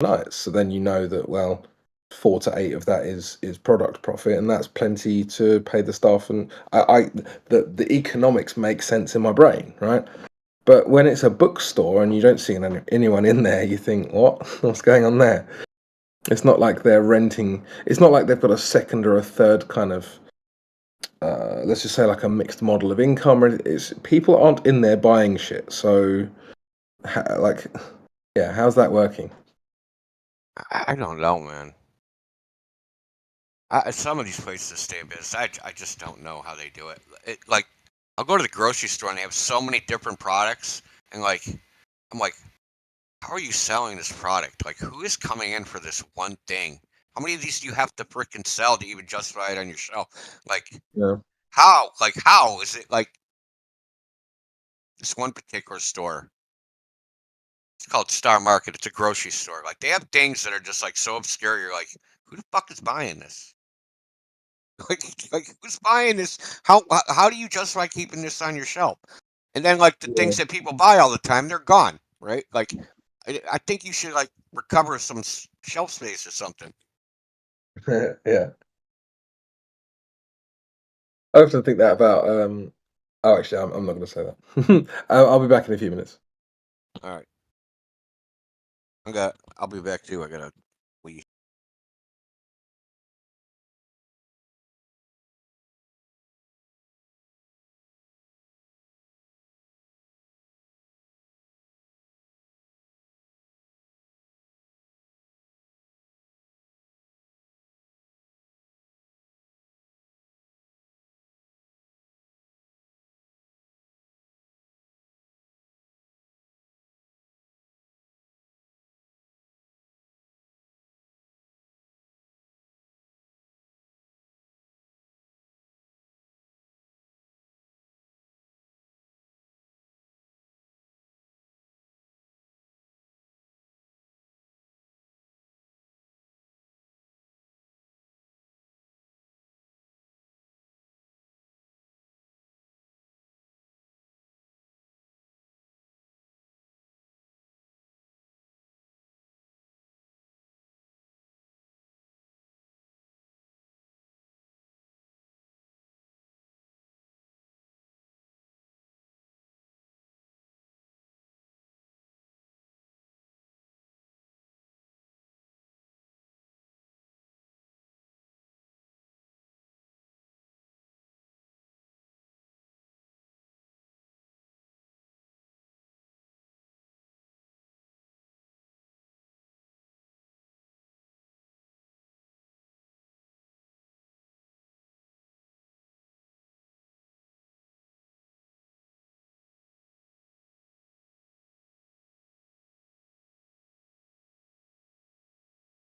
nights. So then you know that, well, 4 to 8 of that is product profit, and that's plenty to pay the staff. And the economics make sense in my brain, right? But when it's a bookstore and you don't see anyone in there, you think, what? What's going on there? It's not like they're renting. It's not like they've got a second or a third kind of, let's just say, like a mixed model of income. Or it's people aren't in there buying shit. So, like, yeah, how's that working? I don't know, man. Some of these places stay in business. I just don't know how they do it. Like, I'll go to the grocery store and they have so many different products, and like, I'm like, how are you selling this product? Like, who is coming in for this one thing? How many of these do you have to freaking sell to even justify it on your shelf? Like, Yeah, how? Like, how is it like this one particular store? It's called Star Market. It's a grocery store. Like, they have things that are just like so obscure. You're like, who the fuck is buying this? Like, who's buying this? How do you justify keeping this on your shelf? And then like the yeah, things that people buy all the time, they're gone, right? Like, I think you should like recover some shelf space or something. yeah. I often think that about. Oh, actually, I'm not going to say that. I'll be back in a few minutes. All right, I'll be back too. I gotta leave.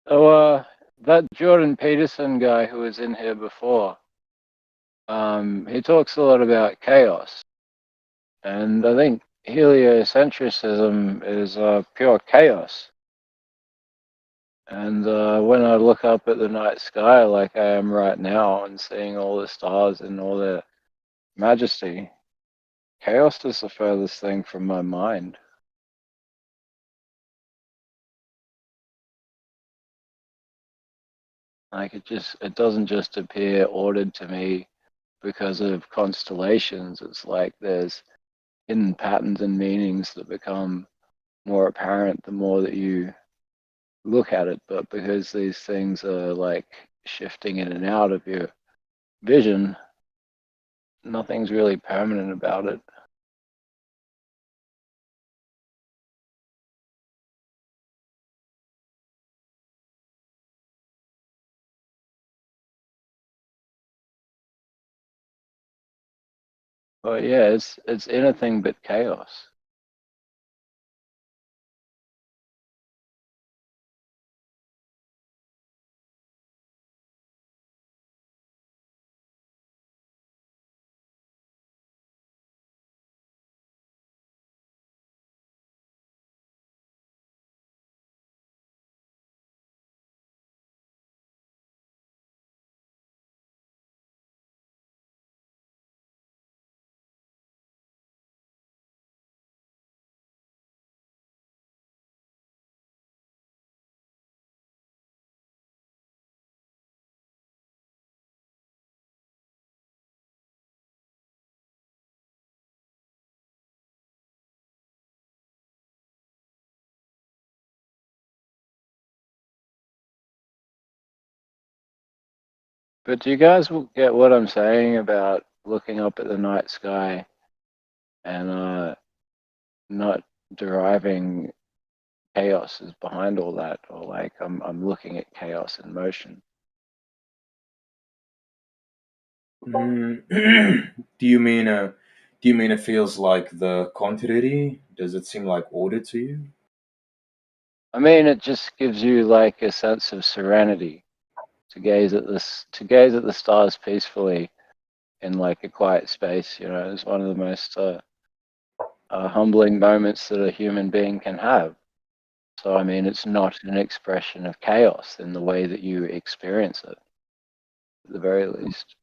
So, that Jordan Peterson guy who was in here before, he talks a lot about chaos, and I think heliocentrism is pure chaos. And when I look up at the night sky like I am right now and seeing all the stars in all their majesty, chaos is the furthest thing from my mind. Like it doesn't just appear ordered to me because of constellations. It's like there's hidden patterns and meanings that become more apparent the more that you look at it. But because these things are like shifting in and out of your vision, nothing's really permanent about it. But yeah, it's anything but chaos. But do you guys get what I'm saying about looking up at the night sky and not deriving chaos is behind all that, or like I'm looking at chaos in motion? Do you mean it feels like the contrary? Does it seem like order to you? I mean, it just gives you like a sense of serenity to gaze at the stars peacefully in like a quiet space. You know, it's one of the most humbling moments that a human being can have. So, I mean, it's not an expression of chaos in the way that you experience it, at the very least.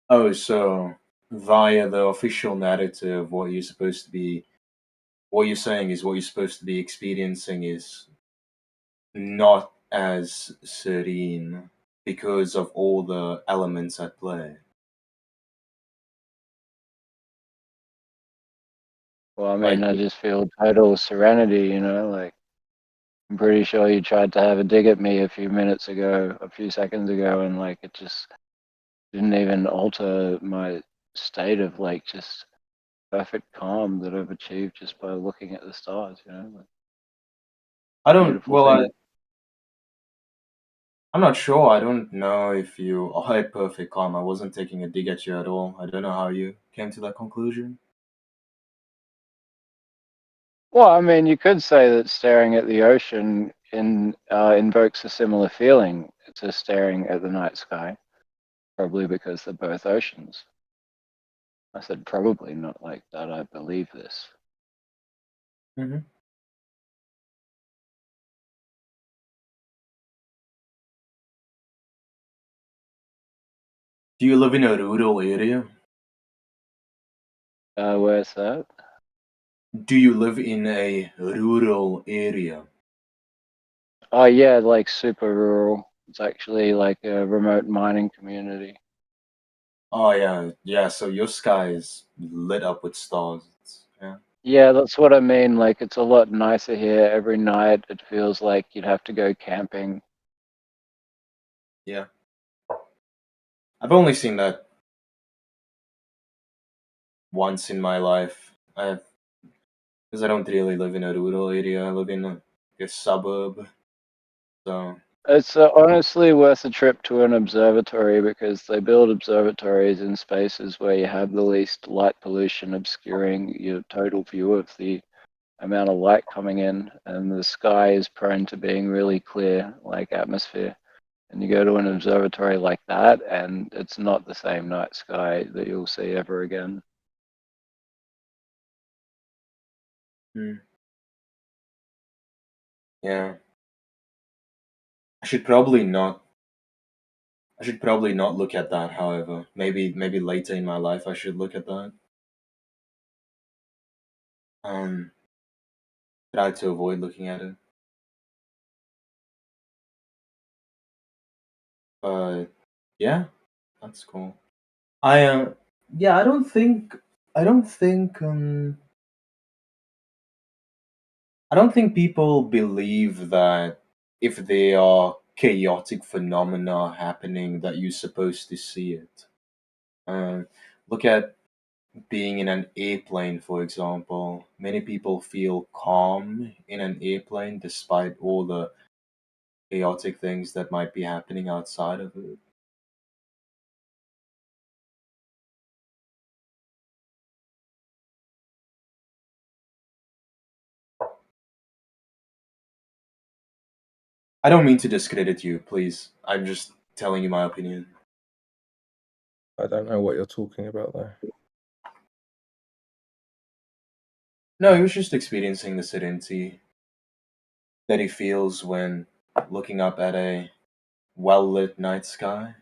Oh, so via the official narrative, what you're supposed to be, what you're saying is what you're supposed to be experiencing is not as serene because of all the elements at play. Well, I mean, Like, I just feel total serenity, you know, like I'm pretty sure you tried to have a dig at me a few seconds ago, and like it just didn't even alter my state of like just perfect calm that I've achieved just by looking at the stars, you know, like I don't, beautiful well, thing. I'm not sure. I don't know if you are at perfect calm. I wasn't taking a dig at you at all. I don't know how you came to that conclusion. Well, I mean, you could say that staring at the ocean invokes a similar feeling to staring at the night sky, probably because they're both oceans. I said probably, not like that. I believe this. hmm Do you live in a rural area? Where's that? Do you live in a rural area? Oh yeah, like super rural. It's actually like a remote mining community. Oh yeah, yeah. So your sky is lit up with stars. Yeah. Yeah, that's what I mean. Like it's a lot nicer here. Every night it feels like you'd have to go camping. Yeah. I've only seen that once in my life. Because I don't really live in a rural area. I live in a suburb. So It's honestly worth a trip to an observatory because they build observatories in spaces where you have the least light pollution obscuring your total view of the amount of light coming in, and the sky is prone to being really clear, like atmosphere. And you go to an observatory like that, and it's not the same night sky that you'll see ever again. hmm, yeah. I should probably not. I should probably not look at that. However, maybe later in my life I should look at that. Um, Try to avoid looking at it. But yeah, that's cool. I yeah, I don't think I don't think people believe that if there are chaotic phenomena happening that you're supposed to see it. Uh, Look at being in an airplane, for example. Many people feel calm in an airplane despite all the chaotic things that might be happening outside of it. I don't mean to discredit you, please. I'm just telling you my opinion. I don't know what you're talking about though. No, he was just experiencing the serenity that he feels when looking up at a well lit night sky.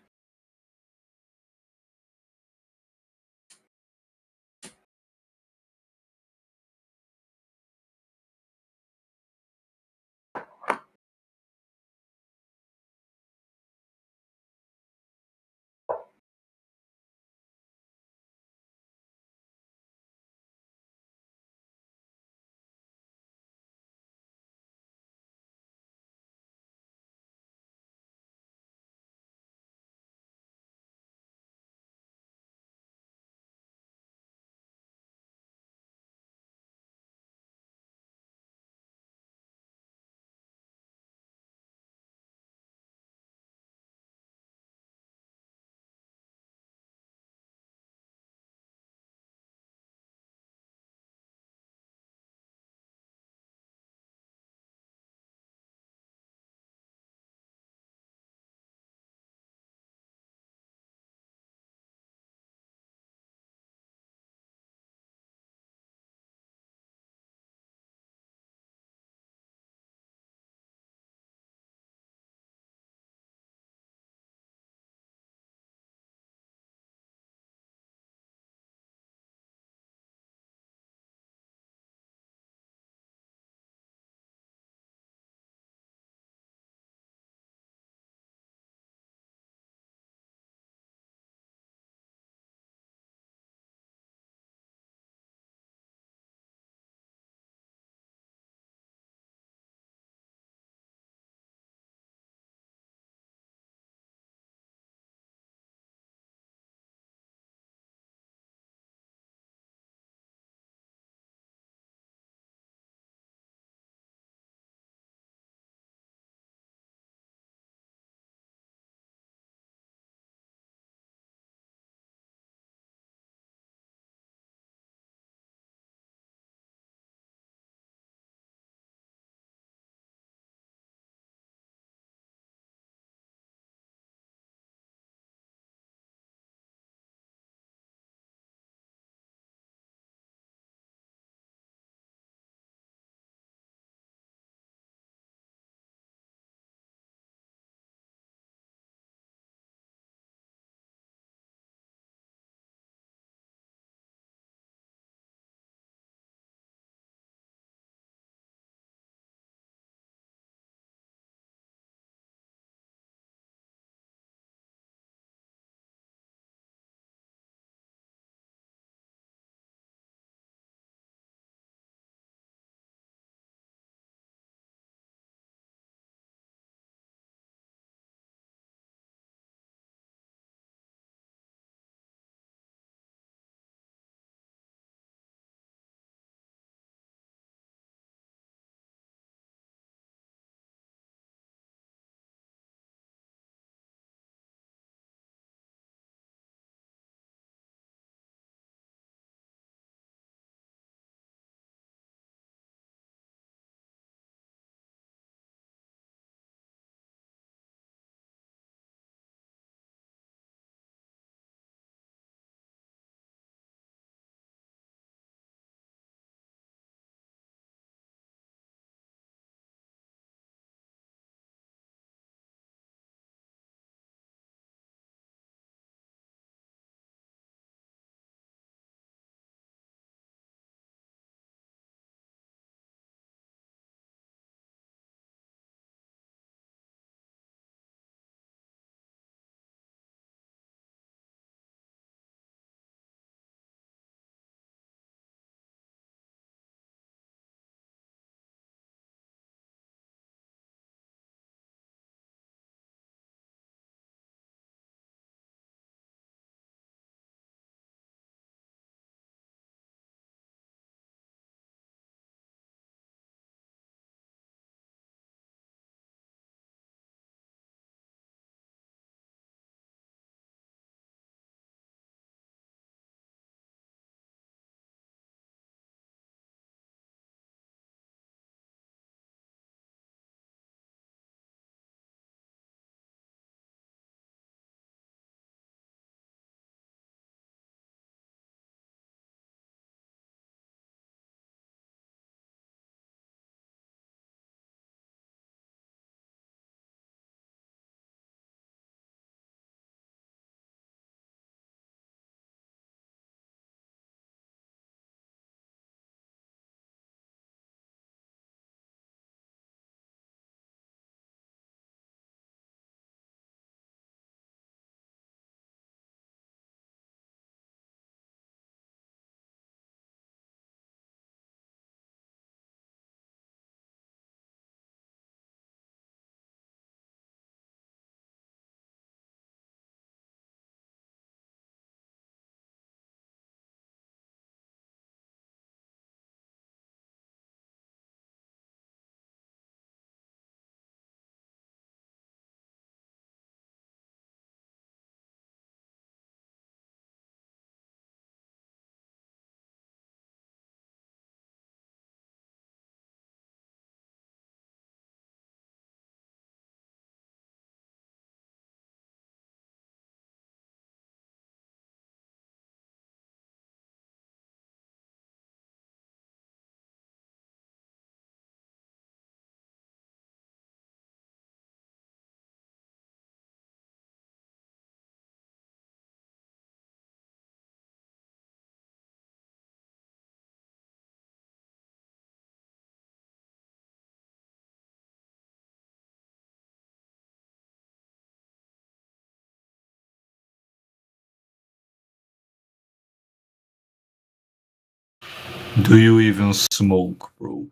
Do you even smoke, bro?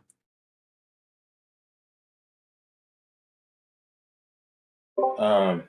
Um,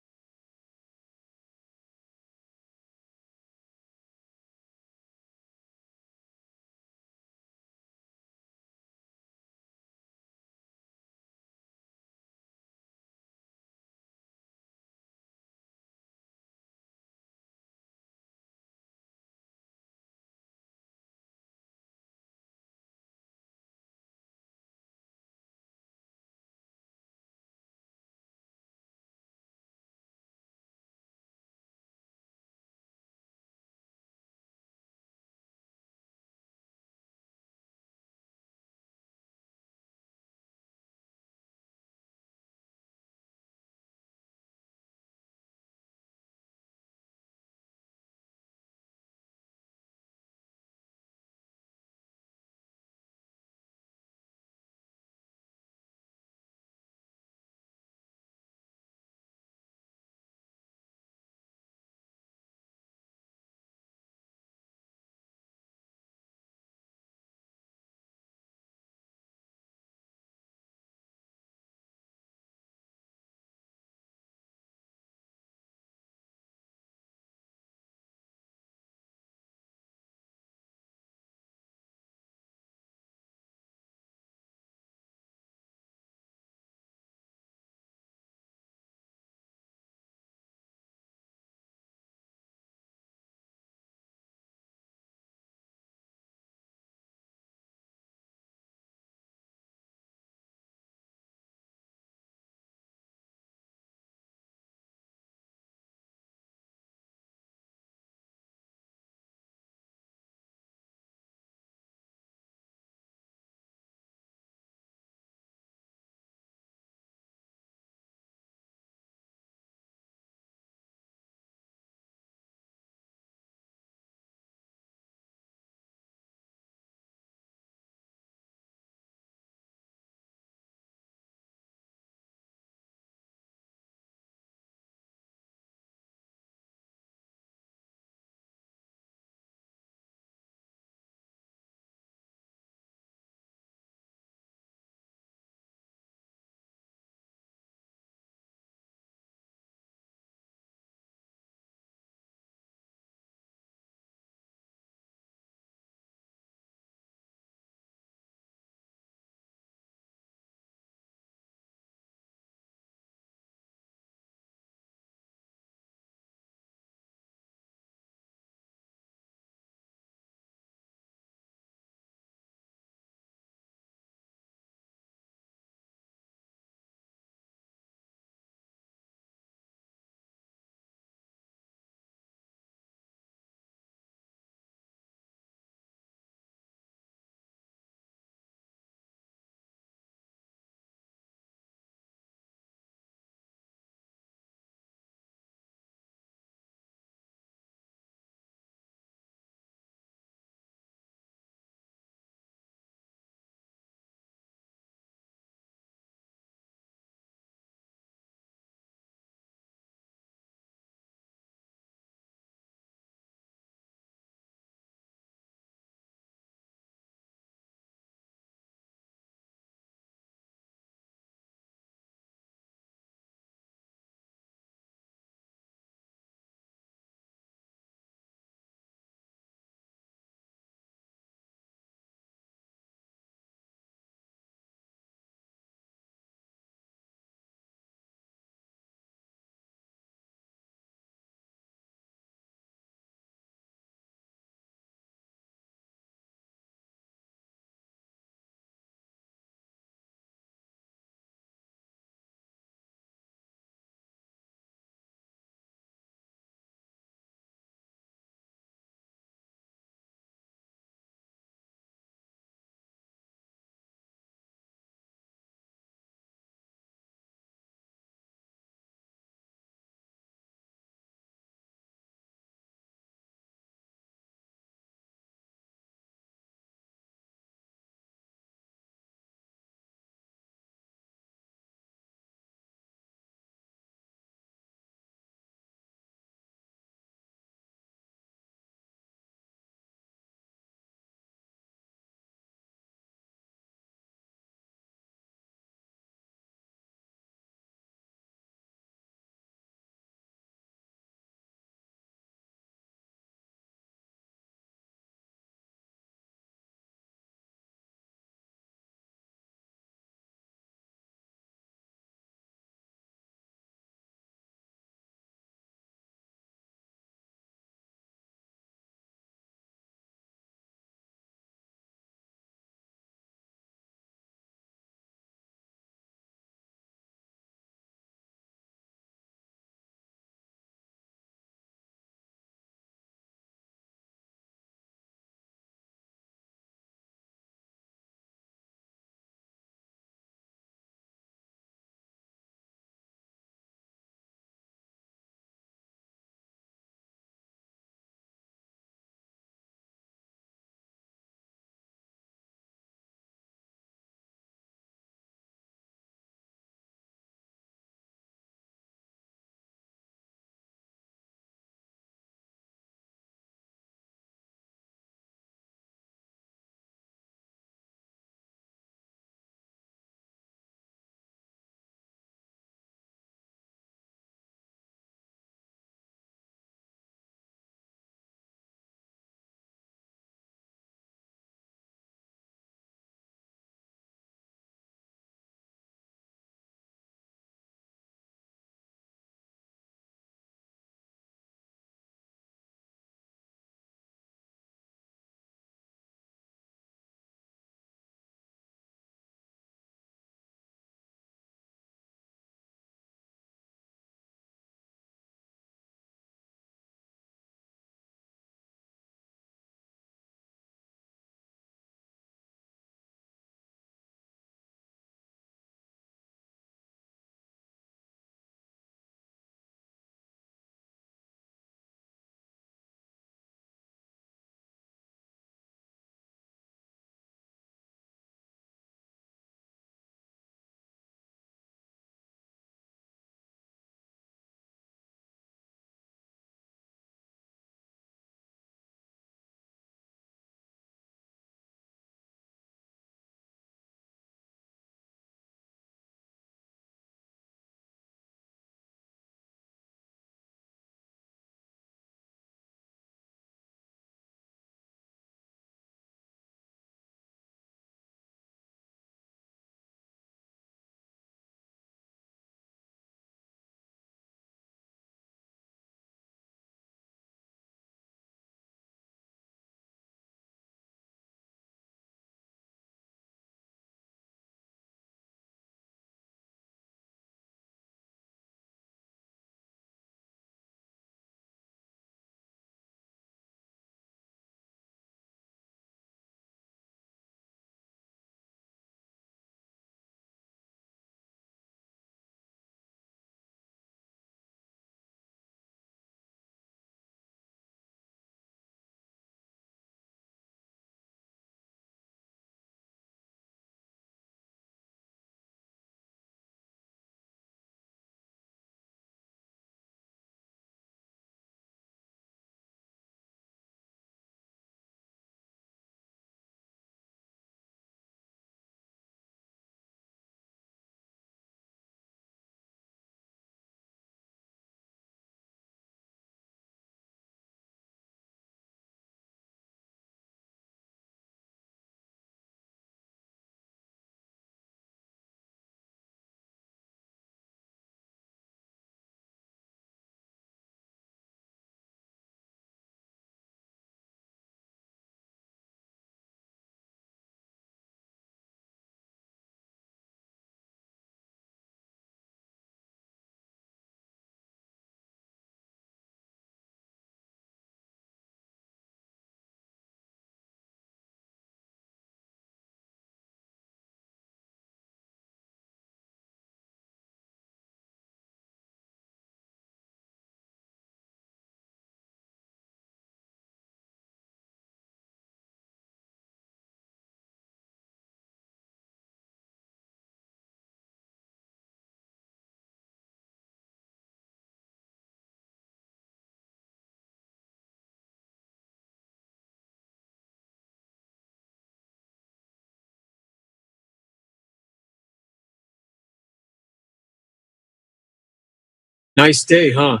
Nice day, huh?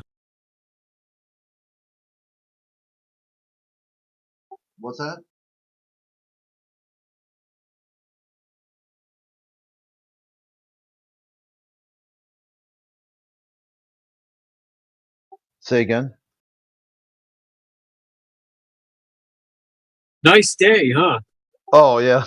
What's that? Say again. Nice day, huh? Oh yeah.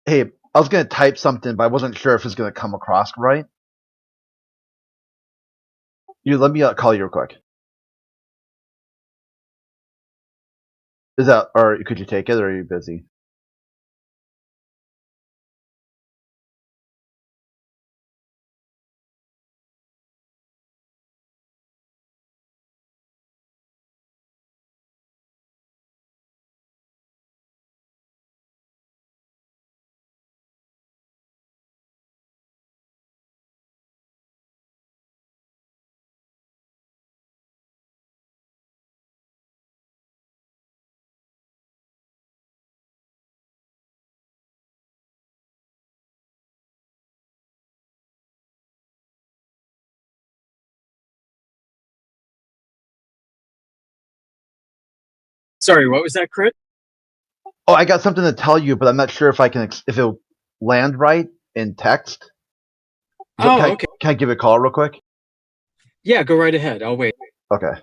Hey, I was gonna type something, but I wasn't sure if it's gonna come across right. You let me call you real quick. Is that, or could you take it, or are you busy? Sorry, what was that, Crit? Oh, I got something to tell you, but I'm not sure if I can if it'll land right in text. So Oh, okay. can I give it a call real quick? Yeah, go right ahead. I'll wait. Okay.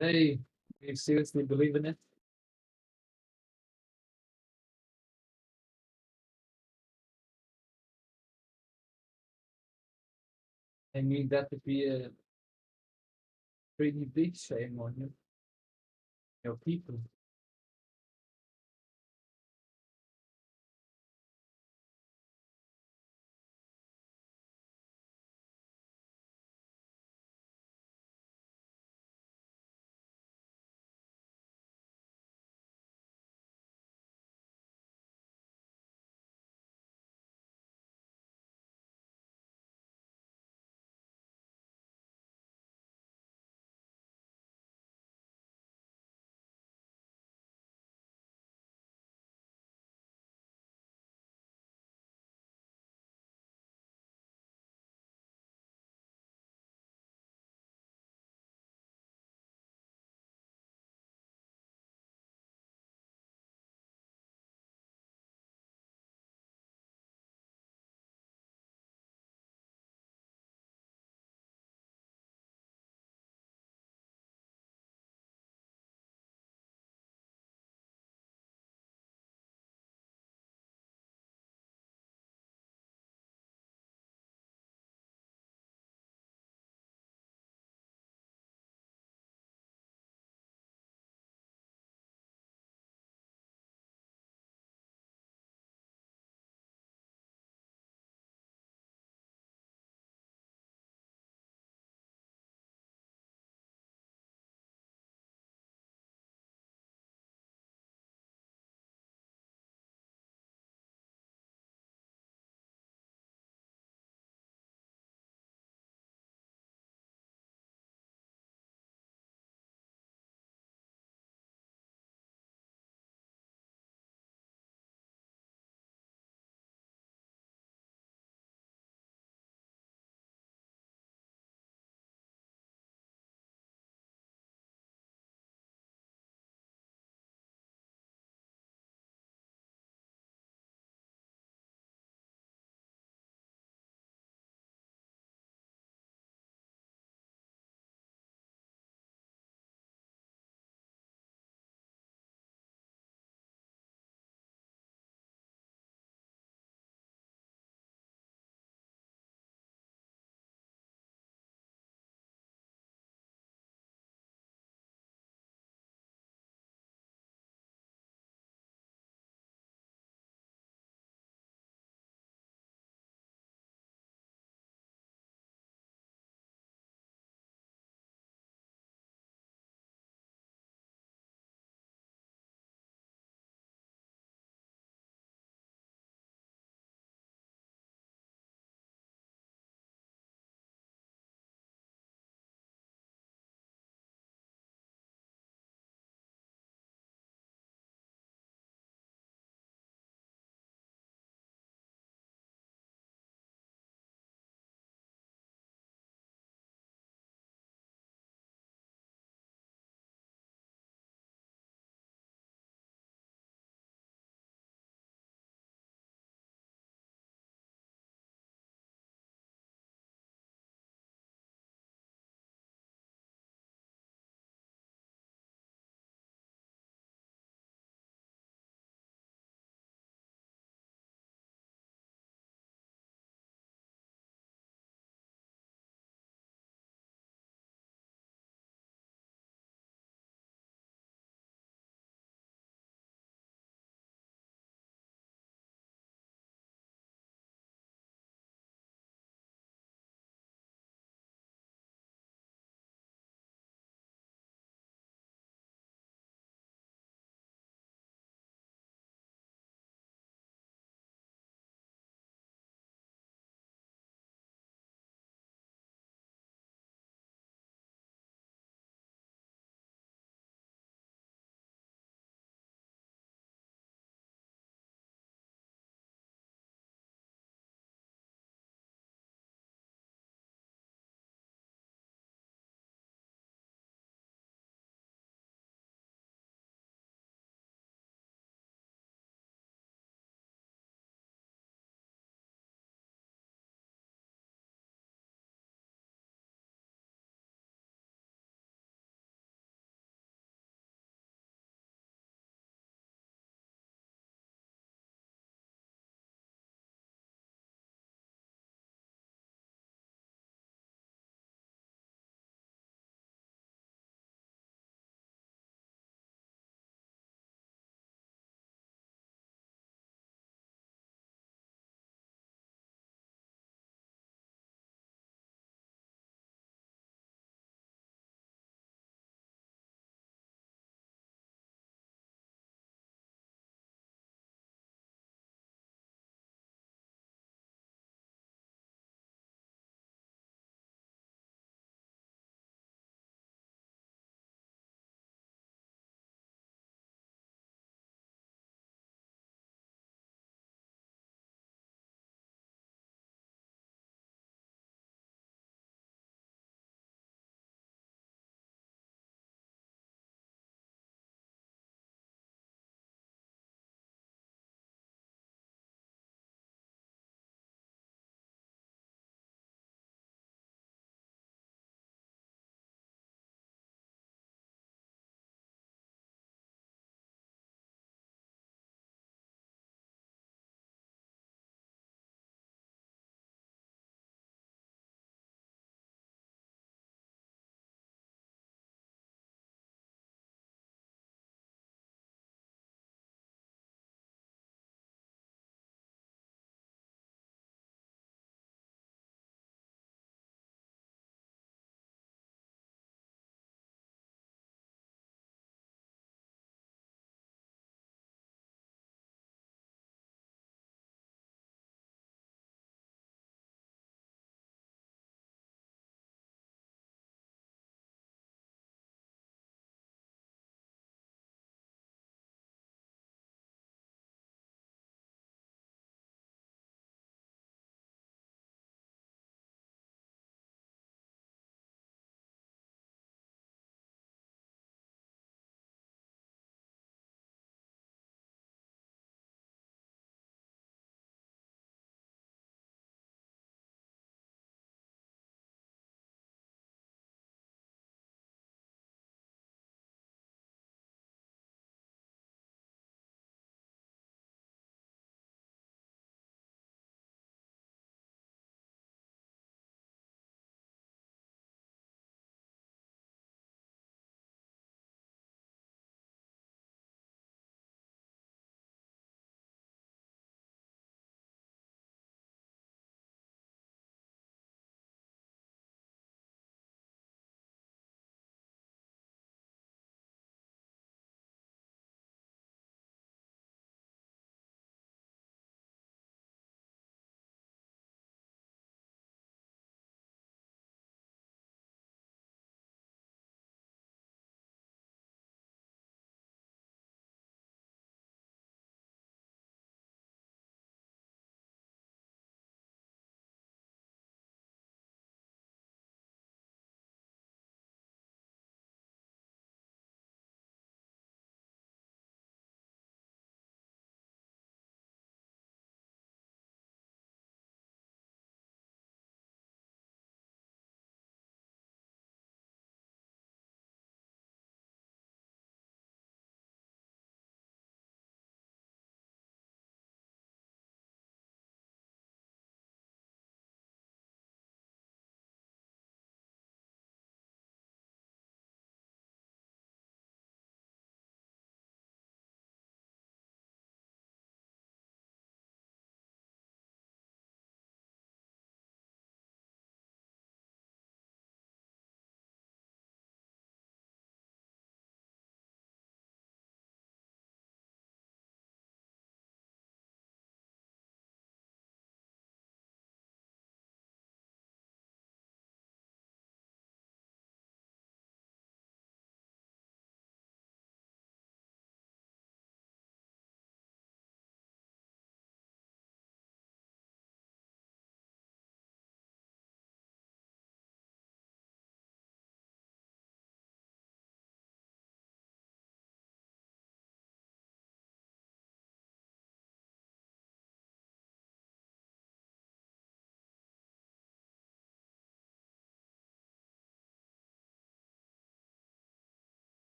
Hey, you seriously believe in it? I mean, that would be a pretty big shame on you, your people.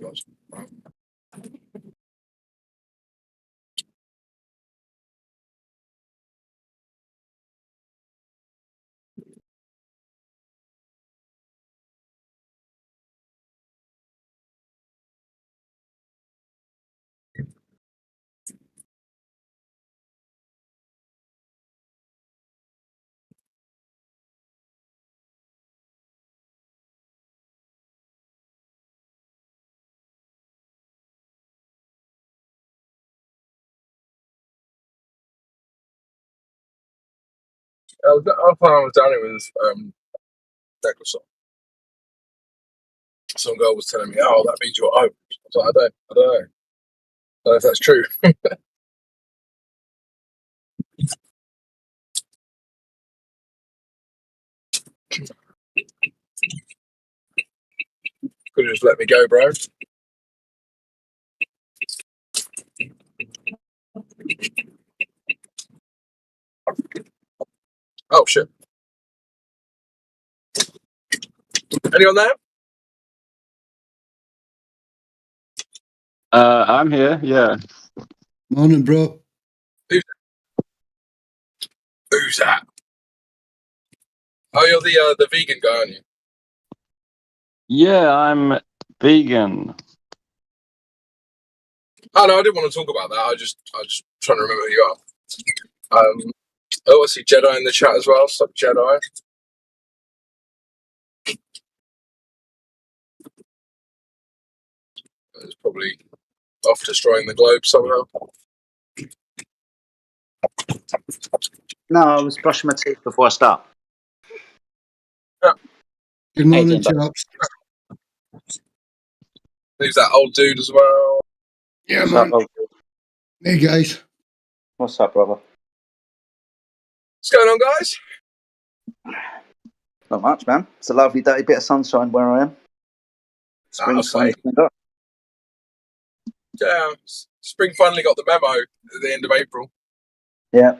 God. I thought I was down here with necklace on. Some girl was telling me, "Oh, that means you're owned." I was like, I don't know. I don't know if that's true. Could have just let me go, bro. Oh shit! Anyone there? I'm here. Yeah. Morning, bro. Who's that? Oh, you're the vegan guy, aren't you? Yeah, I'm vegan. Oh no, I didn't want to talk about that. I just trying to remember who you are. Oh, I see Jedi in the chat as well. Sup, Jedi? It's probably off destroying the globe somehow. No, I was brushing my teeth before I start. Good morning, doing, bud? chaps. Who's that old dude as well? Yeah, What's man. up, old- Hey, guys. What's up, brother? What's going on, guys? Not much, man. It's a lovely day, bit of sunshine where I am. Spring say. sun. Yeah, spring finally got the memo at the end of April. Yeah.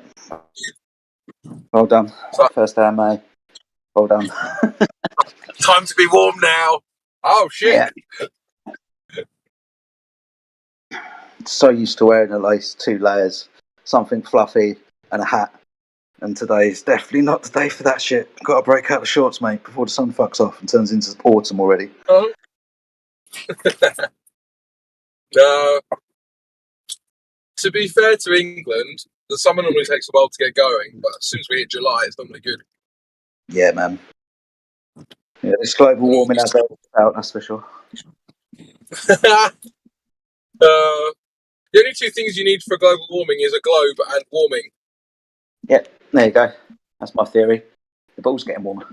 Well done. So- First day of May. Well done. Time to be warm now. Oh shit! Yeah. So used to wearing at least 2 layers, something fluffy and a hat. And today is definitely not the day for that shit. Got to break out the shorts, mate, before the sun fucks off and turns into autumn already. Oh. To be fair to England, the summer normally takes a while to get going, but as soon as we hit July, it's normally good. Yeah, man. Yeah, this global warming has helped out, that's for sure. The only two things you need for global warming is a globe and warming. Yeah, there you go. That's my theory. The ball's getting warmer.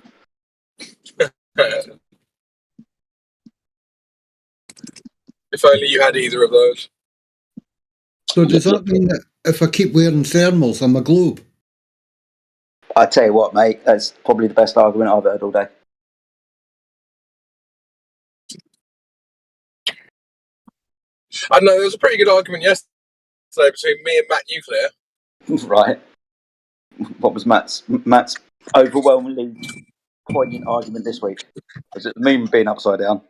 If only you had either of those. So does that mean that if I keep wearing thermals, I'm a globe? I tell you what, mate, that's probably the best argument I've heard all day. I don't know, there was a pretty good argument yesterday between me and Matt Nuclear. Right. What was Matt's overwhelmingly poignant argument this week? Was it the meme being upside down?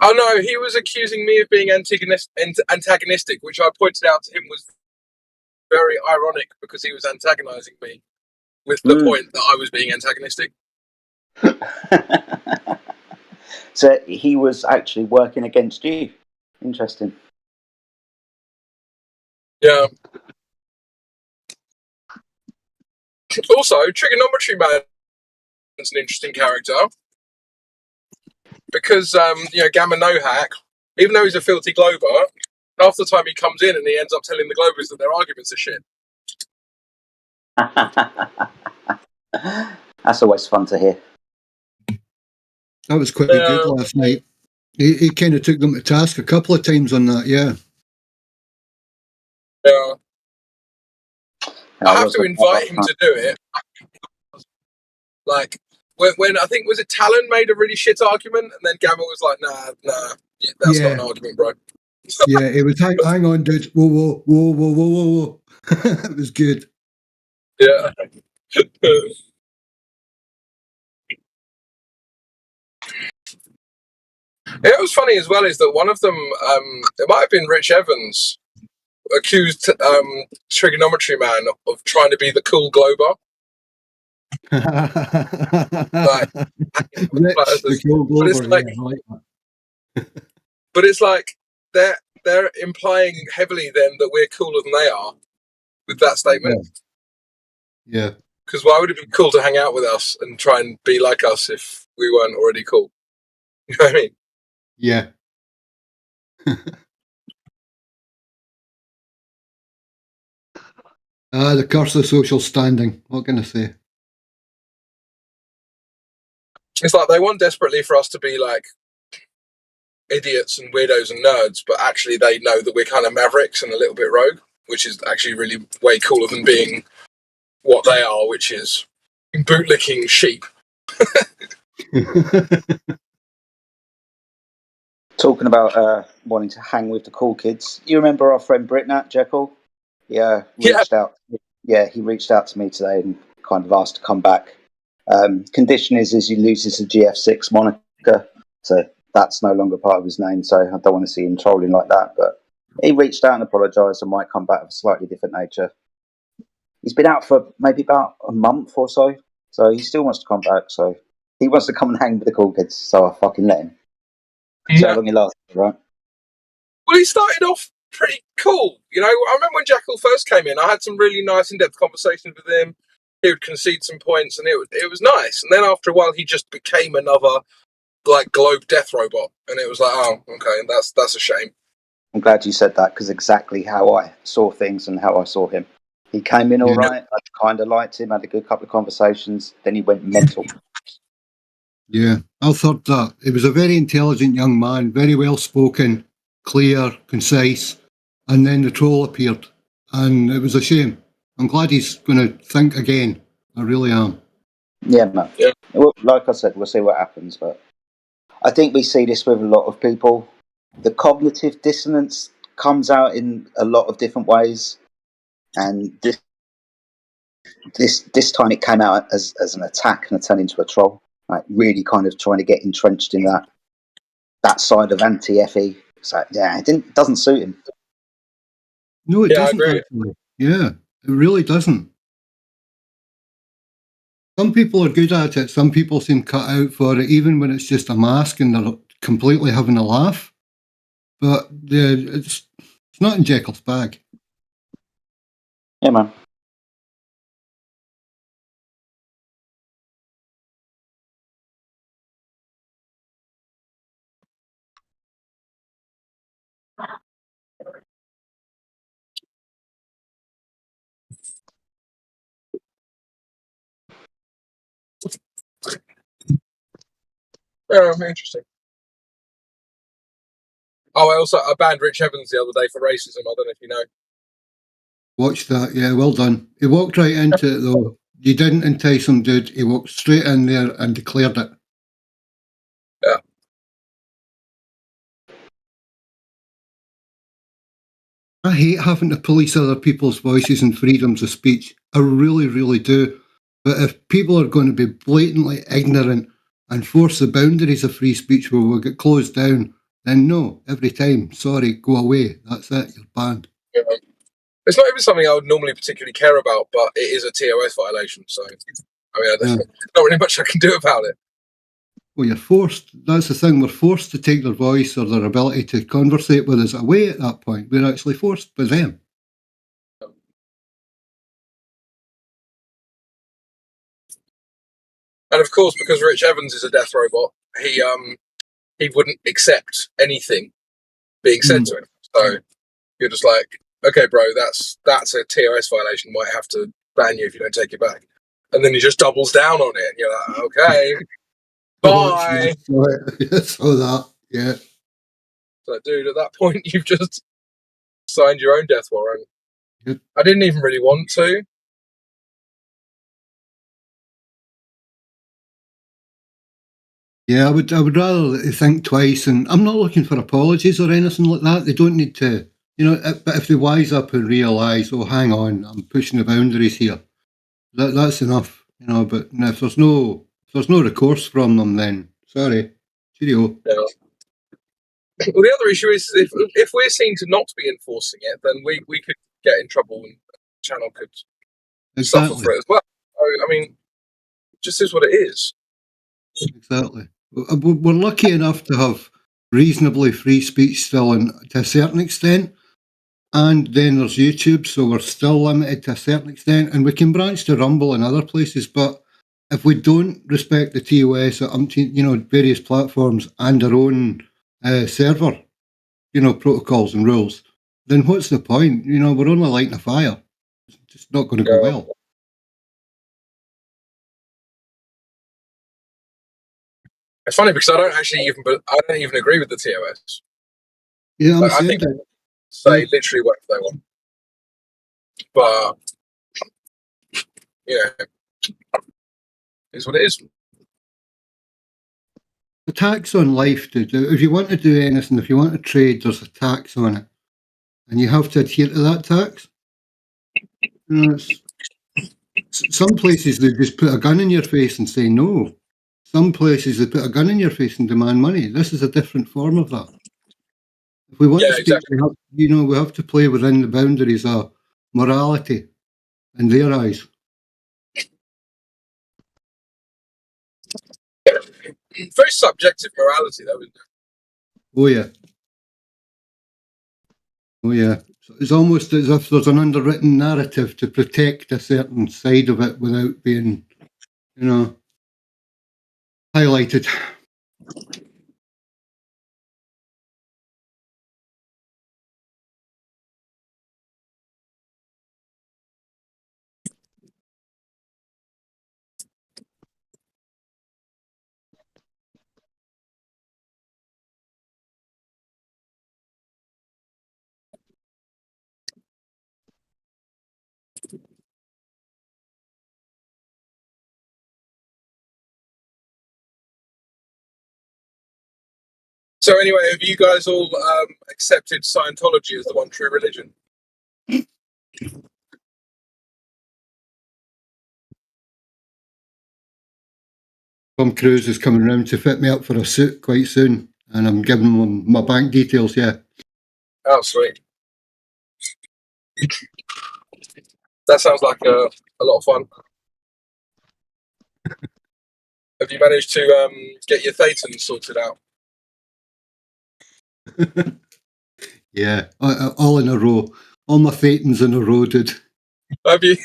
Oh no, he was accusing me of being antagonistic, which I pointed out to him was very ironic because he was antagonizing me with the point that I was being antagonistic. So he was actually working against you. Interesting. Yeah. Also, Trigonometry Man is an interesting character because, Gamma No Hack, even though he's a filthy glober, half the time he comes in and he ends up telling the globers that their arguments are shit. That's always fun to hear. That was quite good last night. He kind of took them to task a couple of times on that, yeah. Yeah. I have to invite him to do it. Like, when I think, was it Talon made a really shit argument, and then Gamma was like, nah, that's not an argument, bro. Yeah, it was, hang on, dude. Whoa. It was good. Yeah. It was funny as well is that one of them, it might have been Rich Evans, accused Trigonometry Man of trying to be the cool glober. But it's like they're implying heavily then that we're cooler than they are with that statement. Yeah. Because why would it be cool to hang out with us and try and be like us if we weren't already cool? You know what I mean? Yeah. The curse of social standing. What can I say? It's like they want desperately for us to be like idiots and weirdos and nerds, but actually they know that we're kind of mavericks and a little bit rogue, which is actually really way cooler than being what they are, which is bootlicking sheep. Talking about wanting to hang with the cool kids, you remember our friend Britnat Jekyll? Yeah, reached out. Yeah, he reached out to me today and kind of asked to come back. Condition is he loses the GF6 moniker, so that's no longer part of his name. So I don't want to see him trolling like that. But he reached out and apologised and might come back of a slightly different nature. He's been out for maybe about a month or so, so he still wants to come back. So he wants to come and hang with the cool kids. So I fucking let him. So how long he lasted, right? Well, he started off pretty cool. I remember when Jackal first came in, I had some really nice in-depth conversations with him. He would concede some points, and it was nice. And then after a while, he just became another like globe death robot, and it was like, oh, okay, that's a shame. I'm glad you said that because exactly how I saw things and how I saw him. He came in all right. I kind of liked him. Had a good couple of conversations. Then he went mental. Yeah, I'll third that. He was a very intelligent young man, very well spoken, clear, concise, and then the troll appeared, and it was a shame. I'm glad he's going to think again. I really am. Yeah, man. Yeah. Well, like I said, we'll see what happens, but I think we see this with a lot of people. The cognitive dissonance comes out in a lot of different ways, and this time it came out as an attack and it turned into a troll. Like really kind of trying to get entrenched in that side of anti-FE. So yeah, it doesn't suit him. No, it doesn't actually. Yeah, it really doesn't. Some people are good at it. Some people seem cut out for it, even when it's just a mask and they're completely having a laugh. But yeah, it's not in Jekyll's bag. Yeah, man. Oh, interesting. Oh, I banned Rich Evans the other day for racism. I don't know if you know. Watch that. Yeah, well done. He walked right into it, though. You didn't entice him, dude. He walked straight in there and declared it. Yeah. I hate having to police other people's voices and freedoms of speech. I really, really do. But if people are going to be blatantly ignorant and force the boundaries of free speech where we'll get closed down, then no, every time, sorry, go away. That's it, you're banned. Yeah. It's not even something I would normally particularly care about, but it is a TOS violation. So, I mean, there's not really much I can do about it. Well, you're forced. That's the thing. We're forced to take their voice or their ability to conversate with us away at that point. We're actually forced by them. And of course, because Rich Evans is a death robot, he wouldn't accept anything being said to him. So you're just like, okay, bro, that's a TOS violation. Might have to ban you if you don't take it back. And then he just doubles down on it, and you're like, okay, bye. So that, yeah. So, dude, at that point, you've just signed your own death warrant. Yep. I didn't even really want to. Yeah, I would rather that they think twice, and I'm not looking for apologies or anything like that. They don't need to, but if they wise up and realise, oh, hang on, I'm pushing the boundaries here, that's enough, but if there's no recourse from them, then sorry, cheerio. Yeah. Well, the other issue is if we're seen to not be enforcing it, then we could get in trouble and the channel could suffer for it as well. So, I mean, it just is what it is. Exactly. We're lucky enough to have reasonably free speech still to a certain extent. And then there's YouTube, so we're still limited to a certain extent. And we can branch to Rumble and other places. But if we don't respect the TOS at various platforms and our own server, protocols and rules, then what's the point? We're only lighting a fire. It's just not going to go well. It's funny because I don't even agree with the TOS. Yeah, I think they say literally whatever they want. But it's what it is. The tax on life, dude. If you want to do anything, if you want to trade, there's a tax on it, and you have to adhere to that tax. Some places they just put a gun in your face and say no. Some places they put a gun in your face and demand money. This is a different form of that. If we want to speak, exactly. We have to play within the boundaries of morality in their eyes. Very subjective morality, though, isn't it? Oh yeah. Oh yeah. So it's almost as if there's an underwritten narrative to protect a certain side of it without being, highlighted. So anyway, have you guys all accepted Scientology as the one true religion? Tom Cruise is coming round to fit me up for a suit quite soon, and I'm giving him my bank details, yeah. Oh, sweet. That sounds like a lot of fun. Have you managed to get your thetans sorted out? Yeah, all in a row. All my thetans in a row, dude. Have you?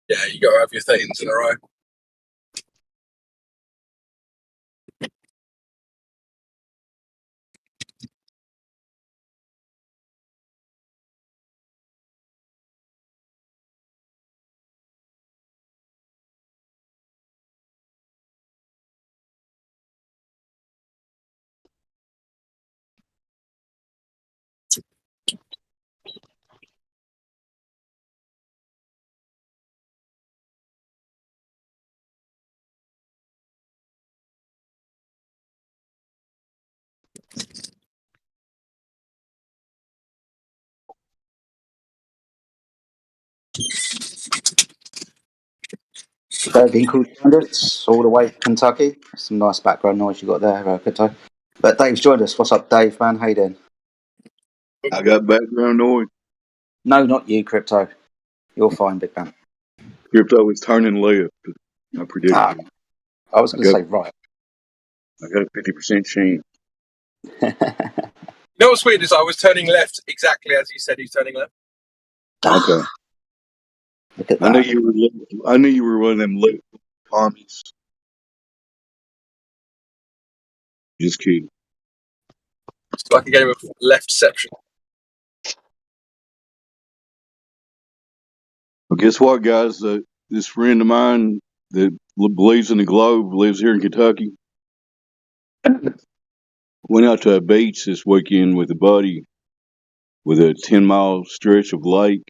Yeah, you got to have your thetans in a row. Dave Hinkle joined us all the way from Kentucky. Some nice background noise you got there, Crypto. But Dave's joined us. What's up, Dave, man? How you doing? I got background noise. No, not you, Crypto. You're fine, big man. Crypto is turning left. I predicted Ah, it. I was going to say right. I got a 50% chance. You know what's weird is I was turning left exactly as you said he's turning left. Okay. Look at I knew that. you were. I knew you were one of them left commies. Just kidding. It's like a game of leftception. Well, guess what, guys? This friend of mine that believes in the globe lives here in Kentucky. Went out to a beach this weekend with a buddy with a 10-mile stretch of lake,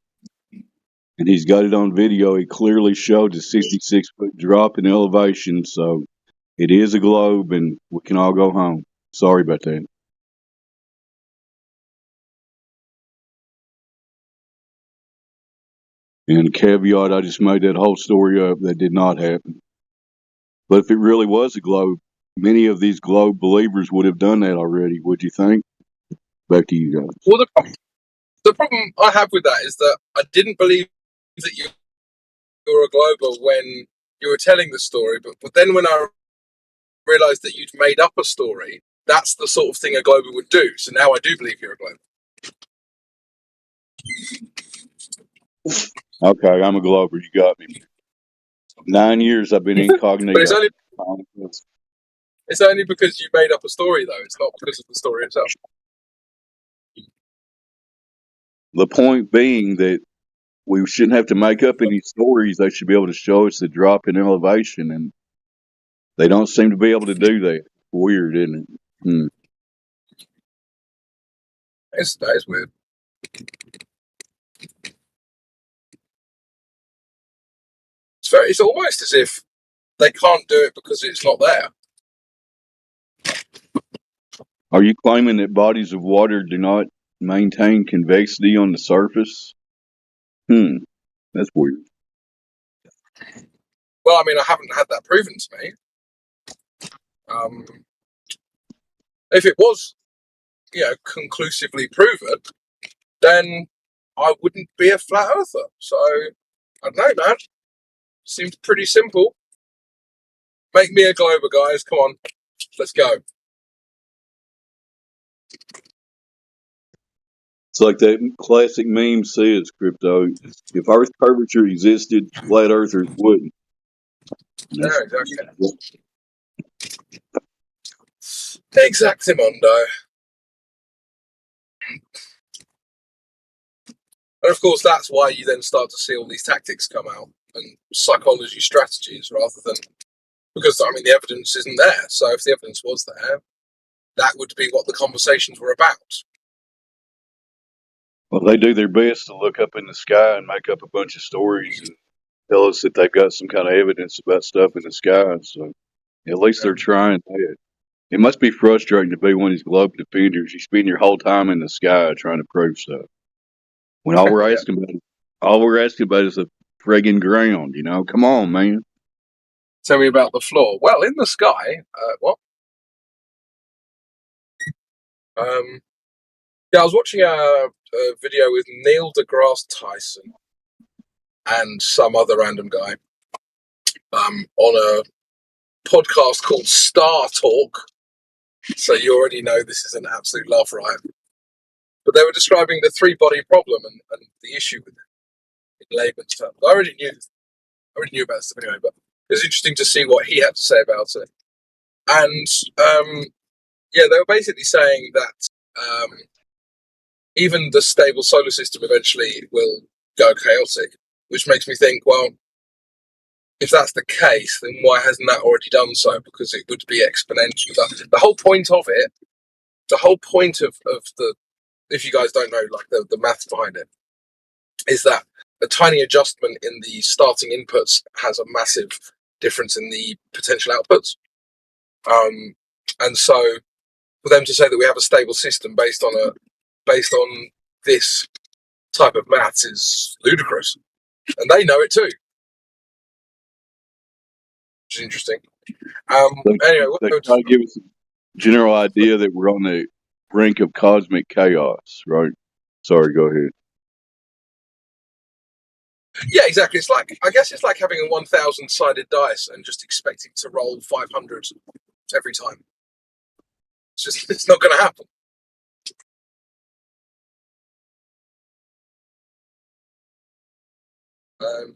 and he's got it on video. He clearly showed the 66-foot drop in elevation, so it is a globe, and we can all go home. Sorry about that. And caveat, I just made that whole story up. That did not happen. But if it really was a globe, many of these globe believers would have done that already. Would you think? Back to you guys. Well, the problem I have with that is that I didn't believe that you were a glober when you were telling the story, but then when I realised that you'd made up a story, that's the sort of thing a glober would do. So now I do believe you're a glober. Okay, I'm a glober. You got me. 9 years I've been incognito. But it's only because you made up a story, though. It's not because of the story itself. The point being that we shouldn't have to make up any stories. They should be able to show us the drop in elevation, and they don't seem to be able to do that. Weird, isn't it? That is weird. It's almost as if they can't do it because it's not there. Are you claiming that bodies of water do not maintain convexity on the surface? That's weird. Well, I mean, I haven't had that proven to me. If it was, conclusively proven, then I wouldn't be a flat earther. So, I don't know, man. Seems pretty simple. Make me a glober, guys. Come on. Let's go. It's like that classic meme says, Crypto. If Earth curvature existed, flat earthers wouldn't. Yeah, exactly. Exactamundo. And of course, that's why you then start to see all these tactics come out and psychology strategies rather than because, I mean, the evidence isn't there. So if the evidence was there, that would be what the conversations were about. Well, they do their best to look up in the sky and make up a bunch of stories and tell us that they've got some kind of evidence about stuff in the sky. So at least they're trying that. It must be frustrating to be one of these globe defenders. You spend your whole time in the sky trying to prove stuff. When all we're asking about is the friggin' ground, Come on, man. Tell me about the floor. Well, in the sky, what? I was watching a video with Neil deGrasse Tyson and some other random guy on a podcast called Star Talk. So you already know this is an absolute laugh riot. But they were describing the three-body problem and the issue with it in layman's terms. I already knew about this anyway, but it was interesting to see what he had to say about it. And they were basically saying that even the stable solar system eventually will go chaotic, which makes me think, well, if that's the case, then why hasn't that already done so? Because it would be exponential. The whole point of it, the whole point of the, if you guys don't know, like the maths behind it, is that a tiny adjustment in the starting inputs has a massive difference in the potential outputs. And so for them to say that we have a stable system based on this type of maths is ludicrous. And they know it too. which is interesting. They Anyway, try to give us a general idea that we're on the brink of cosmic chaos, right? Sorry, go ahead. yeah, exactly. It's like, I guess it's like having a 1,000-sided dice and just expecting to roll 500 every time. It's not going to happen. But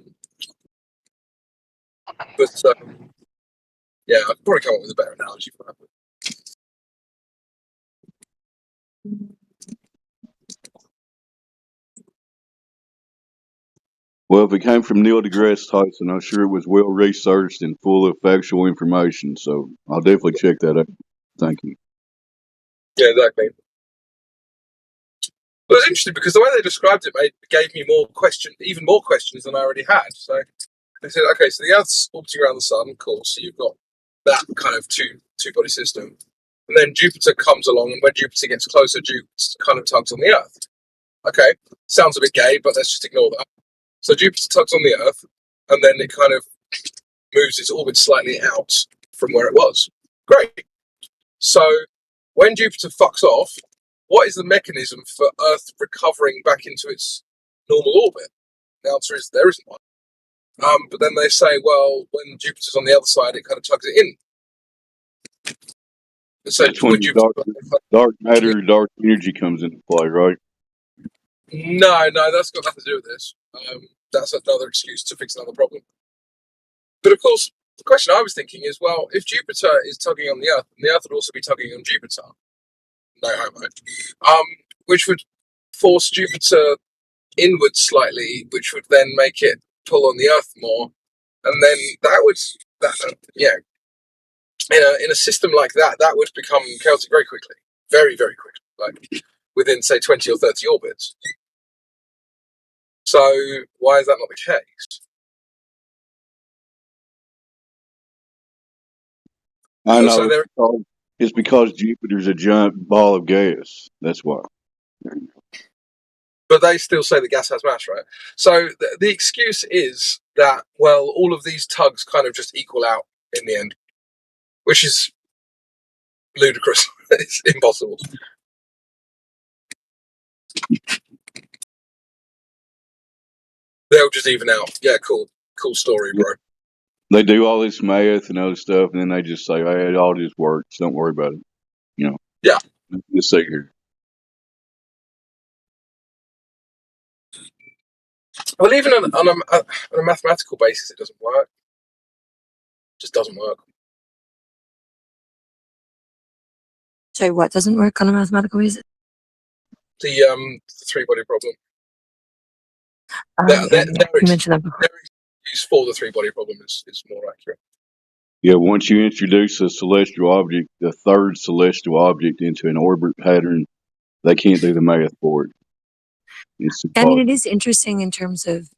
yeah, I'd probably come up with a better analogy for that. Well, if it came from Neil deGrasse Tyson, I'm sure it was well researched and full of factual information. So I'll definitely check that out. Thank you. Yeah, exactly. But it's interesting because the way they described it gave me even more questions than I already had. So they said, okay, so the Earth's orbiting around the Sun, cool. So you've got that kind of two-body system. And then Jupiter comes along, and when Jupiter gets closer, Jupiter kind of tugs on the Earth. Okay, sounds a bit gay, but let's just ignore that. So Jupiter tugs on the Earth, and then it kind of moves its orbit slightly out from where it was. Great. So when Jupiter fucks off, what is the mechanism for Earth recovering back into its normal orbit? The answer is there isn't one. But then they say, well, when Jupiter's on the other side, it kind of tugs it in. So That's when dark matter, dark energy comes into play, right? No, that's got nothing to do with this. That's another excuse to fix another problem. But of course, the question I was thinking is, well, if Jupiter is tugging on the Earth, then the Earth would also be tugging on Jupiter. No homo. Which would force Jupiter inward slightly, which would then make it pull on the Earth more, and then in a system like that, that would become chaotic very quickly, very, very quickly, like within say 20 or 30 orbits. So why is that not the case? I know. So it's because Jupiter's a giant ball of gas. That's why. But they still say the gas has mass, right? So the excuse is that, well, all of these tugs kind of just equal out in the end, which is ludicrous. It's impossible. They'll just even out. Yeah, cool story, bro. They do all this math and other stuff, and then they just say, "Hey, it all just works. Don't worry about it." You know. Yeah. Just sit here. Well, even on a mathematical basis, it doesn't work. It just doesn't work. Sorry, what doesn't work on a mathematical basis? The three-body problem. You mentioned that before. Their excuse for the three-body problem is more accurate. Yeah, once you introduce a celestial object, the third celestial object into an orbit pattern, they can't do the math for it. I mean, it is interesting in terms of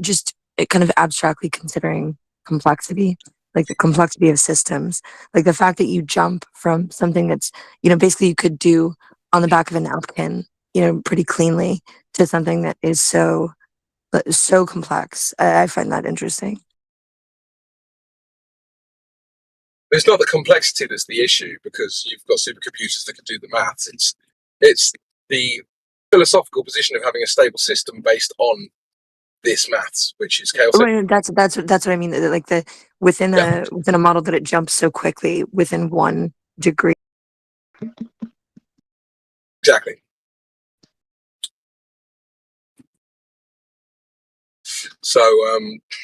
just kind of abstractly considering complexity, like the complexity of systems, like the fact that you jump from something that's, basically you could do on the back of a napkin, pretty cleanly, to something that is so complex. I find that interesting. It's not the complexity that's the issue, because you've got supercomputers that can do the maths. It's the philosophical position of having a stable system based on this maths, which is chaotic. Right, that's what I mean. Like within a model that it jumps so quickly within 1 degree. Exactly. So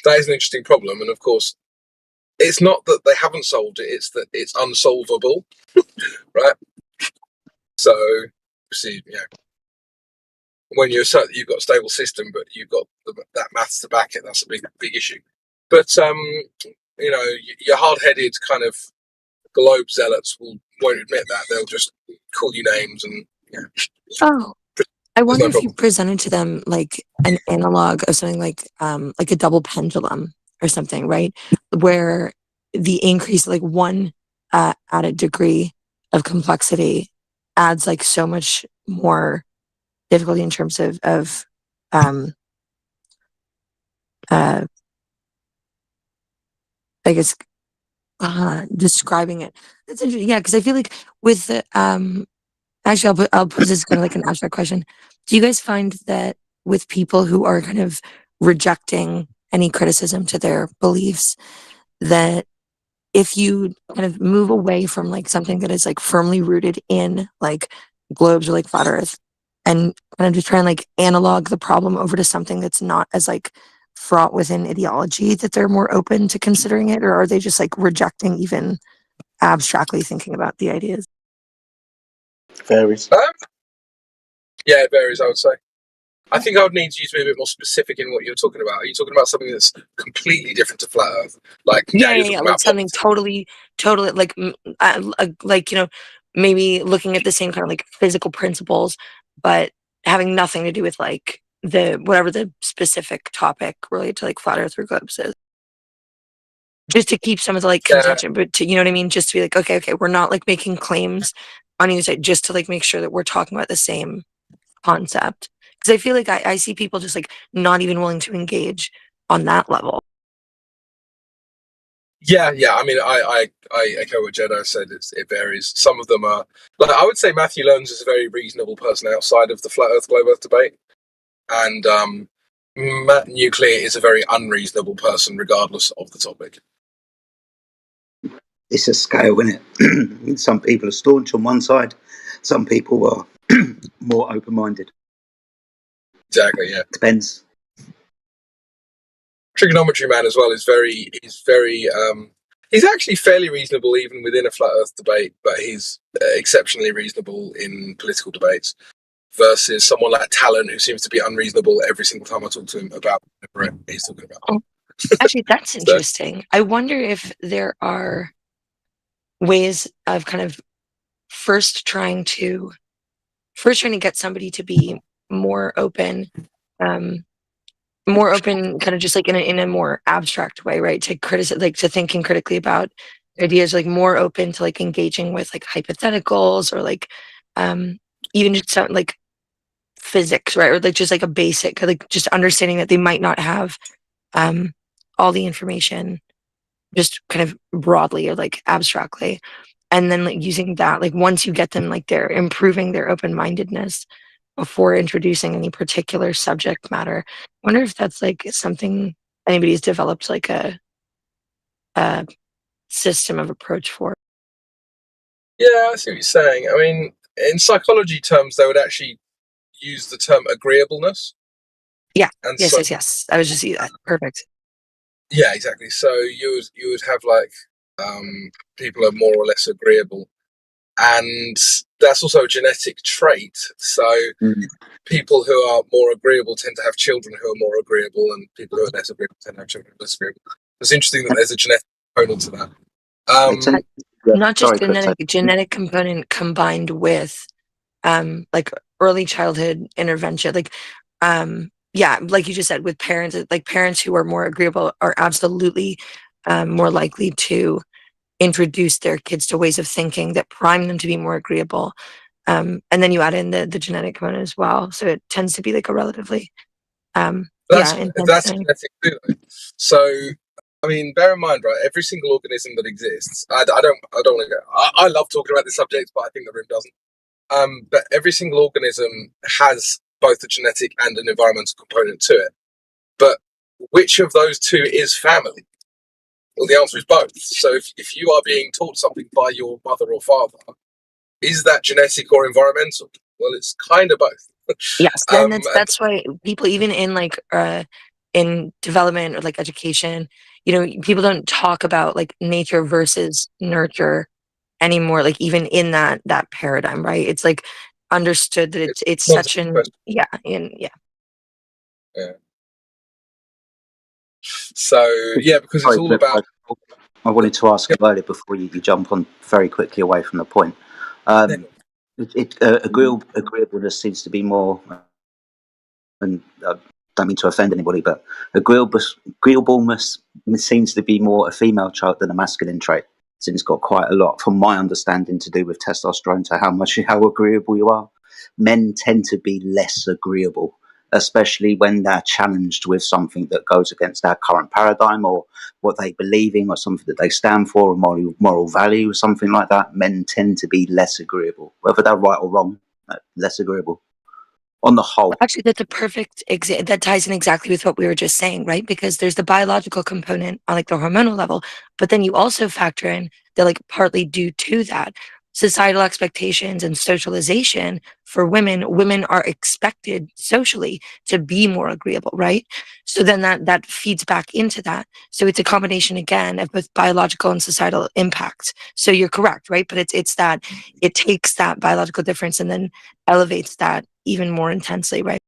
that is an interesting problem, and of course, it's not that they haven't solved it; it's that it's unsolvable, right? So, see, when you're certain that you've got a stable system, but you've got that maths to back it, that's a big issue. But your hard-headed kind of globe zealots won't admit that. They'll just call you names and Oh, I wonder if you presented to them like an analog of something like a double pendulum or something, right? Where the increase, like 1 added degree of complexity, adds like so much more difficulty in terms of I guess describing it. That's interesting. Yeah, because I feel like with the actually, I'll pose this kind of like an abstract question. Do you guys find that with people who are kind of rejecting any criticism to their beliefs, that if you kind of move away from like something that is like firmly rooted in like globes or like flat Earth, and kind of just try and like analog the problem over to something that's not as like fraught within ideology, that they're more open to considering it, or are they just like rejecting even abstractly thinking about the ideas? Varies. Yeah, it varies, I would say. I think I would need you to be a bit more specific in what you're talking about. Are you talking about something that's completely different to flat Earth? Like, Yeah, you're yeah, talking yeah. Like about something totally like, like, you know, maybe looking at the same kind of like physical principles, but having nothing to do with like the whatever the specific topic related to like flat Earth or globes is. Just to keep some of the like Yeah. contention, but to, you know what I mean? Just to be like, okay, we're not like making claims on either side, just to like make sure that we're talking about the same concept. Because I feel like I see people just like not even willing to engage on that level. Yeah. I mean, I echo what Jedi said. It varies. Some of them are like, I would say Matthew Loans is a very reasonable person outside of the flat Earth globe Earth debate, and Matt Nuclear is a very unreasonable person, regardless of the topic. It's a scale, isn't it? Some people are staunch on one side, some people are more open-minded. Exactly. Yeah. Depends. Trigonometry Man as well is very he's actually fairly reasonable even within a flat Earth debate, but he's exceptionally reasonable in political debates, versus someone like Talon, who seems to be unreasonable every single time I talk to him about whatever he's talking about. Oh, actually, that's interesting. I wonder if there are ways of kind of first trying to get somebody to be more open, kind of just like in a more abstract way, right? To criticize, like to thinking critically about ideas, like more open to like engaging with like hypotheticals, or like even just something like physics, right? Or like just like a basic, like just understanding that they might not have all the information just kind of broadly or like abstractly, and then like using that, like once you get them, like they're improving their open-mindedness before introducing any particular subject matter. I wonder if that's like something anybody's developed like a system of approach for. Yeah, I see what you're saying. I mean, in psychology terms, they would actually use the term agreeableness. Yeah. And Yes. I was just see that. Perfect. Yeah, exactly. So you would have like people are more or less agreeable, and that's also a genetic trait. So people who are more agreeable tend to have children who are more agreeable, and people who are less agreeable tend to have children who are less agreeable. It's interesting that there's a genetic component to that. Not just genetic component combined with like early childhood intervention, like yeah, like you just said, with parents, like parents who are more agreeable are absolutely more likely to introduce their kids to ways of thinking that prime them to be more agreeable. And then you add in the genetic component as well, so it tends to be like a relatively that's genetic too. So I mean, bear in mind, right? Every single organism that exists, I don't want to go. I love talking about this subject, but I think the room doesn't. But every single organism has both a genetic and an environmental component to it. But which of those two is family? Well, the answer is both. So if you are being taught something by your mother or father, is that genetic or environmental? Well, it's kind of both. Yes, and that's why people, even in like in development or like education, you know, people don't talk about like nature versus nurture anymore, like even in that paradigm, right? It's like understood that it's such an yeah. So yeah, because it's all about. I wanted to ask earlier before you jump on very quickly away from the point. Agreeableness seems to be more, and I don't mean to offend anybody, but agreeableness seems to be more a female trait than a masculine trait. Since it's got quite a lot, from my understanding, to do with testosterone, to how agreeable you are. Men tend to be less agreeable especially when they're challenged with something that goes against our current paradigm or what they believe in or something that they stand for, a moral value or something like that. Men tend to be less agreeable, whether they're right or wrong, less agreeable on the whole. Well, actually, that's a perfect that ties in exactly with what we were just saying, right? Because there's the biological component on like the hormonal level, but then you also factor in that like partly due to that societal expectations and socialization for women are expected socially to be more agreeable, right? So then that feeds back into that. So it's a combination again of both biological and societal impacts. So you're correct, right? But it's that it takes that biological difference and then elevates that even more intensely, right?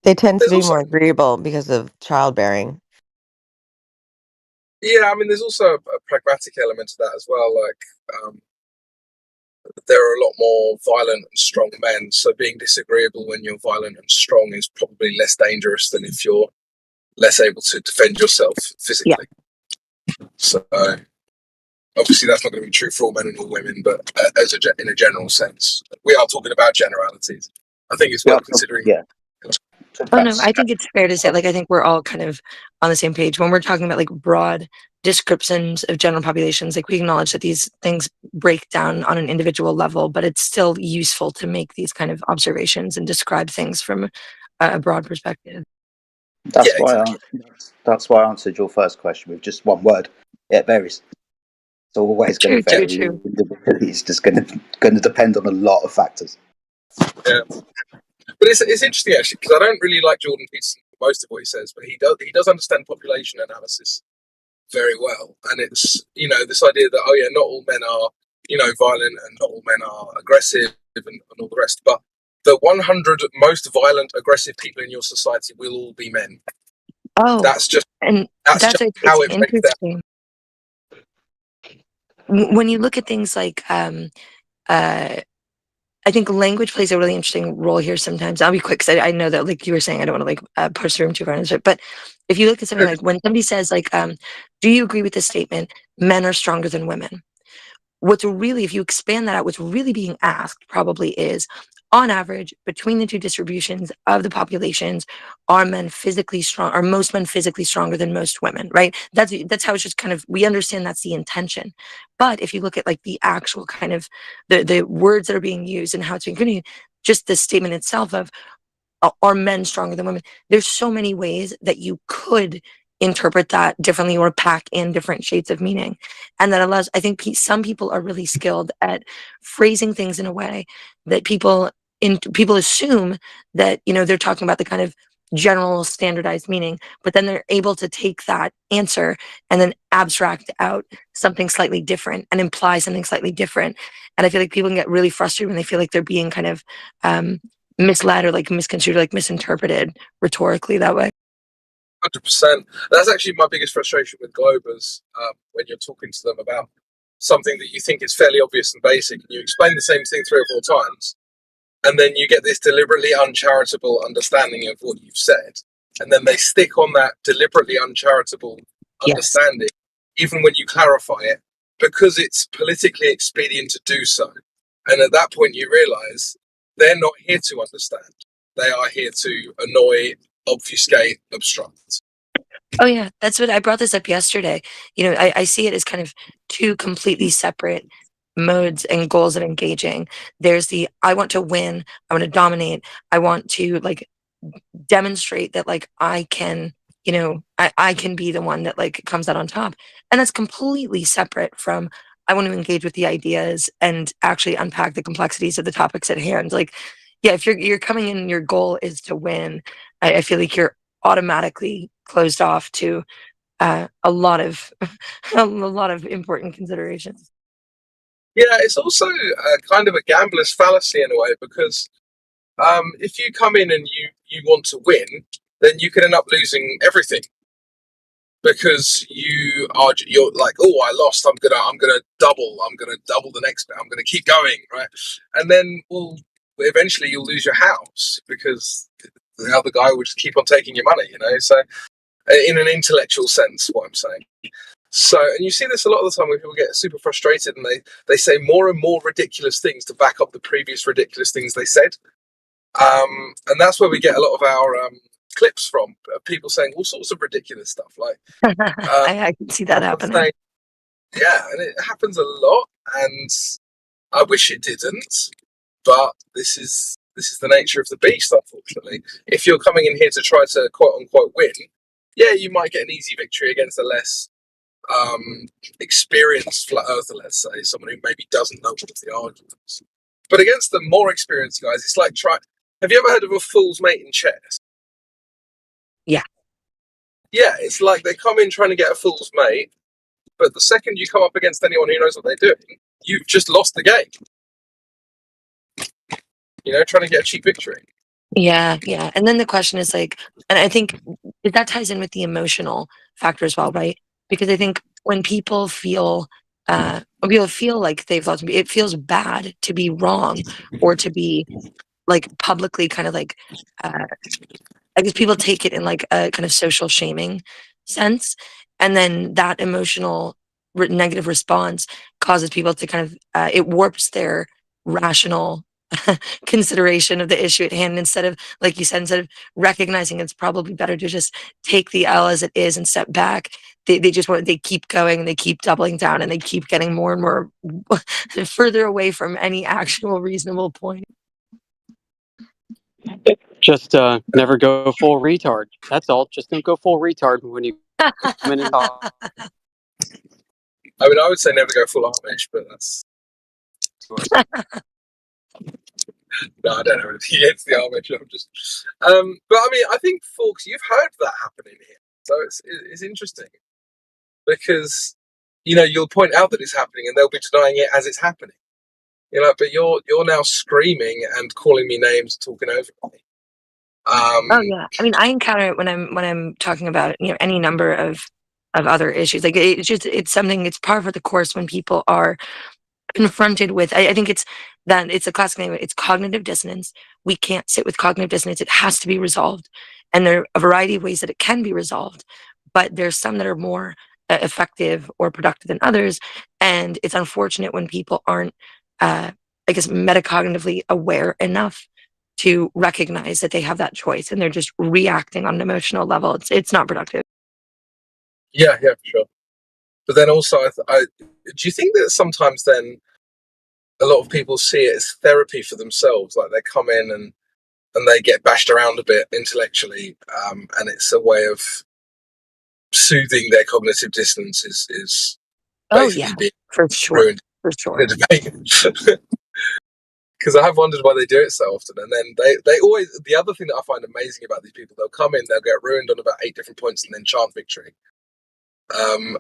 They tend to There's be also, more agreeable because of childbearing. yeah, I mean, there's also a pragmatic element to that as well. Like, there are a lot more violent and strong men, so being disagreeable when you're violent and strong is probably less dangerous than if you're less able to defend yourself physically. Yeah. So obviously that's not going to be true for all men and all women, but in a general sense, we are talking about generalities. I think it's worth considering. Yeah. Oh no, I think it's fair to say, like, I think we're all kind of on the same page when we're talking about like broad descriptions of general populations. Like, we acknowledge that these things break down on an individual level, but it's still useful to make these kind of observations and describe things from a broad perspective. That's why I answered your first question with just one word. It varies. It's always going to vary. True. It's just going to depend on a lot of factors. Yeah. But it's interesting actually, because I don't really like Jordan Peterson for most of what he says, but he does understand population analysis very well. And it's, this idea that, not all men are, violent and not all men are aggressive and all the rest. But the 100 most violent, aggressive people in your society will all be men. Oh, that's just how it breaks down. When you look at things like, I think language plays a really interesting role here sometimes. I'll be quick because I know that, like you were saying, I don't want to push the room too far into it. But if you look at something like when somebody says, like, do you agree with this statement? Men are stronger than women. What's really, if you expand that out, what's really being asked probably is, on average, between the two distributions of the populations, are men physically strong? Are most men physically stronger than most women? Right? That's how it's just kind of, we understand that's the intention. But if you look at like the actual kind of the words that are being used and how it's being communicated, just the statement itself of are men stronger than women? There's so many ways that you could interpret that differently or pack in different shades of meaning, and that allows, I think some people are really skilled at phrasing things in a way that people assume that they're talking about the kind of general standardized meaning, but then they're able to take that answer and then abstract out something slightly different and imply something slightly different. And I feel like people can get really frustrated when they feel like they're being kind of misled or like misconstrued, like misinterpreted rhetorically that way. 100%. That's actually my biggest frustration with Globers, when you're talking to them about something that you think is fairly obvious and basic, and you explain the same thing 3 or 4 times, and then you get this deliberately uncharitable understanding of what you've said, and then they stick on that deliberately uncharitable understanding, even when you clarify it, because it's politically expedient to do so. And at that point you realise they're not here to understand. They are here to annoy, obfuscate, obstruct. Oh yeah, that's what I brought this up yesterday. I see it as kind of 2 completely separate modes and goals of engaging. There's the, I want to win, I want to dominate, I want to like demonstrate that like I can, I can be the one that like comes out on top. And that's completely separate from, I want to engage with the ideas and actually unpack the complexities of the topics at hand. Like, yeah, if you're coming in and your goal is to win, I feel like you're automatically closed off to a lot of important considerations. Yeah, it's also kind of a gambler's fallacy in a way, because if you come in and you want to win, then you can end up losing everything, because you're like, oh, I lost, I'm gonna double the next bit, I'm gonna keep going, right? And then eventually you'll lose your house because the other guy will just keep on taking your money, so in an intellectual sense, what I'm saying. So, and you see this a lot of the time when people get super frustrated and they say more and more ridiculous things to back up the previous ridiculous things they said. And that's where we get a lot of our clips from, people saying all sorts of ridiculous stuff, like I can see that happening. saying, yeah, and it happens a lot, and I wish it didn't, but this is the nature of the beast, unfortunately. If you're coming in here to try to quote unquote win, yeah, you might get an easy victory against a less experienced flat earther, let's say, someone who maybe doesn't know all of the arguments. But against the more experienced guys, it's like have you ever heard of a fool's mate in chess? Yeah. Yeah, it's like they come in trying to get a fool's mate, but the second you come up against anyone who knows what they're doing, you've just lost the game. Trying to get a cheap victory. Yeah. And then the question is like, and I think that ties in with the emotional factor as well, right? Because I think when people feel like they've lost, it feels bad to be wrong or to be like publicly kind of like, I guess people take it in like a kind of social shaming sense. And then that emotional negative response causes people to kind of, it warps their rational consideration of the issue at hand. Instead of, like you said, instead of recognizing it's probably better to just take the L as it is and step back, they keep going and they keep doubling down and they keep getting more and more further away from any actual reasonable point. Just never go full retard. That's all. Just don't go full retard when you come in and talk. I mean, I would say never go full Amish, but that's... No, I don't know anything against the Amish. I'm just... but I mean, I think, folks, you've heard that happen in here. So it's interesting. Because, you'll point out that it's happening and they'll be denying it as it's happening. But you're now screaming and calling me names, talking over me. Oh yeah, I mean, I encounter it when I'm talking about any number of other issues. Like it's something. It's par for the course when people are confronted with. I think it's a classic name. It's cognitive dissonance. We can't sit with cognitive dissonance. It has to be resolved, and there are a variety of ways that it can be resolved. But there's some that are more effective or productive than others, and it's unfortunate when people aren't, I guess, metacognitively aware enough to recognize that they have that choice and they're just reacting on an emotional level. It's not productive. Yeah, for sure. But then also, do you think that sometimes then a lot of people see it as therapy for themselves? Like they come in and they get bashed around a bit intellectually, and it's a way of soothing their cognitive dissonance is basically being for sure. ruined in a debate. Because I have wondered why they do it so often. And then they always, the other thing that I find amazing about these people, they'll come in, they'll get ruined on about 8 different points and then chant victory. And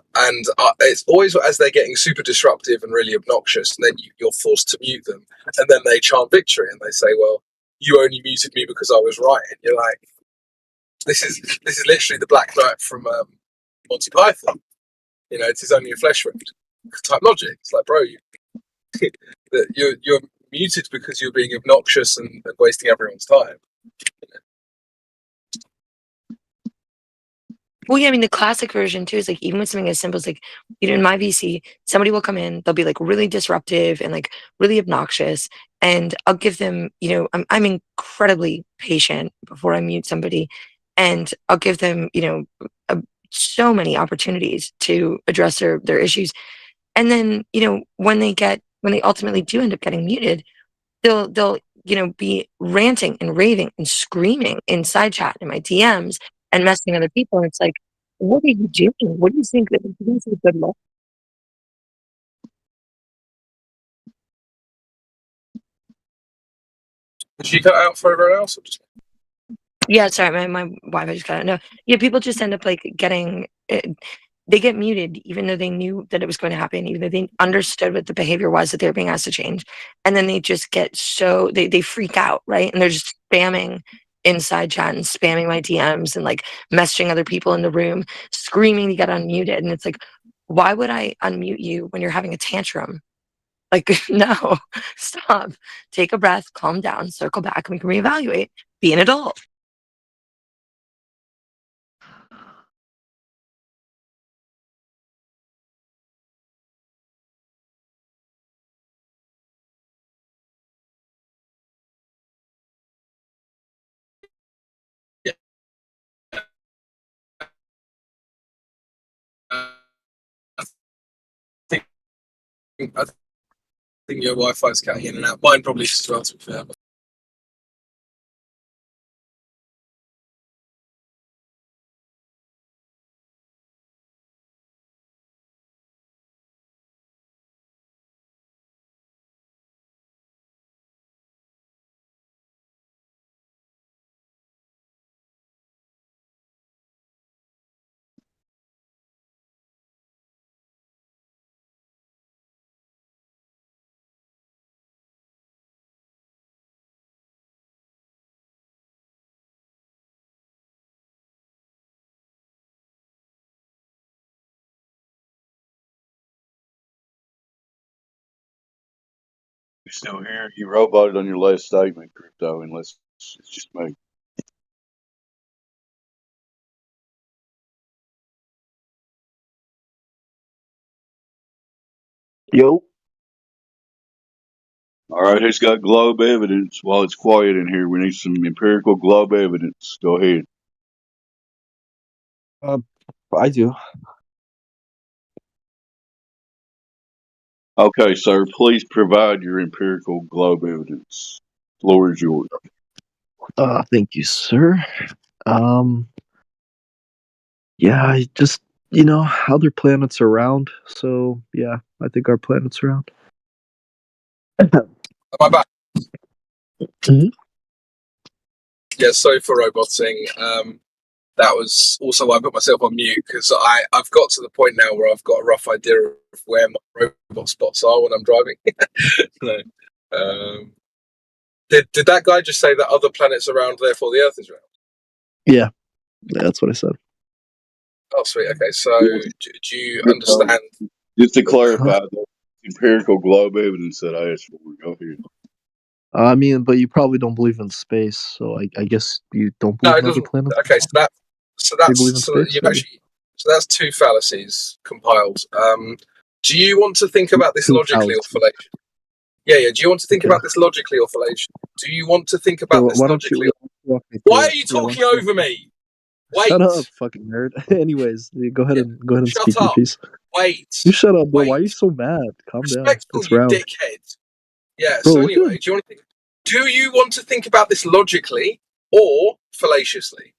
it's always as they're getting super disruptive and really obnoxious, and then you're forced to mute them, and then they chant victory and they say, well, you only muted me because I was right. And you're like, this is literally the Black Knight from Monty Python. It is only a flesh wound type logic. It's like, bro, you're muted because you're being obnoxious and wasting everyone's time. Well, yeah, I mean, the classic version too is like even with something as simple as like, in my VC, somebody will come in, they'll be like really disruptive and like really obnoxious. And I'll give them, I'm incredibly patient before I mute somebody. And I'll give them, so many opportunities to address their issues. And then, when they ultimately do end up getting muted, they'll be ranting and raving and screaming in side chat in my DMs and messaging other people. And it's like, what are you doing? What do you think that this is a good look? Did she cut out for everyone else? Or just... Yeah, sorry, my Wi-Fi just got out. No, yeah, people just end up like getting, they get muted even though they knew that it was going to happen, even though they understood what the behavior was that they were being asked to change. And then they just get they freak out, right? And they're just spamming inside chat and spamming my DMs and like messaging other people in the room, screaming to get unmuted. And it's like, why would I unmute you when you're having a tantrum? Like, no, stop, take a breath, calm down, circle back, and we can reevaluate, be an adult. think your Wi-Fi's cutting in and out. Mine probably is as well, to be fair. You still here? You roboted on your last statement, Crypto, unless it's just me. Yo. All right, who's got globe evidence? While it's quiet in here, we need some empirical globe evidence. Go ahead. I do. Okay, sir, please provide your empirical globe evidence. Floor is yours. Thank you, sir. Yeah, I just, other planets are round, so yeah, I think our planet's round. Am I back? Mhm. Yeah, sorry for roboting. That was also why I put myself on mute, because I've got to the point now where I've got a rough idea of where my robot spots are when I'm driving. No. Did that guy just say that other planets are round, therefore the Earth is round? Yeah, that's what I said. Oh, sweet. Okay, so do you understand? Just to clarify, the empirical globe evidence that I asked for. Go ahead. I mean, but you probably don't believe in space, so I guess you don't No, believe it in other doesn't. planets. Okay, You believe in space? so that's two fallacies compiled. Do you want to think about this Two logically or fallacies. fallacious? Yeah. Do you want to think Okay. about this logically or fallacious? Do you want to think about So this why don't you logically? walk me through Why it? are you Yeah, why talking don't you- over me? Wait. Shut up, fucking nerd. Anyways, go ahead and Shut speak your up. piece. Wait. You shut up, bro. Wait. Why are you so mad? Calm down. Respectful, It's you round. dickhead. Yeah. Bro, So look anyway, do you want to think about this logically or fallaciously?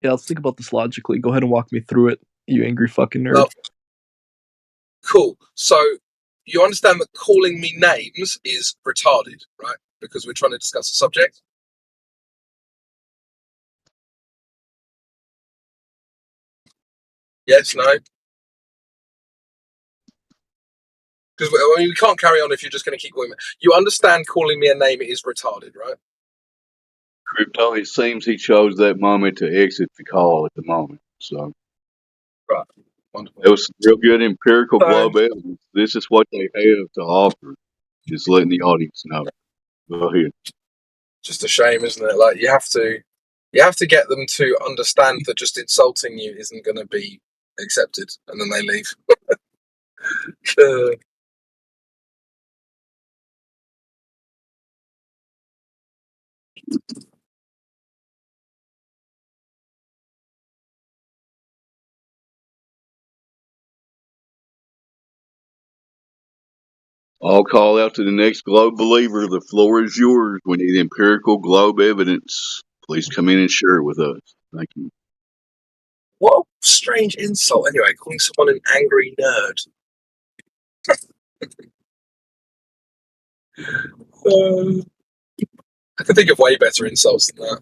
Yeah, let's think about this logically. Go ahead and walk me through it, you angry fucking nerd. Well, cool. So you understand that calling me names is retarded, right? Because we're trying to discuss a subject. Yes, no? Because we can't carry on if you're just going to keep calling me. You understand calling me a name is retarded, right? Crypto, it seems he chose that moment to exit the call at the moment. So, right. Wonderful. It was some real good empirical globe evidence. This is what they have to offer. Just letting the audience know. Go ahead. Just a shame, isn't it? Like you have to get them to understand that just insulting you isn't going to be accepted, and then they leave. I'll call out to the next globe believer. The floor is yours. We need empirical globe evidence. Please come in and share it with us. Thank you. What a strange insult. Anyway, calling someone an angry nerd. I can think of way better insults than that.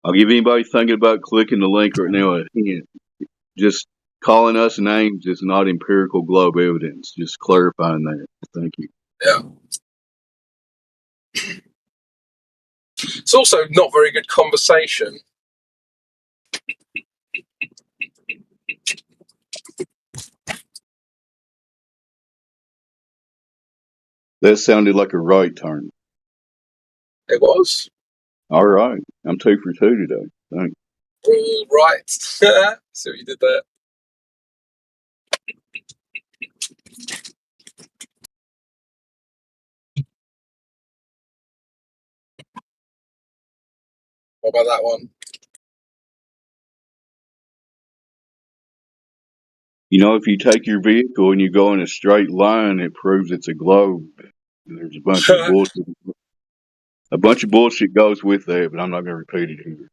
I'll give anybody thinking about clicking the link right now a hint. Just calling us names is not empirical globe evidence. Just clarifying that. Thank you. Yeah. It's also not very good conversation. That sounded like a right turn. It was. All right. I'm 2 for 2 today. Thanks. All right. See what you did there. What about that one? You know, if you take your vehicle and you go in a straight line, it proves it's a globe. And there's a bunch of bullshit. A bunch of bullshit goes with that, but I'm not going to repeat it here.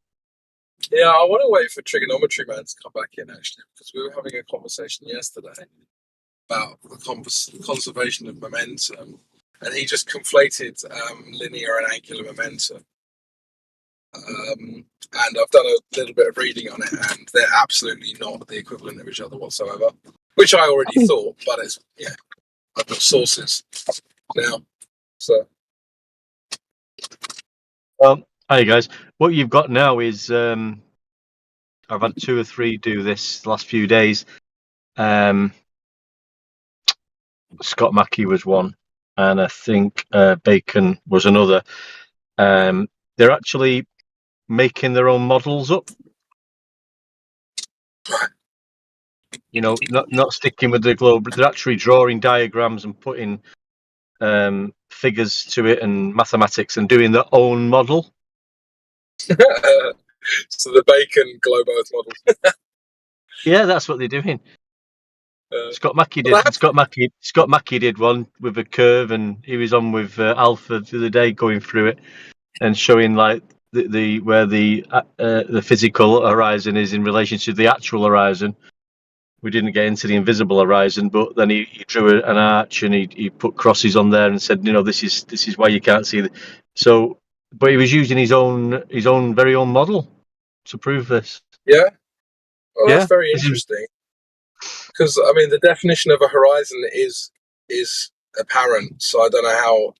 Yeah, I want to wait for Trigonometry Man to come back in, actually, because we were having a conversation yesterday about the conservation of momentum, and he just conflated linear and angular momentum. And I've done a little bit of reading on it, and they're absolutely not the equivalent of each other whatsoever, which I already thought, but it's, yeah, I've got sources now, so. Hi guys. What you've got now is I've had 2 or 3 do this the last few days. Scott Mackey was one, and I think Bacon was another. They're actually making their own models up. You know, not sticking with the globe, but they're actually drawing diagrams and putting figures to it and mathematics and doing their own model. So the Bacon globe Earth model. Yeah, that's what they're doing. Scott Mackey did. Scott Mackey did one with a curve, and he was on with Alpha the other day, going through it and showing like the where the physical horizon is in relation to the actual horizon. We didn't get into the invisible horizon, but then he drew an arch and he put crosses on there and said, you know, this is why you can't see. So, but he was using his own very own model to prove this. Yeah. Well, Yeah, that's very interesting. Because I mean, the definition of a horizon is apparent, so I don't know how.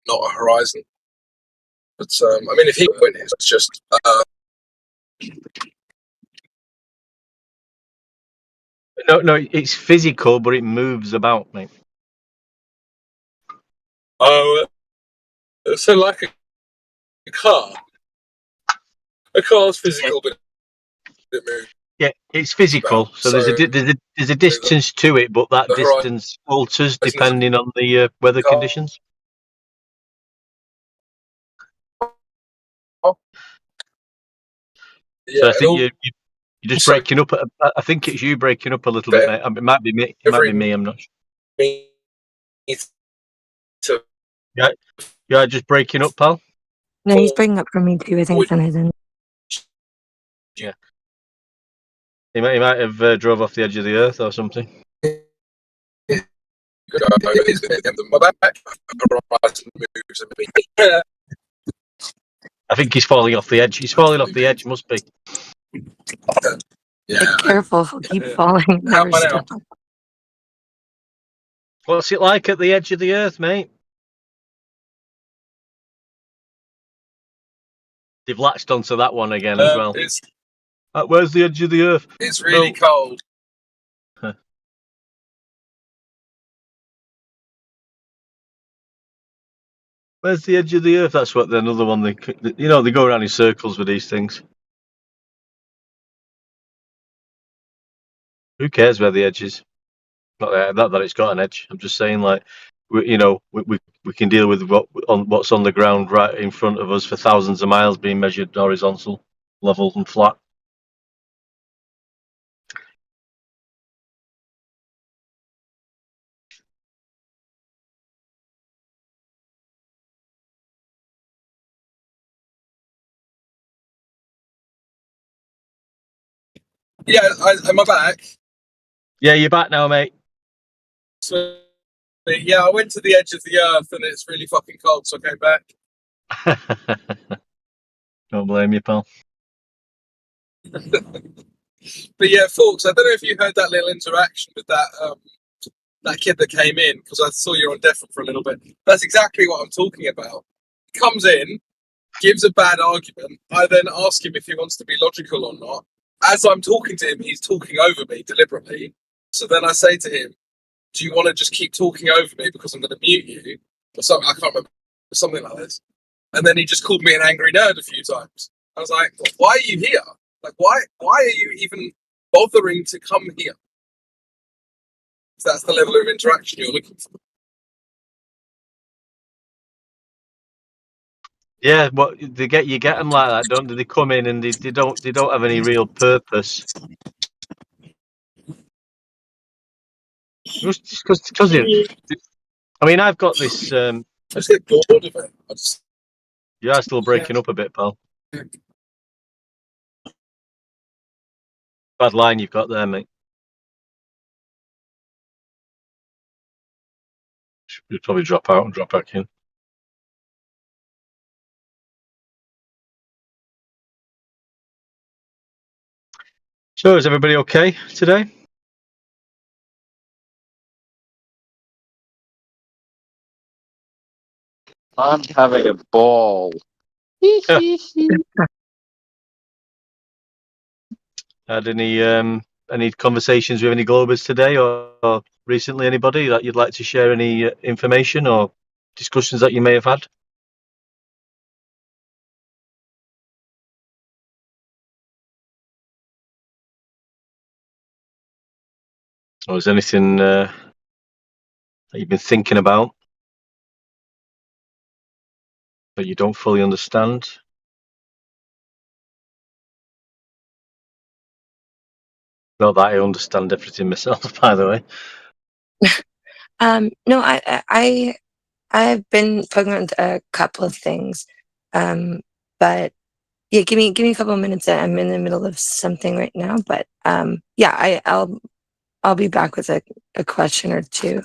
Not a horizon, but I mean, if he went, it's just. No, it's physical, but it moves about, mate. Oh, so like a car. A car's physical, but it moves. Yeah, it's physical. So there's a distance to it, but that distance alters depending on the weather conditions. Yeah, so I think you're just breaking up. I think it's you breaking up a little bit, mate. It might be me. It might be me. I'm not sure. Yeah, just breaking up, pal. No, he's breaking up for me too. I think it's on his end. Yeah. He might have drove off the edge of the earth or something. I think he's falling off the edge. He's falling off the edge, must be. Yeah. Be careful, he'll keep falling. Never stop. What's it like at the edge of the earth, mate? They've latched onto that one again as well. Where's the edge of the earth? It's really cold. Where's the edge of the earth? That's what another one. They go around in circles with these things. Who cares where the edge is? Not that it's got an edge. I'm just saying, like, we can deal with what's on the ground right in front of us for thousands of miles being measured horizontal, level, and flat. Yeah, am I back? Yeah, you're back now, mate. So, yeah, I went to the edge of the earth and it's really fucking cold, so I came back. Don't blame you, pal. But yeah, folks, I don't know if you heard that little interaction with that kid that came in, because I saw you on deafened for a little bit. That's exactly what I'm talking about. He comes in, gives a bad argument. I then ask him if he wants to be logical or not. As I'm talking to him, he's talking over me deliberately. So then I say to him, do you want to just keep talking over me because I'm going to mute you? Or something, I can't remember, something like this. And then he just called me an angry nerd a few times. I was like, why are you here? Like, why are you even bothering to come here? That's the level of interaction you're looking for. Yeah, what you get them like that, don't they? They come in and they don't have any real purpose. Because I mean, I've got this. I just get bored of it. You are still breaking up a bit, pal. Bad line you've got there, mate. Should probably drop out and drop back in. So, is everybody okay today? I'm having a ball. Had any conversations with any Globers today or recently? Anybody that you'd like to share any information or discussions that you may have had? Or is anything that you've been thinking about that you don't fully understand? Not that I understand everything myself, by the way. No, I've been poking around a couple of things, but yeah, give me a couple of minutes. I'm in the middle of something right now, but yeah, I'll be back with a question or two.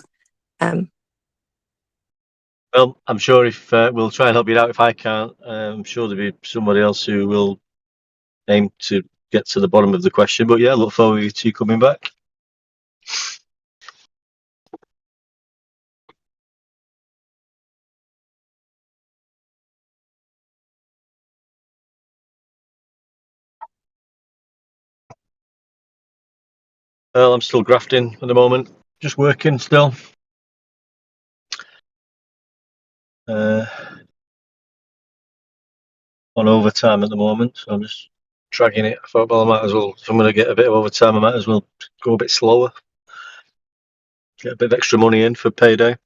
Well, I'm sure if we'll try and help you out if I can't. I'm sure there'll be somebody else who will aim to get to the bottom of the question. But yeah, look forward to you coming back. Well, I'm still grafting at the moment, just working still. On overtime at the moment, so I'm just dragging it. I thought, well, I might as well, if I'm going to get a bit of overtime, I might as well go a bit slower, get a bit of extra money in for payday.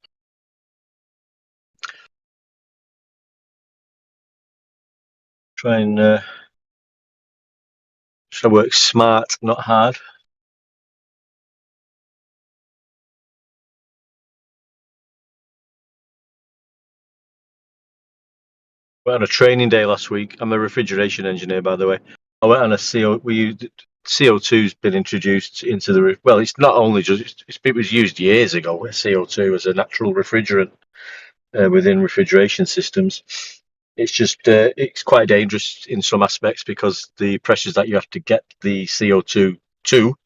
Try and work smart, not hard. Went on a training day last week. I'm a refrigeration engineer, by the way. I went on a CO2's been introduced into the well. It's not only just it was used years ago. CO2 as a natural refrigerant within refrigeration systems. It's just it's quite dangerous in some aspects because the pressures that you have to get the CO2 to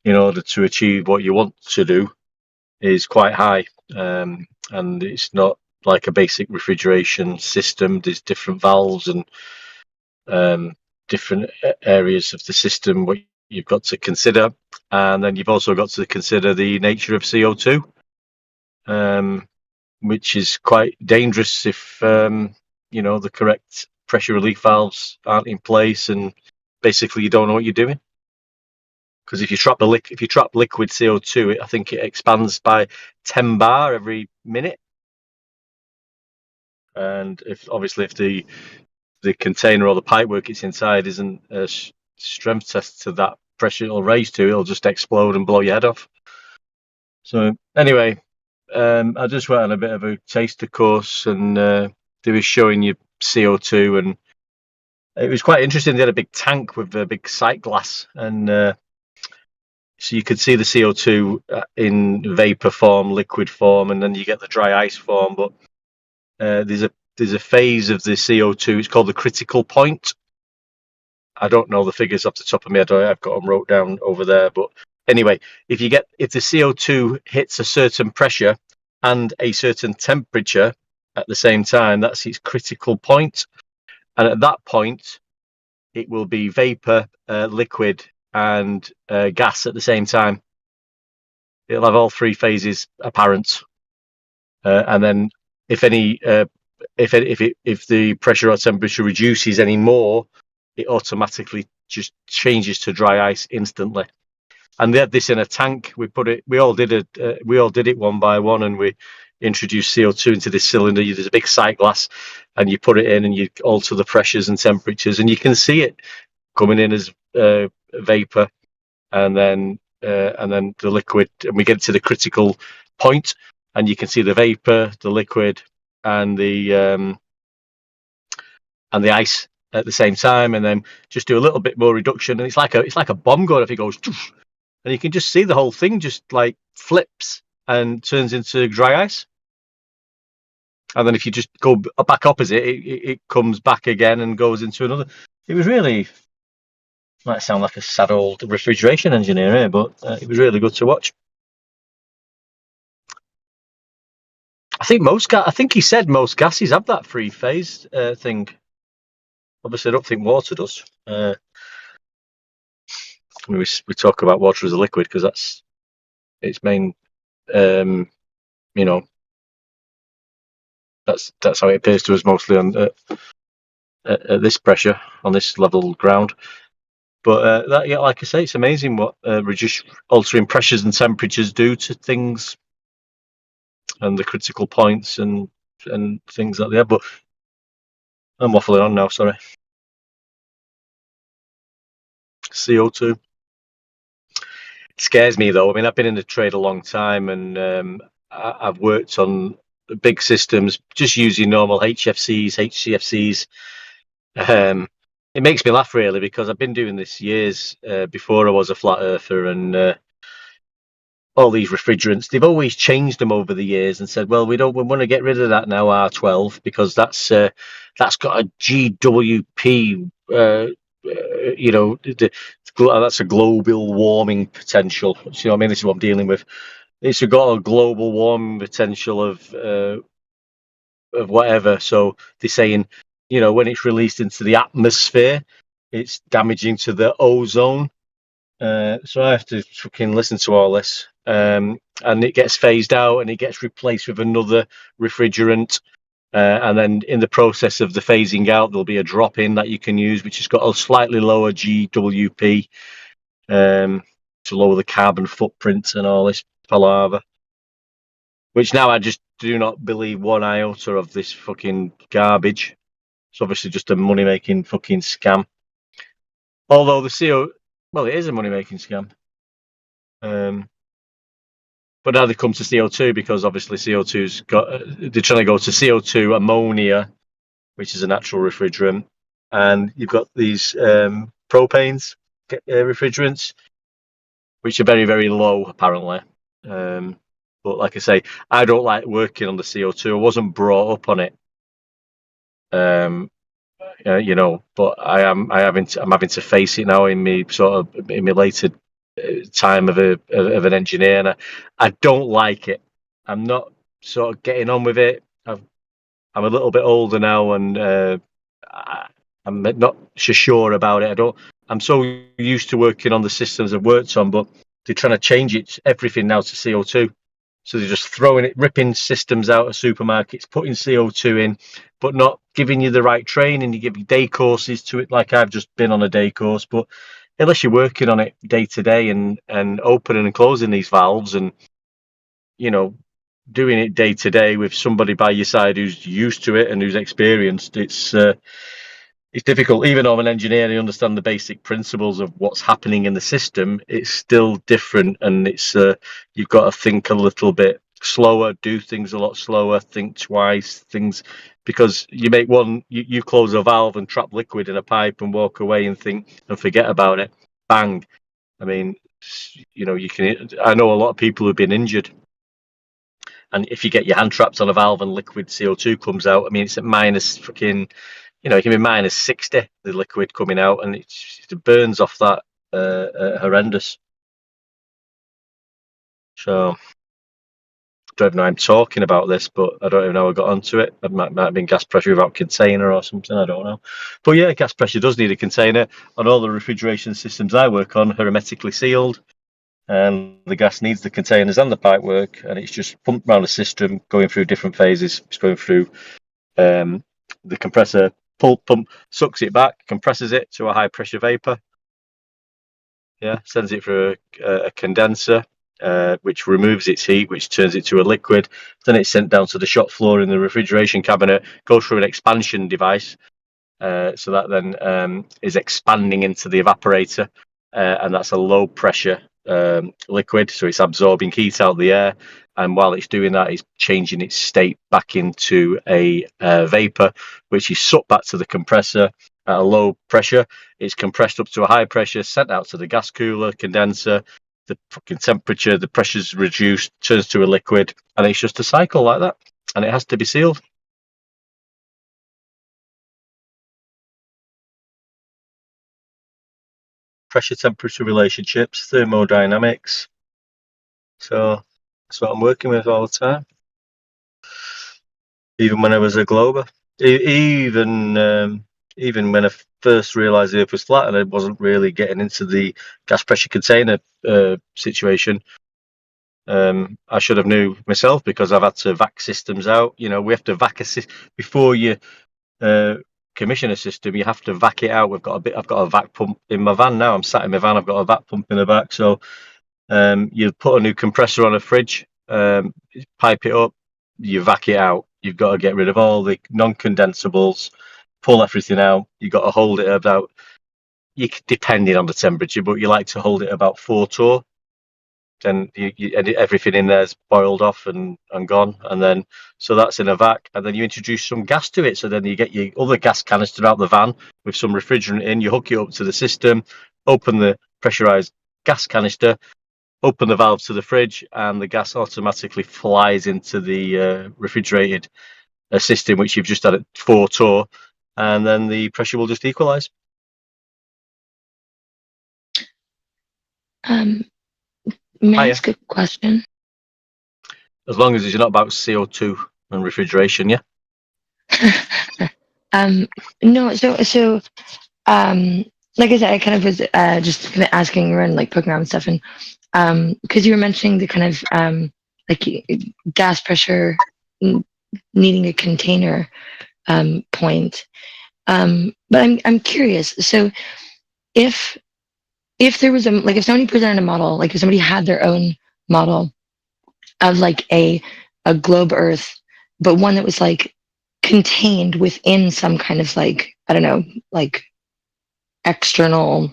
in order to achieve what you want to do is quite high, and it's not like a basic refrigeration system. There's different valves and different areas of the system what you've got to consider, and then you've also got to consider the nature of CO2, which is quite dangerous if the correct pressure relief valves aren't in place, and basically you don't know what you're doing. Because if you trap liquid CO2, I think it expands by 10 bar every minute. And if the container or the pipework it's inside isn't a strength test to that pressure it'll raise to, it'll just explode and blow your head off. So anyway, I just went on a bit of a taster course, and they were showing you CO2, and it was quite interesting. They had a big tank with a big sight glass, and so you could see the CO2 in vapor form, liquid form, and then you get the dry ice form. But there's a phase of the CO2. It's called the critical point. I don't know the figures off the top of my head. I've got them wrote down over there. But anyway, if the CO2 hits a certain pressure and a certain temperature at the same time, that's its critical point. And at that point, it will be vapor, liquid, and gas at the same time. It'll have all three phases apparent, and then if the pressure or temperature reduces any more, it automatically just changes to dry ice instantly. and they had this in a tank. We all did it one by one, and we introduced CO2 into this cylinder. There's a big sight glass, and you put it in, and you alter the pressures and temperatures, and you can see it coming in as vapor, and then the liquid, and we get to the critical point, and you can see the vapor, the liquid, and the ice at the same time, and then just do a little bit more reduction, and it's like a bomb gun if it goes, and you can just see the whole thing just like flips and turns into dry ice. And then if you just go back opposite, it comes back again and goes into another. It was really, might sound like a sad old refrigeration engineer here, but it was really good to watch. I think he said most gases have that free phase thing. Obviously, I don't think water does. We talk about water as a liquid because that's its main. That's how it appears to us mostly on at this pressure, on this level ground. But like I say, it's amazing what altering pressures and temperatures do to things, and the critical points and things like that. But I'm waffling on now. Sorry. CO2 scares me though. I mean, I've been in the trade a long time, and I've worked on big systems just using normal HFCs, HCFCs. It makes me laugh really because I've been doing this years before I was a flat earther, and all these refrigerants, they've always changed them over the years and said, well, we want to get rid of that now, R12, because that's got a GWP, that's a global warming potential. So, I mean, this is what I'm dealing with. It's got a global warming potential of whatever. So they're saying, when it's released into the atmosphere, it's damaging to the ozone. So I have to fucking listen to all this, and it gets phased out and it gets replaced with another refrigerant, and then in the process of the phasing out, there'll be a drop in that you can use, which has got a slightly lower GWP, to lower the carbon footprint and all this palaver. Which now I just do not believe one iota of this fucking garbage. It's obviously just a money-making fucking scam. Although it is a money-making scam. But now they come to CO2 because obviously CO2's they're trying to go to CO2, ammonia, which is a natural refrigerant, and you've got these propanes refrigerants, which are very, very low apparently. But like I say, I don't like working on the CO2. I wasn't brought up on it. But I'm having to face it now in my later time of an engineer, and I don't like it. I'm not sort of getting on with it. I'm a little bit older now, and I'm not so sure about it. I'm so used to working on the systems I've worked on, but they're trying to change everything now to CO2. So they're just ripping systems out of supermarkets, putting CO2 in, but not giving you the right training. You give you day courses to it, like I've just been on a day course. But unless you're working on it day to day and opening and closing these valves and, doing it day to day with somebody by your side who's used to it and who's experienced, it's difficult. Even though I'm an engineer and I understand the basic principles of what's happening in the system, it's still different, and it's you've got to think a little bit slower, do things a lot slower, think twice, because you make you close a valve and trap liquid in a pipe and walk away and think and forget about it. Bang. I mean, I know a lot of people who've been injured. And if you get your hand trapped on a valve and liquid CO2 comes out, I mean, it's at minus fucking, it can be minus 60, the liquid coming out, and it burns off that horrendous. So, I don't even know I'm talking about this, but I don't even know how I got onto it. It might have been gas pressure without container or something, I don't know. But yeah, gas pressure does need a container. On all the refrigeration systems I work on, hermetically sealed, and the gas needs the containers and the pipe work, and it's just pumped around the system, going through different phases. It's going through the compressor pump, sucks it back, compresses it to a high pressure vapor, Yeah, sends it through a condenser, which removes its heat, which turns it to a liquid. Then it's sent down to the shop floor in the refrigeration cabinet, goes through an expansion device. So that then is expanding into the evaporator, and that's a low pressure liquid. So it's absorbing heat out of the air. And while it's doing that, it's changing its state back into a vapor, which is sucked back to the compressor at a low pressure. It's compressed up to a high pressure, sent out to the gas cooler, condenser. The fucking temperature, the pressure's reduced, turns to a liquid, and it's just a cycle like that. And it has to be sealed. Pressure temperature relationships, thermodynamics. So that's what I'm working with all the time. Even when I was a glober, even when I first realised the Earth was flat and I wasn't really getting into the gas pressure container situation, I should have knew myself, because I've had to vac systems out. You know, we have to vac before you commission a system. You have to vac it out. I've got a vac pump in my van now. I'm sat in my van. I've got a vac pump in the back. So you put a new compressor on a fridge, pipe it up, you vac it out. You've got to get rid of all the non-condensables, pull everything out. You've got to hold it about, depending on the temperature, but you like to hold it about 4 torr. Then everything in there's boiled off and gone, and then so that's in a vac, and then you introduce some gas to it. So then you get your other gas canister out the van with some refrigerant in. You hook it up to the system, open the pressurized gas canister, open the valve to the fridge, and the gas automatically flies into the refrigerated system, which you've just had at 4 torr, and then the pressure will just equalize. May I ask a question? As long as it's not about CO2 and refrigeration, yeah. No, so like I said, I kind of was just kind of asking around, like poking around stuff, and because you were mentioning the kind of like gas pressure needing a container point, but I'm curious. So if there was if somebody presented a model, like if somebody had their own model of like a globe Earth, but one that was like contained within some kind of like, I don't know, like external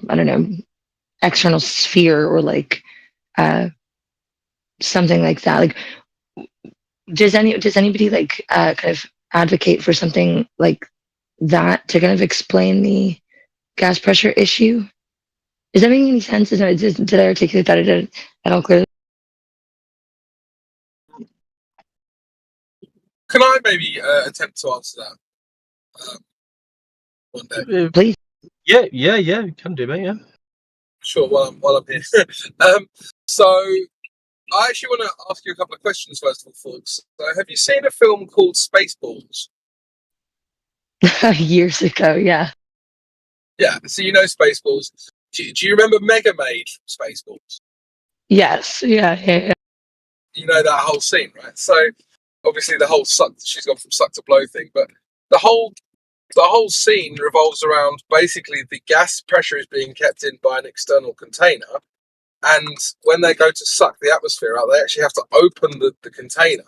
sphere, or like something like that. Like, does anybody like kind of advocate for something like that to kind of explain the gas pressure issue? Is that making any sense? Did I articulate that at all clearly? Can I maybe attempt to answer that one day? Please. Yeah, you can do, mate. Yeah. Sure. While I'm here. So I actually want to ask you a couple of questions first of all, folks. So, have you seen a film called Spaceballs? Years ago, yeah. Yeah. So you know Spaceballs. Do you remember Mega Maid from Spaceballs? Yes. Yeah. You know that whole scene, right? So obviously the whole suck. She's gone from suck to blow thing, but the whole scene revolves around basically the gas pressure is being kept in by an external container, and when they go to suck the atmosphere out, they actually have to open the container.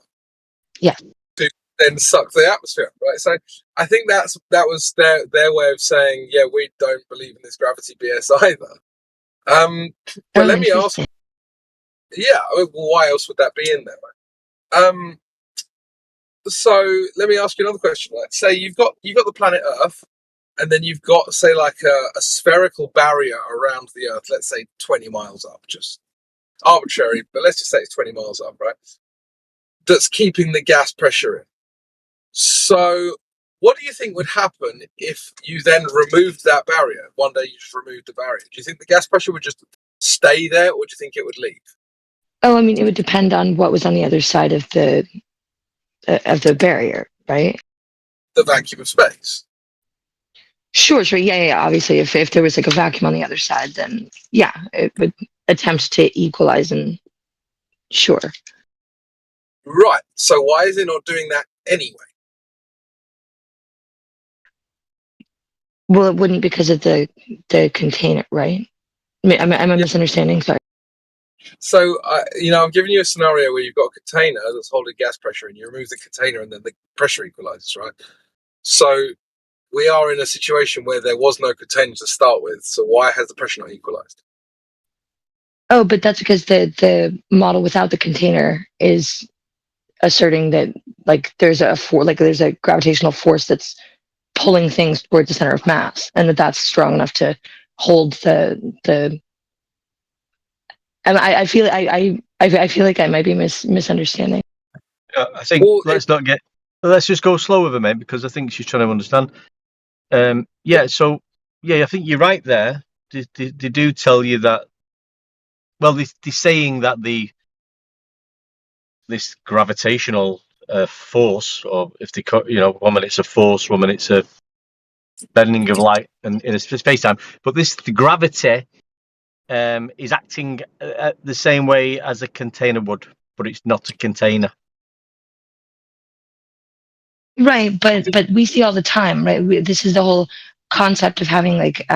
Yeah. To then suck the atmosphere, right? So I think that was their way of saying, yeah, we don't believe in this gravity BS either. But let me ask, yeah, why else would that be in there, right? So let me ask you another question. Like, say you've got the planet Earth, and then you've got, say, like a spherical barrier around the Earth. Let's say 20 miles up, just arbitrary, but let's just say it's 20 miles up, right? That's keeping the gas pressure in. So, what do you think would happen if you then removed that barrier? One day you just removed the barrier. Do you think the gas pressure would just stay there, or do you think it would leave? Oh, I mean, it would depend on what was on the other side of the barrier, right? The vacuum of space. Sure. Yeah. Obviously, if there was like a vacuum on the other side, then yeah, it would attempt to equalize, and sure. Right. So why is it not doing that anyway? Well, it wouldn't, because of the container, right? Am I misunderstanding? Sorry. So, I'm giving you a scenario where you've got a container that's holding gas pressure, and you remove the container, and then the pressure equalizes, right? So, we are in a situation where there was no container to start with. So, why has the pressure not equalized? Oh, but that's because the model without the container is asserting that like there's a gravitational force that's pulling things towards the center of mass, and that's strong enough to hold the. I feel like I might be misunderstanding. I think let's just go slow with her, mate, because I think she's trying to understand. So I think you're right there. They do tell you that. Well, they're saying that this gravitational force, or if they, one minute it's a force, one minute it's a bending of light and in a space time, but the gravity is acting the same way as a container would, but it's not a container. Right, but we see all the time, right? This is the whole concept of having like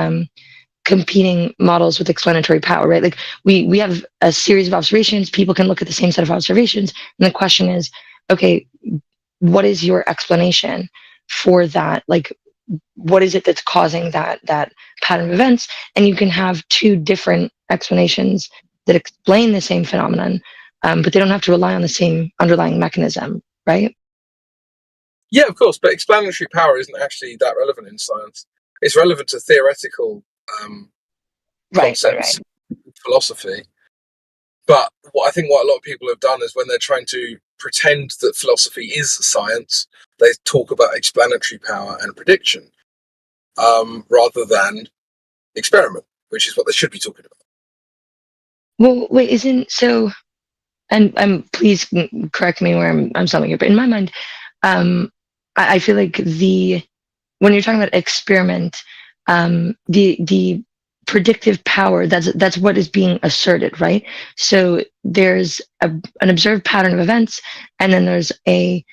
competing models with explanatory power, right? Like we have a series of observations. People can look at the same set of observations, and the question is, okay, what is your explanation for that? Like, what is it that's causing that pattern of events? And you can have two different explanations that explain the same phenomenon, but they don't have to rely on the same underlying mechanism, right? Yeah, of course, but explanatory power isn't actually that relevant in science. It's relevant to theoretical concepts, philosophy. But I think what a lot of people have done is when they're trying to pretend that philosophy is science, they talk about explanatory power and prediction rather than experiment, which is what they should be talking about. Well, wait, isn't so? And please correct me where I'm stumbling here, but in my mind, I feel like when you're talking about experiment, the predictive power, that's what is being asserted, right? So there's an observed pattern of events, and then there's a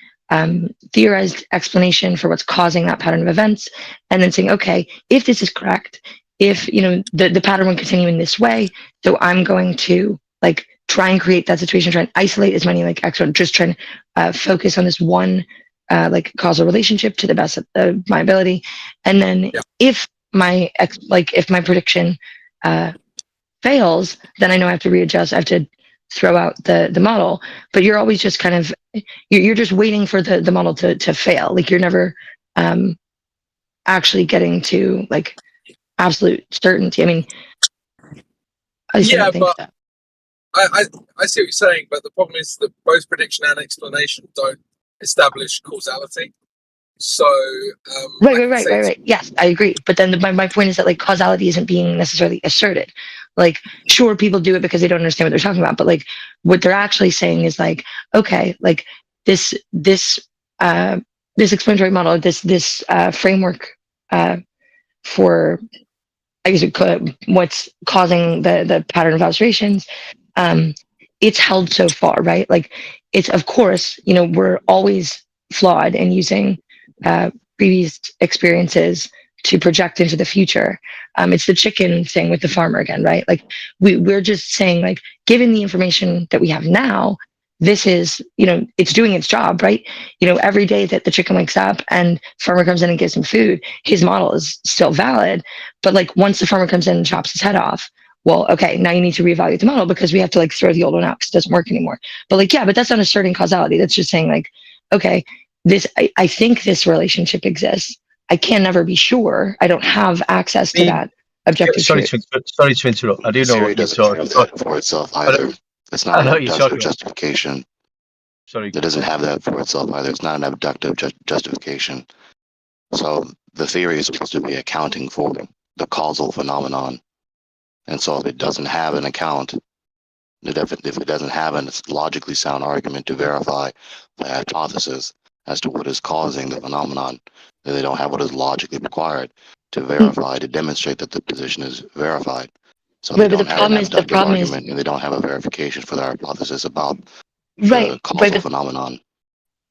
theorized explanation for what's causing that pattern of events, and then saying, okay, if this is correct, if the pattern will continue in this way, so I'm going to like try and create that situation, try and isolate as many like extra, just trying to focus on this one like causal relationship to the best of my ability, and then if my prediction fails, then I know I have to readjust. I have to throw out the model. But you're always just kind of you're just waiting for the model to fail. Like you're never actually getting to like absolute certainty. I mean, I see what you're saying, but the problem is that both prediction and explanation don't establish causality. So right. Yes, I agree. But then my point is that like causality isn't being necessarily asserted. Like, sure, people do it because they don't understand what they're talking about, but like what they're actually saying is like, okay, like this explanatory model, this framework for I guess what's causing the pattern of observations, it's held so far, right? Like it's, of course, we're always flawed and using previous experiences to project into the future. It's the chicken thing with the farmer again, right? Like we're just saying like, given the information that we have now, this is, it's doing its job, right? Every day that the chicken wakes up and farmer comes in and gives him food, his model is still valid. But like once the farmer comes in and chops his head off, well, okay, now you need to reevaluate the model because we have to like throw the old one out because it doesn't work anymore. But like, yeah, but that's not asserting causality. That's just saying like, okay, I think this relationship exists. I can never be sure. I don't have access to that objective truth. Sorry to interrupt. I do know what you're talking about. For itself either. It's not an abductive justification. Sorry. It doesn't have that for itself either. It's not an abductive justification. So the theory is supposed to be accounting for the causal phenomenon. And so if it doesn't have an account, if it doesn't have a logically sound argument to verify the hypothesis as to what is causing the phenomenon, then they don't have what is logically required to verify, to demonstrate that the position is verified. So they don't have an abductive argument, and they don't have a verification for their hypothesis about the causal phenomenon.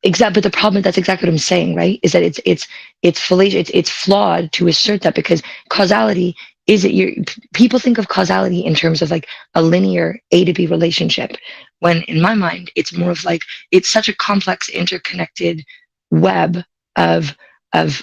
Exactly, but the problem, that's exactly what I'm saying, right? Is that it's fallacious, it's flawed to assert that because causality is it people think of causality in terms of like a linear A to B relationship, when in my mind it's more of like it's such a complex interconnected web of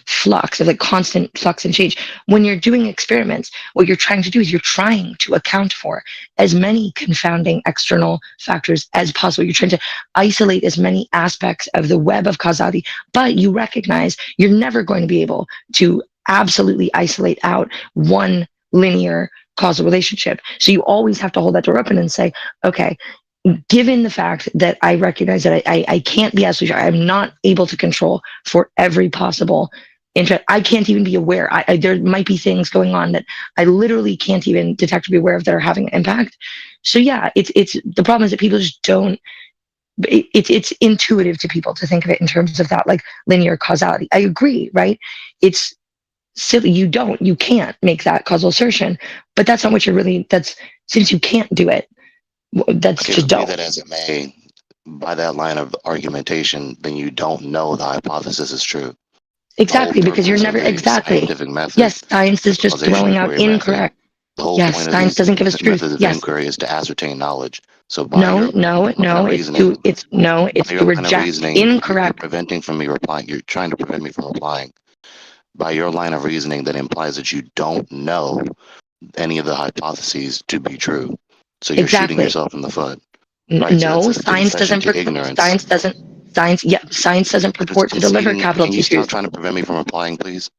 flux, of like constant flux and change. When you're doing experiments, what you're trying to do is you're trying to account for as many confounding external factors as possible. You're trying to isolate as many aspects of the web of causality, but you recognize you're never going to be able to absolutely isolate out one linear causal relationship. So you always have to hold that door open and say, okay, given the fact that I recognize that I can't be absolutely sure, I'm not able to control for every possible interest. I can't even be aware. There might be things going on that I literally can't even detect or be aware of that are having an impact. So yeah, it's the problem is that people just don't. It's intuitive to people to think of it in terms of that like linear causality. I agree, right? It's silly. You can't make that causal assertion, but that's not what you're really. That's since you can't do it. That's Okay, just be don't. that as it may, by that line of argumentation, then you don't know the hypothesis is true. Exactly, because you're never exactly. Scientific method, Yes, science is the just throwing out causation inquiry incorrect. method, the whole Yes, point of science doesn't give us the truth. method of Yes. inquiry is to ascertain knowledge. So by your No, line of it's reasoning, it's by your line of reject reasoning, you're incorrect. preventing from me replying. You're trying to prevent me from replying. By your line of reasoning, that implies that you don't know any of the hypotheses to be true. So you're shooting Exactly. yourself in the foot. Right, so No, that's a science concession doesn't. to ignorance. Science doesn't purport to deliver capital Can T you stop truth. trying to prevent me from replying, please?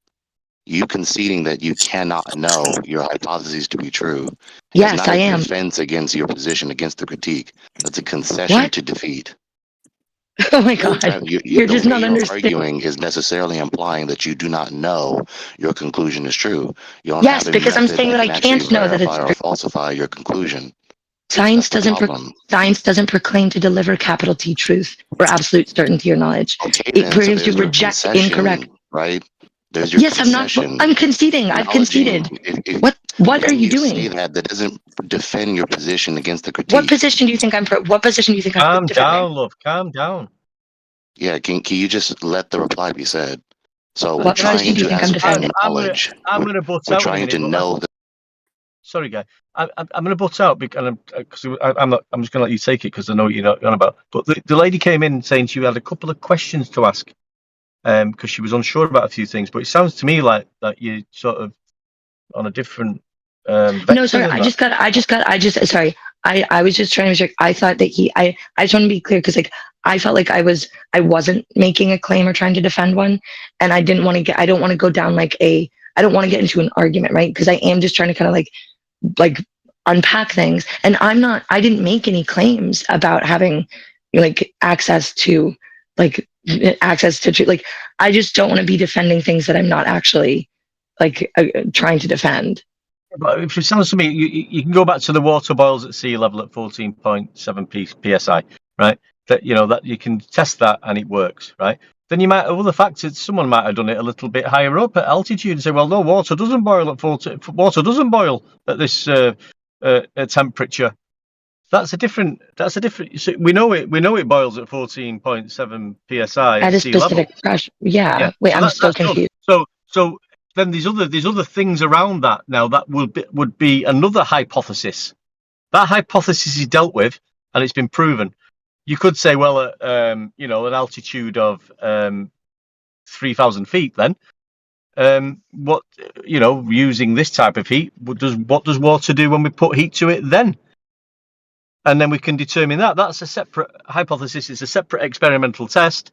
You conceding that you cannot know your hypotheses to be true is Yes, not I a am. defense against your position, against the critique. That's a concession What? to defeat. Oh my God, you're The just way not you're understanding. arguing is necessarily implying that you do not know your conclusion is true. You don't Yes, have a because I'm method saying that that I can actually can't know that verify it's or true. falsify your conclusion. Science That's the doesn't. problem. Science doesn't proclaim to deliver capital T truth or absolute certainty or knowledge. Okay, It then, so proclaims to there's your reject incorrect. concession, right? There's your Yes, I'm not. concession. I'm conceding. I've Acknowledging conceded. What are when you you say doing? that, that doesn't defend your position against the What critique. position do you think I'm? What position do you think I'm Calm defending? down, love. Calm down. Yeah, can you just let the reply be said? So we're What position trying do you to think I'm ascertain defending? knowledge. I'm gonna butt We're out in a trying to minute, but know that. sorry, guy. I'm gonna butt out because I'm not. I'm just gonna let you take it because I know what you're not on about. But the lady came in saying she had a couple of questions to ask, because she was unsure about a few things. But it sounds to me like that you're sort of on a different vector. No, sorry. Than that. Sorry. I was just trying to check. I thought that I just want to be clear because like I felt like I wasn't making a claim or trying to defend one, and I don't want to go down like I don't want to get into an argument, right? Because I am just trying to kind of like unpack things, and I didn't make any claims about having like access to truth. Like I just don't want to be defending things that I'm not actually like trying to defend. But if it sounds to me, you can go back to the water boils at sea level at 14.7 psi, right? That that you can test that and it works, right? Then you might have other factors. Someone might have done it a little bit higher up at altitude and say, well, no, water doesn't boil at water doesn't boil at this temperature. That's a different. So we know it boils at 14.7 psi At a sea level. specific pressure. Yeah. Wait, So I'm still confused. So then there's other things around that now that would be another hypothesis. That hypothesis is dealt with and it's been proven. You could say, well, at an altitude of 3,000 feet, then what using this type of heat, what does water do when we put heat to it then? And then we can determine that. That's a separate hypothesis. It's a separate experimental test.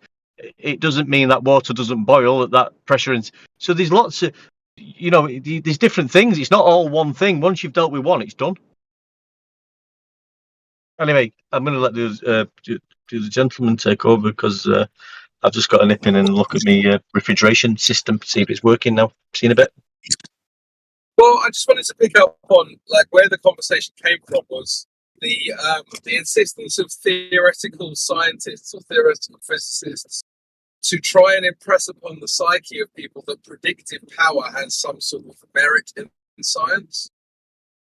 It doesn't mean that water doesn't boil at that pressure. And so there's lots of, there's different things. It's not all one thing. Once you've dealt with one, it's done. Anyway, I'm going to let the gentleman take over because I've just got to nip in and look at my refrigeration system, see if it's working now. See you in a bit. Well, I just wanted to pick up on like where the conversation came from was the insistence of theoretical scientists or theoretical physicists to try and impress upon the psyche of people that predictive power has some sort of merit in science,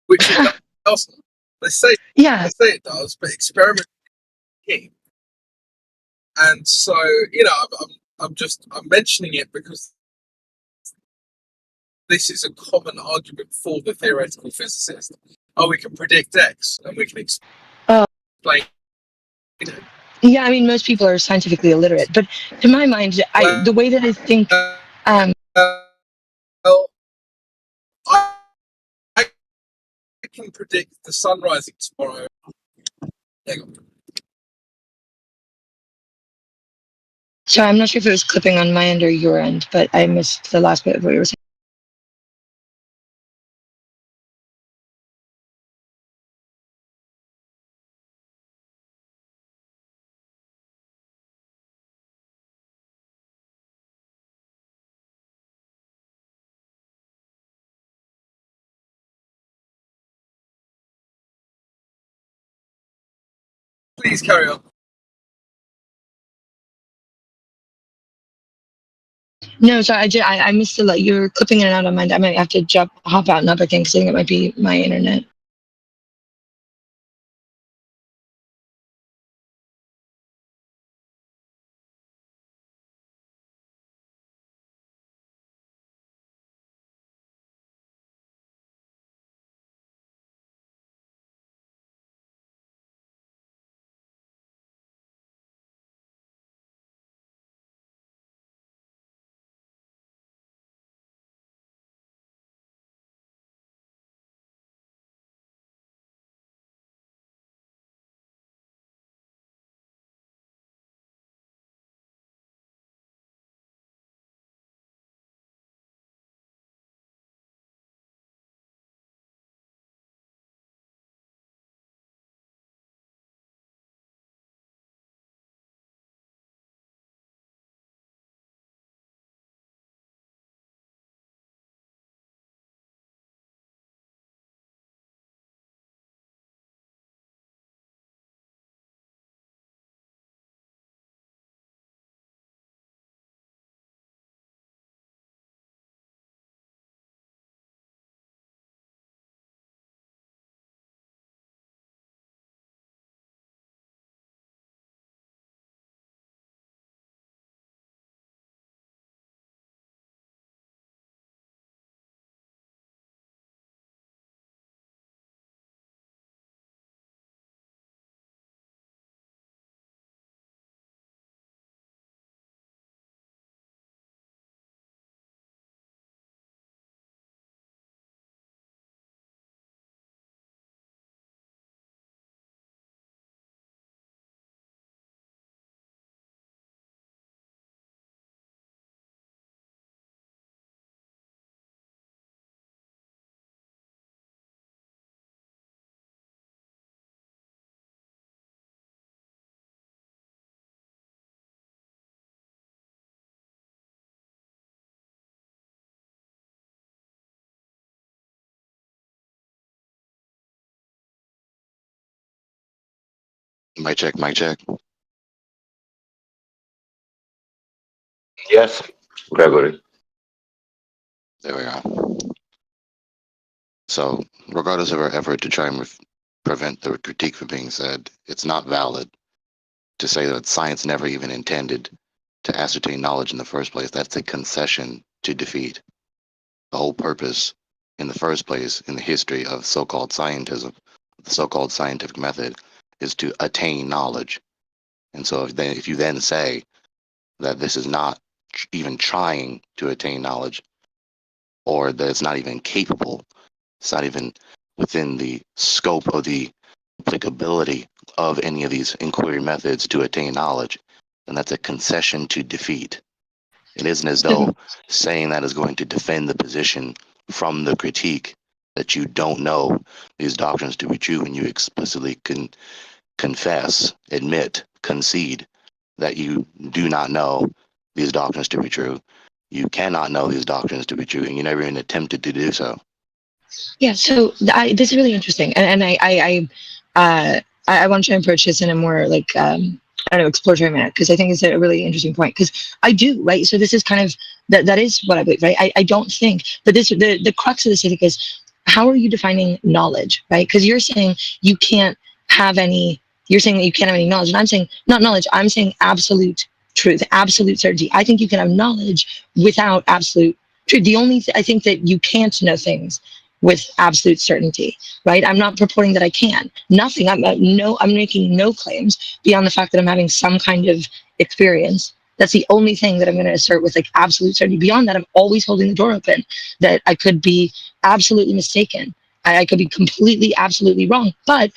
which it doesn't. They say it does, but experiment king. And so, I'm mentioning it because this is a common argument for the theoretical physicist. Oh, we can predict X, and we can explain it. Yeah, I mean, most people are scientifically illiterate, but to my mind, the way that I think, well, I can predict the sun rising tomorrow. Hang on. so I'm not sure if it was clipping on my end or your end, but I missed the last bit of what you were saying. Please carry on. No, sorry, I missed the, you were clipping in and out on mine. I might have to hop out and up again because I think it might be my internet. Mic check, mic check. Yes, Gregory. There we are. So, regardless of our effort to try and prevent the critique from being said, it's not valid to say that science never even intended to ascertain knowledge in the first place. That's a concession to defeat. The whole purpose in the first place in the history of so-called scientism, the so-called scientific method, is to attain knowledge. And so if you then say that this is not even trying to attain knowledge, or that it's not even capable, it's not even within the scope of the applicability of any of these inquiry methods to attain knowledge, then that's a concession to defeat. It isn't as though saying that is going to defend the position from the critique that you don't know these doctrines to be true, when you explicitly confess, admit, concede that you do not know these doctrines to be true. You cannot know these doctrines to be true, and you never even attempted to do so. Yeah, so this is really interesting, and I want to try and approach this in a more like I don't know, exploratory manner, because I think it's a really interesting point. Because I do, right? So this is kind of that is what I believe, right? I don't think, but this the crux of this I think is, how are you defining knowledge, right? Because you're saying you can't have any. You're saying that you can't have any knowledge, and I'm saying not knowledge. I'm saying absolute truth, absolute certainty. I think you can have knowledge without absolute true. The only I think that you can't know things with absolute certainty, right? I'm not purporting that I can. Nothing. I'm making no claims beyond the fact that I'm having some kind of experience. That's the only thing that I'm going to assert with like absolute certainty. Beyond that, I'm always holding the door open that I could be absolutely mistaken. I could be completely, absolutely wrong. But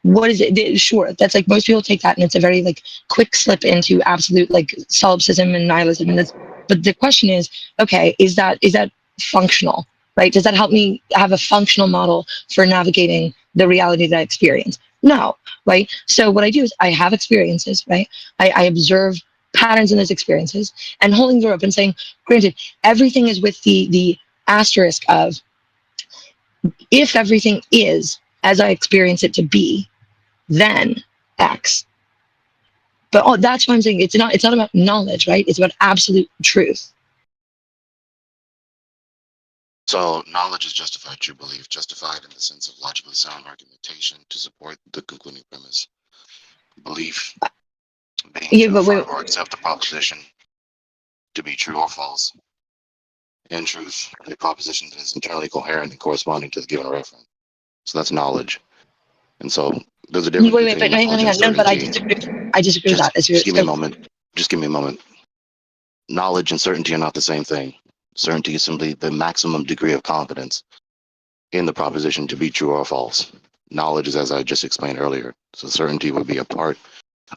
what is it? Sure, that's like most people take that and it's a very like quick slip into absolute like solipsism and nihilism. And but the question is, okay, is that functional, right? Does that help me have a functional model for navigating the reality that I experience? No, right? So what I do is I have experiences, right? I observe patterns in those experiences and holding the door open saying, granted, everything is with the asterisk of if everything is as I experience it to be, then X. But that's why I'm saying it's not about knowledge, right? It's about absolute truth. So knowledge is justified true belief, justified in the sense of logically sound argumentation to support the concluding premise. Belief being to affirm or accept the proposition to be true or false. In truth, a proposition that is internally coherent and corresponding to the given reference. So that's knowledge. And so there's a difference between knowledge and certainty. No, but I disagree with that. Just give me a moment. Just give me a moment. Knowledge and certainty are not the same thing. Certainty is simply the maximum degree of confidence in the proposition to be true or false. Knowledge is as I just explained earlier. So certainty would be a part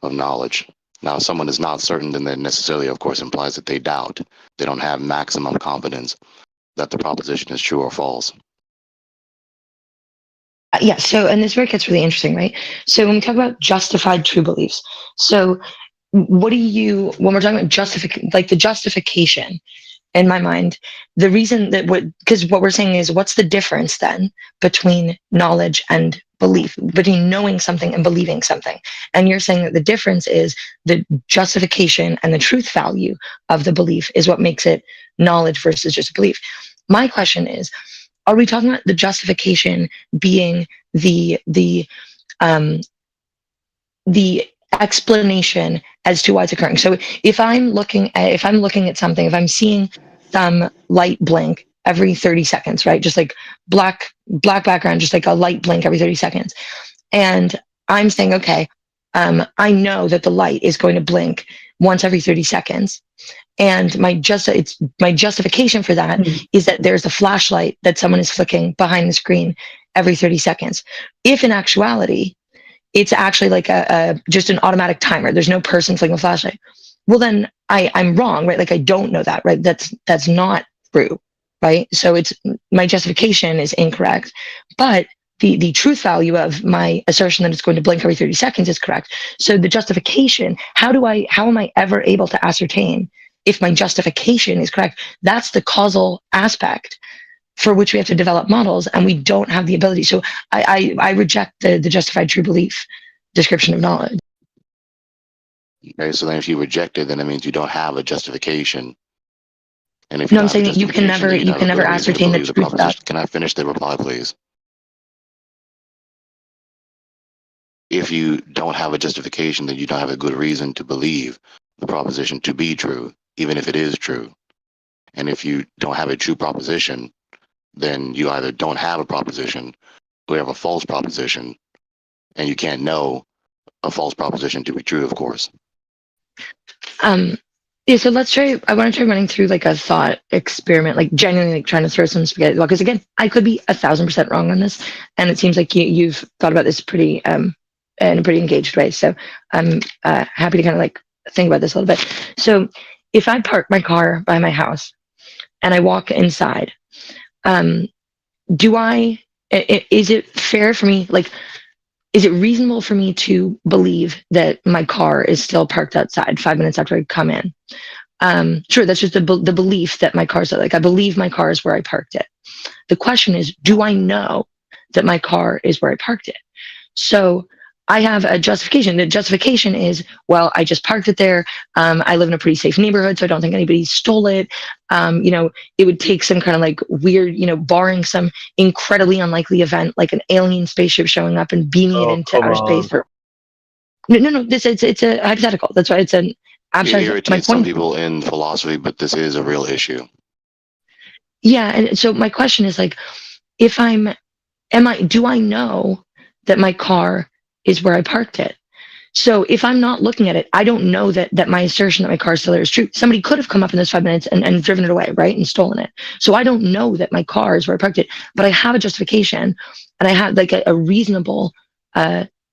of knowledge. Now, if someone is not certain, then that necessarily, of course, implies that they doubt. They don't have maximum confidence that the proposition is true or false. Yeah, so, and this where it gets really interesting, right? So when we talk about justified true beliefs, so when we're talking about the justification, in my mind, the reason that because what we're saying is what's the difference then between knowledge and belief, between knowing something and believing something? And you're saying that the difference is the justification and the truth value of the belief is what makes it knowledge versus just belief. My question is, are we talking about the justification being the explanation as to why it's occurring? So if I'm looking at something, if I'm seeing some light blink every 30 seconds, right? Just like black background, just like a light blink every 30 seconds. And I'm saying, okay, I know that the light is going to blink once every 30 seconds. And my justification for that is that there's a flashlight that someone is flicking behind the screen every 30 seconds. If in actuality, it's actually like just an automatic timer. There's no person flicking a flashlight. Well, then I'm wrong, right? Like I don't know that, right? That's not true, right? So my justification is incorrect, but the truth value of my assertion that it's going to blink every 30 seconds is correct. So the justification, how am I ever able to ascertain if my justification is correct? That's the causal aspect for which we have to develop models, and we don't have the ability. So I reject the justified true belief description of knowledge. Okay, so then if you reject it, then it means you don't have a justification. And if no, I'm saying that you can never ascertain the truth of that. Can I finish the reply, please? If you don't have a justification, then you don't have a good reason to believe the proposition to be true, even if it is true. And if you don't have a true proposition, then you either don't have a proposition or you have a false proposition, and you can't know a false proposition to be true, of course. Yeah, so I want to try running through like a thought experiment, like genuinely like trying to throw some spaghetti. Because again, I could be 1,000% wrong on this. And it seems like you've thought about this pretty, in a pretty engaged way. So I'm happy to kind of like think about this a little bit. So if I park my car by my house and I walk inside, is it fair for me, like, is it reasonable for me to believe that my car is still parked outside 5 minutes after I come in? Sure, that's just the belief that my car's like, I believe my car is where I parked it. The question is, do I know that my car is where I parked it? So I have a justification. The justification is, well, I just parked it there. I live in a pretty safe neighborhood, so I don't think anybody stole it. It would take some kind of like weird, barring some incredibly unlikely event, like an alien spaceship showing up and beaming it into outer space. No, it's a hypothetical. That's why it's an abstract. It irritates some people in philosophy, but this is a real issue. Yeah, and so my question is like, if do I know that my car is where I parked it? So if I'm not looking at it, I don't know that my assertion that my car is still there is true. Somebody could have come up in those 5 minutes and driven it away, right, and stolen it. So I don't know that my car is where I parked it, but I have a justification, and I have like a reasonable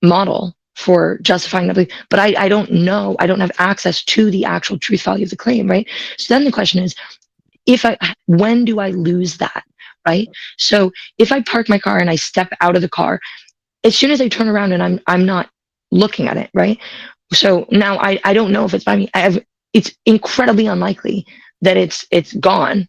model for justifying that belief. But I don't know, I don't have access to the actual truth value of the claim, right? So then the question is, when do I lose that, right? So if I park my car and I step out of the car, as soon as I turn around and I'm not looking at it, right? So now I don't know if it's by me. It's incredibly unlikely that it's gone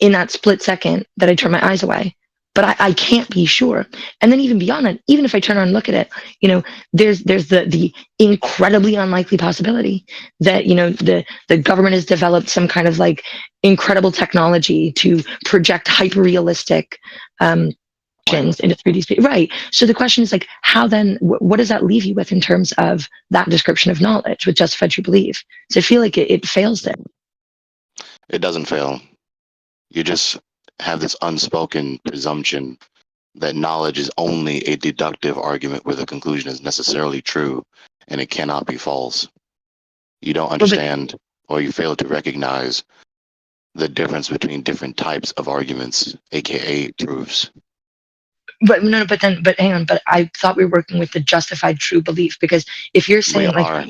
in that split second that I turn my eyes away. But I can't be sure. And then even beyond that, even if I turn around and look at it, you know, there's the incredibly unlikely possibility that, you know, the government has developed some kind of like incredible technology to project hyper-realistic into 3D space. Right. So the question is like, how then, what does that leave you with in terms of that description of knowledge with justified true belief? So I feel like it fails there. It doesn't fail. You just have this unspoken presumption that knowledge is only a deductive argument where the conclusion is necessarily true and it cannot be false. You don't understand, or you fail to recognize the difference between different types of arguments, aka proofs. But no, but hang on. But I thought we were working with the justified true belief, because if you're saying like, I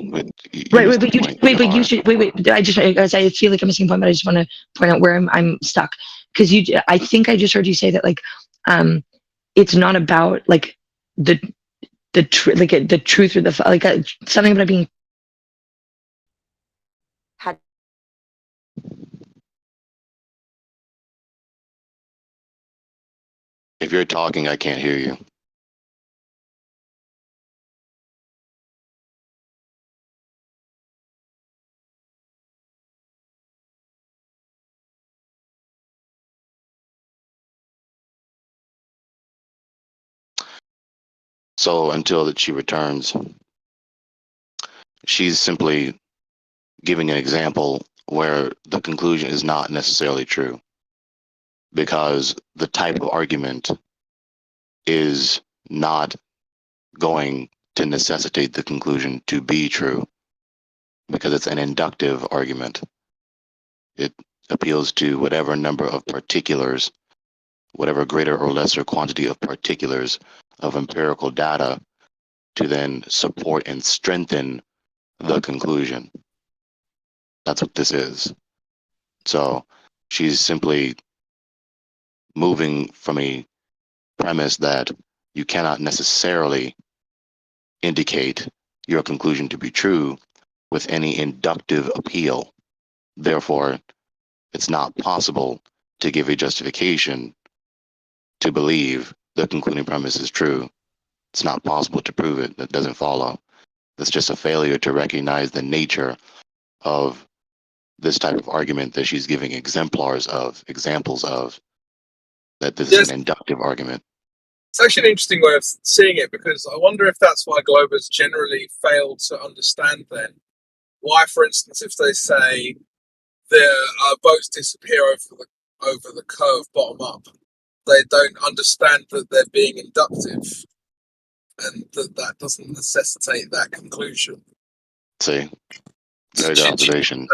feel like I'm missing a point, but I just want to point out where I'm stuck, because I think I just heard you say that like, it's not about like the truth or something about being. If you're talking, I can't hear you. So until that she returns, she's simply giving an example where the conclusion is not necessarily true, because the type of argument is not going to necessitate the conclusion to be true, because it's an inductive argument. It appeals to whatever number of particulars, whatever greater or lesser quantity of particulars of empirical data to then support and strengthen the conclusion. That's what this is. So she's simply moving from a premise that you cannot necessarily indicate your conclusion to be true with any inductive appeal. Therefore, it's not possible to give a justification to believe the concluding premise is true. It's not possible to prove it. That doesn't follow. That's just a failure to recognize the nature of this type of argument that she's giving examples of, that this is an inductive argument. It's actually an interesting way of seeing it, because I wonder if that's why Globers generally fail to understand then why, for instance, if they say the boats disappear over the curve bottom up, they don't understand that they're being inductive, and that doesn't necessitate that conclusion. See, very good observation.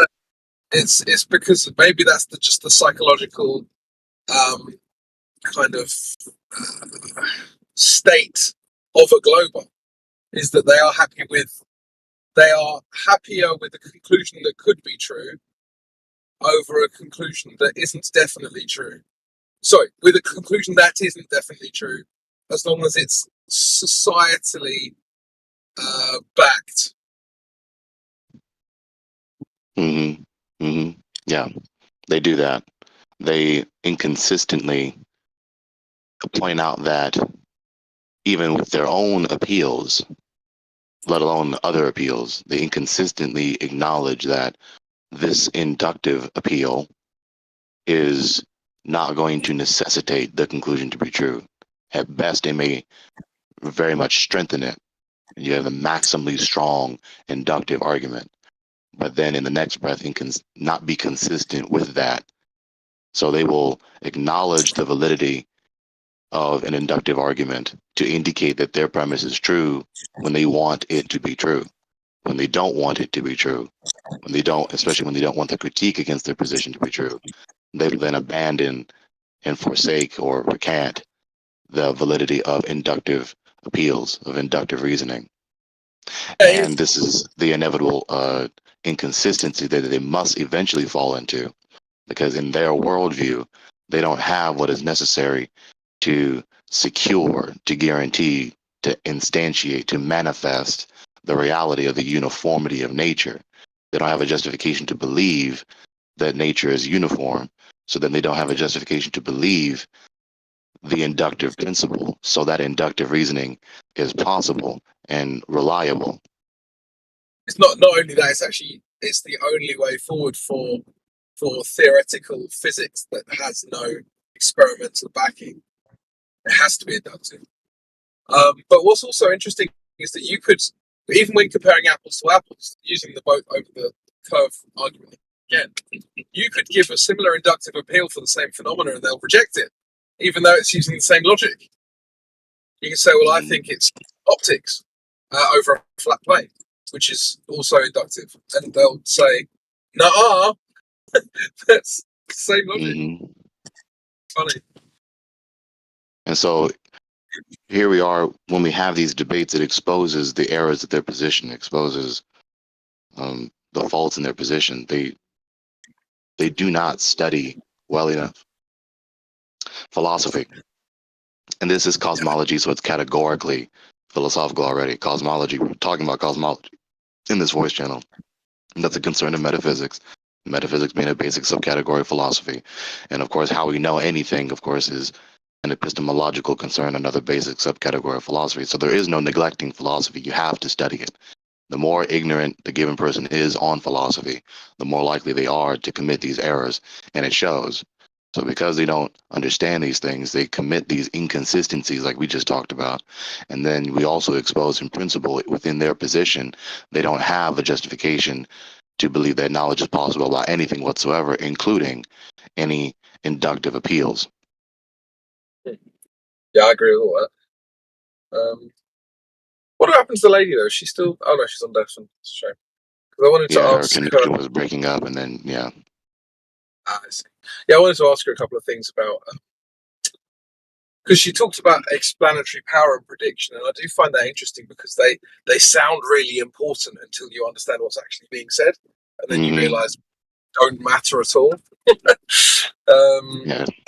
It's because maybe that's just the psychological kind of state of a glober, is that they are happier with a conclusion that could be true over a conclusion that isn't definitely true. Sorry, with a conclusion that isn't definitely true, as long as it's societally backed. Yeah, they do that. They inconsistently point out that even with their own appeals, let alone other appeals, they inconsistently acknowledge that this inductive appeal is not going to necessitate the conclusion to be true. At best, it may very much strengthen it. You have a maximally strong inductive argument. But then in the next breath, it can not be consistent with that So they will acknowledge the validity of an inductive argument to indicate that their premise is true when they want it to be true. When they don't want it to be true, when they don't, especially when they don't want the critique against their position to be true, they will then abandon and forsake or recant the validity of inductive appeals, of inductive reasoning. And this is the inevitable inconsistency that they must eventually fall into, because in their worldview, they don't have what is necessary to secure, to guarantee, to instantiate, to manifest the reality of the uniformity of nature. They don't have a justification to believe that nature is uniform, so then they don't have a justification to believe the inductive principle, so that inductive reasoning is possible and reliable. It's not only that, it's the only way forward for theoretical physics that has no experimental backing. It has to be inductive. But what's also interesting is that you could, even when comparing apples to apples, using the boat over the curve argument again, you could give a similar inductive appeal for the same phenomena and they'll reject it, even though it's using the same logic. You can say, well, I think it's optics over a flat plane, which is also inductive. And they'll say, no, that's the same logic. Funny. And so here we are, when we have these debates, it exposes the errors of their position, exposes the faults in their position. They do not study well enough philosophy. And this is cosmology, so it's categorically philosophical already. Cosmology, we're talking about cosmology in this voice channel. And that's a concern of metaphysics. Metaphysics being a basic subcategory of philosophy. And of course, how we know anything, of course, is an epistemological concern, another basic subcategory of philosophy. So there is no neglecting philosophy. You have to study it. The more ignorant the given person is on philosophy, the more likely they are to commit these errors, and it shows. So because they don't understand these things, they commit these inconsistencies like we just talked about. And then we also expose in principle within their position, they don't have a justification to believe that knowledge is possible about anything whatsoever, including any inductive appeals. Yeah, I agree with all that. What happened to the lady though? She's still? Oh no, she's on death. It's a shame. Because I wanted to Her ask connection was breaking up, and then I see. Yeah, I wanted to ask her a couple of things about because she talked about explanatory power and prediction, and I do find that interesting because they sound really important until you understand what's actually being said, and then you realise don't matter at all.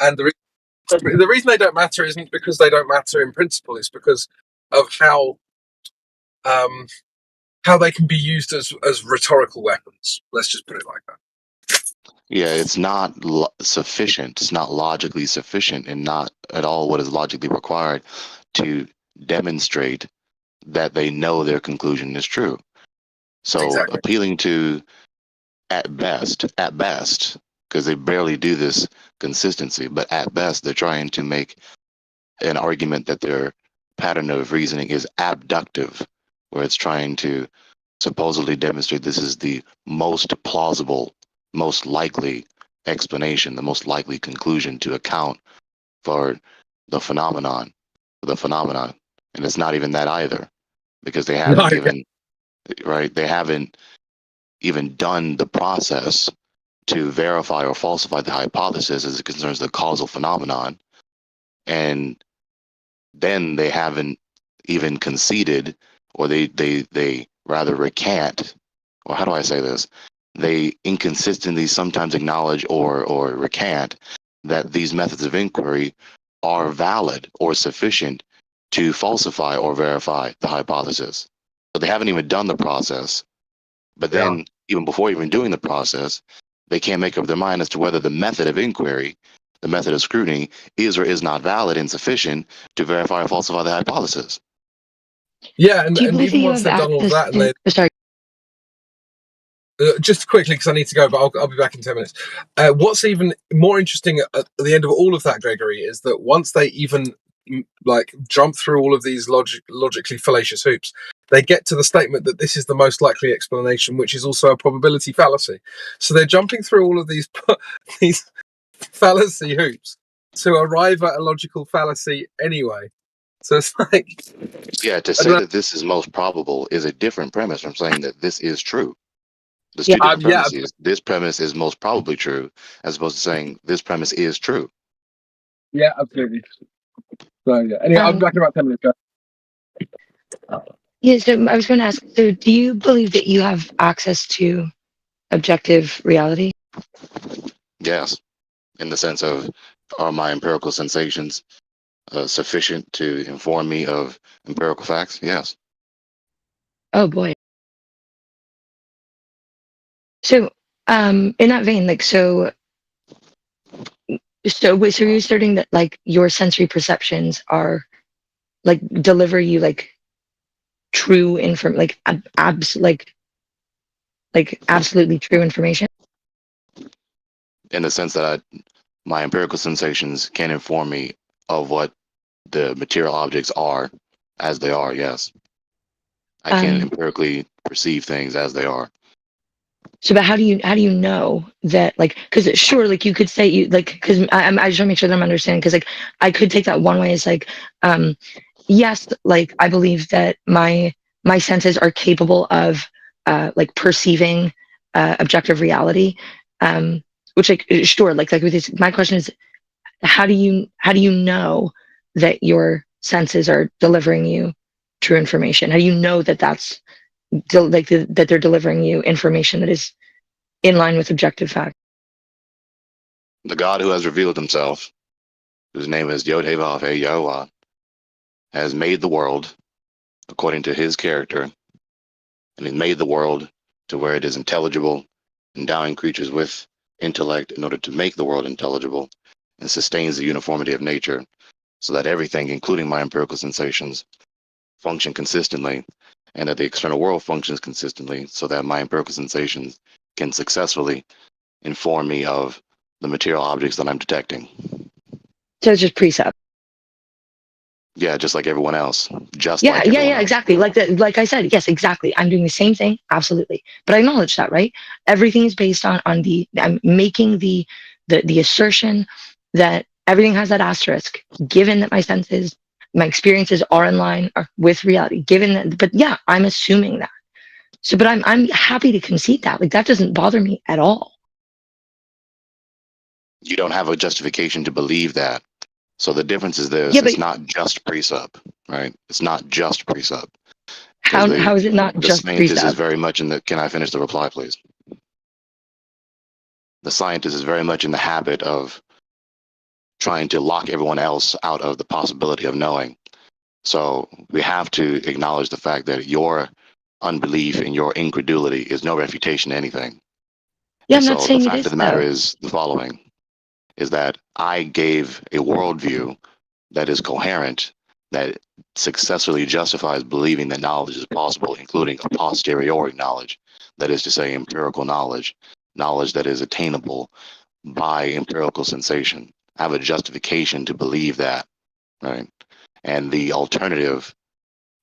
And the reason they don't matter isn't because they don't matter in principle; it's because of how they can be used as rhetorical weapons. Let's just put it like that. Yeah, it's not sufficient. It's not logically sufficient, and not at all what is logically required to demonstrate that they know their conclusion is true. So appealing to, at best, because they barely do this consistency, but at best, they're trying to make an argument that their pattern of reasoning is abductive, where it's trying to supposedly demonstrate this is the most plausible, most likely explanation, the most likely conclusion to account for the phenomenon. And it's not even that either, because they haven't they haven't even done the process to verify or falsify the hypothesis as it concerns the causal phenomenon. And then they haven't even conceded, or they rather recant, or how do I say this? They inconsistently sometimes acknowledge or recant that these methods of inquiry are valid or sufficient to falsify or verify the hypothesis. So they haven't even done the process, but then even before even doing the process, they can't make up their mind as to whether the method of inquiry, the method of scrutiny, is or is not valid and sufficient to verify or falsify the hypothesis. Yeah, and even once they've done all of that, and they just quickly, because I need to go, but I'll be back in 10 minutes. What's even more interesting at the end of all of that, Gregory, is that once they even jump through all of these logically fallacious hoops, they get to the statement that this is the most likely explanation, which is also a probability fallacy. So they're jumping through all of these fallacy hoops to arrive at a logical fallacy anyway. So it's like, Yeah, to say that this is most probable is a different premise from saying that this is true. There's two different premises. This premise is most probably true, as opposed to saying this premise is true. Yeah, absolutely. So yeah. Anyway, I'll be back in about 10 minutes, guys. Yeah, so I was going to ask, so do you believe that you have access to objective reality? Yes, in the sense of, are my empirical sensations sufficient to inform me of empirical facts? Yes. Oh boy. So, in that vein, like, so you're asserting that like your sensory perceptions are like deliver you like true like absolutely true information? In the sense that my empirical sensations can inform me of what the material objects are as they are, yes. I can empirically perceive things as they are. So, but how do you know that, like, because sure, like you could say you like, because I just want to make sure that I'm understanding, because like I could take that one way as like, yes, like I believe that my senses are capable of like perceiving objective reality, which like sure, like with this, my question is, how do you know that your senses are delivering you true information? How do you know that that's that they're delivering you information that is in line with objective fact? The God who has revealed himself, whose name is Yod-Heh-Vav-Heh Yahweh, has made the world according to his character, and he made the world to where it is intelligible, endowing creatures with intellect in order to make the world intelligible, and sustains the uniformity of nature, so that everything, including my empirical sensations, function consistently, and that the external world functions consistently, so that my empirical sensations can successfully inform me of the material objects that I'm detecting. So it's just precept. Yeah, just like everyone else. Exactly. Like I said, yes, exactly. I'm doing the same thing, absolutely. But I acknowledge that, right? Everything is based on I'm making the assertion that everything has that asterisk, given that my senses, my experiences are in line with reality. Given that, but yeah, I'm assuming that. So, but I'm happy to concede that. Like that doesn't bother me at all. You don't have a justification to believe that. So the difference is this: it's not just precept, right? It's not just precept. How is it not just the scientist precept? is very much in the. Can I finish the reply, please? The scientist is very much in the habit of trying to lock everyone else out of the possibility of knowing. So we have to acknowledge the fact that your unbelief and your incredulity is no refutation to anything. Yeah, and I'm not so saying the it fact is, of the matter though. is the following: is that I gave a worldview that is coherent, that successfully justifies believing that knowledge is possible, including a posteriori knowledge, that is to say, empirical knowledge, knowledge that is attainable by empirical sensation. I have a justification to believe that, right? And the alternative,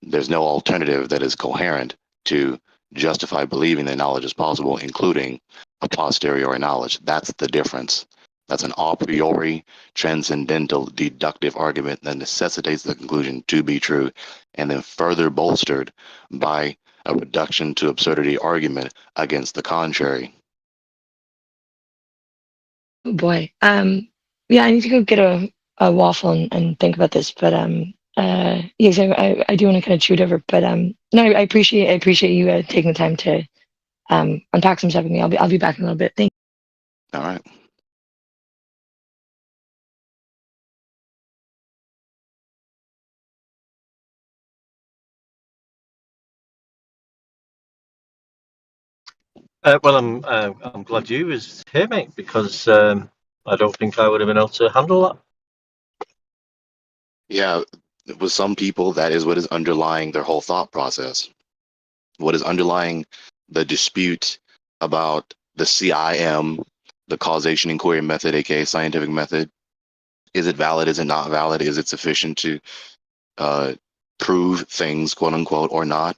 there's no alternative that is coherent to justify believing that knowledge is possible, including a posteriori knowledge. That's the difference. That's an a priori transcendental deductive argument that necessitates the conclusion to be true, and then further bolstered by a reduction to absurdity argument against the contrary. Oh boy. Yeah, I need to go get a waffle and think about this. But yeah, so I do want to kind of chew it over. But no, I appreciate you taking the time to unpack some stuff with me. I'll be back in a little bit. Thank you. All right. Well, I'm glad you was here, mate, because I don't think I would have been able to handle that. Yeah, with some people, that is what is underlying their whole thought process. What is underlying the dispute about the CIM, the causation inquiry method, aka scientific method. Is it valid? Is it not valid? Is it sufficient to prove things, quote unquote, or not?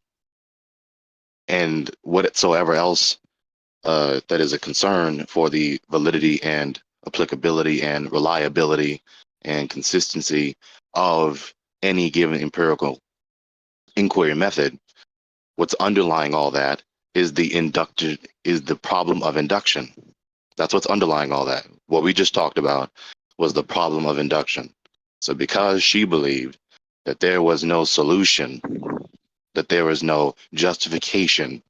And whatsoever else that is a concern for the validity and applicability and reliability and consistency of any given empirical inquiry method, what's underlying all that is the problem of induction. That's what's underlying all that. What we just talked about was the problem of induction. So because she believed that there was no solution, that there was no justification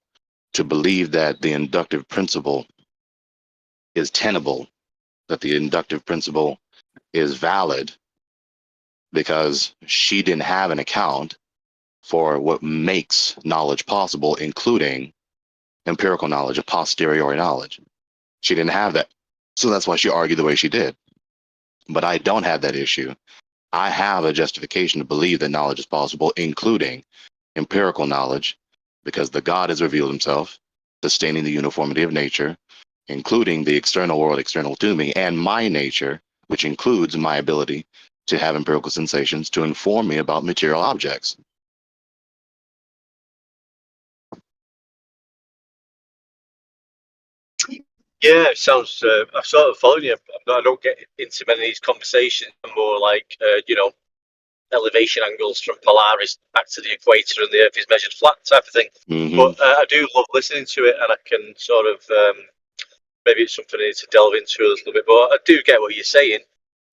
to believe that the inductive principle is tenable, that the inductive principle is valid, because she didn't have an account for what makes knowledge possible, including empirical knowledge, a posteriori knowledge. She didn't have that. So that's why she argued the way she did. But I don't have that issue. I have a justification to believe that knowledge is possible, including empirical knowledge, because the God has revealed himself, sustaining the uniformity of nature, including the external world external to me, and my nature, which includes my ability to have empirical sensations to inform me about material objects. Yeah, it sounds. I'm sort of following you. I don't get into many of these conversations. I'm more like, elevation angles from Polaris back to the equator and the Earth is measured flat type of thing. But I do love listening to it, and I can sort of maybe it's something I need to delve into a little bit. But I do get what you're saying,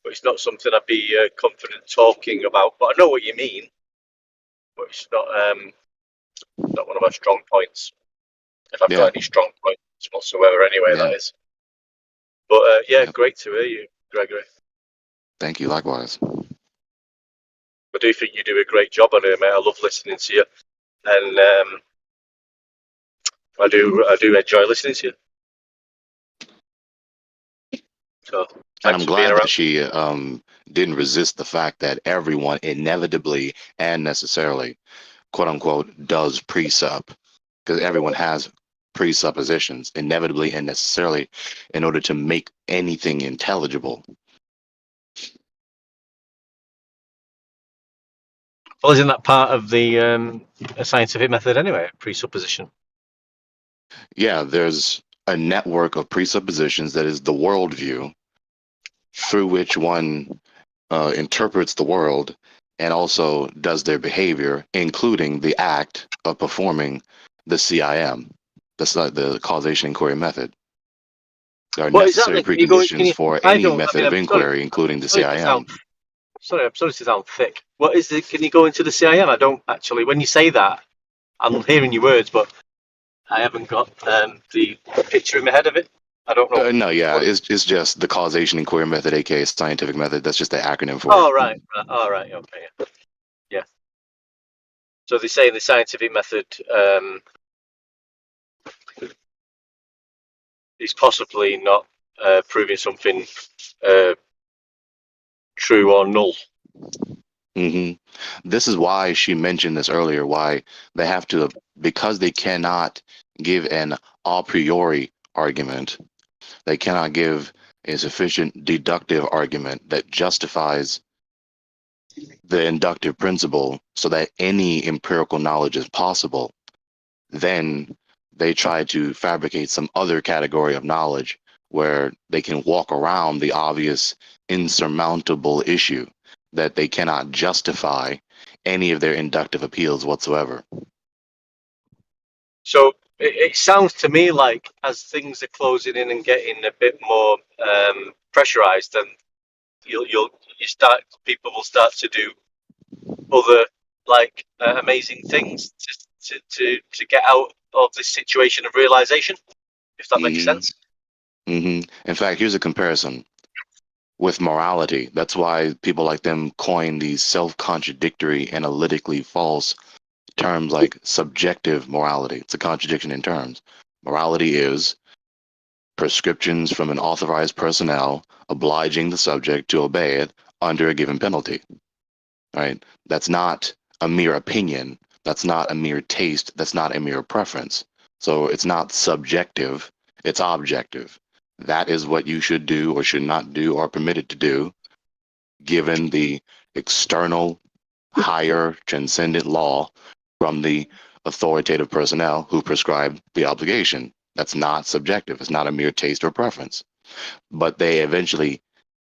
but it's not something I'd be confident talking about. But I know what you mean. But it's not one of my strong points. If I've got any strong points whatsoever, anyway, that is. But great to hear you, Gregory. Thank you, likewise. I do think you do a great job on it, mate. I love listening to you, and I do enjoy listening to you. So, and I'm glad that she didn't resist the fact that everyone inevitably and necessarily, quote unquote, does presup, because everyone has presuppositions, inevitably and necessarily, in order to make anything intelligible. Well, isn't that part of the scientific method anyway, presupposition? Yeah, there's a network of presuppositions that is the worldview through which one interprets the world and also does their behavior, including the act of performing the CIM. That's like the causation inquiry method. There are necessary preconditions for any method of inquiry, including the CIM. Sorry, I'm sorry to sound thick. What is it? Can you go into the CIM? I don't actually. When you say that, I'm hearing your words, but I haven't got the picture in my head of it. I don't know. No, yeah, it's just the causation inquiry method, aka scientific method. That's just the acronym for it. Oh, right. All right. Okay. Yeah. So they say in the scientific method is possibly not proving something true or null. This is why she mentioned this earlier, why they have to, because they cannot give an a priori argument, they cannot give a sufficient deductive argument that justifies the inductive principle so that any empirical knowledge is possible. Then they try to fabricate some other category of knowledge where they can walk around the obvious insurmountable issue that they cannot justify any of their inductive appeals whatsoever. So it sounds to me like as things are closing in and getting a bit more pressurized, then people will start to do other amazing things to get out of this situation of realization, if that makes sense. In fact, here's a comparison with morality. That's why people like them coin these self-contradictory, analytically false terms like subjective morality. It's a contradiction in terms. Morality is prescriptions from an authorized personnel obliging the subject to obey it under a given penalty. Right? That's not a mere opinion. That's not a mere taste. That's not a mere preference. So it's not subjective. It's objective. That is what you should do or should not do or permitted to do, given the external, higher, transcendent law from the authoritative personnel who prescribe the obligation. That's not subjective. It's not a mere taste or preference. But they eventually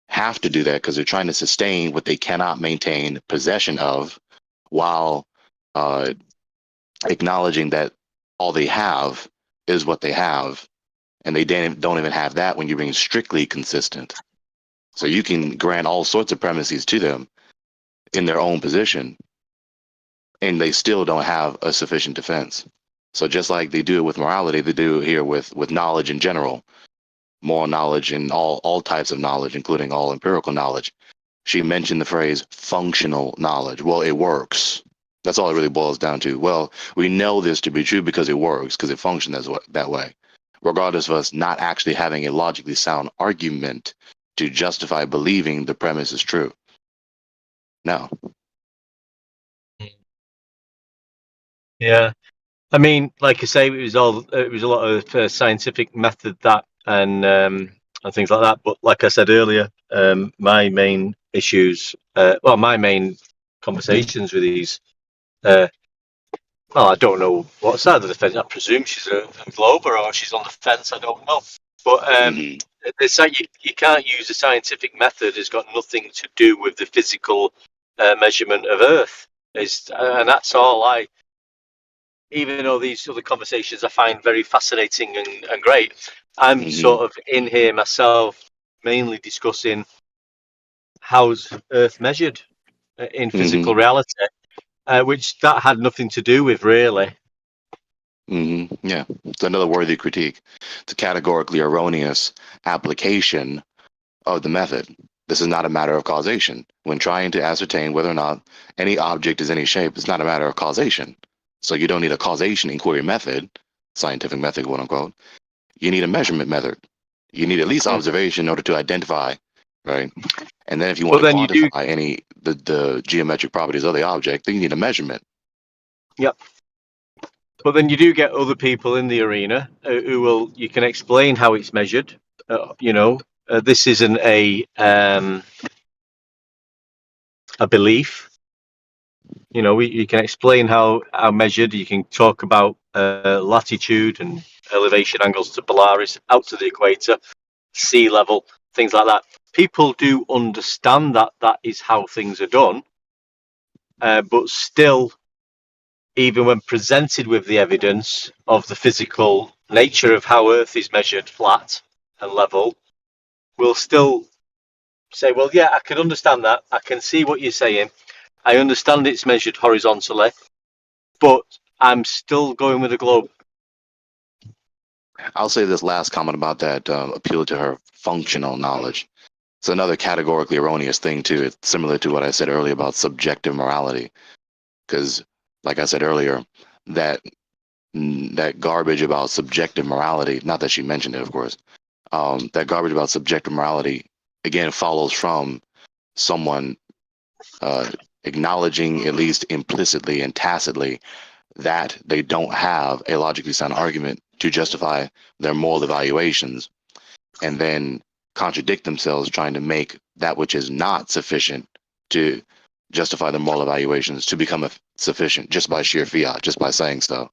have to do that because they're trying to sustain what they cannot maintain possession of, while acknowledging that all they have is what they have, and they don't even have that when you're being strictly consistent. So you can grant all sorts of premises to them in their own position, and they still don't have a sufficient defense. So just like they do it with morality, they do it here with knowledge in general, moral knowledge and all types of knowledge, including all empirical knowledge. She mentioned the phrase functional knowledge. Well, it works. That's all it really boils down to. Well, we know this to be true because it works, because it functions that way, regardless of us not actually having a logically sound argument to justify believing the premise is true. No. Yeah, I mean, like I say, it was a lot of scientific method that and things like that. But like I said earlier, my main issues, my main conversations with these, well, I don't know what side of the fence. I presume she's a Glober or she's on the fence. I don't know. But it's like you can't use the scientific method. It's got nothing to do with the physical measurement of Earth. And that's all even though these other conversations I find very fascinating and great, I'm sort of in here myself, mainly discussing how's Earth measured in physical reality, which that had nothing to do with, really. Yeah, it's another worthy critique. It's a categorically erroneous application of the method. This is not a matter of causation. When trying to ascertain whether or not any object is any shape, it's not a matter of causation. So you don't need a causation inquiry method, scientific method, quote unquote. You need a measurement method. You need at least observation in order to identify, right? And then if you want to quantify the geometric properties of the object, then you need a measurement. Yep. But then you do get other people in the arena you can explain how it's measured. This isn't a belief. You can explain how measured. You can talk about latitude and elevation angles to Polaris, out to the equator, sea level, things like that. People do understand that is how things are done, but still, even when presented with the evidence of the physical nature of how Earth is measured flat and level, will still say, well, yeah, I can understand that. I can see what you're saying. I understand it's measured horizontally, but I'm still going with the globe. I'll say this last comment about that appeal to her functional knowledge. It's another categorically erroneous thing, too. It's similar to what I said earlier about subjective morality. Because, like I said earlier, that garbage about subjective morality, not that she mentioned it, of course, that garbage about subjective morality, again, follows from someone acknowledging, at least implicitly and tacitly, that they don't have a logically sound argument to justify their moral evaluations, and then contradict themselves trying to make that which is not sufficient to justify their moral evaluations to become sufficient just by sheer fiat, just by saying so.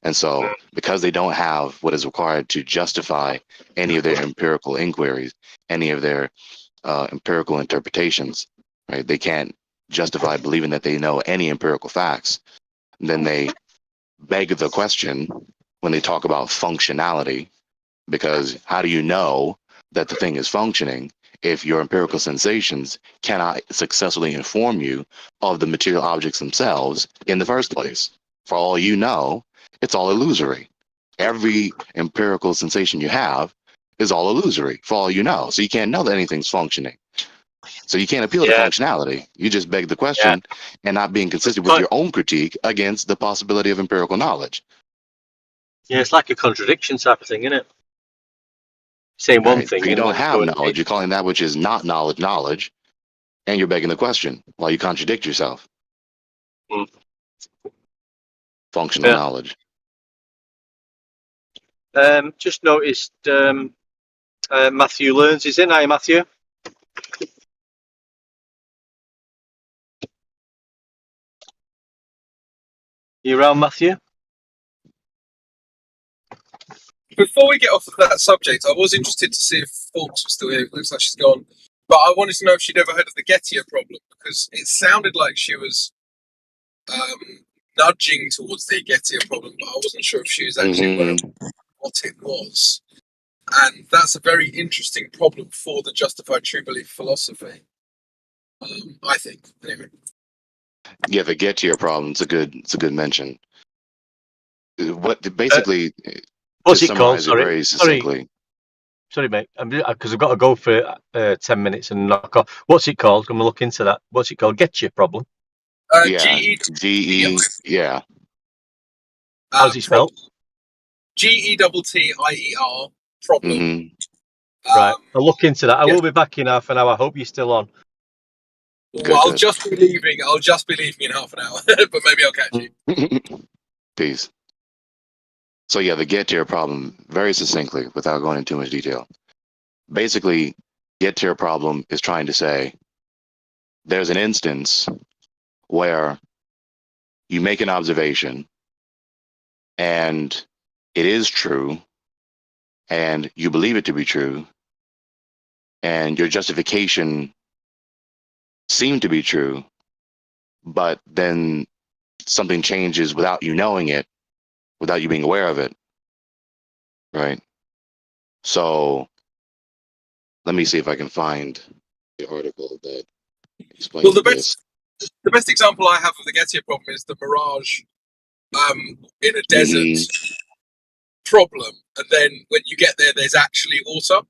And so, because they don't have what is required to justify any of their empirical inquiries, any of their empirical interpretations, right? They can't justify believing that they know any empirical facts. Then they beg the question when they talk about functionality, because how do you know that the thing is functioning if your empirical sensations cannot successfully inform you of the material objects themselves in the first place? For all you know, it's all illusory. Every empirical sensation you have is all illusory, for all you know. So you can't know that anything's functioning. So you can't appeal to functionality. You just beg the question and not being consistent with your own critique against the possibility of empirical knowledge. Yeah, it's like a contradiction type of thing, isn't it? Saying one thing. You don't have knowledge. You're calling that which is not knowledge, and you're begging the question while you contradict yourself. Functional knowledge. Just noticed Matthew Learns is in. Hi, Matthew. You around, Matthew? Before we get off of that subject, I was interested to see if Fawkes was still here. It looks like she's gone. But I wanted to know if she'd ever heard of the Gettier problem, because it sounded like she was nudging towards the Gettier problem, but I wasn't sure if she was actually aware of what it was. And that's a very interesting problem for the justified true belief philosophy, I think. Anyway. Yeah, the Gettier problem. It's a good mention. What basically? What's to it called? summarize it very succinctly. Sorry, mate. Because I've got to go for 10 minutes and knock off. What's it called? I'm gonna look into that. What's it called? Gettier problem. Yeah, GE. Yeah. How's it spelled? GETTIER problem. Right. I'll look into that. I will be back in half an hour. I hope you're still on. Well, I'll just be leaving. I'll just be leaving in half an hour, but maybe I'll catch you. Peace. So yeah, the Gettier problem, very succinctly, without going into too much detail. Basically, Gettier problem is trying to say there's an instance where you make an observation and it is true and you believe it to be true and your justification seemed to be true, but then something changes without you knowing it, without you being aware of it, right? So let me see if I can find the article that explains this. The best example I have of the Gettier problem is the mirage in a desert problem, and then when you get there, there's actually water.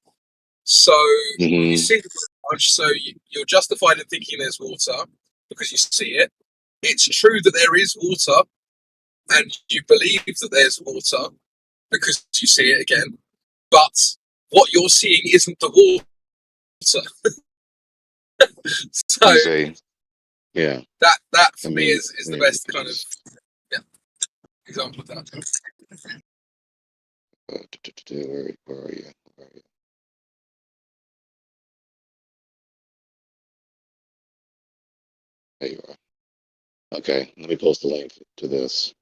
So you see the mirage, so you're justified in thinking there's water because you see it. It's true that there is water, and you believe that there's water because you see it again. But what you're seeing isn't the water. So yeah, that for me is the best kind of example of that. Where are you? There you are. Okay, let me post the link to this.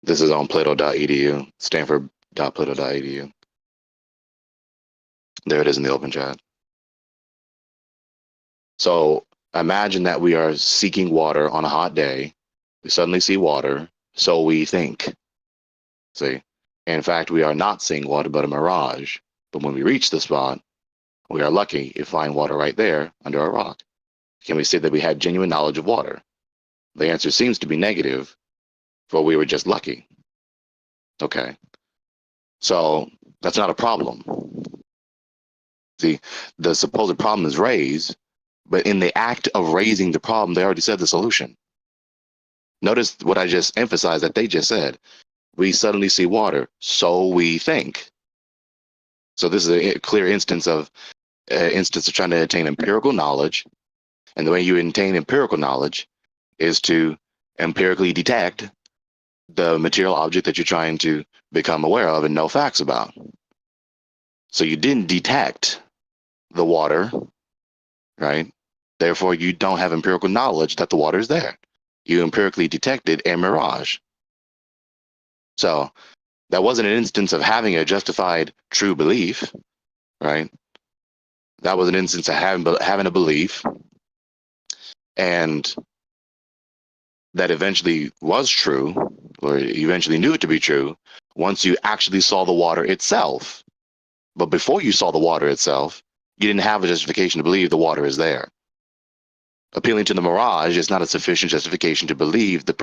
This is on plato.edu, stanford.plato.edu. There it is in the open chat. So imagine that we are seeking water on a hot day. We suddenly see water, so we think. See, in fact, we are not seeing water but a mirage. But when we reach the spot, we are lucky to find water right there under a rock. Can we say that we had genuine knowledge of water? The answer seems to be negative, for we were just lucky. Okay, so that's not a problem. See, the supposed problem is raised, but in the act of raising the problem, they already said the solution. Notice what I just emphasized that they just said. We suddenly see water, so we think. So this is a clear instance of trying to attain empirical knowledge. And the way you attain empirical knowledge is to empirically detect the material object that you're trying to become aware of and know facts about. So you didn't detect the water, right? Therefore, you don't have empirical knowledge that the water is there. You empirically detected a mirage. So that wasn't an instance of having a justified true belief, right? That was an instance of having a belief, and that eventually was true, or you eventually knew it to be true, once you actually saw the water itself. But before you saw the water itself, you didn't have a justification to believe the water is there. Appealing to the mirage is not a sufficient justification to believe the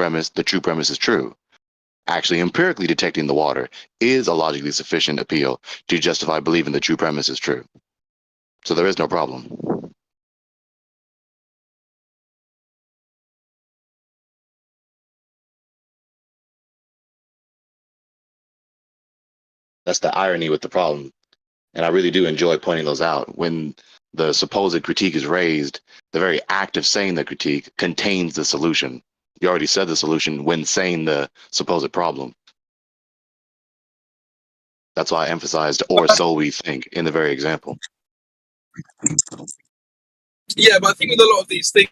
true premise is true. Actually, empirically detecting the water is a logically sufficient appeal to justify believing the true premise is true. So there is no problem. That's the irony with the problem. And I really do enjoy pointing those out. When the supposed critique is raised, the very act of saying the critique contains the solution. You already said the solution when saying the supposed problem. That's why I emphasized, or so we think, in the very example. Yeah, but I think with a lot of these things,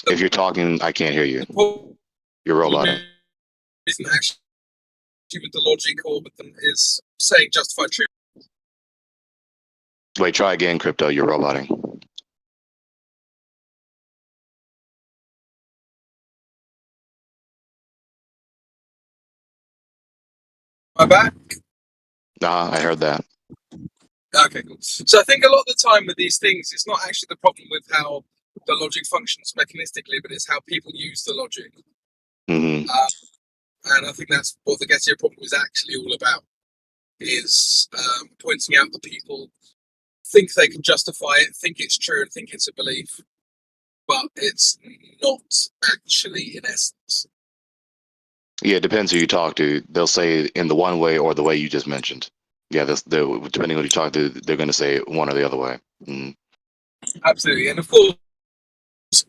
If you're talking, I can't hear you. You're roboting. Isn't actually with the logic or with them is saying justified truth. Wait, try again, Crypto. You're roboting. Am I back? I heard that. Okay, cool. So I think a lot of the time with these things, it's not actually the problem with how the logic functions mechanistically, but it's how people use the logic. Mm-hmm. And I think that's what the Gettier problem is actually all about, is pointing out that people think they can justify it, think it's true, and think it's a belief, but it's not actually in essence. Yeah, it depends who you talk to. They'll say in the one way or the way you just mentioned. Yeah, depending on who you talk to, they're going to say one or the other way. Mm. Absolutely. And of course,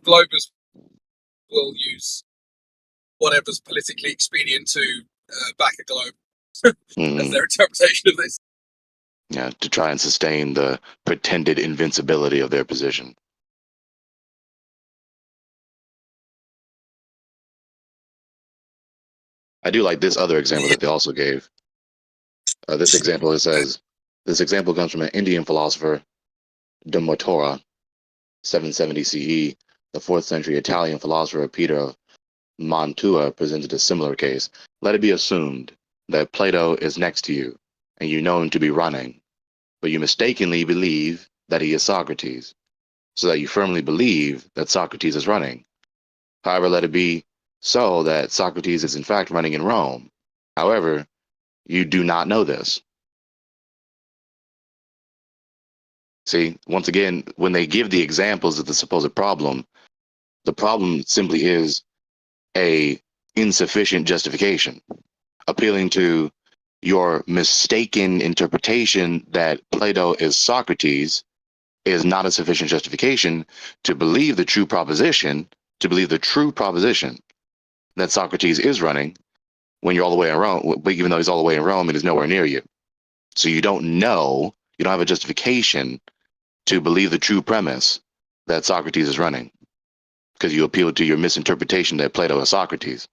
Globers will use whatever's politically expedient to back a globe as their interpretation of this. Yeah, to try and sustain the pretended invincibility of their position. I do like this other example that they also gave. This example, it says, this example comes from an Indian philosopher, de Motora, 770 CE. The 4th century Italian philosopher Peter of Mantua presented a similar case. Let it be assumed that Plato is next to you, and you know him to be running, but you mistakenly believe that he is Socrates, so that you firmly believe that Socrates is running. However, let it be so that Socrates is in fact running in Rome. However, you do not know this. See, once again, when they give the examples of the supposed problem, the problem simply is a insufficient justification, appealing to your mistaken interpretation that Plato is Socrates is not a sufficient justification to believe the true proposition, that Socrates is running when you're all the way in Rome, but even though he's all the way in Rome, it is nowhere near you. So you don't know, you don't have a justification to believe the true premise that Socrates is running, because you appeal to your misinterpretation that Plato is Socrates.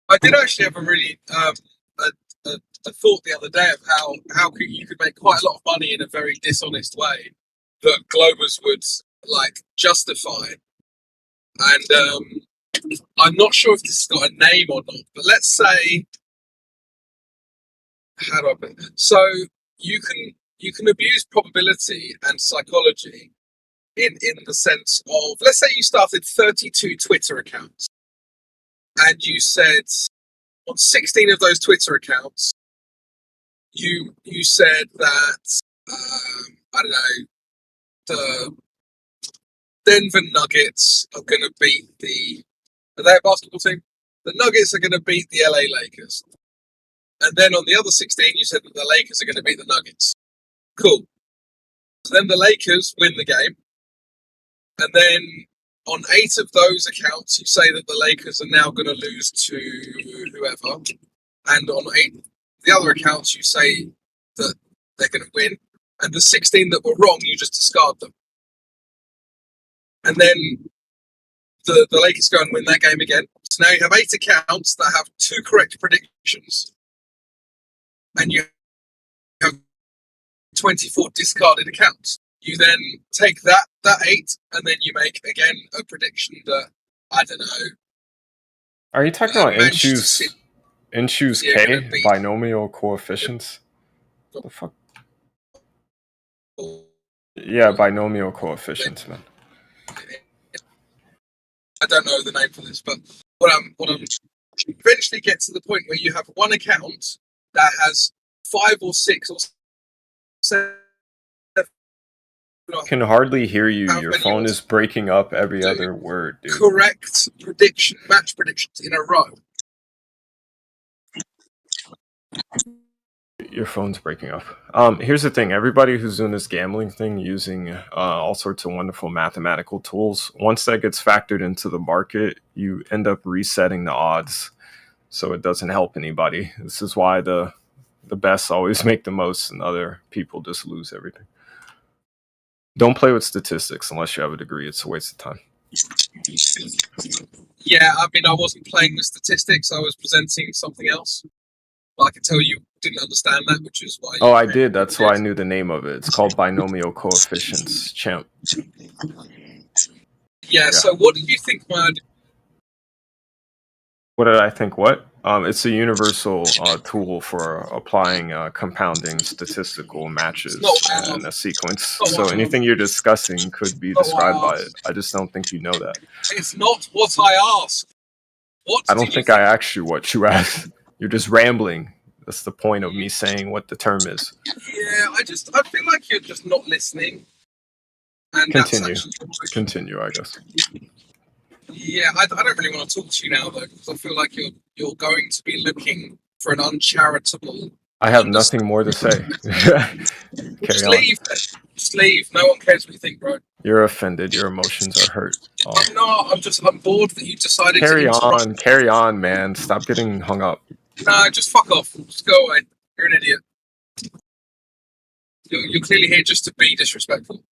I did actually have a really a thought the other day of how you could make quite a lot of money in a very dishonest way that Globers would like justify. And I'm not sure if this has got a name or not, but let's say, how do I put it? So you can abuse probability and psychology in the sense of, let's say you started 32 Twitter accounts and you said on 16 of those Twitter accounts you said that I don't know, the Denver Nuggets are going to beat are they a basketball team? The Nuggets are going to beat the LA Lakers. And then on the other 16, you said that the Lakers are going to beat the Nuggets. Cool. So then the Lakers win the game. And then on 8 of those accounts, you say that the Lakers are now going to lose to whoever. And on 8 the other accounts, you say that they're going to win. And the 16 that were wrong, you just discard them. And then the Lakers go and win that game again. So now you have 8 accounts that have 2 correct predictions. And you have 24 discarded accounts. You then take that 8 and then you make again a prediction that, I don't know. Are you talking about in-choose K, binomial coefficients? What the fuck? Yeah, binomial coefficients, man. I don't know the name for this, but what I'm eventually get to the point where you have one account that has 5 or 6 or 7. Can hardly hear you. How Your many phone was- is breaking up every Do other word, dude. correct match predictions in a row. Your phone's breaking up. Here's the thing. Everybody who's doing this gambling thing using all sorts of wonderful mathematical tools, once that gets factored into the market, you end up resetting the odds. So it doesn't help anybody. This is why the best always make the most and other people just lose everything. Don't play with statistics unless you have a degree. It's a waste of time. Yeah, I mean, I wasn't playing with statistics. I was presenting something else. But I can tell you didn't understand that, which is why. Oh, I did. That's why I knew the name of it. It's called binomial coefficients, champ. Yeah, so what did you think my idea? What did I think? What? It's a universal tool for applying compounding statistical matches in a sequence. So anything you're discussing could be described by it. I just don't think you know that. It's not what I asked. What I don't think I asked you what you asked. You're just rambling. That's the point of me saying what the term is. Yeah, I feel like you're just not listening. And Continue, I guess. Yeah, I don't really want to talk to you now, though, because I feel like you're going to be looking for an uncharitable. I have nothing more to say. Just leave. Just leave. No one cares what you think, bro. You're offended. Your emotions are hurt. Oh. I'm not. I'm bored that you decided to Carry on, man. Stop getting hung up. Nah, just fuck off. Just go away. You're an idiot. You're clearly here just to be disrespectful.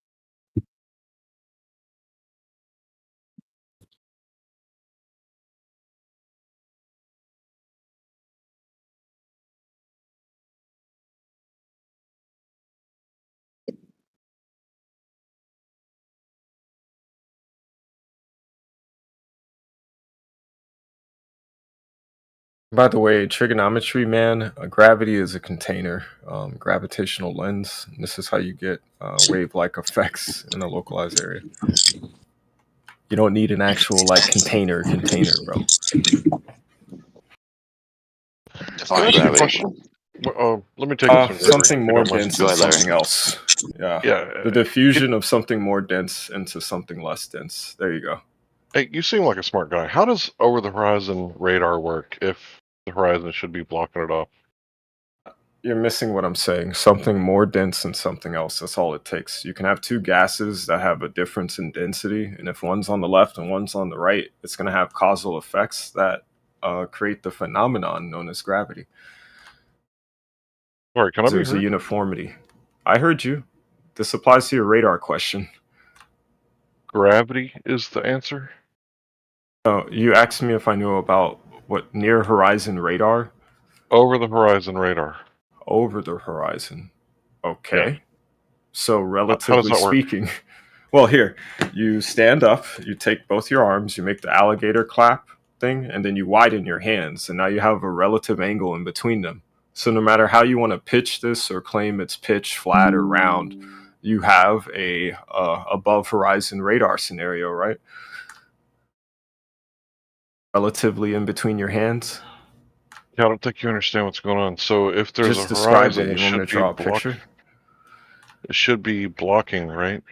By the way, trigonometry, man, gravity is a container, gravitational lens. This is how you get wave-like effects in a localized area. You don't need an actual container, bro. Define gravity. Let me take this one. Something more dense than something else. Yeah. The diffusion of something more dense into something less dense. There you go. Hey, you seem like a smart guy. How does over-the-horizon radar work if the horizon should be blocking it off? You're missing what I'm saying. Something more dense than something else. That's all it takes. You can have two gases that have a difference in density, and if one's on the left and one's on the right, it's going to have causal effects that create the phenomenon known as gravity. Sorry, can I be There's a uniformity. I heard you. This applies to your radar question. Gravity is the answer? No, you asked me if I knew about what near horizon radar? Over the horizon radar. Over the horizon. Okay. Yeah. So How relatively does that work? speaking, well, here, you stand up, you take both your arms, you make the alligator clap thing, and then you widen your hands, and now you have a relative angle in between them. So no matter how you want to pitch this or claim it's pitch, flat, or round, you have a above horizon radar scenario, right? Relatively in between your hands. Yeah, I don't think you understand what's going on. So if there's Just a describe horizon, it. You want me to draw a picture? It should be blocking, right?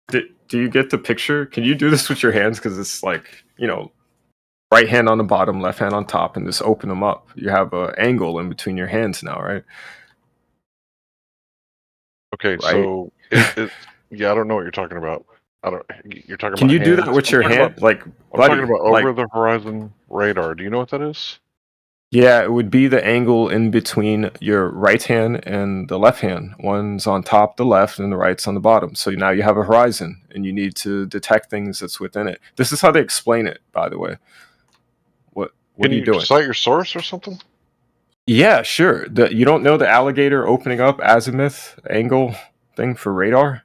Do you get the picture? Can you do this with your hands? Because it's right hand on the bottom, left hand on top, and just open them up. You have an angle in between your hands now, right? Okay, Right? so yeah, I don't know what you're talking about. You're talking Can about you do hands? that with your I'm talking hand? about- I'm buddy, talking about over the horizon radar. Do you know what that is? Yeah, it would be the angle in between your right hand and the left hand. One's on top, the left, and the right's on the bottom. So now you have a horizon, and you need to detect things that's within it. This is how they explain it, by the way. What Can are you doing? cite your source or something? Yeah, sure. You don't know the alligator opening up azimuth angle thing for radar?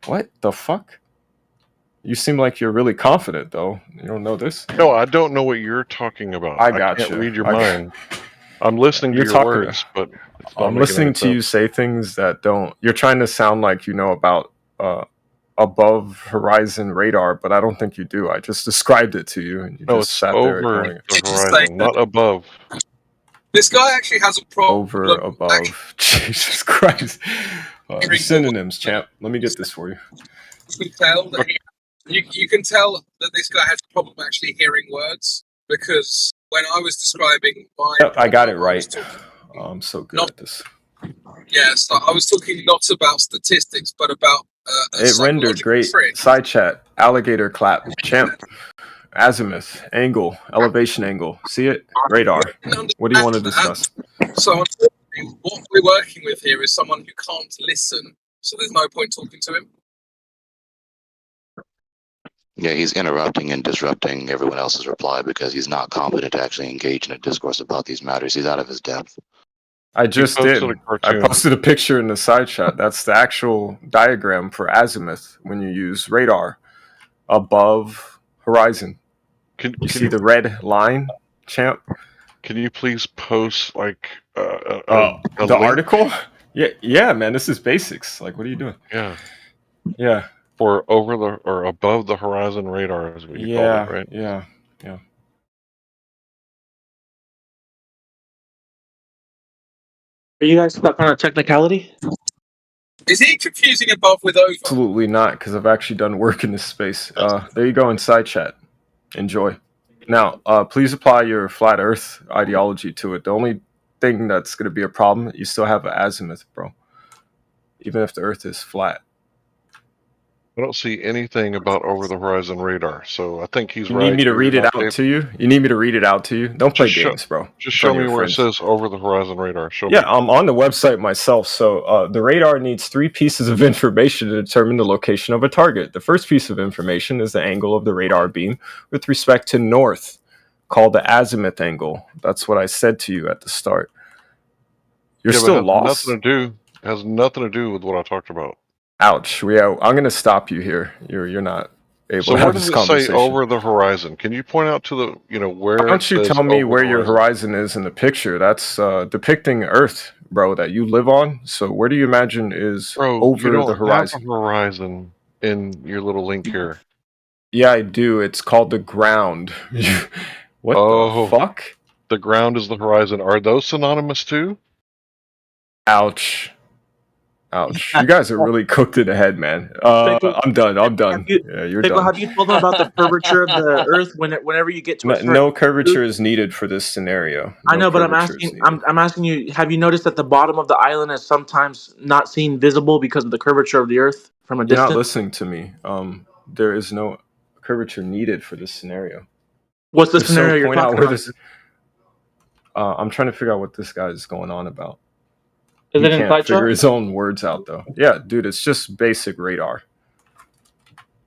What the fuck? You seem like you're really confident, though. You don't know this? No, I don't know what you're talking about. I can't gotcha. read your mind. I'm listening to You're your talking- words, but it's not I'm making listening any to you sense. say things that don't. You're trying to sound like you know about above horizon radar, but I don't think you do. I just described it to you, and you No, just it's sat there over ignoring it. the horizon, not above. This guy actually has a problem. Over, above. Jesus Christ. Synonyms, champ. Let me get this for you. You can tell that you can tell that this guy has a problem actually hearing words, because when I was describing my... Yep, I got it right. I'm so good at this. Yes, I was talking not about statistics, but about It rendered great. Side chat, alligator clap, champ, azimuth, angle, elevation angle. See it? Radar. What do you want to discuss? So unfortunately, what we're working with here is someone who can't listen, so there's no point talking to him. Yeah, he's interrupting and disrupting everyone else's reply because he's not competent to actually engage in a discourse about these matters. He's out of his depth. I just did. I posted a picture in the side chat. That's the actual diagram for azimuth when you use radar above horizon. Can you see the red line, champ? Can you please post like the link? article? Yeah, man. This is basics. Like, what are you doing? Yeah. For over the or above the horizon radar is what you call it, right? Yeah. Are you guys stuck on a technicality? Is he confusing above with over? Absolutely not, because I've actually done work in this space. There you go in side chat. Enjoy. Now, please apply your flat Earth ideology to it. The only thing that's going to be a problem, you still have an azimuth, bro. Even if the Earth is flat. I don't see anything about over the horizon radar, so I think he's You right. need me to read it out to you? You need me to read it out to you? Don't play games, bro. Just show me where it says over the horizon radar. Show me. Yeah, I'm on the website myself. So the radar needs 3 pieces of information to determine the location of a target. The first piece of information is the angle of the radar beam with respect to north, called the azimuth angle. That's what I said to you at the start. You're still lost. Has nothing to do with what I talked about. Ouch. I'm going to stop you here. You're not able So to have where this does it conversation. say over the horizon? Can you point out to the, where? Why don't you tell me where your horizon is in the picture? That's depicting Earth, bro, that you live on. So where do you imagine is over the horizon? Have a horizon in your little link here. Yeah, I do. It's called the ground. What the fuck? The ground is the horizon. Are those synonymous too? Ouch. You guys are really cooked in the head, man. I'm done. You're done. Have you told them about the curvature of the Earth whenever you get to a certain... No curvature is needed for this scenario. I know, but I'm asking you, have you noticed that the bottom of the island is sometimes not seen visible because of the curvature of the Earth from a You're distance? not listening to me. There is no curvature needed for this scenario. What's the scenario you're talking about? I'm trying to figure out what this guy is going on about. Is He it can't inside figure joke? his own words out, though. Yeah, dude, it's just basic radar.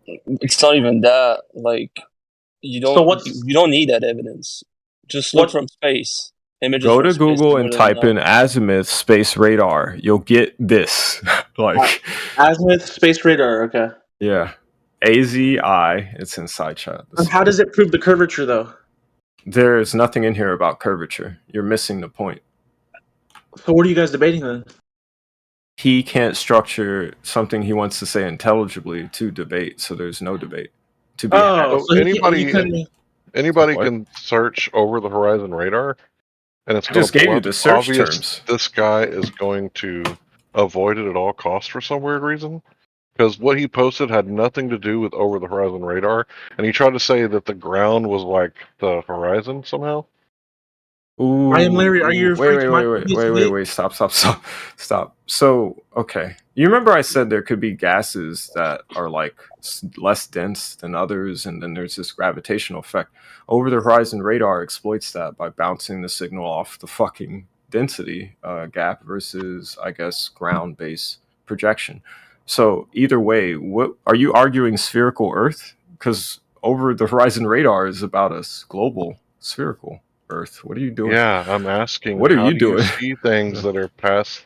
It's not even that. Like, you don't need that evidence. Just look from space. Images Go from to space Google are and better type than in azimuth space radar. You'll get this. Azimuth space radar, okay. Yeah. AZI. It's in side chat. And how does it prove the curvature, though? There is nothing in here about curvature. You're missing the point. So what are you guys debating then? He can't structure something he wants to say intelligibly to debate, so there's no debate. To be had. So anybody can search over the horizon radar, and it's I just gonna gave pull you up the search obvious terms. This guy is going to avoid it at all costs for some weird reason. Because what he posted had nothing to do with over the horizon radar, and he tried to say that the ground was like the horizon somehow. Ooh, I am Larry. Are you referring to my wait, stop. So, okay. You remember I said there could be gases that are like less dense than others, and then there's this gravitational effect. Over the horizon radar exploits that by bouncing the signal off the fucking density gap versus, I guess, ground-based projection. So either way, what are you arguing spherical Earth? Because over the horizon radar is about a global spherical Earth. What are you doing? Yeah, I'm asking. What are how you do doing? See things that are past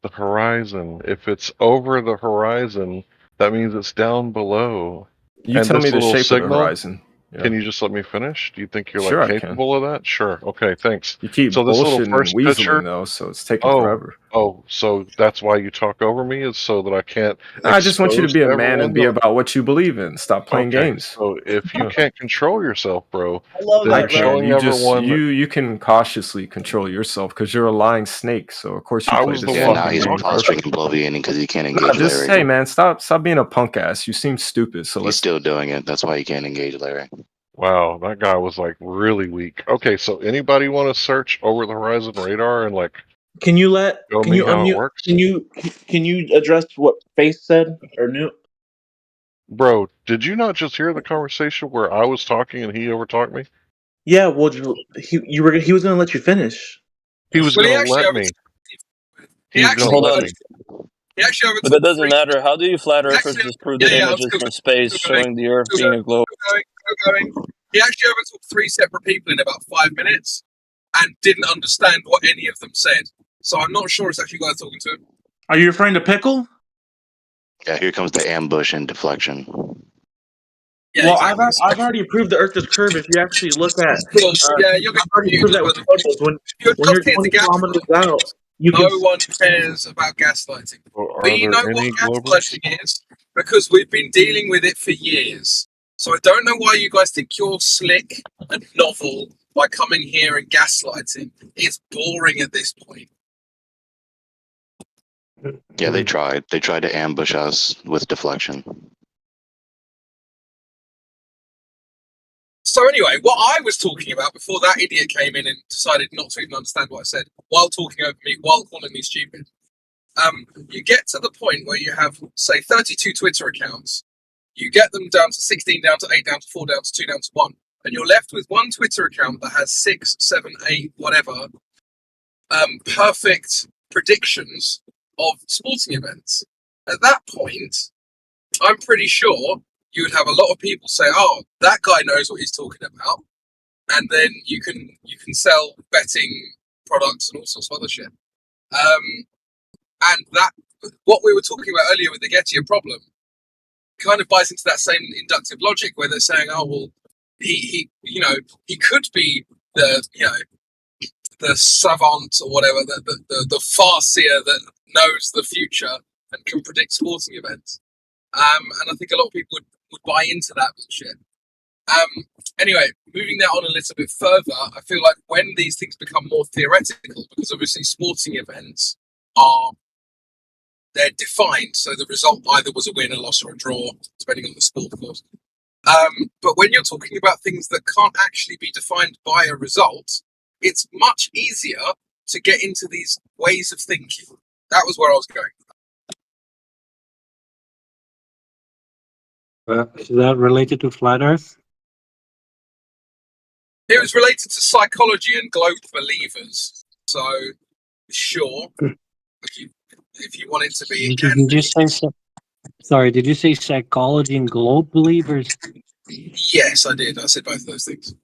the horizon. If it's over the horizon, that means it's down below. You tell me the shape of the horizon. Yeah. Can you just let me finish? Do you think you're Sure, I capable of that? Sure. Okay, thanks. You keep so this little bullshitting first and weaseling picture, though, so it's taking forever. Oh, so that's why you talk over me, is so that I can't I just want you to expose be a man everyone and be that- about what you believe in. Stop playing Okay, games. so if you can't control yourself, bro, I love then I that, can. bro. showing You just everyone that you can cautiously control yourself because you're a lying snake. So of course you I play was this the Yeah, one now fucking he's game, bro. posturing and bloviating because he can't Nah, engage just Larry. hey man, stop being a punk ass. You seem stupid. So He's let's. still doing it. That's why he can't engage Larry. Wow, that guy was like really weak. Okay, so anybody want to search over the horizon radar and like Can you let? show Can me you how it unmute? works? Can you address what Face said or Newt? Bro, did you not just hear the conversation where I was talking and he overtalked me? Yeah, well, he was going to let you finish. He was Well, he gonna actually let me. he He's actually gonna Hold let on. me. he actually But that overtook doesn't three. matter. How do you flat earthers Actually, disprove yeah, the yeah, I'm images still from space still going, showing the Earth still being going, a globe? still going. He actually overtook three separate people in about 5 minutes and didn't understand what any of them said. So I'm not sure it's actually worth talking to him. Are you referring to Pickle? Yeah, here comes the ambush and deflection. Yeah, Well, exactly. I've already proved the Earth is curved. If you actually look at, Of course, yeah, you're I've getting already confused proved as that well. with photos. You're When you're just here to 20 kilometers gaslight. out, you No can. one cares about gaslighting. Well, are We there know any what globers? gaslighting is because we've been dealing with it for years. So I don't know why you guys think you're slick and novel by coming here and gaslighting. It's boring at this point. Yeah, they tried. They tried to ambush us with deflection. So anyway, what I was talking about before that idiot came in and decided not to even understand what I said while talking over me, while calling me stupid. You get to the point where you have, say, 32 Twitter accounts. You get them down to 16, down to 8, down to 4, down to 2, down to 1. And you're left with one Twitter account that has 6, 7, 8, whatever, perfect predictions of sporting events. At that point, I'm pretty sure you would have a lot of people say, "Oh, that guy knows what he's talking about," and then you can sell betting products and all sorts of other shit. And that what we were talking about earlier with the Gettier problem kind of buys into that same inductive logic where they're saying, "Oh, well, he could be the savant or whatever, the farseer that knows the future and can predict sporting events." And I think a lot of people would buy into that bullshit. Anyway, moving that on a little bit further, I feel like when these things become more theoretical, because obviously sporting events they're defined, so the result either was a win, a loss, or a draw, depending on the sport, of course. But when you're talking about things that can't actually be defined by a result, it's much easier to get into these ways of thinking. That was where I was going. Is that related to flat Earth? It was related to psychology and globe believers. So, sure, if you want it to be, it can Did you say sorry? Did you say psychology and globe believers? Yes, I did. I said both of those things.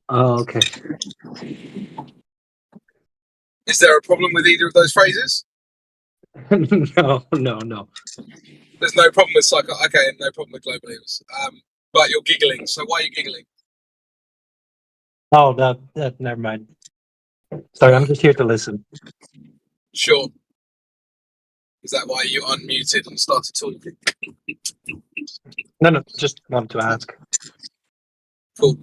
Oh, okay. Is there a problem with either of those phrases? No. There's no problem with Okay, no problem with globe believers. But you're giggling. So why are you giggling? Oh, that. Never mind. Sorry, I'm just here to listen. Sure. Is that why you unmuted and started talking? No, just wanted to ask. Cool.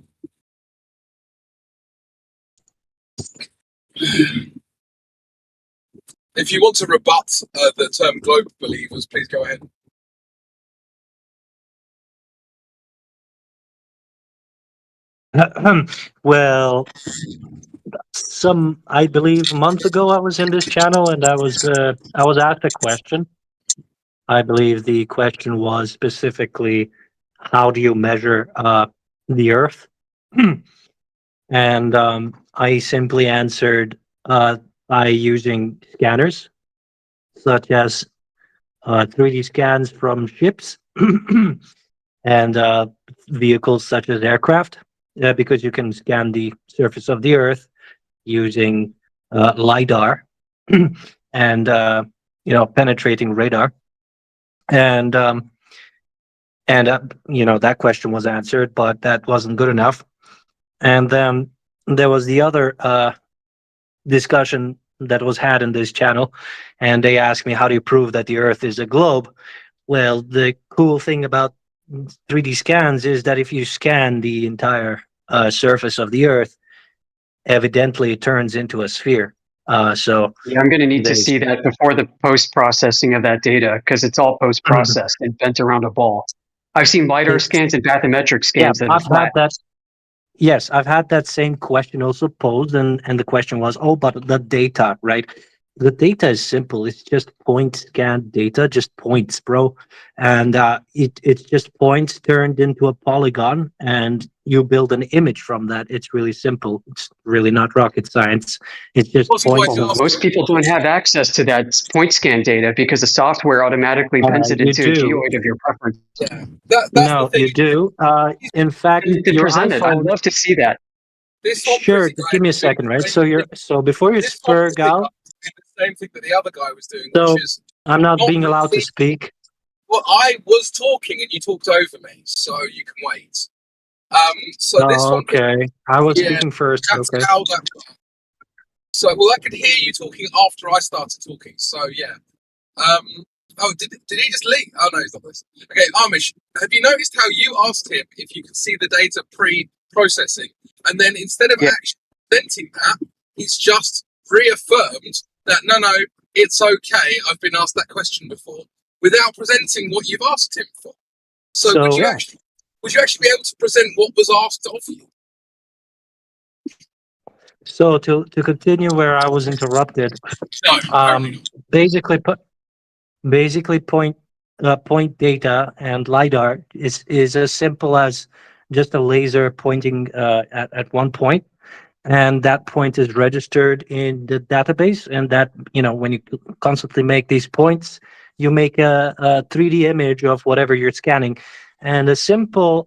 If you want to rebut the term globe believers, please go ahead. Well, I believe months ago I was in this channel and I was asked a question. I believe the question was specifically, how do you measure the Earth? And I simply answered by using scanners, such as 3D scans from ships and vehicles such as aircraft, because you can scan the surface of the Earth using LiDAR and penetrating radar. And that question was answered, but that wasn't good enough. And then there was the other discussion that was had in this channel, and they asked me, how do you prove that the Earth is a globe? Well, the cool thing about 3D scans is that if you scan the entire surface of the Earth, evidently it turns into a sphere. So yeah, I'm going to need to see that before the post-processing of that data, because it's all post-processed and bent around a ball. I've seen LiDAR scans and bathymetric scans that are flat. Yes, I've had that same question also posed, and the question was, oh, but the data, right? The data is simple. It's just point scan data, just points, bro. And it's just points turned into a polygon, and you build an image from that. It's really simple. It's really not rocket science. It's just points. Well, most people don't have access to that point scan data because the software automatically bends it into a geoid of your preference. Yeah, no, you do. In fact, your present it. I'd love to see that. Sure, just give me a second, right? So before you spurg out. The same thing that the other guy was doing, So which is I'm not being allowed to speak. Well, I was talking and you talked over me, so you can wait. So this one, okay. I was speaking first. That's Okay. how that. So well, I could hear you talking after I started talking. So yeah. Oh, did he just leave? Oh no, he's not this. Okay, Amish, have you noticed how you asked him if you could see the data pre-processing, and then instead of actually presenting that, he's just reaffirmed that no, it's okay. I've been asked that question before, without presenting what you've asked him for. So would you actually be able to present what was asked of you? So to continue where I was interrupted, basically point data and LiDAR is as simple as just a laser pointing at one point. And that point is registered in the database, and that, when you constantly make these points, you make a 3D image of whatever you're scanning. And a simple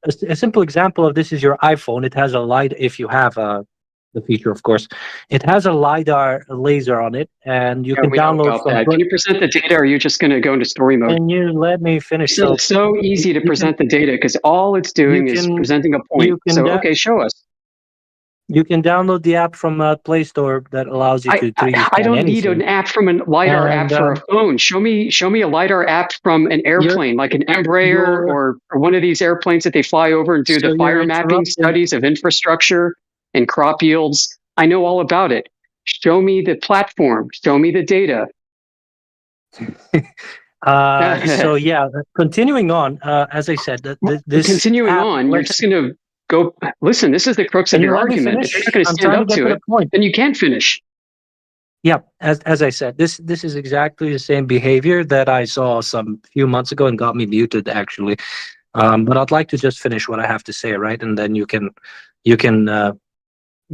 example of this is your iPhone. It has a LiDAR, if you have the feature, of course. It has a LiDAR laser on it, and you can download from. Can you present the data, or are you just going to go into story mode? Can you let me finish? It's so easy to present the data because all it's doing is presenting a point. So, okay, show us. You can download the app from Play Store that allows you to 3D scan I don't need anything. an app from a LiDAR app for a phone. Show me a LiDAR app from an airplane, like an Embraer or one of these airplanes that they fly over and do the fire mapping studies of infrastructure and crop yields. I know all about it. Show me the platform. Show me the data. So yeah, continuing on, as I said, this continuing app, on, you're just going to go. Listen, this is the crux of your argument. If you're not going to stand up to it, then you can't finish. Yeah, as I said, this is exactly the same behavior that I saw some few months ago and got me muted, actually. But I'd like to just finish what I have to say, right? And then you can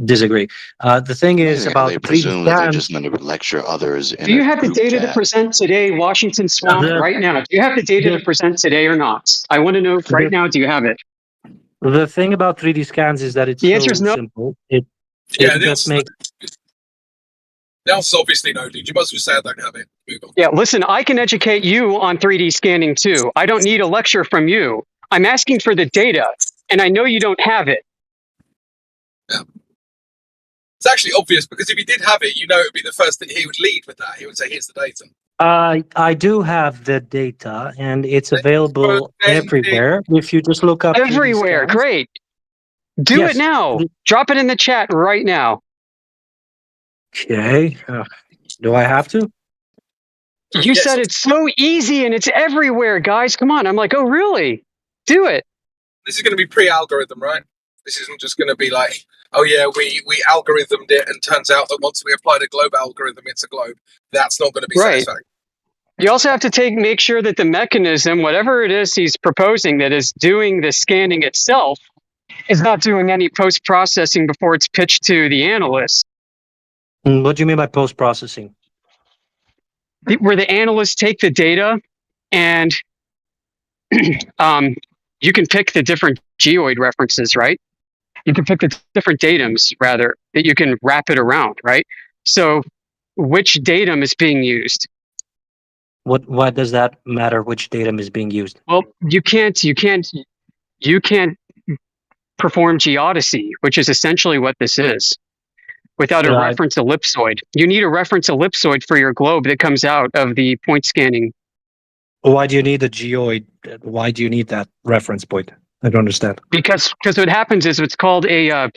disagree. The thing is about they presume that they're just going to lecture others. Do you have the data to present today, Washington Swamp, right now? Do you have the data to present today or not? I want to know right now. Do you have it? The thing about 3D scans is that it's the answer is no. Simple. It just makes. That's obviously no, dude. You must have said I don't have it. Move on. Yeah, listen, I can educate you on 3D scanning too. I don't need a lecture from you. I'm asking for the data, and I know you don't have it. Yeah. It's actually obvious because if he did have it, it would be the first thing he would lead with that. He would say, here's the data. I do have the data, and it's available everywhere. If you just look up everywhere, great. Do it now. Drop it in the chat right now. Okay. Do I have to? You said it's so easy and it's everywhere, guys. Come on. I'm like, oh, really? Do it. This is going to be pre-algorithm, right? This isn't just going to be like, oh yeah, we algorithmed it, and turns out that once we applied a globe algorithm, it's a globe. That's not going to be satisfactory. You also have to make sure that the mechanism, whatever it is he's proposing that is doing the scanning itself, is not doing any post-processing before it's pitched to the analyst. What do you mean by post-processing? Where the analysts take the data and you can pick the different geoid references, right? You can pick the different datums, rather, that you can wrap it around, right? So which datum is being used? Why does that matter, which datum is being used? Well, you can't perform geodesy, which is essentially what this is. without a reference ellipsoid. You need a reference ellipsoid for your globe that comes out of the point scanning. Why do you need a geoid? Why do you need that reference point? I don't understand. Because what happens is what's called a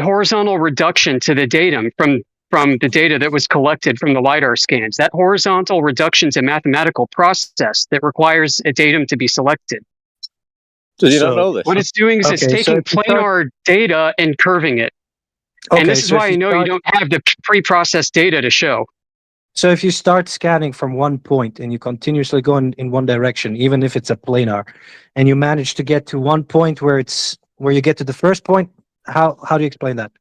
horizontal reduction to the datum from the data that was collected from the LiDAR scans. That horizontal reduction is a mathematical process that requires a datum to be selected. Does you not know this? What it's doing is it's taking planar data and curving it. And this is why I know you don't have the pre-processed data to show. So if you start scanning from one point and you continuously go in one direction, even if it's a planar, and you manage to get to one point where you get to the first point, how do you explain that?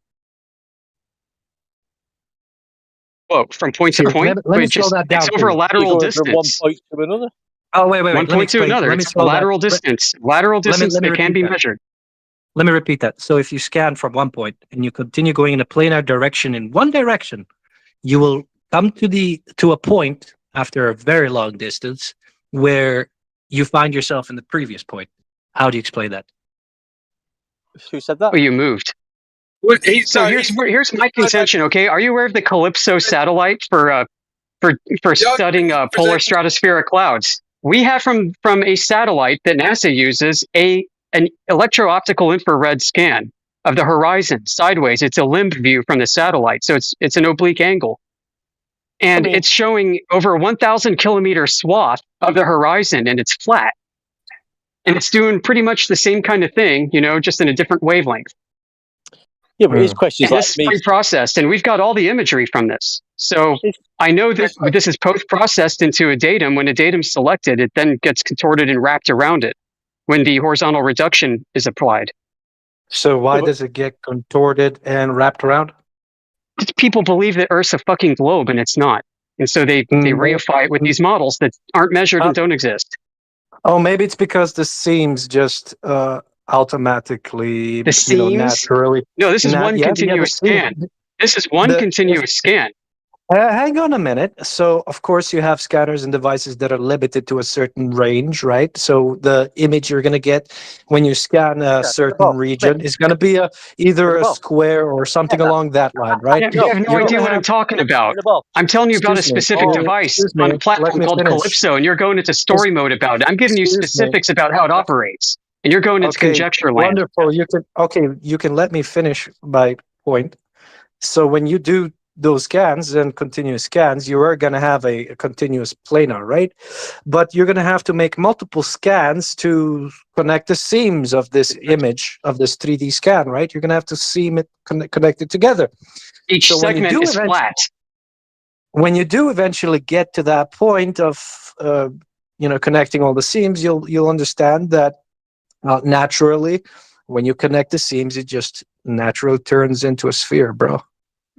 Well, from point to point, let me slow that down. It's over a lateral distance. From one point to another. Oh, wait. One point to another. It's a lateral distance. Lateral distance that can be measured. Let me repeat that. So if you scan from one point and you continue going in a planar direction in one direction, you will come to a point after a very long distance where you find yourself in the previous point. How do you explain that? Who said that? Well, you moved. So here's my contention. Okay, are you aware of the Calypso satellite for studying polar stratospheric clouds? We have from a satellite that NASA uses an electro-optical infrared scan of the horizon sideways. It's a limb view from the satellite, so it's an oblique angle, and it's showing over a 1,000 kilometer swath of the horizon, and it's flat, and it's doing pretty much the same kind of thing, just in a different wavelength. Yeah, but his question is this is pre-processed, and we've got all the imagery from this. So I know that this is post-processed into a datum. When a datum's selected, it then gets contorted and wrapped around it when the horizontal reduction is applied. So why does it get contorted and wrapped around? Because people believe that Earth's a fucking globe, and it's not. And so they reify it with these models that aren't measured and don't exist. Oh, maybe it's because the seams just automatically, naturally. No, this is one continuous scan. This is one continuous scan. Hang on a minute. So, of course, you have scanners and devices that are limited to a certain range, right? So the image you're going to get when you scan a certain region is going to be either a square or something along that line, right? You have no idea what I'm talking about. I'm telling you about a specific device on a platform called Calypso, and you're going into story mode about it. I'm giving you specifics about how it operates, and you're going into conjecture land. Wonderful. You can let me finish my point. So when you do those scans and continuous scans, you are going to have a continuous planar, right? But you're going to have to make multiple scans to connect the seams of this image, of this 3D scan, right? You're going to have to seam it connected together. Each segment is flat. When you do eventually get to that point of, connecting all the seams, you'll understand that naturally, when you connect the seams, it just naturally turns into a sphere, bro.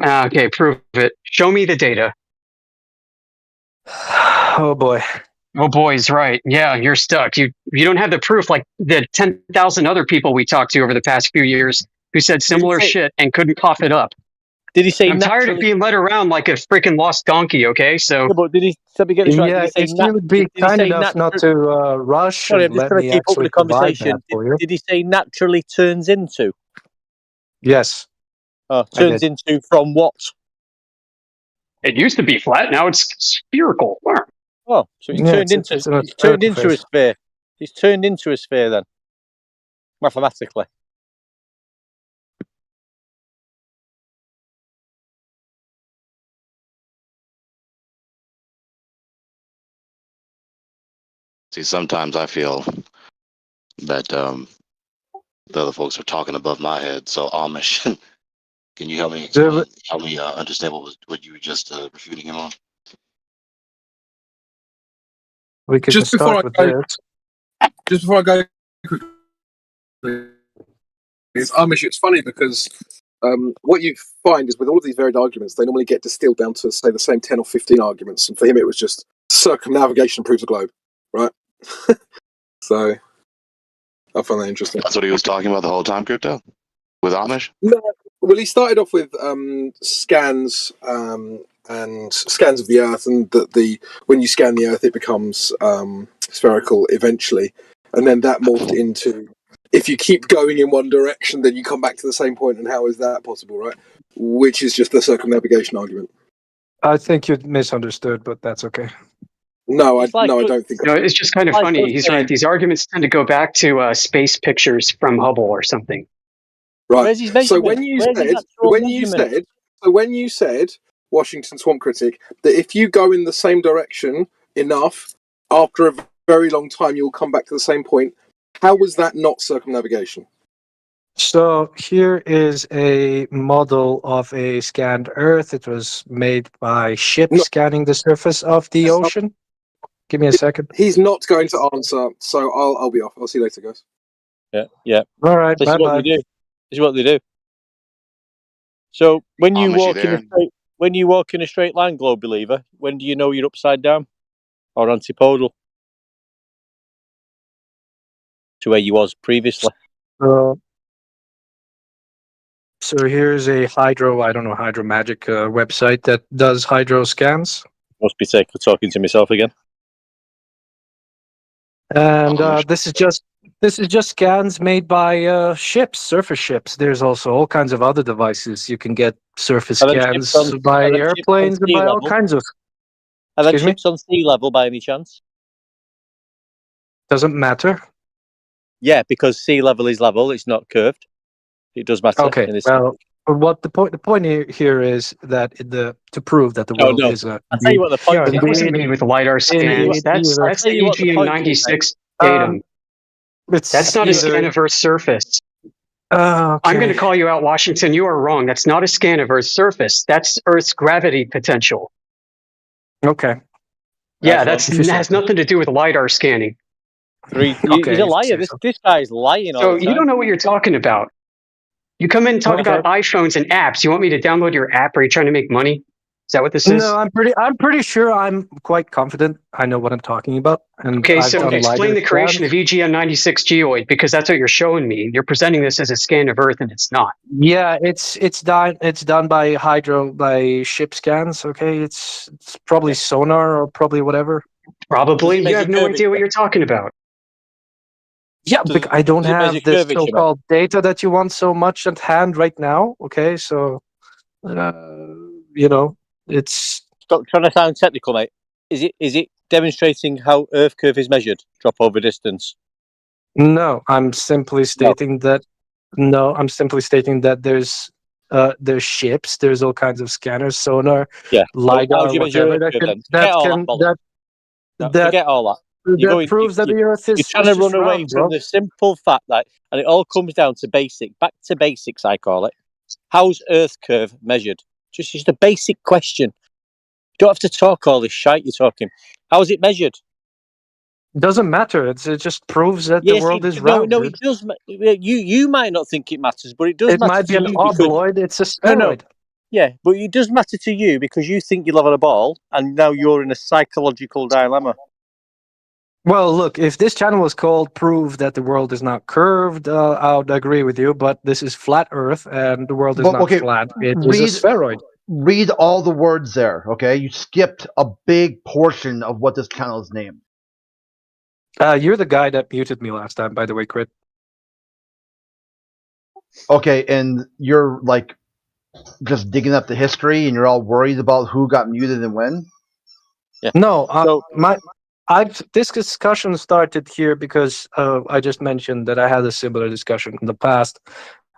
Okay, prove it. Show me the data. Oh boy. Oh boy is right. Yeah, you're stuck. You don't have the proof like the 10,000 other people we talked to over the past few years who said similar shit and couldn't cough it up. Did he say I'm tired of being led around like a freaking lost donkey, okay? So yeah, but did he let me get this right? Yeah, if you would be kind enough not to rush Sorry, I'm and just let trying me to keep up with actually the provide conversation. that for you. Did he say naturally turns into? Yes. Turns into from what? it used to be flat, now it's spherical. Oh, so he's turned into a sphere. He's turned into a sphere then, mathematically. See, sometimes I feel that the other folks are talking above my head. So Amish, can you help me understand what you were just refuting him on? We could Just before I go, it's Amish. It's funny because what you find is with all of these varied arguments, they normally get distilled down to say the same 10 or 15 arguments, and for him it was just circumnavigation proves the globe, right? So I find that interesting. That's what he was talking about the whole time, Crypto? With Amish? No, well, he started off with scans and scans of the Earth, and that when you scan the Earth, it becomes spherical eventually, and then that morphed into if you keep going in one direction, then you come back to the same point, and how is that possible, right? which is just the circumnavigation argument. I think you misunderstood, but that's okay. No, I don't think. No, it's just kind of funny. He's right. These arguments tend to go back to space pictures from Hubble or something. Right. So when you said Washington Swamp Critic that if you go in the same direction enough, after a very long time, you'll come back to the same point. How was that not circumnavigation? So here is a model of a scanned Earth. It was made by ships scanning the surface of the ocean. Give me a second. He's not going to answer, so I'll be off. I'll see you later, guys. Yeah. All right. This is what they do. This is what they do. So when you walk in a straight line, Globe Believer, when do you know you're upside down or antipodal to where you was previously? So here's a Hydromagic website that does hydro scans. Must be sick for talking to myself again. And this is just scans made by ships, surface ships. There's also all kinds of other devices. You can get surface scans by airplanes and by all kinds of. Are there ships on sea level by any chance? Doesn't matter. Yeah, because sea level is level. It's not curved. It does matter. Okay. Well, what the point here is that to prove that the world is a. I'll tell you what the point is. That wasn't made with LiDAR scans. That's the EGM96 datum. That's not a scan of Earth's surface. I'm going to call you out, Washington. You are wrong. That's not a scan of Earth's surface. That's Earth's gravity potential. Okay. Yeah, that has nothing to do with LiDAR scanning. He's a liar. This guy's lying all the time. So you don't know what you're talking about. You come in and talk about iPhones and apps. You want me to download your app? Are you trying to make money? Is that what this is? No, I'm pretty sure. I'm quite confident. I know what I'm talking about. And okay, so explain the creation of EGM96 geoid, because that's what you're showing me. You're presenting this as a scan of Earth, and it's not. Yeah, it's done by ship scans. Okay, it's probably sonar or probably whatever. Probably. You have no idea what you're talking about. Yeah, but I don't have this so-called data that you want so much at hand right now. Okay, so it's. Stop trying to sound technical, mate. Is it demonstrating how Earth curve is measured? Drop over distance. No, I'm simply stating that. No, I'm simply stating that there's ships. There's all kinds of scanners, sonar, LiDAR, whatever. Forget all that. That proves that the Earth is. You're trying to run away from the simple fact that, and it all comes down to back to basics, I call it. How's Earth curve measured? Just a basic question. You don't have to talk all this shite you're talking. How is it measured? Doesn't matter. It just proves that the world is round. No, it does. You might not think it matters, but it does. It might be an obloid. It's a spheroid. No. Yeah, but it does matter to you because you think you live on a ball, and now you're in a psychological dilemma. Well, look, if this channel was called Prove That the World is Not Curved, I would agree with you, but this is Flat Earth, and the world is not flat. It is a spheroid. Read all the words there, okay? You skipped a big portion of what this channel is named. You're the guy that muted me last time, by the way, Crit. Okay, and you're, like, just digging up the history, and you're all worried about who got muted and when? Yeah. No, this discussion started here because I just mentioned that I had a similar discussion in the past.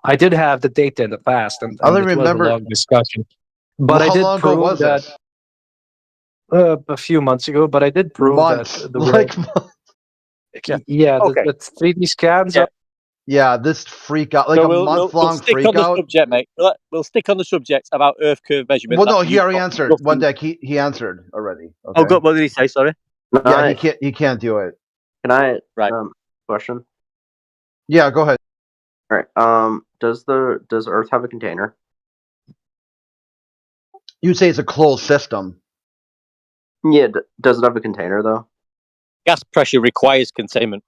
I did have the data in the past, and I don't it remember was a long discussion. But I did prove that a few months ago. But I did prove that the world. Yeah, the 3D scans. Yeah, this freak out, like a month-long freak out. We'll stick on the subject, mate. We'll stick on the subject about Earth curve measurement. Well, no, he already answered. One deck, he answered already. Okay. Oh, God, what did he say? Sorry. Yeah, he can't do it. Can I question? Yeah, go ahead. All right. Does Earth have a container? You'd say it's a closed system. Yeah. Does it have a container though? Gas pressure requires containment.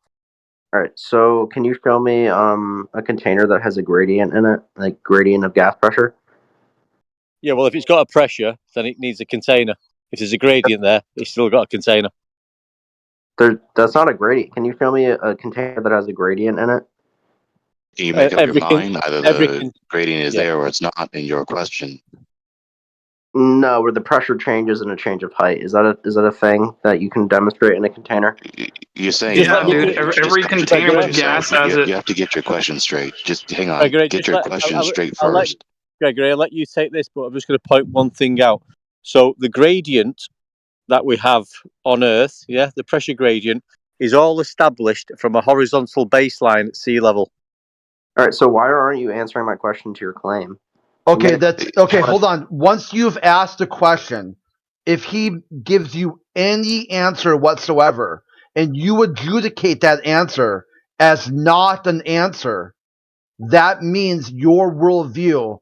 All right. So can you show me a container that has a gradient in it, like gradient of gas pressure? Yeah. Well, if it's got a pressure, then it needs a container. If there's a gradient there, it's still got a container. That's not a gradient. Can you show me a container that has a gradient in it? Can you make up your everything, mind? Either the everything. gradient is Yeah. there or it's not in your question. No, where the pressure changes in a change of height. Is that a thing that you can demonstrate in a container? You're saying Just Yeah, no. dude. Just Every container concentrate with yourself. gas has it. You have to get your question straight. Just hang on. Gregory, Get just your let, question straight I'll let first. Gregory, I'll let you take this, but I'm just going to point one thing out. So the gradient that we have on Earth, yeah, the pressure gradient, is all established from a horizontal baseline at sea level. All right. So why aren't you answering my question to your claim? Okay, that's okay. Hold on. Once you've asked a question, if he gives you any answer whatsoever, and you adjudicate that answer as not an answer, that means your worldview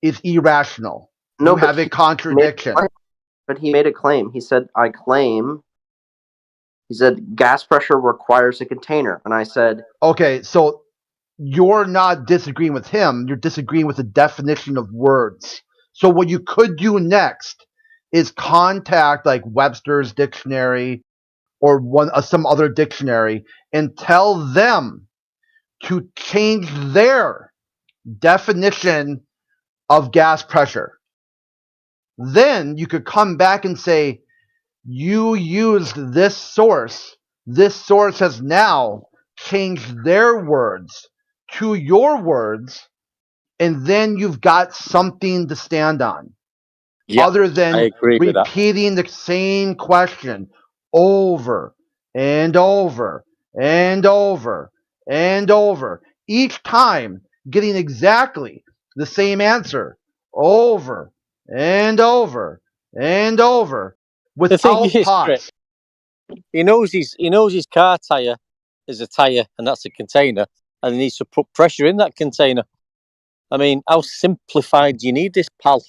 is irrational. No, you have a contradiction. But he made a claim. He said, "I claim." He said, "Gas pressure requires a container," and I said, Okay, so you're not disagreeing with him. You're disagreeing with the definition of words. So what you could do next is contact like Webster's dictionary or some other dictionary and tell them to change their definition of gas pressure. Then you could come back and say, you used this source. This source has now changed their words to your words, and then you've got something to stand on. Other than repeating the same question over and over and over and over, each time getting exactly the same answer over and over and over without The thing is, pause. he knows his car tire is a tire, and that's a container, and he needs to put pressure in that container. I mean, how simplified do you need this, pal?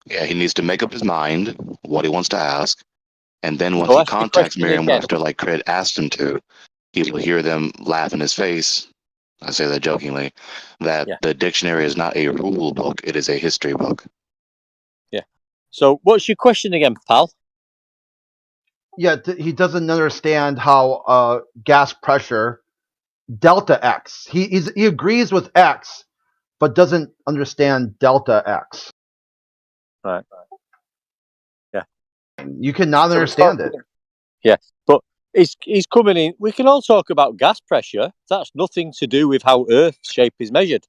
Yeah, he needs to make up his mind what he wants to ask, and then once he contacts Merriam-Webster like Crit asked him to, he will hear them laugh in his face. I say that jokingly, that the dictionary is not a rule book, it is a history book. Yeah. So what's your question again, pal? Yeah, he doesn't understand how gas pressure delta X. He agrees with X, but doesn't understand delta X. Right. Yeah. You cannot understand it. Yeah, but he's coming in. We can all talk about gas pressure. That's nothing to do with how Earth's shape is measured.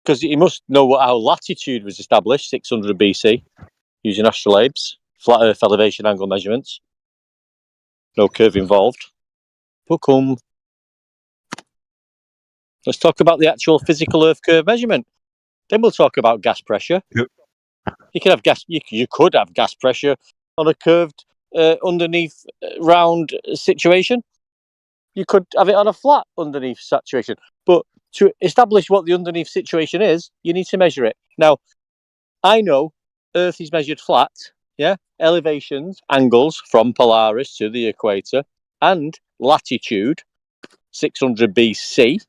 Because he must know how latitude was established, 600 BC, using astrolabes, flat Earth elevation angle measurements. No curve involved. But come. Let's talk about the actual physical Earth curve measurement. Then we'll talk about gas pressure. Yep. You can have gas. You could have gas pressure on a curved underneath round situation. You could have it on a flat underneath situation. But to establish what the underneath situation is, you need to measure it. Now, I know Earth is measured flat. Yeah, elevations, angles from Polaris to the equator, and latitude, 600 BC.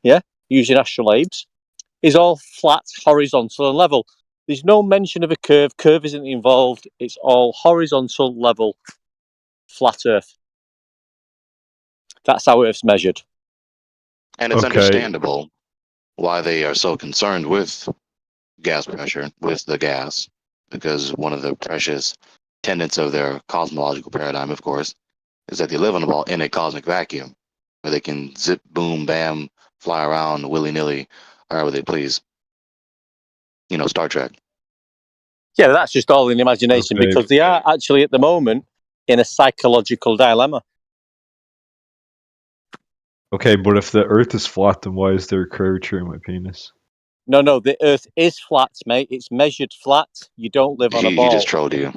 Yeah, using astrolabes, is all flat, horizontal, and level. There's no mention of a curve. Curve isn't involved. It's all horizontal, level, flat Earth. That's how Earth's measured. And it's understandable why they are so concerned with gas pressure, with the gas, because one of the precious tenets of their cosmological paradigm, of course, is that they live in a cosmic vacuum where they can zip, boom, bam, fly around willy-nilly, however they please. You know, Star Trek. Yeah, that's just all in imagination because they are actually at the moment in a psychological dilemma. Okay, but if the Earth is flat, then why is there curvature in my penis? No, the Earth is flat, mate. It's measured flat. You don't live on a ball. He just trolled you.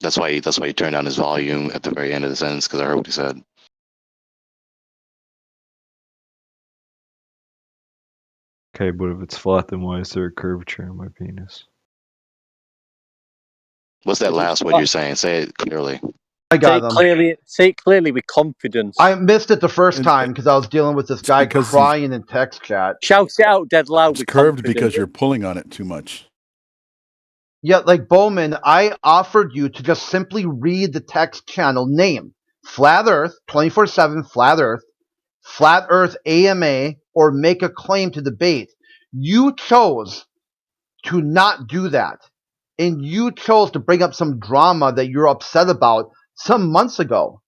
That's why he turned down his volume at the very end of the sentence, because I heard what he said. Okay, but if it's flat, then why is there a curvature in my penis? What's that last word you're saying? Say it clearly. I got them. Say it clearly with confidence. I missed it the first time because I was dealing with this guy crying in text chat. Shout it out dead loud. It's curved because you're pulling on it too much. Yeah, like Bowman, I offered you to just simply read the text channel name. Flat Earth, 24/7 Flat Earth AMA, or make a claim to debate. You chose to not do that. And you chose to bring up some drama that you're upset about some months ago.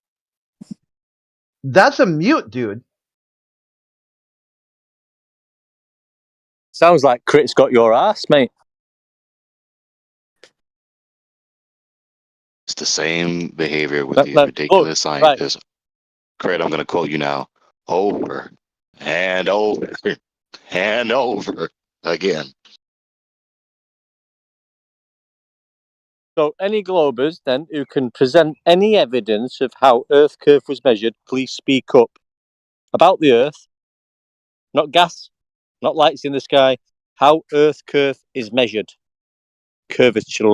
That's a mute, dude. Sounds like Crit's got your ass, mate. It's the same behavior with these ridiculous scientists. Crit, I'm going to quote you now. Over and over and over again. So any globers then who can present any evidence of how Earth curve was measured, please speak up. About the Earth, not gas, not lights in the sky, how Earth curve is measured. Curvature.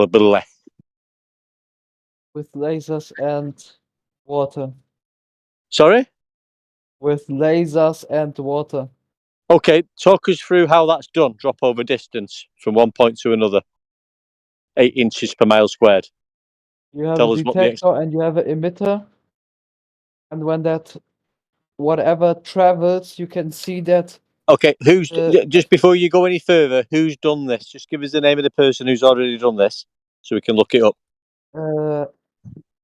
With lasers and water. Sorry? With lasers and water. Okay, talk us through how that's done. Drop over distance from one point to another. 8 inches per mile squared. You have Tell a us what detector and you have an emitter. And when that whatever travels, you can see that. Okay, just before you go any further, who's done this? Just give us the name of the person who's already done this so we can look it up.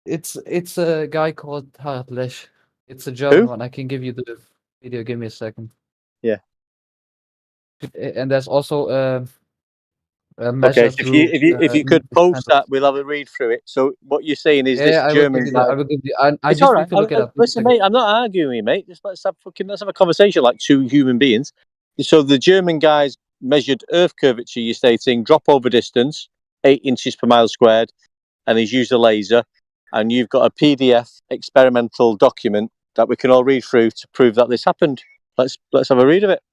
It's a guy called Hartlesch. It's a German one. I can give you the video. Give me a second. Yeah. And there's also a Okay, if you could post that, we'll have a read through it. So what you're saying is this German guy. I will give you. I It's just all right. need to look it up. Listen, mate, I'm not arguing with you, mate. Just let's have a conversation like two human beings. So the German guys measured Earth curvature, you're stating, drop over distance, 8 inches per mile squared, and he's used a laser. And you've got a PDF experimental document that we can all read through to prove that this happened. Let's have a read of it.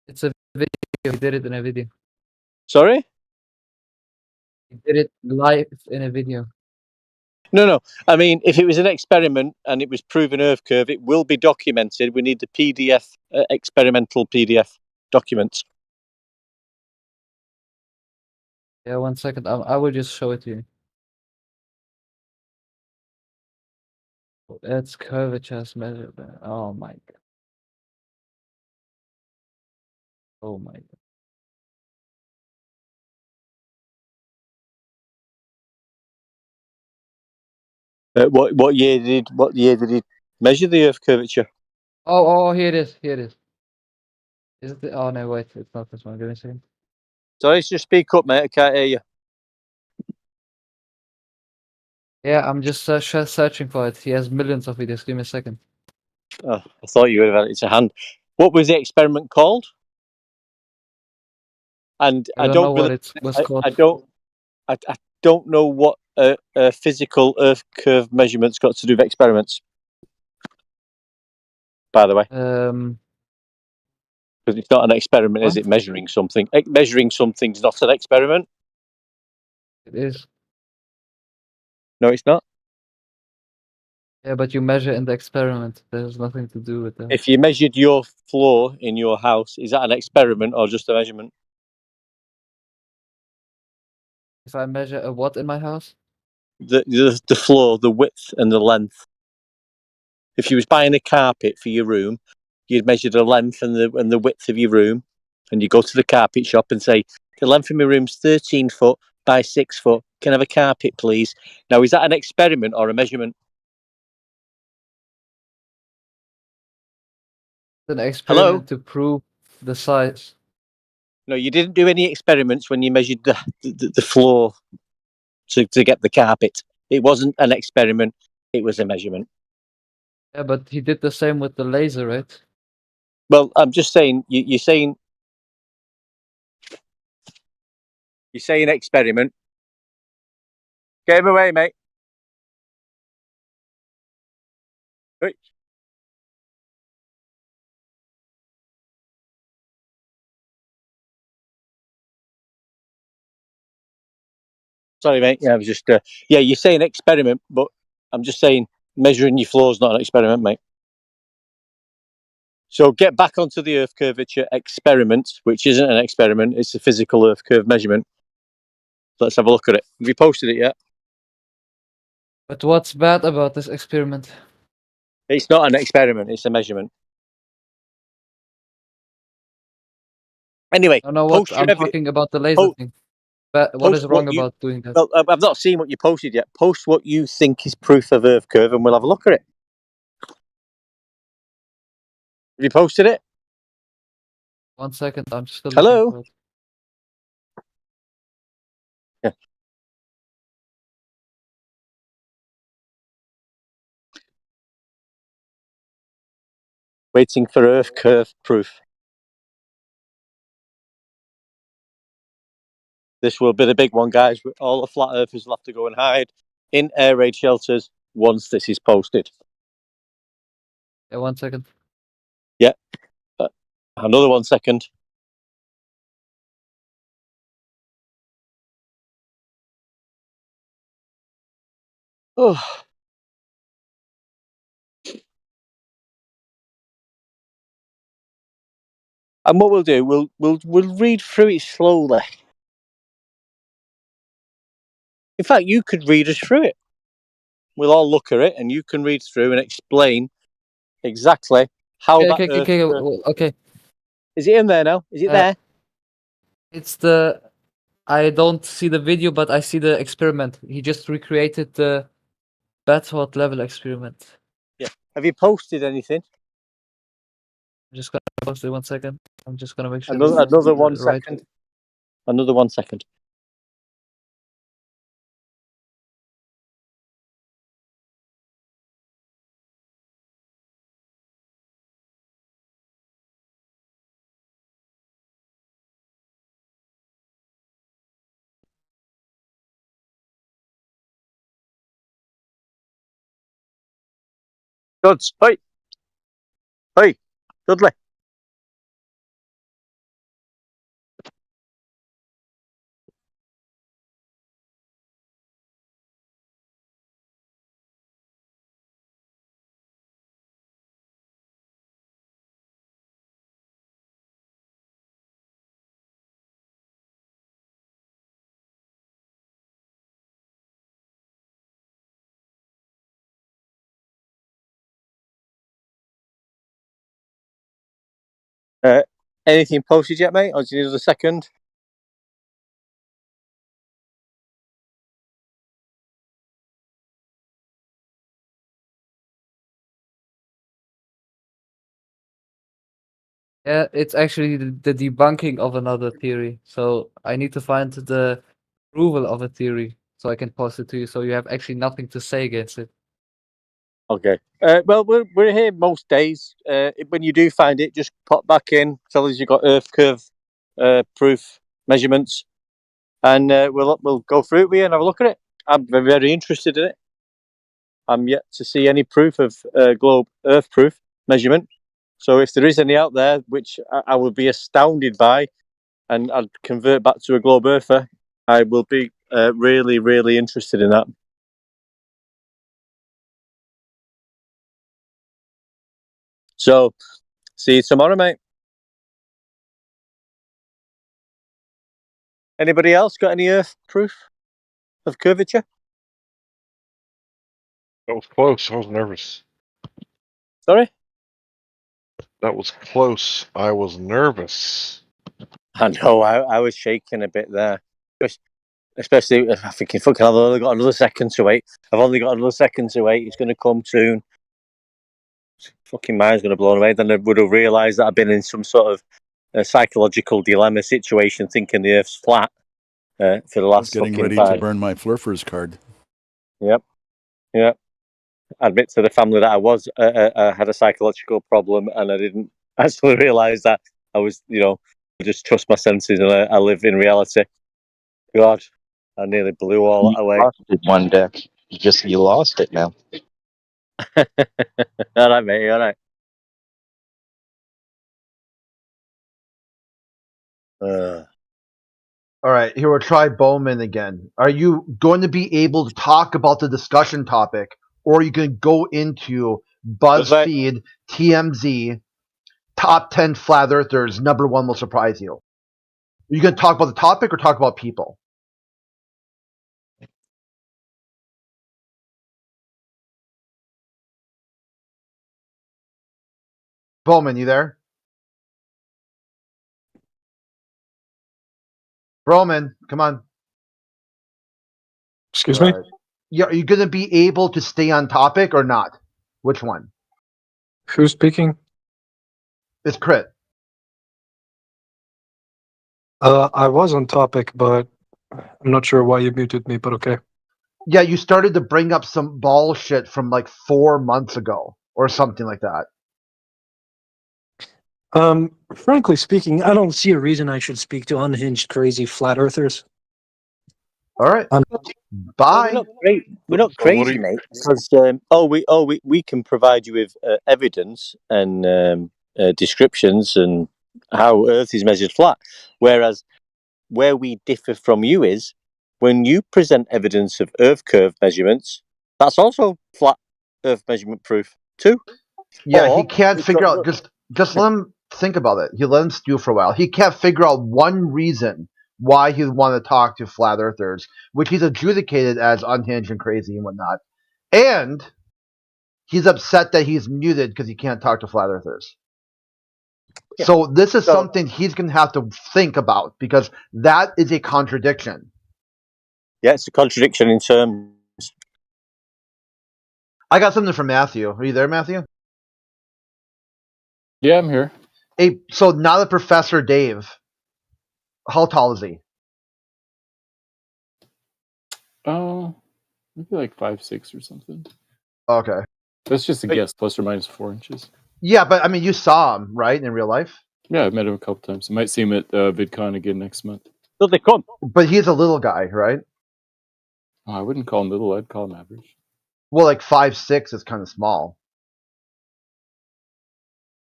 It's a video. He did it in a video. Sorry? He did it live in a video. No. I mean, if it was an experiment and it was proven Earth curve, it will be documented. We need the PDF, experimental PDF documents. Yeah, 1 second. I will just show it to you. That's curvature measured. Oh my god. Oh my god. What year did he measure the Earth curvature? Oh, here it is. Here it is. Is it? Oh no, wait. It's not this one. Give me a second. Sorry, just speak up, mate. I can't hear you. Yeah, I'm just searching for it. He has millions of videos. Give me a second. Oh, I thought you would have had it to hand. What was the experiment called? And I don't know what it was called. I don't know what physical Earth curve measurements got to do with experiments. By the way, because it's not an experiment, is it? Measuring something. Measuring something's not an experiment. It is. No, it's not. Yeah, but you measure in the experiment. There's nothing to do with that. If you measured your floor in your house, is that an experiment or just a measurement? If I measure a what in my house? The floor, the width and the length. If you was buying a carpet for your room, you'd measure the length and the width of your room, and you go to the carpet shop and say, the length of my room's 13 foot by 6 foot. Can I have a carpet, please? Now, is that an experiment or a measurement? It's an experiment to prove the size. No, you didn't do any experiments when you measured the floor to get the carpet. It wasn't an experiment. It was a measurement. Yeah, but he did the same with the laser, right? Well, I'm just saying, you're saying experiment. Get him away, mate. Right. Sorry, mate. Yeah, I was just you're saying experiment, but I'm just saying measuring your floor is not an experiment, mate. So get back onto the Earth curvature experiment, which isn't an experiment, it's a physical Earth curve measurement. Let's have a look at it. Have you posted it yet? But what's bad about this experiment? It's not an experiment; it's a measurement. Anyway, No, post I'm your talking about the laser thing. But what is wrong about doing that? Well, I've not seen what you posted yet. Post what you think is proof of Earth curve, and we'll have a look at it. Have you posted it? 1 second, I'm just looking Hello? for it. Yeah. Waiting for Earth curve proof. This will be the big one, guys. All the flat earthers will have to go and hide in air raid shelters once this is posted. Yeah, 1 second. Yeah. Another 1 second. Oh. And what we'll do, we'll read through it slowly. In fact, you could read us through it. We'll all look at it, and you can read through and explain exactly how that Earth curve... Okay. Is it in there now? Is it there? It's the... I don't see the video, but I see the experiment. He just recreated the Bathwater level experiment. Yeah. Have you posted anything? I'm just gonna post it 1 second. I'm just gonna make sure. Another 1 right. second. Another 1 second. Duds, hey! Hey, Dudley. Anything posted yet, mate? Or do you need a second? Yeah, it's actually the debunking of another theory. So I need to find the approval of a theory so I can post it to you. So you have actually nothing to say against it. Okay. Well, we're here most days. When you do find it, just pop back in. Tell us you've got Earth curve proof measurements, and we'll go through it with you and have a look at it. I'm very interested in it. I'm yet to see any proof of globe Earth proof measurement. So if there is any out there, which I would be astounded by, and I'd convert back to a globe Earther, I will be really, really interested in that. So, see you tomorrow, mate. Anybody else got any Earth proof of curvature? That was close. I was nervous. Sorry? That was close. I was nervous. I know, I was shaking a bit there. Especially if I'm thinking, fucking, I've only got another second to wait. I've only got another second to wait. It's going to come soon. Fucking mind's going to blow away. Then I would have realised that I've been in some sort of psychological dilemma situation, thinking the Earth's flat for the last getting fucking ready 5. to burn my Flurfers card. Yep. I admit to the family that I had a psychological problem, and I didn't actually realise that I was, I just trust my senses and I live in reality. God, I nearly blew all that away. Lost it one deck. You lost it now. All right, mate. All right. All right, here we'll try Bowman again. Are you going to be able to talk about the discussion topic, or are you going to go into BuzzFeed, TMZ, top 10 flat earthers, number 1 will surprise you? Are you going to talk about the topic or talk about people? Bowman, you there? Broman, come on. Excuse me? Yeah, are you going to be able to stay on topic or not? Which one? Who's speaking? It's Crit. I was on topic, but I'm not sure why you muted me, but okay. Yeah, you started to bring up some bullshit from like 4 months ago or something like that. Frankly speaking, I don't see a reason I should speak to unhinged, crazy flat earthers. All right. Bye. We're not crazy, mate. Because we can provide you with evidence and descriptions and how Earth is measured flat. Whereas where we differ from you is when you present evidence of Earth curve measurements, that's also flat Earth measurement proof too. Yeah, Or he can't figure out. Just let him think about it. You let him stew for a while. He can't figure out one reason why he'd want to talk to flat earthers, which he's adjudicated as unhinged and crazy and whatnot. And he's upset that he's muted because he can't talk to flat earthers. Yeah. So this is something he's going to have to think about because that is a contradiction. Yeah, it's a contradiction in terms. I got something from Matthew. Are you there, Matthew? Yeah, I'm here. Hey, so now the Professor Dave, how tall is he? Oh, maybe like 5'6" or something. Okay. That's just a guess, plus or minus 4 inches. Yeah, but I mean, you saw him, right, in real life? Yeah, I've met him a couple times. I might see him at VidCon again next month. So they come. But he's a little guy, right? Oh, I wouldn't call him little. I'd call him average. Well, like 5'6" is kind of small.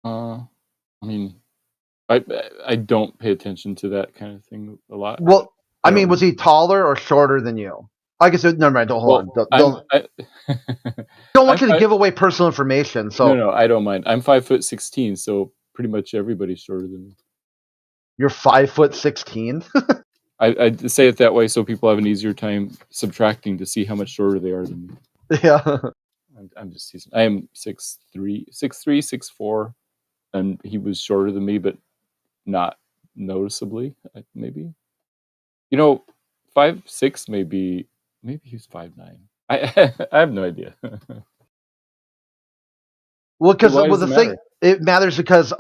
I mean, I don't pay attention to that kind of thing a lot. Well, I mean, was he taller or shorter than you? I guess never mind. Don't hold on. Don't want you to give away personal information. So No, I don't mind. I'm 5'16", so pretty much everybody's shorter than me. You're 5'16". I say it that way so people have an easier time subtracting to see how much shorter they are than me. Yeah. I'm just teasing. I am 6'3", 6'4", and he was shorter than me, but not noticeably. Maybe, 5'6", maybe he's 5'9". I have no idea. Well, because Why does it the thing matter? it matters because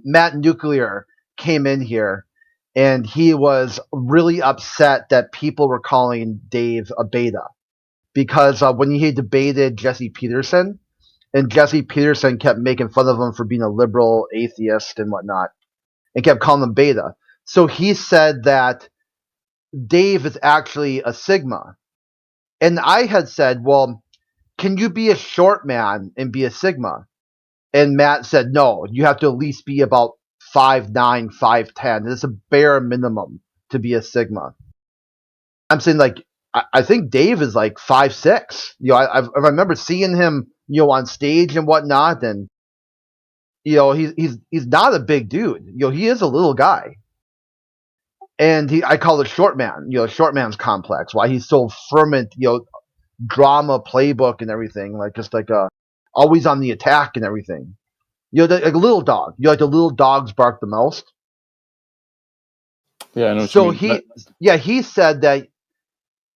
Matt Nuclear came in here and he was really upset that people were calling Dave a beta because when he debated Jesse Peterson, and Jesse Peterson kept making fun of him for being a liberal atheist and whatnot, and kept calling him beta. So he said that Dave is actually a sigma, and I had said, "Well, can you be a short man and be a sigma?" And Matt said, no, you have to at least be about 5'9", 5'10". It's a bare minimum to be a sigma. I'm saying, like, I think Dave is like 5'6". I remember seeing him, on stage and whatnot, and he's not a big dude. He is a little guy, and I call it short man. Short man's complex. Why he's so fervent, drama playbook and everything, like just like always on the attack and everything. Like a little dog. Like the little dogs bark the most. Yeah, I know. So he said that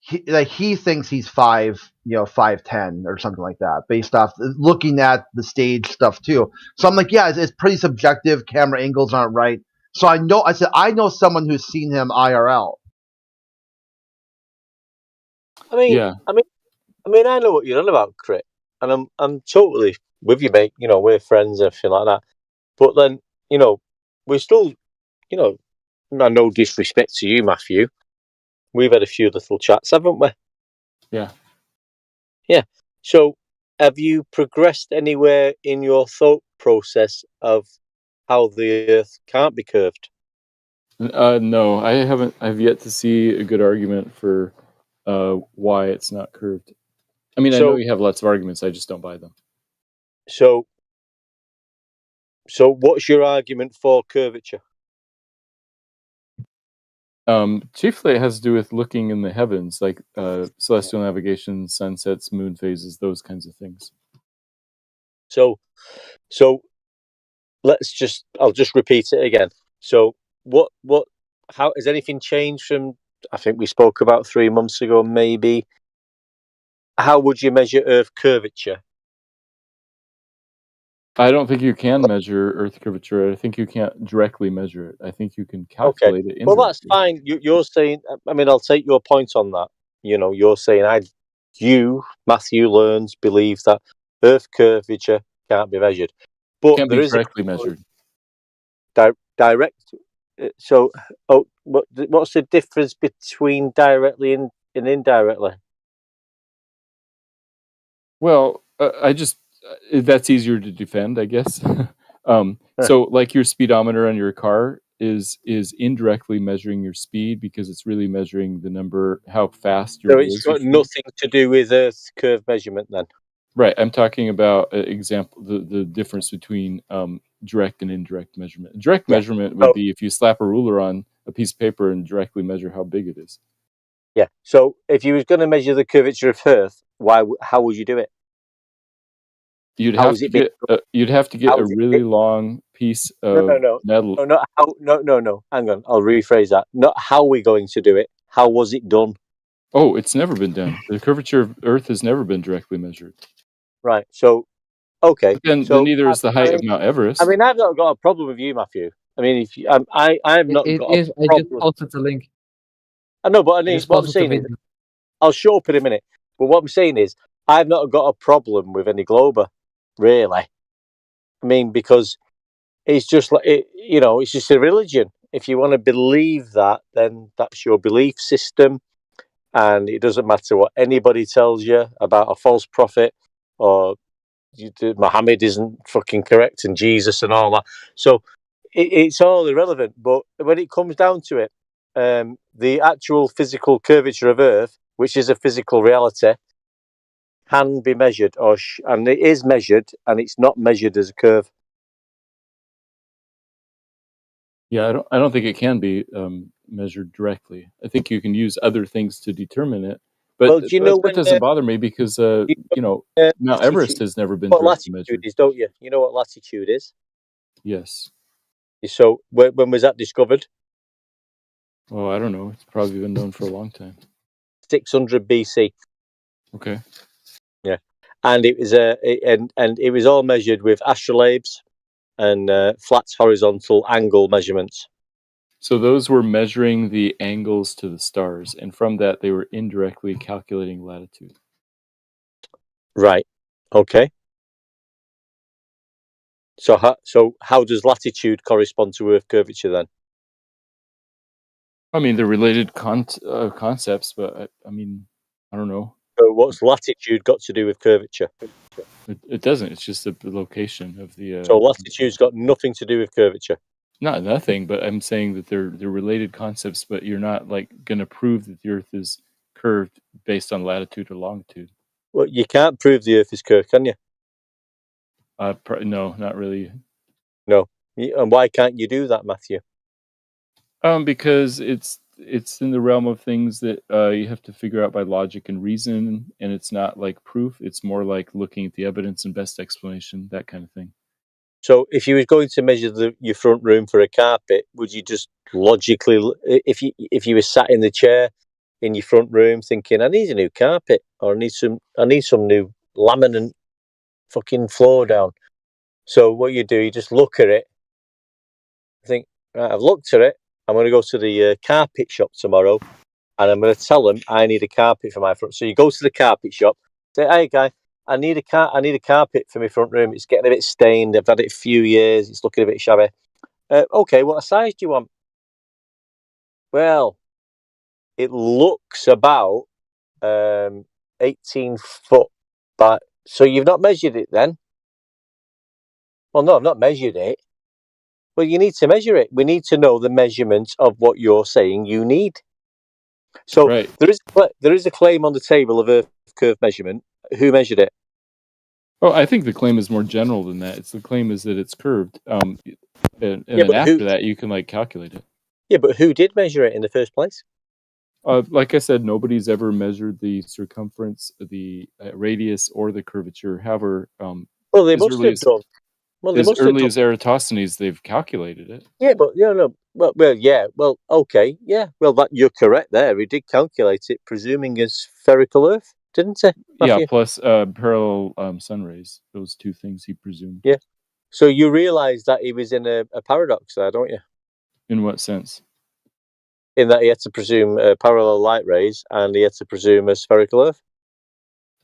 he thinks he's 5'10" or something like that, based off looking at the stage stuff too. So I'm like, yeah, it's pretty subjective. Camera angles aren't right. So I know someone who's seen him IRL. I mean, I know what you're on about, Crit, and I'm totally with you, mate. We're friends and everything like that. But then, we're still, no disrespect to you, Matthew. We've had a few little chats, haven't we? Yeah. Yeah. So, have you progressed anywhere in your thought process of how the Earth can't be curved? No, I haven't. I've yet to see a good argument for why it's not curved. I mean, I know you have lots of arguments. I just don't buy them. So what's your argument for curvature? Chiefly, it has to do with looking in the heavens, like celestial navigation, sunsets, moon phases, those kinds of things. So I'll just repeat it again. So how has anything changed from, I think we spoke about 3 months ago, maybe? How would you measure Earth curvature? I don't think you can measure Earth curvature. I think you can't directly measure it. I think you can calculate it Well, indirectly. that's fine. You're saying, I mean, I'll take your point on that. You're saying Matthew Learns, believes that Earth curvature can't be measured. But Can't there be is directly measured. direct. So, what's the difference between directly and indirectly? Well, that's easier to defend, I guess. So, like your speedometer on your car is indirectly measuring your speed because it's really measuring the number, how fast your So wheels it's got are spinning. nothing to do with Earth curve measurement, then. Right. I'm talking about example the difference between direct and indirect measurement. Direct measurement would be if you slap a ruler on a piece of paper and directly measure how big it is. Yeah. So if you was going to measure the curvature of Earth, how would you do it? You'd have to get a really long piece of metal. No. Hang on. I'll rephrase that. Not how we're going to do it. How was it done? Oh, it's never been done. The curvature of Earth has never been directly measured. Right. So, okay. Then neither is the height of Mount Everest. I mean, I've not got a problem with you, Matthew. I mean, if you, I have not got a problem. I just posted the link. I know, but what I'm saying is, I'll show up in a minute. But what I'm saying is, I've not got a problem with any glober, really. I mean, because it's just like it's just a religion. If you want to believe that, then that's your belief system, and it doesn't matter what anybody tells you about a false prophet or Muhammad isn't fucking correct and Jesus and all that. So it's all irrelevant. But when it comes down to it, the actual physical curvature of Earth, which is a physical reality, can be measured, and it is measured, and it's not measured as a curve. Yeah, I don't think it can be measured directly. I think you can use other things to determine it. But that doesn't bother me because Mount Everest has never been directly measured. Don't you? You know what latitude is? Yes. So when was that discovered? Oh, I don't know. It's probably been known for a long time. 600 BC. Okay. Yeah, and it was and it was all measured with astrolabes and flat horizontal angle measurements. So those were measuring the angles to the stars, and from that they were indirectly calculating latitude. Right. Okay. So how does latitude correspond to Earth curvature then? I mean, they're related concepts, but I mean, I don't know. So what's latitude got to do with curvature? It doesn't. It's just the location of the. So latitude's got nothing to do with curvature. Not nothing, but I'm saying that they're related concepts, but you're not like going to prove that the Earth is curved based on latitude or longitude. Well, you can't prove the Earth is curved, can you? No, not really. No, and why can't you do that, Matthew? Because it's in the realm of things that you have to figure out by logic and reason, and it's not like proof. It's more like looking at the evidence and best explanation, that kind of thing. So, if you were going to measure your front room for a carpet, would you just logically, if you were sat in the chair in your front room thinking, I need a new carpet, or I need some new laminate fucking floor down. So what you do, you just look at it, think, right, I've looked at it. I'm going to go to the carpet shop tomorrow, and I'm going to tell them I need a carpet for my front. So you go to the carpet shop, say, hey guy, I need a carpet for my front room. It's getting a bit stained. I've had it a few years. It's looking a bit shabby. Okay, what size do you want? Well, it looks about 18 foot. But so you've not measured it then? Well, no, I've not measured it. Well, you need to measure it. We need to know the measurements of what you're saying you need. So there is a claim on the table of Earth curve measurement. Who measured it? Oh, I think the claim is more general than that. The claim is that it's curved, and then after that you can calculate it. Yeah, but who did measure it in the first place? Like I said, nobody's ever measured the circumference, the radius, or the curvature. However, well, they must have done. Well, they As must have early done. as Eratosthenes, they've calculated it. Yeah, but no. Well, yeah. Well, okay, yeah. Well, that you're correct there. He did calculate it, presuming a spherical Earth, didn't he, Yeah, Matthew? plus parallel sun rays. Those two things he presumed. Yeah. So you realise that he was in a paradox there, don't you? In what sense? In that he had to presume parallel light rays and he had to presume a spherical Earth.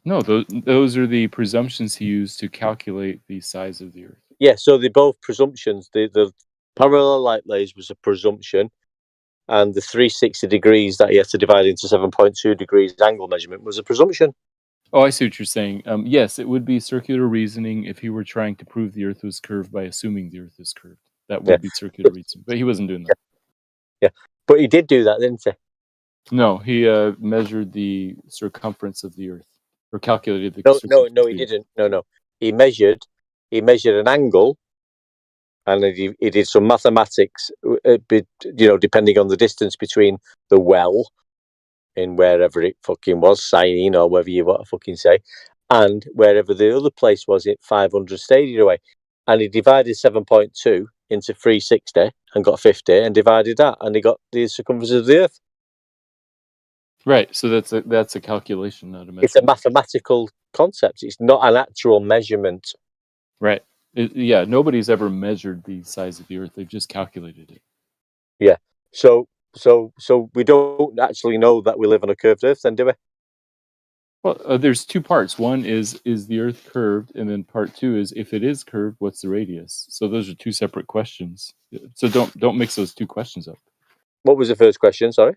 No, those are the presumptions he used to calculate the size of the Earth. Yeah, so they're both presumptions. The parallel light rays was a presumption, and the 360 degrees that he had to divide into 7.2 degrees angle measurement was a presumption. Oh, I see what you're saying. Yes, it would be circular reasoning if he were trying to prove the Earth was curved by assuming the Earth is curved. That would be circular reasoning, but he wasn't doing that. Yeah, but he did do that, didn't he? No, he measured the circumference of the Earth, or calculated the No, he didn't. No. He measured an angle, and he did some mathematics, depending on the distance between the well in wherever it fucking was, Cyrene or whatever you want to fucking say, and wherever the other place was at 500 stadia away. And he divided 7.2 into 360 and got 50 and divided that, and he got the circumference of the Earth. Right, so that's a calculation, not a measurement. It's a mathematical concept. It's not an actual measurement. Right. Yeah, nobody's ever measured the size of the Earth. They've just calculated it. Yeah. So we don't actually know that we live on a curved Earth, then, do we? Well, there's two parts. One is the Earth curved, and then part two is, if it is curved, what's the radius? So those are two separate questions. So don't mix those two questions up. What was the first question? Sorry.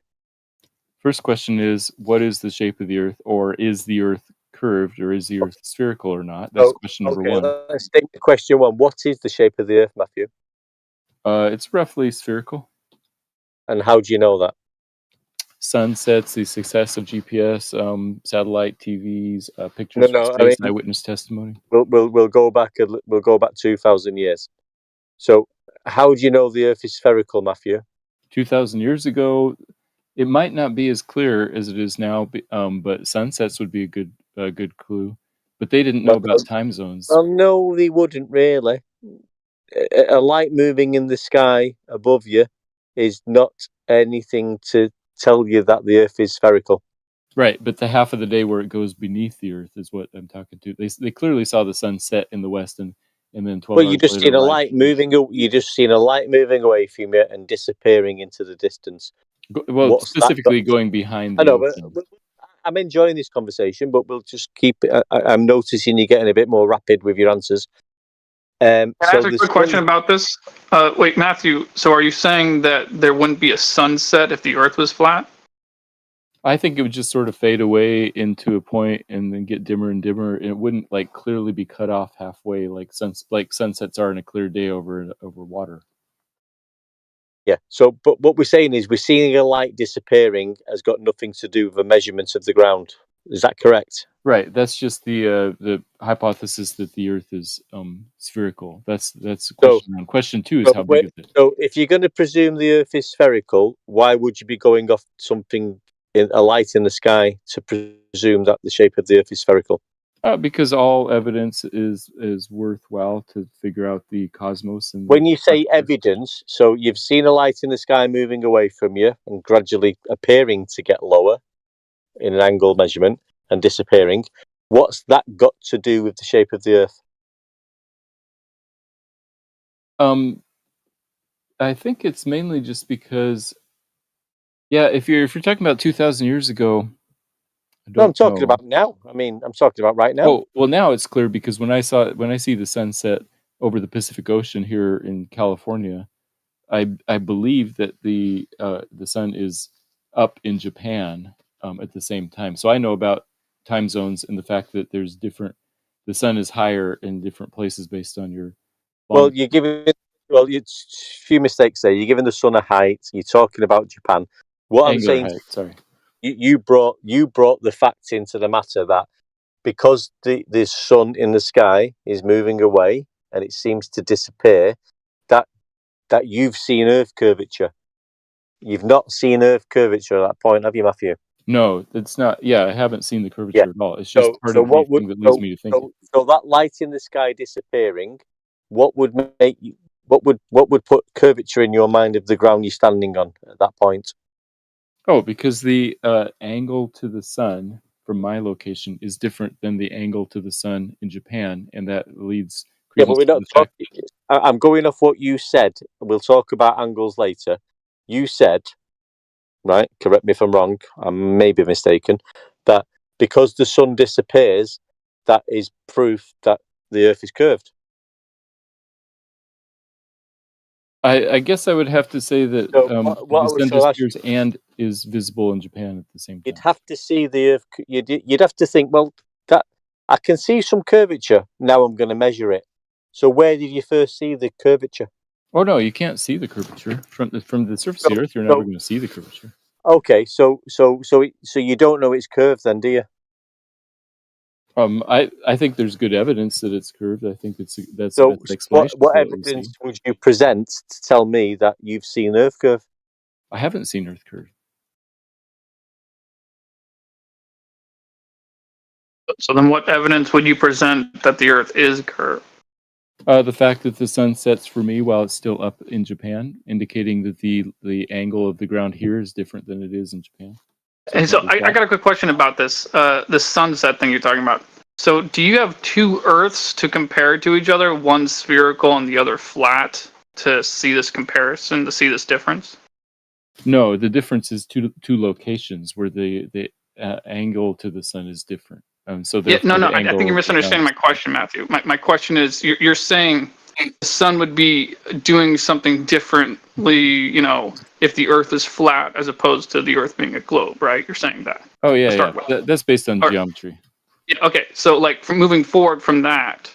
First question is, what is the shape of the Earth, or is the Earth curved, or is the Earth spherical or not? That's question number one. Let's take question one. What is the shape of the Earth, Matthew? It's roughly spherical. And how do you know that? Sunsets, the success of GPS, satellite TVs, pictures from space, eyewitness testimony. We'll go back 2,000 years. So how do you know the Earth is spherical, Matthew? 2,000 years ago, it might not be as clear as it is now, but sunsets would be a good clue. But they didn't know about time zones. No, they wouldn't really. A light moving in the sky above you is not anything to tell you that the Earth is spherical. Right, but the half of the day where it goes beneath the Earth is what I'm talking to. They clearly saw the sun set in the west, and then 12 Well, you just seen a light moving. You just seen a light moving away from you and disappearing into the distance. Well, specifically going behind. I know, but I'm enjoying this conversation, but we'll just keep it. I'm noticing you're getting a bit more rapid with your answers. Can I ask a quick question about this? Wait, Matthew, so are you saying that there wouldn't be a sunset if the Earth was flat? I think it would just sort of fade away into a point and then get dimmer and dimmer. And it wouldn't clearly be cut off halfway like sunsets are in a clear day over water. Yeah. So, but what we're saying is we're seeing a light disappearing has got nothing to do with the measurements of the ground. Is that correct? Right. That's just the hypothesis that the Earth is spherical. That's question one. Question two is how big is it? So, if you're going to presume the Earth is spherical, why would you be going off something a light in the sky to presume that the shape of the Earth is spherical? Because all evidence is worthwhile to figure out the cosmos. And when you say evidence, so you've seen a light in the sky moving away from you and gradually appearing to get lower in an angle measurement and disappearing. What's that got to do with the shape of the Earth? I think it's mainly just because, if you're talking about 2,000 years ago. No, I'm talking about now. I mean, I'm talking about right now. Oh, well, now it's clear because when I see the sunset over the Pacific Ocean here in California, I believe that the sun is up in Japan at the same time. So I know about time zones and the fact that the sun is higher in different places based on your. Well, it's a few mistakes there. You're giving the sun a height. You're talking about Japan. What I'm saying, height, sorry. You brought the facts into the matter that because the sun in the sky is moving away and it seems to disappear, that you've seen Earth curvature. You've not seen Earth curvature at that point, have you, Matthew? No, it's not. Yeah, I haven't seen the curvature at all. It's just part of the thing that leads me to think. So that light in the sky disappearing, what would make you, what would put curvature in your mind of the ground you're standing on at that point? Oh, because the angle to the sun from my location is different than the angle to the sun in Japan, and that leads Yeah, but credence we're to not the fact. talking. I'm going off what you said. We'll talk about angles later. You said, right? Correct me if I'm wrong. I may be mistaken. That because the sun disappears, that is proof that the Earth is curved. I guess I would have to say that So, the sun disappears and is visible in Japan at the same time. You'd have to see the Earth. You'd have to think, well, that I can see some curvature. Now I'm going to measure it. So where did you first see the curvature? Oh no, you can't see the curvature from the surface of the Earth. You're never going to see the curvature. Okay, so you don't know it's curved, then, do you? I think there's good evidence that it's curved. I think that's So explanation. what evidence would you present to tell me that you've seen Earth curve? I haven't seen Earth curve. So then what evidence would you present that the Earth is curved? The fact that the sun sets for me while it's still up in Japan, indicating that the angle of the ground here is different than it is in Japan. And so I got a quick question about this, the sunset thing you're talking about. So do you have two Earths to compare to each other, one spherical and the other flat, to see this comparison, to see this difference? No, the difference is two locations where the angle to the sun is different. So yeah, no, I think you're misunderstanding my question, Matthew. My question is, you're saying the sun would be doing something differently, you know, if the Earth is flat as opposed to the Earth being a globe, right? You're saying that. Oh yeah. That's based on geometry. Yeah, okay, so like from moving forward from that,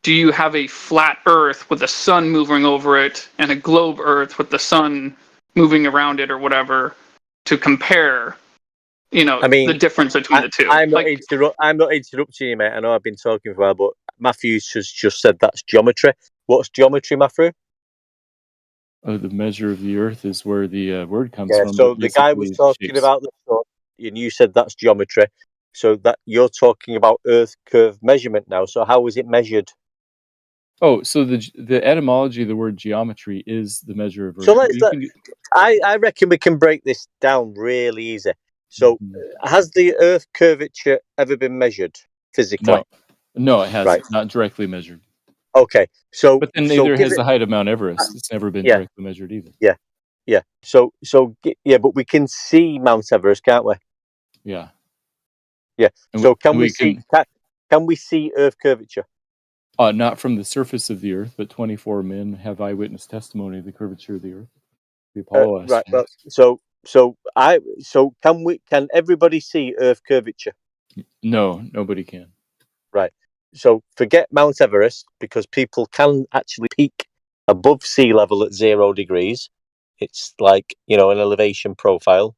do you have a flat Earth with the sun moving over it and a globe Earth with the sun moving around it or whatever to compare? You know, the difference between the two. I'm not interrupting you, mate. I know I've been talking for a while, but Matthew just said that's geometry. What's geometry, Matthew? Oh, the measure of the Earth is where the word comes from. So the guy was talking about the sun, and you said that's geometry. So that you're talking about Earth curve measurement now. So how was it measured? Oh, so the etymology of the word geometry is the measure of Earth. So I reckon we can break this down really easy. So, has the Earth curvature ever been measured physically? No, it hasn't. Not directly measured. Okay, so but then neither has the height of Mount Everest. It's never been directly measured either. Yeah. So but we can see Mount Everest, can't we? Yeah. And so can we see Earth curvature? Not from the surface of the Earth, but 24 men have eyewitness testimony of the curvature of the Earth. The Apollo astronauts. So can everybody see Earth curvature? No, nobody can. Right. So forget Mount Everest, because people can actually peak above sea level at 0 degrees. It's like, an elevation profile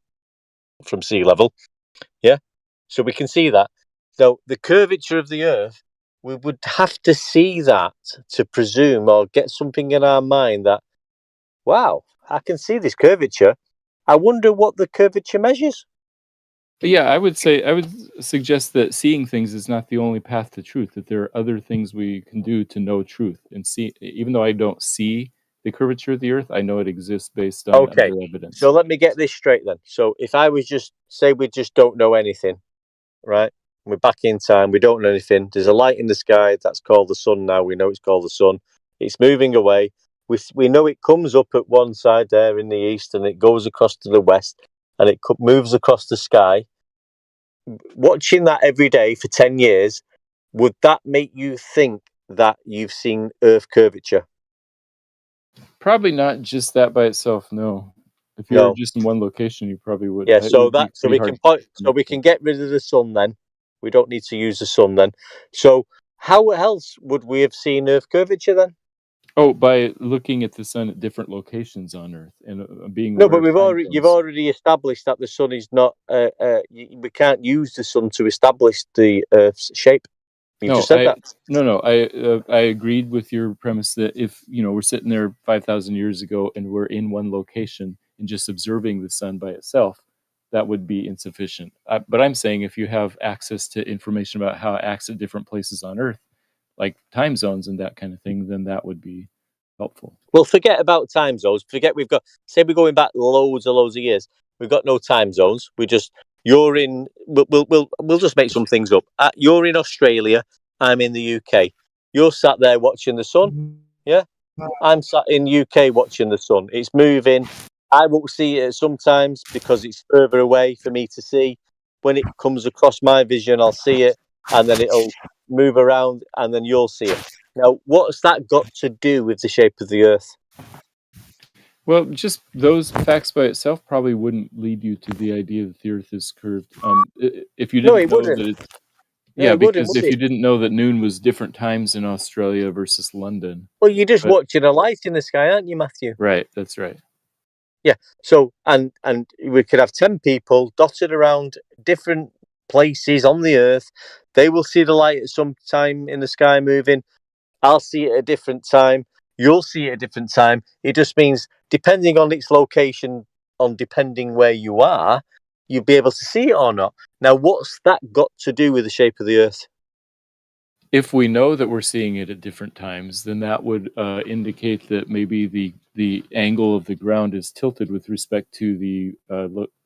from sea level. Yeah. So we can see that. So the curvature of the Earth, we would have to see that to presume or get something in our mind that, wow, I can see this curvature. I wonder what the curvature measures. Yeah, I would suggest that seeing things is not the only path to truth, that there are other things we can do to know truth and see. Even though I don't see the curvature of the Earth, I know it exists based on other evidence. So let me get this straight then. So if I was we just don't know anything, right? We're back in time, we don't know anything. There's a light in the sky that's called the sun now. We know it's called the sun. It's moving away. We know it comes up at one side there in the east, and it goes across to the west, and it moves across the sky. Watching that every day for 10 years, would that make you think that you've seen Earth curvature? Probably not just that by itself, no. If you're just in one location, you probably would. Yeah, so we can get rid of the sun then. We don't need to use the sun then. So how else would we have seen Earth curvature then? Oh, by looking at the sun at different locations on Earth and being. No, but you've already established that the sun is not. We can't use the sun to establish the Earth's shape. You just said that. No. I agreed with your premise that if we're sitting there 5,000 years ago and we're in one location and just observing the sun by itself, that would be insufficient. But I'm saying if you have access to information about how it acts at different places on Earth, like time zones and that kind of thing, then that would be helpful. Well, forget about time zones. Forget we're going back loads of years. We've got no time zones. You're in. We'll just make some things up. You're in Australia. I'm in the UK. You're sat there watching the sun. Yeah. I'm sat in UK watching the sun. It's moving. I won't see it sometimes because it's further away for me to see. When it comes across my vision, I'll see it, and then it'll move around, and then you'll see it. Now, what's that got to do with the shape of the Earth? Well, just those facts by itself probably wouldn't lead you to the idea that the Earth is curved. If you didn't know that it's because if you didn't know that noon was different times in Australia versus London. Well, you're just watching a light in the sky, aren't you, Matthew? Right, that's right. Yeah. So, and we could have 10 people dotted around different places on the Earth. They will see the light at some time in the sky moving. I'll see it at a different time. You'll see it at a different time. It just means, depending on its location, depending where you are, you'll be able to see it or not. Now, what's that got to do with the shape of the Earth? If we know that we're seeing it at different times, then that would indicate that maybe the angle of the ground is tilted with respect to the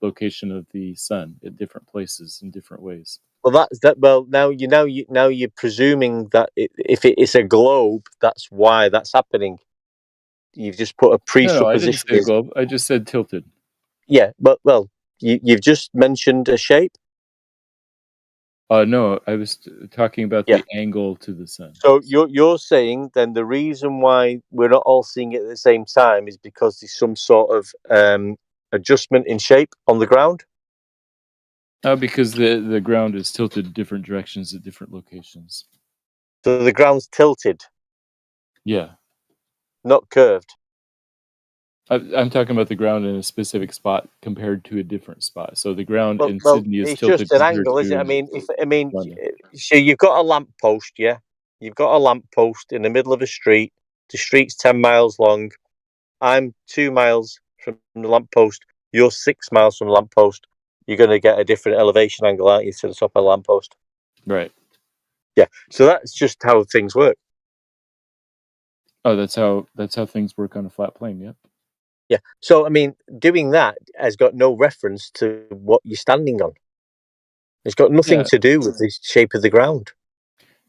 location of the sun at different places in different ways. Well, that's that. Well, now you're presuming that if it is a globe, that's why that's happening. You've just put a presupposition. No, I didn't say globe. I just said tilted. Yeah, but you've just mentioned a shape. No, I was talking about the angle to the sun. So you're saying then the reason why we're not all seeing it at the same time is because there's some sort of adjustment in shape on the ground? Because the ground is tilted different directions at different locations. So the ground's tilted? Yeah. Not curved? I'm talking about the ground in a specific spot compared to a different spot. So the ground in Sydney is tilted. It's just an angle, isn't it? So you've got a lamppost, yeah? You've got a lamppost in the middle of a street. The street's 10 miles long. I'm 2 miles from the lamppost. You're 6 miles from the lamppost. You're going to get a different elevation angle, aren't you, to the top of the lamppost? Right. Yeah. So that's just how things work. Oh, that's how things work on a flat plane. Yep. Yeah. So, I mean, doing that has got no reference to what you're standing on. It's got nothing to do with the shape of the ground.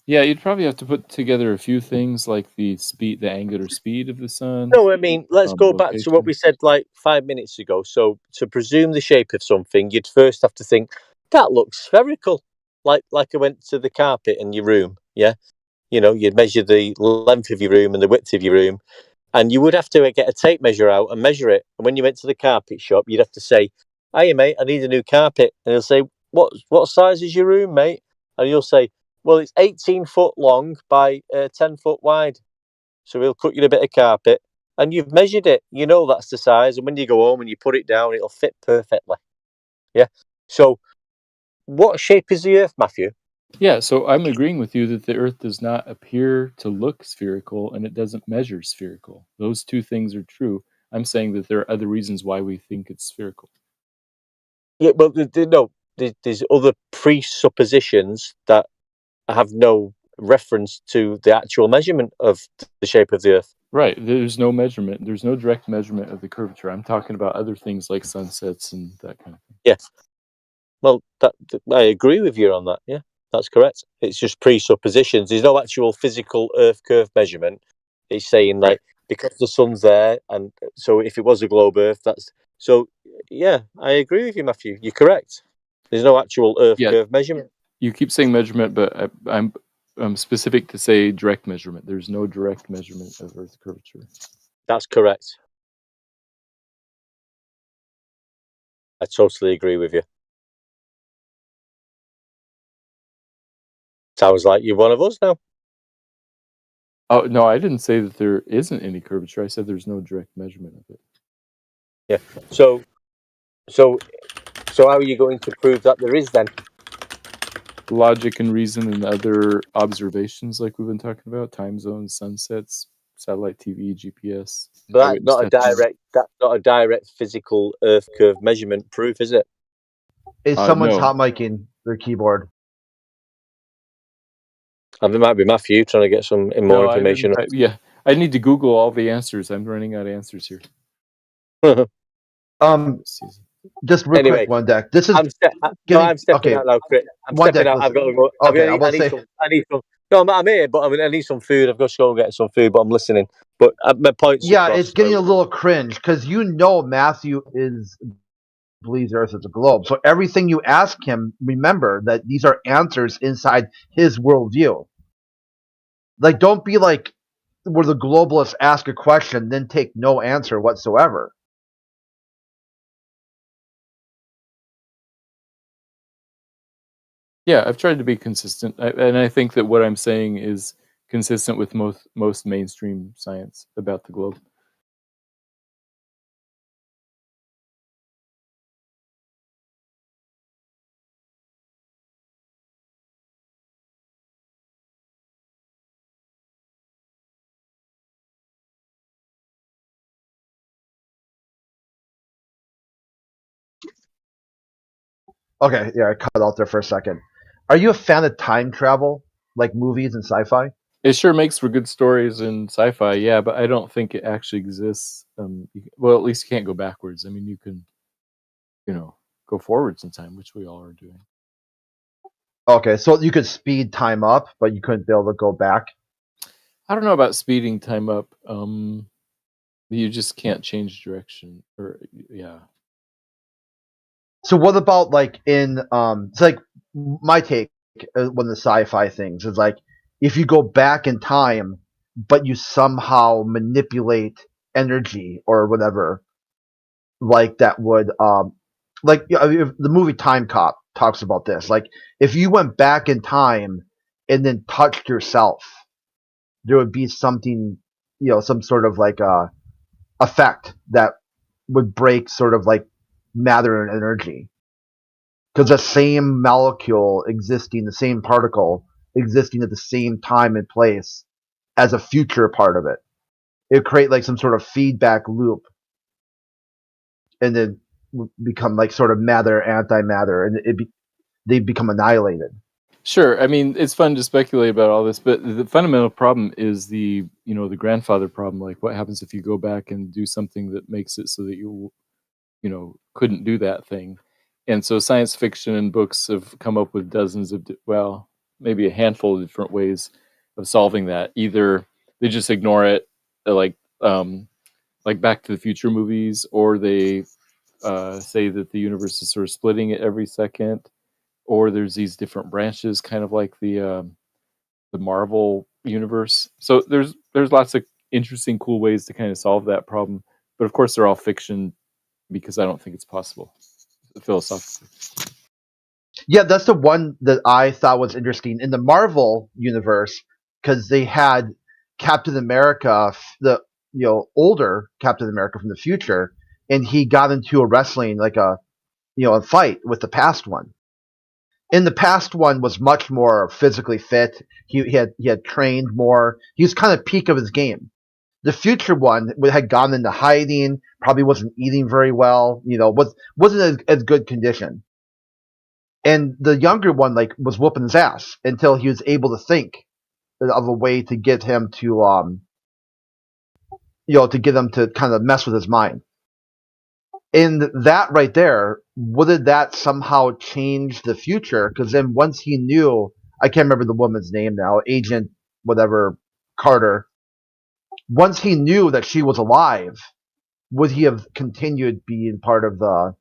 Yeah, you'd probably have to put together a few things like the angular speed of the sun. No, I mean, let's go back to what we said like 5 minutes ago. So, to presume the shape of something, you'd first have to think, that looks spherical. Like I went to the carpet in your room, yeah? You know, you'd measure the length of your room and the width of your room. And you would have to get a tape measure out and measure it. And when you went to the carpet shop, you'd have to say, "Hiya, mate, I need a new carpet." And he'll say, "What size is your room, mate?" And you'll say, "Well, it's 18 foot long by 10 foot wide." So he'll cut you a bit of carpet. And you've measured it. You know that's the size. And when you go home and you put it down, it'll fit perfectly. Yeah? So what shape is the Earth, Matthew? Yeah, so I'm agreeing with you that the Earth does not appear to look spherical and it doesn't measure spherical. Those two things are true. I'm saying that there are other reasons why we think it's spherical. Yeah, but there's other presuppositions that have no reference to the actual measurement of the shape of the Earth. Right. There's no measurement. There's no direct measurement of the curvature. I'm talking about other things like sunsets and that kind of thing. Yes. Well, I agree with you on that. Yeah. That's correct. It's just presuppositions. There's no actual physical Earth curve measurement. It's saying like because the sun's there, and so if it was a globe Earth, that's so. Yeah, I agree with you, Matthew. You're correct. There's no actual Earth curve measurement. You keep saying measurement, but I'm specific to say direct measurement. There's no direct measurement of Earth curvature. That's correct. I totally agree with you. Sounds like you're one of us now. Oh, no, I didn't say that there isn't any curvature. I said there's no direct measurement of it. Yeah. So how are you going to prove that there is then? Logic and reason and other observations like we've been talking about, time zones, sunsets, satellite TV, GPS. But that's not a direct physical Earth curve measurement proof, is it? Is someone's hot micing their keyboard? I think it might be Matthew trying to get some more No, information. yeah, I need to Google all the answers. I'm running out of answers here. Just real Anyway, quick, one deck. This is I'm stepping out now, Chris. I'm one stepping deck. out. I've got to Listen. go. Okay, I need some. No, I'm here, but I need some food. I've got to go and get some food, but I'm listening. But my point's Yeah, across, it's getting so. a little cringe because Matthew believes Earth is a globe. So everything you ask him, remember that these are answers inside his worldview. Like, don't be like where the globalists ask a question, then take no answer whatsoever. Yeah, I've tried to be consistent, and I think that what I'm saying is consistent with most mainstream science about the globe. Okay, yeah, I cut out there for a second. Are you a fan of time travel, like movies and sci-fi? It sure makes for good stories in sci-fi, yeah, but I don't think it actually exists. Well, at least you can't go backwards. I mean, you can, go forwards in time, which we all are doing. Okay, so you could speed time up, but you couldn't be able to go back? I don't know about speeding time up. You just can't change direction, or yeah. So what about like in it's like my take when the sci-fi things is like if you go back in time, but you somehow manipulate energy or whatever, like that would like if the movie Time Cop talks about this. Like if you went back in time and then touched yourself, there would be something, some sort of like effect that would break sort of like matter and energy. Because the same molecule existing, the same particle existing at the same time and place as a future part of it. It would create like some sort of feedback loop and then become like sort of matter, antimatter, and they become annihilated. Sure. I mean, it's fun to speculate about all this, but the fundamental problem is the grandfather problem. Like, what happens if you go back and do something that makes it so that you couldn't do that thing? And so science fiction and books have come up with dozens of, maybe a handful of different ways of solving that. Either they just ignore it, like Back to the Future movies, or they say that the universe is sort of splitting at every second, or there's these different branches, kind of like the Marvel universe. So there's lots of interesting, cool ways to kind of solve that problem. But of course, they're all fiction because I don't think it's possible philosophically. Yeah, that's the one that I thought was interesting in the Marvel universe because they had Captain America, the older Captain America from the future, and he got into a wrestling like a fight with the past one. In the past one was much more physically fit. He had trained more. He was kind of peak of his game. The future one had gone into hiding, probably wasn't eating very well, wasn't as good condition. And the younger one was whooping his ass until he was able to think of a way to get him to to kind of mess with his mind. And that right there, would that somehow change the future? Because then once he knew, I can't remember the woman's name now, Agent whatever Carter. Once he knew that she was alive, would he have continued being part of the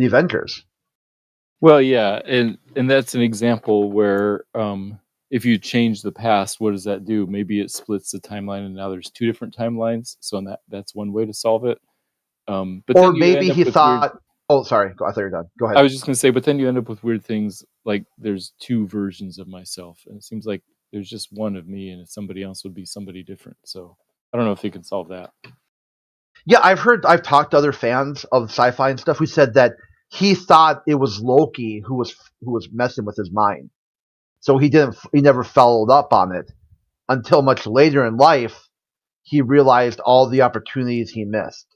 Avengers? Well, yeah, and that's an example where if you change the past, what does that do? Maybe it splits the timeline, and now there's two different timelines. So that's one way to solve it. But or maybe he thought. Oh, sorry. I thought you were done. Go ahead. I was just going to say, but then you end up with weird things like there's two versions of myself, and it seems like there's just one of me, and somebody else would be somebody different. So I don't know if you can solve that. Yeah, I've talked to other fans of sci-fi and stuff who said that he thought it was Loki who was messing with his mind, so he never followed up on it until much later in life. He realized all the opportunities he missed.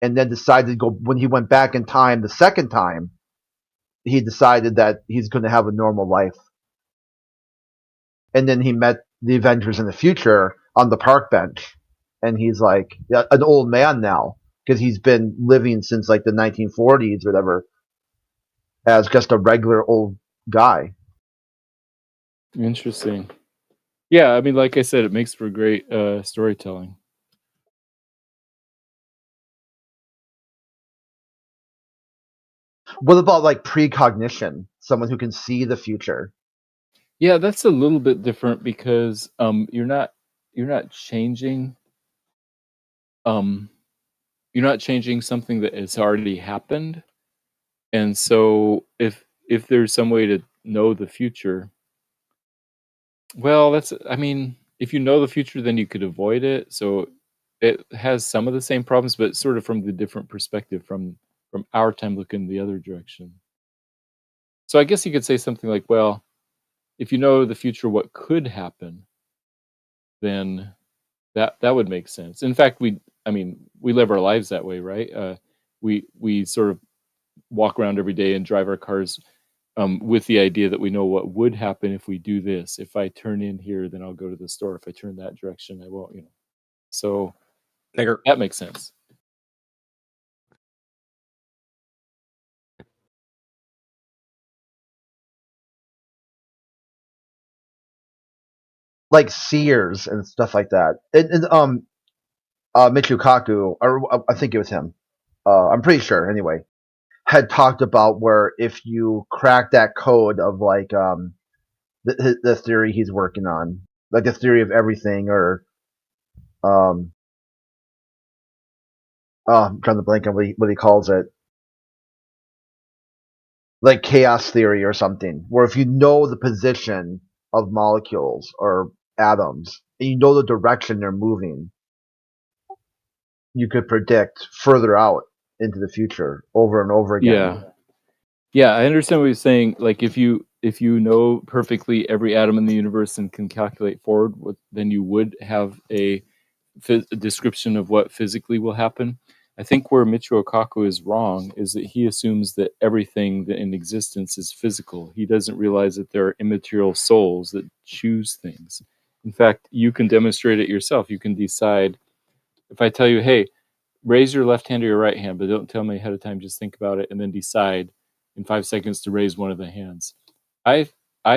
And then decided to go when he went back in time the second time. He decided that he's going to have a normal life. and then he met the Avengers in the future on the park bench, and he's like an old man now because he's been living since like the 1940s or whatever as just a regular old guy. Interesting. Yeah, I mean, like I said, it makes for great storytelling. What about like precognition? Someone who can see the future. Yeah, that's a little bit different because you're not changing you're not changing something that has already happened. And so if there's some way to know the future, well, I mean, if you know the future, then you could avoid it. So it has some of the same problems, but sort of from the different perspective from our time looking the other direction. So I guess you could say something like, well, if you know the future, what could happen, then that would make sense. In fact, we live our lives that way, right? We sort of walk around every day and drive our cars with the idea that we know what would happen if we do this. If I turn in here, then I'll go to the store. If I turn that direction, I won't. So that makes sense. Like seers and stuff like that. And Michio Kaku, or I think it was him. I'm pretty sure anyway. Had talked about where if you crack that code of like the theory he's working on, like the theory of everything, or I'm trying to blank on what he calls it, like chaos theory or something, where if you know the position of molecules or atoms and you know the direction they're moving, you could predict further out into the future over and over again. Yeah, I understand what you're saying. Like if you know perfectly every atom in the universe and can calculate forward, then you would have a description of what physically will happen. I think where Michio Kaku is wrong is that he assumes that everything that in existence is physical. He doesn't realize that there are immaterial souls that choose things. In fact, you can demonstrate it yourself. You can decide, if I tell you, hey, raise your left hand or your right hand, but don't tell me ahead of time, just think about it and then decide in 5 seconds to raise one of the hands. I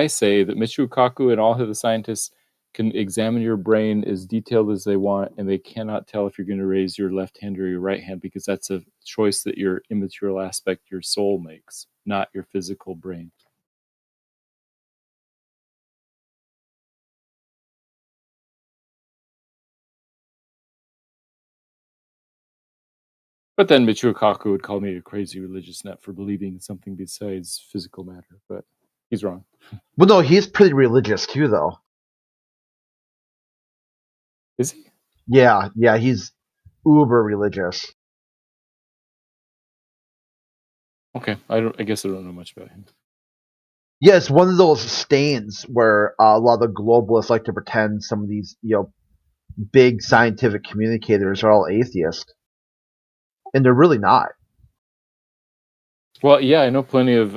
say that Michio Kaku and all of the scientists can examine your brain as detailed as they want, and they cannot tell if you're going to raise your left hand or your right hand, because that's a choice that your immaterial aspect, your soul, makes, not your physical brain. But then Michio Kaku would call me a crazy religious nut for believing in something besides physical matter, but he's wrong. Well, no, he's pretty religious too, though. Is he? Yeah, he's uber religious. Okay, I guess I don't know much about him. Yeah, it's one of those stains where a lot of the globalists like to pretend some of these, big scientific communicators are all atheists, and they're really not. Well, yeah, I know plenty of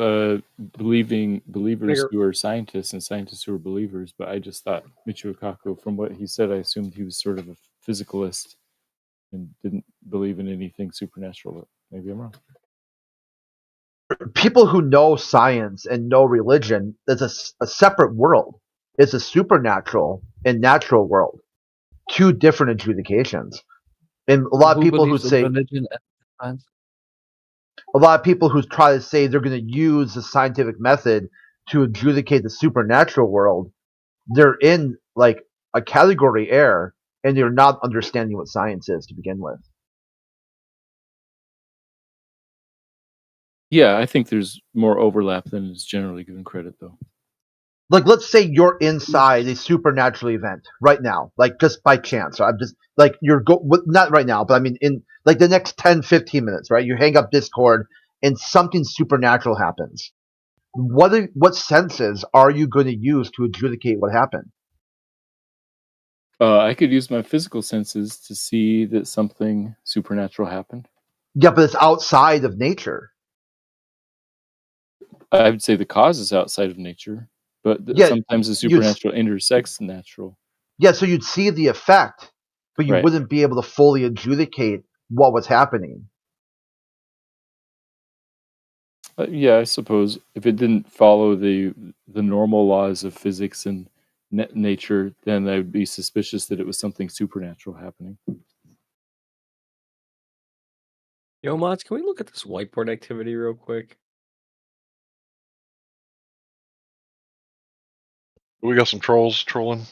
believers who are scientists and scientists who are believers, but I just thought Michio Kaku, from what he said, I assumed he was sort of a physicalist and didn't believe in anything supernatural, but maybe I'm wrong. People who know science and know religion, there's a separate world. It's a supernatural and natural world. Two different adjudications. And a lot of people who say religion and science. A lot of people who try to say they're going to use the scientific method to adjudicate the supernatural world, they're in like a category error, and they're not understanding what science is to begin with. Yeah, I think there's more overlap than is generally given credit, though. Like, let's say you're inside a supernatural event right now, like just by chance. So I'm just like not right now, but I mean in like the next 10, 15 minutes, right? You hang up Discord and something supernatural happens. What senses are you going to use to adjudicate what happened? I could use my physical senses to see that something supernatural happened. Yeah, but it's outside of nature. I would say the cause is outside of nature. but Yeah, sometimes the supernatural intersects natural. Yeah, so you'd see the effect, but you Right. wouldn't be able to fully adjudicate what was happening. Yeah, I suppose if it didn't follow the normal laws of physics and nature, then I would be suspicious that it was something supernatural happening. Yo, mods, can we look at this whiteboard activity real quick? We got some trolls trolling.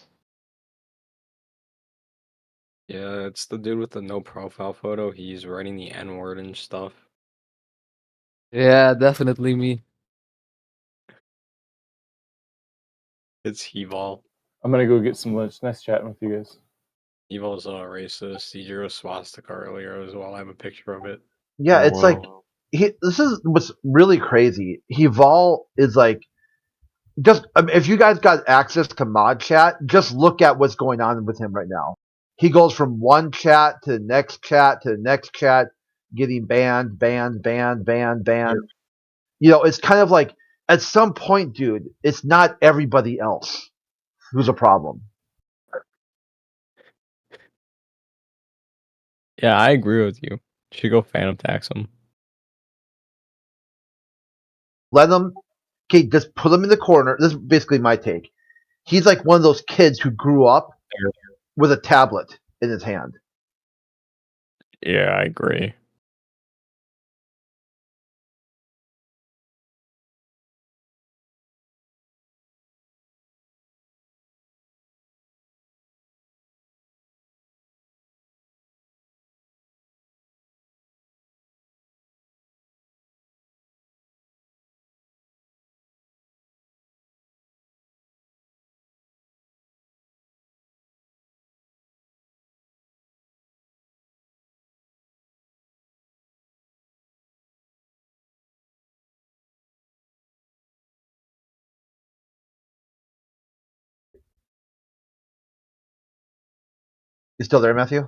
Yeah, it's the dude with the no profile photo. He's writing the N-word and stuff. Yeah, definitely me. It's Heval. I'm gonna go get some lunch. Nice chatting with you guys. Heval's racist. He drew a swastika earlier as well. I have a picture of it. Yeah, it's like this is what's really crazy. Heval is like if you guys got access to mod chat, just look at what's going on with him right now. He goes from one chat to the next chat to the next chat, getting banned. You know, it's kind of like at some point, dude, it's not everybody else who's a problem. Yeah, I agree with you. Should go phantom tax him. Let him, okay, just put him in the corner. This is basically my take. He's like one of those kids who grew up with a tablet in his hand. Yeah, I agree. You still there, Matthew?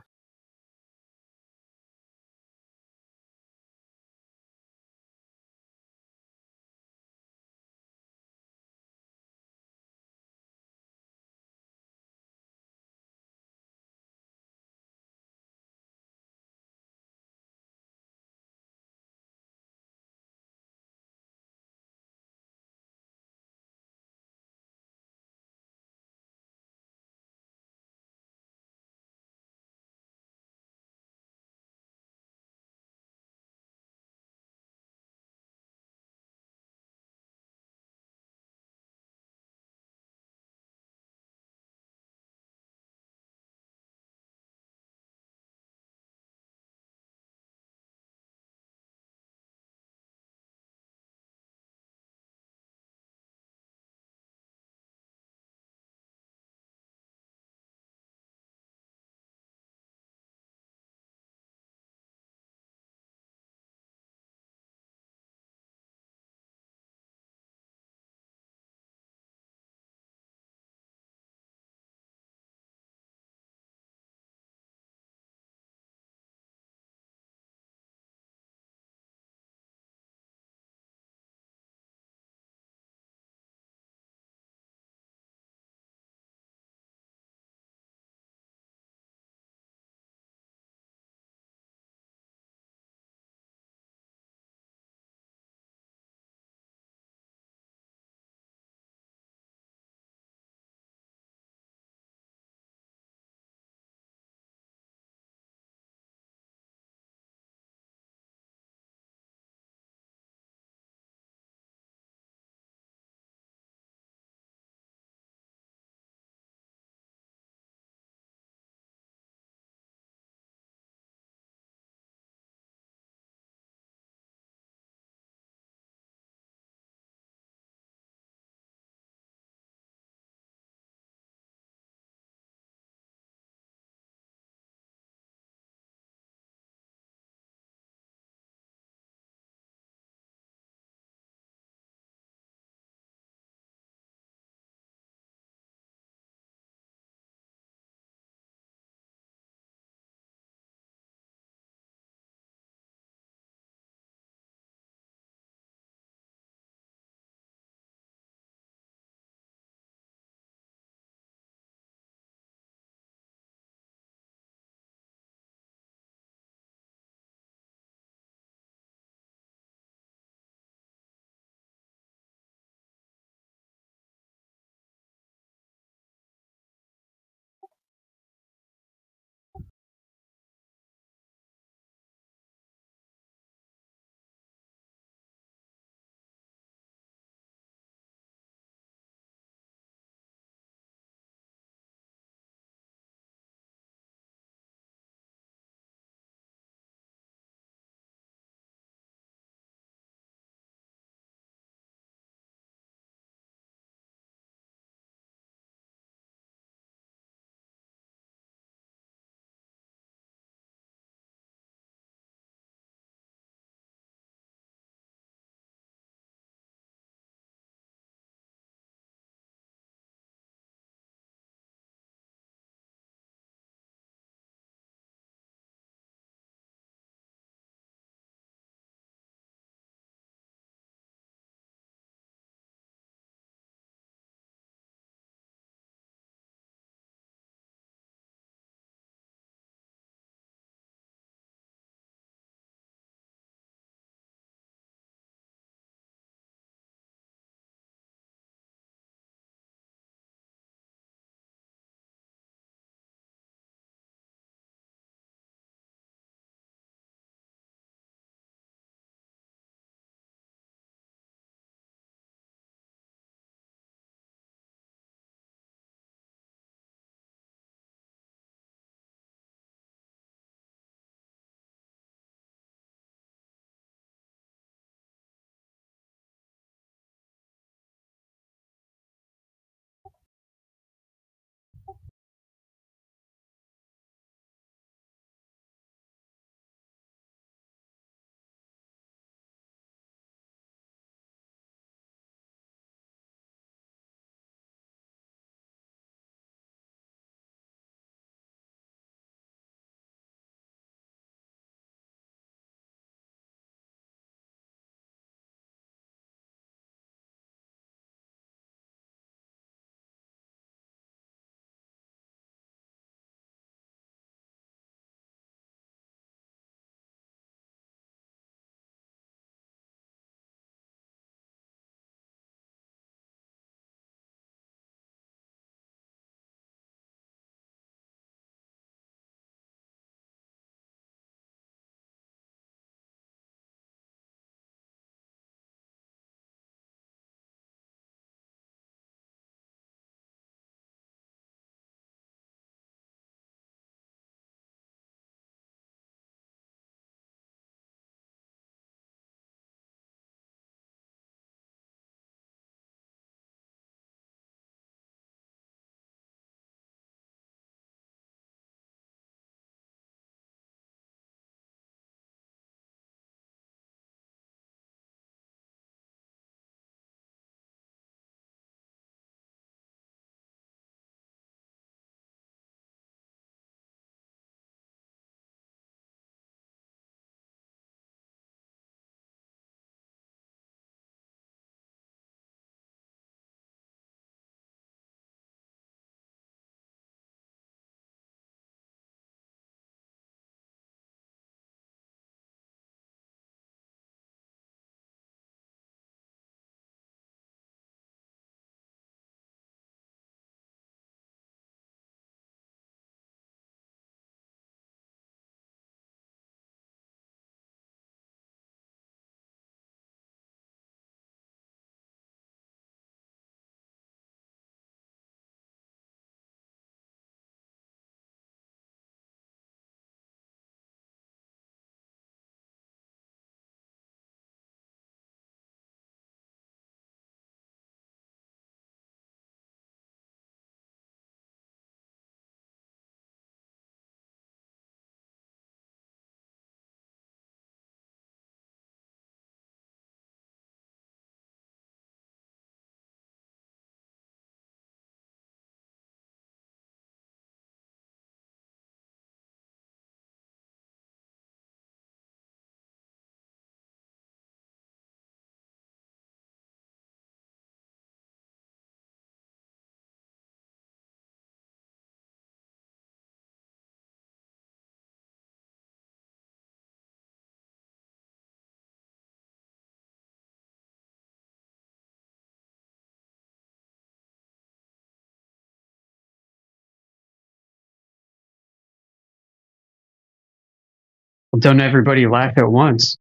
Don't everybody laugh at once.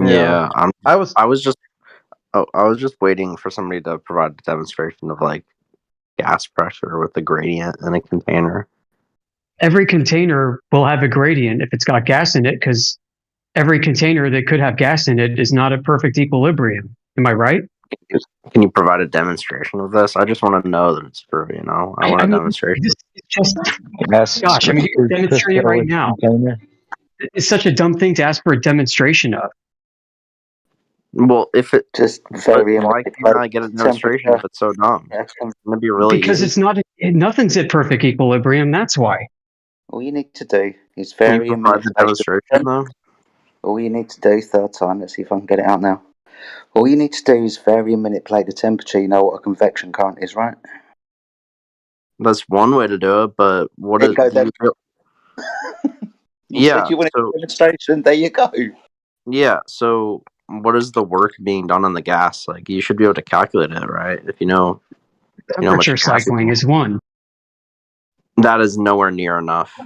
Yeah, I was just waiting for somebody to provide a demonstration of like gas pressure with the gradient in a container. Every container will have a gradient if it's got gas in it, because every container that could have gas in it is not at perfect equilibrium. Am I right? Can you provide a demonstration of this? I just want to know that it's true. I want a demonstration. Gosh, I mean, you can demonstrate it right now. It's such a dumb thing to ask for a demonstration of. Well, if it just why can't I get a demonstration if it's so dumb? It's gonna be really Because easy. it's not. Nothing's at perfect equilibrium. That's why. All you need to do is Can you provide the demonstration though? All you need to do, third time, let's see if I can get it out now. All you need to do is vary and manipulate the temperature. You know what a convection current is, right? That's one way to do it, but what There is you go, then. You said you wanted a demonstration. There you go. Yeah, so what is the work being done on the gas? Like, you should be able to calculate it, right? If you know how much Temperature gas cycling is one. that is nowhere near enough.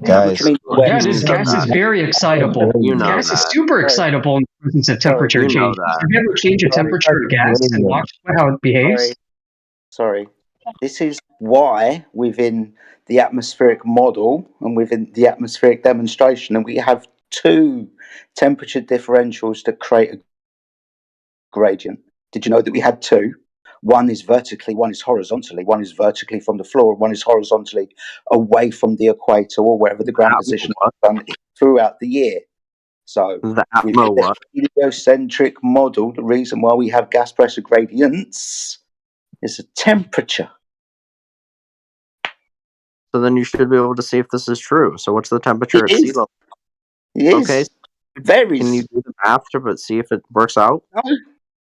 Guys, Yeah, this gas is very excitable. You know Gas is that. super excitable in the presence of temperature you know change. that. Have you ever changed a temperature of gas and watched how it behaves? Sorry. This is why within the atmospheric model and within the atmospheric demonstration, and we have two temperature differentials that create a gradient. Did you know that we had two? One is vertically, one is horizontally. One is vertically from the floor, one is horizontally away from the equator or wherever the ground position is done throughout the year. So within the heliocentric model, the reason why we have gas pressure gradients is a temperature. So then you should be able to see if this is true. So what's the temperature at sea level? It is. Okay. Varies. Can you do the math to see if it works out? No,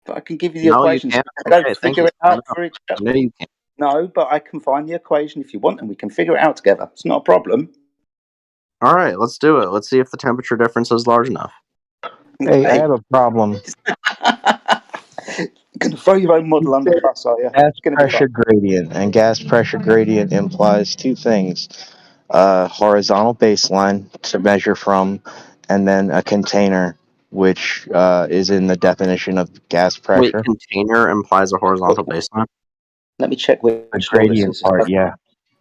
but I can give you the No, you equations. can't. I don't Okay, thank figure you. it out for each other. No, you can't. No, but I can find the equation if you want, and we can figure it out together. It's not a problem. All right, let's do it. Let's see if the temperature difference is large enough. Hey, I have a problem. Gonna throw your own model under the bus, are you? Gas pressure gradient, and gas pressure gradient implies two things: horizontal baseline to measure from, and then a container, which is in the definition of gas pressure. Wait, container implies a horizontal baseline? Let me check which the gradient part, yeah.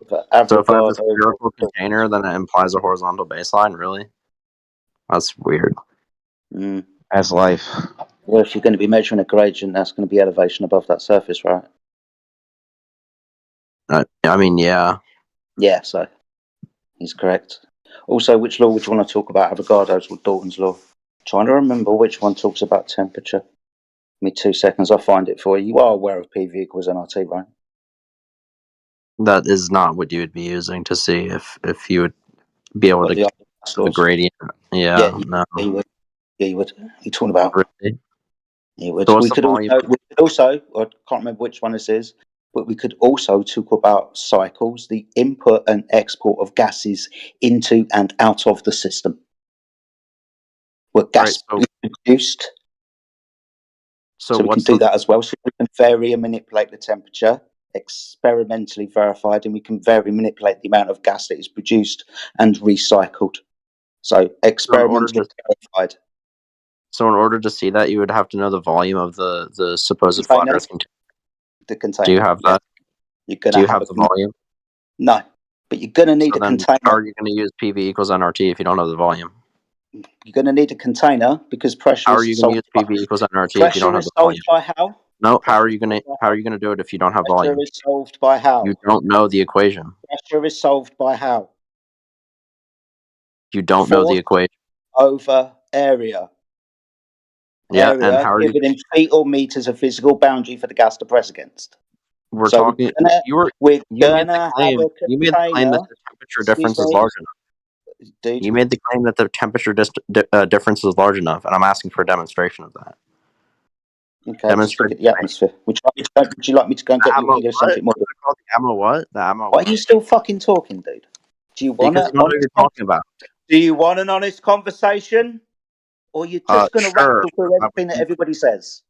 So if I have a spherical container, then it implies a horizontal baseline, really? That's weird. That's life. Well, if you're going to be measuring a gradient, that's going to be elevation above that surface, right? I mean, yeah. Yeah, so he's correct. Also, which law would you want to talk about, Avogadro's or Dalton's law? Trying to remember which one talks about temperature. Give me 2 seconds, I'll find it for you. You are aware of PV equals nRT, right? That is not what you would be using to see if you would be able to get the gradient. Yeah, no. Yeah, you would. Yeah, you would. You're talking about. Really? You would. So We could also, I can't remember which one this is, but we could also talk about cycles, the input and export of gases into and out of the system. Where gas is produced. So we can do that as well. So we can vary and manipulate the temperature, experimentally verified, and we can vary and manipulate the amount of gas that is produced and recycled. So experimentally verified. So in order to see that, you would have to know the volume of the supposed flat Earth container. The container. Do you have that? You're gonna Do you have the volume? No, but you're going to need a container. How are you going to use PV equals nRT if you don't have the volume? You're going to need a container because pressure. How are you going to use PV equals nRT if you don't have the volume? Pressure is solved by how? No, how are you going to do it if you don't have volume? Pressure is solved by how? You don't know the equation. Pressure is solved by how? You don't know the equation. Over area. Yeah, and how are you given in feet or meters of physical boundary for the gas to press against? We're talking. You made the claim that the temperature difference is large enough. Dude. You made the claim that the temperature difference is large enough, and I'm asking for a demonstration of that. Okay, demonstrate the atmosphere. Would you like me to go and get your heliocentric model? The AMO what? The AMO. Why are you still fucking talking, dude? Do you want because you know what you're talking about? Do you want an honest conversation, or you're just going to rattle through everything that everybody says?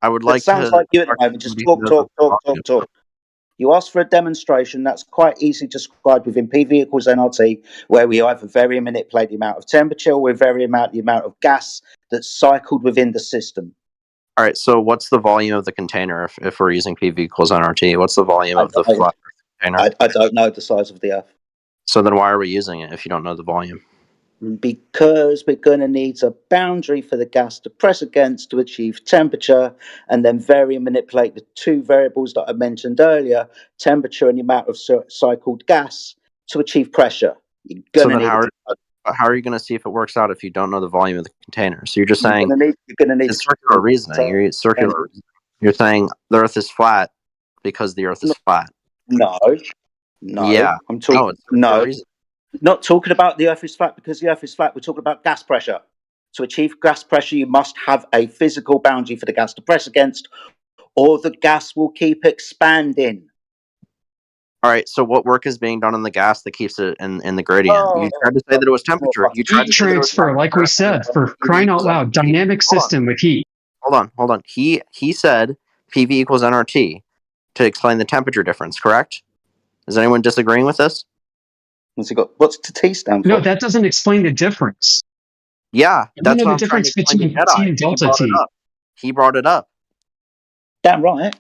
I would like. Sounds like you at the moment. Just talk. You ask for a demonstration that's quite easily described within PV equals nRT, where we either vary and manipulate the amount of temperature or we vary the amount of gas that's cycled within the system. All right, so what's the volume of the container if we're using PV equals nRT? What's the volume of the flat container? I don't know the size of the Earth. So then why are we using it if you don't know the volume? Because we're going to need a boundary for the gas to press against to achieve temperature, and then vary and manipulate the two variables that I mentioned earlier, temperature and the amount of cycled gas, to achieve pressure. You're So going then to need how are you going to see if it works out if you don't know the volume of the container? So you're just saying you're going to need it's circular reasoning. You're circular. You're saying the Earth is flat because the Earth is flat. No. Yeah. I'm talking. Not talking about the Earth is flat because the Earth is flat. We're talking about gas pressure. To achieve gas pressure, you must have a physical boundary for the gas to press against, or the gas will keep expanding. All right. So what work is being done on the gas that keeps it in the gradient? You tried to say that it was temperature. You tried Heat transfer, like we said, for crying out loud, dynamic system with heat. Hold on. He said PV equals nRT to explain the temperature difference. Correct? Is anyone disagreeing with this? What's the T stand for? No, that doesn't explain the difference. Yeah, that's know what the I'm trying to difference explain to between Jedi. T and delta T. He brought it up. Damn right.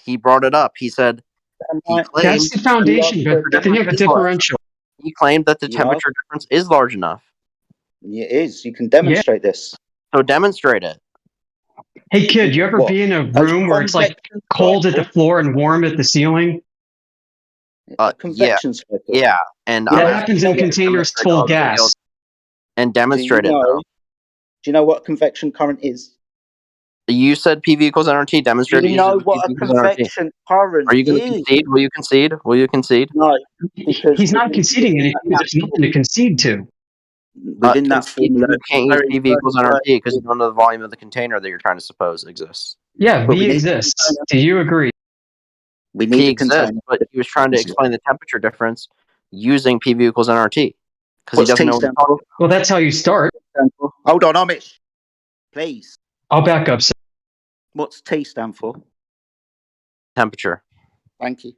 He brought it up. He said he claimed That's the foundation, but then you have a differential. He claimed that the temperature difference is large enough. It is. You can demonstrate this. So demonstrate it. Hey kid, you ever be in a room where it's like cold at the floor and warm at the ceiling? Convection cycle. Yeah, and That happens in containers full of gas. And demonstrate it. Do you know what a convection current is? You said PV equals nRT. Demonstrate Do it. you know using what a PV equals nRT. convection current Are you going to is? concede? Will you concede? Will you concede? No, because he's not conceding anything. There's nothing to concede to. Within that formula, you can't use PV equals nRT because you don't know the volume of the container that you're trying to suppose exists. Yeah, V exists. Do you agree? We P exists, but he was trying to explain the temperature difference using PV equals nRT because he doesn't know what he's talking about. Well, that's how you start. Hold on, Amish. Please. I'll back up. So what's T stand for? Temperature. Thank you.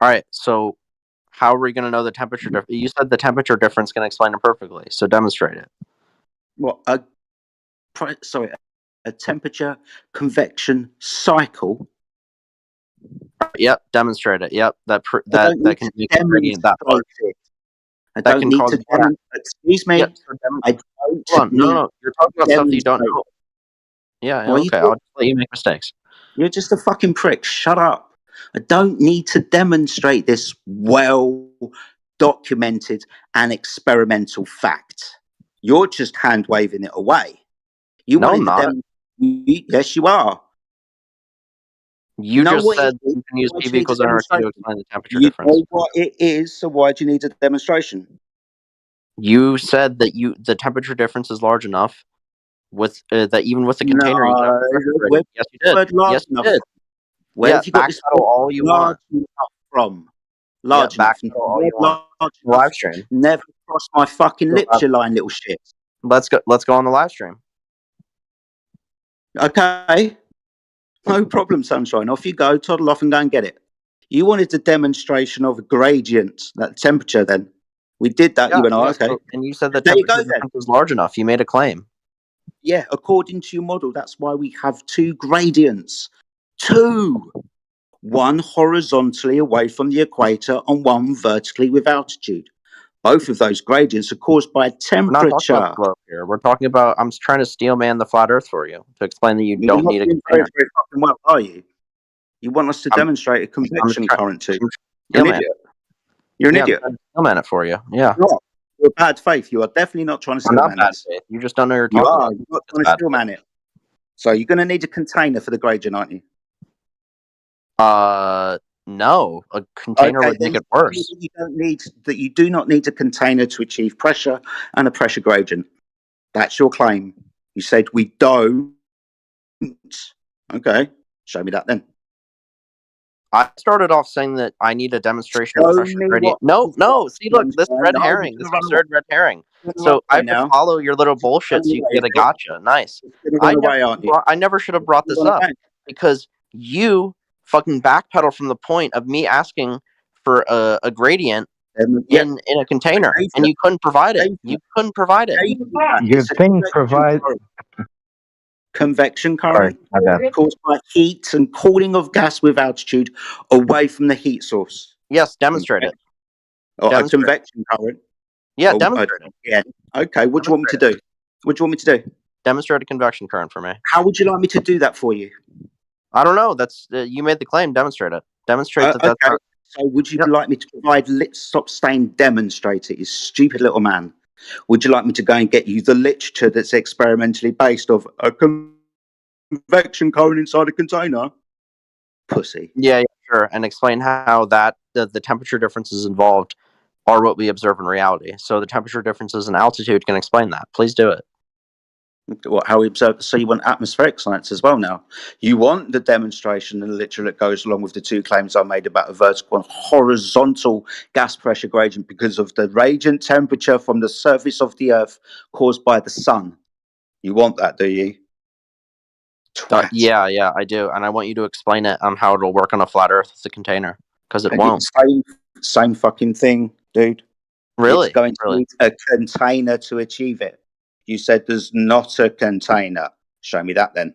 All right, so how are we going to know the temperature difference? You said the temperature difference can explain it perfectly, so demonstrate it. What? A temperature convection cycle. Yep, demonstrate it. Yep, that can be gradient that part. I don't need to demonstrate. Excuse me. Yep, I don't no, you're talking about stuff that you don't know. Yeah, okay, I'll just let you make mistakes. You're just a fucking prick. Shut up. I don't need to demonstrate this well documented and experimental fact. You're just hand waving it away. No, I'm not. Yes, you are. You just said you can use PV equals nRT to explain the temperature you difference. know what it is, so why do you need a demonstration? You said that the temperature difference is large enough with that even with the container. Yes, you did. Yes, you did. Where have you got this all you want from? Large enough. Live stream. Never cross my fucking lips, you lying little shit. Let's go on the live stream. Okay. No problem, Sunshine. Off you go, toddle off and go and get it. You wanted a demonstration of a gradient, that temperature then. We did that, you and I, okay. And you said the temperature difference was large enough. You made a claim. Yeah, according to your model, that's why we have two gradients. Two. One horizontally away from the equator and one vertically with altitude. Both of those gradients are caused by temperature. We're not talking about slope here. We're talking about, I'm trying to steel man the flat earth for you to explain that you don't need a container. Very fucking well, are you? You want us to demonstrate a convection current too? You're an idiot. You're an idiot. Steel man it for you. Yeah. You're bad faith. You are definitely not trying to steel man this. You just don't know you're talking about. You're not trying to steel man it. So you're going to need a container for the gradient, aren't you? No, a container would make it worse. You do not need a container to achieve pressure and a pressure gradient. That's your claim. You said we don't. Okay, show me that then. I started off saying that I need a demonstration of pressure gradient. No. See, look, this red herring. This absurd red herring. So I have to follow your little bullshit so you can get a gotcha. Nice. I never should have brought this up because you fucking backpedal from the point of me asking for a gradient in a container, and you couldn't provide it. You couldn't provide it. Your thing provides convection current caused by heat and cooling of gas with altitude away from the heat source. Yes, demonstrate it. Or a Demonstrate. convection current. Yeah, demonstrate it. Yeah. Okay. What do you want me to do? What do you want me to do? Demonstrate a convection current for me. How would you like me to do that for you? I don't know. That's you made the claim. Demonstrate it. Demonstrate that. That's Okay. So would you like me to provide stop saying demonstrate it, you stupid little man? Would you like me to go and get you the literature that's experimentally based of a convection current inside a container? Pussy. Yeah, sure. And explain how that the temperature differences involved are what we observe in reality. So the temperature differences in altitude can explain that. Please do it. What, how we observe? So you want atmospheric science as well now? You want the demonstration and the literature that goes along with the two claims I made about a vertical and horizontal gas pressure gradient because of the radiant temperature from the surface of the Earth caused by the sun. You want that, do you? Yeah, I do. And I want you to explain it on how it'll work on a flat Earth as a container, because it won't. Same fucking thing, dude. Really? It's going to need a container to achieve it. You said there's not a container. Show me that then.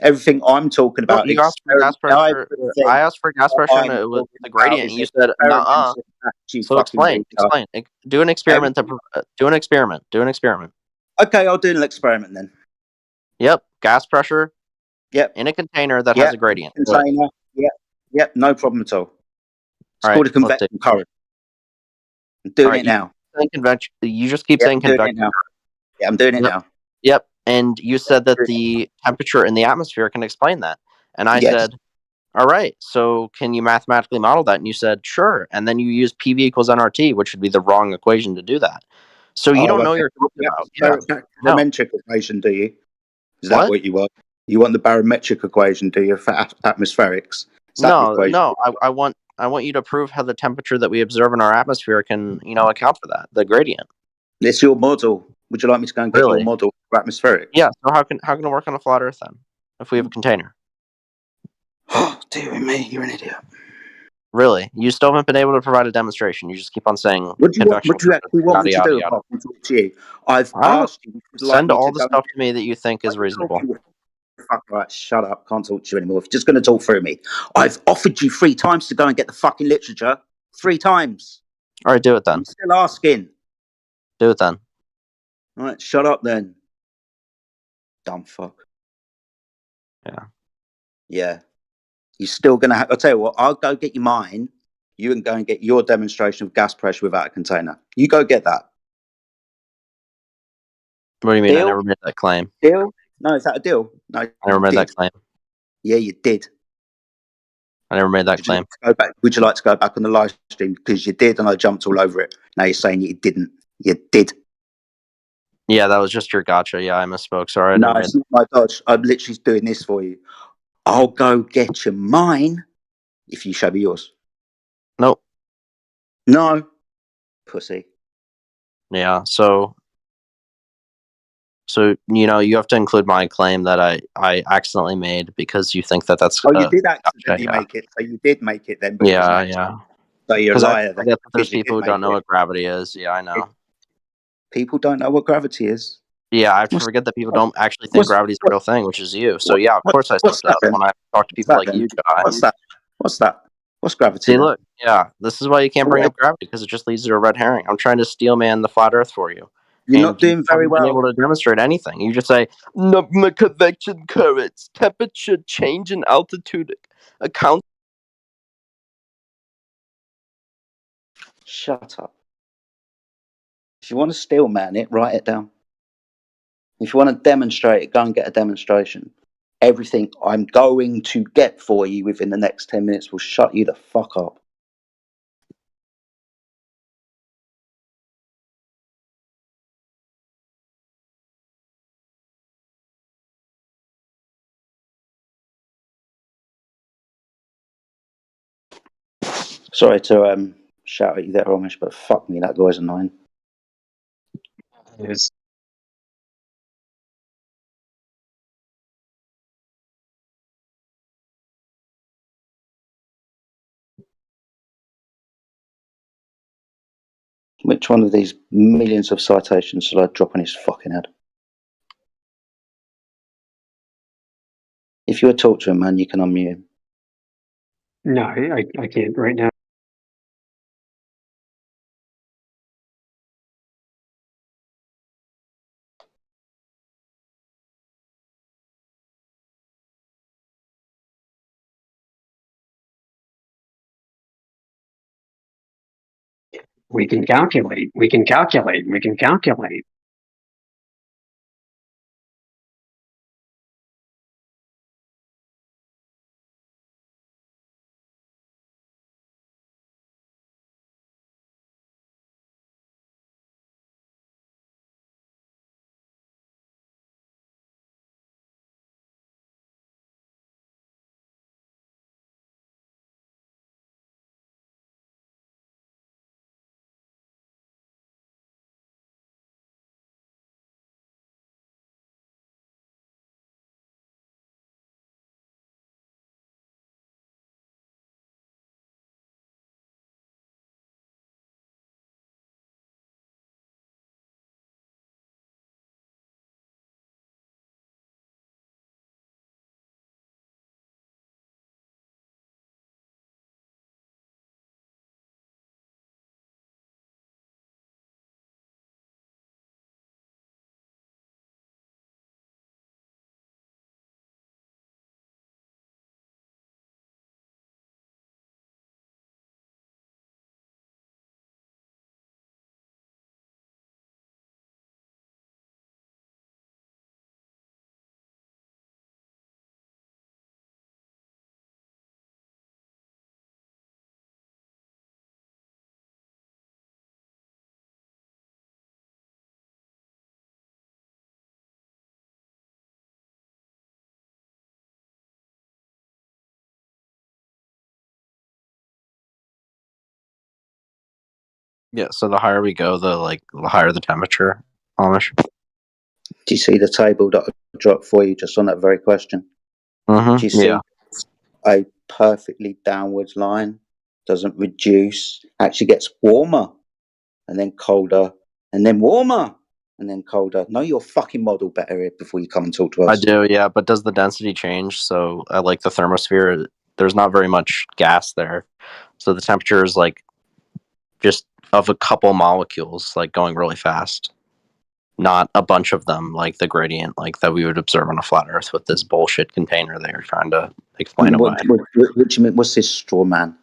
Everything I'm talking about. You asked for gas pressure. I asked for gas pressure and it was the gradient. You said, "Nuh-uh." So explain. Do an experiment. Do an experiment. Okay, I'll do an experiment then. Yep, gas pressure. Yep. In a container that has a gradient. Container. Yep, no problem at all. It's called a convection current. I'm doing it now. You just keep saying convection. Yeah, I'm doing it now. Yep. And you said that the temperature in the atmosphere can explain that. And I said, all right, so can you mathematically model that? And you said, sure. And then you used PV equals nRT, which would be the wrong equation to do that. So you don't know what you're talking about. Barometric equation, do you? Is that what you want? You want the barometric equation, do you, for atmospherics? No. I want you to prove how the temperature that we observe in our atmosphere can, account for that, the gradient. It's your model. Would you like me to go and get your model for atmospheric? Yeah. So how can it work on a flat Earth then, if we have a container? Oh, dear me, you're an idiot. Really? You still haven't been able to provide a demonstration. You just keep on saying. What do you actually want me to do? Apart from talk to you? I've asked you. Send all the stuff to me that you think is reasonable. Fuck right, shut up. Can't talk to you anymore. If you're just going to talk through me, I've offered you 3 times to go and get the fucking literature. 3 times. All right, do it then. I'm still asking. Do it then. All right, shut up then. Dumb fuck. Yeah. You're still going to have... I'll tell you what, I'll go get you mine. You can go and get your demonstration of gas pressure without a container. You go get that. What do you mean? Deal? I never made that claim. Deal? No, is that a deal? No. I never made that claim. Yeah, you did. I never made that claim. Would you like to go back on the live stream? Because you did, and I jumped all over it. Now you're saying you didn't. You did. Yeah, that was just your gotcha. Yeah, I misspoke. Sorry. No, it's not my dodge. I'm literally doing this for you. I'll go get you mine if you show me yours. Nope. No. Pussy. Yeah, so you have to include my claim that I accidentally made because you think that's. Oh, you did accidentally make it. So you did make it then. Yeah. So you're a liar. I guess there's people who don't know what gravity is. Yeah, I know. People don't know what gravity is. Yeah, I have to forget that people don't actually think gravity is a real thing, which is you. So yeah, of course I slipped up when I talk to people like you guys. What's that? What's gravity? See, look, yeah, this is why you can't bring up gravity, because it just leads to a red herring. I'm trying to steel man the flat Earth for you. You're not doing very well. You're able to demonstrate anything. You just say, convection currents, temperature change in altitude, account. Shut up. If you want to steel man it, write it down. If you want to demonstrate it, go and get a demonstration. Everything I'm going to get for you within the next 10 minutes will shut you the fuck up. Sorry to shout at you there, Ramesh, but fuck me, that guy's annoying. Yes. Which one of these millions of citations shall I drop on his fucking head? If you were to talk to him, man, you can unmute him. No, I can't right now. We can calculate. We can calculate. We can calculate. Yeah, so the higher we go, the higher the temperature. Amish. Do you see the table that I dropped for you just on that very question? Mm-hmm. Do you see Yeah. a perfectly downwards line? Doesn't reduce, actually gets warmer and then colder and then warmer and then colder. Know your fucking model better here before you come and talk to us. I do, yeah, but does the density change? So I like the thermosphere. There's not very much gas there. So the temperature is like just of a couple molecules, like going really fast. Not a bunch of them, like the gradient, like that we would observe on a flat Earth with this bullshit container that you're trying to explain away. What do you mean? What's this straw man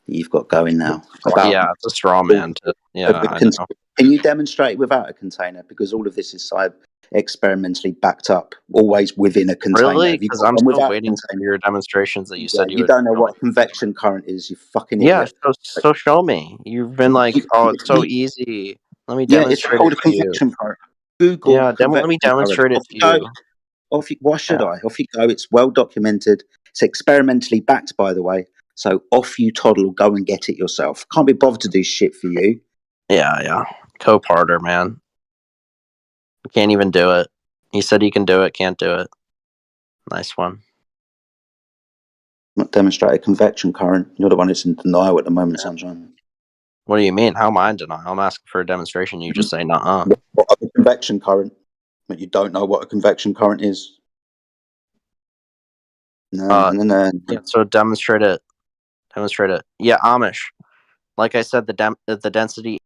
that you've got going now? Yeah, it's a straw man. I know. Can you demonstrate without a container? Because all of this is experimentally backed up, always within a container. Really? Because I'm still waiting for your demonstrations that you said you would. You don't know what convection current is, you fucking idiot. Yeah, so show me. You've been like, oh, it's so easy. Let me demonstrate it's called it a to you. convection current. Google. Yeah, let me demonstrate it to you. Why should I? Off you go. It's well documented. It's experimentally backed, by the way. So off you toddle, go and get it yourself. Can't be bothered to do shit for you. Yeah. Co-parter, man. Can't even do it. He said he can do it, can't do it. Nice one. Not demonstrate a convection current. You're the one that's in denial at the moment, Sunshine. What do you mean? How am I in denial? I'm asking for a demonstration. You just say, nuh-uh. What a convection current? But you don't know what a convection current is. No. Yeah, so demonstrate it. Demonstrate it. Yeah, Amish. Like I said, the density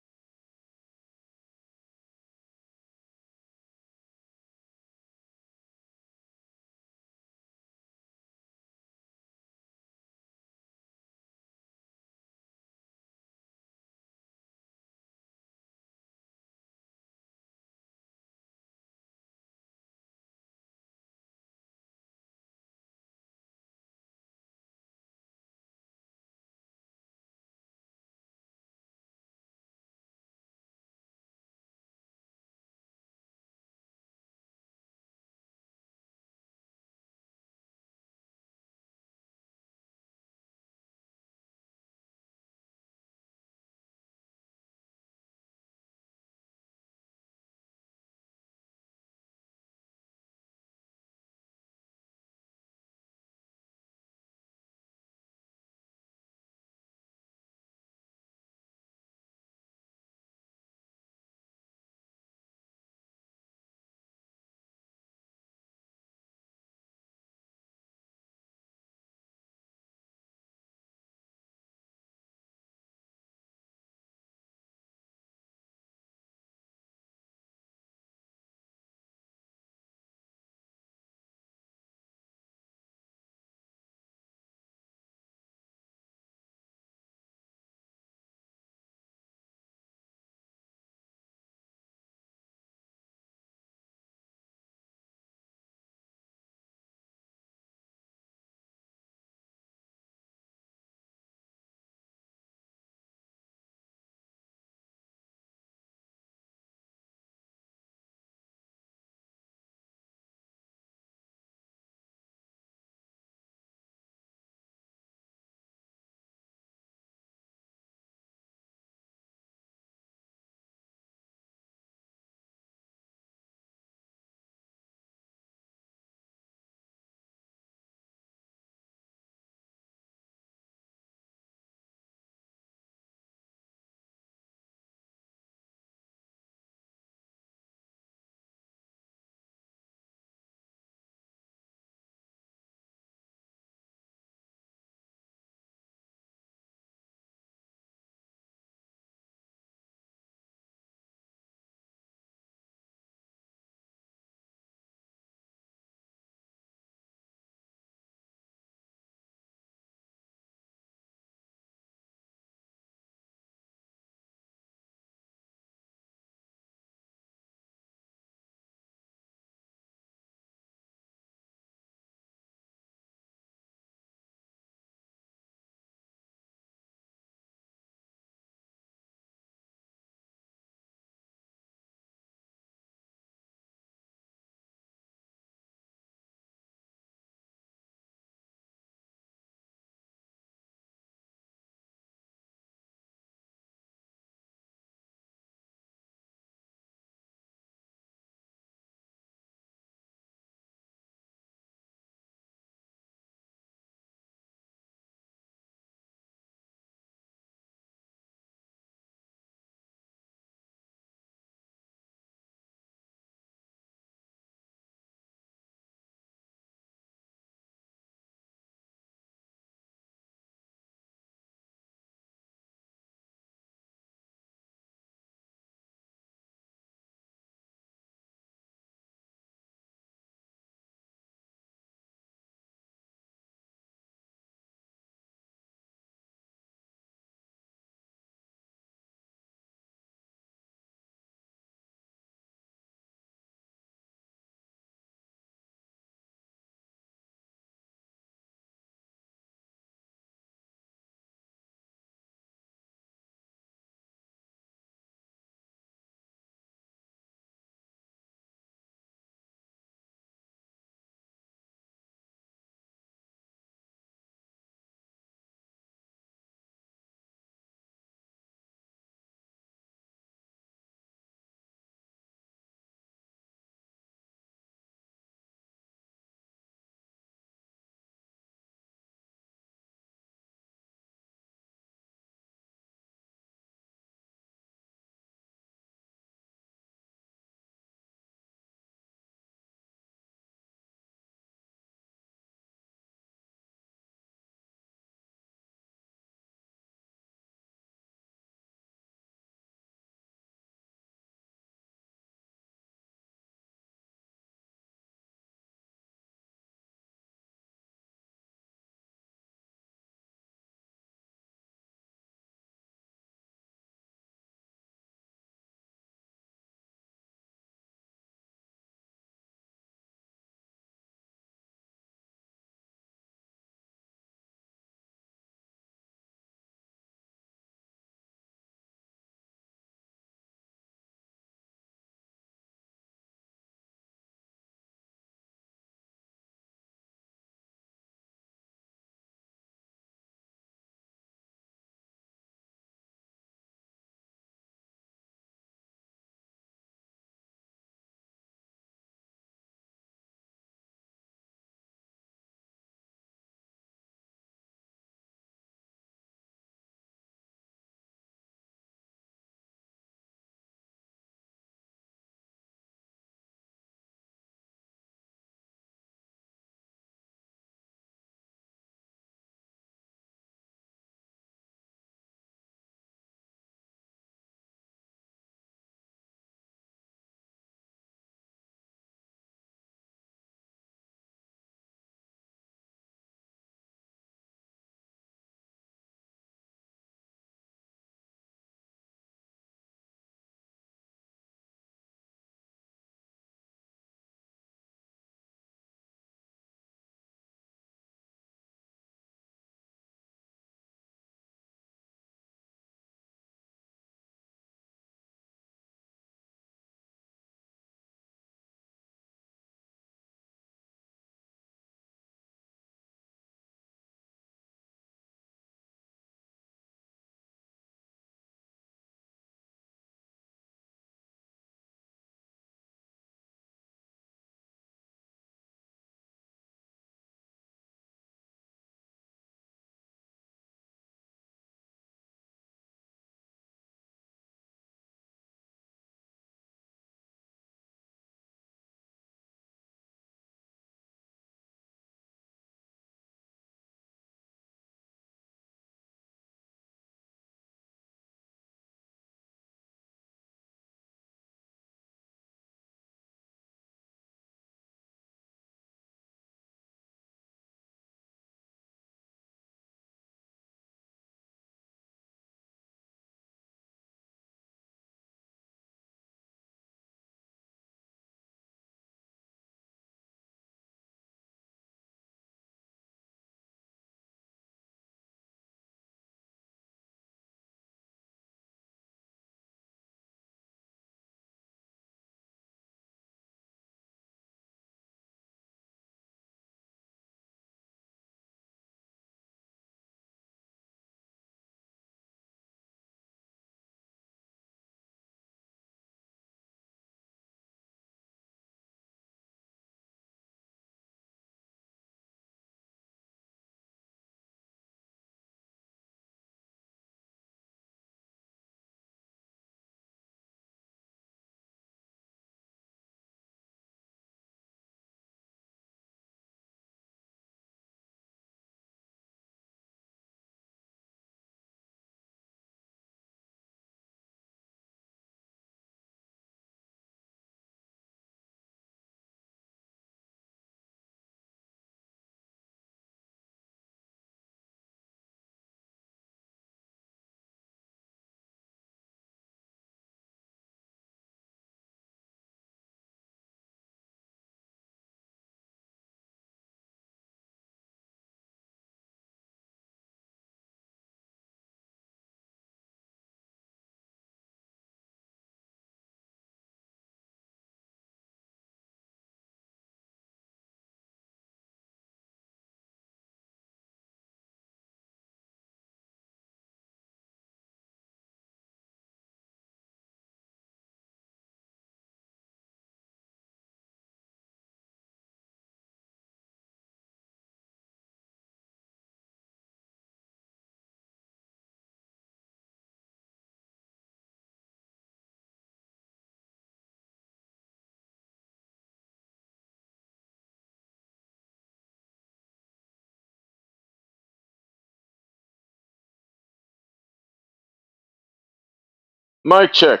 Mic check.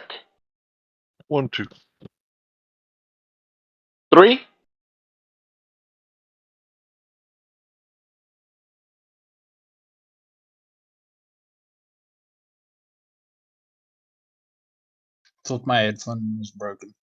1, 2. 3. Thought my headphone was broken.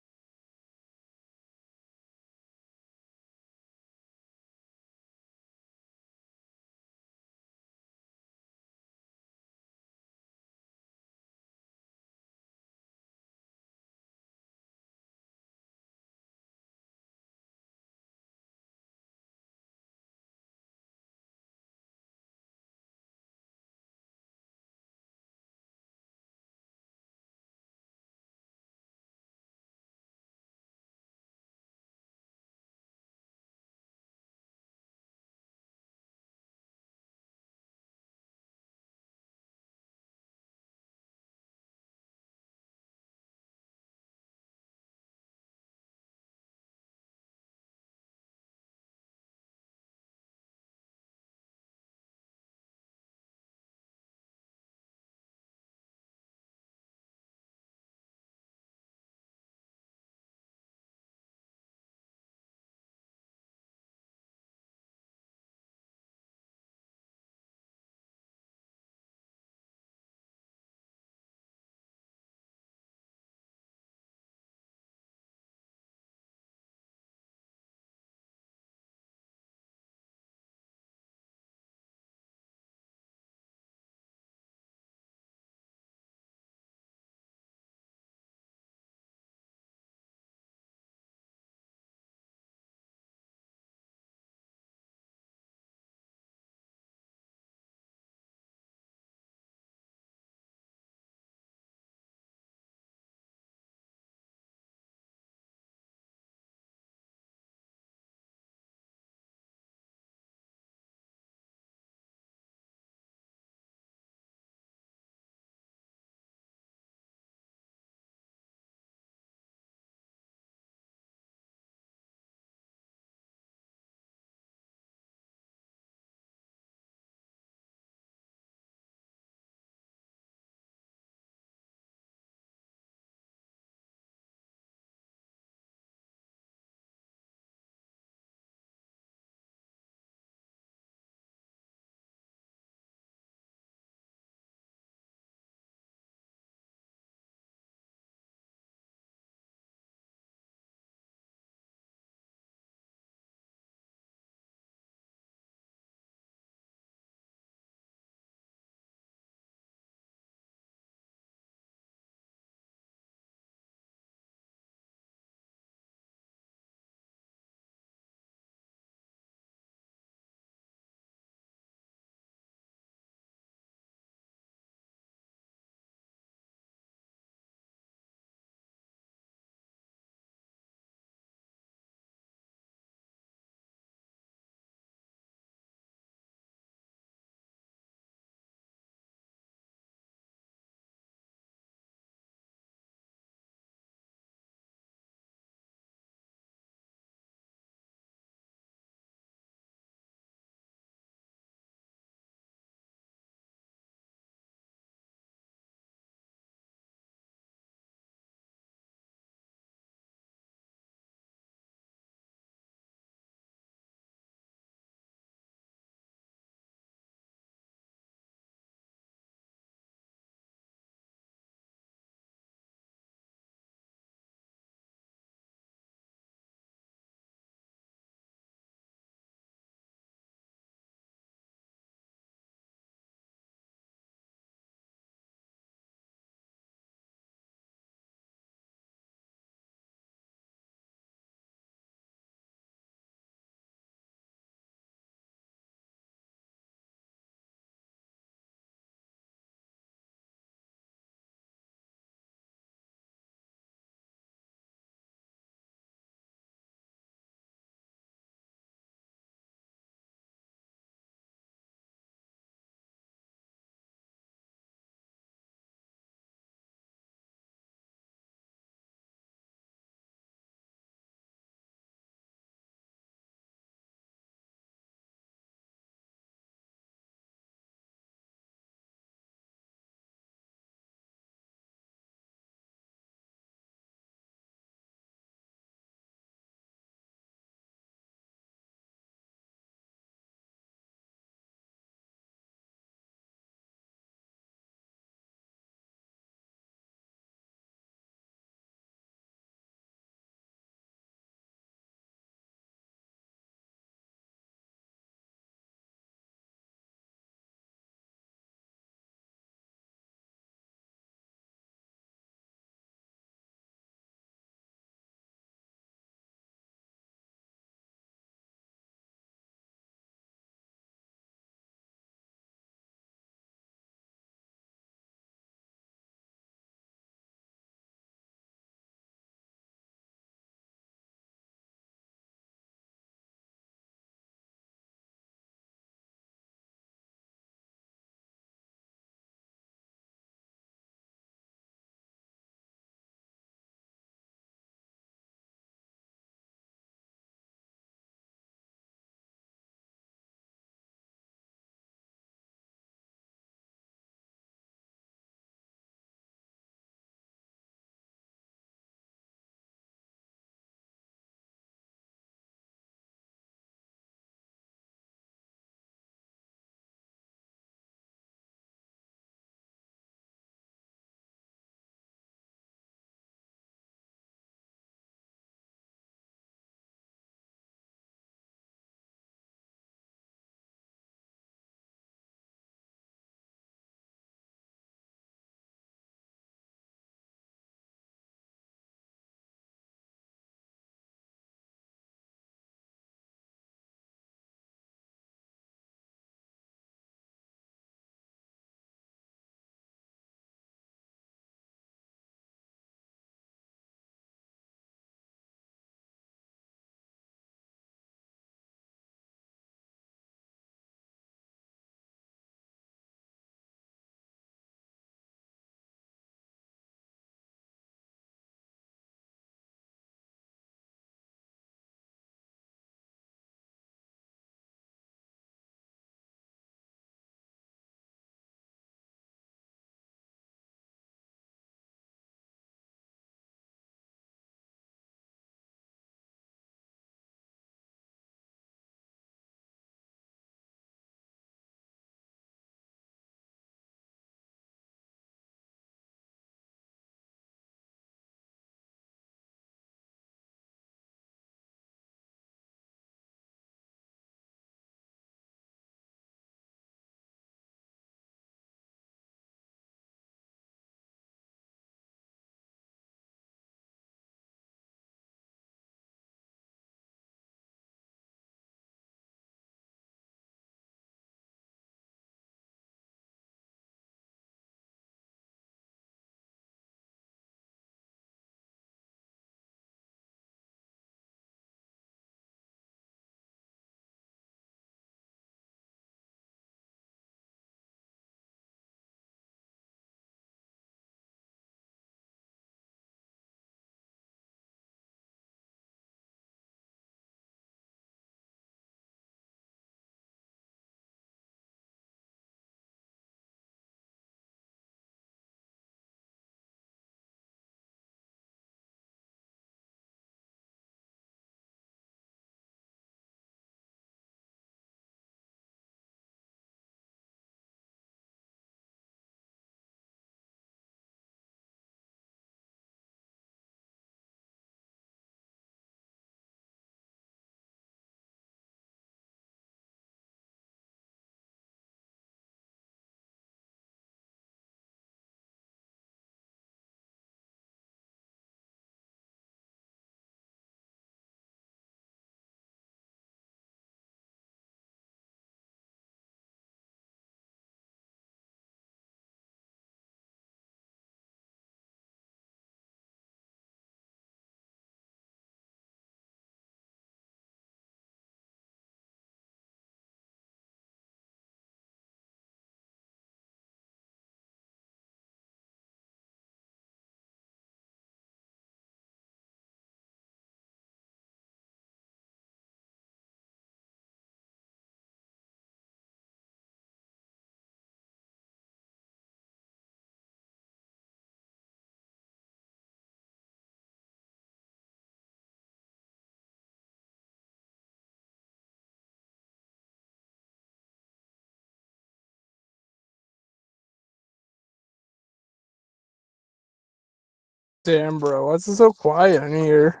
Damn, bro, what's it so quiet in here?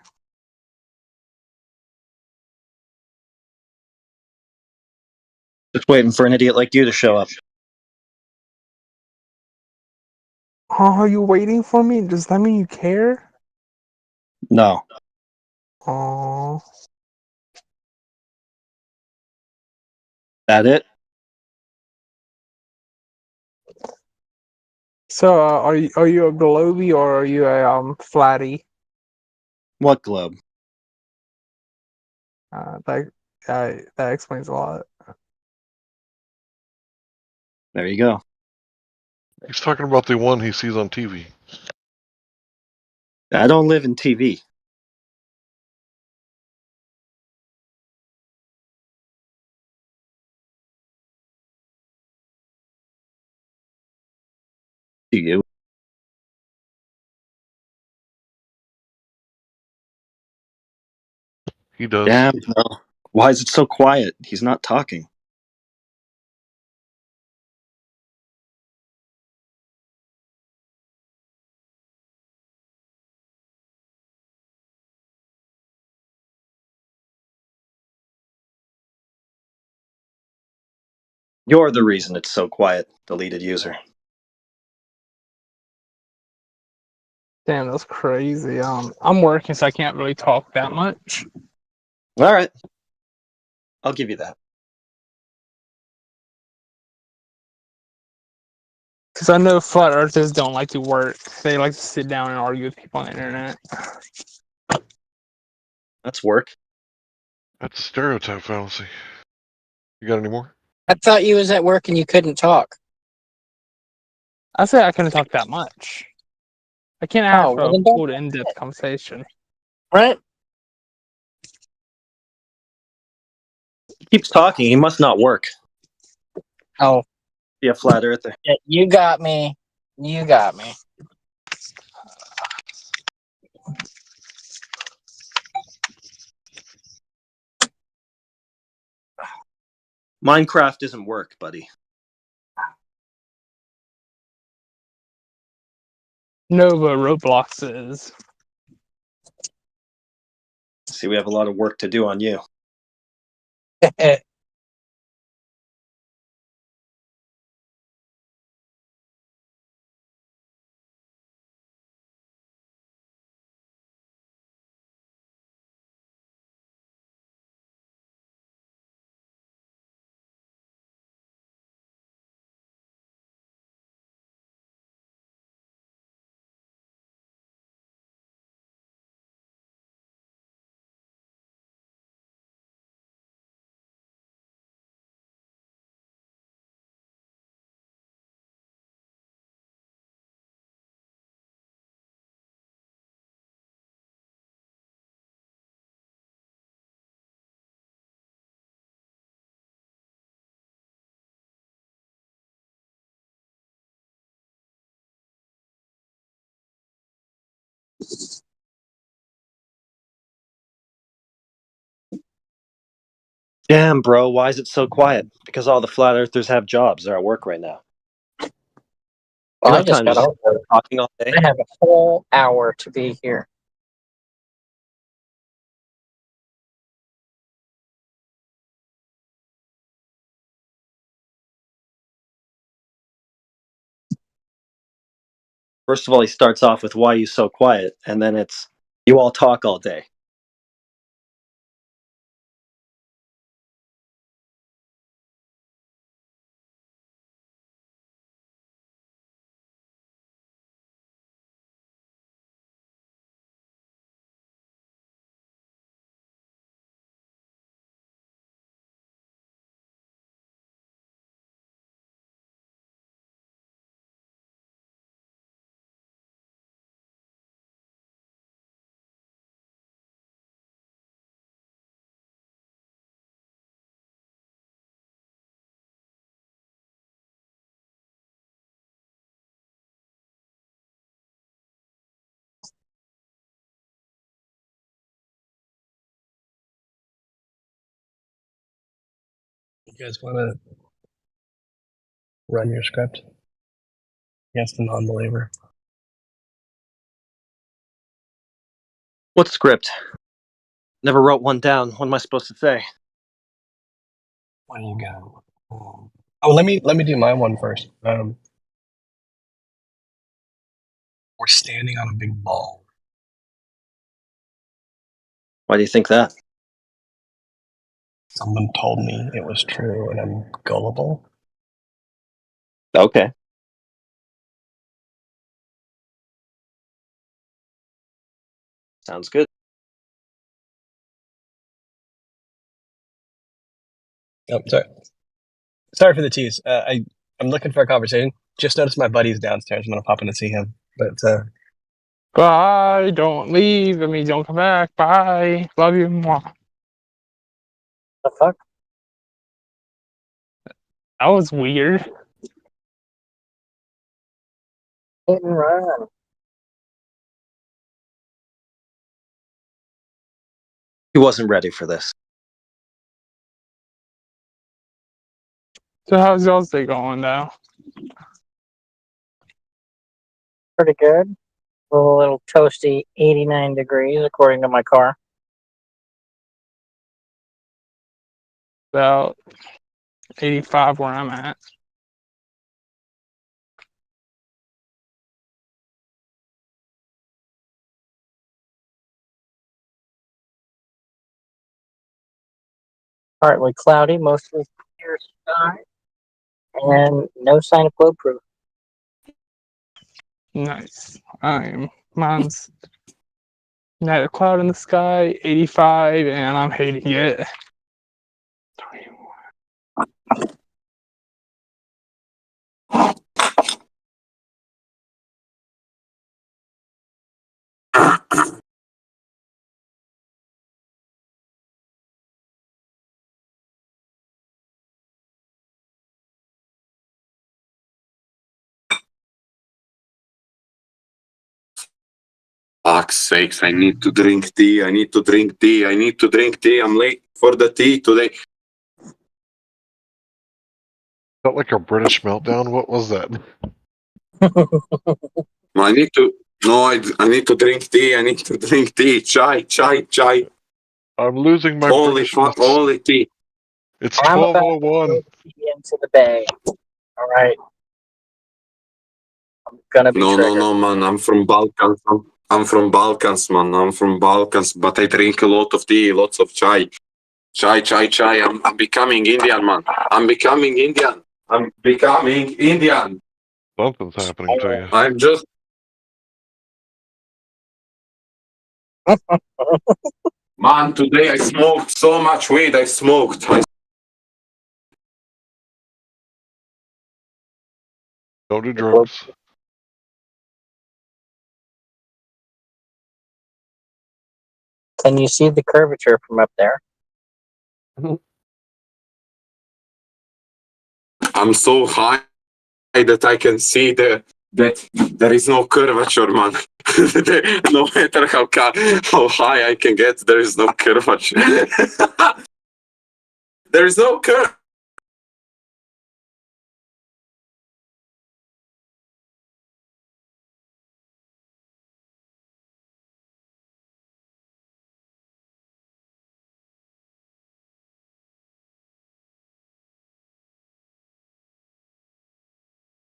Just waiting for an idiot like you to show up. Oh, are you waiting for me? Does that mean you care? No. Oh, That it? so are you a globey or are you a flatty? What globe? That explains a lot. There you go. He's talking about the one he sees on TV. I don't live in TV. Do you? He does. Damn, no. Why is it so quiet? He's not talking. You're the reason it's so quiet, deleted user. Damn, that's crazy. I'm working, so I can't really talk that much. All right. I'll give you that. Because I know flat earthers don't like to work. They like to sit down and argue with people on the internet. That's work. That's a stereotype fallacy. You got any more? I thought you was at work and you couldn't talk. I said I couldn't talk that much. I can't have Oh, well, a then don't full talk in-depth then. conversation. Right? He keeps talking. He must not work. Oh. Be a flat earther. Yeah, you got me. You got me. Minecraft isn't work, buddy. No, but Roblox is. See, we have a lot of work to do on you. Damn, bro, why is it so quiet? Because all the flat earthers have jobs. They're at work right now. Well, You I don't have just time got to sit over there it. talking all day. I have a whole hour to be here. First of all, he starts off with why you so quiet, and then it's you all talk all day. You guys want to run your script against the non-believer? What script? Never wrote one down. What am I supposed to say? What do you got? Oh, let me do my one first. We're standing on a big ball. Why do you think that? Someone told me it was true, and I'm gullible. Okay. Sounds good. Oh, sorry. Sorry for the tease. I'm looking for a conversation. Just noticed my buddy's downstairs. I'm gonna pop in to see him. But Bye. Don't leave. I mean, don't come back. Bye. Love you. Mwah. The fuck? That was weird. Hit and run. He wasn't ready for this. So how's y'all's day going now? Pretty good. A little toasty 89 degrees according to my car. About 85 where I'm at. Partly cloudy, mostly clear sky, and no sign of blow proof. Nice. Mine's not a cloud in the sky, 85, and I'm hating it. Fuck's sakes, I need to drink tea, I need to drink tea, I need to drink tea, I'm late for the tea today. Felt like a British meltdown. What was that? I need to, no, I need to drink tea, I need to drink tea, chai. I'm losing my Holy fuck, holy tea. It's I'm about to 12:01. go into the bay. All right. I'm gonna be triggered. No, man, I'm from Balkans, man, I'm from Balkans, but I drink a lot of tea, lots of chai. Chai, I'm becoming Indian, man. I'm becoming Indian. Something's happening to you. I'm just... Man, today I smoked so much weed, I smoked. Don't do drugs. Can you see the curvature from up there? I'm so high that I can see that there is no curvature, man. No matter how high I can get, there is no curvature. There is no curvature.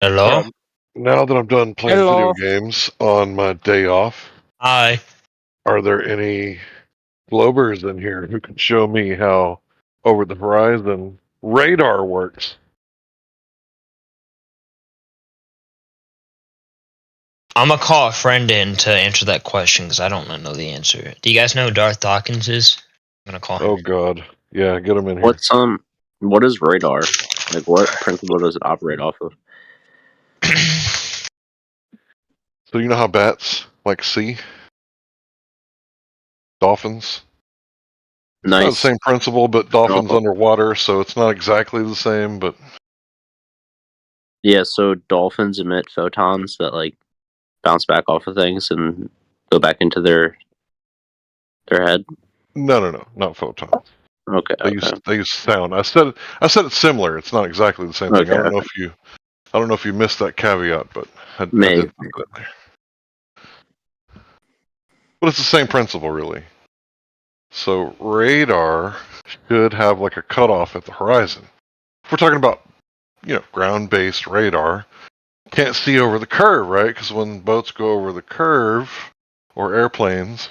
Hello? Now that I'm done playing Hello. video games on my day off, Hi. are there any globers in here who can show me how over the horizon radar works? I'm gonna call a friend in to answer that question because I don't know the answer. Do you guys know who Darth Dawkins is? I'm gonna call him. Oh God, yeah, get him in here. What is radar? Like, what principle does it operate off of? So you know how bats like sea? Dolphins? It's not the Nice. same principle, but dolphins Oh. underwater, so it's not exactly the same, but Yeah, so dolphins emit photons that like bounce back off of things and go back into their head. no, not photons. Okay. They use sound. I said it's similar. It's not exactly the same thing. Okay, I don't know if you missed that caveat, but I Maybe. did put that there. But it's the same principle, really. So radar should have like a cutoff at the horizon. If we're talking about, ground-based radar, can't see over the curve, right? Because when boats go over the curve, or airplanes,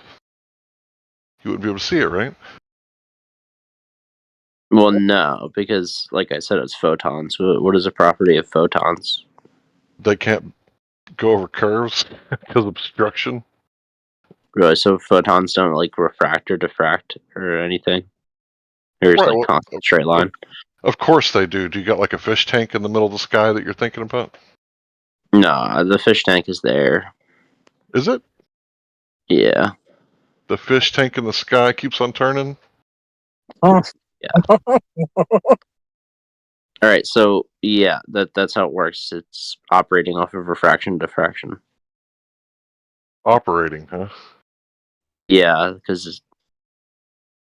you wouldn't be able to see it, right? Well, no, because like I said, it's photons. What is the property of photons? They can't go over curves because of obstruction. Really? So photons don't like refract or diffract or anything? Or just like constant straight line? Of course they do. Do you got like a fish tank in the middle of the sky that you're thinking about? No, the fish tank is there. Is it? Yeah. The fish tank in the sky keeps on turning? Oh. Yeah. Alright, so yeah, that's how it works. It's operating off of refraction and diffraction. Operating, huh? Yeah, because... Is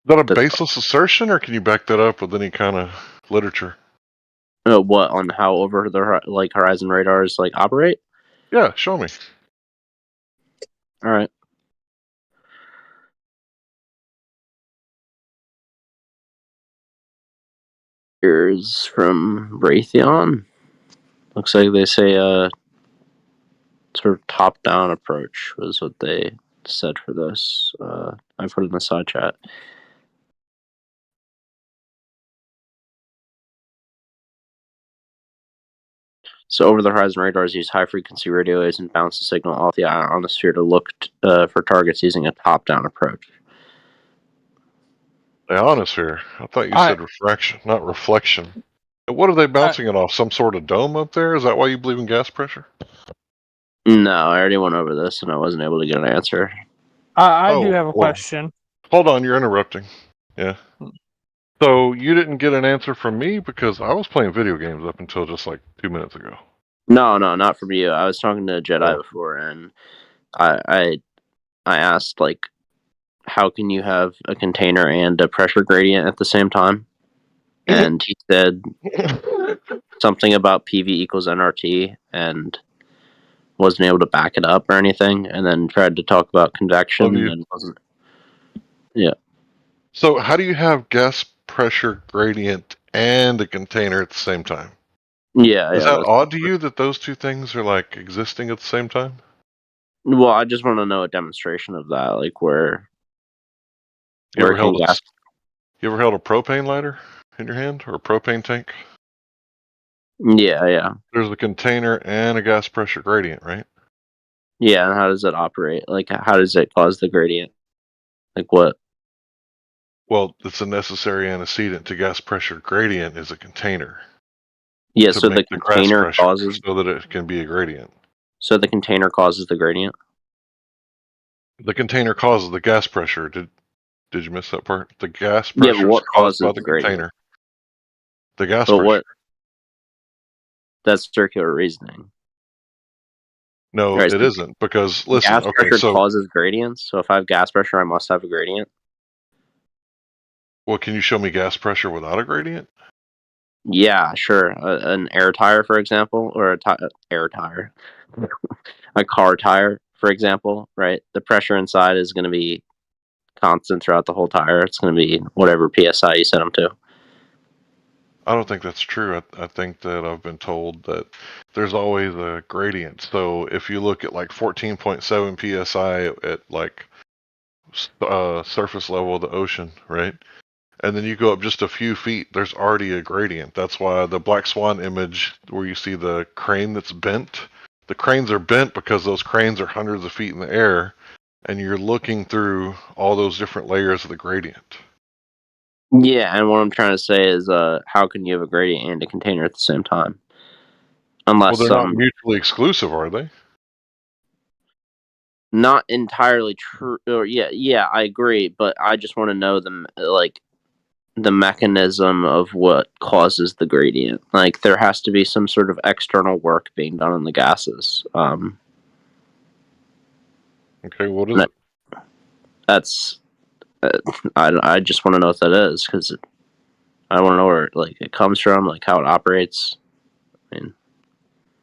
that a baseless assertion, or can you back that up with any kind of literature? What, on how over the horizon radars operate? Yeah, show me. Alright. Here's from Raytheon. Looks like they say sort of top-down approach was what they said for this. I put it in the side chat. So over-the-horizon radars use high-frequency radio waves and bounce the signal off the ionosphere to look for targets using a top-down approach. Ionosphere? I thought you said refraction, not reflection. What are they bouncing it off? Some sort of dome up there? Is that why you believe in gas pressure? No, I already went over this and I wasn't able to get an answer. I do have a question. Hold on, you're interrupting. Yeah. So you didn't get an answer from me because I was playing video games up until just like 2 minutes ago. No, not from you. I was talking to Jedi before, and I asked how can you have a container and a pressure gradient at the same time? And he said something about PV equals nRT and wasn't able to back it up or anything, and then tried to talk about convection and wasn't. Yeah. So how do you have gas pressure gradient and a container at the same time? Yeah. Is that odd to you that those two things are existing at the same time? Well, I just want to know a demonstration of that, where. You ever held a propane lighter in your hand or a propane tank? Yeah. There's a container and a gas pressure gradient, right? Yeah, and how does it operate? How does it cause the gradient? What? Well, it's a necessary antecedent to gas pressure gradient is a container. Yeah, so the container causes... So that it can be a gradient. So the container causes the gradient? The container causes the gas pressure. Did you miss that part? The gas pressure is caused by the container. The gas pressure. What? That's circular reasoning. No, it isn't, because listen. Gas pressure causes gradients, so if I have gas pressure, I must have a gradient. Well, can you show me gas pressure without a gradient? Yeah, sure. An air tire, for example, or air tire, a car tire, for example, right? The pressure inside is going to be constant throughout the whole tire. It's going to be whatever PSI you set them to. I don't think that's true. I think that I've been told that there's always a gradient. So if you look at 14.7 PSI at surface level of the ocean, right? And then you go up just a few feet, there's already a gradient. That's why the Black Swan image where you see the crane that's bent, the cranes are bent because those cranes are hundreds of feet in the air, and you're looking through all those different layers of the gradient. Yeah, and what I'm trying to say is, how can you have a gradient and a container at the same time? Unless they're not mutually exclusive, are they? Not entirely true. Or yeah, I agree, but I just want to know the mechanism of what causes the gradient. There has to be some sort of external work being done on the gases. Okay, what is it? That's. I just want to know what that is, because I want to know where it comes from, how it operates. I mean,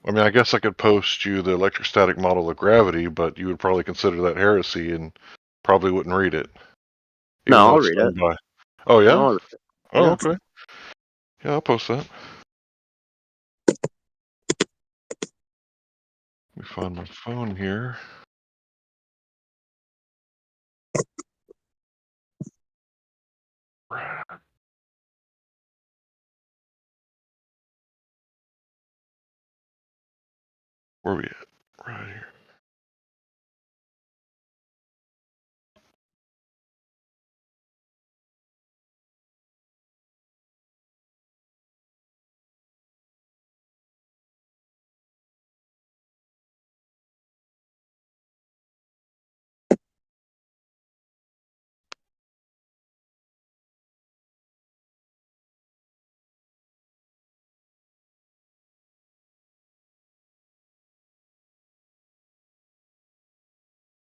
I mean, I guess I could post you the electrostatic model of gravity, but you would probably consider that heresy and probably wouldn't read it. Even No, though I'll it's read done it. by. Oh yeah. No, I'll read it. Oh Yeah. okay. Yeah, I'll post that. Let me find my phone here. Where are we at? Right here.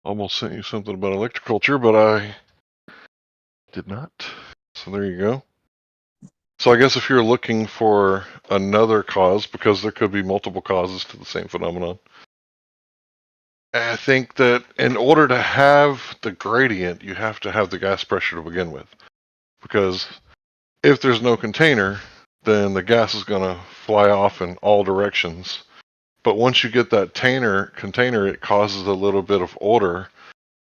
Almost sent you something about electroculture, but I did not. So there you go. So I guess if you're looking for another cause, because there could be multiple causes to the same phenomenon, I think that in order to have the gradient, you have to have the gas pressure to begin with. Because if there's no container, then the gas is going to fly off in all directions. But once you get that container, it causes a little bit of order,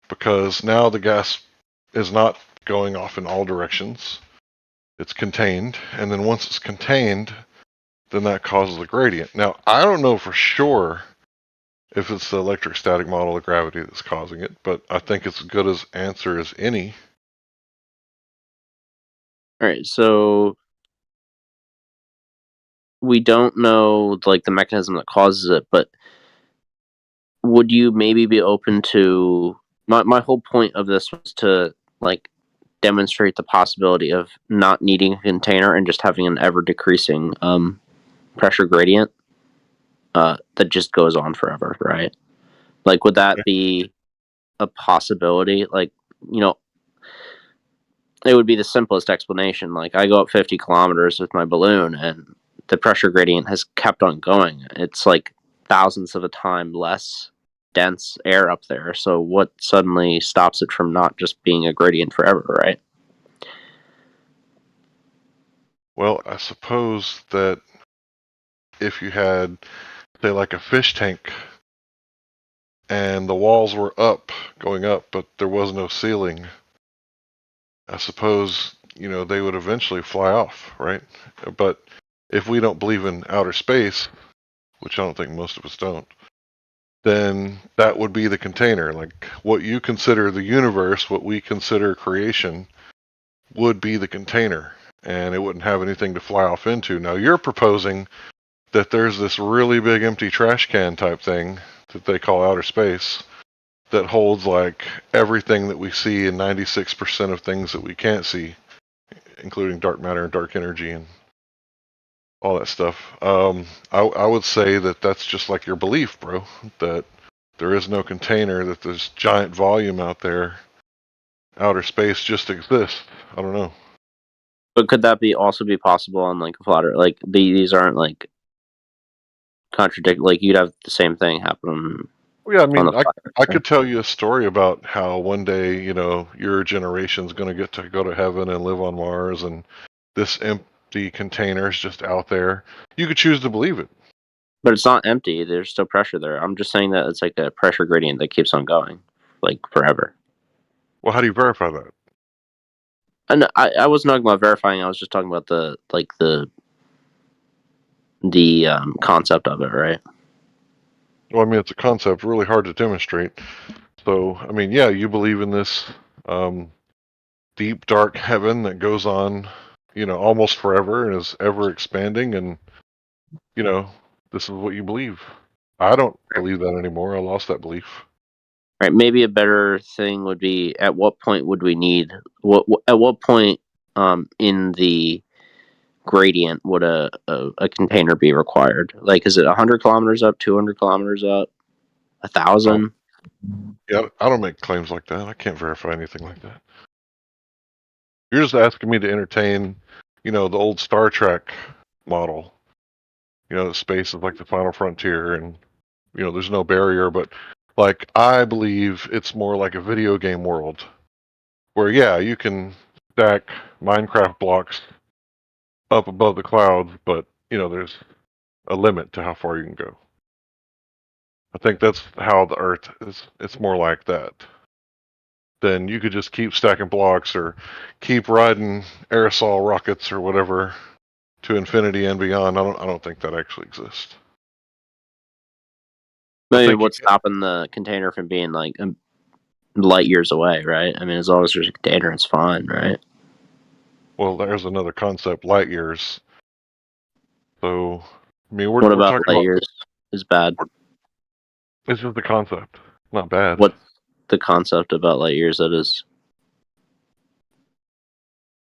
because now the gas is not going off in all directions. It's contained, and then once it's contained, then that causes a gradient. Now, I don't know for sure if it's the electrostatic model of gravity that's causing it, but I think it's as good as answer as any. All right, so we don't know like the mechanism that causes it, but would you maybe be open to my whole point of this was to like demonstrate the possibility of not needing a container and just having an ever decreasing pressure gradient that just goes on forever, right? Like, would that be a possibility? Like, you know, it would be the simplest explanation. Like, I go up 50 kilometers with my balloon, and the pressure gradient has kept on going. It's like thousands of a time less dense air up there. So what suddenly stops it from not just being a gradient forever, right? Well, I suppose that if you had, say, like a fish tank, and the walls were going up, but there was no ceiling, I suppose, they would eventually fly off, right? But if we don't believe in outer space, which I don't think most of us don't, then that would be the container. Like, what you consider the universe, what we consider creation, would be the container, and it wouldn't have anything to fly off into. Now, you're proposing that there's this really big empty trash can type thing that they call outer space that holds like everything that we see and 96% of things that we can't see, including dark matter and dark energy and all that stuff. I would say that that's just like your belief, bro, that there is no container, that there's giant volume out there. Outer space just exists. I don't know. But could that also be possible on like a flat Earth? Like these aren't like contradict. Like you'd have the same thing happen. Yeah, I mean, I could tell you a story about how one day, your generation's going to get to go to heaven and live on Mars, and this empty container is just out there. You could choose to believe it. But it's not empty. There's still pressure there. I'm just saying that it's like a pressure gradient that keeps on going, like forever. Well, how do you verify that? And I wasn't talking about verifying. I was just talking about the concept of it, right? Well, I mean, it's a concept really hard to demonstrate. So, I mean, yeah, you believe in this deep, dark heaven that goes on, almost forever and is ever expanding, and, this is what you believe. I don't believe that anymore. I lost that belief. Right. Maybe a better thing would be, at what point would we need at what point in the gradient would a container be required? Like, is it 100 kilometers up, 200 kilometers up, 1,000? Yeah, I don't make claims like that. I can't verify anything like that. You're just asking me to entertain, the old Star Trek model You know, space is like the final frontier, and you know, there's no barrier. But like, I believe it's more like a video game world, where yeah, you can stack Minecraft blocks up above the clouds, but you know, there's a limit to how far you can go. I think that's how the Earth is. It's more like that. Then you could just keep stacking blocks or keep riding aerosol rockets or whatever to infinity and beyond. I don't think that actually exists. Maybe what's stopping the container from being like light years away, right? I mean, as long as there's a container, it's fine, right? Well, there's another concept, light years. So, I mean, we're What about talking light about years is bad? This is the concept, not bad. What's the concept about light years that is?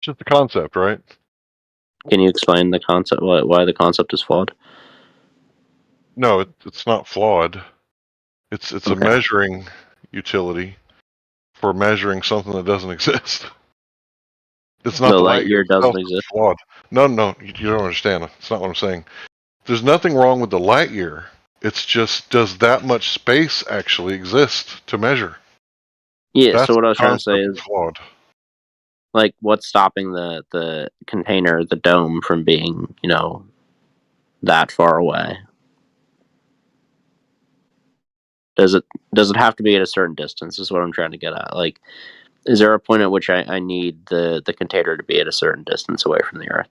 Just the concept, right? Can you explain the concept? Why the concept is flawed? No, it's not flawed. It's a measuring utility for measuring something that doesn't exist. It's not The the light year doesn't itself that's exist. flawed. No, you don't understand. It's not what I'm saying. There's nothing wrong with the light year. It's just, does that much space actually exist to measure? Yeah. That's So what I the was trying to say concept is, that's flawed. like, what's stopping the container, the dome, from being, you know, that far away? Does it have to be at a certain distance? Is what I'm trying to get at. Like, is there a point at which I need the container to be at a certain distance away from the Earth?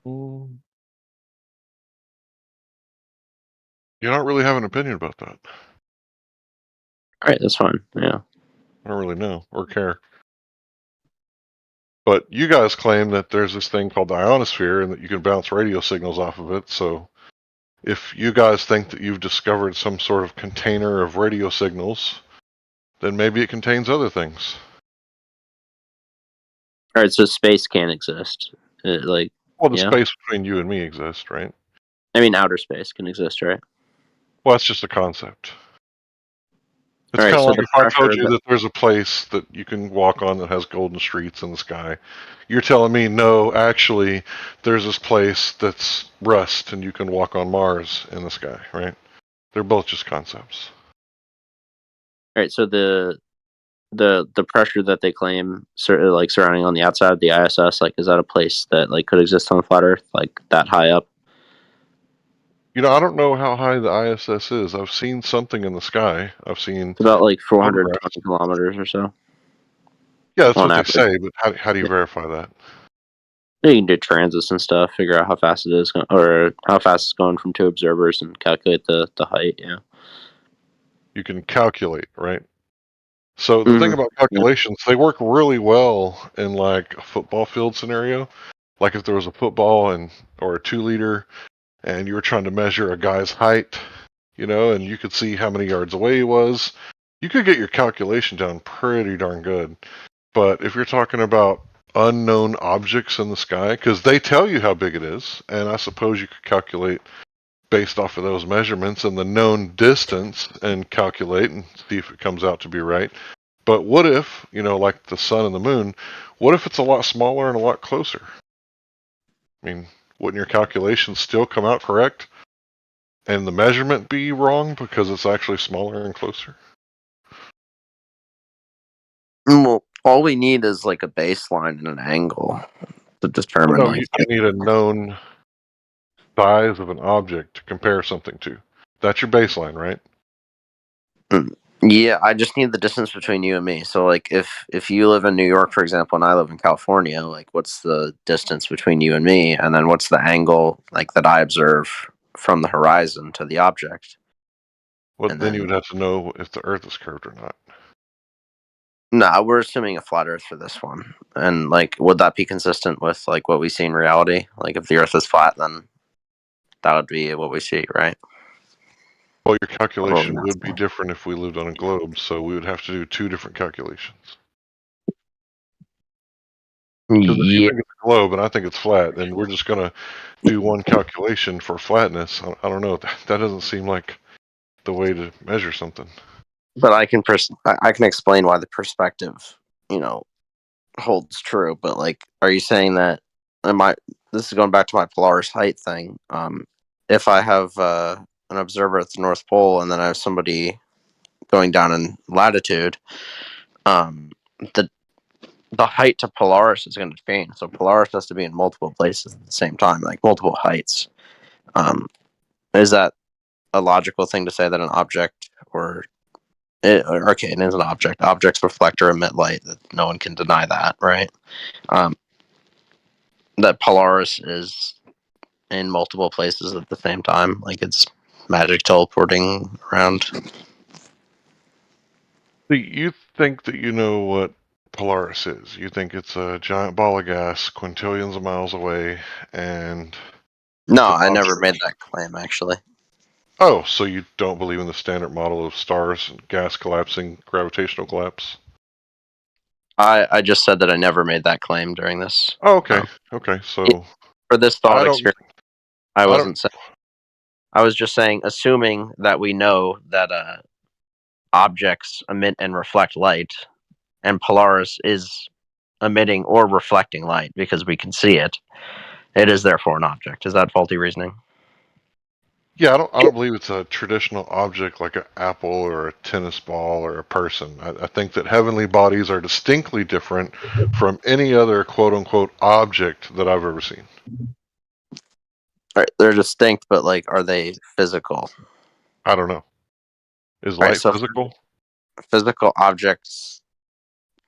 You don't really have an opinion about that. All right, that's fine. Yeah. I don't really know or care. But you guys claim that there's this thing called the ionosphere and that you can bounce radio signals off of it. So if you guys think that you've discovered some sort of container of radio signals, then maybe it contains other things. All right, so space can't exist. Well, the space between you and me exists, right? I mean, outer space can exist, right? Well, that's just a concept. It's All right, kind of so like the if I told pressure you that- that there's a place that you can walk on that has golden streets in the sky. You're telling me, no, actually, there's this place that's rust and you can walk on Mars in the sky, right? They're both just concepts. All right, so the pressure that they claim, like surrounding on the outside of the ISS, like, is that a place that like could exist on the flat Earth, like that high up? You know, I don't know how high the ISS is. I've seen something in the sky. I've seen It's about like 420 photographs. kilometers or so. Yeah, that's on what average. they say, but how do you verify that? You can do transits and stuff, figure out how fast it is, or how fast it's going from two observers, and calculate the height. Yeah. You can calculate, right? So the thing about calculations, they work really well in like a football field scenario. Like if there was a football or a 2-liter, and you were trying to measure a guy's height, you know, and you could see how many yards away he was, you could get your calculation down pretty darn good. But if you're talking about unknown objects in the sky, because they tell you how big it is, and I suppose you could calculate based off of those measurements and the known distance and calculate and see if it comes out to be right. But what if, you know, like the sun and the moon, what if it's a lot smaller and a lot closer? I mean, wouldn't your calculations still come out correct? And the measurement be wrong because it's actually smaller and closer? Well, all we need is like a baseline and an angle to determine. No, you need a known size of an object to compare something to. That's your baseline, right? Yeah, I just need the distance between you and me. So, like, if you live in New York, for example, and I live in California, like, what's the distance between you and me? And then what's the angle, like, that I observe from the horizon to the object? Well, then you would have to know if the Earth is curved or not. No, we're assuming a flat Earth for this one. And, like, would that be consistent with, like, what we see in reality? Like, if the Earth is flat, then that would be what we see, right? Well, your calculation would be different if we lived on a globe, so we would have to do 2 different calculations. Because if you think it's a globe and I think it's flat, then we're just going to do one calculation for flatness. I don't know. That doesn't seem like the way to measure something. But I can explain why the perspective, you know, holds true. But like, are you saying that this is going back to my Polaris height thing. If I have an observer at the North Pole and then I have somebody going down in latitude, the height to Polaris is going to change. So Polaris has to be in multiple places at the same time, like multiple heights. Is that a logical thing to say that an object it is an object. Objects reflect or emit light. No one can deny that, right? That Polaris is in multiple places at the same time, like it's magic teleporting around. So you think that you know what Polaris is? You think it's a giant ball of gas, quintillions of miles away, and No, I never made that claim, actually. Oh, so you don't believe in the standard model of stars, gas collapsing, gravitational collapse? I just said that I never made that claim during this. Oh, okay. Okay, so for this thought experiment, I wasn't saying. I was just saying, assuming that we know that objects emit and reflect light, and Polaris is emitting or reflecting light because we can see it. It is therefore an object. Is that faulty reasoning? Yeah, I don't believe it's a traditional object like an apple or a tennis ball or a person. I think that heavenly bodies are distinctly different from any other quote-unquote object that I've ever seen. Right, they're distinct, but like, are they physical? I don't know. Is light physical? Physical objects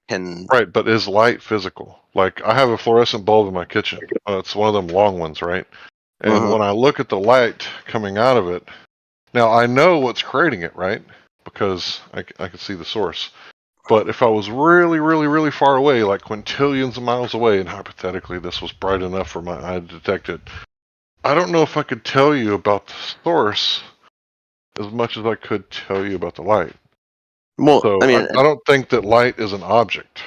can... Right, but is light physical? Like, I have a fluorescent bulb in my kitchen. It's one of them long ones, right? And when I look at the light coming out of it, now I know what's creating it, right? Because I can see the source. But if I was really, really, really far away, like quintillions of miles away, and hypothetically this was bright enough for my eye to detect it, I don't know if I could tell you about the source as much as I could tell you about the light. Well, so I mean, I don't think that light is an object.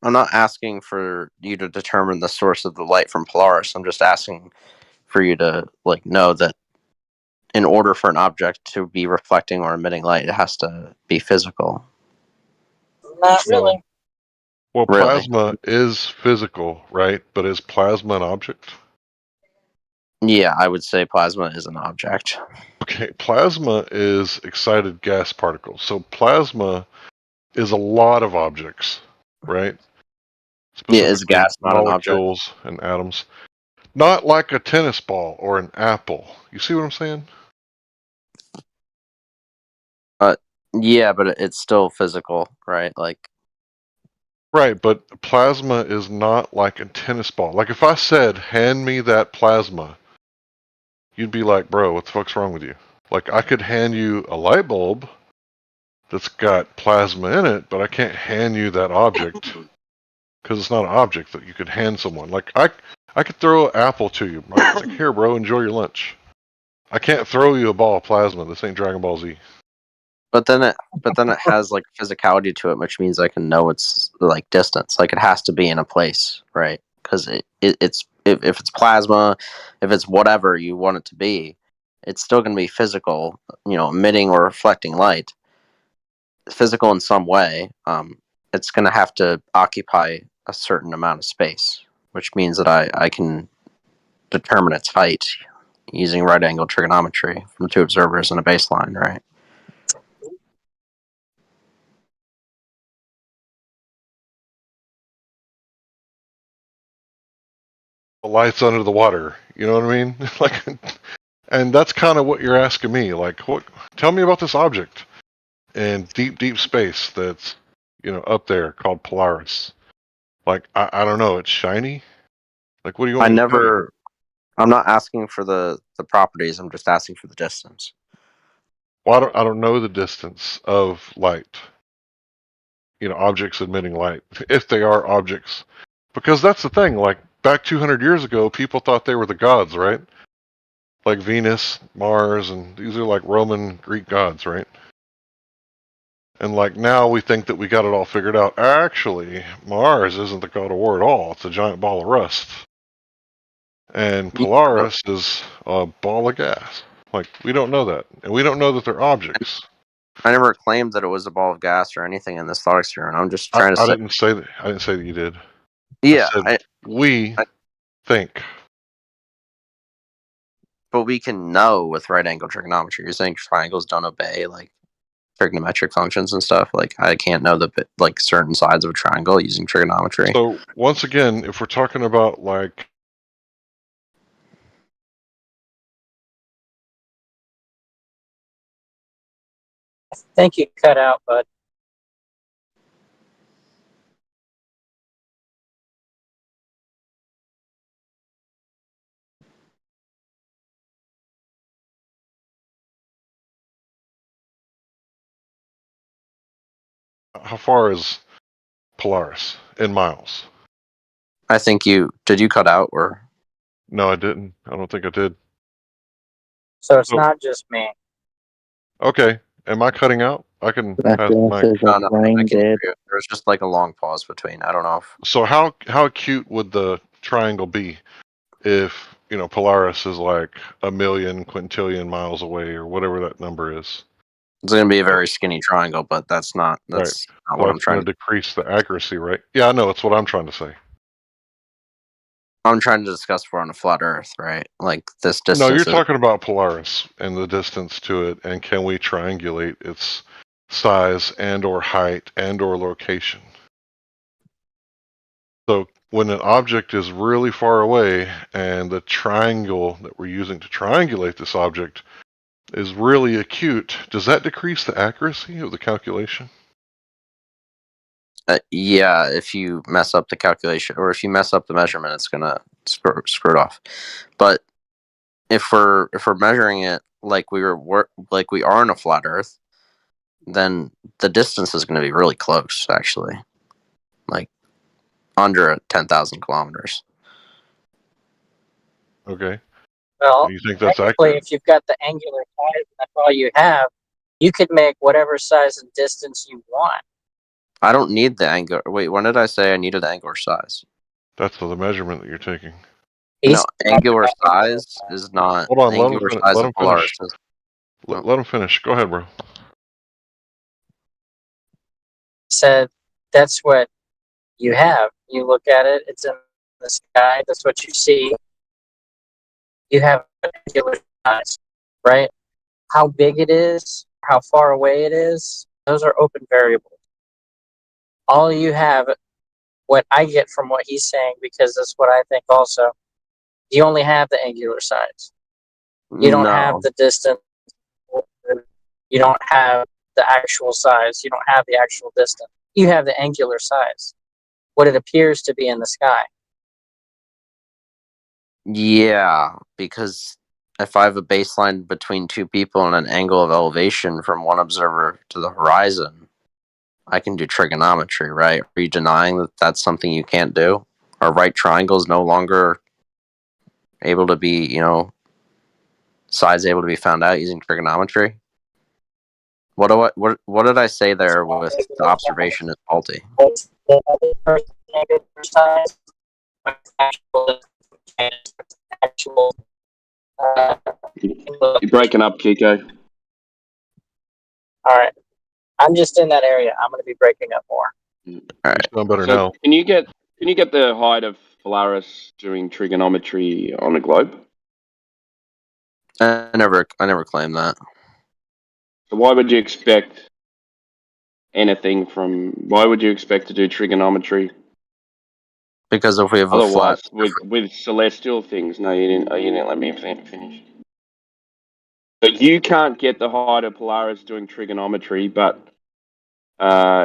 I'm not asking for you to determine the source of the light from Polaris. I'm just asking for you to like know that in order for an object to be reflecting or emitting light, it has to be physical. Not really. Well, plasma is physical, right? But is plasma an object? Yeah, I would say plasma is an object. Okay, plasma is excited gas particles. So plasma is a lot of objects, right? Yeah, is gas not an object? Molecules and atoms. Not like a tennis ball or an apple. You see what I'm saying? Yeah, but it's still physical, right? Like, right, but plasma is not like a tennis ball. Like if I said, hand me that plasma, you'd be like, bro, what the fuck's wrong with you? Like I could hand you a light bulb that's got plasma in it, but I can't hand you that object because it's not an object that you could hand someone. Like I could throw an apple to you. Like, here, bro, enjoy your lunch. I can't throw you a ball of plasma. This ain't Dragon Ball Z. But then it has like physicality to it, which means I can know its like distance. Like it has to be in a place, right? Because it's if it's plasma, if it's whatever you want it to be, it's still going to be physical. You know, emitting or reflecting light, physical in some way. It's going to have to occupy a certain amount of space, which means that I can determine its height using right-angle trigonometry from two observers and a baseline, right? The light's under the water. You know what I mean? Like, and that's kind of what you're asking me. Like, what? Tell me about this object in deep, deep space that's, you know, up there called Polaris. Like, I don't know. It's shiny. Like, what do you want? I'm not asking for the properties. I'm just asking for the distance. Well, I don't know the distance of light. You know, objects emitting light, if they are objects, because that's the thing. Like back 200 years ago, people thought they were the gods, right? Like Venus, Mars, and these are like Roman, Greek gods, right? And like now we think that we got it all figured out. Actually, Mars isn't the god of war at all. It's a giant ball of rust. And Polaris is a ball of gas. Like, we don't know that. And we don't know that they're objects. I never claimed that it was a ball of gas or anything in this thought experiment. I'm just trying to say... I didn't say that you did. Yeah. We think But we can know with right angle trigonometry. You're saying triangles don't obey like trigonometric functions and stuff. Like I can't know the like certain sides of a triangle using trigonometry. So once again, if we're talking about like I think you cut out, bud. how far is Polaris in miles? I think did you cut out or no? I didn't. I don't think I did. So it's not just me. Okay, am I cutting out? I can pass the mic. I can hear you. There was just like a long pause between. I don't know if So how acute would the triangle be if Polaris is like 1,000,000 quintillion miles away or whatever that number is? it's going to be a very skinny triangle, but that's not Right. not So what I'm that's trying going to. to decrease the accuracy, right? Yeah, I know. It's what I'm trying to say. I'm trying to discuss for on a flat Earth, right? Like this distance. No, you're talking about Polaris and the distance to it, and can we triangulate its size and or height and or location? So when an object is really far away and the triangle that we're using to triangulate this object is really acute, does that decrease the accuracy of the calculation? Yeah, if you mess up the calculation or if you mess up the measurement, it's gonna screw it off. But if we're measuring it like we are in a flat Earth, then the distance is going to be really close, actually, like under 10,000 kilometers. Okay. Well, you think that's technically, accurate? if you've got the angular size and that's all you have, you could make whatever size and distance you want. I don't need the angular. Wait, when did I say I needed the angular size? That's the measurement that you're taking. No, angular size is not. Hold on, angular size let of him Polaris finish. is- Let him finish. Go ahead, bro. Said that's what you have. You look at it, it's in the sky, that's what you see. You have an angular size, right? How big it is, how far away it is, those are open variables. All you have, what I get from what he's saying, because that's what I think also, you only have the angular size. You don't have the distance. You don't have the actual size. You don't have the actual distance. You have the angular size, what it appears to be in the sky. Yeah, because if I have a baseline between two people and an angle of elevation from one observer to the horizon, I can do trigonometry, right? Are you denying that that's something you can't do? Are right triangles no longer able to be, sides able to be found out using trigonometry? What did I say there with the observation is faulty? You're breaking up, Kiko. All right. I'm just in that area. I'm going to be breaking up more. All right. Sound better So now. can you get the height of Polaris doing trigonometry on a globe? I never claimed that. So why would you expect anything from? Why would you expect to do trigonometry? Because if we have a Otherwise, flat, with celestial things, no, you didn't. You didn't let me finish. But you can't get the height of Polaris doing trigonometry, but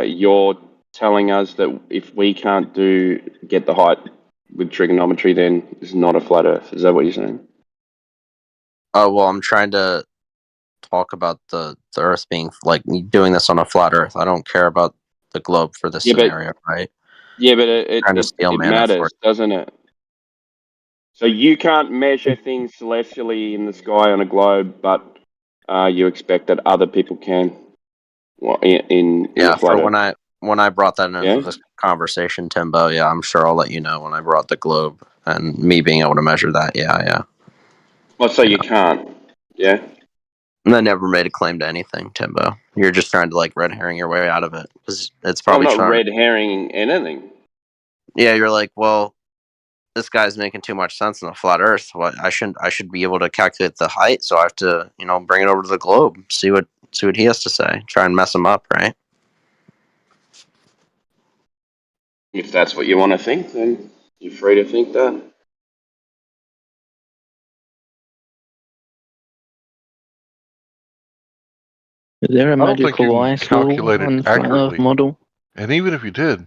you're telling us that if we can't get the height with trigonometry, then it's not a flat Earth. Is that what you're saying? oh well, I'm trying to talk about the Earth being like doing this on a flat Earth. I don't care about the globe for this scenario, right? Yeah, but it matters, doesn't it? So you can't measure things celestially in the sky on a globe, but you expect that other people can. Well, in a flat Earth. when I brought that into this conversation, Timbo, yeah, I'm sure I'll let you know when I brought the globe and me being able to measure that. Yeah. Well, so you can't. Yeah. And I never made a claim to anything, Timbo. You're just trying to like red herring your way out of it because it's probably I'm not red herring anything. Yeah, you're like, well, this guy's making too much sense in a flat Earth. I should be able to calculate the height, so I have to, bring it over to the globe, see what he has to say, try and mess him up, right? If that's what you want to think, then you're free to think that. Is there a I don't think you magical can ice wall calculate on it the flat Earth accurately. model? And even if you did,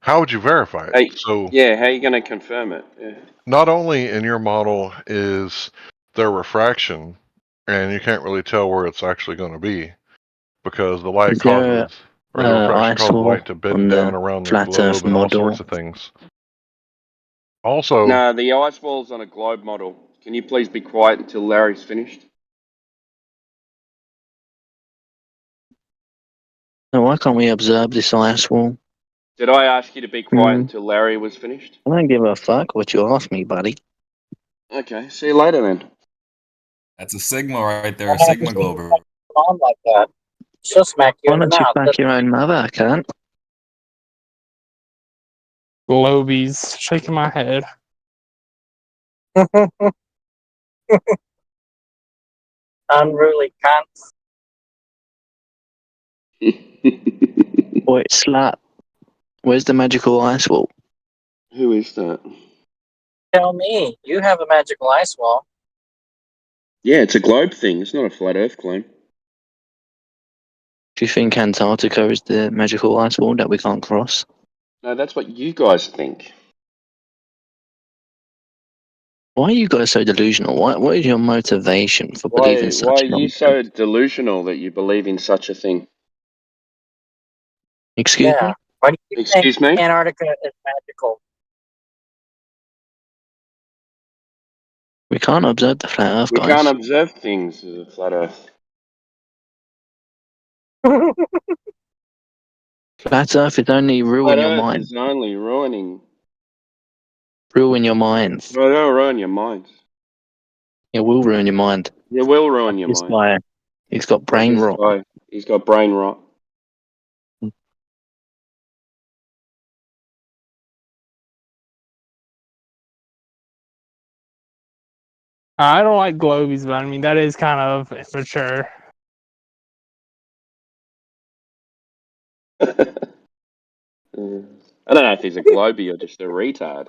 how would you verify it? Hey, So yeah, how are you going to confirm it? Yeah. not only in your model is there refraction, and you can't really tell where it's actually going to be, because the light Is there causes, or the refraction ice causes wall light to on bend down the around the flat Earth globe and all model? sorts of things. Also, No, the ice wall's on a globe model. Can you please be quiet until Larry's finished? No, why can't we observe this ice wall? Did I ask you to be quiet until Larry was finished? I don't give a fuck what you ask me, buddy. Okay, see you later then. That's a Sigma right there, a Sigma glober. On like that. She'll smack you Why in the don't you mouth. fuck your own mother? I can't. Globies, shaking my head. Unruly cunts. Boy, slut. Where's the magical ice wall? Who is that? Tell me, you have a magical ice wall. Yeah, it's a globe thing. It's not a flat Earth claim. Do you think Antarctica is the magical ice wall that we can't cross? No, that's what you guys think. Why are you guys so delusional? What is your motivation for Why believing such are you nonsense? so delusional that you believe in such a thing? Excuse me? Why do you Excuse think me? Antarctica is magical? We can't observe the flat Earth, We guys. can't observe things as a flat Earth. Flat Earth is only Flat ruin your Earth mind. is only ruining. Ruin your minds. No, it'll ruin your minds. It will ruin your mind. It will ruin your This mind. guy, he's got brain This rot. guy, he's got brain rot. I don't like globies, but I mean that is kind of immature. I don't know if he's a globie or just a retard.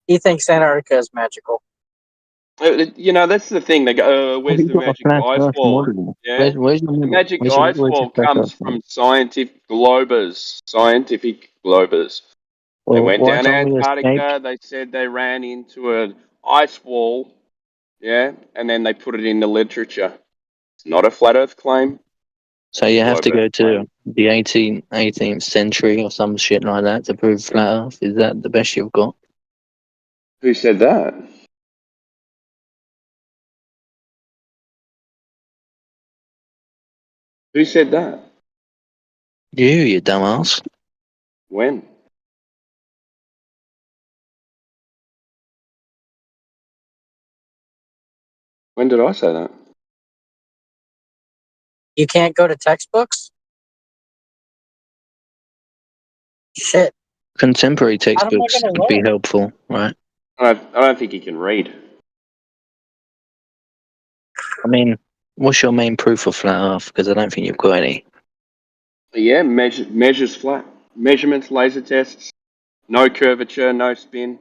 He thinks Antarctica is magical. You know, that's the thing. They go, where's the Got a magic flat ice Earth wall? model. Yeah, Where's your the model? magic Where's ice your wall flat comes Earth model? from scientific globers. Scientific globers. They Well, went why down can't we escape? Antarctica. They said they ran into an ice wall. Yeah, and then they put it in the literature. It's not a flat Earth claim. So you have to Globe go Earth to claim. the 18th century or some shit like that to prove flat Earth. Is that the best you've got? Who said that? Who said that? You dumbass. When? When did I say that? You can't go to textbooks? Shit. Contemporary How am I textbooks gonna would be learn? helpful, right? I don't think he can read. I mean, what's your main proof of flat Earth? Because I don't think you've got any. Yeah, measures flat. Measurements, laser tests, no curvature, no spin,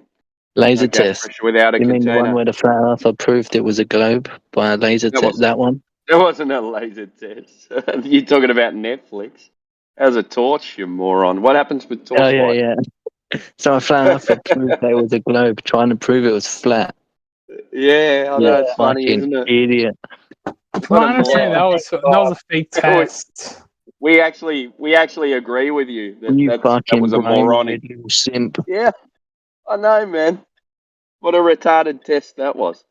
Laser no gas test. pressure without a You mean the one container. where the flat Earther proved it was a globe by a laser That test? wasn't, That one? that wasn't a laser test. You're talking about Netflix. That was a torch, you moron. What happens with Oh, yeah, torchlight? yeah. So a flat Earther proved that it was a globe, trying to prove it was flat. Yeah, I Yeah, know, it's funny, fucking isn't it? idiot. From What my a understanding, moron. that was a fake test. We actually agree with you You that fucking was a brain moronic. dead little simp. Yeah, I know, man. What a retarded test that was.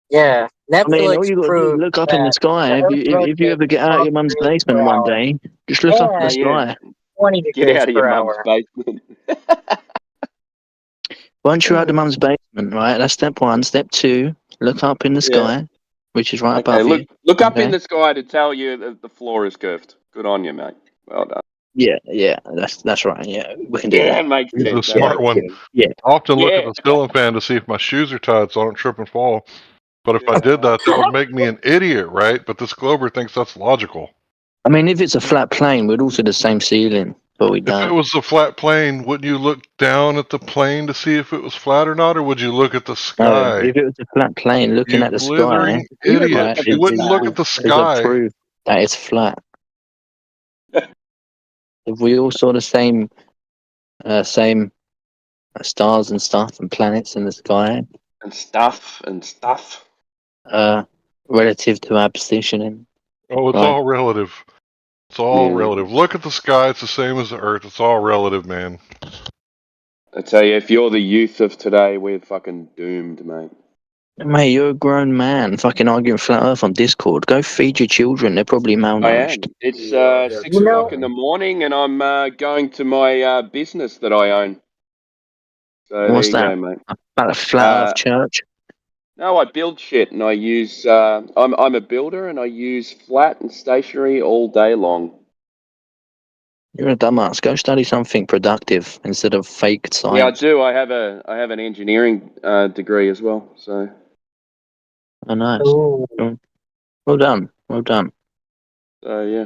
Yeah. I mean, all Netflix you got to do is proved look up in the that sky. the Earth If you rotates ever get out of 12 your mum's degrees per basement one hour day, just look up in the and Yeah, sky. 20 get degrees out of your per mum's hour. basement. Once you're out of mum's basement, right? That's step one. Step two, look up in the Yeah. sky, which is right Okay, above you. look up in Okay? the sky to tell you that the floor is curved. Good on you, mate. Well done. Yeah, that's right. Yeah, we can do Yeah, that. that makes He's a sense. smart one. Yeah. I often look at Yeah. the ceiling fan to see if my shoes are tied so I don't trip and fall. But if I did that, that would make me an idiot, right? But this Glober thinks that's logical. I mean, if it's a flat plane, we'd also do the same ceiling, but we If it don't. was a flat plane, wouldn't you look down at the plane to see if it was flat or not, or would you look at the No, sky? if it was a flat plane, looking You at the sky, blithering idiot! right, You wouldn't look at the is a sky. proof that it's flat. If we all saw the same stars and stuff and planets in the sky, And stuff. relative to our positioning. Oh, it's Right. all relative. It's all Yeah. relative. Look at the sky; it's the same as the Earth. It's all relative, man. I tell you, if you're the youth of today, we're fucking doomed, mate. Mate, you're a grown man, fucking arguing flat Earth on Discord. Go feed your children; they're probably I am. malnourished. It's 6 o'clock in the morning, and I'm going to my business that I own. So What's there you that? go, mate. About a flat Earth church? No, I build shit, and I use. I'm a builder, and I use flat and stationary all day long. You're a dumbass. Go study something productive instead of fake science. Yeah, I do. I have an engineering degree as well. So. Oh, nice. Well done. Well done. So yeah,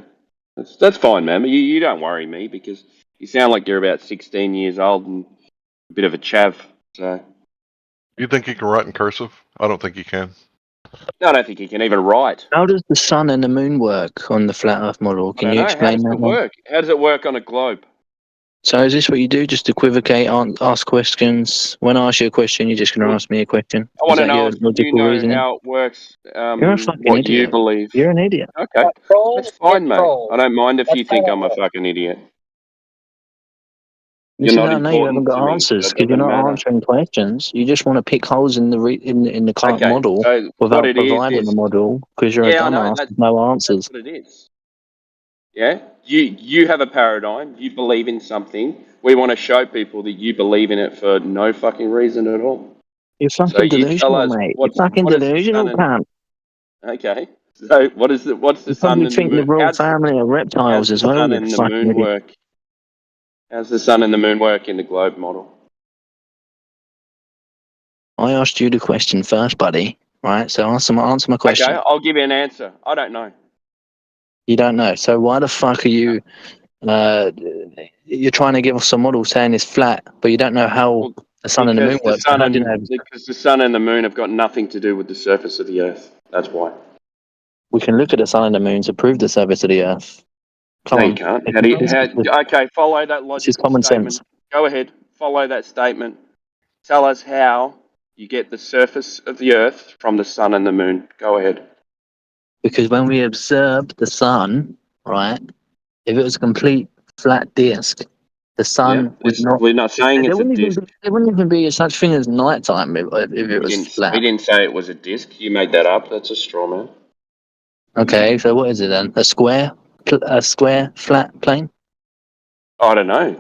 that's fine, man. You don't worry me because you sound like you're about 16 years old and a bit of a chav. So. You think you can write in cursive? I don't think you can. No, I don't think you can even write. How does the sun and the moon work on the flat Earth model? Can you How explain does that? it work? How does it work on a globe? So is this what you do? Just equivocate, ask questions? When I ask you a question, you're just going to ask me a question? I want to Is that know your if you logical know reasoning? how it works. You're a fucking What idiot. you believe. You're an idiot. Okay, that's fine, mate. I don't mind if you think I'm a fucking idiot. You're Listen, not I know you haven't important to got me. answers So it because you're doesn't not matter. answering questions. You just want to pick holes in the current Okay, model so what without it is providing the model because you're a yeah, I know dumbass with no answers. that's what it is. Yeah, you have a paradigm. You believe in something. We want to show people that you believe in it for no fucking reason at all. You're So fucking you tell delusional, us mate. You're fucking what is the delusional, sun and cunt. okay. So what's the You sun probably and the think the moon? royal How's family are reptiles the as well, sun you and the fucking moon idiot. work? How's the sun and the moon work in the globe model? I asked you the question first, buddy. Right? So answer my question. Okay, I'll give you an answer. I don't know. You don't know. So why the fuck are you? You're trying to give us a model saying it's flat, but you don't know how the sun and the moon Because the work. So sun how do you know? because the sun and the moon have got nothing to do with the surface of the earth. That's why. We can look at the sun and the moon to prove the surface of the earth. Come No, on. you can't. Okay, follow that This is logical common statement. sense. Go ahead, follow that statement. Tell us how you get the surface of the earth from the sun and the moon. Go ahead. Because when we observed the sun, right, if it was a complete flat disk, the sun would not. We're not saying There it's a wouldn't even disc. be, there wouldn't even be such thing as nighttime if it was We flat. didn't say it was a disc. You made that up. That's a straw man. Okay, so what is it then? A square flat plane? I don't know.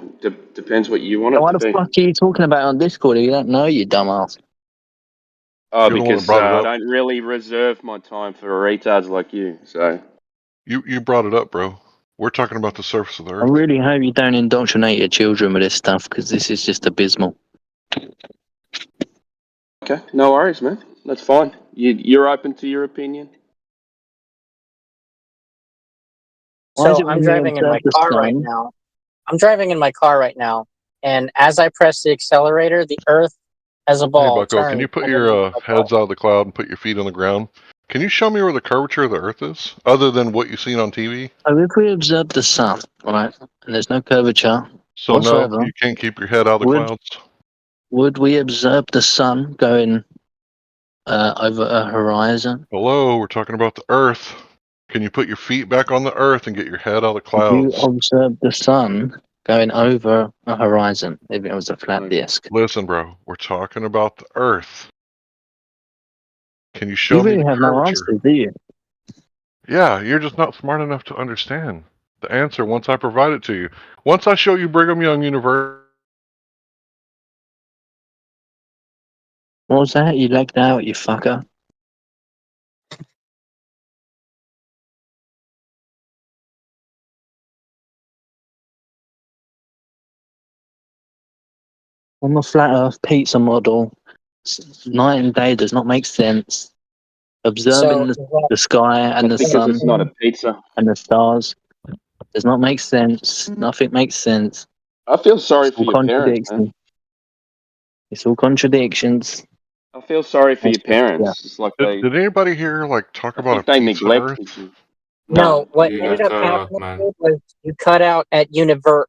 Depends what you want So it why to the be. fuck are you talking about on Discord? You don't know, you dumbass. Oh, You're the one that because brought it I up. don't really reserve my time for retards like you. So You brought it up, bro. We're talking about the surface of the I Earth. really hope you don't indoctrinate your children with this stuff because this is just abysmal. okay, no worries, man. That's fine. You're open to your opinion. Why is So it I'm when you driving in observe my the car right sun? now. And as I press the accelerator, the Earth as a Hey, ball Bucko, can turns. you put your heads out of the cloud and put your feet on the ground? Can you show me where the curvature of the Earth is, other than what you've seen on TV? So if we observe the sun, right, and there's no curvature So whatsoever, no, you can't keep your head out of the clouds. would we observe the sun going over a horizon? Hello, we're talking about the Earth. Can you put your feet back on the Earth and get your head out of the Would you clouds? observe the sun going over a horizon if it was a flat disk? Listen, bro, we're talking about the Earth. Can you show You me really the have no curvature? answers, do you? Yeah, you're just not smart enough to understand the answer once I provide it to you. Once I show you Brigham Young University. What was that? You lagged out, you fucker. On the flat Earth pizza model, night and day does not make sense. Observing the sky and the because sun it's not a pizza. and the stars does not make sense. Nothing makes sense. I feel sorry It's for all your parents, man. contradictions. It's all contradictions. I feel sorry for your parents. Yeah. It's like Did anybody here like talk about a they pizza Earth? neglected you. No, what You ended got up cut off, happening man. was you cut out at Univert.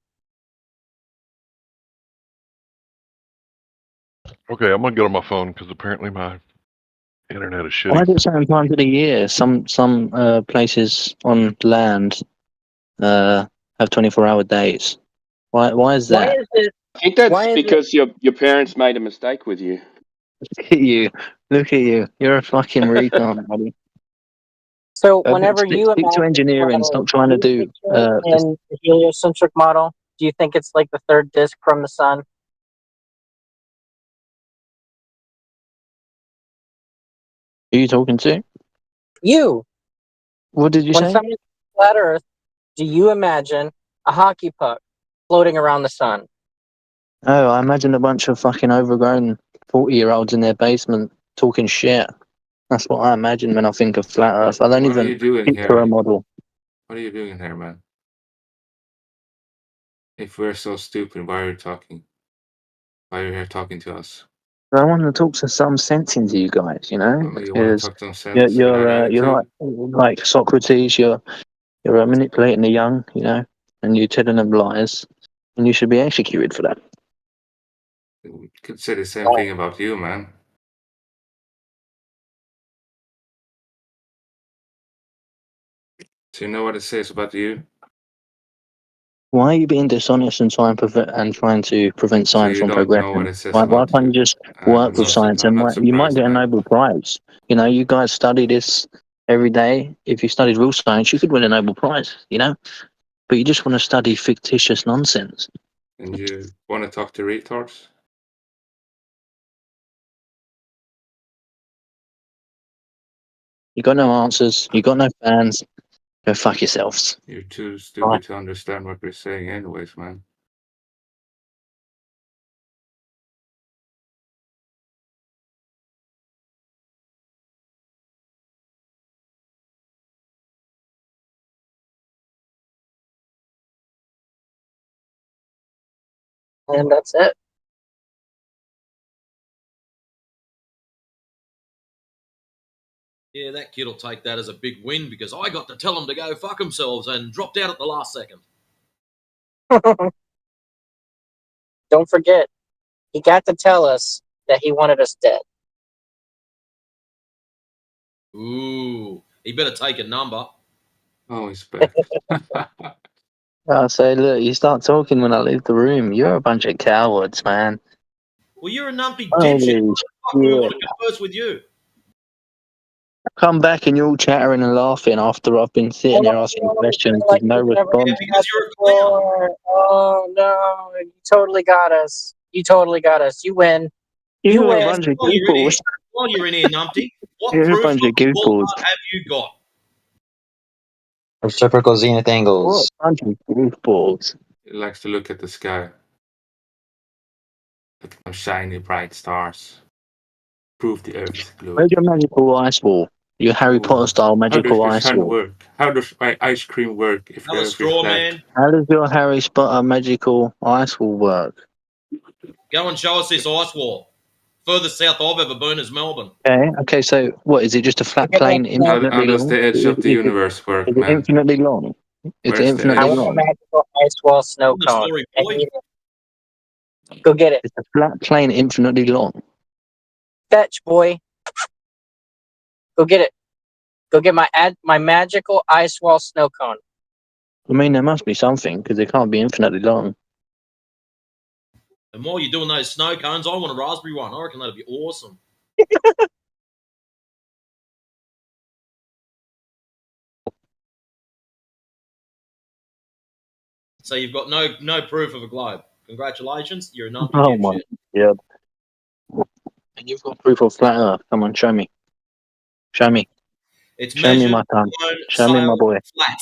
Okay, I'm gonna get on my phone because apparently my internet is Why shitty. do certain times of the year some places on land have 24-hour days? Why is Why that? is it? I think that's Why is because your parents made a mistake with you. Look at you. Look at you. You're a fucking retard, buddy. So whenever you Stick to imagine engineering. Stop trying to do. in the heliocentric model, do you think it's like the third disk from the sun? Who are you talking to? You. What did you When say? somebody's flat Earth, do you imagine a hockey puck floating around the sun? Oh, I imagine a bunch of fucking overgrown 40-year-olds in their basement talking shit. That's what I imagine when I think of flat Earth. I don't What are even you doing picture here? a model. What are you doing here, man? If we're so stupid, why are you talking? Why are you here talking to us? I want to talk to some sense into you guys, you know, Oh, you want to because talk some sense without you're attitude? like Socrates. You're manipulating the young, you know, and you're telling them lies, and you should be executed for that. We could say the same thing about you, man. So you know what it says about you? Why are you being dishonest and trying to prevent So science you from don't know what progressing? it says Why about can't you you. just work with science I'm and not you might surprised, get a man. Nobel Prize? You know, you guys study this every day. If you studied real science, you could win a Nobel Prize. You know, but you just want to study fictitious nonsense. And you want to talk to retards? You got no answers. You got no fans. Go fuck yourselves. You're too stupid to understand what we're saying anyways, man. And that's it. Yeah, that kid will take that as a big win because I got to tell them to go fuck themselves and dropped out at the last second. Don't forget, he got to tell us that he wanted us dead. Ooh, he better take a number. Oh, he's back. I say, look, you start talking when I leave the room. You're a bunch of cowards, man. Well, you're a numpty Holy dipshit. What the fuck? We shit. want to converse with you. Come back and you're all chattering and laughing after I've been sitting there asking questions with no response. Because you're a clown. Oh no, you totally got us. You totally got us. You win. You You're a win. bunch of While goofballs. you're in here, numpty, what You're a proof bunch of of the ball goofballs. have you got? Reciprocal zenith What angles. a bunch of goofballs. He likes to look at the sky. Look at those shiny, bright stars. Prove the Earth is glowing. Where's your magical ice wall? Your Harry Potter style How does magical the ice sun wall. work? How does my ice cream work if the Another Earth is straw, flat? man. How does your Harry Potter magical ice wall work? Go and show us this ice wall. Furthest south I've ever been is Melbourne. Okay, so what, is it just a flat plane How infinitely does long? the edge of the universe work, Is it man? infinitely long? Is it Where's the infinitely I edge? want a long? magical ice wall snow The cone. story, I boy. need it. Go get it. It's a flat plane infinitely long. Fetch, boy. Go get it. Go get my magical ice wall snow cone. I mean, there must be something, because it can't be infinitely long. And while you're doing those snow cones, I want a raspberry one. I reckon that'd be awesome. So you've got no proof of a globe. Congratulations, you're a numpty Oh my dipshit. god. And you've got proof of flat Earth. Come on, show me. Show me. It's Show me measured, my son. blown, Show me my sailed, boy. flat.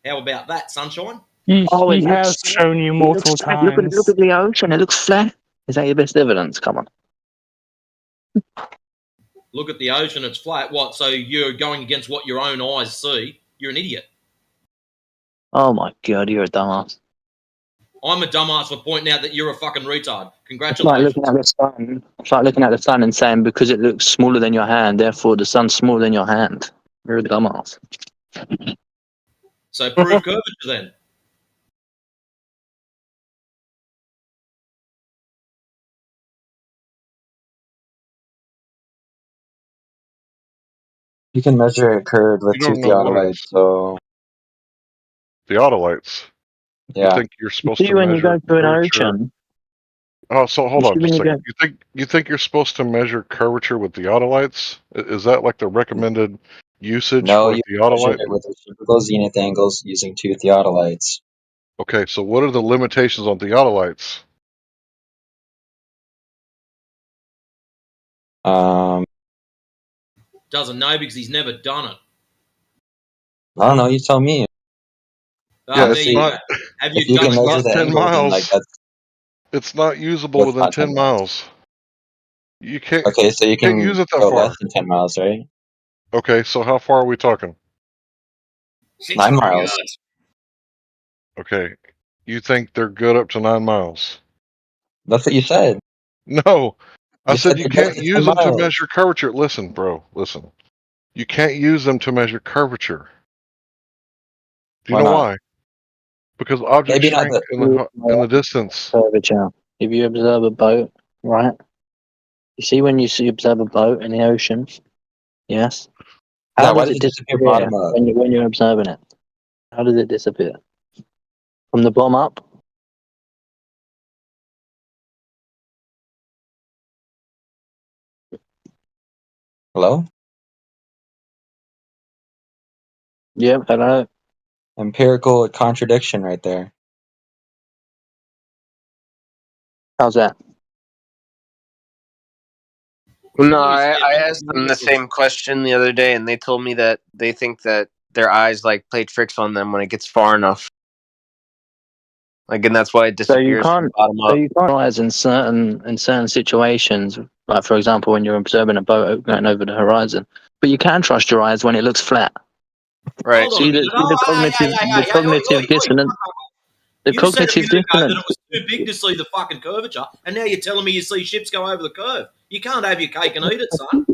How about that, sunshine? He Oh, it has looks flat. shown you It multiple looks flat. Look times. at the ocean. It looks flat. Is that your best evidence? Come on. Look at the ocean, it's flat. What? So you're going against what your own eyes see? You're an idiot. Oh my god, you're a dumbass. I'm a dumbass for pointing out that you're a fucking retard. It's Congratulations. like looking at the sun. It's like looking at the sun and saying because it looks smaller than your hand, therefore the sun's smaller than your hand. You're a dumbass. So prove curvature then. You can measure a curve with You two don't know what theodolites, so theodolites. You yeah. think you're supposed See to when you measure go to an curvature? ocean. Oh, so hold You on see just a when you second. You think you're supposed to measure curvature with theodolites? Is that like the recommended usage No, for a you measure theodolite? it with reciprocal zenith angles using two theodolites. Okay, so what are the limitations on theodolites? Doesn't know because he's never done it. I don't know. You tell me. Yeah, There it's you not. go. Have you If you done can it? measure the 10 angle, then like miles. that's It's not usable what's within not 10 miles. You can't. Okay, so you Can't can use it that go far. less than 10 miles, right? Okay, so how far are we talking? 9 miles. Okay, you think they're good up to 9 miles? That's what you said. No, I You said said you they're can't good to 10 use them to miles. measure curvature. Listen, bro, listen. You can't use them to measure curvature. Do you Why know not? why? Because objects Maybe not shrink the. in the distance. Curvature. If you observe a boat, right? You see when you observe a boat in the ocean, yes? Yeah, How why does does it it disappear disappear bottom up? when you're observing it? How does it disappear? From the bottom up? Hello? Yep, hello. Empirical contradiction right there. How's that? No, I asked them the same question the other day, and they told me that they think that their eyes like play tricks on them when it gets far enough. Like, and that's why it So you disappears from can't bottom so up. you can't realize in certain situations, like for example when you're observing a boat going over the horizon. But you can trust your eyes when it looks flat. Right. Hold on a minute. The cognitive dissonance. The You said a cognitive minute ago that dissonance. it was too big to see the fucking curvature, and now you're telling me you see ships go over the curve. You can't have your cake and eat it, son.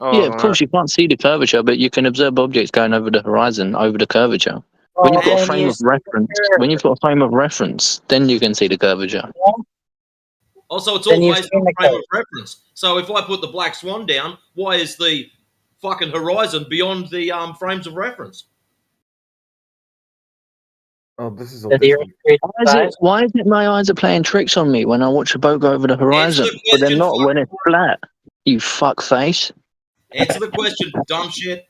Yeah, of course you can't see the curvature, but you can observe objects going over the horizon over the curvature. When you've got a frame of reference, then you can see the curvature. Also, it's Then all you've based seen on the frame curve. of reference. So if I put the black swan down, why is the fucking horizon beyond the frames of reference? Oh, this is Why is it my eyes are playing tricks on me when I watch a boat go over the horizon, but they're not when it's flat? You fuck face. Answer the question, dumb shit.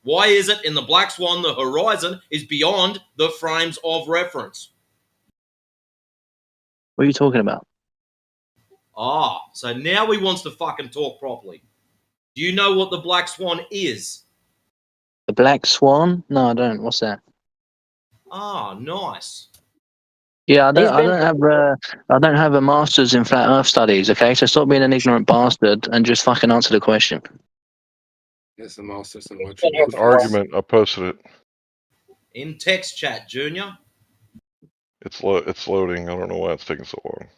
Why is it in the black swan the horizon is beyond the frames of reference? What are you talking about? Ah, so now he wants to fucking talk properly. Do you know what the black swan is? The black swan? No, I don't. What's that? Ah, nice. Yeah, I don't have a master's in flat Earth studies. Okay, so stop being an ignorant bastard and just fucking answer the question. It's the masters and what It's an argument. I posted it. In text chat, Junior. It's loading. I don't know why it's taking so long.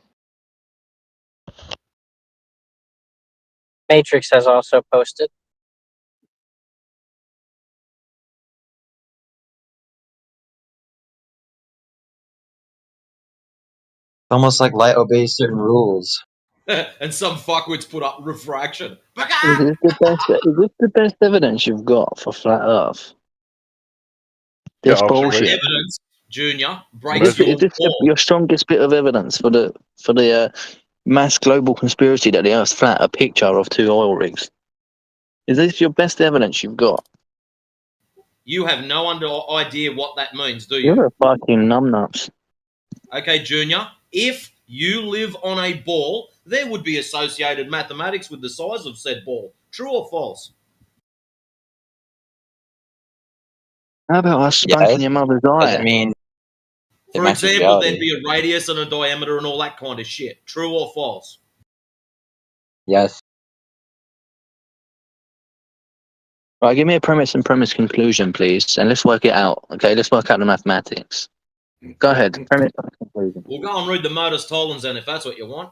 Matrix has also posted. Almost like light obeys certain rules. And some fuckwits put up refraction. Is this the best evidence you've got for flat Earth? This bullshit. Evidence, Junior, breaks Is this your strongest bit of evidence for the mass global conspiracy that the Earth's flat? A picture of 2 oil rigs. Is this your best evidence you've got? You have no idea what that means, do you? You're a fucking numbnuts. Okay, Junior, if you live on a ball, there would be associated mathematics with the size of said ball. True or false? How about us spanking your mother's eye? Doesn't mean For example, there'd be a radius and a diameter and all that kind of shit. True or false? Yes. Right, give me a premise and premise conclusion, please, and let's work it out. Okay, let's work out the mathematics. Go ahead. Premise and conclusion. We'll go and read the Modus Tollens then if that's what you want.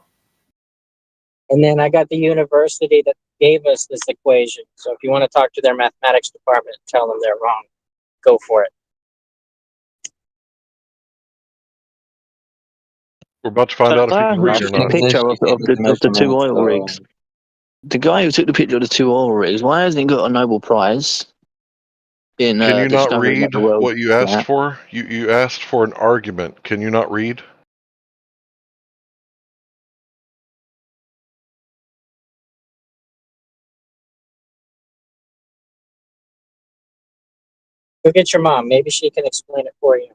And then I got the university that gave us this equation. So if you want to talk to their mathematics department and tell them they're wrong, go for it. We're about to find out if you can read or The not. picture of the two oil rigs. The guy who took the picture of the two oil rigs, why hasn't he got a Nobel Prize? In, Can you not discovering read that the world what you is asked flat? for? You asked for an argument. Can you not read? Go get your mom. Maybe she can explain it for you.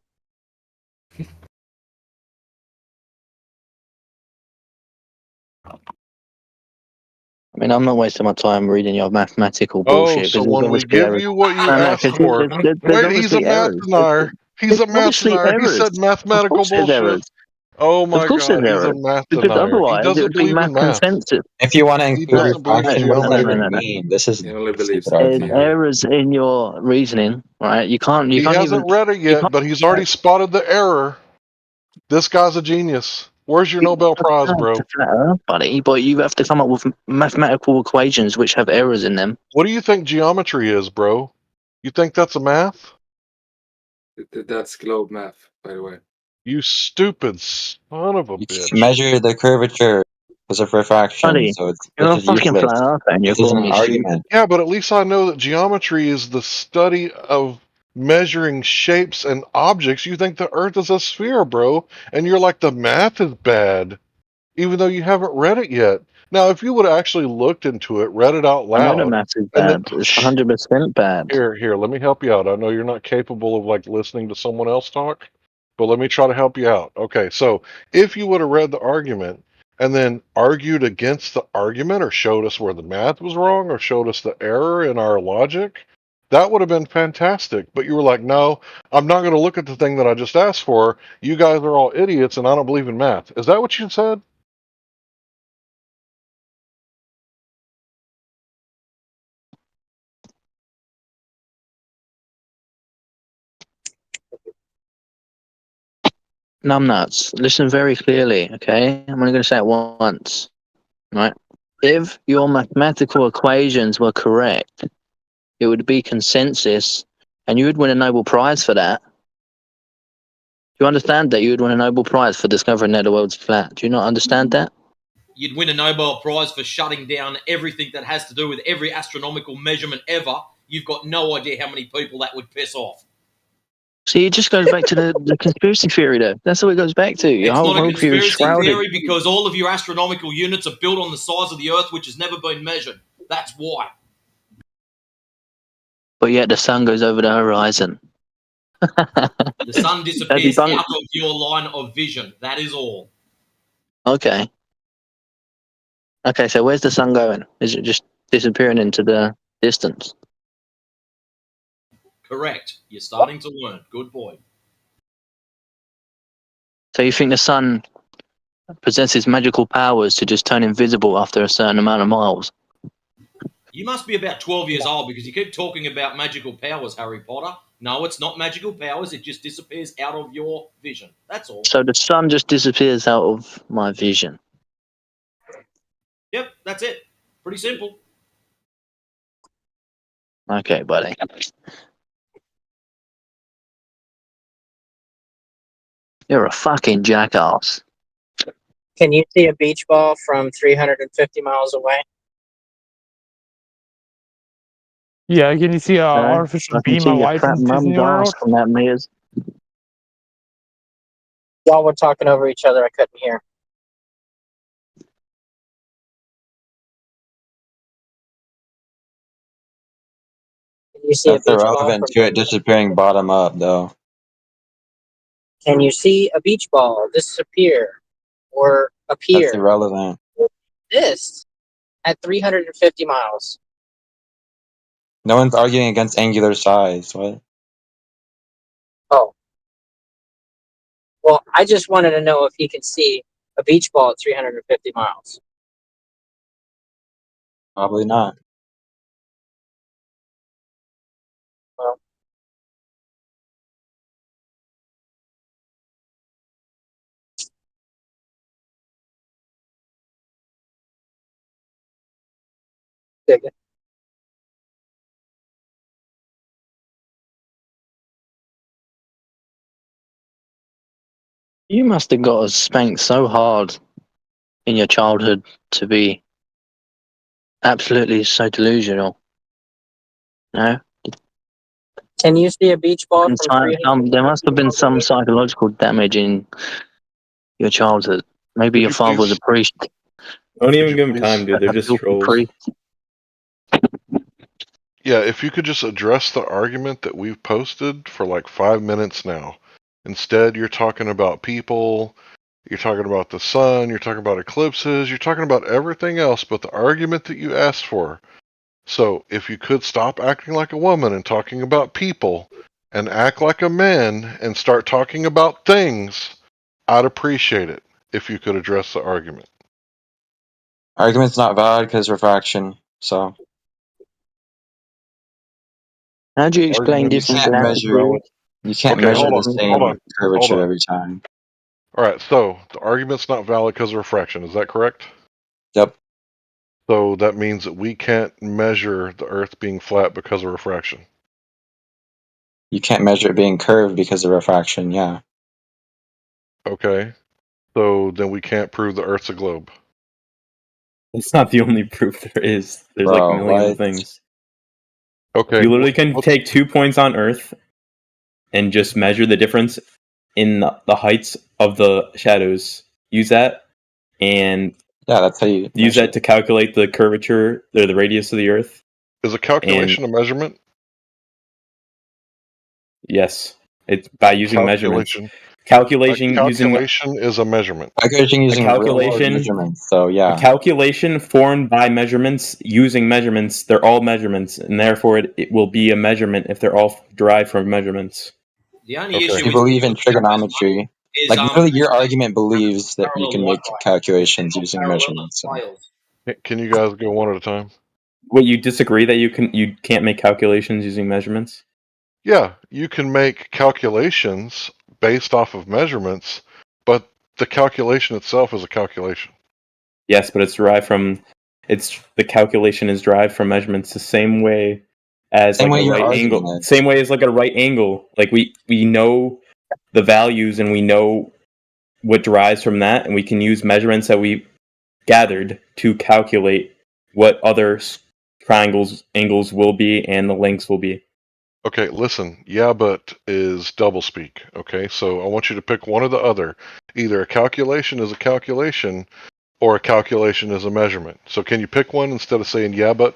I mean, I'm not wasting my time reading your mathematical Oh, bullshit. so Because there's when we obviously give errors. you what you No, asked 'cause for, there's wait, he's a obviously math errors. denier. He's There's a math obviously denier. He errors. said Of mathematical course there's bullshit. errors. Oh Of my course there's God, he's a errors. math Because denier. He otherwise it doesn't would be believe in math math. consensus. If you want to He include doesn't believe in refraction, No, what no, does no, that no, even no. mean? This is He only stupid believes There's argument. errors in your reasoning, right? You can't He hasn't even. read it You yet, can't. but he's already spotted the error. This guy's a genius. Where's your Nobel Prize, bro? Flat Earth, buddy, but you have to come up with mathematical equations which have errors in them. What do you think geometry is, bro? You think that's a math? That's globe math, by the way. You stupid son of a You bitch. can't measure the curvature because of refraction, Buddy, so it's you're a just fucking useless. flat earther and you're This is calling an me stupid. argument. Yeah, but at least I know that geometry is the study of measuring shapes and objects. You think the Earth is a sphere, bro, and you're like, the math is bad, even though you haven't read it yet. Now, if you would have actually looked into it, read it out I know the loud, maths is and then bad. It's 100% bad. here, let me help you out. I know you're not capable of like listening to someone else talk, but let me try to help you out. Okay, so if you would have read the argument and then argued against the argument or showed us where the math was wrong or showed us the error in our logic, that would have been fantastic. But you were like, no, I'm not going to look at the thing that I just asked for. You guys are all idiots and I don't believe in math. Is that what you said? Numbnuts, listen very clearly, okay? I'm only going to say it once, right? If your mathematical equations were correct, it would be consensus, and you would win a Nobel Prize for that. Do you understand that? You would win a Nobel Prize for discovering that the world's flat. Do you not understand that? You'd win a Nobel Prize for shutting down everything that has to do with every astronomical measurement ever. You've got no idea how many people that would piss off. See, it just goes back to the conspiracy theory, though. That's all it goes back to. Your It's whole not a worldview is conspiracy shrouded. theory because all of your astronomical units are built on the size of the Earth, which has never been measured. That's why. But yet the sun goes over the horizon. The sun disappears debunked. out of your line of vision. That is all. Okay. Okay, so where's the sun going? Is it just disappearing into the distance? Correct. You're starting to learn. Good boy. So you think the sun possesses magical powers to just turn invisible after a certain amount of miles? You must be about 12 years old because you keep talking about magical powers, Harry Potter. No, it's not magical powers. It just disappears out of your vision. That's all. So the sun just disappears out of my vision. Yep, that's it. Pretty simple. Okay, buddy. You're a fucking jackass. Can you see a beach ball from 350 miles away? Yeah, can you see an No, artificial I can beam see of your light fat in mum's Disney ass World? from that meters. Y'all were talking over each other. I couldn't hear. Can you see That's a beach ball irrelevant from? to it disappearing bottom up, though. Can you see a beach ball disappear or That's appear? irrelevant. This at 350 miles. No one's arguing against angular size. What? Oh. Well, I just wanted to know if he can see a beach ball at 350 miles. Probably not. Well, dig it. You must have got spanked so hard in your childhood to be absolutely so delusional. No? Can you see a beach ball from 300? There must have been some psychological damage in your childhood. Maybe your father was a priest. Don't even give them time, dude. They're just trolls. Yeah, if you could just address the argument that we've posted for like 5 minutes now. Instead, you're talking about people, you're talking about the sun, you're talking about eclipses, you're talking about everything else but the argument that you asked for. So, if you could stop acting like a woman and talking about people, and act like a man and start talking about things, I'd appreciate it if you could address the argument. Argument's not valid because refraction, so. How do you explain You different can't measure, you can't measure the same curvature every time. Alright, so the argument's not valid because of refraction, is that correct? Yep. So that means that we can't measure the Earth being flat because of refraction. You can't measure it being curved because of refraction, yeah. Okay. So then we can't prove the Earth's a globe. It's not the only proof there is. There's like a million things. Okay. You literally can take 2 points on Earth and just measure the difference in the heights of the shadows. Use that and that's how you use that to calculate the curvature or the radius of the Earth. Is a calculation a measurement? Yes, it's by using measurements. Calculation is a measurement. Calculation using calculation measurements, so yeah. A calculation formed by measurements using measurements. They're all measurements, and therefore it will be a measurement if they're all derived from measurements. The only issue You believe in trigonometry. Like, literally, your argument believes that you can make calculations using measurements. So. Can you guys go one at a time? Well, you disagree that you can't make calculations using measurements? Yeah, you can make calculations based off of measurements, but the calculation itself is a calculation. Yes, but it's derived from the calculation is derived from measurements the same way as like a right angle. Same way as like a right angle. Like we know the values and we know what derives from that, and we can use measurements that we gathered to calculate what other triangles, angles will be and the lengths will be. Okay, listen, yeah, but is doublespeak, okay? So I want you to pick one or the other. Either a calculation is a calculation, or a calculation is a measurement. So can you pick one instead of saying yeah, but?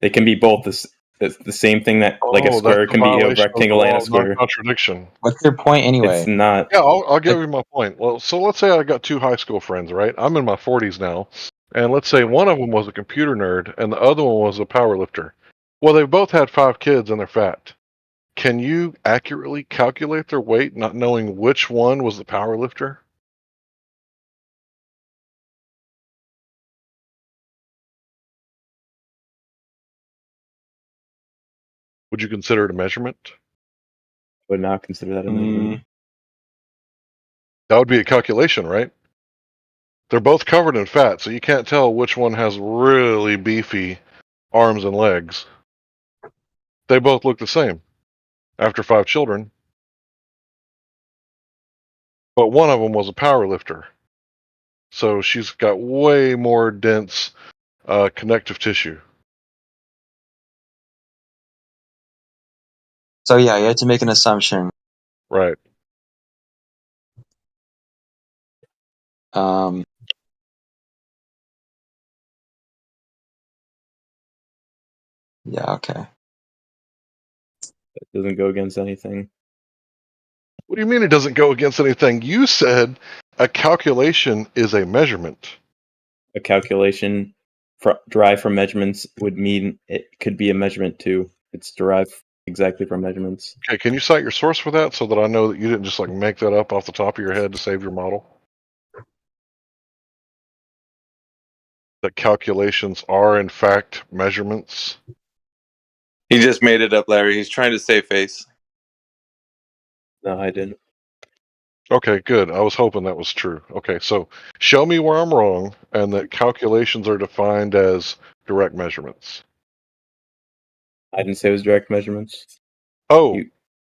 They can be both the same thing that, like a square can be a rectangle and a square. Contradiction. What's your point anyway? It's not. Yeah, I'll give you my point. Well, so let's say I got 2 high school friends, right? I'm in my 40s now, and let's say one of them was a computer nerd, and the other one was a power lifter. Well, they both had 5 kids and they're fat. Can you accurately calculate their weight, not knowing which one was the power lifter? Would you consider it a measurement? I would not consider that a measurement. That would be a calculation, right? They're both covered in fat, so you can't tell which one has really beefy arms and legs. They both look the same after 5 children. But one of them was a power lifter. So she's got way more dense connective tissue. So yeah, you have to make an assumption. Right. Yeah, okay. It doesn't go against anything. What do you mean it doesn't go against anything? You said a calculation is a measurement. A calculation derived from measurements would mean it could be a measurement too. It's derived exactly from measurements. Okay, can you cite your source for that so that I know that you didn't just like make that up off the top of your head to save your model? That calculations are in fact measurements? He just made it up, Larry. He's trying to save face. No, I didn't. Okay, good. I was hoping that was true. Okay, so show me where I'm wrong and that calculations are defined as direct measurements. I didn't say it was direct measurements. Oh,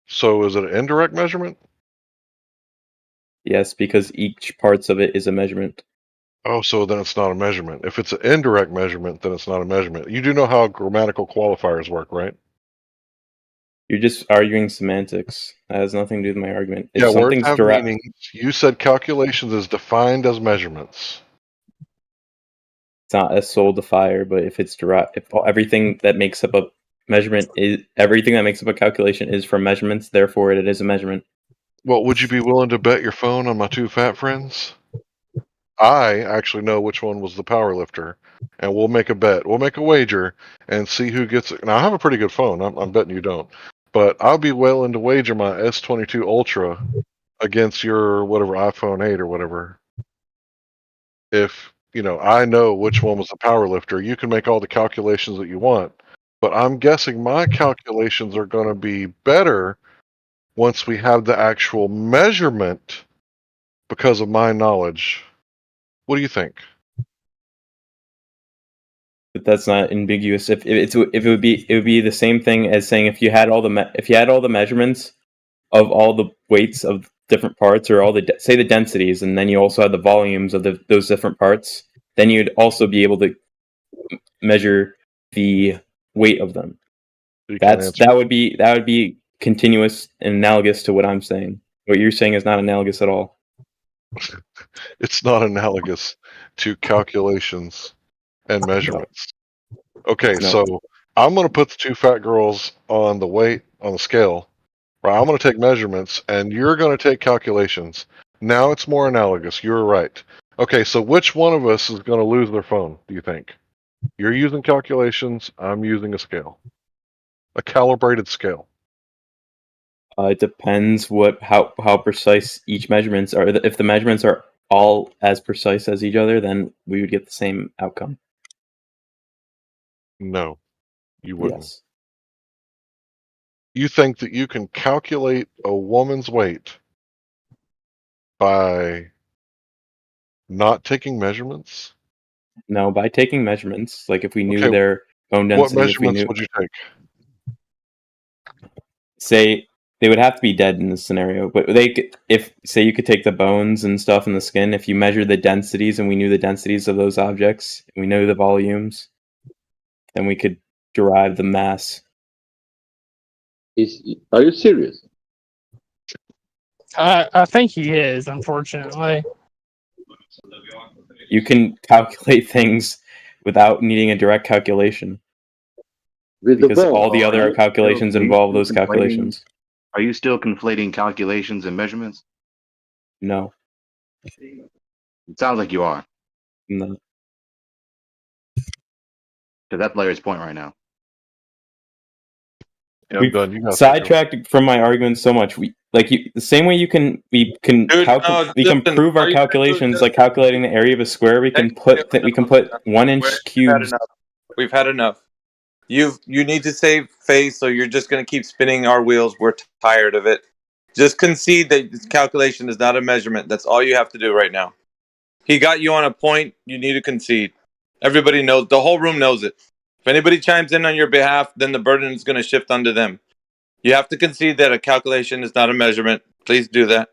so is it an indirect measurement? Yes, because each parts of it is a measurement. Oh, so then it's not a measurement. If it's an indirect measurement, then it's not a measurement. You do know how grammatical qualifiers work, right? You're just arguing semantics. That has nothing to do with my argument. If Yeah, words something's have direct, meanings. You said calculations is defined as measurements. it's not a sole defier, but if it's direct, if everything that makes up a measurement is everything that makes up a calculation is from measurements, therefore it is a measurement. Well, would you be willing to bet your phone on my two fat friends? I actually know which one was the power lifter, and we'll make a bet. We'll make a wager and see who gets it. Now, I have a pretty good phone. I'm betting you don't. But I'll be willing to wager my S22 Ultra against your whatever iPhone 8 or whatever. If, I know which one was the power lifter, you can make all the calculations that you want. But I'm guessing my calculations are going to be better once we have the actual measurement because of my knowledge. What do you think? But that's not ambiguous. If it would be the same thing as saying if you had all the measurements of all the weights of different parts, or all the say the densities, and then you also had the volumes of those different parts, then you'd also be able to measure the weight of them. That would be continuous and analogous to what I'm saying. What you're saying is not analogous at all. It's not analogous to calculations and measurements. Okay, No. so I'm going to put the two fat girls on the scale. Right, I'm going to take measurements, and you're going to take calculations. Now it's more analogous. You're right. Okay, so which one of us is going to lose their phone, do you think? You're using calculations. I'm using a scale. A calibrated scale. It depends how precise each measurements are. If the measurements are all as precise as each other, then we would get the same outcome. No, you wouldn't. Yes. You think that you can calculate a woman's weight by not taking measurements? No, by taking measurements, like if we knew their bone density. What measurements would you take? Say they would have to be dead in this scenario, but you could take the bones and stuff in the skin. If you measure the densities and we knew the densities of those objects, and we know the volumes, then we could derive the mass. Are you serious? I think he is, unfortunately. You can calculate things without needing a direct calculation. Because all the other calculations involve those calculations. Are you still conflating calculations and measurements? No. It sounds like you are. No. Because that's Larry's point right now. Yeah, We've sidetracked from my argument so much. The same way we can prove our calculations, like calculating the area of a square. We can put 1 inch cubes. We've had enough. You need to save face, so you're just going to keep spinning our wheels. We're tired of it. Just concede that this calculation is not a measurement. That's all you have to do right now. He got you on a point. You need to concede. Everybody knows. The whole room knows it. If anybody chimes in on your behalf, then the burden is going to shift onto them. You have to concede that a calculation is not a measurement. Please do that.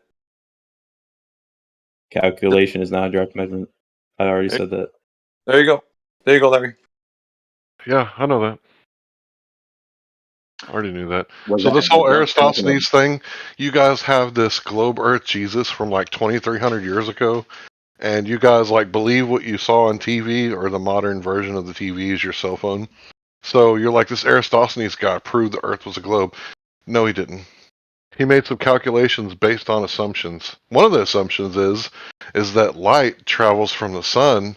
Calculation is not a direct measurement. I already said that. There you go. There you go, Larry. Yeah, I know that. I already knew that. So this whole Aristophanes thing, you guys have this globe Earth Jesus from like 2,300 years ago, and you guys like believe what you saw on TV, or the modern version of the TV is your cell phone. So you're like, this Aristophanes guy proved the Earth was a globe. No, he didn't. He made some calculations based on assumptions. One of the assumptions is that light travels from the sun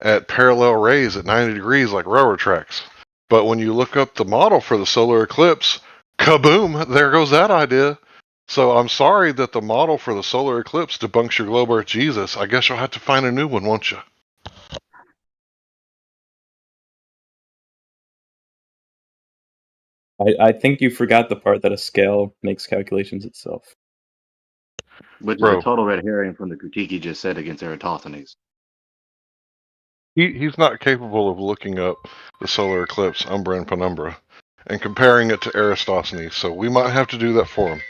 at parallel rays at 90 degrees like railroad tracks. But when you look up the model for the solar eclipse, Kaboom! There goes that idea. So I'm sorry that the model for the solar eclipse debunks your globe Earth Jesus. I guess you'll have to find a new one, won't you? I think you forgot the part that a scale makes calculations itself. Which is a total red herring from the critique he just said against Eratosthenes. He's not capable of looking up the solar eclipse, umbra and penumbra, and comparing it to Eratosthenes, so we might have to do that for him.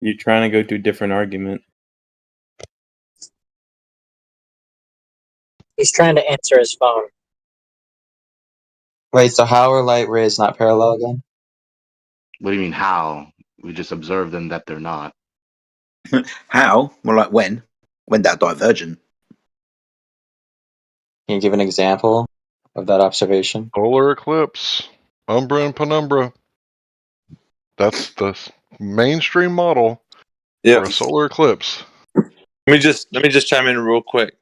You're trying to go to a different argument. He's trying to answer his phone. Wait, so how are light rays not parallel again? What do you mean, how? We just observe them that they're not. How? Well, like when? When they're divergent. Can you give an example of that observation? Solar eclipse, umbra and penumbra. That's the mainstream model for a solar eclipse. Let me just chime in real quick.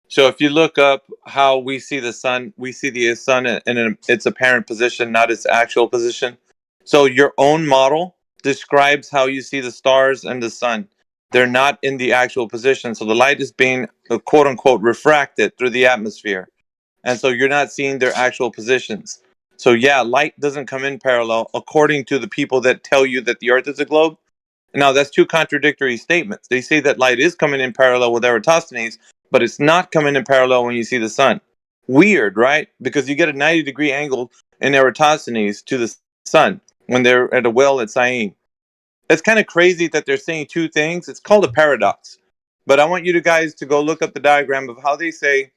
So if you look up how we see the sun, we see the sun in its apparent position, not its actual position. So your own model describes how you see the stars and the sun. They're not in the actual position. So the light is being, quote unquote, refracted through the atmosphere. And so you're not seeing their actual positions. So yeah, light doesn't come in parallel according to the people that tell you that the Earth is a globe. Now, that's two contradictory statements. They say that light is coming in parallel with Eratosthenes, but it's not coming in parallel when you see the sun. Weird, right? Because you get a 90-degree angle in Eratosthenes to the sun when they're at a well at Syene. It's kind of crazy that they're saying two things. It's called a paradox. But I want you guys to go look up the diagram of how they say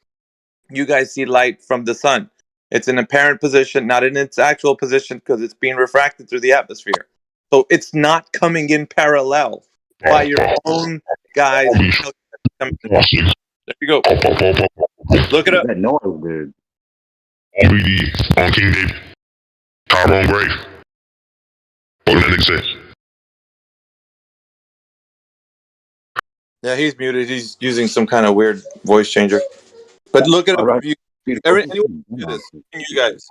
you guys see light from the sun. It's in apparent position, not in its actual position, because it's being refracted through the atmosphere. So it's not coming in parallel by your own guys. There you go. Look it up. That noise, dude. RBD on King David. Tyrone Gray. What did that nigga say? Yeah, he's muted. He's using some kind of weird voice changer. But look it up. Right. Anyone do this? You guys.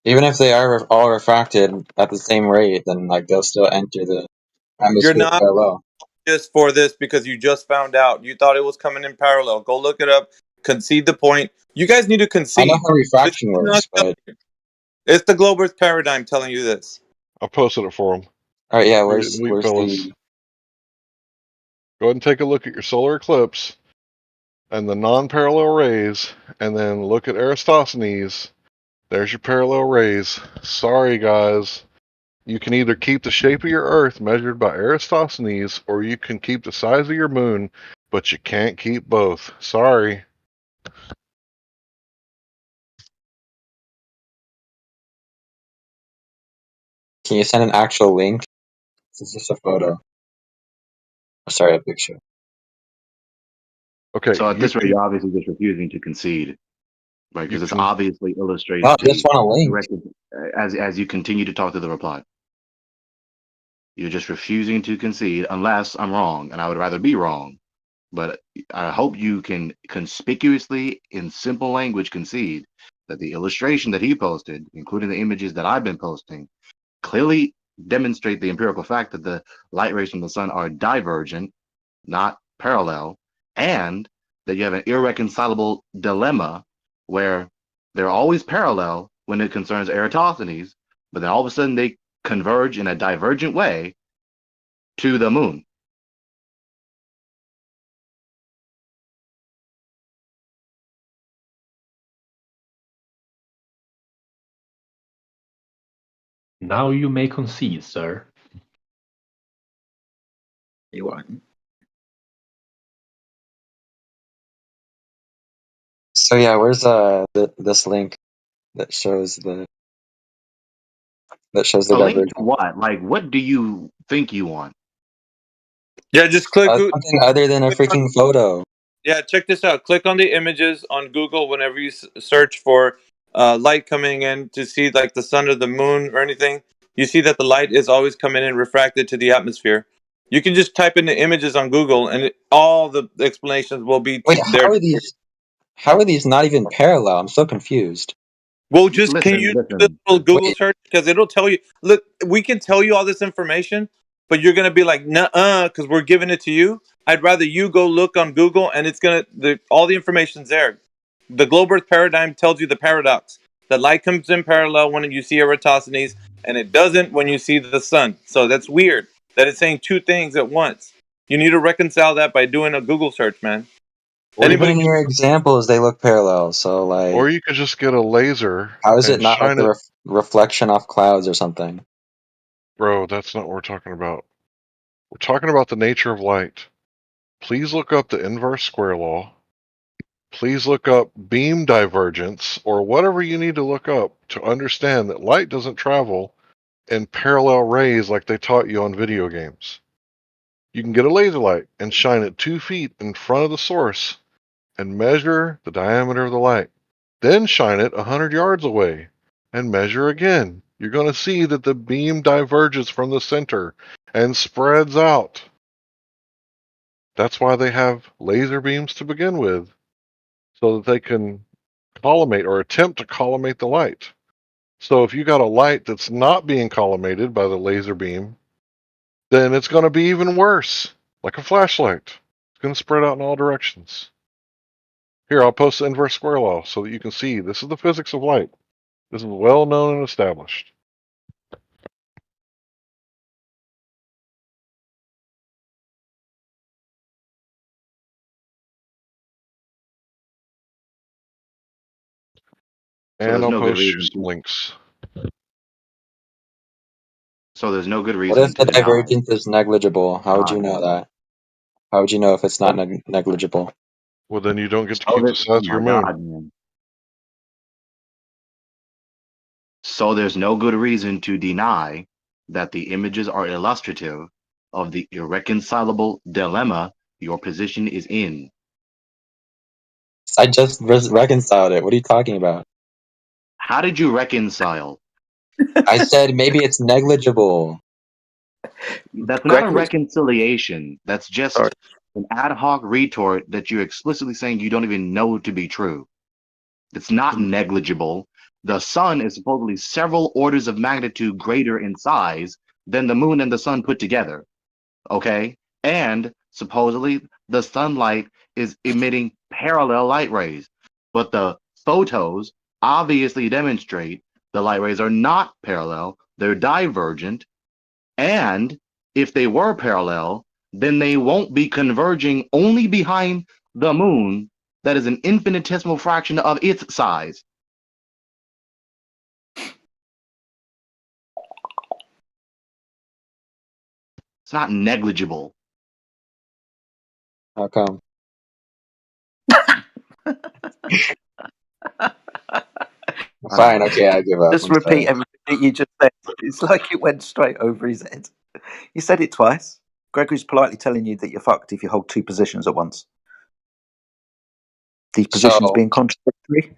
Even if they are all refracted at the same rate, then like they'll still enter the atmosphere You're not parallel. just for this because you just found out. You thought it was coming in parallel. Go look it up. Concede the point. You guys need to concede. I know how refraction works, but it's the globe Earth paradigm telling you this. I posted it for him. All right, yeah. Read Where's it in Wheat Fellas. the? Go ahead and take a look at your solar eclipse and the non-parallel rays, and then look at Eratosthenes. There's your parallel rays. Sorry, guys. You can either keep the shape of your Earth measured by Eratosthenes, or you can keep the size of your moon, but you can't keep both. Sorry. Can you send an actual link? This is just a photo. Sorry, a picture. Okay. So at this rate, you're obviously just refusing to concede, right? Because it's obviously illustrates No, I just want a link. as you continue to talk to the reply. You're just refusing to concede unless I'm wrong, and I would rather be wrong. But I hope you can conspicuously, in simple language, concede that the illustration that he posted, including the images that I've been posting, clearly demonstrate the empirical fact that the light rays from the sun are divergent, not parallel, and that you have an irreconcilable dilemma where they're always parallel when it concerns Eratosthenes, but then all of a sudden they converge in a divergent way to the moon. Now you may concede, sir. You won't. So yeah, where's this link that shows the A link to what? Like, what do you think you want? Yeah, just click something other than a freaking photo. Yeah, check this out. Click on the images on Google whenever you search for light coming in to see like the sun or the moon or anything. You see that the light is always coming in refracted to the atmosphere. You can just type in the images on Google and all the explanations will be Wait, there. how are these? How are these not even parallel? I'm so confused. Well, just can you do this little Google search? Because it'll tell you. Look, we can tell you all this information, but you're gonna be like, nuh-uh, because we're giving it to you. I'd rather you go look on Google, and it's all the information's there. The globe Earth paradigm tells you the paradox. The light comes in parallel when you see Eratosthenes, and it doesn't when you see the sun. So that's weird that it's saying two things at once. You need to reconcile that by doing a Google search, man. Or even in your examples, they look parallel. So like, Or you could just get a laser. how is it and not like shine the it? reflection off clouds or something? Bro, that's not what we're talking about. We're talking about the nature of light. Please look up the inverse square law. Please look up beam divergence or whatever you need to look up to understand that light doesn't travel in parallel rays like they taught you on video games. You can get a laser light and shine it 2 feet in front of the source and measure the diameter of the light. Then shine it 100 yards away and measure again. You're going to see that the beam diverges from the center and spreads out. That's why they have laser beams to begin with, so that they can collimate or attempt to collimate the light. So if you got a light that's not being collimated by the laser beam, then it's going to be even worse, like a flashlight. It's going to spread out in all directions. Here, I'll post the inverse square law so that you can see this is the physics of light. This is well known and established. And I'll post you some links. So there's no good What reason if the to deny. divergence is negligible? How would you know that? How would you know if it's not negligible? Well, then you don't get to keep the south of your moon. Man. So there's no good reason to deny that the images are illustrative of the irreconcilable dilemma your position is in. I just reconciled it. What are you talking about? How did you reconcile? I said maybe it's negligible. That's not a reconciliation. That's just an ad hoc retort that you're explicitly saying you don't even know to be true. It's not negligible. The sun is supposedly several orders of magnitude greater in size than the moon and the sun put together. Okay? And supposedly the sunlight is emitting parallel light rays. But the photos obviously demonstrate the light rays are not parallel, they're divergent. And if they were parallel, then they won't be converging only behind the moon that is an infinitesimal fraction of its size. It's not negligible. How come? Fine, okay, I give up. Just I'm repeat sorry. everything that you just said. It's like it went straight over his head. You said it twice. Gregory's politely telling you that you're fucked if you hold two positions at once. These positions being contradictory.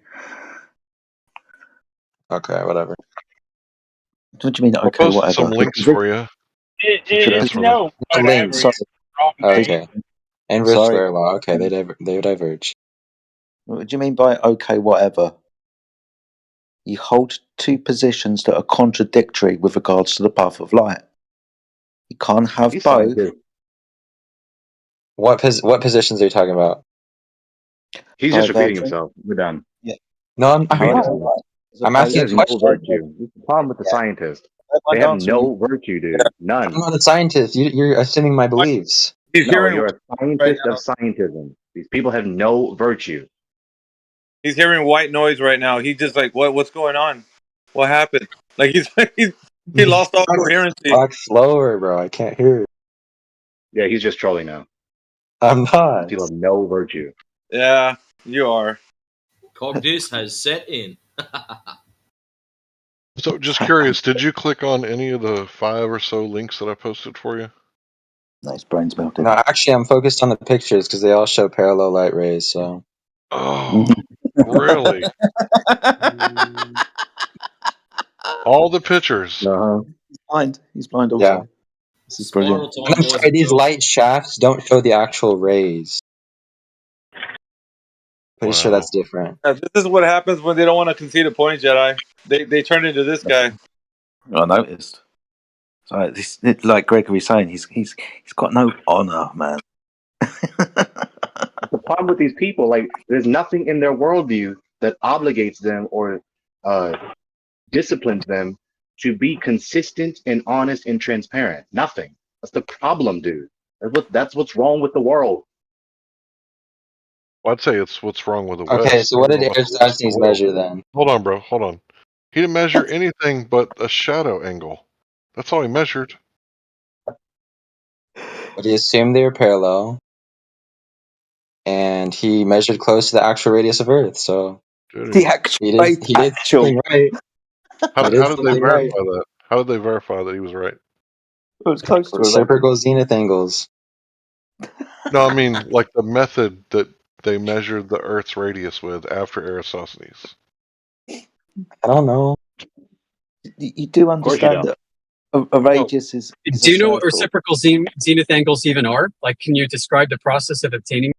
Okay, whatever. What do you mean? I'll Okay, post whatever. some links for you. No, links. Okay. Inverse Sorry. square law. Okay, they diverge. What do you mean by okay, whatever? You hold two positions that are contradictory with regards to the path of light. You can't have both. What positions are you talking about? He's just repeating himself. We're done. Yeah. No, I'm asking There's a no question. virtue. This is the problem with the scientist. They have no virtue, dude. None. I'm not a scientist. You're assuming my beliefs. No, you're a scientist of scientism. These people have no virtue. He's hearing white noise right now. He's just like, what's going on? What happened? Like he lost all coherency. Talk slower, bro. I can't hear. Yeah, he's just trolling now. I'm not. People have no virtue. Yeah, you are. Cogdis has set in. So, just curious, did you click on any of the 5 or so links that I posted for you? Nice brains melted. No, actually, I'm focused on the pictures because they all show parallel light rays. So. Oh, really? All the pictures. He's blind. He's blind also. Yeah. This is brilliant. And I'm sorry, these light shafts don't show the actual rays. Pretty sure that's different. This is what happens when they don't want to concede a point, Jedi. They turn into this guy. I noticed. So it's like Gregory's saying, he's got no honor, man. The problem with these people, like, there's nothing in their worldview that obligates them or disciplines them to be consistent and honest and transparent. Nothing. That's the problem, dude. That's what's wrong with the world. Well, I'd say it's what's wrong with the West. Okay, so what did Aristophanes measure then? Hold on, bro. Hold on. He didn't measure anything but a shadow angle. That's all he measured. But he assumed they were parallel, and he measured close to the actual radius of Earth. So the actual he did something right. How did they verify that? How did they verify that he was right? It was close to reciprocal zenith angles. No, I mean like the method that they measured the Earth's radius with after Eratosthenes. I don't know. You do understand that a radius is. Do you know what reciprocal zenith angles even are? Like, can you describe the process of obtaining?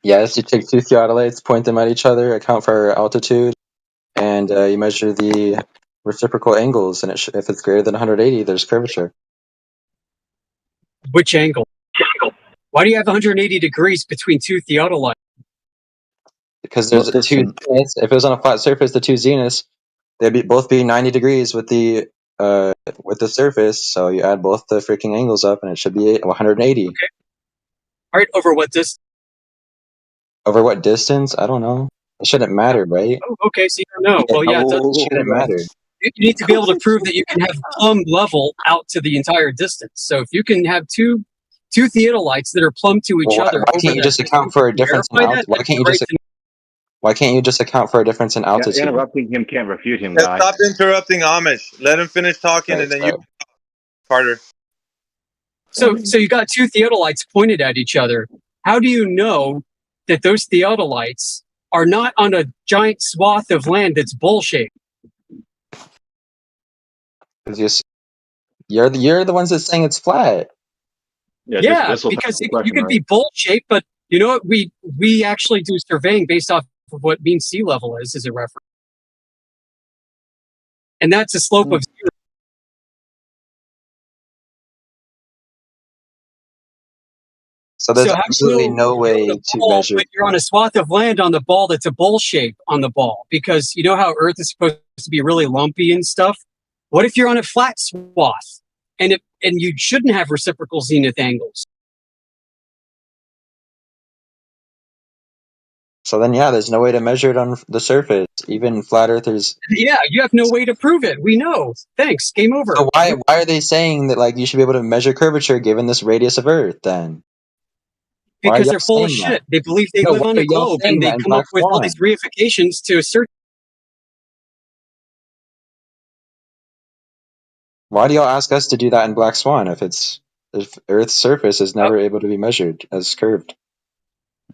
Yes, you take two theodolites, point them at each other, account for altitude, and you measure the reciprocal angles. And if it's greater than 180, there's curvature. Which angle? Why do you have 180 degrees between two theodolites? Because there's two zeniths. If it was on a flat surface, the two zeniths, they'd both be 90 degrees with the surface. So you add both the freaking angles up, and it should be 180. Okay. All right. Over what distance? Over what distance? I don't know. It shouldn't matter, right? Oh, okay, so you don't know. Well, yeah, it shouldn't matter. You need to be able to prove that you can have plumb level out to the entire distance. So if you can have two theodolites that are plumb to each other, why can't you just account for a difference in altitude? Why can't you just account for a difference in altitude? Yeah, interrupting him can't refute him, Let's guys. stop interrupting Amish. Let him finish talking, and then you, Carter. So you got two theodolites pointed at each other. How do you know that those theodolites are not on a giant swath of land that's bowl-shaped? Because you're the ones that's saying it's flat. Yeah, because you could be bowl-shaped, but you know what? We actually do surveying based off of what mean sea level is as a reference. And that's a slope of 0. So there's absolutely no way to measure. But you're on a swath of land on the ball that's a bowl shape on the ball, because you know how Earth is supposed to be really lumpy and stuff? What if you're on a flat swath and you shouldn't have reciprocal zenith angles? So then, yeah, there's no way to measure it on the surface. Even flat earthers. Yeah, you have no way to prove it. We know. Thanks. Game over. So why are they saying that like you should be able to measure curvature given this radius of Earth then? Because they're full of shit. They believe they live on a globe and they come up with all these reifications to assert. Why do y'all ask us to do that in Black Swan if Earth's surface is never able to be measured as curved?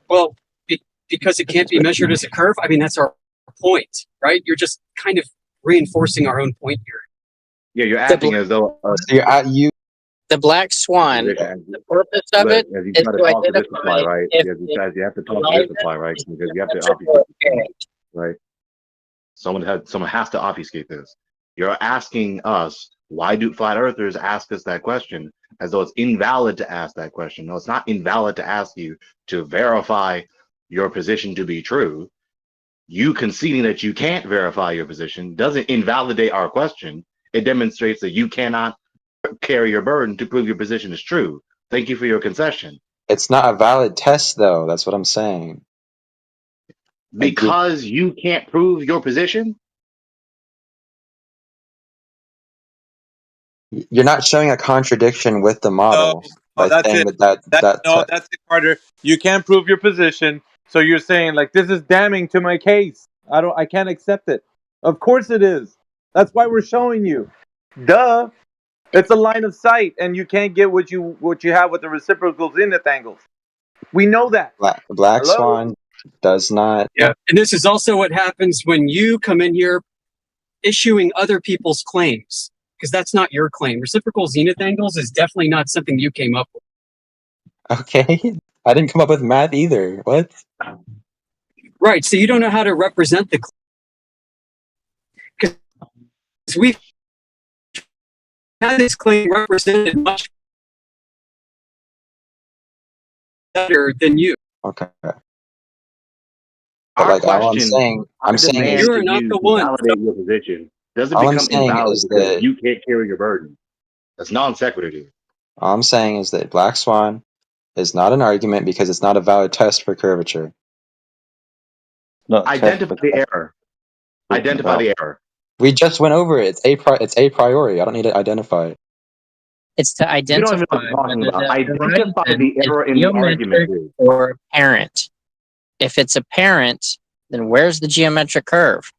Well, because it can't be measured as a curve. I mean, that's our point, right? You're just kind of reinforcing our own point here. Yeah, you're acting as though the Black Swan. The purpose of it is to identify, right? You have to talk to this supply, right? Because you have to obfuscate, right? Someone has to obfuscate this. You're asking us, why do flat earthers ask us that question as though it's invalid to ask that question? No, it's not invalid to ask you to verify your position to be true. You conceding that you can't verify your position doesn't invalidate our question. It demonstrates that you cannot carry your burden to prove your position is true. Thank you for your concession. It's not a valid test, though. That's what I'm saying. Because you can't prove your position? You're not showing a contradiction with the model. That's it. That's it, Carter. You can't prove your position, so you're saying like this is damning to my case. I can't accept it. Of course it is. That's why we're showing you. Duh. It's a line of sight, and you can't get what you have with the reciprocal zenith angles. We know that. Black Swan does not. Yeah, and this is also what happens when you come in here issuing other people's claims, because that's not your claim. Reciprocal zenith angles is definitely not something you came up with. Okay, I didn't come up with math either. What? Right. So you don't know how to represent the, because we've had this claim represented much better than you. Okay. But Our like all question, I'm saying is, you are not the one. validate your position doesn't all I'm become saying invalid is because that you can't carry your burden. That's non sequitur, dude. all I'm saying is that Black Swan is not an argument because it's not a valid test for curvature. Identify the error. Identify the error. We just went over it. It's a priori. I don't need to identify it. It's to You don't even know identify what you're talking whether about. the Identify horizon the is error in the argument, geometric dude. or apparent. If it's apparent, then where's the geometric curve?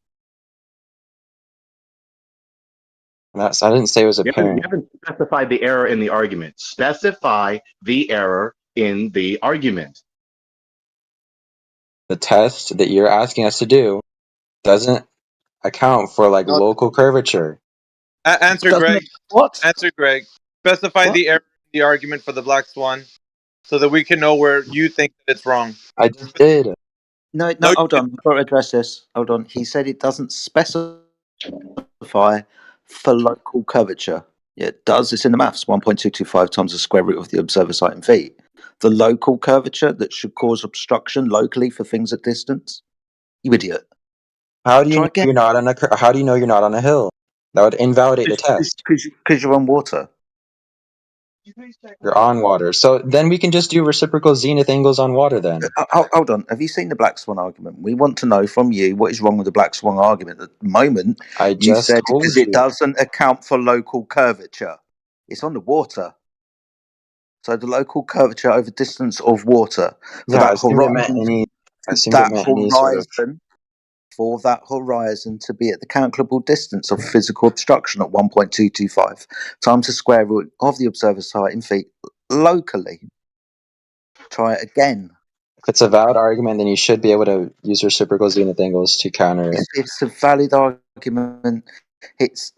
I didn't say it was You apparent. haven't specified the error in the argument. Specify the error in the argument. The test that you're asking us to do doesn't account for like local curvature. Answer, Greg. What? Answer, Greg. Specify the error in the argument for the Black Swan, so that we can know where you think that it's wrong. I just did. No, hold on. I've got to address this. Hold on. He said it doesn't specify for local curvature. Yeah, it does. It's in the maths. 1.225 times the square root of the observer site in feet. The local curvature that should cause obstruction locally for things at distance. You idiot. How do you know you're not on a? How do you know you're not on a hill? That would invalidate the test. Because you're on water. You're on water. So then we can just do reciprocal zenith angles on water then. Hold on. Have you seen the Black Swan argument? We want to know from you what is wrong with the Black Swan argument. At the moment, you said because it doesn't account for local curvature. It's on the water. So the local curvature over distance of water. For that horizon, for that horizon to be at the calculable distance of physical obstruction at 1.225 times the square root of the observer site in feet locally. Try it again. If it's a valid argument, then you should be able to use reciprocal zenith angles to counter it. It's a valid argument. It's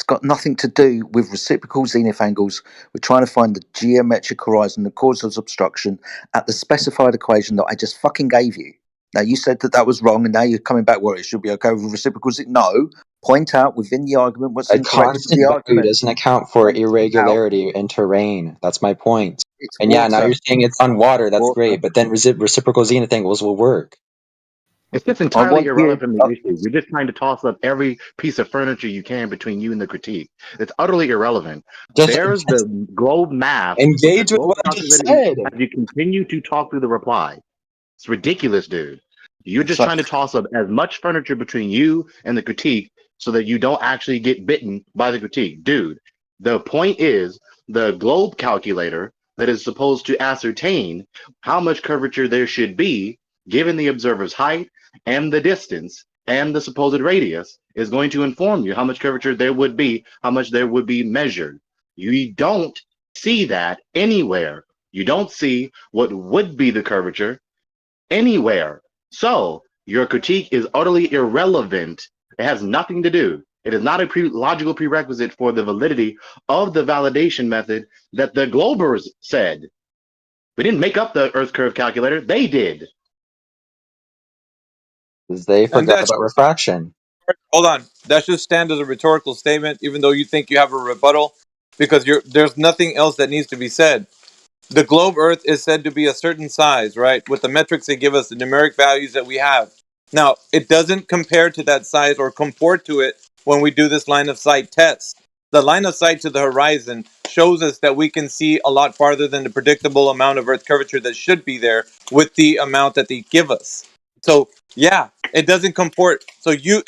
got nothing to do with reciprocal zenith angles. We're trying to find the geometric horizon that causes obstruction at the specified equation that I just fucking gave you. Now, you said that was wrong, and now you're coming back where it should be okay with reciprocal zenith. No, point out within the argument what's incorrect. A constant value doesn't account for irregularity in terrain. That's my point. And yeah, now you're saying it's on water. That's great, but then reciprocal zenith angles will work. It's just entirely irrelevant from the issue. You're just trying to toss up every piece of furniture you can between you and the critique. It's utterly irrelevant. There's the globe math. Engage with what I just said. As you continue to talk through the reply. It's ridiculous, dude. You're just trying to toss up as much furniture between you and the critique so that you don't actually get bitten by the critique. Dude, the point is the globe calculator that is supposed to ascertain how much curvature there should be given the observer's height and the distance and the supposed radius is going to inform you how much curvature there would be, how much there would be measured. You don't see that anywhere. You don't see what would be the curvature anywhere. So your critique is utterly irrelevant. It has nothing to do. It is not a logical prerequisite for the validity of the validation method that the Globers said. We didn't make up the Earth curve calculator. They did. They forgot about refraction. Hold on. That should stand as a rhetorical statement, even though you think you have a rebuttal, because there's nothing else that needs to be said. The globe Earth is said to be a certain size, right? With the metrics they give us, the numeric values that we have. Now, it doesn't compare to that size or comport to it when we do this line of sight test. The line of sight to the horizon shows us that we can see a lot farther than the predictable amount of Earth curvature that should be there with the amount that they give us. So, yeah, it doesn't comport. So you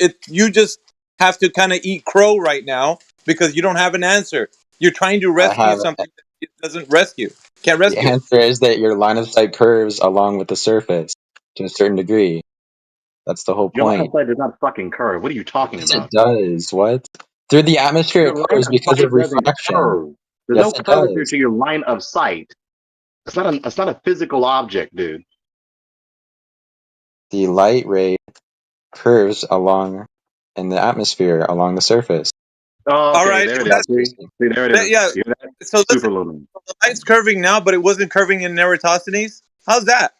just have to kind of eat crow right now because you don't have an answer. You're trying to rescue something that it doesn't rescue. Can't rescue. The answer is that your line of sight curves along with the surface to a certain degree. That's the whole point. Your line of sight does not fucking curve. What are you talking about? It does. What? Through the atmosphere, it curves because of refraction. There's no curvature to your line of sight. It's not a physical object, dude. The light ray curves along in the atmosphere along the surface. Oh, okay, all right. There it is. See, there it is. Yeah. So super lumen. The light's curving now, but it wasn't curving in Eratosthenes. How's that?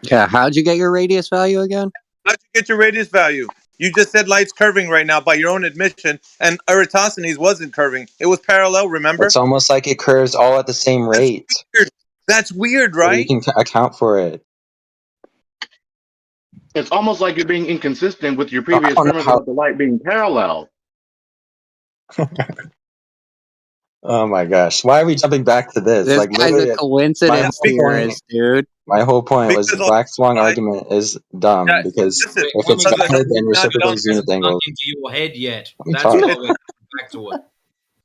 Yeah, how'd you get your radius value again? How'd you get your radius value? You just said light's curving right now by your own admission, and Eratosthenes wasn't curving. It was parallel, remember? It's almost like it curves all at the same rate. That's weird, So you right? can account for it. It's almost like you're being inconsistent with your previous premise about the light being parallel. Oh my gosh. Why are we jumping back to this? This Like guy's literally a coincidence theorist, dude. my whole point was the Because Black Swan argument is dumb because listen, if it's because valid then Not reciprocal done zenith angles. into your head yet. Let me That's talk. why we're back to it.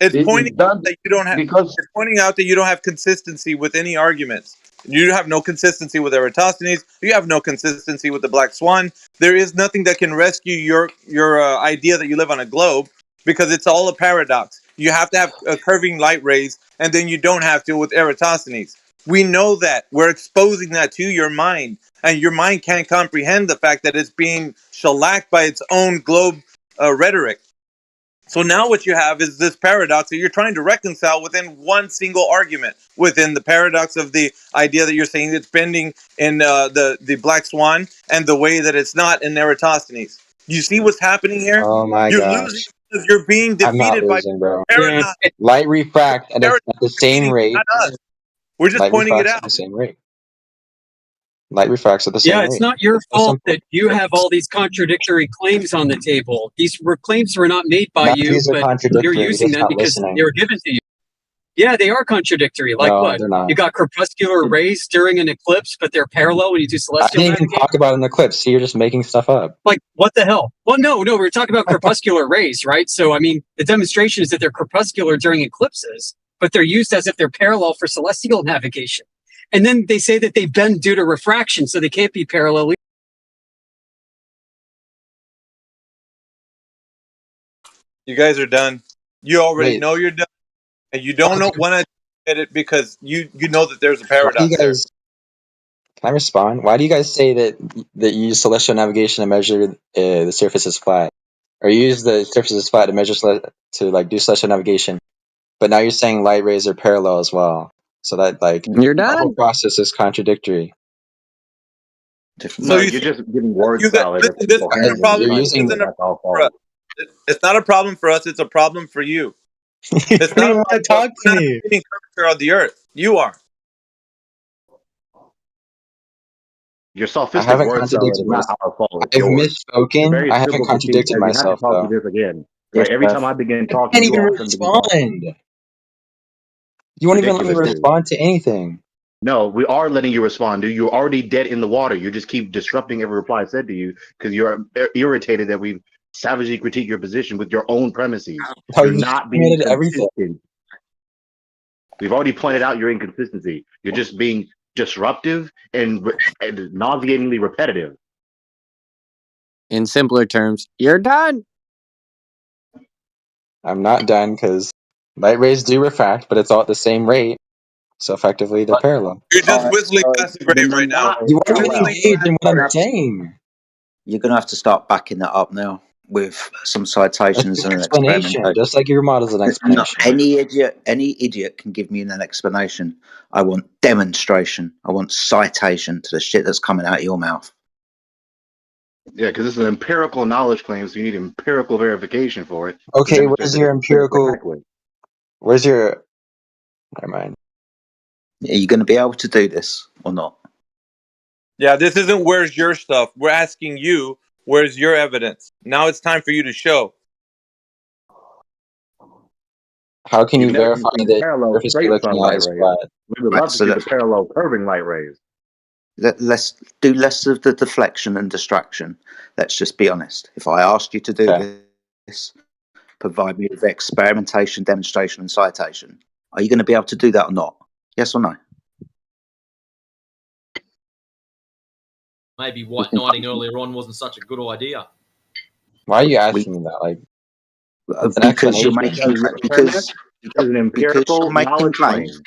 It's It's pointing done out that you don't have. because It's pointing out that you don't have consistency with any arguments. You have no consistency with Eratosthenes. You have no consistency with the Black Swan. There is nothing that can rescue your idea that you live on a globe because it's all a paradox. You have to have curving light rays, and then you don't have to with Eratosthenes. We know that. We're exposing that to your mind, and your mind can't comprehend the fact that it's being shellacked by its own globe rhetoric. So now what you have is this paradox that you're trying to reconcile within one single argument, within the paradox of the idea that you're saying it's bending in the Black Swan and the way that it's not in Eratosthenes. You see what's happening here? Oh my You're gosh. losing because you're being I'm not defeated by losing, bro. paradox. Light refract at the same rate. Not us. We're just Light pointing it refracts out. at the same rate. Light refracts at the same Yeah, rate. it's not your It's so fault simple. that you have all these contradictory claims on the table. These claims were not made by None of you, these are but you're contradictory. You're using just them not because listening. they were given to you. Yeah, they are contradictory. Like No, what? they're not. You got crepuscular rays during an eclipse, but they're parallel when you do I celestial didn't even navigation? talk about an eclipse. See, you're just making stuff up. Like, what the hell? Well, no, we're talking about crepuscular rays, right? So, I mean, the demonstration is that they're crepuscular during eclipses, but they're used as if they're parallel for celestial navigation. And then they say that they bend due to refraction, so they can't be parallel. You guys are done. You already Wait. know you're done, and you don't want to get it because you know that there's a Why do you paradox there. guys? Can I respond? Why do you guys say that you use celestial navigation to measure the surface is flat, or you use the surface is flat to measure to like do celestial navigation, but now you're saying light rays are parallel as well, so that like You're the whole done. process is contradictory. No, you're just giving word salad. Listen, this is a problem. You're using This isn't a problem for us. It's not a problem for us. It's a problem for you. It's not a problem. Talk to me. Curvature of the Earth. You are. Your I sophistic haven't word salad contradicted is not myself. our fault. It's I've yours. misspoken. Very I haven't simple contradicted critique, and you have myself to talk though. to this again. Yes, Right? Every Beth. time I begin I talking, can't you even all of a sudden begin talking. respond. You won't even let me Ridiculous, dude. respond to anything. No, we are letting you respond, dude. You're already dead in the water. You just keep disrupting every reply I said to you because you're irritated that we savagely critique your position with your own premises. No, You're you not being committed everything. consistent. We've already pointed out your inconsistency. You're just being disruptive and nauseatingly repetitive. In simpler terms, you're done. I'm not done because light rays do refract, but it's all at the same rate. So effectively, they're parallel. You're just whistling past the grave right now. You won't even engage in what I'm saying. You're going to have to start backing that up now with some citations and an Explanation, experimentation. just like your model's an explanation. Any idiot can give me an explanation. I want demonstration. I want citation to the shit that's coming out of your mouth. Yeah, because it's an empirical knowledge claim, so you need empirical verification for it. Okay, where's your empirical? Where's your? Never mind. Are you going to be able to do this or not? Yeah, this isn't where's your stuff. We're asking you, where's your evidence? Now it's time for you to show. How can you verify that parallel surface straight looking sun at light is rays? flat? We would love to see the parallel curving light rays. Let's do less of the deflection and distraction. Let's just be honest. If I asked you to do this, provide me with experimentation, demonstration, and citation, are you going to be able to do that or not? Yes or no? Maybe white knighting earlier on wasn't such a good idea. Why are you asking me that? Like, it's an Because you're explanation. making because an empirical you're making knowledge claims. claim.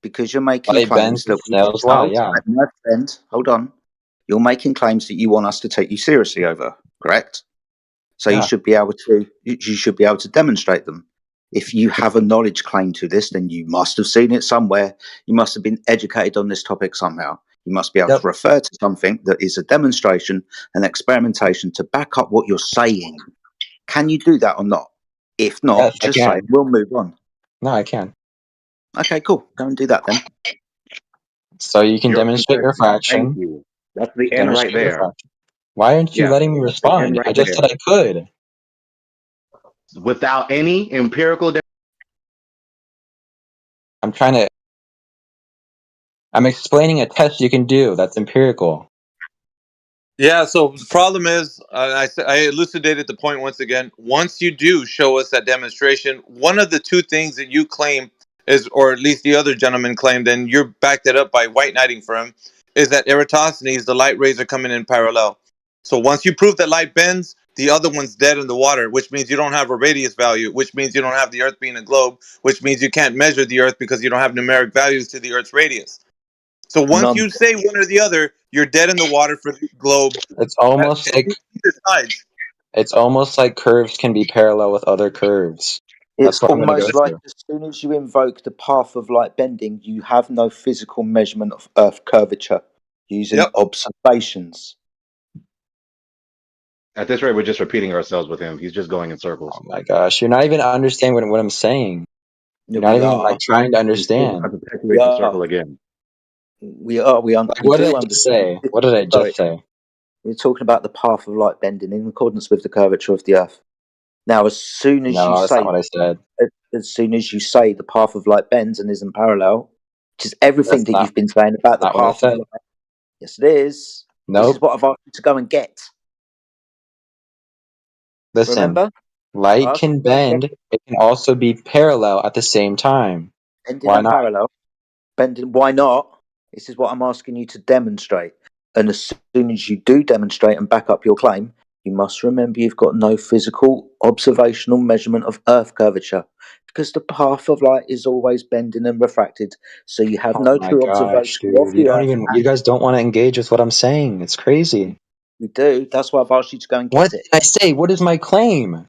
Because you're making Light claims bends the that Snell's law, yeah. my friend, hold on. You're making claims that you want us to take you seriously over, correct? So Yeah. you should be able to demonstrate them. If you have a knowledge claim to this, then you must have seen it somewhere. You must have been educated on this topic somehow. You must be able to refer to something that is a demonstration and experimentation to back up what you're saying. Can you do that or not? If not, Yes, just I say can. it. We'll move on. No, I can. Okay, cool. Go and do that then. So you can You're demonstrate Thank refraction. you. That's the You end right demonstrate there. refraction. Why aren't you Yeah, letting me that's the end respond? right I just there. said I could. Without any empirical. I'm explaining a test you can do. That's empirical. Yeah, so the problem is, I elucidated the point once again. Once you do show us that demonstration, one of the two things that you claim is, or at least the other gentleman claimed, and you're backed it up by white knighting for him, is that Eratosthenes, the light rays are coming in parallel. So once you prove that light bends, the other one's dead in the water, which means you don't have a radius value, which means you don't have the Earth being a globe, which means you can't measure the Earth because you don't have numeric values to the Earth's radius. So once you say one or the other, you're dead in the water for the globe. It's almost like it's almost like curves can be parallel with other curves. That's It's what I'm going to go almost like through. as soon as you invoke the path of light bending, you have no physical measurement of Earth curvature using observations. At this rate, we're just repeating ourselves with him. He's just going in circles. Oh my gosh, you're not even understanding what I'm saying. You're not even like trying to understand. We are. Circle again. We are. What did I just say? What did I just say? We're talking about the path of light bending in accordance with the curvature of the Earth. Now, as soon as No, that's not what I said. As soon as you say the path of light bends and isn't parallel, which is everything that you've been saying about the path of light. Yes, it is. Nope. This is what I've asked you to go and get. Listen, remember? Light can bend. It can also be parallel at the same time. Bending Why and not? parallel. Bending. Why not? This is what I'm asking you to demonstrate. And as soon as you do demonstrate and back up your claim, you must remember you've got no physical observational measurement of Earth curvature, because the path of light is always bending and refracted. So you have no my true gosh, observation dude! of the Earth. You guys don't want to engage with what I'm saying. It's crazy. We do. That's why I've asked you to go and get What it. did I say? What is my claim?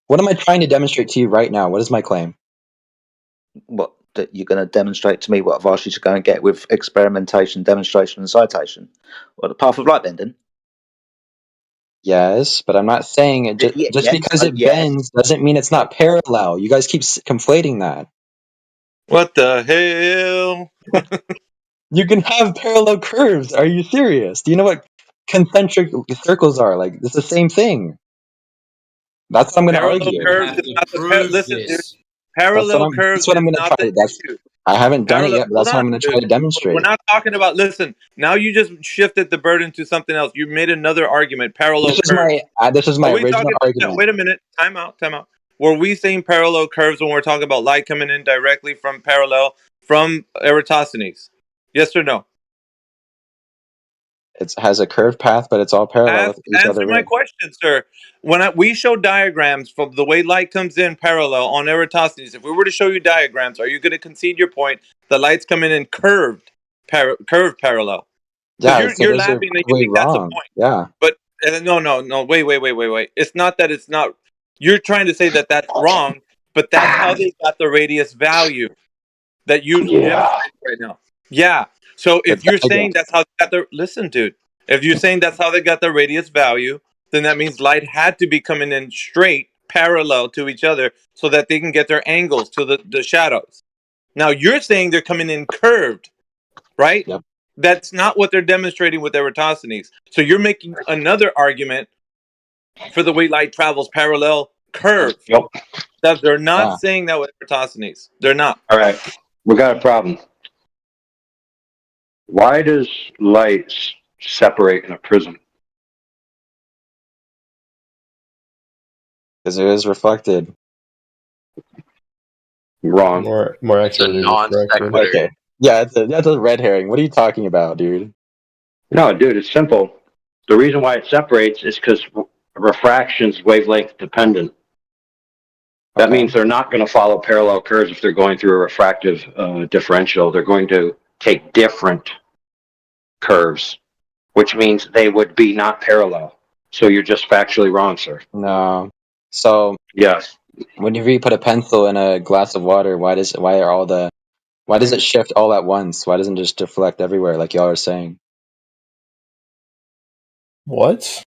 What am I trying to demonstrate to you right now? What is my claim? What, that you're going to demonstrate to me what I've asked you to go and get with experimentation, demonstration, and citation? Or the path of light bending? Yes, but I'm not saying it just because it bends doesn't mean it's not parallel. You guys keep conflating that. What the hell? You can have parallel curves. Are you serious? Do you know what concentric circles are? Like, it's the same thing. That's what I'm going to argue. Curves is not the listen, dude. Parallel curves That's what I'm is going to not try the to. issue. I haven't done it yet, but Hold that's what on, I'm going to try dude. to demonstrate. We're not talking about. Listen, now you just shifted the burden to something else. You made another argument. Parallel curves. This is my Are we original talking? argument. Wait a minute. Time out. Were we saying parallel curves when we're talking about light coming in directly from parallel from Eratosthenes? Yes or no? It has a curved path, but it's all parallel with each other. Answer my question, sir. When we show diagrams from the way light comes in parallel on Eratosthenes, if we were to show you diagrams, are you going to concede your point? The light's coming in curved parallel. Yeah, you're laughing and you think that's a point. Yeah, but no. Wait. It's not that it's not. You're trying to say that that's wrong, but that's how they got the radius value that you demonstrate right now. Yeah. So if you're saying that's how they got the dude. If you're saying that's how they got the radius value, then that means light had to be coming in straight, parallel to each other, so that they can get their angles to the shadows. Now you're saying they're coming in curved, right? Yep. That's not what they're demonstrating with Eratosthenes. So you're making another argument for the way light travels parallel curved. Yep. That they're not saying that with Eratosthenes. They're not. All right. We got a problem. Why does light separate in a prism? Because it is reflected. Wrong. More accurately refracted. Okay. Yeah, that's a red herring. What are you talking about, dude? No, dude, it's simple. The reason why it separates is because refraction's wavelength dependent. That means they're not going to follow parallel curves if they're going through a refractive differential. They're going to take different curves, which means they would be not parallel. So you're just factually wrong, sir. No. So yes, whenever you put a pencil in a glass of water, why are all the Why does it shift all at once? Why doesn't it just deflect everywhere like y'all are saying? What?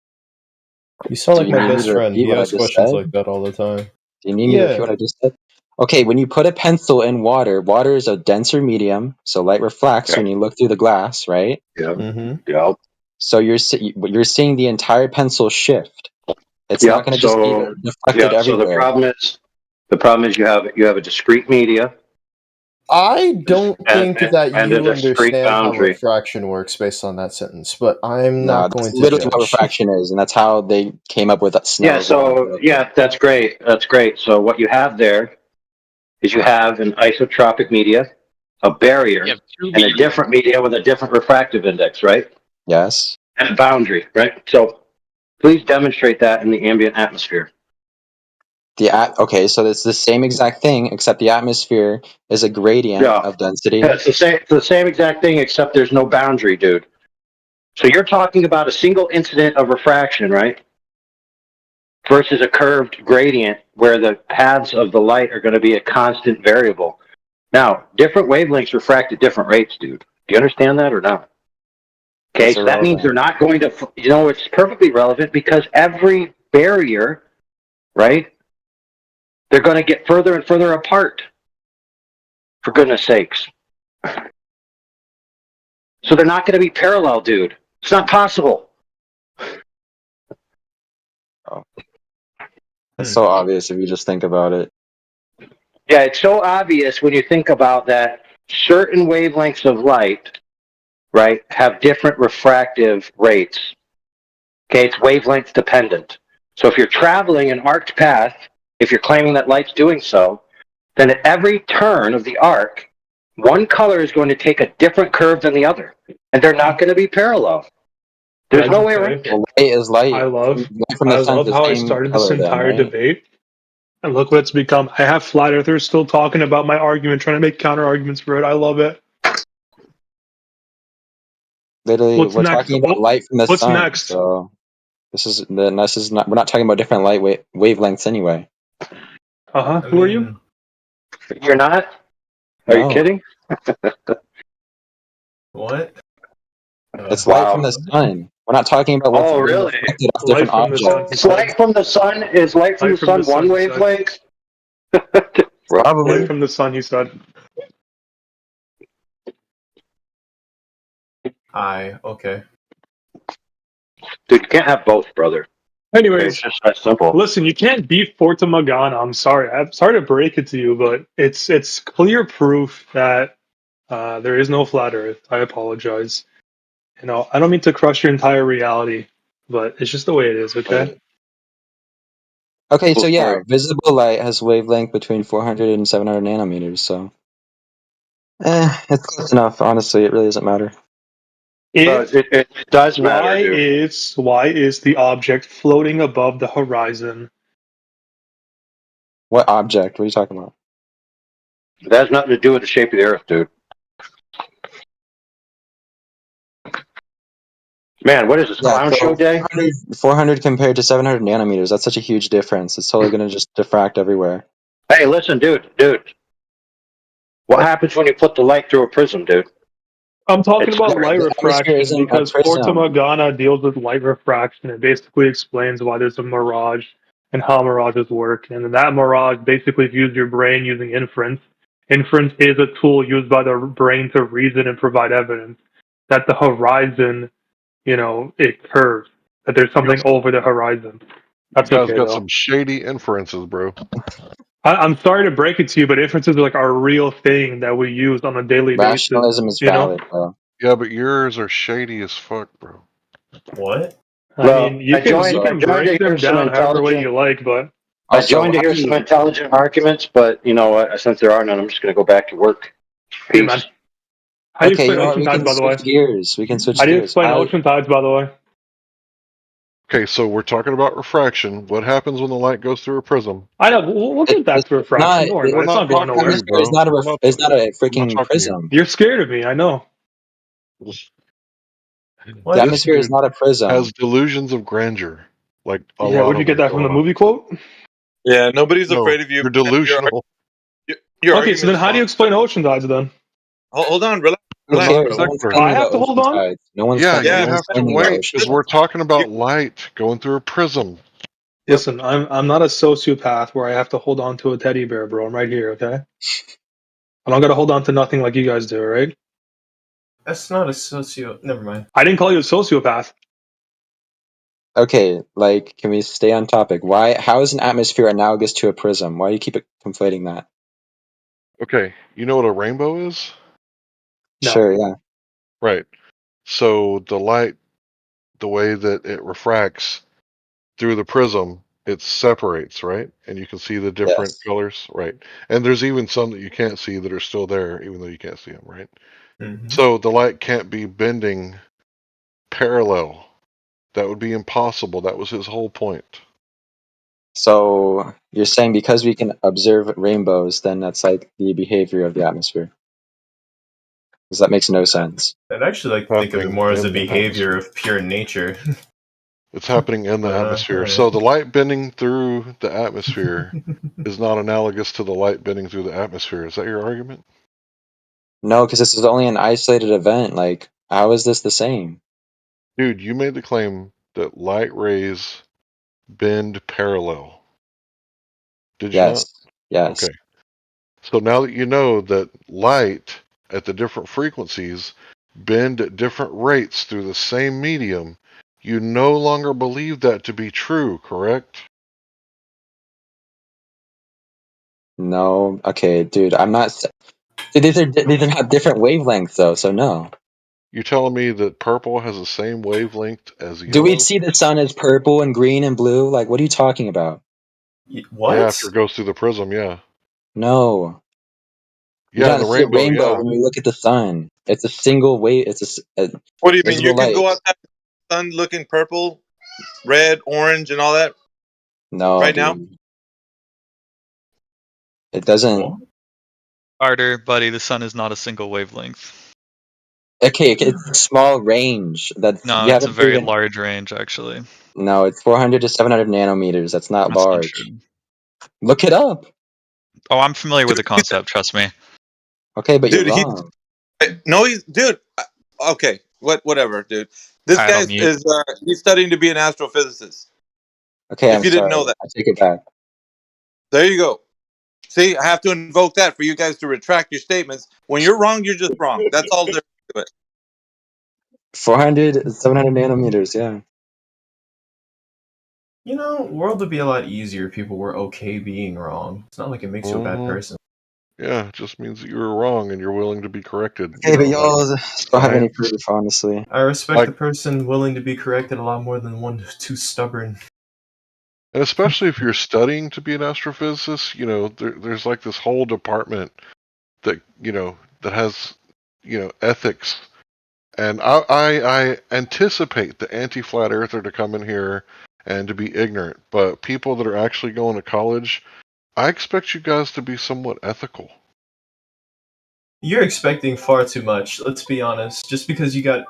You sound Do like you my need me best to friend. repeat He what I asks just questions said? like that all the time. Do you need me to repeat what I just said? Okay, when you put a pencil in water, water is a denser medium, so light refracts when you look through the glass, right? Yeah. Mm-hmm. Yeah. So you're seeing the entire pencil shift. It's not going to just be deflected So the everywhere. problem is you have a discrete media. I don't think that and you a discrete understand how boundary. refraction works based on that sentence, but I'm No, not that's going to literally what judge. refraction is, and that's how they came up with that Snell's law. That's great. That's great. So what you have there is you have an isotropic media, a barrier, and a different media with a different refractive index, right? Yes. And a boundary, right? So please demonstrate that in the ambient atmosphere. Okay, so it's the same exact thing, except the atmosphere is a gradient of density. Yeah, it's the same exact thing, except there's no boundary, dude. So you're talking about a single incident of refraction, right? Versus a curved gradient where the paths of the light are going to be a constant variable. Now, different wavelengths refract at different rates, dude. Do you understand that or not? Okay, so that means they're not going to, it's perfectly relevant because every barrier, right, they're going to get further and further apart, for goodness sakes. So they're not going to be parallel, dude. It's not possible. It's so obvious if you just think about it. Yeah, it's so obvious when you think about that certain wavelengths of light, right, have different refractive rates. Okay, it's wavelength dependent. So if you're traveling an arced path, if you're claiming that light's doing so, then at every turn of the arc, one color is going to take a different curve than the other, and they're not going to be parallel. There's no way around it. Well, light is light. I love from the sun's the how I same started color this then, entire right? debate. And look what it's become. I have flat earthers still talking about my argument, trying to make counter arguments for it. I love it. Literally, What's we're next? talking about light from the What's sun. next? So this is not. We're not talking about different light wavelengths anyway. Who are you? You're not? Are you kidding? What? It's light from the sun. We're not talking about what's being reflected off different objects. Is light from the sun one wavelength? Probably. Light from the sun, he said. Okay. Dude, you can't have both, brother. Anyways, it's just that simple. Listen, you can't beat Fata Morgana. I'm sorry to break it to you, but it's clear proof that there is no flat Earth. I apologize. I don't mean to crush your entire reality, but it's just the way it is. Okay. Okay, so yeah, visible light has wavelength between 400 and 700 nanometers. So, it's close enough. Honestly, it really doesn't matter. It does matter. Why is the object floating above the horizon? What object? What are you talking about? That has nothing to do with the shape of the Earth, dude. Man, what is this, clown show day? 400 compared to 700 nanometers. That's such a huge difference. It's totally going to just diffract everywhere. Hey, listen, dude. What happens when you put the light through a prism, dude? I'm talking about light refraction because Fata Morgana deals with light refraction. It basically explains why there's a mirage and how mirages work. And then that mirage basically views your brain using inference. Inference is a tool used by the brain to reason and provide evidence that the horizon, it curves, that there's something over the horizon. That's You guys okay, got though. some shady inferences, bro. I'm sorry to break it to you, but inferences are like a real thing that we use on a daily Rationalism basis. is valid, bro. Yeah, but yours are shady as fuck, bro. What? I mean, you can break them down however way you like, but I joined to hear some intelligent arguments, but since there are none, I'm just going to go back to work. Peace. Hey, man. How do you explain ocean tides, by the way? We can switch How do you gears. explain ocean tides, by the way? Okay, so we're talking about refraction. What happens when the light goes through a prism? I know. We'll get back to refraction. Don't worry, we're it's not not going talking to nowhere. you, bro. It's not a freaking prism. You're scared of me, I know. The atmosphere is not a prism. Has delusions of grandeur. Like Where'd you get that from? The movie quote? Yeah, nobody's No, afraid of you. You're delusional. Your Okay, so then how do you explain ocean tides then? Hold on, relax. The Relax, non bro. sequitur. I have to hold on? No one's Yeah, claiming, you no one's have to claiming the wait ocean. because we're talking about light going through a prism. Listen, I'm not a sociopath where I have to hold on to a teddy bear, bro. I'm right here, okay? I don't gotta hold on to nothing like you guys do, right? That's not a Never mind. I didn't call you a sociopath. Okay, like, can we stay on topic? How is an atmosphere analogous to a prism? Why do you keep conflating that? Okay, you know what a rainbow is? No. Sure, yeah. Right. So the light, the way that it refracts through the prism, it separates, right? And you can see the different Yes. colors, right? And there's even some that you can't see that are still there, even though you can't see them, right? Mm-hmm. So the light can't be bending parallel. That would be impossible. That was his whole point. So you're saying because we can observe rainbows, then that's like the behavior of the atmosphere. Because that makes no sense. I'd actually like to think of it Happening more as a in the behavior atmosphere. of pure nature. It's happening in the atmosphere. alright. So the light bending through the atmosphere is not analogous to the light bending through the atmosphere. Is that your argument? No, because this is only an isolated event. Like, how is this the same? Dude, you made the claim that light rays bend parallel. Did you not? Yes. Yes. Okay. So now that you know that light at the different frequencies bend at different rates through the same medium, you no longer believe that to be true, correct? No. Okay, dude. I'm not. Dude, these are not different wavelengths, though. So no. You telling me that purple has the same wavelength as Do we yellow? see the sun as purple and green and blue? Like, what are you talking about? What? Yeah, after it goes through the prism, yeah. No. You Yeah, in gotta the see a rainbow, rainbow yeah. when you look at the sun. It's a single wave. It's a What do you mean? visible You can light. go outside the sun looking purple, red, orange, and all that No, right dude. now? It doesn't. Carter, buddy, the sun is not a single wavelength. Okay, it's a small range. That's No, you it's a haven't very proven. large range, actually. No, it's 400 to 700 nanometers. That's not That's not large. true. Look it up. Oh, I'm familiar with the concept, trust me. Okay, but you're Dude, wrong. no, he's dude. Okay, whatever, dude. This Alright, guy I'll mute. is he's studying to be an astrophysicist. Okay, If I'm you didn't sorry. know that, I take it back. there you go. See, I have to invoke that for you guys to retract your statements. When you're wrong, you're just wrong. That's all there is to it. 400, 700 nanometers. Yeah. You know, world would be a lot easier if people were okay being wrong. It's not like it makes you a bad person. Yeah, it just means that you were wrong and you're willing to be corrected. Okay, but y'all like don't have any science. proof, honestly. I respect Like- the person willing to be corrected a lot more than one who's too stubborn. And especially if you're studying to be an astrophysicist, there's like this whole department that, that has, ethics. And I anticipate the anti-flat earther to come in here and to be ignorant. But people that are actually going to college, I expect you guys to be somewhat ethical. You're expecting far too much. Let's be honest. Just because you got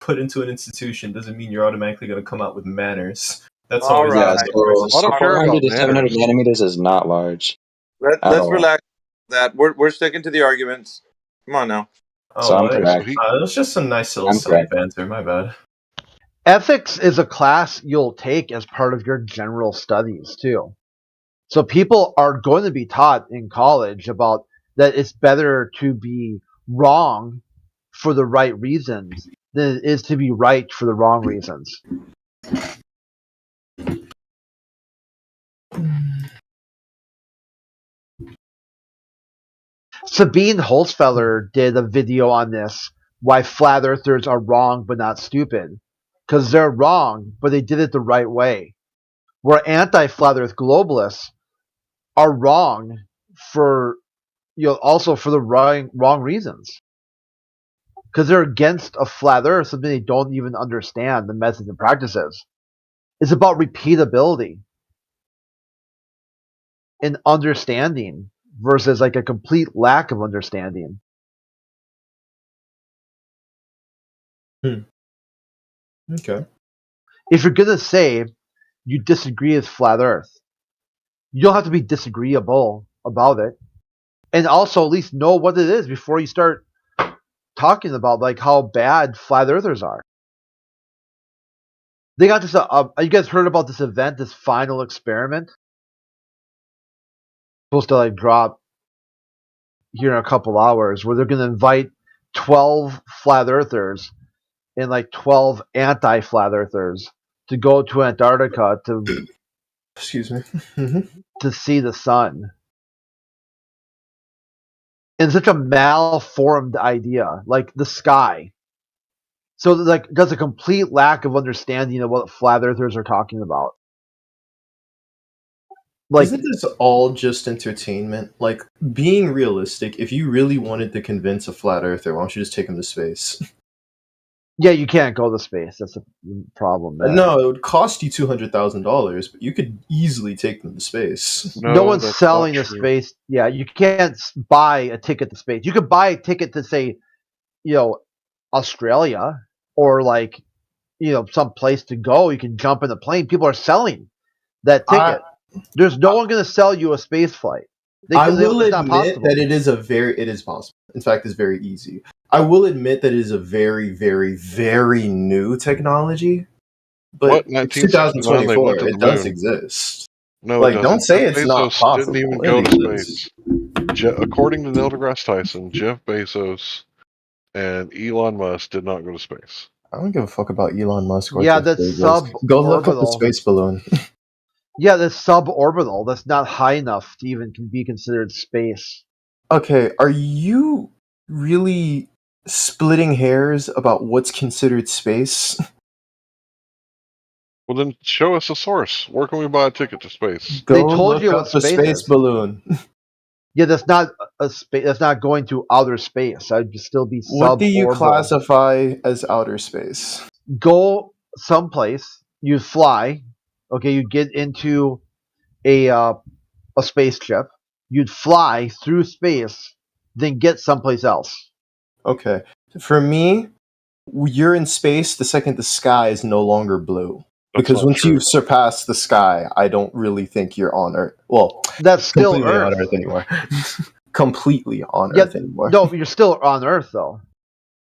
put into an institution doesn't mean you're automatically going to come out with manners. That's All always right. So 400 to 700 nanometers is not large. at Let's all. relax. That we're sticking to the arguments. Come on now. So I'm what? correct. It was just some nice little I'm silly correct. banter. My bad. Ethics is a class you'll take as part of your general studies too. So people are going to be taught in college about that it's better to be wrong for the right reasons than it is to be right for the wrong reasons. Sabine Holzfeller did a video on this, why flat earthers are wrong but not stupid. Because they're wrong, but they did it the right way. Where anti-flat earth globalists are wrong for also for the wrong reasons. Because they're against a flat earth, something they don't even understand the methods and practices. It's about repeatability and understanding versus like a complete lack of understanding. Okay. If you're gonna say you disagree with flat earth, you don't have to be disagreeable about it. and also at least know what it is before you start talking about like how bad flat earthers are. They got this. You guys heard about this event, this final experiment? Supposed to like drop here in a couple hours, where they're going to invite 12 flat earthers and like 12 anti-flat earthers to go to Antarctica to excuse me to see the sun. And such a malformed idea, like the sky. So like there's a complete lack of understanding of what flat earthers are talking about. Like, isn't this all just entertainment? Like, being realistic, if you really wanted to convince a flat earther, why don't you just take him to space? Yeah, you can't go to space. That's a problem. There. No, it would cost you $200,000, but you could easily take them to space. No one's selling to space. Yeah, you can't buy a ticket to space. You could buy a ticket to, say, Australia or like, some place to go. You can jump in a plane. People are selling that ticket. There's no one going to sell you a space flight. I will admit that it is possible. In fact, it's very easy. I will admit that it is a very, very, very new technology. But it's 2024. It does exist. No, like, don't say it's Bezos not possible. Didn't even go to space. According to Neil deGrasse Tyson, Jeff Bezos and Elon Musk did not go to space. I don't give a fuck about Elon Musk. Or Yeah, Jeff that's Bezos. Go look up the space balloon. Yeah, that's suborbital. That's not high enough to even be considered space. Okay, are you really splitting hairs about what's considered space? Well, then show us a source. Where can we buy a ticket to space? They told you what space space is. balloon. Yeah, that's not a space. That's not going to outer space. I'd still be suborbital. What do you classify as outer space? Go someplace. You fly. Okay, you get into a spaceship. You'd fly through space, then get someplace else. Okay, for me, you're in space the second the sky is no longer blue. Because once you surpass the sky, I don't really think you're on Earth. Well, that's still completely Earth. on Earth anymore. Completely on Earth anymore. No, you're still on Earth though.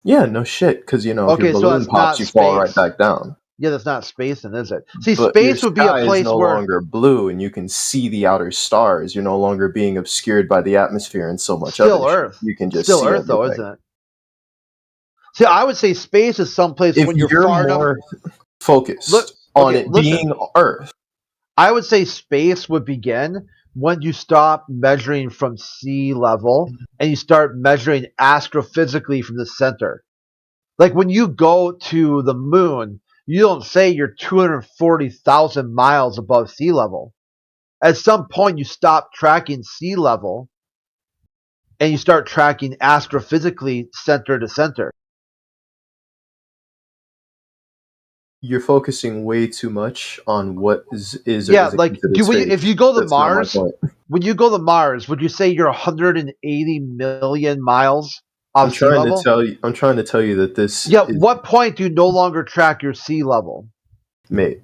Yeah, no shit. Because if your balloon so that's pops, not you fall right space. back down. Yeah, that's not space, then, is it? See, But space your would be a sky place is no where longer blue, and you can see the outer stars. You're no longer being obscured by the atmosphere and so much still other Earth. shit. You can just still see Earth, though, everything. isn't it? See, I would say space is someplace If when you're you're far more enough. focused on it being Earth. I would say space would begin when you stop measuring from sea level and you start measuring astrophysically from the center. Like when you go to the moon, you don't say you're 240,000 miles above sea level. At some point, you stop tracking sea level and you start tracking astrophysically center to center. You're focusing way too much on what is Yeah, or isn't like considered space. if you go to That's not my Mars, point. when you go to Mars, would you say you're 180 million miles off sea level? I'm trying to tell you that this. Yeah, what point do you no longer track your sea level? Mate,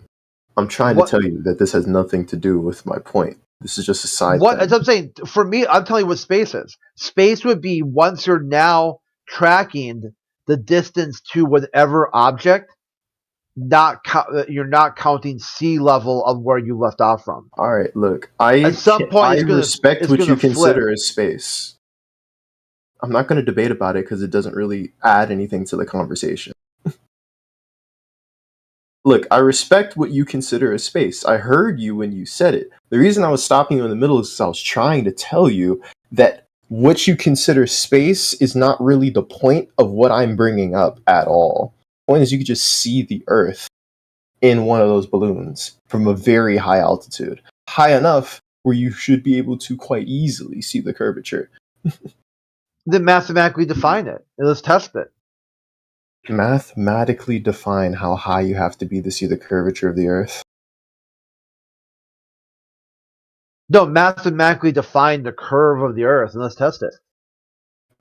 I'm trying to tell you that this has nothing to do with my point. This is just a side thing. As I'm saying, for me, I'm telling you what space is. Space would be once you're now tracking the distance to whatever object, you're not counting sea level of where you left off from. All right, look, I respect what you consider as space. I'm not going to debate about it because it doesn't really add anything to the conversation. Look, I respect what you consider as space. I heard you when you said it. The reason I was stopping you in the middle is because I was trying to tell you that what you consider space is not really the point of what I'm bringing up at all. The point is you could just see the Earth in one of those balloons from a very high altitude. High enough where you should be able to quite easily see the curvature. Then mathematically define it. And let's test it. Mathematically define how high you have to be to see the curvature of the Earth? No, mathematically define the curve of the Earth, and let's test it.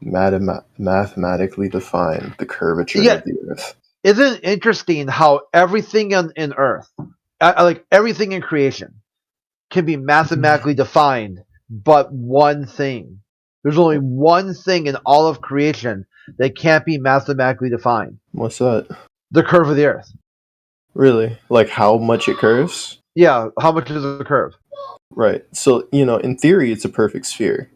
Mathematically define the curvature of the Earth. Isn't it interesting how everything in Earth, like everything in creation, can be mathematically defined, but one thing There's only one thing in all of creation that can't be mathematically defined. What's that? The curve of the Earth. Really? Like how much it curves? Yeah, how much is the curve? Right. So, in theory, it's a perfect sphere.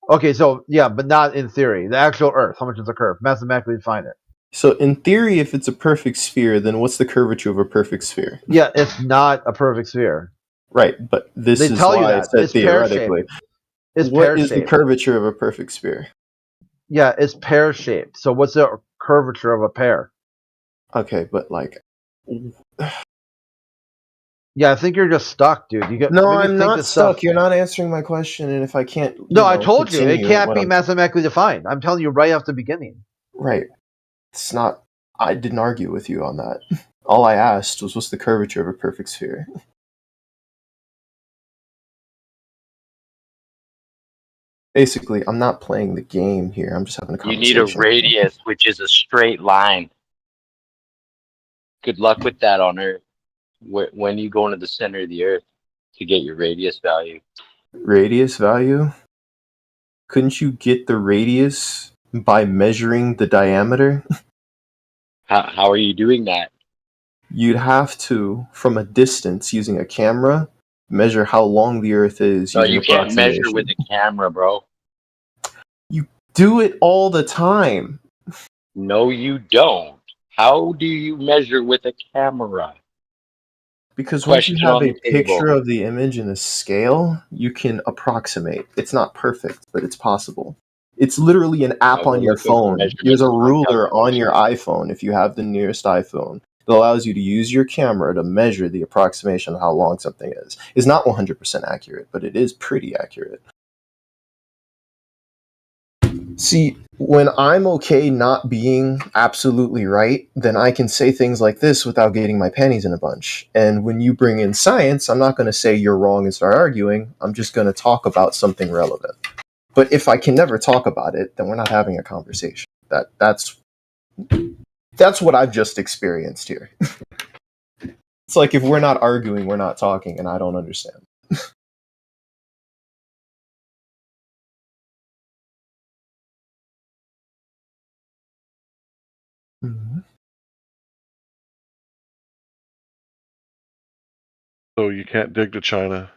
Okay, so, yeah, but not in theory. The actual Earth, how much is the curve? Mathematically define it. So, in theory, if it's a perfect sphere, then what's the curvature of a perfect sphere? Yeah, it's not a perfect sphere. Right, but this is why I said theoretically. What is the curvature of a perfect sphere? Yeah, it's pear-shaped. So what's the curvature of a pear? Okay, but yeah, I think you're just stuck, dude. No, I'm not stuck. You're not answering my question, and if I can't... No, I told you, it can't be mathematically defined. I'm telling you right off the beginning. Right. It's not... I didn't argue with you on that. All I asked was, what's the curvature of a perfect sphere? Basically, I'm not playing the game here. I'm just having a conversation. You need a radius, which is a straight line. Good luck with that on Earth. When you go into the center of the Earth to get your radius value. Radius value? Couldn't you get the radius by measuring the diameter? How are you doing that? You'd have to, from a distance, using a camera, measure how long the Earth is. No, you can't measure with a camera, bro. You do it all the time. No, you don't. How do you measure with a camera? Because once you have a picture of the image in a scale, you can approximate. It's not perfect, but it's possible. It's literally an app on your phone. There's a ruler on your iPhone, if you have the nearest iPhone, that allows you to use your camera to measure the approximation of how long something is. It's not 100% accurate, but it is pretty accurate. See, when I'm okay not being absolutely right, then I can say things like this without getting my panties in a bunch. And when you bring in science, I'm not going to say you're wrong and start arguing. I'm just going to talk about something relevant. But if I can never talk about it, then we're not having a conversation. That's what I've just experienced here. It's like if we're not arguing, we're not talking, and I don't understand. Mm-hmm. So you can't dig to China.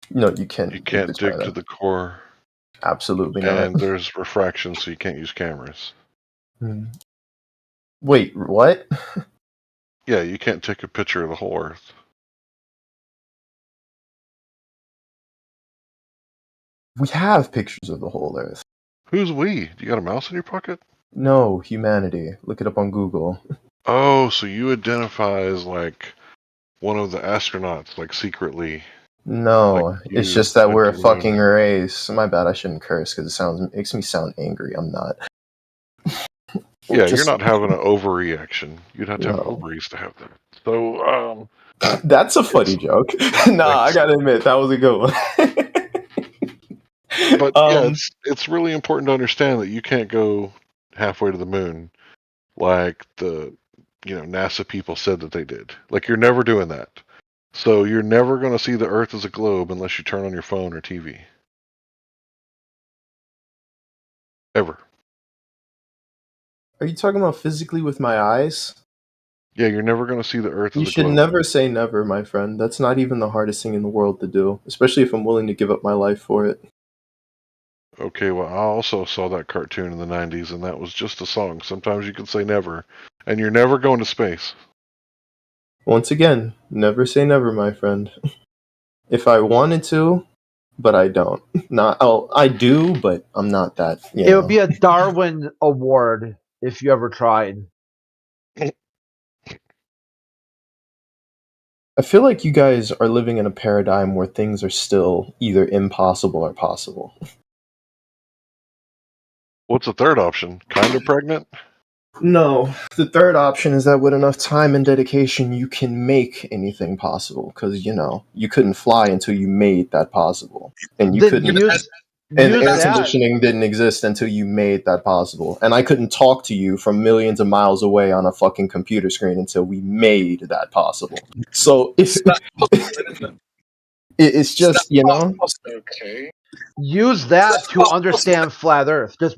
No, you can't. You can't dig to the core. Absolutely not. And there's refraction, so you can't use cameras. Wait, what? Yeah, you can't take a picture of the whole Earth. We have pictures of the whole Earth. Who's we? Do you got a mouse in your pocket? No, humanity. Look it up on Google. Oh, so you identify as like one of the astronauts, like secretly. No, like it's just that we're a fucking race. My bad, I shouldn't curse because it makes me sound angry. I'm not. Yeah, you're not having an overreaction. You'd have to have ovaries to have that. So, that's a funny joke. Nah, I gotta admit, that was a good one. But yeah, it's really important to understand that you can't go halfway to the moon like the NASA people said that they did. Like, you're never doing that. So you're never going to see the Earth as a globe unless you turn on your phone or TV. Ever. Are you talking about physically with my eyes? Yeah, you're never going to see the Earth as a globe. You should never say never, my friend. That's not even the hardest thing in the world to do, especially if I'm willing to give up my life for it. Okay, well, I also saw that cartoon in the 90s, and that was just a song. Sometimes you can say never, and you're never going to space. Once again, never say never, my friend. If I wanted to, but I don't. I do, but I'm not that. It would be a Darwin Award if you ever tried. I feel like you guys are living in a paradigm where things are still either impossible or possible. What's the third option? Kind of pregnant? No. The third option is that with enough time and dedication, you can make anything possible. Because, you couldn't fly until you made that possible. And you couldn't... And air conditioning didn't exist until you made that possible. And I couldn't talk to you from millions of miles away on a fucking computer screen until we made that possible. So It's just, you know. Use that to understand flat Earth. Just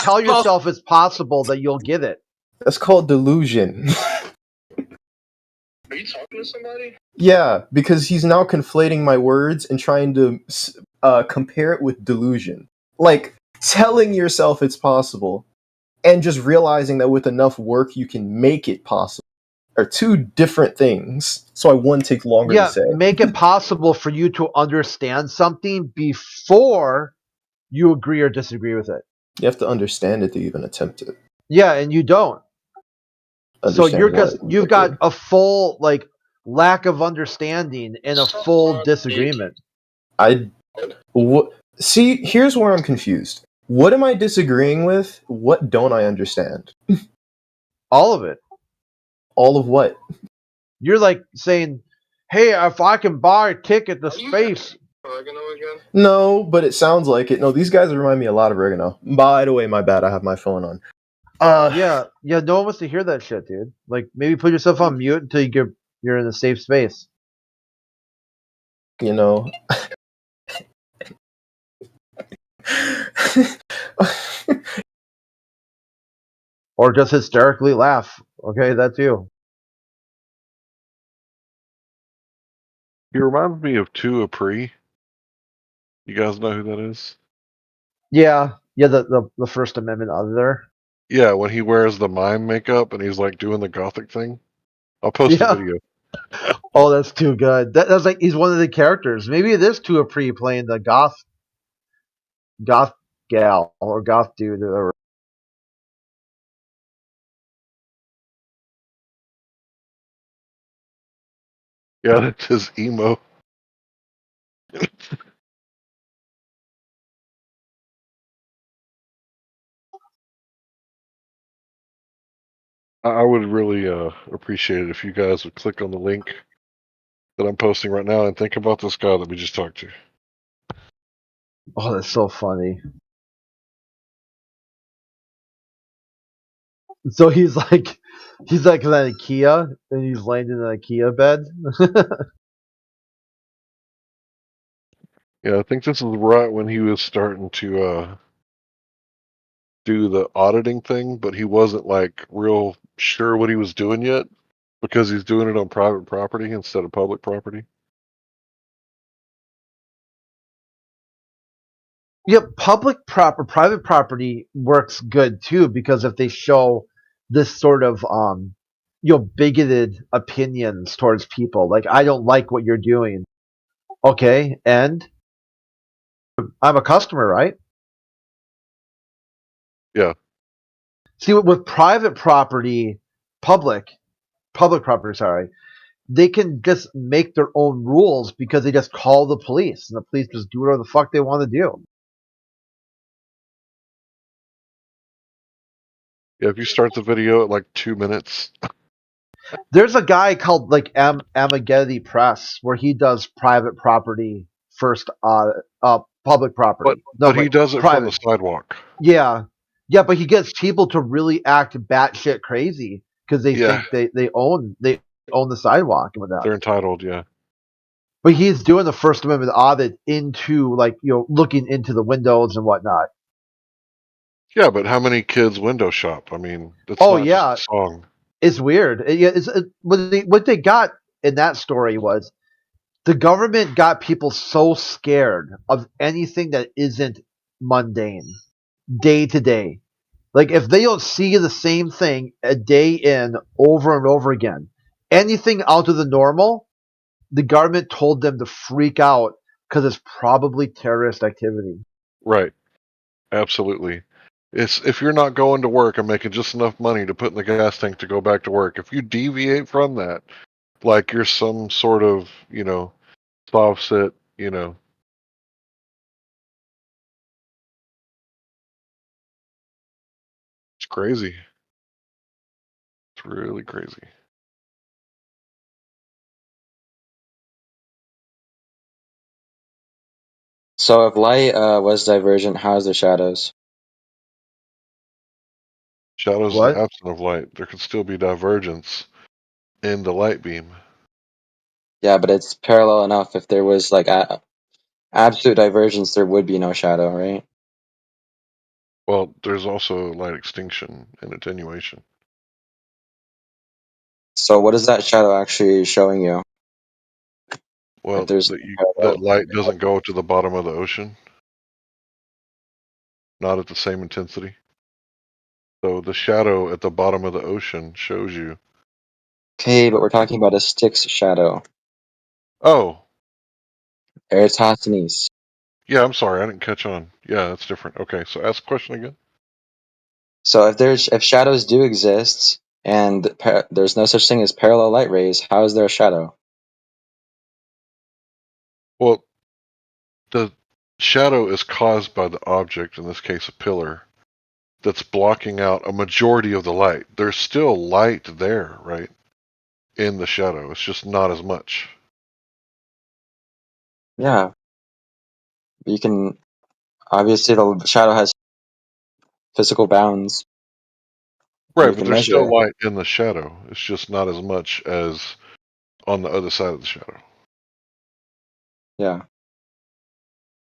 tell yourself it's possible that you'll get it. That's called delusion. Are you talking to somebody? Yeah, because he's now conflating my words and trying to compare it with delusion. Like, telling yourself it's possible and just realizing that with enough work you can make it possible are two different things. So why one takes longer to say. Make it possible for you to understand something before you agree or disagree with it. You have to understand it to even attempt it. Yeah, and you don't. Understand you've got a full lack of understanding and a full disagreement. See, here's where I'm confused. What am I disagreeing with? What don't I understand? All of it. All of what? You're like saying, hey, if I can buy a ticket to space. No, but it sounds like it. No, these guys remind me a lot of oregano. By the way, my bad, I have my phone on. Yeah, no one wants to hear that shit, dude. Like, maybe put yourself on mute until you're in a safe space. You know. Or just hysterically laugh. Okay, that too. He reminds me of Tu Apri. You guys know who that is? Yeah, the First Amendment auditor. Yeah, when he wears the mime makeup and he's like doing the gothic thing. I'll post the video. Oh, that's too good. That's like he's one of the characters. Maybe it is Tu Apri playing the goth gal or goth dude or. Yeah, that's his emo. I would really appreciate it if you guys would click on the link that I'm posting right now and think about this guy that we just talked to. Oh, that's so funny. So he's like in an IKEA and he's laying in an IKEA bed. Yeah, I think this is right when he was starting to do the auditing thing, but he wasn't like real sure what he was doing yet because he's doing it on private property instead of public property. Yeah, private property works good too because if they show this sort of bigoted opinions towards people, like I don't like what you're doing. Okay, and I'm a customer, right? Yeah. See, with private property, public property, sorry, they can just make their own rules because they just call the police and the police just do whatever the fuck they want to do. Yeah, if you start the video at like 2 minutes. There's a guy called like Gettier Press where he does private property first, public property. But he does it from the sidewalk. Yeah, but he gets people to really act batshit crazy because they think they own the sidewalk and whatnot. They're entitled, yeah. But he's doing the First Amendment audit into looking into the windows and whatnot. Yeah, but how many kids window shop? I mean, that's not just a song. It's weird. What they got in that story was the government got people so scared of anything that isn't mundane, day to day. Like if they don't see the same thing a day in over and over again, anything out of the normal, the government told them to freak out because it's probably terrorist activity. Right. Absolutely. If you're not going to work and making just enough money to put in the gas tank to go back to work, if you deviate from that, like you're some sort of, soft sit, It's crazy. It's really crazy. So if light was divergent, how's the shadows? Shadows is the absence of light. There could still be divergence in the light beam. Yeah, but it's parallel enough. If there was like absolute divergence, there would be no shadow, right? Well, there's also light extinction and attenuation. So what is that shadow actually showing you? Well, there's that light doesn't go to the bottom of the ocean, not at the same intensity. So the shadow at the bottom of the ocean shows you. Okay, but we're talking about a Styx shadow. Oh. Eratosthenes. Yeah, I'm sorry, I didn't catch on. Yeah, that's different. Okay, so ask the question again. So if shadows do exist and there's no such thing as parallel light rays, how is there a shadow? Well, the shadow is caused by the object, in this case a pillar, that's blocking out a majority of the light. There's still light there, right? In the shadow. It's just not as much. Yeah. You can obviously the shadow has physical bounds. Right, but there's still light in the shadow. It's just not as much as on the other side of the shadow. Yeah.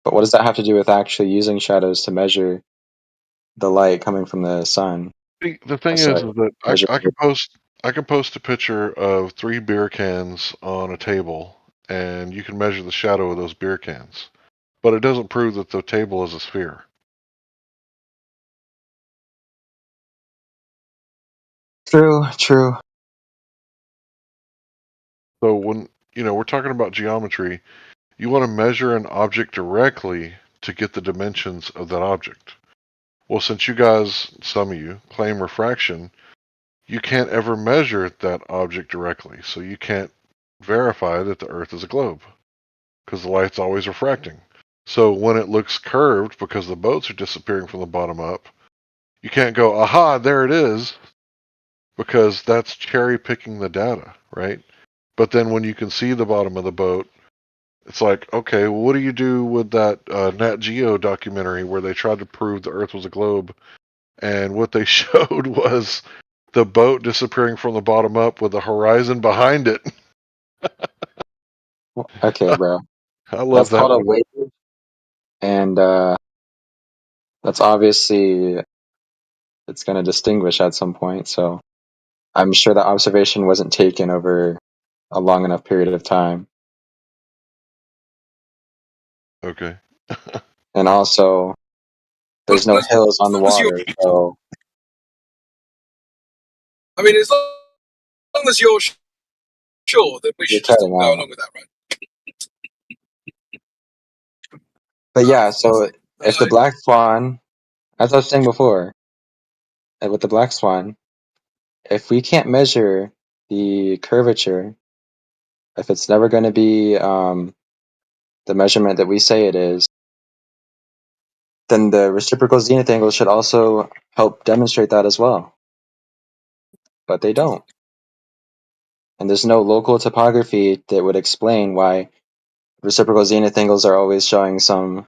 But what does that have to do with actually using shadows to measure the light coming from the sun? The thing is that I can post a picture of 3 beer cans on a table, and you can measure the shadow of those beer cans. But it doesn't prove that the table is a sphere. True. So when, we're talking about geometry, you want to measure an object directly to get the dimensions of that object. Well, since you guys, some of you, claim refraction, you can't ever measure that object directly. So you can't verify that the Earth is a globe because the light's always refracting. So when it looks curved because the boats are disappearing from the bottom up, you can't go, aha, there it is, because that's cherry picking the data, right? But then when you can see the bottom of the boat, it's like, okay, well, what do you do with that Nat Geo documentary where they tried to prove the Earth was a globe, and what they showed was the boat disappearing from the bottom up with the horizon behind it. Okay, bro. I love That's that called one. a wave, and that's obviously it's going to distinguish at some point. So I'm sure that observation wasn't taken over a long enough period of time. Okay. And also, there's no hills on the water, so I mean, as long as you're sure, then we you're should just all cutting go out. along with that, right? But yeah, so if the black swan, as I was saying before, with the black swan, if we can't measure the curvature, if it's never going to be the measurement that we say it is, then the reciprocal zenith angle should also help demonstrate that as well. But they don't. And there's no local topography that would explain why reciprocal zenith angles are always showing some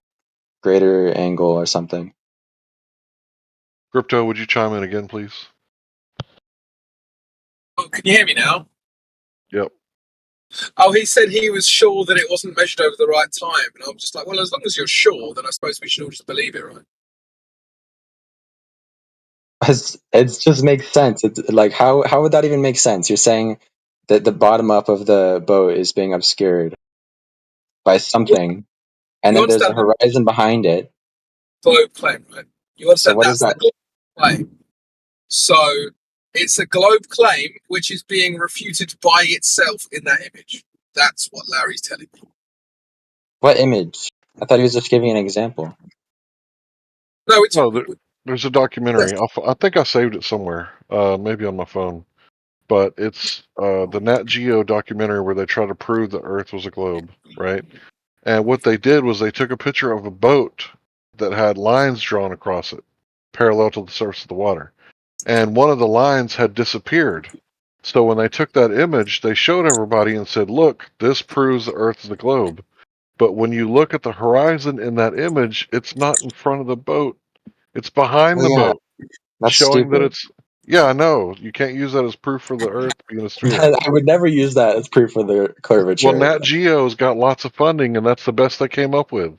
greater angle or something. Crypto, would you chime in again, please? Oh, can you hear me now? Yep. Oh, he said he was sure that it wasn't measured over the right time. And I'm just like, well, as long as you're sure, then I suppose we should all just believe it, right? It just makes sense. It's like how would that even make sense? You're saying that the bottom up of the boat is being obscured by something, and then there's a horizon behind it. Globe claim, right? You understand So what is that's that? the globe claim. So it's a globe claim which is being refuted by itself in that image. That's what Larry's telling me. What image? I thought he was just giving an example. No, it's there's a documentary. I think I saved it somewhere, maybe on my phone. But it's the Nat Geo documentary where they try to prove the Earth was a globe, right? And what they did was they took a picture of a boat that had lines drawn across it, parallel to the surface of the water. And one of the lines had disappeared. So when they took that image, they showed everybody and said, look, this proves the Earth is a globe. But when you look at the horizon in that image, it's not in front of the boat. It's behind the boat. That's showing stupid. that it's Yeah, I know. You can't use that as proof for the Earth being a sphere. I would never use that as proof for the curvature. Well, Nat Geo's got lots of funding, and that's the best they came up with.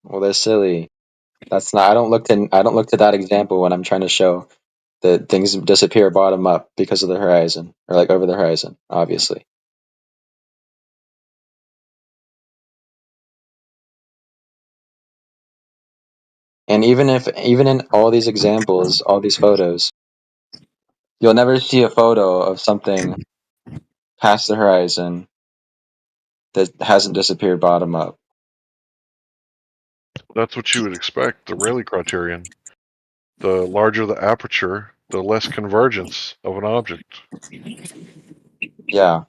Well, they're silly. That's not. I don't look to that example when I'm trying to show that things disappear bottom up because of the horizon, or like over the horizon, obviously. And even in all these examples, all these photos, you'll never see a photo of something past the horizon that hasn't disappeared bottom up. That's what you would expect, the Rayleigh criterion. The larger the aperture, the less convergence of an object. Yeah.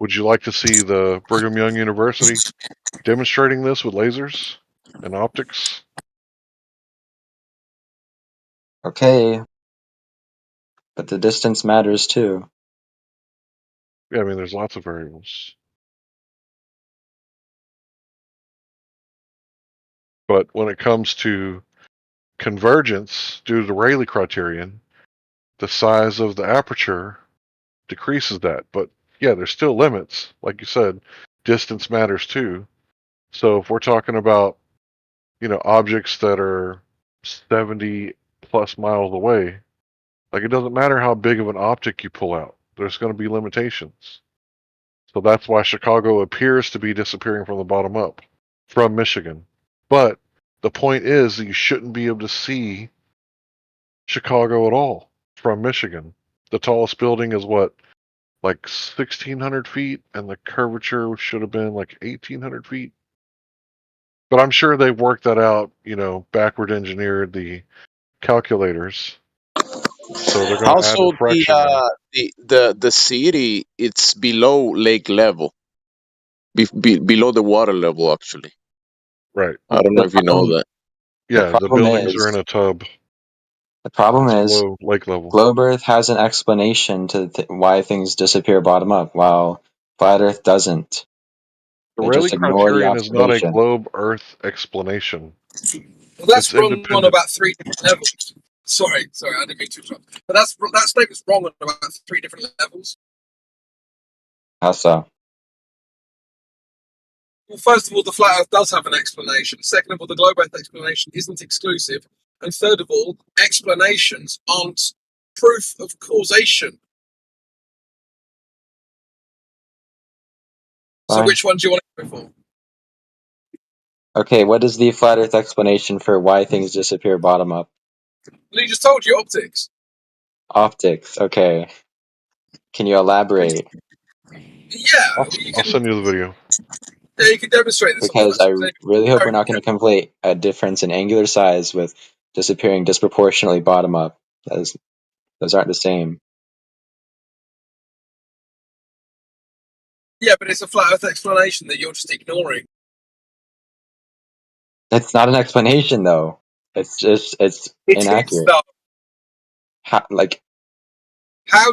Would you like to see the Brigham Young University demonstrating this with lasers and optics? Okay. But the distance matters too. Yeah, I mean, there's lots of variables. But when it comes to convergence due to the Rayleigh criterion, the size of the aperture decreases that. But yeah, there's still limits. Like you said, distance matters too. So if we're talking about, objects that are 70 plus miles away, like it doesn't matter how big of an optic you pull out, there's going to be limitations. So that's why Chicago appears to be disappearing from the bottom up from Michigan. But the point is that you shouldn't be able to see Chicago at all from Michigan. The tallest building is what, like 1,600 feet, and the curvature should have been like 1,800 feet. But I'm sure they've worked that out, backward engineered the calculators. So they're going to add Also, refraction the city, it's below lake level, below the water level, actually. Right. I don't know if you know that. Yeah, the buildings are in a tub. The problem It's is below lake level. Globe Earth has an explanation to why things disappear bottom up, while Flat Earth doesn't. The They Rayleigh just ignore the criterion is not a observation. globe Earth explanation. Well, that's It's wrong on independent. about 3 different levels. Sorry, I didn't mean to interrupt. But that statement's wrong on about 3 different levels. How so? Well, first of all, the flat Earth does have an explanation. Second of all, the globe Earth explanation isn't exclusive. And third of all, explanations aren't proof of causation. So Fine. which one do you want to go for? Okay, what is the Flat Earth explanation for why things disappear bottom up? Well, he just told you optics. Optics, okay. Can you elaborate? Yeah, I'll send you the video. Yeah, you can demonstrate this. Because I really hope we're not going to conflate a difference in angular size with disappearing disproportionately bottom up. Those aren't the same. Yeah, but it's a flat Earth explanation that you're just ignoring. It's not an explanation, though. It's inaccurate. Though. How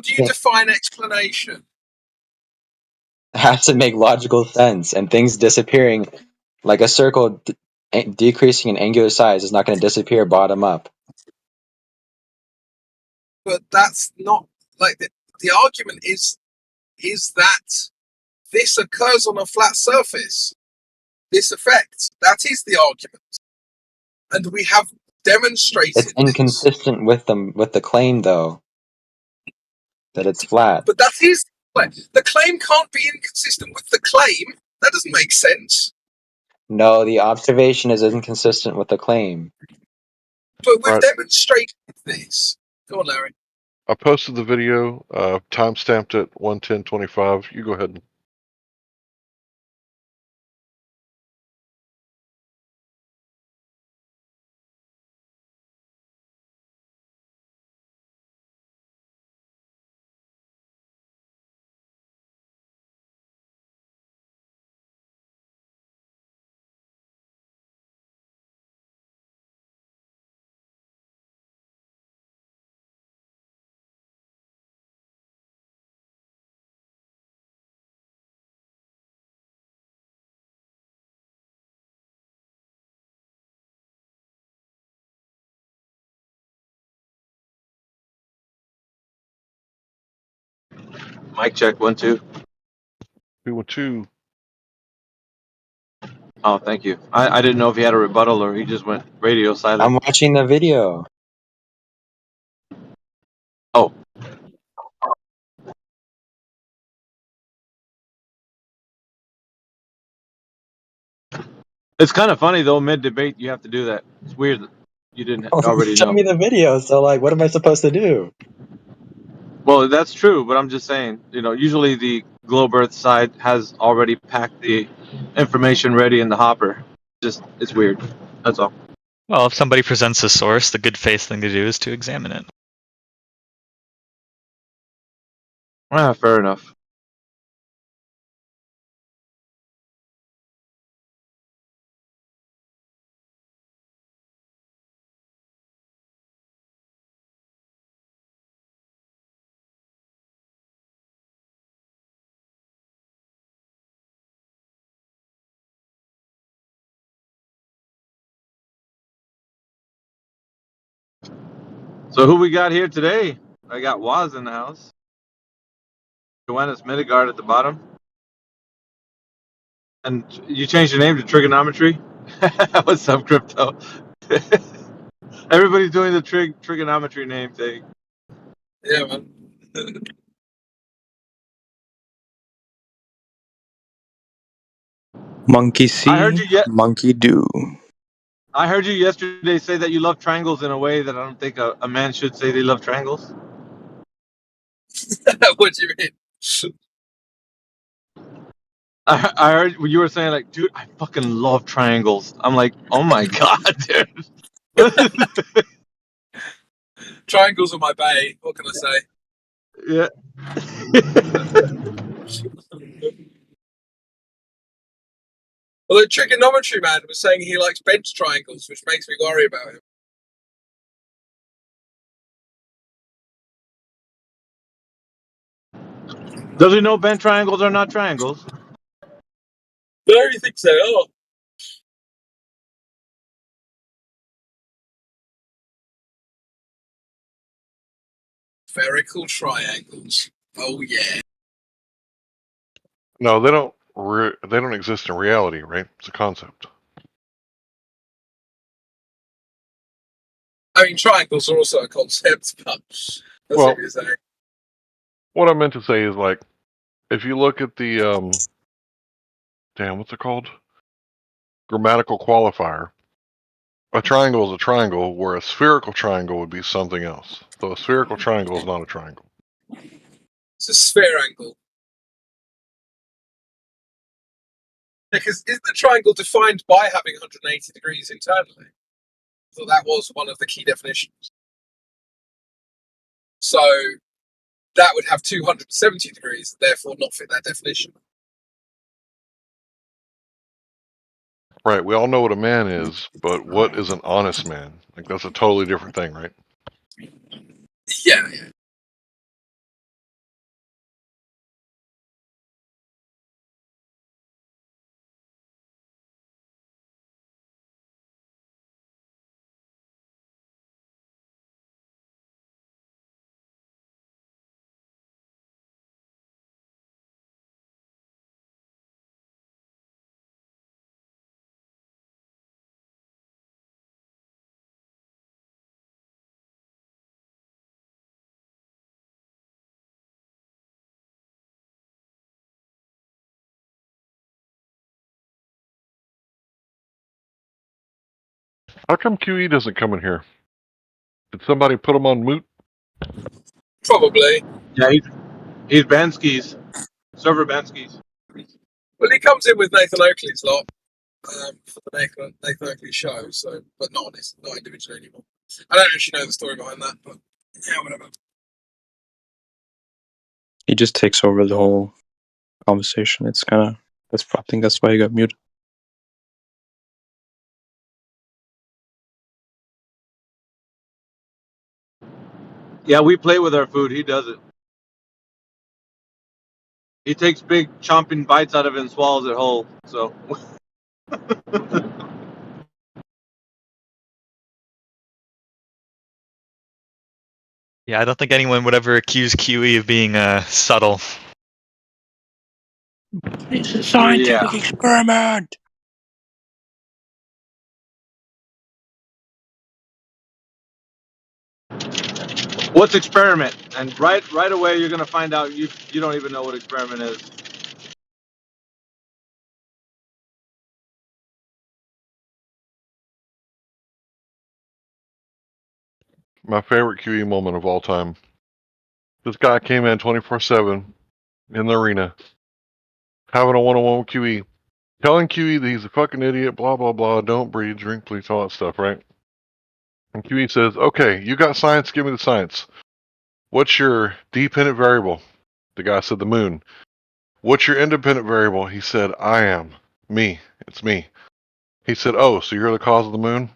do you define explanation? It has to make logical sense, and things disappearing, like a circle decreasing in angular size, is not going to disappear bottom up. But that's not like the argument is that this occurs on a flat surface. This effect. That is the argument, and we have demonstrated. It's inconsistent with the claim, though, that it's flat. But that is the claim can't be inconsistent with the claim. That doesn't make sense. No, the observation is inconsistent with the claim. But we've demonstrated this. Go on, Larry. I posted the video, timestamped at 1:10:25. You go ahead. Mic check 1 2. 2 2. Oh, thank you. I didn't know if he had a rebuttal or he just went radio silent. I'm watching the video. Oh. It's kind of funny though. Mid debate, you have to do that. It's weird that you didn't already Show know. me the video. So, like, what am I supposed to do? Well, that's true, but I'm just saying. Usually the globe Earth side has already packed the information ready in the hopper. It's weird. That's all. Well, if somebody presents a source, the good faith thing to do is to examine it. Fair enough. So who we got here today? I got Waz in the house. Joanna's Mitigard at the bottom. And you changed your name to Trigonometry? What's up, Crypto? Everybody's doing the trigonometry name thing. Yeah, man. Monkey see, monkey do. I heard you yesterday say that you love triangles in a way that I don't think a man should say they love triangles. What do you mean? I heard you were saying like, dude, I fucking love triangles. I'm like, oh my god, dude. Triangles are my bae. What can I say? Yeah. Although Trigonometry Man was saying he likes bench triangles, which makes me worry about him. Does he know bent triangles are not triangles? No, he thinks they are. Spherical triangles. Oh yeah. No, they don't. They don't exist in reality, right? It's a concept. I mean, triangles are also a concept, but that's what you're saying. What I meant to say is, like, if you look at the what's it called? Grammatical qualifier. A triangle is a triangle, where a spherical triangle would be something else. So a spherical triangle is not a triangle. It's a sphere angle. Because isn't the triangle defined by having 180 degrees internally? So that was one of the key definitions. So that would have 270 degrees, therefore not fit that definition. Right, we all know what a man is, but what is an honest man? Like, that's a totally different thing, right? Yeah. How come QE doesn't come in here? Did somebody put him on mute? Probably. Yeah, he's Bansky's. Server Bansky's. Well, he comes in with Nathan Oakley's lot for the Nathan Oakley show, so but not individually anymore. I don't actually know the story behind that, but yeah, whatever. He just takes over the whole conversation. It's kind of I think that's why he got muted. Yeah, we play with our food. He doesn't. He takes big chomping bites out of it and swallows it whole. So. Yeah, I don't think anyone would ever accuse QE of being subtle. It's a scientific experiment. What's experiment? And right away you're gonna find out you don't even know what experiment is. My favorite QE moment of all time. This guy came in 24/7 in the arena, having a one-on-one with QE, telling QE that he's a fucking idiot, blah, blah, blah, don't breathe, drink, please, all that stuff, right? And QE says, okay, you got science, give me the science. What's your dependent variable? The guy said the moon. What's your independent variable? He said, I am. Me. It's me. He said, oh, so you're the cause of the moon?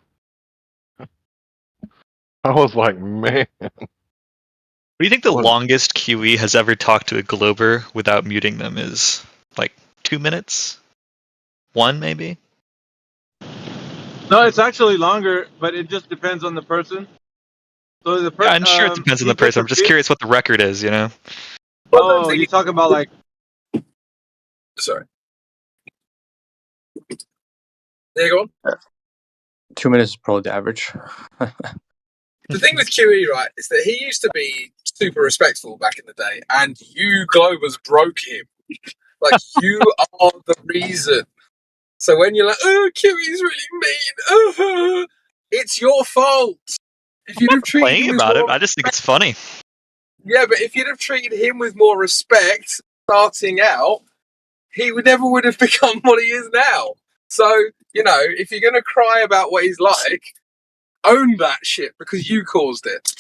I was like, man. What do you think the longest QE has ever talked to a Glober without muting them is? Like 2 minutes? 1 maybe? No, it's actually longer, but it just depends on the person. So the Yeah, I'm sure it depends on the person. I'm just curious what the record is, you know? Oh, you talk about like. Sorry. There you go. 2 minutes is probably the average. The thing with QE, right, is that he used to be super respectful back in the day, and you Globers broke him. Like, you are the reason. So when you're like, oh, QE's really mean, it's your fault. If you'd have treated Playing him with about it, more I just think it's funny. Yeah, but if you'd have treated him with more respect starting out, he would never would have become what he is now. So, you know, if you're going to cry about what he's like, own that shit because you caused it.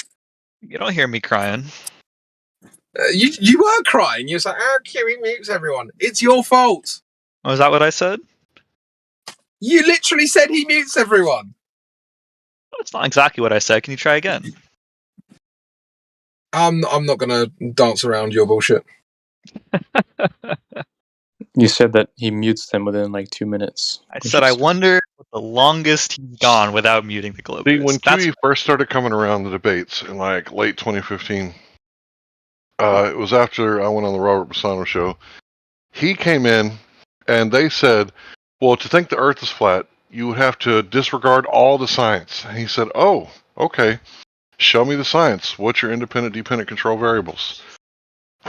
You don't hear me crying. You were crying. You were like, oh, QE mutes everyone. It's your fault. Oh, is that what I said? You literally said he mutes everyone. That's not exactly what I said. Can you try again? I'm not going to dance around your bullshit. You said that he mutes them within like 2 minutes. I said I wonder what the longest he's gone without muting the Globers. See, when QE first started coming around the debates in like late 2015, it was after I went on the Robert Bassano show. He came in and they said, well, to think the Earth is flat, you would have to disregard all the science. And he said, oh, okay. Show me the science. What's your independent, dependent control variables?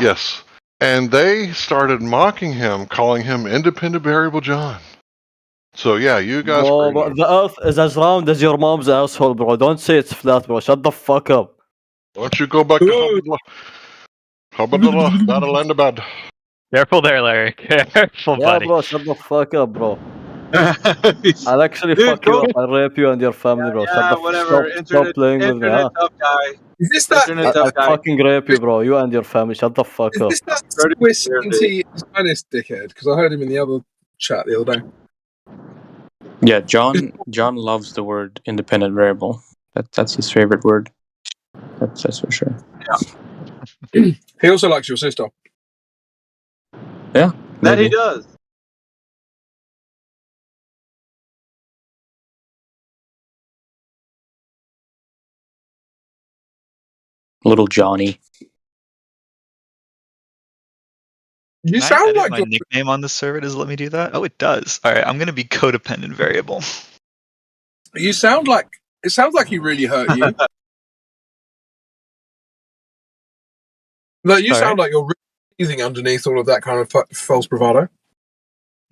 Yes. And they started mocking him, calling him Independent Variable John. So yeah, you guys. Bro, but the Earth is as round as your mom's asshole, bro. Don't say it's flat, bro. Shut the fuck up. Why don't you go back to Habadullah, not a land about. Careful there, Larry. Careful, Yeah, buddy. bro. Shut the fuck up, bro. I'll actually fuck you up. I'll rape you and your family, bro. Yeah, whatever. Stop playing with me, huh? Internet tough guy. Is this that? I'll fucking rape you, bro. You and your family. Shut the fuck up. Is this that Swiss anti-Zionist dickhead? Because I heard him in the other chat the other day. Yeah, John loves the word independent variable. That's his favorite word. That's for sure. Yeah. He also likes your sister. Yeah. That maybe. he does. Little Johnny. You Can I sound edit like my you're... nickname on the server. Does it let me do that? Oh, it does. All right, I'm going to be codependent variable. You sound like... It sounds like he really hurt you. Like, you Sorry? sound like you're breathing underneath all of that kind of false bravado. You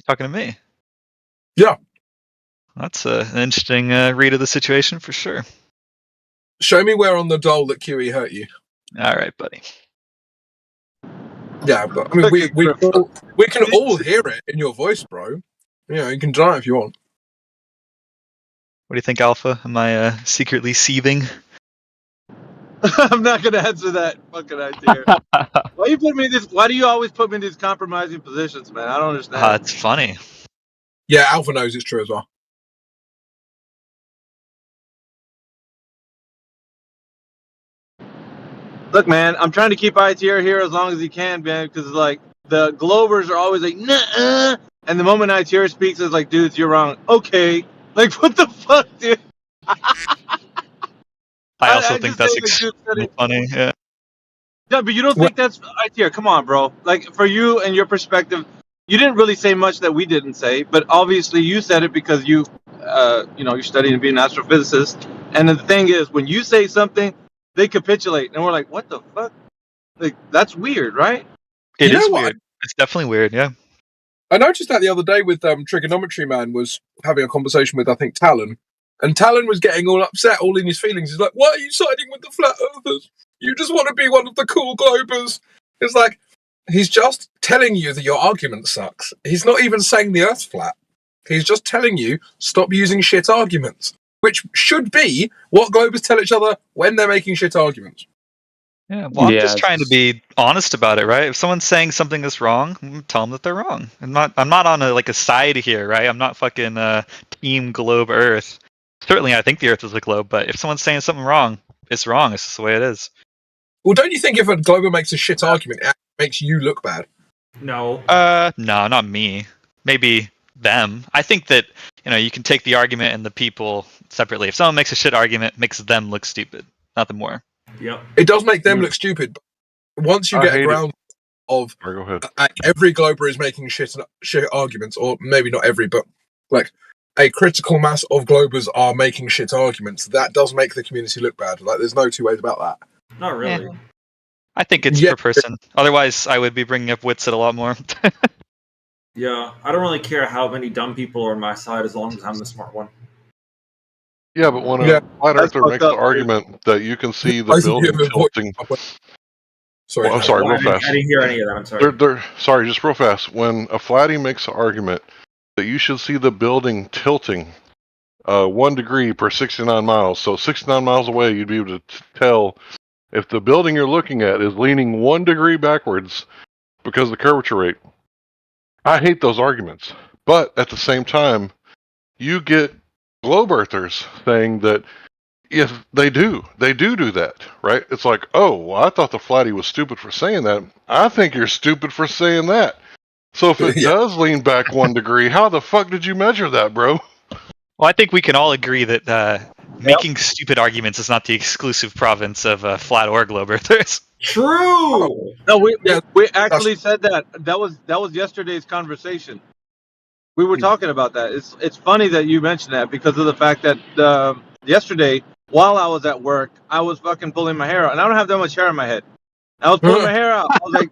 talking to me? Yeah. That's an interesting read of the situation for sure. Show me where on the doll that QE hurt you. All right, buddy. Yeah, but I mean, we can all hear it in your voice, bro. Yeah, you can try it if you want. What do you think, Alpha? Am I secretly seething? I'm not gonna answer that fucking idea. Why do you always put me in these compromising positions, man? I don't understand. It's funny. Yeah, Alpha knows it's true as well. Look, man, I'm trying to keep ITR here as long as he can, man, because like the Globers are always like, nah, and the moment ITR speaks, it's like, dudes, you're wrong. Okay, like what the fuck, dude? I also think just that's say, like, extremely funny. Yeah. Yeah, but you don't think that's ITR? Come on, bro. Like for you and your perspective, you didn't really say much that we didn't say, but obviously you said it because you you're studying to be an astrophysicist. And the thing is, when you say something, they capitulate, and we're like, what the fuck? Like, that's weird, right? It You is know what? weird. It's definitely weird. Yeah. I noticed that the other day with Trigonometry Man was having a conversation with, I think, Talon. And Talon was getting all upset, all in his feelings. He's like, why are you siding with the flat earthers? You just want to be one of the cool globers. It's like, he's just telling you that your argument sucks. He's not even saying the earth's flat. He's just telling you, stop using shit arguments. Which should be what globers tell each other when they're making shit arguments. Yeah, well, I'm just trying to be honest about it, right? If someone's saying something that's wrong, tell them that they're wrong. I'm not on a side here, right? I'm not fucking team globe Earth. Certainly, I think the Earth is a globe, but if someone's saying something wrong, it's wrong. It's just the way it is. Well, don't you think if a glober makes a shit argument, it makes you look bad? No. No, not me. Maybe them. I think that you can take the argument and the people separately. If someone makes a shit argument, it makes them look stupid, nothing more. Yep. It does make them look stupid. But once you get a ground of every glober is making shit arguments, or maybe not every, but like a critical mass of globers are making shit arguments, that does make the community look bad. Like, there's no two ways about that. Not really. Yeah. I think it's per person. Otherwise, I would be bringing up Witsit a lot more. Yeah, I don't really care how many dumb people are on my side as long as I'm the smart one. Yeah, but when a flat earther makes the argument that you can see the building tilting... Sorry, I'm sorry, real fast. I didn't hear any of that, I'm sorry. Sorry, just real fast. When a flatty makes the argument that you should see the building tilting 1 degree per 69 miles, so 69 miles away you'd be able to tell if the building you're looking at is leaning 1 degree backwards because of the curvature rate. I hate those arguments. But at the same time, you get globe earthers saying that if they do that, right? It's like, oh, well, I thought the flatty was stupid for saying that. I think you're stupid for saying that. So if it does lean back 1 degree, how the fuck did you measure that, bro? Well, I think we can all agree that making stupid arguments is not the exclusive province of flat or globe earthers. True. No, we actually said that. That was yesterday's conversation. We were talking about that. It's funny that you mentioned that because of the fact that yesterday, while I was at work, I was fucking pulling my hair out, and I don't have that much hair in my head. I was pulling my hair out. I was like,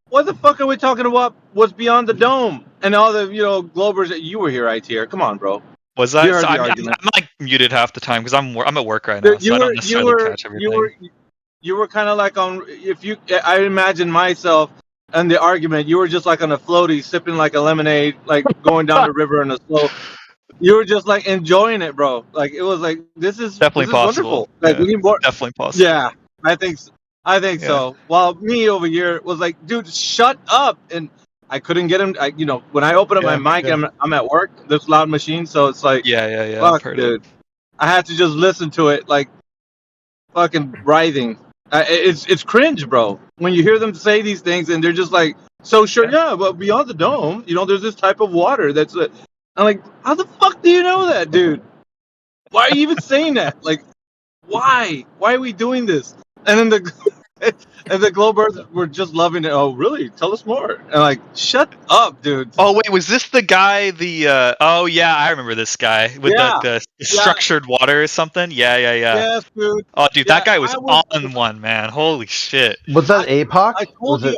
why the fuck are we talking about what's beyond the dome and all the globers that you were here, ITR? Come on, bro. Was I? So I'm like muted half the time because I'm at work right now, so I don't necessarily catch everything. You were kind of like on. I imagine myself and the argument, you were just like on a floaty, sipping like a lemonade, like going down the river in a slow. You were just like enjoying it, bro. Like it was like this is definitely possible. Wonderful. Like we need more. Definitely possible. Yeah, I think so. While me over here was like, dude, shut up, and I couldn't get him. When I open up my mic, I'm at work. There's loud machines, so it's like, yeah. Fuck, dude. I had to just listen to it, like fucking writhing. It's cringe, bro. When you hear them say these things and they're just like, so sure, yeah, but beyond the dome, there's this type of water that's. I'm like, how the fuck do you know that, dude? Why are you even saying that? Like, why? Why are we doing this? And then the globe earthers were just loving it. Oh, really? Tell us more. And like, shut up, dude. Oh wait, was this the guy? Oh yeah, I remember this guy with the structured water or something. Yeah. Yes, dude. Oh, dude, that guy was on one, man. Holy shit. Was that APOC? I told you.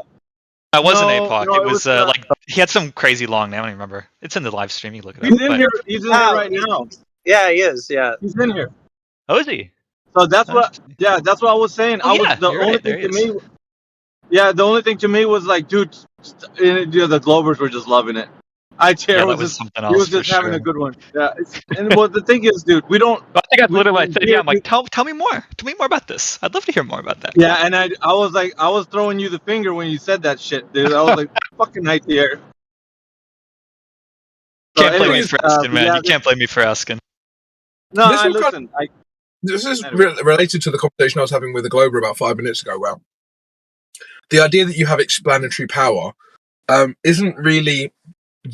It wasn't APOC. It was like he had some crazy long name. I don't even remember. It's in the live stream. You look it up. He's in here. He's in here right now. Yeah, he is. Yeah, he's in here. Oh, is he? So that's what. Yeah, that's what I was saying. The only thing to me was like, dude, the globers were just loving it. ITR was something else. He was just having a good one. Yeah, and well, the thing is, dude, we don't. I think that's literally what I said. Yeah, I'm like, tell me more. Tell me more about this. I'd love to hear more about that. Yeah, and I was like, I was throwing you the finger when you said that shit, dude. I was like, fucking ITR. Can't blame me for asking, man. You can't blame me for asking. No, listen. This is related to the conversation I was having with a glober about 5 minutes ago. Well, the idea that you have explanatory power isn't really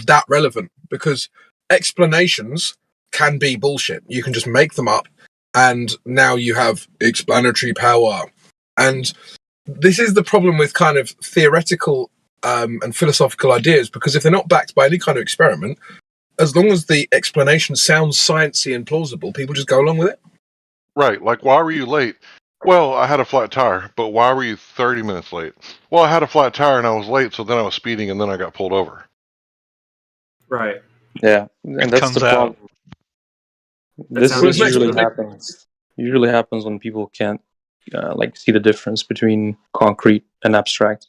that relevant because explanations can be bullshit. You can just make them up and now you have explanatory power. And this is the problem with kind of theoretical and philosophical ideas, because if they're not backed by any kind of experiment, as long as the explanation sounds sciencey and plausible, people just go along with it. Right. Like, why were you late? Well, I had a flat tire. But why were you 30 minutes late? Well, I had a flat tire and I was late, so then I was speeding and then I got pulled over. Right. Yeah, and that's the problem. This usually happens. Usually happens when people can't like see the difference between concrete and abstract,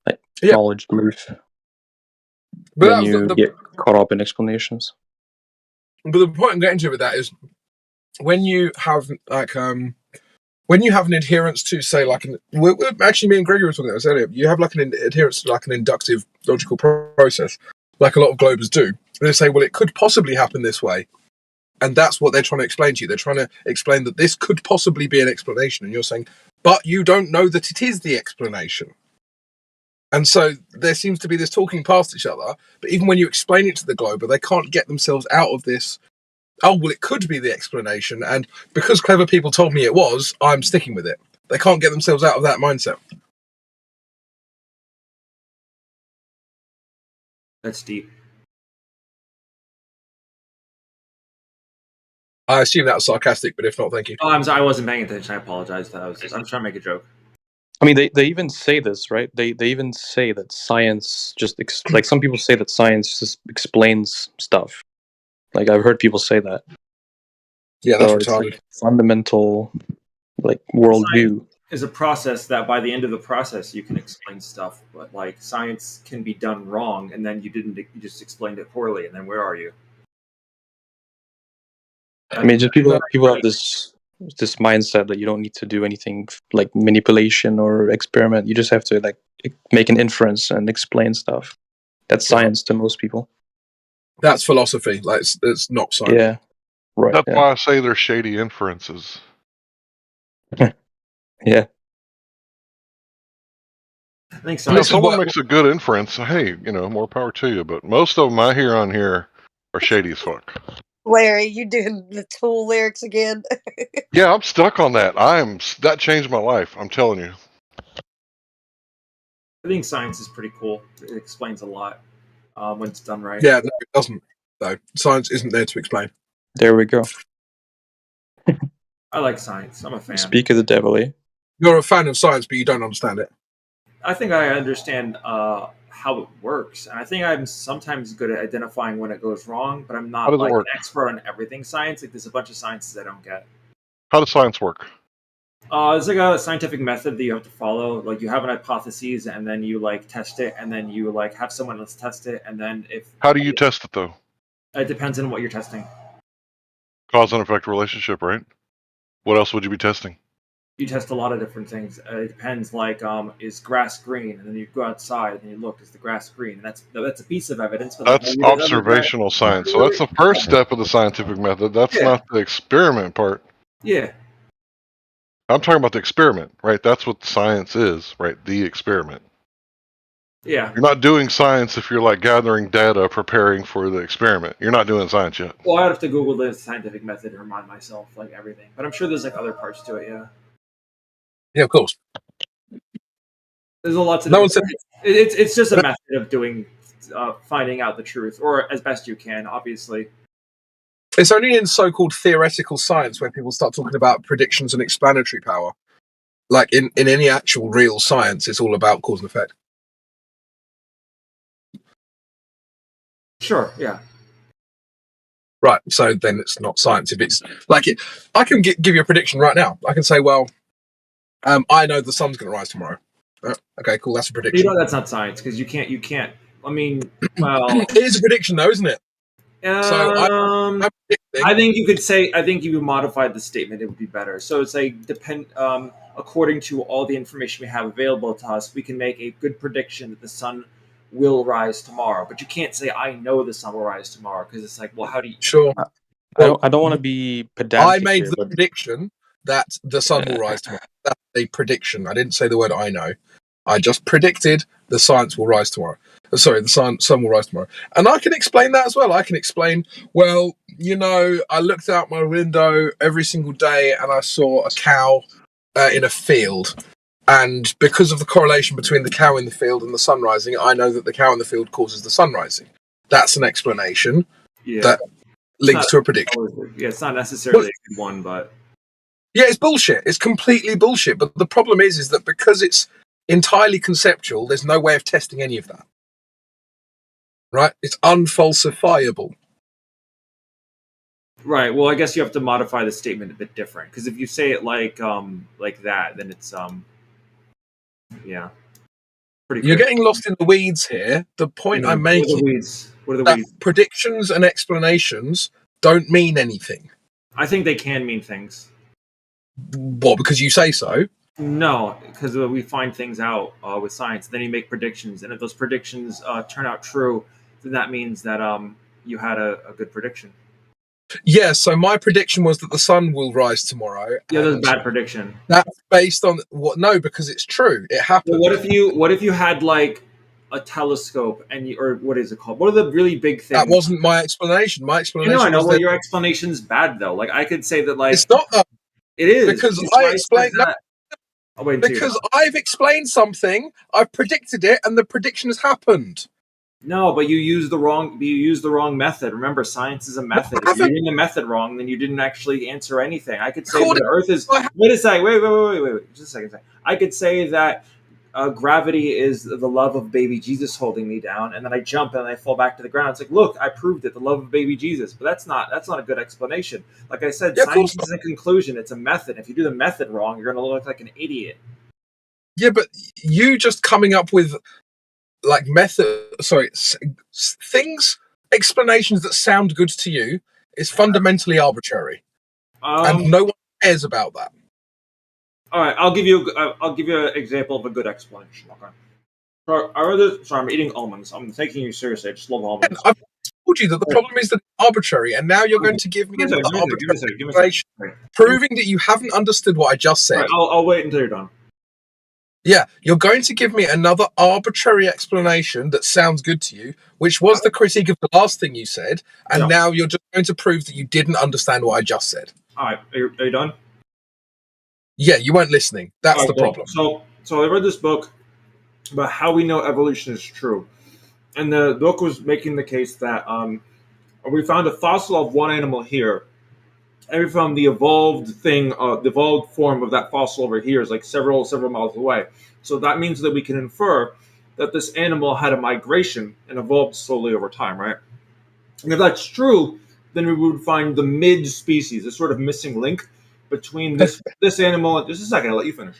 like knowledge, belief. But then you get caught up in explanations. But the point I'm getting to with that is when you have when you have an adherence to, say, like actually, me and Gregory were talking about this earlier. You have like an adherence to like an inductive logical process, like a lot of globers do. And they say, well, it could possibly happen this way. And that's what they're trying to explain to you. They're trying to explain that this could possibly be an explanation. And you're saying, but you don't know that it is the explanation. And so there seems to be this talking past each other. But even when you explain it to the glober, they can't get themselves out of this. Oh, well, it could be the explanation. And because clever people told me it was, I'm sticking with it. They can't get themselves out of that mindset. That's deep. I assume that was sarcastic, but if not, thank you. Oh, I'm sorry. I wasn't paying attention. I apologize. I'm trying to make a joke. I mean, they even say this, right? They even say that science just like some people say that science just explains stuff. Like I've heard people say that. Yeah, that's retarded. Like fundamental, like worldview. Is a process that by the end of the process you can explain stuff, but like science can be done wrong, and then you just explained it poorly, and then where are you? I mean, just people have this mindset that you don't need to do anything like manipulation or experiment. You just have to like make an inference and explain stuff. That's science to most people. That's philosophy. Like it's not science. Yeah, right. That's why I say they're shady inferences. Yeah. I think so. If someone makes a good inference, hey, more power to you. But most of them I hear on here are shady as fuck. Larry, you doing the Tool lyrics again? Yeah, I'm stuck on that. That changed my life. I'm telling you. I think science is pretty cool. It explains a lot when it's done right. Yeah, no, it doesn't. Though science isn't there to explain. There we go. I like science. I'm a fan. Speak of the devil, eh? You're a fan of science, but you don't understand it. I think I understand how it works, and I think I'm sometimes good at identifying when it goes wrong, but I'm not like an expert on everything science. Like there's a bunch of sciences I don't get. How does science work? It's like a scientific method that you have to follow. Like you have an hypothesis, and then you like test it, and then you like have someone else test it, and then How do you test it though? It depends on what you're testing. Cause and effect relationship, right? What else would you be testing? You test a lot of different things. It depends. Like, is grass green? And then you go outside and you look. Is the grass green? And that's a piece of evidence. But that's observational science. So that's the first step of the scientific method. That's not the experiment part. Yeah. I'm talking about the experiment, right? That's what science is, right? The experiment. Yeah. You're not doing science if you're like gathering data, preparing for the experiment. You're not doing science yet. Well, I'd have to Google the scientific method to remind myself like everything. But I'm sure there's like other parts to it. Yeah. Yeah, of course. There's a lot to. No one said it's just a method of doing, finding out the truth, or as best you can. Obviously, it's only in so-called theoretical science where people start talking about predictions and explanatory power. Like in any actual real science, it's all about cause and effect. Sure. Yeah. Right. So then it's not science. If it's like it, I can give you a prediction right now. I can say, well, I know the sun's going to rise tomorrow. Okay, cool. That's a prediction. You know that's not science because you can't. I mean, well, it is a prediction, though, isn't it? I think you could say. I think you modified the statement. It would be better. So it's like according to all the information we have available to us, we can make a good prediction that the sun will rise tomorrow. But you can't say I know the sun will rise tomorrow because it's like, well, how do you? Sure. I don't want to be pedantic. I made the prediction that the sun will rise tomorrow. That's a prediction. I didn't say the word I know. I just predicted the science will rise tomorrow. Sorry, the sun will rise tomorrow. And I can explain that as well. I can explain, well, I looked out my window every single day and I saw a cow in a field. And because of the correlation between the cow in the field and the sun rising, I know that the cow in the field causes the sun rising. That's an explanation that links to a prediction. Yeah, it's not necessarily a good one, but... Yeah, it's bullshit. It's completely bullshit. But the problem is that because it's entirely conceptual, there's no way of testing any of that. Right? It's unfalsifiable. Right. Well, I guess you have to modify the statement a bit different, because if you say it like that, then it's yeah. You're getting lost in the weeds here. The point I'm making is that predictions and explanations don't mean anything. I think they can mean things. What? Because you say so? No, because we find things out with science. Then you make predictions, and if those predictions turn out true, then that means that you had a good prediction. Yeah, so my prediction was that the sun will rise tomorrow. Yeah, that's a bad prediction. That's based on what? No, because it's true. It happened. Well, what if you had like a telescope or what is it called? What are the really big things? That wasn't my explanation. My explanation. I know. Was Well, that your explanation's bad though. Like I could say that like it's not. It is because I explained. Because I've explained something, I've predicted it, and the prediction has happened. No, but you used the wrong method. Remember, science is a method. If you're using the method wrong, then you didn't actually answer anything. I could say the Earth is. Wait a second. Wait. Just a second. I could say that gravity is the love of baby Jesus holding me down, and then I jump and I fall back to the ground. It's like, look, I proved it. The love of baby Jesus. But that's not a good explanation. Like I said, science is a conclusion. It's a method. If you do the method wrong, you're going to look like an idiot. Yeah, but you just coming up with like explanations that sound good to you is fundamentally arbitrary, and no one cares about that. All right, I'll give you an example of a good explanation. Okay. I'm eating almonds. I'm taking you seriously. I just love almonds. I've told you that the problem is that it's arbitrary, and now you're going to give me another arbitrary explanation, proving that you haven't understood what I just said. Right, I'll wait until you're done. Yeah, you're going to give me another arbitrary explanation that sounds good to you, which was the critique of the last thing you said, and now you're just going to prove that you didn't understand what I just said. All right, are you done? Yeah, you weren't listening. That's the problem. So I read this book about how we know evolution is true, and the book was making the case that we found a fossil of one animal here, and we found the evolved form of that fossil over here is like several miles away. So that means that we can infer that this animal had a migration and evolved slowly over time, right? And if that's true, then we would find the mid-species, a sort of missing link between this animal. Just a second, I'll let you finish.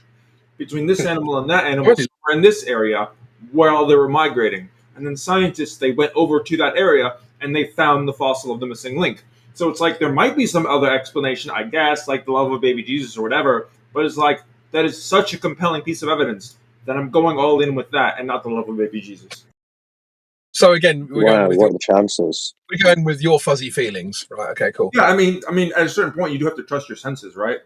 Between this animal and that animal, somewhere in this area, while they were migrating. And then scientists, they went over to that area and they found the fossil of the missing link. So it's like there might be some other explanation, I guess, like the love of baby Jesus or whatever. But it's like that is such a compelling piece of evidence that I'm going all in with that and not the love of baby Jesus. So again, what are the chances? We're going with your fuzzy feelings, right? Okay, cool. Yeah, I mean, at a certain point, you do have to trust your senses, right?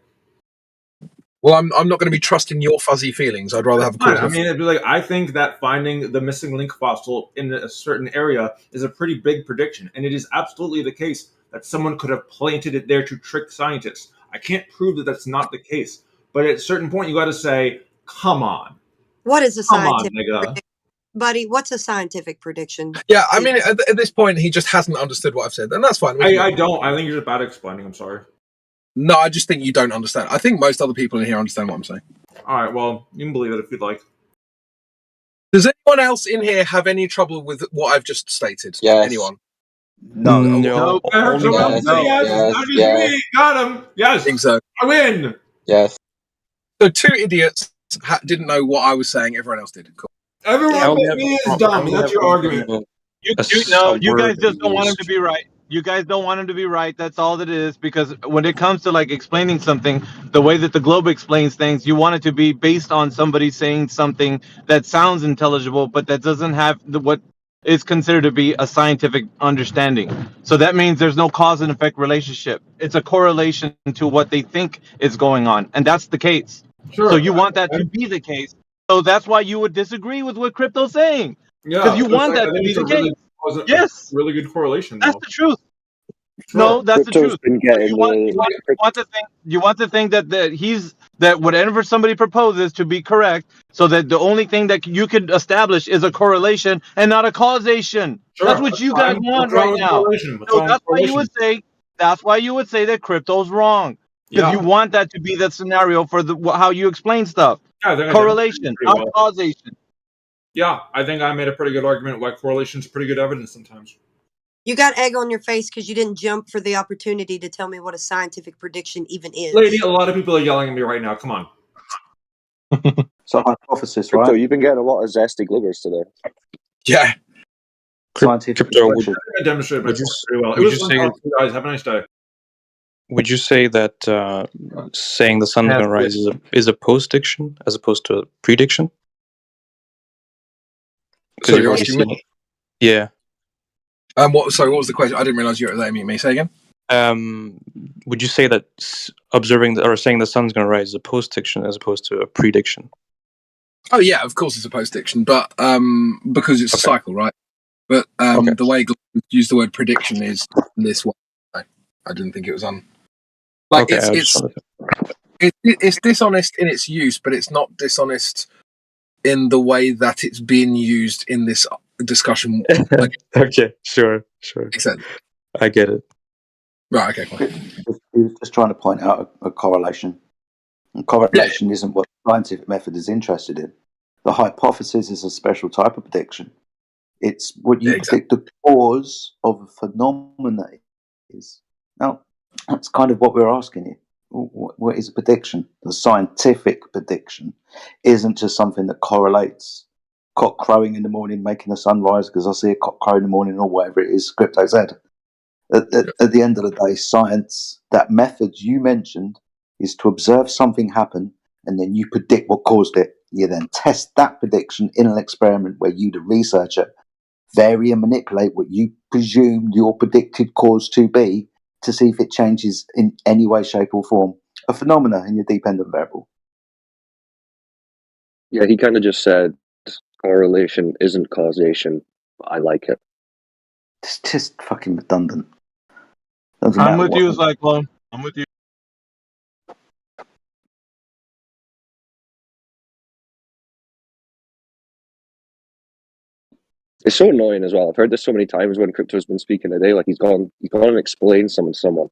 Well, I'm not going to be trusting your fuzzy feelings. I'd rather have a cause. I mean, it'd be like I think that finding the missing link fossil in a certain area is a pretty big prediction, and it is absolutely the case that someone could have planted it there to trick scientists. I can't prove that that's not the case, but at a certain point, you got to say, "Come on." What is a scientific nigga. Buddy, what's a scientific prediction? Yeah, I mean, at this point, he just hasn't understood what I've said, and that's fine. I don't. I think you're just bad at explaining. I'm sorry. No, I just think you don't understand. I think most other people in here understand what I'm saying. All right, well, you can believe it if you'd like. Does anyone else in here have any trouble with what I've just stated? Yes. Anyone? No. No. Yes. Got him. Yes. I think so. I win. Yes. So 2 idiots didn't know what I was saying. Everyone else did. Cool. Everyone but me is dumb. That's your argument. You guys just don't want him to be right. You guys don't want him to be right. That's all it is. Because when it comes to like explaining something, the way that the globe explains things, you want it to be based on somebody saying something that sounds intelligible, but that doesn't have what is considered to be a scientific understanding. So that means there's no cause and effect relationship. It's a correlation to what they think is going on, and that's the case. Sure. So you want that to be the case. So that's why you would disagree with what Crypto's saying. Yeah, because you want that to be the case. Yes, really good correlation. That's the truth. No, that's the truth. Been getting You want to think that he's that whatever somebody proposes to be correct, so that the only thing that you could establish is a correlation and not a causation. Sure, That's what you guys fine. want What's wrong right with now. correlation? What's So wrong with correlation? that's why you would say that crypto's wrong, because Yeah. you want that to be the scenario for how you explain stuff. Yeah, I think I Correlation, demonstrated not pretty well. causation. Yeah, I think I made a pretty good argument why correlation is pretty good evidence sometimes. You got egg on your face because you didn't jump for the opportunity to tell me what a scientific prediction even is. Lady, a lot of people are yelling at me right now. Come on. So hypothesis, Crypto, right? you've been getting a lot of zesty glibbers today. Yeah. Scientific Crypto, expression. I demonstrated my would you, point pretty well. It would was you fun say talking to you guys. Have a nice day. would you say that saying the sun's gonna rise is a post-diction as opposed to a prediction? So you're asking me? Yeah. Sorry, what was the question? I didn't realize you were letting me say again. Would you say that observing or saying the sun's going to rise is a post-diction as opposed to a prediction? Oh yeah, of course it's a post-diction, but because it's a cycle, right? But the way Glover used the word prediction is this way. I didn't think it was it's dishonest in its use, but it's not dishonest in the way that it's being used in this discussion. Okay, sure. Makes sense. I get it. Right, okay, fine. He was just trying to point out a correlation. And correlation isn't what the scientific method is interested in. The hypothesis is a special type of prediction. It's what you predict the cause of a phenomenon is. Now, that's kind of what we're asking you. What is a prediction? The scientific prediction isn't just something that correlates. Cock crowing in the morning, making the sun rise because I see a cock crow in the morning, or whatever it is, crypto said. At the end of the day, science, that method you mentioned, is to observe something happen and then you predict what caused it. You then test that prediction in an experiment where you, the researcher, vary and manipulate what you presumed your predicted cause to be to see if it changes in any way, shape or form. A phenomena in your dependent variable. Yeah, he kind of just said correlation isn't causation. I like it. It's just fucking redundant. I'm with you, Cyclone. I'm with you. It's so annoying as well. I've heard this so many times when crypto's been speaking today. Like he's gone and explained something to someone,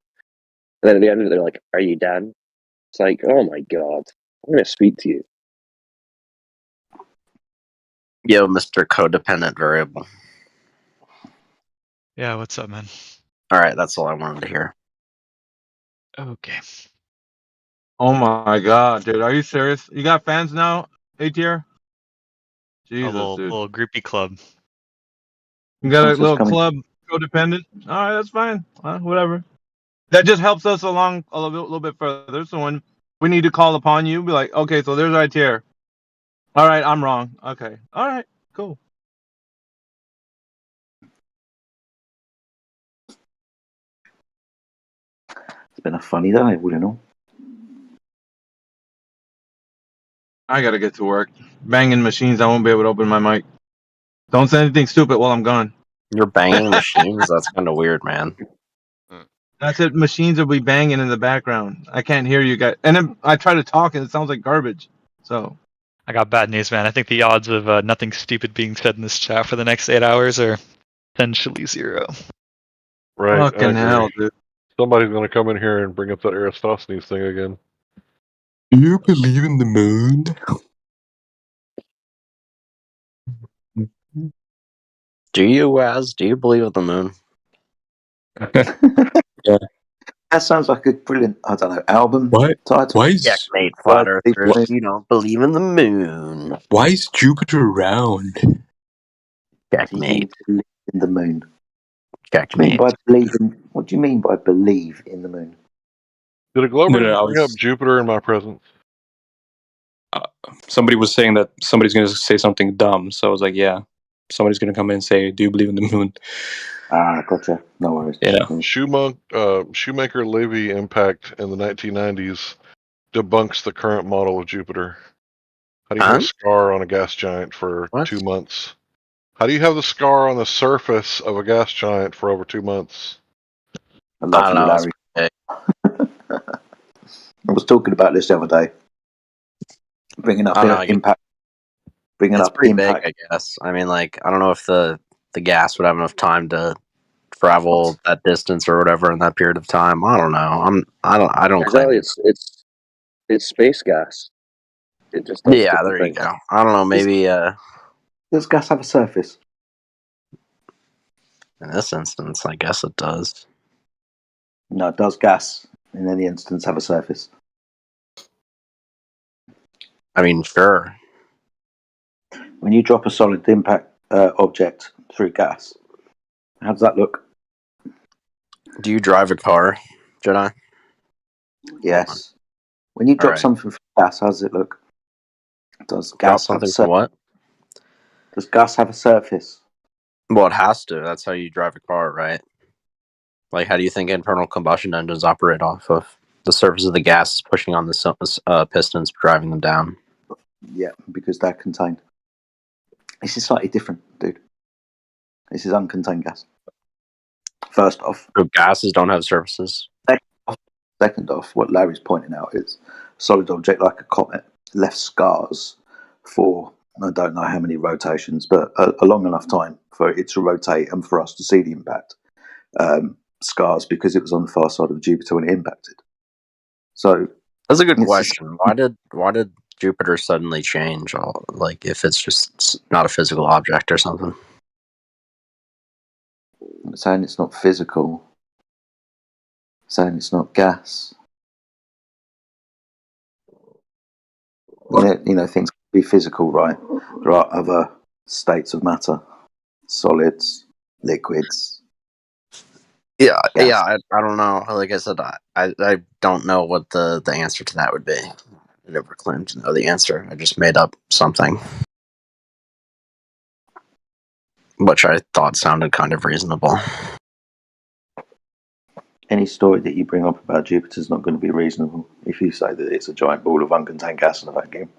and then at the end of it, they're like, "Are you done?" It's like, oh my god, I'm going to speak to you. Yo, Mr. Codependent Variable. Yeah, what's up, man? Alright, that's all I wanted to hear. Okay. Oh my god, dude. Are you serious? You got fans now, A-tier? Jesus, a little, dude. little groupie club. You got a little club codependent? Alright, that's fine. Whatever. That just helps us along a little bit further. So when we need to call upon you, be like, okay, so there's right here. Alright, I'm wrong. Okay. Alright, cool. It's been a funny day, wouldn't it? I gotta get to work. Banging machines, I won't be able to open my mic. Don't say anything stupid while I'm gone. You're banging machines? That's kind of weird, man. I said machines will be banging in the background. I can't hear you guys. And then I try to talk and it sounds like garbage. So I got bad news, man. I think the odds of nothing stupid being said in this chat for the next 8 hours are essentially 0. Right. Fucking hell, dude. Somebody's going to come in here and bring up that Aristophanes thing again. Do you believe in the moon? Do you, Az? Do you believe in the moon? Yeah. That sounds like a brilliant, I don't know, album title. Why is Checkmate, flat earthers? You don't believe in the moon. Why is Jupiter round? Checkmate. In the moon. Checkmate. What do you mean by believe in the moon? Did a Glover No, bring up Jupiter in my presence? Somebody was saying that somebody's going to say something dumb, so I was like, yeah, somebody's going to come in and say, do you believe in the moon? Ah, gotcha. No worries. Yeah. Shoemaker Levy impact in the 1990s debunks the current model of Jupiter. How do you have a scar on a gas giant for 2 months? How do you have the scar on the surface of a gas giant for over 2 months? I love you, Larry. I was talking about this the other day. Bringing up I don't know, impact. Bringing it's up pretty impact. big, I guess. I mean, like, I don't know if the gas would have enough time to travel that distance or whatever in that period of time. I don't know. I don't claim Exactly, it's space gas. It just does Yeah, different there you things. go. I don't know, maybe Does gas have a surface? in this instance, I guess it does. No, does gas in any instance have a surface? I mean, sure. When you drop a solid impact object through gas, how does that look? Do you drive a car, Jedi? Yes. When you drop Alright. something from gas, how does it look? Does Drop gas have a something surface? from what? Does gas have a surface? Well, it has to. That's how you drive a car, right? Like, how do you think internal combustion engines operate off of? The surface of the gas is pushing on the pistons, driving them down. Yeah, because they're contained. This is slightly different, dude. This is uncontained gas. First off. So gases don't have surfaces? Second off, what Larry's pointing out is a solid object like a comet left scars for, I don't know how many rotations, but a long enough time for it to rotate and for us to see the impact. Scars because it was on the far side of Jupiter when it impacted. So that's a good question. Why did Jupiter suddenly change? Like, if it's just not a physical object or something? I'm saying it's not physical. I'm saying it's not gas. You know, things can be physical, right? There are other states of matter, solids, liquids. Yeah, I don't know. Like I said, I don't know what the answer to that would be. I never claimed to know the answer. I just made up something, which I thought sounded kind of reasonable. Any story that you bring up about Jupiter is not going to be reasonable if you say that it's a giant ball of uncontained gas in a vacuum.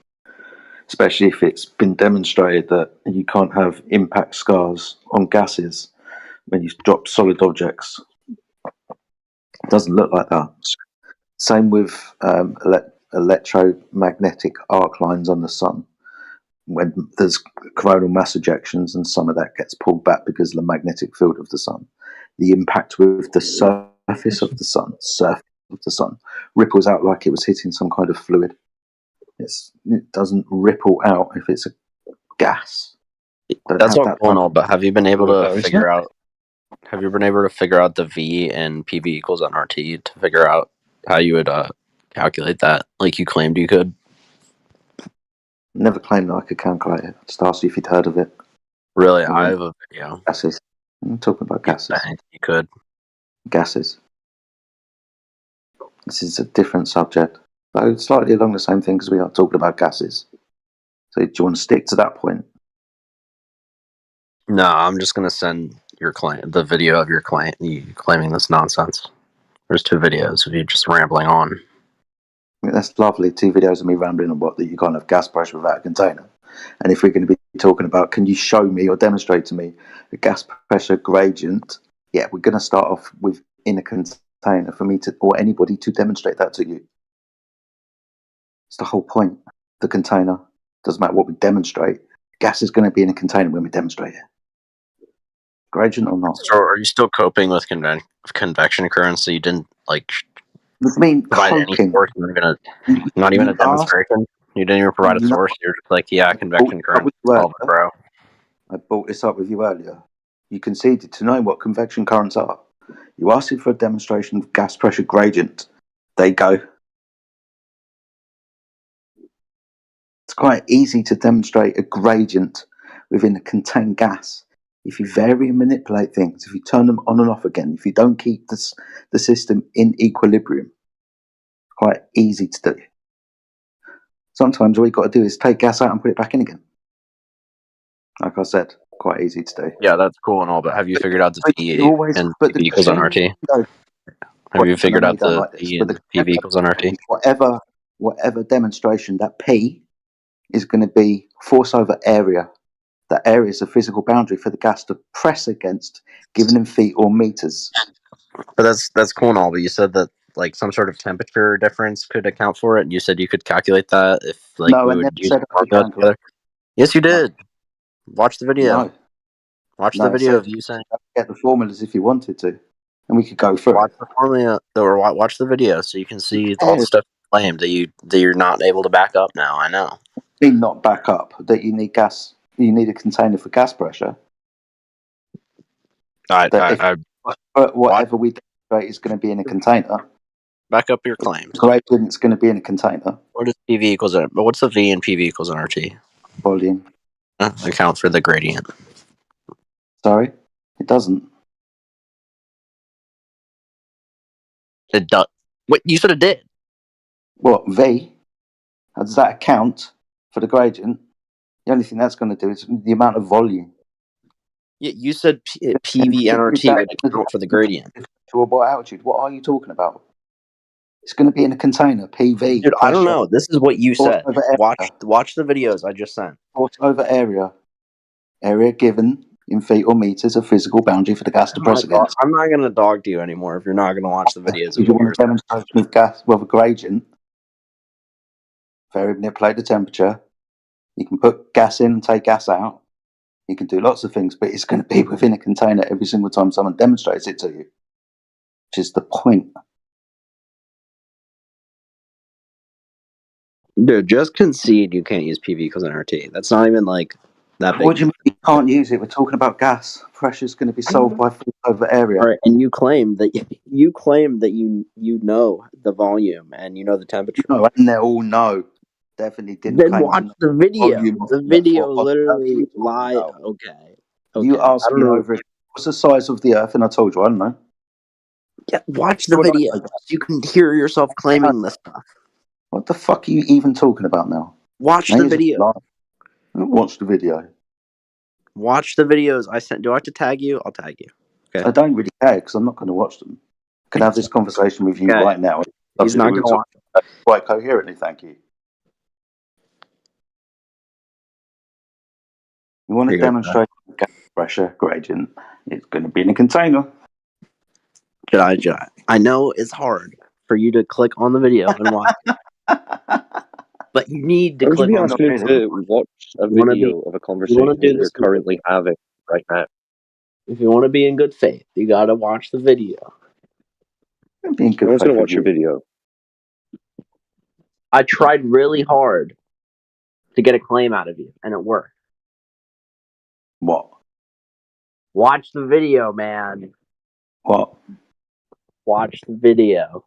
Especially if it's been demonstrated that you can't have impact scars on gases when you drop solid objects. It doesn't look like that. Same with electromagnetic arc lines on the sun. When there's coronal mass ejections and some of that gets pulled back because of the magnetic field of the sun, the impact with the surface of the sun ripples out like it was hitting some kind of fluid. It doesn't ripple out if it's a gas. That's all cool and all, but have you been able to figure out? Have you been able to figure out the V and PV equals nRT to figure out how you would calculate that, like you claimed you could? Never claimed that I could calculate it. Just asked you if you'd heard of it. Really, I have a video. Gases. I'm talking about gases. You could. Gases. This is a different subject, though slightly along the same thing because we are talking about gases. So do you want to stick to that point? No, I'm just going to send the video of your you claiming this nonsense. There's 2 videos of you just rambling on. That's lovely. 2 videos of me rambling on what that you can't have gas pressure without a container. And if we're going to be talking about, can you show me or demonstrate to me a gas pressure gradient? Yeah, we're going to start off with in a container for me to, or anybody to demonstrate that to you. It's the whole point. The container, doesn't matter what we demonstrate, gas is going to be in a container when we demonstrate it. Gradient or not? So are you still coping with convection currents? So you didn't provide any source? Not even a demonstration? You didn't even provide a source? You're just like, yeah, convection current. Solve it, bro. I brought this up with you earlier. You conceded to know what convection currents are. You asked for a demonstration of gas pressure gradient. There you go. It's quite easy to demonstrate a gradient within a contained gas. If you vary and manipulate things, if you turn them on and off again, if you don't keep the system in equilibrium, quite easy to do. Sometimes all you've got to do is take gas out and put it back in again. Like I said, quite easy to do. Yeah, that's cool and all, but have you figured out the V and PV equals nRT? Have you figured out the V and PV equals nRT? Whatever demonstration, that P is going to be force over area. That area is a physical boundary for the gas to press against, given in feet or meters. But that's cool and all, but you said that like some sort of temperature difference could account for it, and you said you could calculate that if like No, we I would never use said I could formulas together? Yes, you did. Watch the video. No. Watch No, the it video said of you saying. get the formulas if you wanted to, and we could go through Watch it. the formula, or watch the video so you can see all the stuff you claimed that you're not able to back up now. I know. Mean not back up that you need gas. You need a container for gas pressure. Whatever we demonstrate is going to be in a container. Back up your claims. Gradient's going to be in a container. What is PV equals? But what's the V in PV equals nRT? Volume. Account for the gradient. Sorry, it doesn't. It does. What you said it did? What V? How does that account for the gradient? The only thing that's going to do is the amount of volume. Yeah, you said PV nRT would account for the gradient. To what altitude? What are you talking about? It's going to be in a container. PV. Dude, I don't know. This is what you said. Watch the videos I just sent. Force over area. Area given in feet or meters of physical boundary for the gas to press against. I'm not going to dog to you anymore if you're not going to watch the videos. If you want to demonstrate with gas, with a gradient, vary manipulate the temperature. You can put gas in and take gas out. You can do lots of things, but it's going to be within a container every single time someone demonstrates it to you, which is the point. Dude, just concede you can't use PV equals nRT. That's not even like that big. What do you mean you can't use it? We're talking about gas. Pressure is going to be solved by force over area. All right, and you claim that you know the volume and you know the temperature. No, and they all know. Definitely didn't. Then watch the video. The video literally lied. Okay. You asked me over it. What's the size of the Earth? And I told you, I don't know. Yeah, watch the video so you can hear yourself claiming this stuff. What the fuck are you even talking about now? Watch the video. Watch the video. Watch the videos I sent. Do I have to tag you? I'll tag you. Okay. I don't really care because I'm not going to watch them. I can have this conversation with you right now. He's not going to watch them. Quite coherently, thank you. You want to demonstrate gas pressure gradient? It's going to be in a container. Jedi. I know it's hard for you to click on the video and watch it. But you need to click on the video. To watch a video of a conversation we're currently having right now. If you want to be in good faith, you got to watch the video. I'm going to watch your video. I tried really hard to get a claim out of you, and it worked. What? Watch the video, man. What? Watch the video.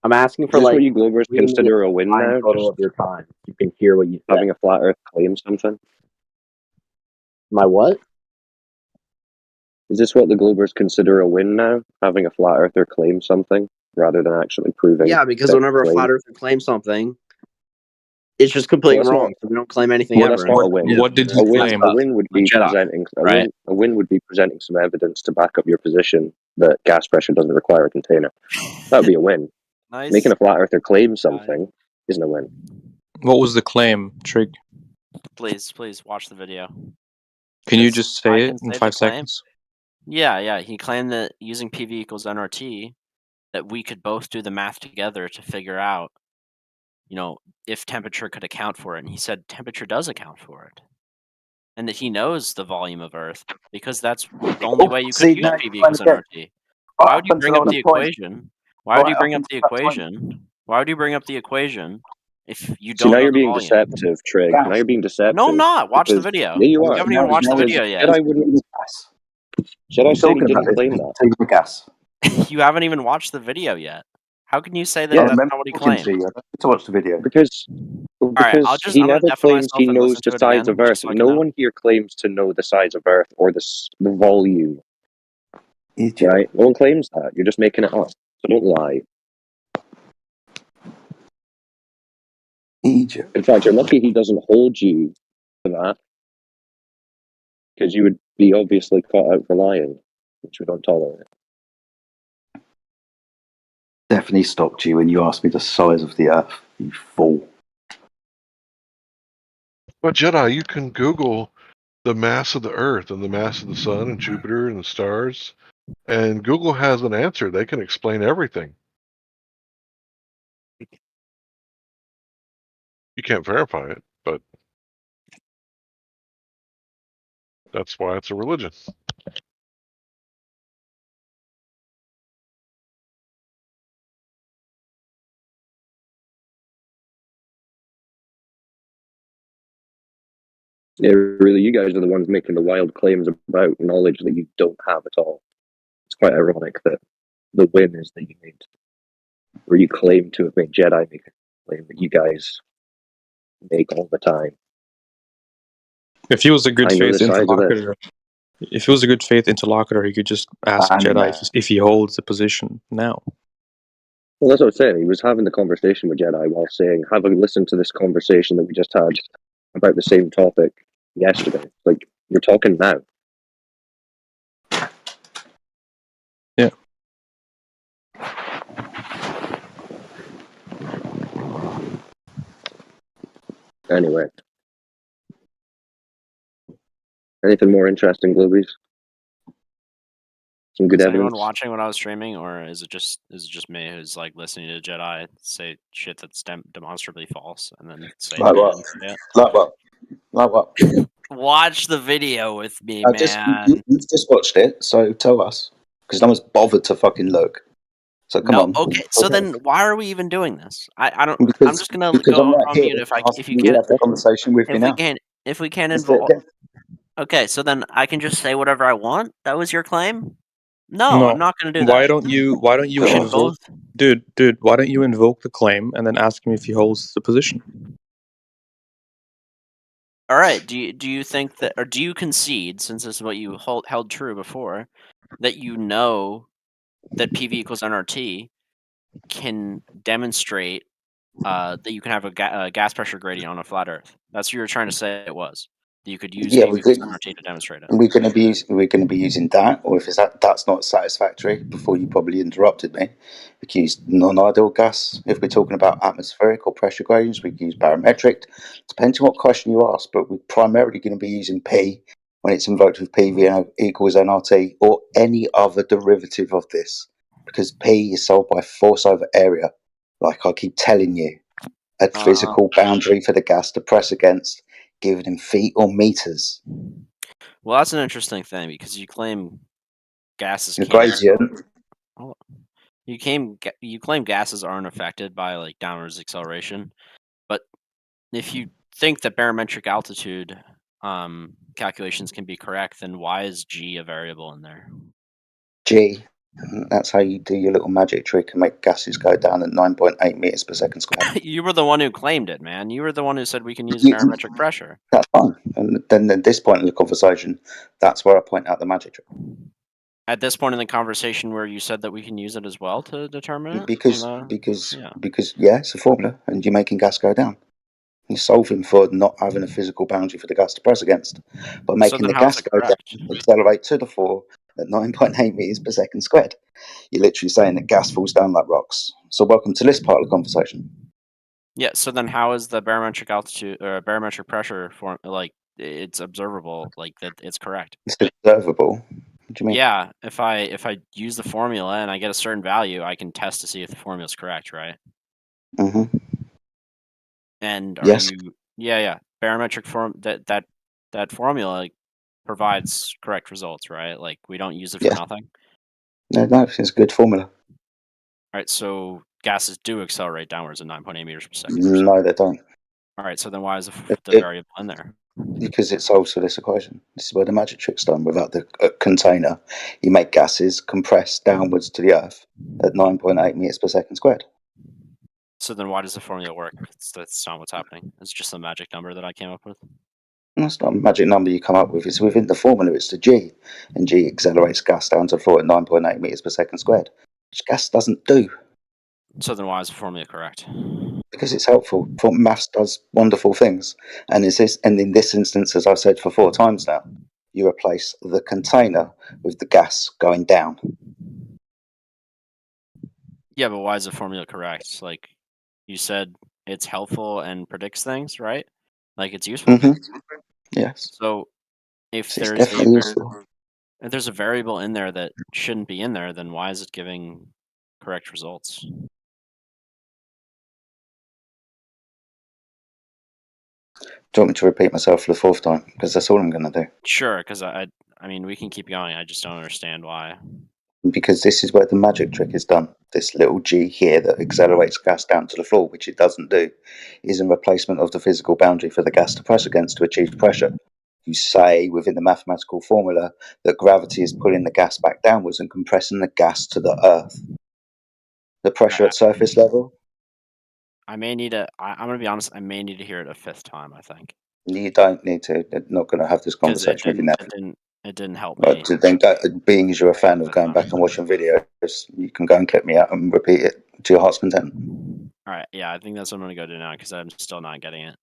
I'm asking for Is this what you Globers consider a win now? Total of your time. You can hear what you said. Having a flat Earth claim something. My what? Is this what the Globers consider a win now? Having a flat Earther claim something rather than actually proving? Yeah, because whenever a flat Earther claims something, it's just completely wrong. So we don't claim anything ever. That's not a win. What did you claim? A win would be presenting. A win would be presenting some evidence to back up your position that gas pressure doesn't require a container. That would be a win. Nice. Making a flat Earther claim something isn't a win. What was the claim, Trig? Please watch the video. Can you just say it in 5 claim. seconds? Yeah. He claimed that using PV equals nRT, that we could both do the math together to figure out, if temperature could account for it. And he said temperature does account for it. And that he knows the volume of Earth, because that's the only way you could use PV equals nRT. Why would you bring up the equation? Why would you bring up the equation? Why would you bring up the equation if you don't? Now you're being deceptive, Trig. Now you're being deceptive. No, I'm not. Watch the video. Yeah, you are. You haven't even watched the video yet. Should I say he didn't claim that? Take the gas. You haven't even watched the video yet. How can you say that that's not what he claimed? To watch the video because right, he never claims he knows the size of Earth. No one here claims to know the size of Earth or the volume. Right? No one claims that. You're just making it up. So don't lie. Egypt. In fact, you're lucky he doesn't hold you to that, because you would be obviously caught out for lying, which we don't tolerate. Definitely stopped you when you asked me the size of the Earth, you fool. But Jedi, you can Google the mass of the Earth and the mass of the Sun and Jupiter and the stars, and Google has an answer. They can explain everything. You can't verify it, but that's why it's a religion. Yeah, really, you guys are the ones making the wild claims about knowledge that you don't have at all. It's quite ironic that the win is that you made, or you claim to have made Jedi make a claim that you guys make all the time. If he was a good faith interlocutor, he could just ask Jedi if he holds the position now. Well, that's what I was saying. He was having the conversation with Jedi while saying, having listened to this conversation that we just had about the same topic yesterday. Like, you're talking now. Yeah. Anyway. Anything more interesting, Globies? Some good Is evidence? anyone watching what I was streaming, or is it just me who's like listening to Jedi say shit that's demonstrably false and then say Like it what? again? Yeah. Like what? Like what? Watch the video with me, man. You've just watched it, so tell us. Because no one's bothered to fucking look. So come on. Okay. So then, why are we even doing this? I don't. Because, I'm just gonna because I'm go right on here mute if asking you you to can't. have the conversation with me now. If we can't Let's do it involve. again. Okay, so then I can just say whatever I want. That was your claim. No, I'm not gonna do that. Why don't you We should invoke, dude? Why don't you invoke the claim and then ask him if he holds the position? All right. Do you think that, or do you concede, since this is what you held true before, that you know that PV equals nRT can demonstrate that you can have a gas pressure gradient on a flat Earth? That's what you were trying to say. It was that you could use PV equals nRT to demonstrate it. We're going to be using that, or if that's not satisfactory, before you probably interrupted me, we can use non-ideal gas. If we're talking about atmospheric or pressure gradients, we can use barometric. Depends on what question you ask, but we're primarily going to be using P when it's invoked with PV equals nRT, or any other derivative of this, because P is solved by force over area, like I keep telling you, a physical boundary for the gas to press against, given in feet or meters. Well, that's an interesting thing, because you claim gases The can't. gradient. You claim gases aren't affected by like downwards acceleration, but if you think that barometric altitude calculations can be correct, then why is G a variable in there? G. That's how you do your little magic trick and make gases go down at 9.8 meters per second squared. You were the one who claimed it, man. You were the one who said we can use barometric pressure. That's fine. And then at this point in the conversation, that's where I point out the magic trick. At this point in the conversation where you said that we can use it as well to determine it? Because it's a formula, and you're making gas go down. You're solving for not having a physical boundary for the gas to press against, by making the gas go down, accelerate to the fore at 9.8 meters per second squared. You're literally saying that gas falls down like rocks. So welcome to this part of the conversation. Yeah, so then how is the barometric altitude or barometric pressure form like it's observable, like that it's correct? It's observable. What do you mean? Yeah, if I use the formula and I get a certain value, I can test to see if the formula is correct, right? Mm-hmm. And yes. barometric that formula provides correct results, right? Like we don't use it for nothing. No, it's a good formula. All right, so gases do accelerate downwards at 9.8 meters per second. No, they don't. All right, so then why is the variable in there? Because it solves for this equation. This is where the magic trick's done. Without the container, you make gases compress downwards to the Earth at 9.8 meters per second squared. So then why does the formula work? That's not what's happening. It's just a magic number that I came up with. That's not a magic number you come up with. It's within the formula. It's the G. And G accelerates gas down to the floor at 9.8 meters per second squared, which gas doesn't do. So then why is the formula correct? Because it's helpful. Maths does wonderful things. And in this instance, as I've said for 4 times now, you replace the container with the gas going down. Yeah, but why is the formula correct? Like you said, it's helpful and predicts things, right? Like it's useful. Mm-hmm. Yes. So if there's a variable in there that shouldn't be in there, then why is it giving correct results? Do you want me to repeat myself for the fourth time? Because that's all I'm going to do. Sure, because I mean, we can keep going. I just don't understand why. Because this is where the magic trick is done. This little G here that accelerates gas down to the floor, which it doesn't do, is in replacement of the physical boundary for the gas to press against to achieve pressure. You say within the mathematical formula that gravity is pulling the gas back downwards and compressing the gas to the earth. The pressure at surface level? I may need to. I'm going to be honest. I may need to hear it a fifth time. I think. You don't need to. They're not going to have this conversation with you now. It didn't help me. Then being as you're a fan of going back and watching videos, you can go and clip me out and repeat it to your heart's content. All right. Yeah, I think that's what I'm going to go do now because I'm still not getting it.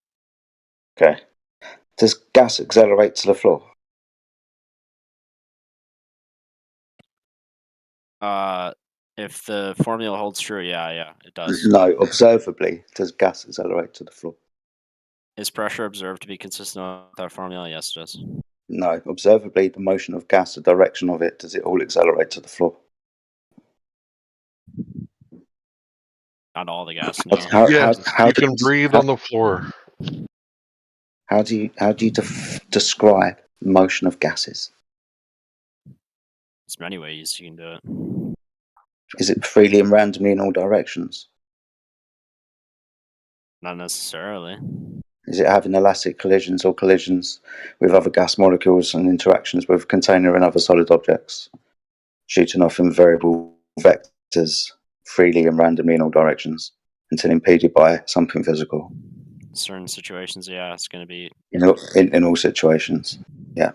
Okay. Does gas accelerate to the floor? If the formula holds true, yeah, it does. No, observably, does gas accelerate to the floor? Is pressure observed to be consistent with that formula? Yes, it does. No, observably, the motion of gas, the direction of it, does it all accelerate to the floor? Not all the gas. No. You can breathe on the floor. How do you describe the motion of gases? There's many ways you can do it. Is it freely and randomly in all directions? Not necessarily. Is it having elastic collisions or collisions with other gas molecules and interactions with container and other solid objects? Shooting off in variable vectors freely and randomly in all directions until impeded by something physical? Certain situations, yeah, it's going to be... In all situations, yeah.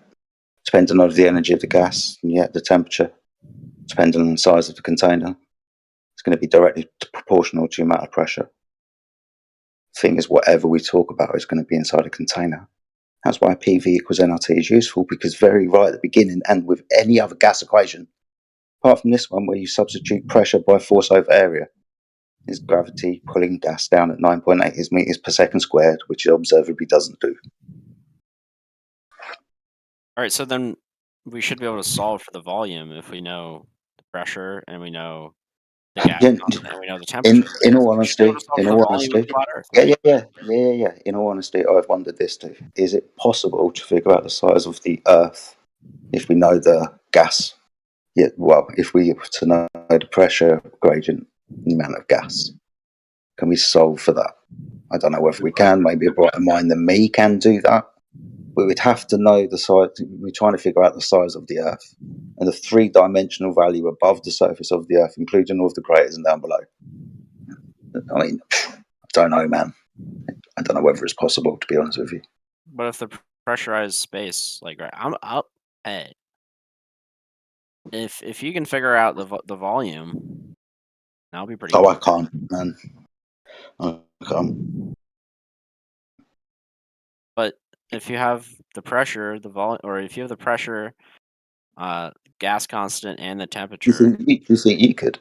Depending on the energy of the gas, and the temperature, depending on the size of the container, it's going to be directly proportional to the amount of pressure. Thing is, whatever we talk about is going to be inside a container. That's why PV equals nRT is useful, because very right at the beginning, and with any other gas equation, apart from this one where you substitute pressure by force over area, is gravity pulling gas down at 9.8 meters per second squared, which it observably doesn't do. All right, so then we should be able to solve for the volume if we know the pressure and we know the gas and we know the temperature. In all honesty, yeah. In all honesty, I've wondered this too. Is it possible to figure out the size of the Earth if we know the gas? Yeah, well, if we were to know the pressure gradient, the amount of gas, can we solve for that? I don't know whether we can. Maybe a brighter mind than me can do that. But we'd have to know the size. We're trying to figure out the size of the Earth and the three-dimensional value above the surface of the Earth, including all of the craters and down below. I mean, I don't know, man. I don't know whether it's possible, to be honest with you. But if the pressurized space, like, right, hey, if you can figure out the volume, that'll be pretty. I can't, man. I can't. But if you have the pressure, the volume, or if you have the pressure, gas constant, and the temperature, you think you could?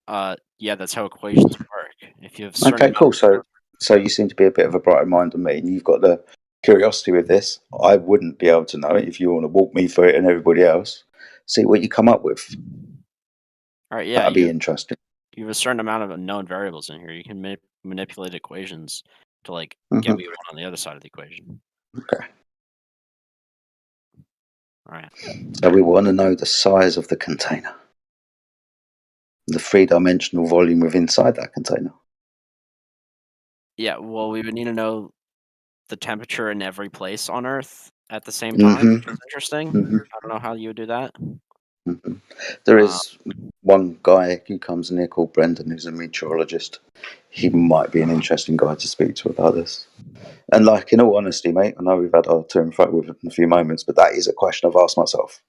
Yeah, that's how equations work. If you have Okay, cool. So you seem to be a bit of a brighter mind than me, and you've got the curiosity with this. I wouldn't be able to know it if you want to walk me through it and everybody else. See what you come up with. All right, yeah, that'd be interesting. You have a certain amount of unknown variables in here. You can manipulate equations to get what you want on the other side of the equation. Okay. All right. So we want to know the size of the container, the three-dimensional volume within inside that container. Yeah, well, we would need to know the temperature in every place on Earth at the same time, which is interesting. I don't know how you would do that. There is one guy who comes in here called Brendan, who's a meteorologist. He might be an interesting guy to speak to about this. And in all honesty, mate, I know we've had our to and fro with it in a few moments, but that is a question I've asked myself.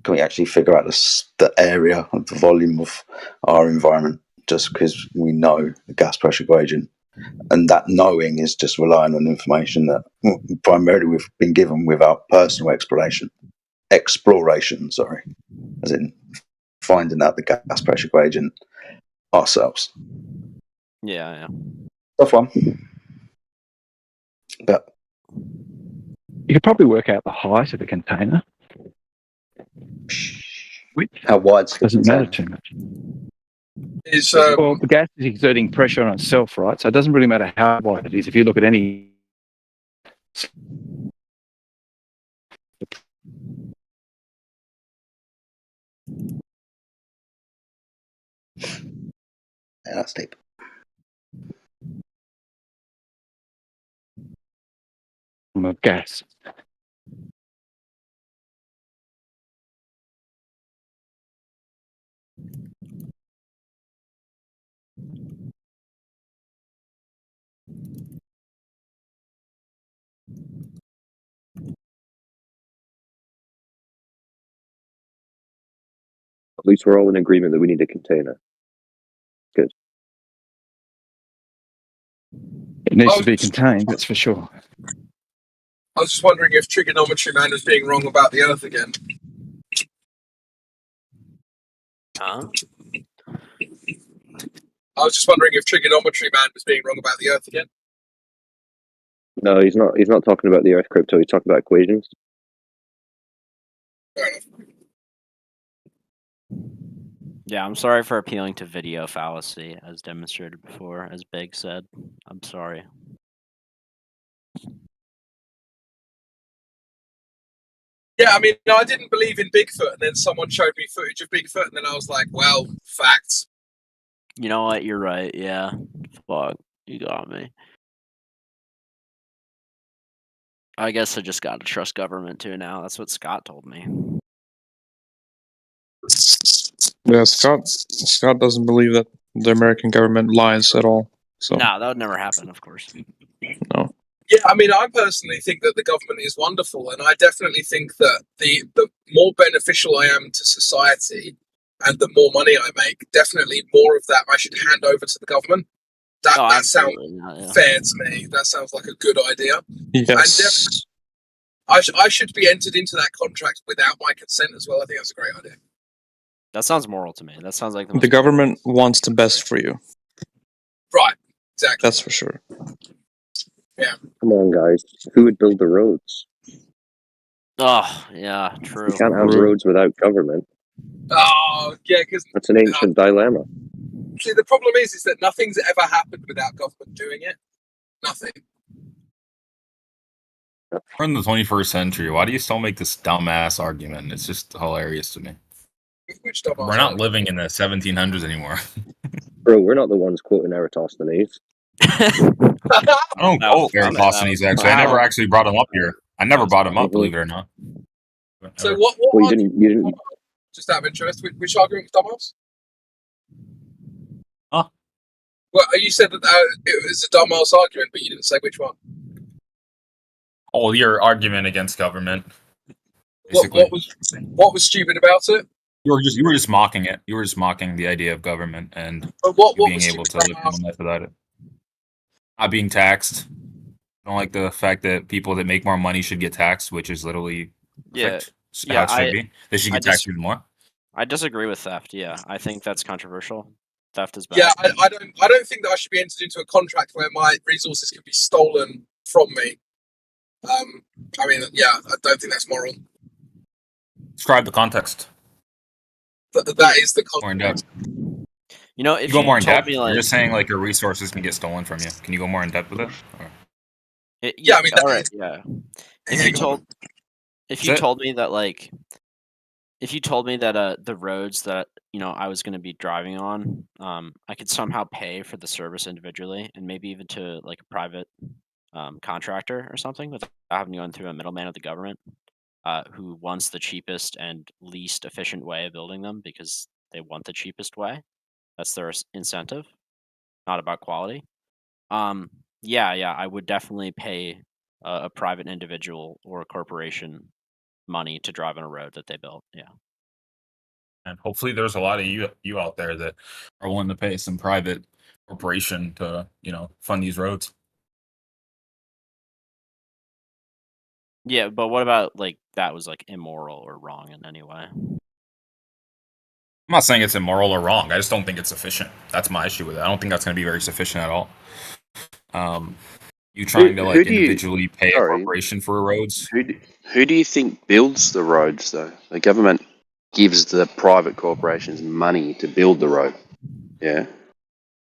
Can we actually figure out the area of the volume of our environment just because we know the gas pressure gradient? And that knowing is just relying on information that primarily we've been given without personal exploration, as in finding out the gas pressure gradient ourselves. Yeah. Tough one. But you could probably work out the height of the container. How wide doesn't matter too much. Is well, the gas is exerting pressure on itself, right? So it doesn't really matter how wide it is. If you look at any that's deep. Of gas. At least we're all in agreement that we need a container. Good. It needs to be contained, that's for sure. I was just wondering if Trigonometry Man is being wrong about the Earth again. Huh? I was just wondering if Trigonometry Man was being wrong about the Earth again. No, he's not. He's not talking about the Earth crypto. He's talking about equations. Fair enough. Yeah, I'm sorry for appealing to video fallacy, as demonstrated before, as Big said. I'm sorry. Yeah, I mean, I didn't believe in Bigfoot, and then someone showed me footage of Bigfoot, and then I was like, well, facts. You know what? You're right. Yeah. Fuck. You got me. I guess I just got to trust government too now. That's what Scott told me. Yeah, Scott doesn't believe that the American government lies at all. So No, that would never happen, of course. no. Yeah, I mean, I personally think that the government is wonderful, and I definitely think that the more beneficial I am to society and the more money I make, definitely more of that I should hand over to the government. That sounds fair to me. That sounds like a good idea. Yes. And I should be entered into that contract without my consent as well. I think that's a great idea. That sounds moral to me. That sounds like The government wants the best for you. Right, exactly. That's for sure. Yeah. Come on, guys. Who would build the roads? Oh, yeah, true. You can't have roads without government. Oh, yeah, because That's an ancient dilemma. see, the problem is that nothing's ever happened without government doing it. Nothing. We're in the 21st century. Why do you still make this dumbass argument? It's just hilarious to me. Which dumbass We're not living in the 1700s anymore. Bro, we're not the ones quoting Eratosthenes. I don't quote Eratosthenes, actually. I never actually brought him up here. I never brought him up, believe it or not. So what Well, you didn't. Just out of interest, which argument was dumbass? Huh? Well, you said that it was a dumbass argument, but you didn't say which one. Oh, your argument against government. What was stupid about it? You were just mocking it. You were just mocking the idea of government and being able to live your life without it. Not being taxed. I don't like the fact that people that make more money should get taxed, which is literally perfect. How it should be. They should get taxed even more. I disagree with theft. Yeah, I think that's controversial. Theft is bad. Yeah, I don't think that I should be entered into a contract where my resources can be stolen from me. I mean, yeah, I don't think that's moral. Describe the context. That is the context. More in depth. You know, if you go more in depth, me, you're just saying like your resources can get stolen from you. Can you go more in depth with it? Yeah, I mean, all right, yeah. If you told me that the roads that I was going to be driving on, I could somehow pay for the service individually, and maybe even to like a private contractor or something, without having gone through a middleman of the government, who wants the cheapest and least efficient way of building them because they want the cheapest way. That's their incentive, not about quality. Yeah, I would definitely pay a private individual or a corporation money to drive on a road that they built. Yeah. And hopefully there's a lot of you out there that are willing to pay some private corporation to, fund these roads. Yeah, but what about that was immoral or wrong in any way? I'm not saying it's immoral or wrong. I just don't think it's sufficient. That's my issue with it. I don't think that's going to be very sufficient at all. You trying to individually pay a corporation for roads? Who do you think builds the roads though? The government gives the private corporations money to build the road. Yeah.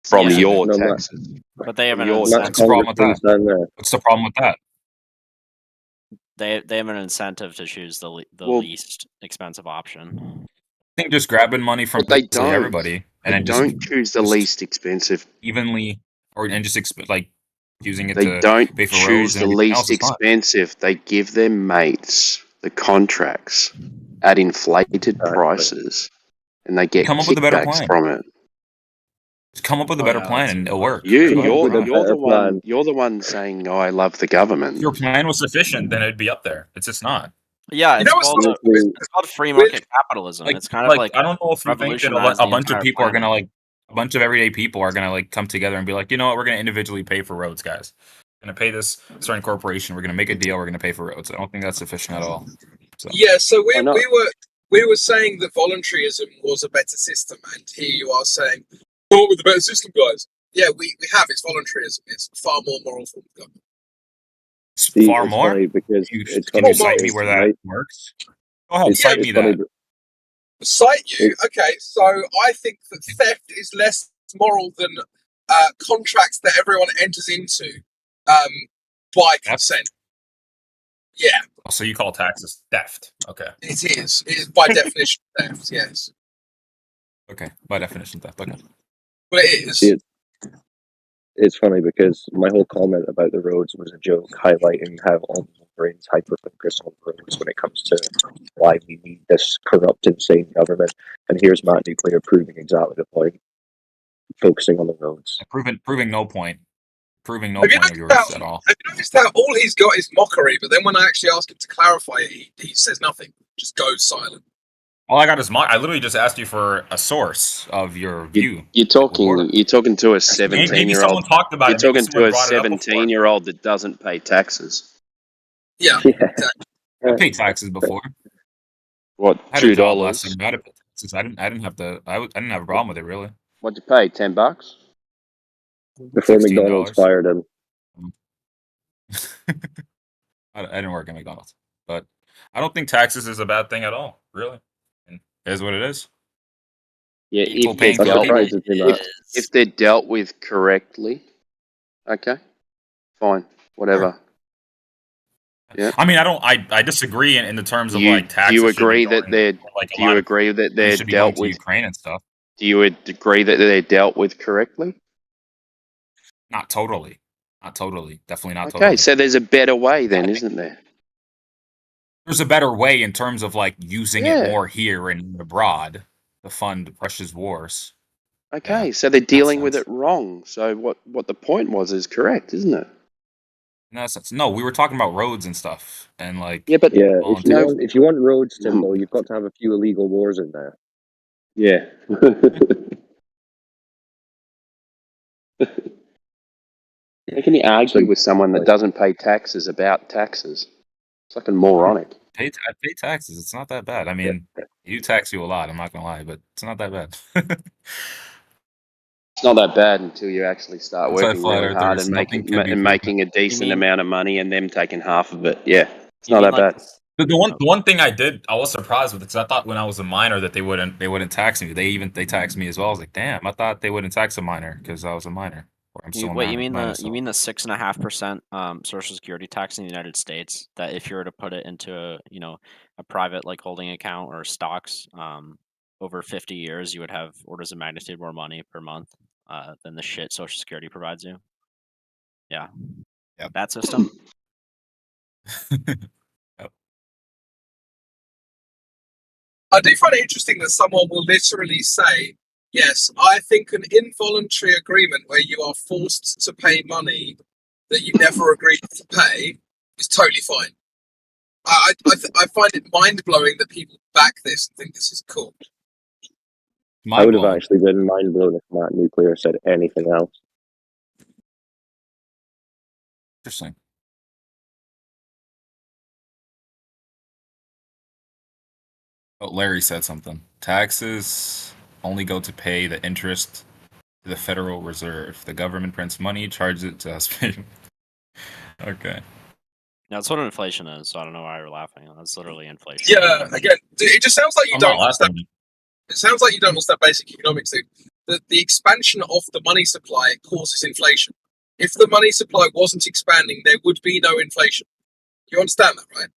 From Yeah. your No, taxes. But they have an Your incentive. What's the problem with that? down there. What's the problem with that? They have an incentive to choose the Well- least expensive option. I think just grabbing money from But they basically don't. everybody and They then don't just choose the least expensive. evenly, and just like using it They to don't pay for choose roads and the everything least else is fine. expensive. They give their mates the contracts at inflated prices, and they get Come up with a better kickbacks plan. from it. Just come up with a better plan and it'll work. You're Go ahead. the one saying, "Oh, I love the government." If your plan was sufficient, then it'd be up there. It's just not. Yeah, it's called free market capitalism. It's kind of like I don't know if you think that revolutionized a the bunch of entire people are planet. gonna a bunch of everyday people are gonna come together and be like, you know what, we're gonna individually pay for roads, guys. We're gonna pay this certain corporation. We're gonna make a deal. We're gonna pay for roads. I don't think that's sufficient at all. So. Yeah, so we were saying that voluntarism was a better system, and here you are saying, "Come up with a better system, guys." Yeah, we have. It's voluntarism. It's a far more moral form of government. Far more? Because can you cite me where that works? Go ahead, cite me that. Cite you? Okay, so I think that theft is less moral than contracts that everyone enters into by consent. Yeah. Oh, so you call taxes theft? Okay. It is. It is by definition theft. Yes. Okay, by definition theft. Okay. But it is. It's funny because my whole comment about the roads was a joke, highlighting how all the brains hyper-focus on roads when it comes to why we need this corrupt, insane government. And here's Matt Nuclear proving exactly the point, focusing on the roads. Proving no point. Proving no point of yours at all. Have you noticed how all he's got is mockery, but then when I actually ask him to clarify it, he says nothing, just goes silent. All I got is I literally just asked you for a source of your view. You're talking to a 17-year-old. Maybe someone talked about You're it. Maybe talking to a someone brought it up 17-year-old that doesn't pay taxes. Yeah. I paid taxes before. What, I had a job $2? last time. I didn't have a problem with it really. What'd you pay? $10? Before $16. McDonald's fired him. I didn't work at McDonald's, but I don't think taxes is a bad thing at all. Really, it is what it is. Yeah, if they're dealt with correctly, okay, fine, whatever. Yeah. I mean, I disagree in the terms of like taxes. Do you agree that they're? Do you agree that they're dealt with Ukraine and stuff? Do you agree that they're dealt with correctly? Not totally. Definitely not totally. Okay, so there's a better way then, isn't there? There's a better way in terms of like using it more here and abroad to fund Russia's wars. Okay, so they're dealing with it wrong. So what the point was is correct, isn't it? No, we were talking about roads and stuff, and like if you want roads, Timbo, you've got to have a few illegal wars in there. Yeah. How can you argue with someone that doesn't pay taxes about taxes? It's fucking moronic. I pay taxes. It's not that bad. I mean, you tax you a lot. I'm not gonna lie, but it's not that bad. It's not that bad until you actually start working really hard and making a decent amount of money, and them taking half of it. Yeah, it's not that bad. The one thing I was surprised with, because I thought when I was a minor that they wouldn't tax me. They taxed me as well. I was like, damn, I thought they wouldn't tax a minor because I was a minor. You mean the 6.5% Social Security tax in the United States? That if you were to put it into a private like holding account or stocks, over 50 years, you would have orders of magnitude more money per month than the shit Social Security provides you. Yeah. That system. I do find it interesting that someone will literally say, yes, I think an involuntary agreement where you are forced to pay money that you never agreed to pay is totally fine. I find it mind-blowing that people back this and think this is cool. I would have actually been mind-blown if Matt Nuclear said anything else. Interesting. Oh, Larry said something. Taxes only go to pay the interest to the Federal Reserve. The government prints money, charges it to us. Okay. That's what inflation is, so I don't know why you're laughing. That's literally inflation. Yeah, again, it just sounds like you don't understand. It sounds like you don't understand basic economics. that the expansion of the money supply causes inflation. If the money supply wasn't expanding, there would be no inflation. You understand that, right?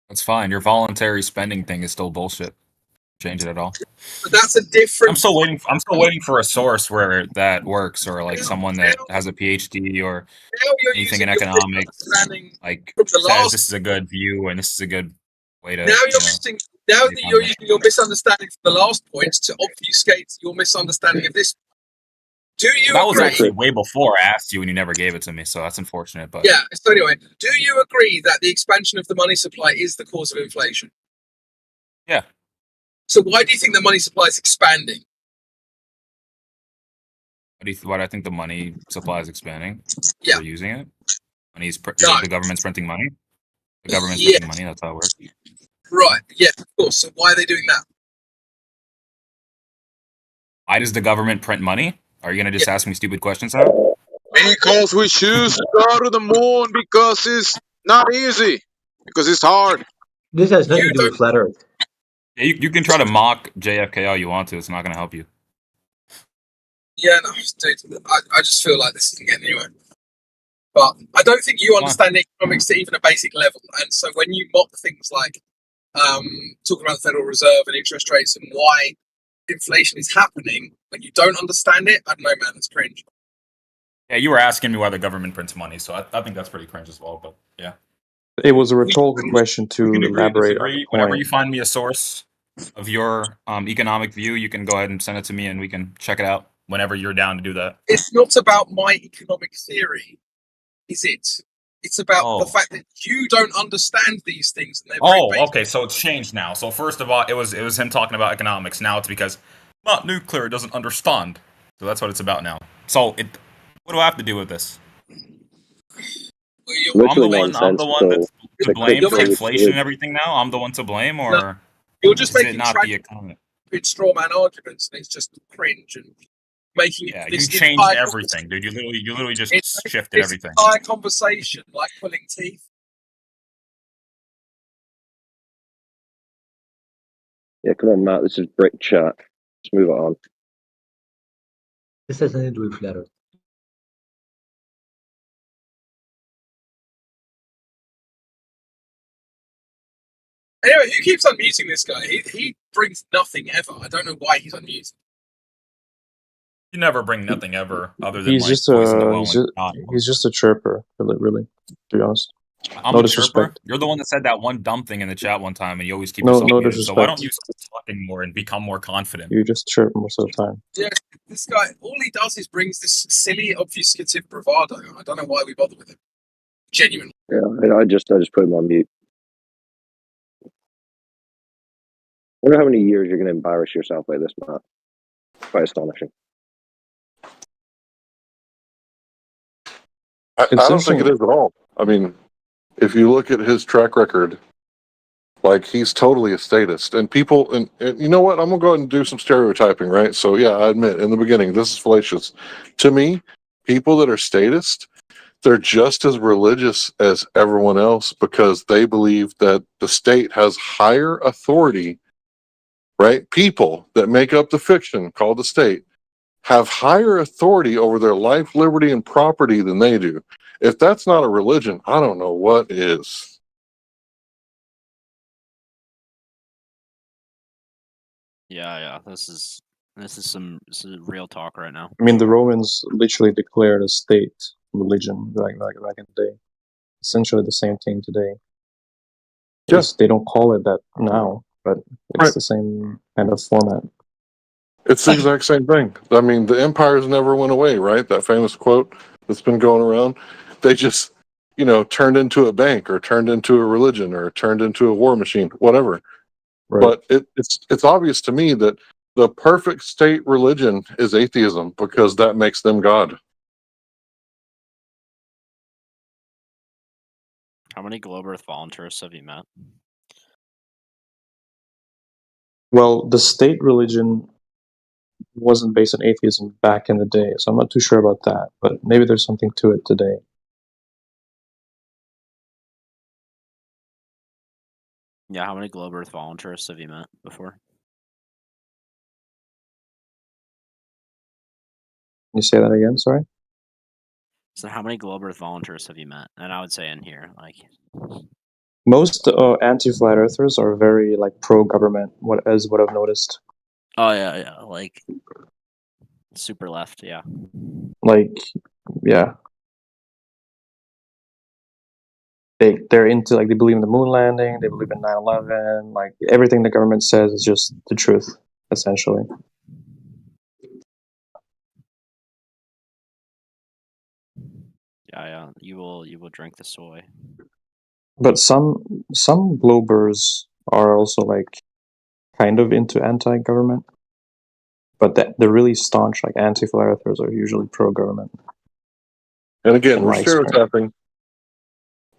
That's fine. Your voluntary spending thing is still bullshit. Change it at all. But that's a different. I'm still waiting for a source where that works, or like someone that has a PhD or anything in economics, like says this is a good view and this is a good way to. Now that you're using your misunderstanding from the last point to obfuscate your misunderstanding of this. Do you that agree? was actually way before I asked you and you never gave it to me, so that's unfortunate. But yeah. So anyway, do you agree that the expansion of the money supply is the cause of inflation? Yeah. So why do you think the money supply is expanding? Why do I think the money supply is expanding? Yeah. We're using it. The government's printing money. The government's printing money. That's how it works. Right. Yeah. Of course. So why are they doing that? Why does the government print money? Are you gonna just ask me stupid questions now? Because we choose to go to the moon because it's not easy. Because it's hard. This has nothing to do with flat Earth. Yeah, you can try to mock JFK all you want to. It's not gonna help you. Yeah, no, dude, I just feel like this isn't getting anywhere. But I don't think you understand economics to even a basic level. And so when you mock things like talking about the Federal Reserve and interest rates and why inflation is happening, when you don't understand it, I don't know, man, it's cringe. Yeah, you were asking me why the government prints money, so I think that's pretty cringe as well. But yeah, it was a rhetorical question to elaborate on the point. Whenever you find me a source of your economic view, you can go ahead and send it to me, and we can check it out whenever you're down to do that. It's not about my economic theory, is it? It's about the fact that you don't understand these things. And they're okay, so it's changed now. So first of all, it was him talking about economics. Now it's because not nuclear doesn't understand. So that's what it's about now. So what do I have to do with this? I'm the one that's to blame for inflation and everything now? I'm the one to blame, or no, you're just making not the economy? Straw man arguments, and it's just cringe and making it. You changed everything, dude. You literally just shifted everything. Entire conversation, like pulling teeth. Yeah, come on, Matt. This is brick chat. Let's move it on. This has nothing to do with flat Earth. Anyway, who keeps unmuting this guy? He brings nothing ever. I don't know why he's unmuted. You never bring nothing ever, other than he's just a chirper, really, to be honest. I'm a chirper. You're the one that said that one dumb thing in the chat one time, and you always keep yourself muted. So why don't you start talking more and become more confident? You just chirp most of the time. Yeah, this guy, all he does is brings this silly, obfuscative bravado. I don't know why we bother with him. Genuinely. Yeah, I just put him on mute. I wonder how many years you're going to embarrass yourself like this, Matt. Quite astonishing. I don't think it is at all. I mean, if you look at his track record, like, he's totally a statist. And people, and you know what? I'm going to go ahead and do some stereotyping, right? So, yeah, I admit, in the beginning, this is fallacious. To me, people that are statist, they're just as religious as everyone else because they believe that the state has higher authority, right? People that make up the fiction called the state have higher authority over their life, liberty, and property than they do. If that's not a religion, I don't know what is. Yeah. This is real talk right now. I mean, the Romans literally declared a state religion like back in the day. Essentially the same thing today. Just they don't call it that now, but it's the same kind of format. It's the exact same thing. I mean, the empires never went away, right? That famous quote that's been going around. They just, turned into a bank or turned into a religion or turned into a war machine, whatever. Right. But it's obvious to me that the perfect state religion is atheism because that makes them God. How many Globe Earth volunteers have you met? Well, the state religion wasn't based on atheism back in the day, so I'm not too sure about that, but maybe there's something to it today. Yeah, how many Globe Earth volunteers have you met before? you say that again? Sorry. So how many Globe Earth volunteers have you met? And I would say in here, like Most anti-flat earthers are very like pro-government. What I've noticed. Oh yeah, like super left, yeah. Like, yeah. They're into, like, they believe in the moon landing, they believe in 9/11, like everything the government says is just the truth, essentially. Yeah, you will drink the soy. But some Globers are also like kind of into anti-government, but the really staunch like anti-flat earthers are usually pro-government. And again, we're stereotyping.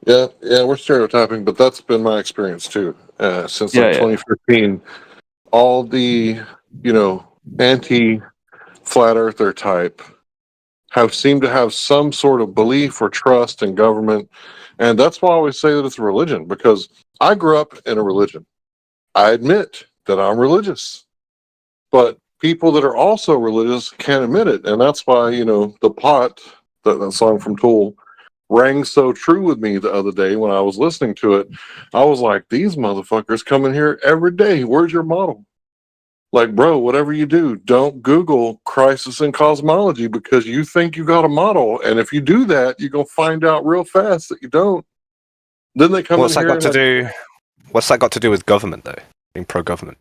Yeah, we're stereotyping, but that's been my experience too. Since 2015, all the anti-flat earther type have seemed to have some sort of belief or trust in government, and that's why I always say that it's a religion, because I grew up in a religion. I admit that I'm religious, but people that are also religious can't admit it, and that's why the pot, that song from Tool, rang so true with me the other day when I was listening to it. I was like, these motherfuckers come in here every day. Where's your model? Like, bro, whatever you do, don't Google crisis in cosmology because you think you got a model. And if you do that, you're going to find out real fast that you don't. Then they come What's in that here. What's that got to do with government, though? Being pro-government?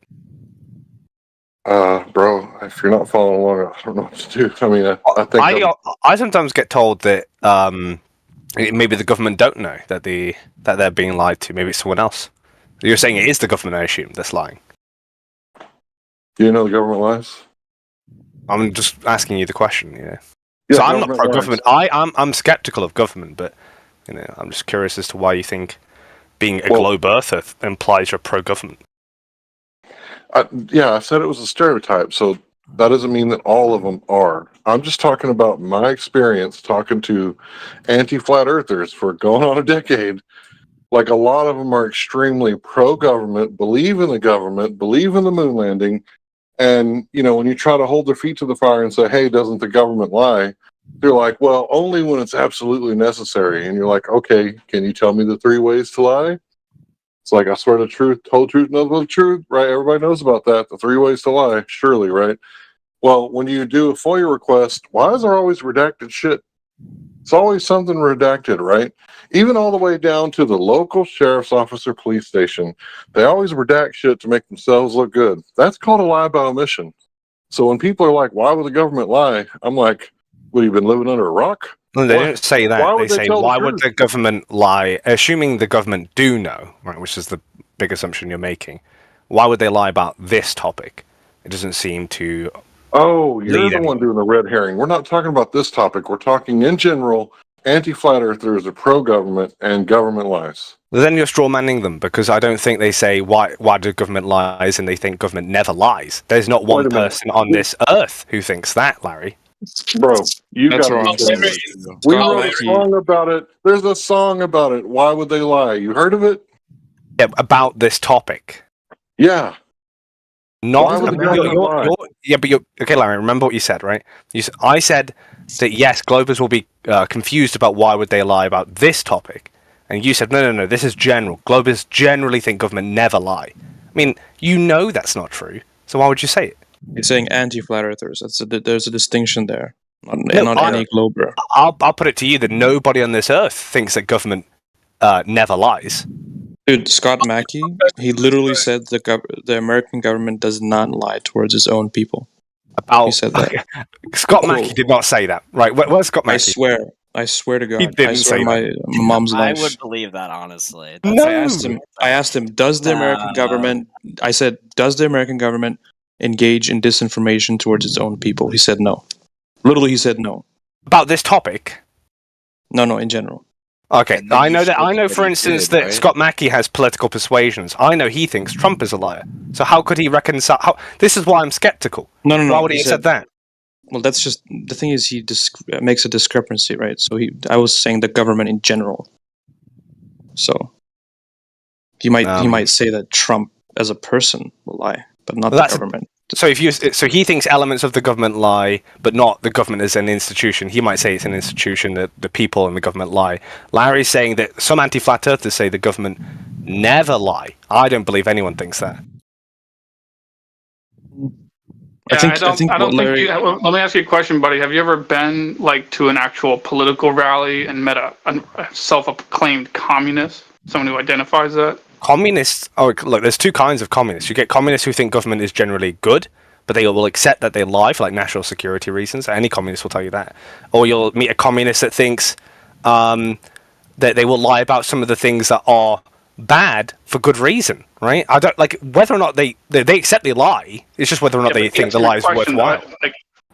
Bro, if you're not following along, I don't know what to do. I mean, I think I sometimes get told that maybe the government don't know that they're being lied to. Maybe it's someone else. You're saying it is the government, I assume, that's lying. Do you know the government lies? I'm just asking you the question. Yeah, so I'm not pro-government. I'm skeptical of government, but I'm just curious as to why you think being a globe earther implies you're pro-government. I said it was a stereotype, so that doesn't mean that all of them are. I'm just talking about my experience talking to anti-flat earthers for going on a decade. Like, a lot of them are extremely pro-government, believe in the government, believe in the moon landing, and when you try to hold their feet to the fire and say, hey, doesn't the government lie? They're like, well, only when it's absolutely necessary. And you're like, okay, can you tell me the 3 ways to lie? It's like, I swear the truth, whole truth, nothing but the truth, right? Everybody knows about that. The 3 ways to lie, surely, right? Well, when you do a FOIA request, why is there always redacted shit? It's always something redacted, right? Even all the way down to the local sheriff's office or police station. They always redact shit to make themselves look good. That's called a lie by omission. So when people are like, why would the government lie? I'm like, what, you been living under a rock? No, they don't say that. They say, why would the government lie? Assuming the government do know, right, which is the big assumption you're making, why would they lie about this topic? It doesn't seem to... Oh, you're the one doing the red herring. We're not talking about this topic. We're talking in general, anti-flat earthers are pro-government and government lies. Well, then you're strawmanning them, because I don't think they say, why do government lies, and they think government never lies. There's not one person on this earth who thinks that, Larry. Bro, you That's got wrong. We wrote a song about it. There's a song about it. Why would they lie? You heard of it? Yeah, about this topic. Yeah. Not okay, Larry, remember what you said, right? I said that yes, Globers will be confused about why would they lie about this topic. And you said, no, this is general. Globers generally think government never lie. I mean, that's not true. So why would you say it? It's saying anti-flat earthers. There's a distinction there. Not any Glober. I'll put it to you that nobody on this earth thinks that government never lies. Dude, Scott Mackey, he literally said the American government does not lie towards its own people. He said that. Scott Mackey did not say that. Right, where's Scott Mackey? I swear to God. He didn't say my mom's life. I would believe that, honestly. I asked him, does the American government... I said, does the American government engage in disinformation towards its own people? He said no. Literally, he said no. About this topic? No, in general. Okay, I know, for instance, that Scott Mackey has political persuasions. I know he thinks Trump is a liar. So how could he reconcile... This is why I'm skeptical. No. Why would he have said that? Well, that's just... The thing is, he makes a discrepancy, right? So I was saying the government in general. So he might say that Trump as a person will lie, but not the government. So so he thinks elements of the government lie, but not the government as an institution. He might say it's an institution that the people and the government lie. Larry's saying that some anti-flat earthers say the government never lie. I don't believe anyone thinks that. Yeah, I don't think let me ask you a question, buddy. Have you ever been like to an actual political rally and met a self-proclaimed communist, someone who identifies that? Communists, look, there's two kinds of communists. You get communists who think government is generally good, but they will accept that they lie for like national security reasons. Any communist will tell you that. Or you'll meet a communist that thinks that they will lie about some of the things that are bad for good reason, right? I don't like whether or not they accept they lie. It's just whether or not they think the lie is worthwhile.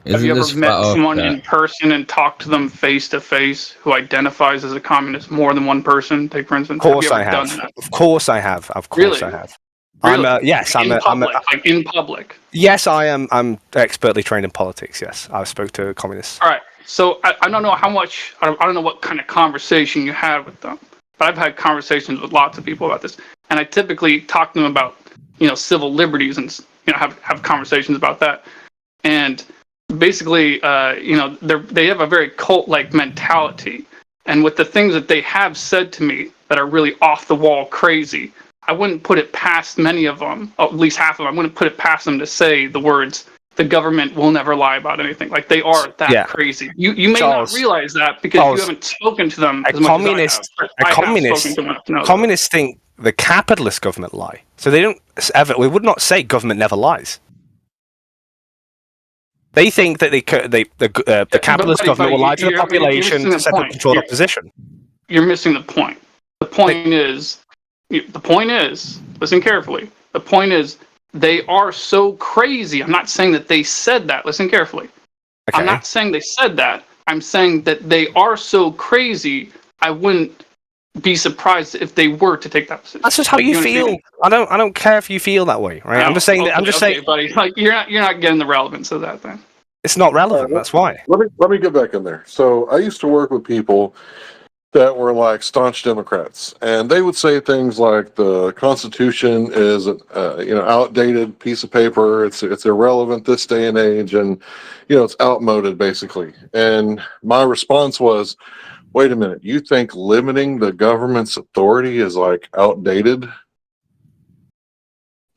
Have you ever met someone in person and talked to them face to face who identifies as a communist? More than one person, take for instance. Of course I have. Of course I have. Of course I have. Really? Yes, I'm like in public. Yes, I am. I'm expertly trained in politics. Yes, I spoke to communists. All right. So I don't know how much. I don't know what kind of conversation you had with them. But I've had conversations with lots of people about this, and I typically talk to them about, civil liberties and have conversations about that. And basically, they have a very cult-like mentality, and with the things that they have said to me that are really off the wall crazy, I wouldn't put it past many of them, at least half of them. I wouldn't put it past them to say the words, "The government will never lie about anything." Like they are that crazy. You may not realize that because you haven't spoken to them as much as I have. Communists think the capitalist government lie, so they don't ever. We would not say government never lies. They think that the capitalist government will lie to the population to set up controlled opposition. You're missing the point. The point is, listen carefully. The point is, they are so crazy. I'm not saying that they said that. Listen carefully. Okay. I'm not saying they said that. I'm saying that they are so crazy, I wouldn't be surprised if they were to take that position. That's just how you feel. I don't care if you feel that way, right? No, I'm just saying that. I'm just saying, buddy. Like you're not getting the relevance of that then. It's not relevant. That's why. Let me get back in there. So I used to work with people that were like staunch Democrats, and they would say things like the Constitution is an outdated piece of paper. It's irrelevant this day and age, and it's outmoded basically. And my response was, wait a minute, you think limiting the government's authority is like outdated?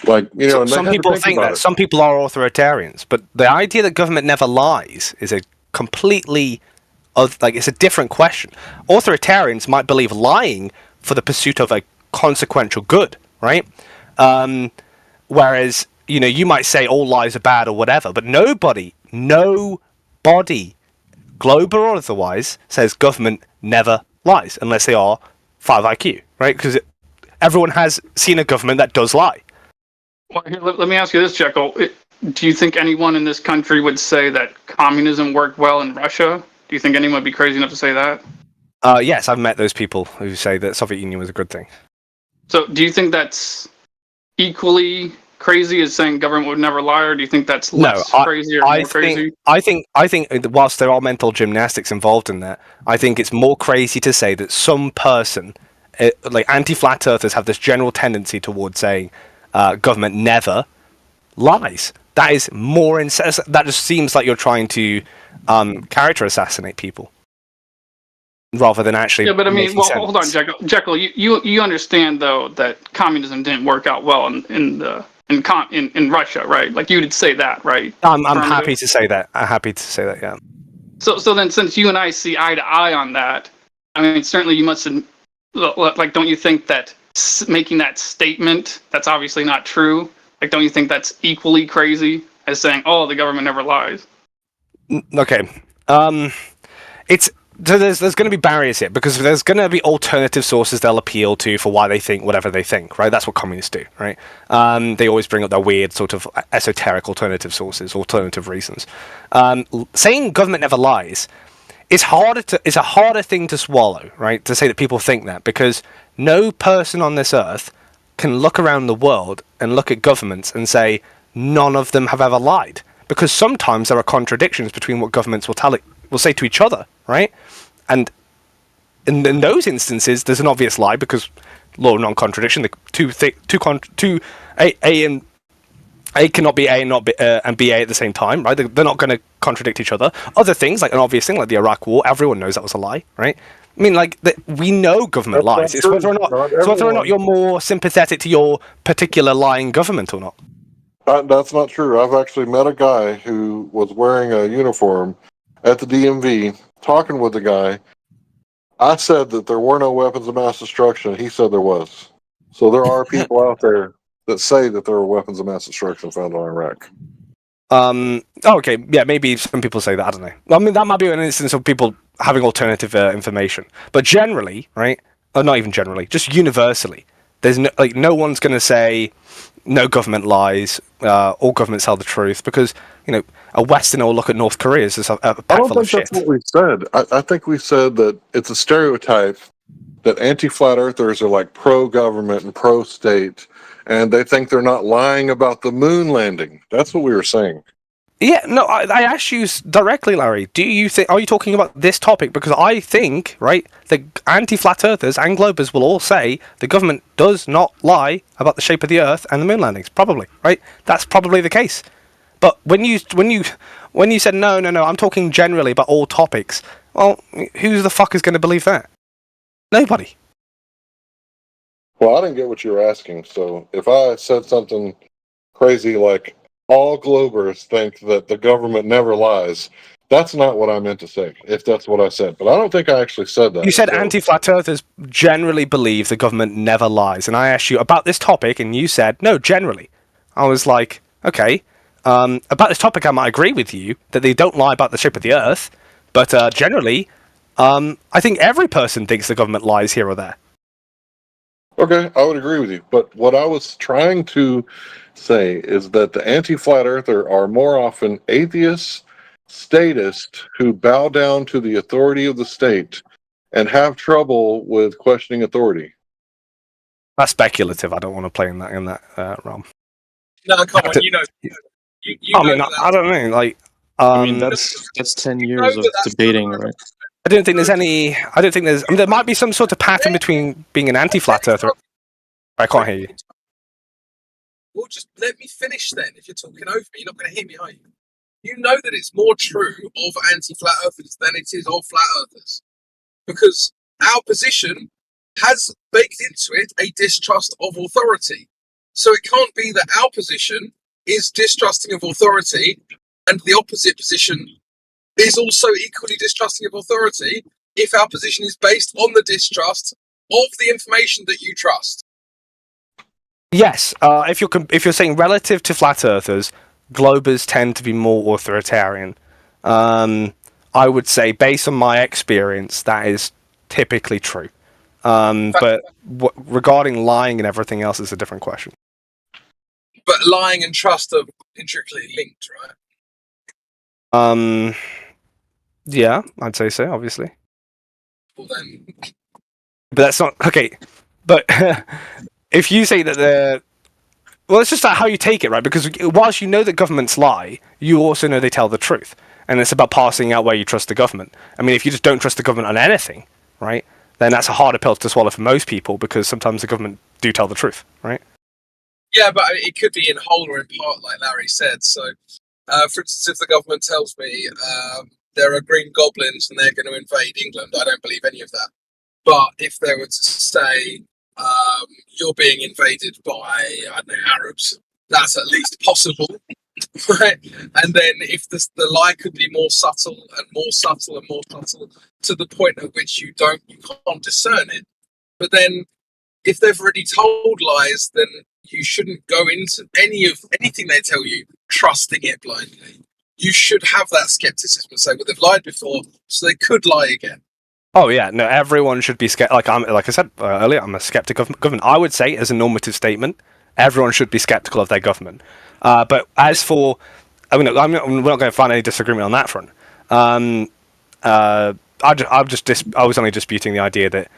Like some people think that. Some people are authoritarians, but the idea that government never lies is a completely it's a different question. Authoritarians might believe lying for the pursuit of a consequential good, right? Whereas, you might say all lies are bad or whatever, but nobody, global or otherwise, says government never lies unless they are 5 IQ, right? Because everyone has seen a government that does lie. Well, here, let me ask you this, Jekyll. Do you think anyone in this country would say that communism worked well in Russia? Do you think anyone would be crazy enough to say that? Yes, I've met those people who say that Soviet Union was a good thing. So do you think that's equally crazy as saying government would never lie, or do you think that's less crazy or more crazy? I think whilst there are mental gymnastics involved in that, I think it's more crazy to say that some person, like anti-flat earthers, have this general tendency towards saying government never lies. That is more that just seems like you're trying to character assassinate people rather than actually. Yeah, but I mean, well, hold on, Jekyll. You understand though that communism didn't work out well in Russia, right? Like you would say that, right? I'm happy to say that. I'm happy to say that. Yeah. So then, since you and I see eye to eye on that, I mean, certainly you must like. Don't you think that making that statement that's obviously not true? Like, don't you think that's equally crazy as saying, "Oh, the government never lies"? Okay. There's going to be barriers here because there's going to be alternative sources they'll appeal to for why they think whatever they think, right? That's what communists do, right? They always bring up their weird sort of esoteric alternative sources, alternative reasons. Saying government never lies is a harder thing to swallow, right? To say that people think that, because no person on this earth can look around the world and look at governments and say none of them have ever lied. Because sometimes there are contradictions between what governments will say to each other, right? And in those instances, there's an obvious lie because law of non-contradiction. A cannot be A and not be, and be A at the same time, right? They're not going to contradict each other. Other things, like an obvious thing, like the Iraq War, everyone knows that was a lie, right? I mean, like, we know government lies. It's whether or not you're more sympathetic to your particular lying government or not. That's not true. I've actually met a guy who was wearing a uniform at the DMV, talking with the guy. I said that there were no weapons of mass destruction. He said there was. So there are people out there that say that there were weapons of mass destruction found in Iraq. Okay, yeah, maybe some people say that. I don't know. I mean, that might be an instance of people having alternative information. But generally, right? Or not even generally, just universally, there's no one's going to say no government lies. All governments tell the truth, because a Westerner will look at North Korea as a pack full of shit. That's what we said. I think we said that it's a stereotype that anti-flat earthers are like pro-government and pro-state, and they think they're not lying about the moon landing. That's what we were saying. Yeah, no, I asked you directly, Larry. Are you talking about this topic? Because I think, right, the anti-flat earthers and globers will all say the government does not lie about the shape of the Earth and the moon landings. Probably, right? That's probably the case. But when you said no, I'm talking generally about all topics. Well, who the fuck is going to believe that? Nobody. Well, I didn't get what you were asking. So if I said something crazy like all globers think that the government never lies, that's not what I meant to say, if that's what I said. But I don't think I actually said that. You said anti-flat earthers generally believe the government never lies. And I asked you about this topic, and you said, no, generally. I was like, okay, about this topic I might agree with you, that they don't lie about the shape of the Earth, but generally, I think every person thinks the government lies here or there. Okay, I would agree with you. But what I was trying to say is that the anti-flat earther are more often atheists, statists who bow down to the authority of the state and have trouble with questioning authority. That's speculative. I don't want to play in that realm. No, come on, you know. I don't know. Like, I mean, that's 10 years of debating, right? I don't think there's any. I don't think there's. I mean, there might be some sort of pattern between being an anti-flat earther. I can't hear you. Well, just let me finish then. If you're talking over me, you're not going to hear me, are you? You know that it's more true of anti-flat earthers than it is of flat earthers, because our position has baked into it a distrust of authority. So it can't be that our position is distrusting of authority and the opposite position is also equally distrusting of authority if our position is based on the distrust of the information that you trust. Yes, if you're saying relative to flat earthers, globers tend to be more authoritarian. I would say, based on my experience, that is typically true. But regarding lying and everything else is a different question. But lying and trust are intricately linked, right? Yeah, I'd say so, obviously. Well then. But that's not okay. But if you say that well, it's just how you take it, right? Because whilst you know that governments lie, you also know they tell the truth, and it's about parsing out where you trust the government. I mean, if you just don't trust the government on anything, right, then that's a harder pill to swallow for most people, because sometimes the government do tell the truth, right? Yeah, but it could be in whole or in part, like Larry said. So, for instance, if the government tells me there are green goblins and they're going to invade England, I don't believe any of that. But if they were to say you're being invaded by, I don't know, Arabs, that's at least possible, right? And then if the lie could be more subtle and more subtle and more subtle to the point at which you can't discern it. But then if they've already told lies, then you shouldn't go into anything they tell you trusting it blindly. You should have that skepticism and say, well, they've lied before, so they could lie again. Oh yeah, no, everyone should be like I said earlier, I'm a skeptic of government. I would say, as a normative statement, everyone should be skeptical of their government. But as for, I mean, we're not going to find any disagreement on that front. I was only disputing the idea that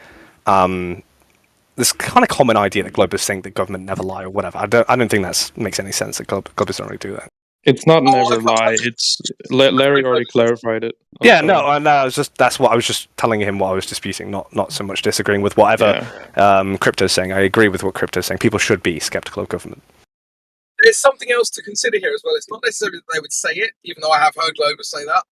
this kind of common idea that globalists think that government never lie or whatever. I don't think that makes any sense. That globalists don't really do that. It's not never lie. It's Larry already clarified it. That's what I was just telling him what I was disputing, not so much disagreeing with whatever Crypto's saying. I agree with what Crypto's saying. People should be skeptical of government. there's something else to consider here as well. It's not necessarily that they would say it, even though I have heard Globers say that.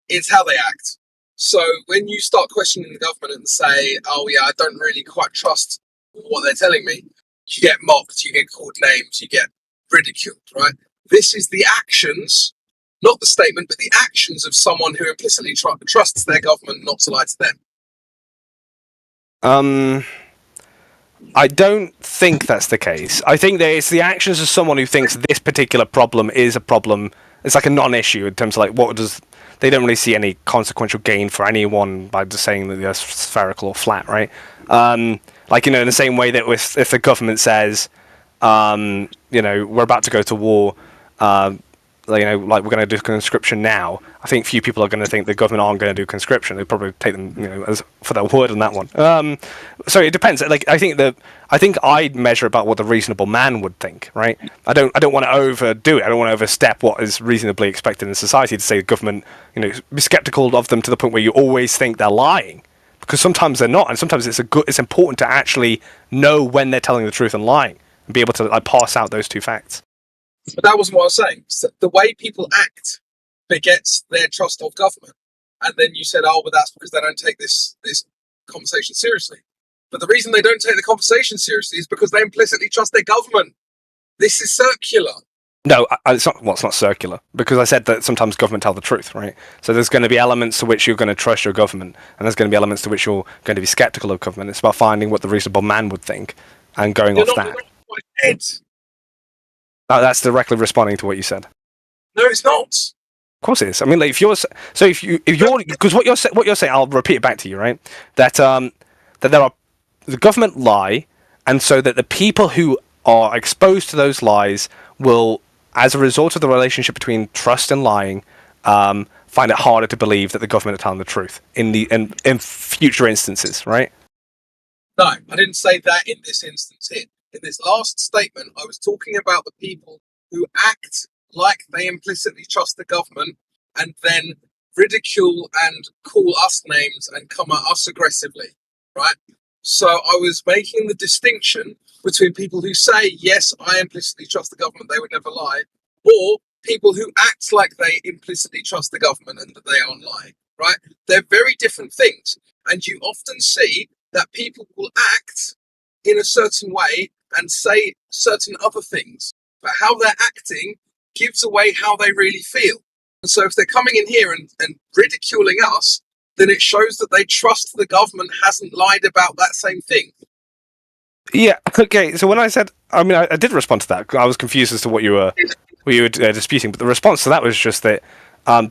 It's how they act. So when you start questioning the government and say, oh yeah, I don't really quite trust what they're telling me, you get mocked, you get called names, you get ridiculed, right? This is the actions, not the statement, but the actions of someone who implicitly trusts their government not to lie to them. I don't think that's the case. I think that it's the actions of someone who thinks this particular problem is a problem. It's like a non-issue in terms of like what does. They don't really see any consequential gain for anyone by just saying that they're spherical or flat, right? Like, you know, in the same way that if the government says, you know, we're about to go to war, you know, like we're going to do conscription now, I think few people are going to think the government aren't going to do conscription. They probably take them, you know, as for their word on that one. So it depends. Like, I think I'd measure about what the reasonable man would think, right? I don't want to overdo it. I don't want to overstep what is reasonably expected in society to say the government, you know, be skeptical of them to the point where you always think they're lying, because sometimes they're not, and sometimes it's important to actually know when they're telling the truth and lying, and be able to like parse out those two facts. But that wasn't what I was saying. So the way people act begets their trust of government. And then you said, oh, but that's because they don't take this conversation seriously. But the reason they don't take the conversation seriously is because they implicitly trust their government. This is circular. No, it's not. Well, it's not circular, because I said that sometimes government tell the truth, right? So there's going to be elements to which you're going to trust your government, and there's going to be elements to which you're going to be skeptical of government. It's about finding what the reasonable man would think and going off that. That's directly responding to what you said. No, it's not. Of course it is. I mean, like, if you're because what you're saying, I'll repeat it back to you, right? That there are the government lie, and so that the people who are exposed to those lies will, as a result of the relationship between trust and lying, find it harder to believe that the government are telling the truth in future instances, right? No, I didn't say that in this instance here. In this last statement, I was talking about the people who act like they implicitly trust the government and then ridicule and call us names and come at us aggressively, right? So I was making the distinction between people who say, yes, I implicitly trust the government, they would never lie, or people who act like they implicitly trust the government and that they aren't lying, right? They're very different things. And you often see that people will act in a certain way and say certain other things, but how they're acting gives away how they really feel. And so if they're coming in here and ridiculing us, then it shows that they trust the government hasn't lied about that same thing. Yeah, okay, so when I said, I mean, I did respond to that. I was confused as to what you were disputing, but the response to that was just that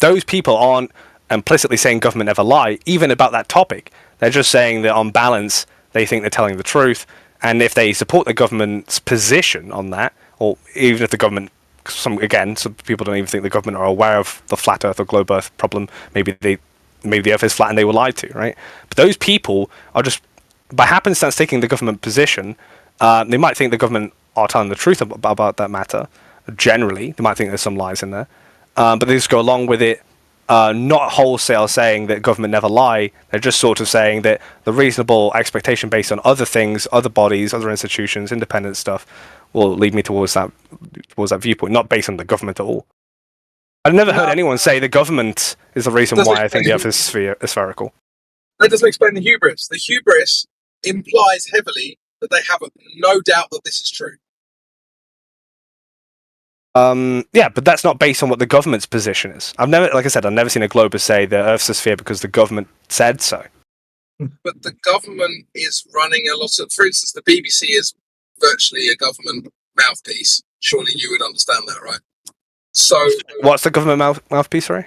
those people aren't implicitly saying government never lie, even about that topic. They're just saying that on balance, they think they're telling the truth, and if they support the government's position on that, or even if the government, some people don't even think the government are aware of the flat Earth or globe Earth problem. Maybe the Earth is flat and they were lied to, right? But those people are just by happenstance taking the government position. They might think the government are telling the truth about that matter. Generally, they might think there's some lies in there, but they just go along with it. Not wholesale saying that government never lie. They're just sort of saying that the reasonable expectation based on other things, other bodies, other institutions, independent stuff, will lead me towards that viewpoint, not based on the government at all. I've never heard anyone say the government is the reason why I think the Earth is spherical. That doesn't explain the hubris. The hubris implies heavily that they have no doubt that this is true. Yeah, but that's not based on what the government's position is. I've never seen a glober say the Earth's a sphere because the government said so. But the government is running a lot of, for instance, the BBC is virtually a government mouthpiece. Surely you would understand that, right? So, what's the government mouthpiece, sorry?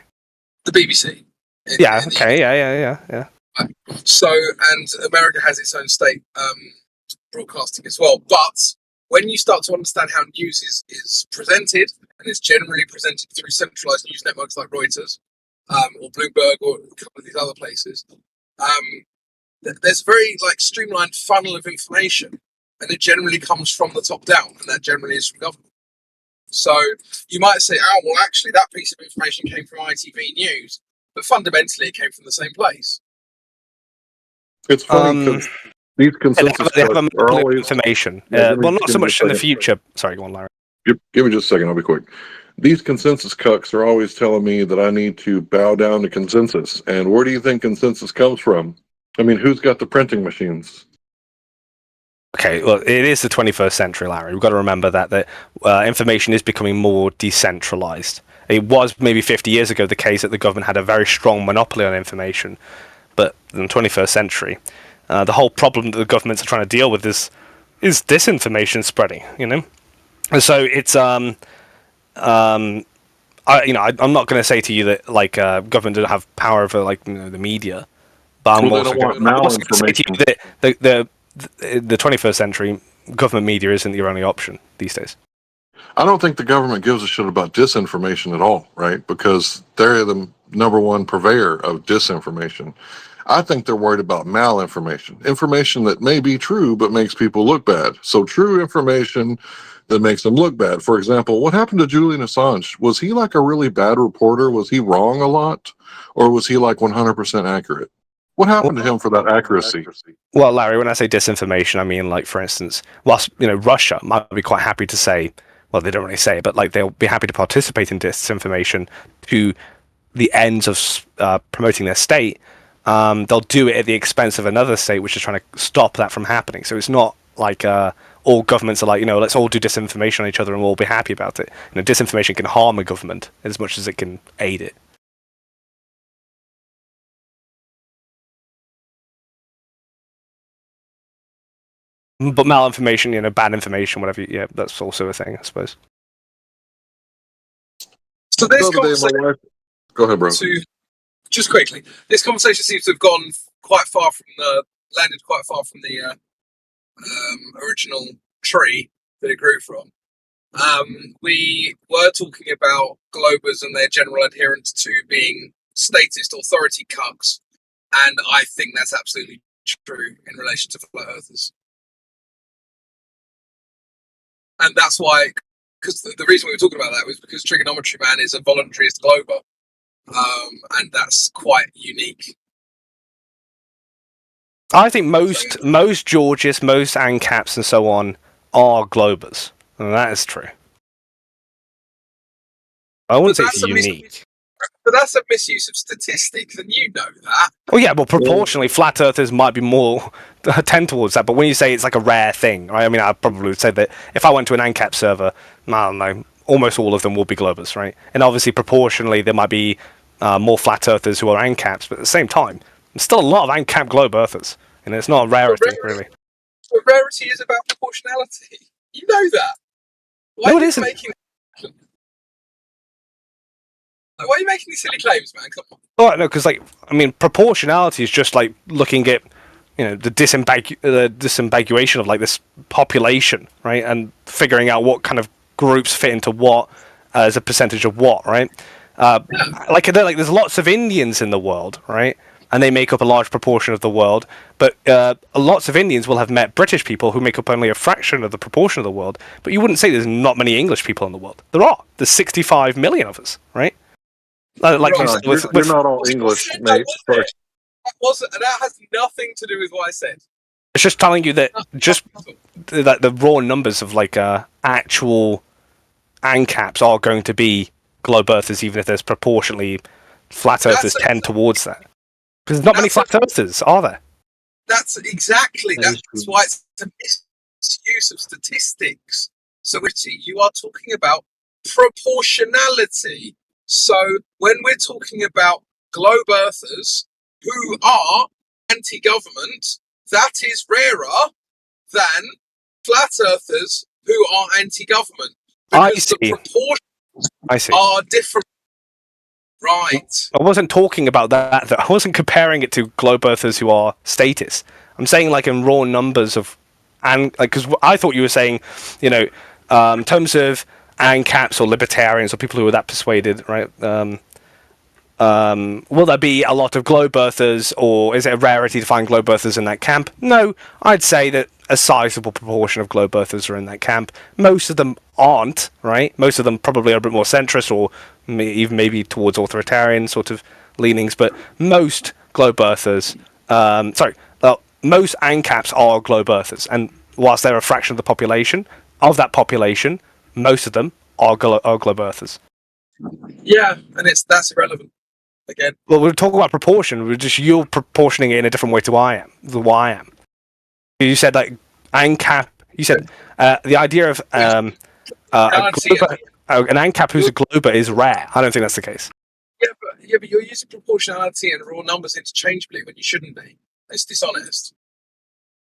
The BBC. Yeah. Okay. Yeah. Right. So, and America has its own state broadcasting as well, but when you start to understand how news is presented, and it's generally presented through centralized news networks like Reuters or Bloomberg or a couple of these other places, there's a very streamlined funnel of information, and it generally comes from the top down, and that generally is from government. So you might say, oh, well, actually, that piece of information came from ITV News, but fundamentally it came from the same place. It's funny because These consensus they have a cuts are monopoly of always information. Yeah, Well, not so much in the second. future. Sorry, go on, Larry. Give me just a second. I'll be quick. These consensus cucks are always telling me that I need to bow down to consensus. And where do you think consensus comes from? I mean, who's got the printing machines? Okay, well, it is the 21st century, Larry. We've got to remember that information is becoming more decentralized. It was maybe 50 years ago the case that the government had a very strong monopoly on information, but in the 21st century, the whole problem that the governments are trying to deal with is disinformation spreading. You know, and so it's I'm not going to say to you that government don't have power over the media, but I'm also going to say to you that the 21st century government media isn't your only option these days. I don't think the government gives a shit about disinformation at all, right? Because they're the number one purveyor of disinformation. I think they're worried about malinformation, information that may be true but makes people look bad. So true information that makes them look bad. For example, what happened to Julian Assange? Was he like a really bad reporter? Was he wrong a lot? Or was he like 100% accurate? What happened to him for that accuracy? Well, Larry, when I say disinformation, I mean, like, for instance, whilst Russia might be quite happy to say, well, they don't really say it, but they'll be happy to participate in disinformation to the ends of promoting their state. They'll do it at the expense of another state which is trying to stop that from happening. So it's not like all governments are like, let's all do disinformation on each other and we'll all be happy about it. Disinformation can harm a government as much as it can aid it. But malinformation, bad information, whatever, that's also a thing, I suppose. So this conversation, go ahead, bro. Just quickly, this conversation seems to have gone quite far from landed quite far from the original tree that it grew from. We were talking about globers and their general adherence to being statist authority cucks, and I think that's absolutely true in relation to flat earthers. And that's why, because the reason we were talking about that was because Trigonometry Man is a voluntarist glober, and that's quite unique. I think most Georgists, most ANCAPs and so on are globers, and that is true. I wouldn't say it's unique. But that's a misuse of statistics, and you know that. Oh yeah, well, proportionally, flat earthers might be more tend towards that. But when you say it's like a rare thing, right? I mean, I probably would say that if I went to an ANCAP server, I don't know, almost all of them will be globers, right? And obviously, proportionally, there might be more flat earthers who are ANCAPs, but at the same time, there's still a lot of ANCAP globe earthers, and it's not a rarity, really. The rarity is about proportionality. You know that. Why no, it isn't. Why are you making these silly claims, man? Come on. Oh no, because proportionality is just like looking at, the disambiguation of this population, right, and figuring out what kind of groups fit into what as a percentage of what, right? There's lots of Indians in the world, right, and they make up a large proportion of the world, but lots of Indians will have met British people who make up only a fraction of the proportion of the world. But you wouldn't say there's not many English people in the world. There are. There's 65 million of us, right? You're not all English, mate. That has nothing to do with what I said. It's just telling you that the raw numbers of actual ANCAPs are going to be globe earthers, even if there's proportionally flat earthers tend towards that. Because there's not many flat earthers, are there? That's why it's a misuse of statistics. So you are talking about proportionality. So when we're talking about globe earthers who are anti-government, that is rarer than flat earthers who are anti-government. Because the proportions are different. Right. I wasn't talking about that. I wasn't comparing it to globe earthers who are statists. I'm saying in raw numbers of, because I thought you were saying, in terms of ANCAPs or libertarians or people who are that persuaded, right? Will there be a lot of globe earthers, or is it a rarity to find globe earthers in that camp? No, I'd say that a sizable proportion of globe earthers are in that camp. Most of them aren't, right? Most of them probably are a bit more centrist, or even maybe towards authoritarian sort of leanings, but most globe earthers, most ANCAPs are globe earthers, and whilst they're a fraction of the population, of that population, most of them are globe earthers. Yeah, and that's irrelevant. Again. Well, we're talking about proportion. You're proportioning it in a different way to I am. You said like ANCAP. You said the idea of an ANCAP who's a glober is rare. I don't think that's the case. Yeah, but you're using proportionality and raw numbers interchangeably when you shouldn't be. It's dishonest.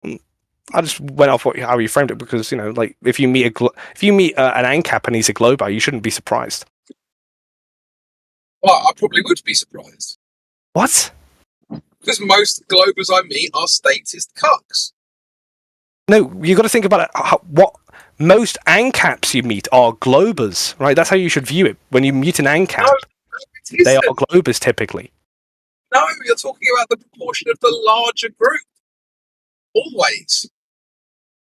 I just went off how you framed it because like if you meet an ANCAP and he's a glober, you shouldn't be surprised. Well, I probably would be surprised. What? Because most globers I meet are statist cucks. No, you got to think about it. What most ANCAPs you meet are globers, right? That's how you should view it. When you meet an ANCAP, they are globers typically. No, you're talking about the proportion of the larger group. Always.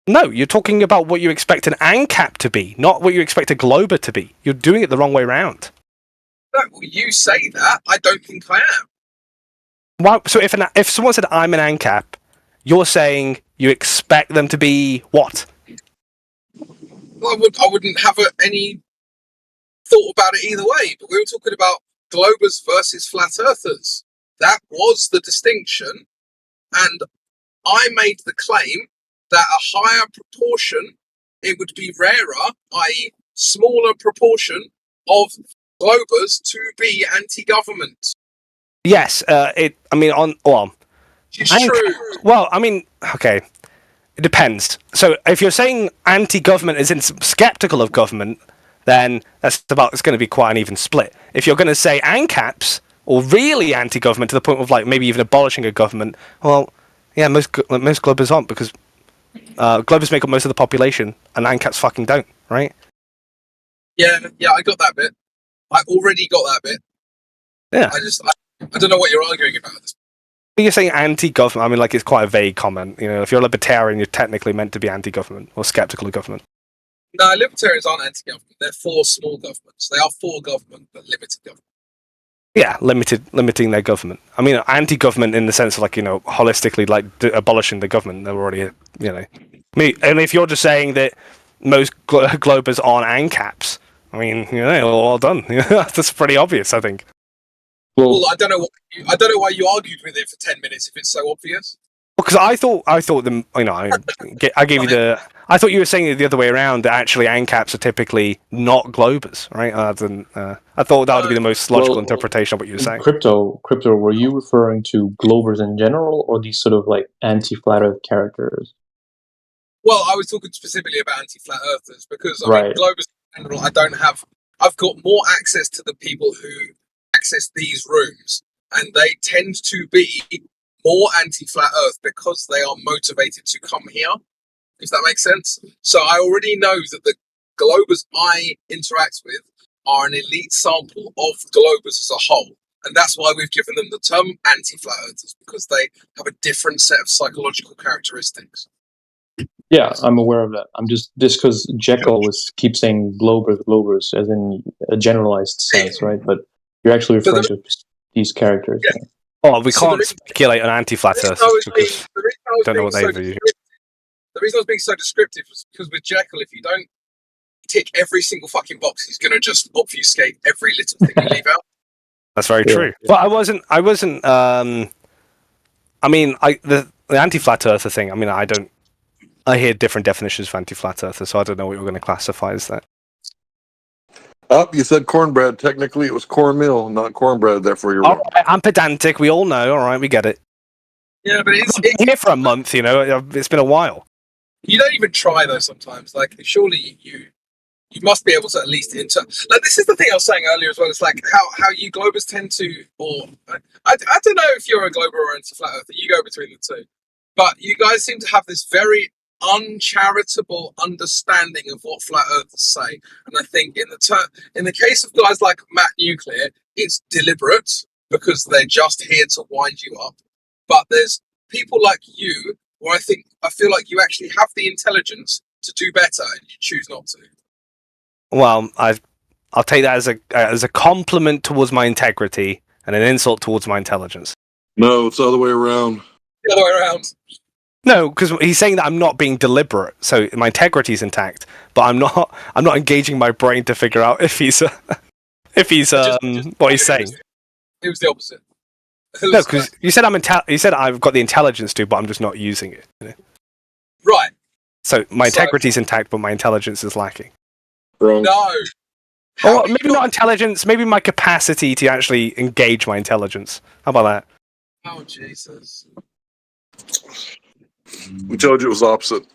No, you're talking about what you expect an ANCAP to be, not what you expect a glober to be. You're doing it the wrong way around. No, you say that. I don't think I am. Why? So if someone said I'm an ANCAP, you're saying you expect them to be what? Well, I wouldn't have any thought about it either way. But we were talking about globers versus flat earthers. That was the distinction, and I made the claim that a higher proportion, it would be rarer, i.e., smaller proportion of globers to be anti-government. Yes, it's true. Well, I mean, okay, it depends. So if you're saying anti-government is in skeptical of government, then it's going to be quite an even split. If you're going to say ANCAPs or really anti-government to the point of like maybe even abolishing a government, well, yeah, most globers aren't because globers make up most of the population and ANCAPs fucking don't, right? Yeah, I got that bit. I already got that bit. Yeah. I don't know what you're arguing about. You're saying anti-government. I mean, like it's quite a vague comment. If you're a libertarian, you're technically meant to be anti-government or skeptical of government. No, libertarians aren't anti-government. They're for small governments. They are for government, but limited government. Yeah, limiting their government. I mean, anti-government in the sense of like holistically like abolishing the government. They're already and if you're just saying that most globers aren't ANCAPs, I mean, well done. That's pretty obvious, I think. Well, I don't know why you argued with it for 10 minutes if it's so obvious. Because I thought them. I gave you the. I thought you were saying it the other way around. That actually ANCAPs are typically not globers, right? I thought that would be the most logical interpretation of what you were saying. Crypto. Were you referring to globers in general, or these sort of like anti-flat Earth characters? Well, I was talking specifically about anti-flat earthers because I mean, globers in general. I've got more access to the people who access these rooms, and they tend to be more anti-flat earth because they are motivated to come here, if that makes sense. So I already know that the globers I interact with are an elite sample of globers as a whole, and that's why we've given them the term anti-flat earthers, because they have a different set of psychological characteristics. Yeah, I'm aware of that. I'm just because Jekyll keeps saying globers as in a generalized sense, right? But you're actually referring to these characters. Yeah. Oh, we can't speculate on anti-flat earthers because we don't know what they view. The reason I was being so descriptive was because with Jekyll, if you don't tick every single fucking box, he's going to just obfuscate every little thing you leave out. That's very true. But I wasn't. I mean, the anti-flat earther thing. I mean, I hear different definitions of anti-flat earther, so I don't know what you're going to classify as that. You said cornbread. Technically, it was cornmeal, not cornbread. Therefore, you're wrong. Right, I'm pedantic. We all know. All right, we get it. Yeah, but it's here for a month. It's been a while. You don't even try though. Sometimes, like, surely you must be able to at least like. This is the thing I was saying earlier as well. It's like how you globers tend to, or I don't know if you're a glober or anti-flat earther. You go between the two, but you guys seem to have this very uncharitable understanding of what flat earthers say, and I think in the case of guys like Matt Nuclear, it's deliberate because they're just here to wind you up. But there's people like you where I feel like you actually have the intelligence to do better, and you choose not to. Well, I'll take that as a compliment towards my integrity and an insult towards my intelligence. No, it's the other way around. The other way around. No, because he's saying that I'm not being deliberate, so my integrity is intact, but I'm not engaging my brain to figure out if he's what he's saying. It was the opposite. No, because you said you said I've got the intelligence to, but I'm just not using it. You know? Right. So my integrity is intact, but my intelligence is lacking. No. Or maybe not intelligence, maybe my capacity to actually engage my intelligence. How about that? Oh, Jesus. We told you it was opposite.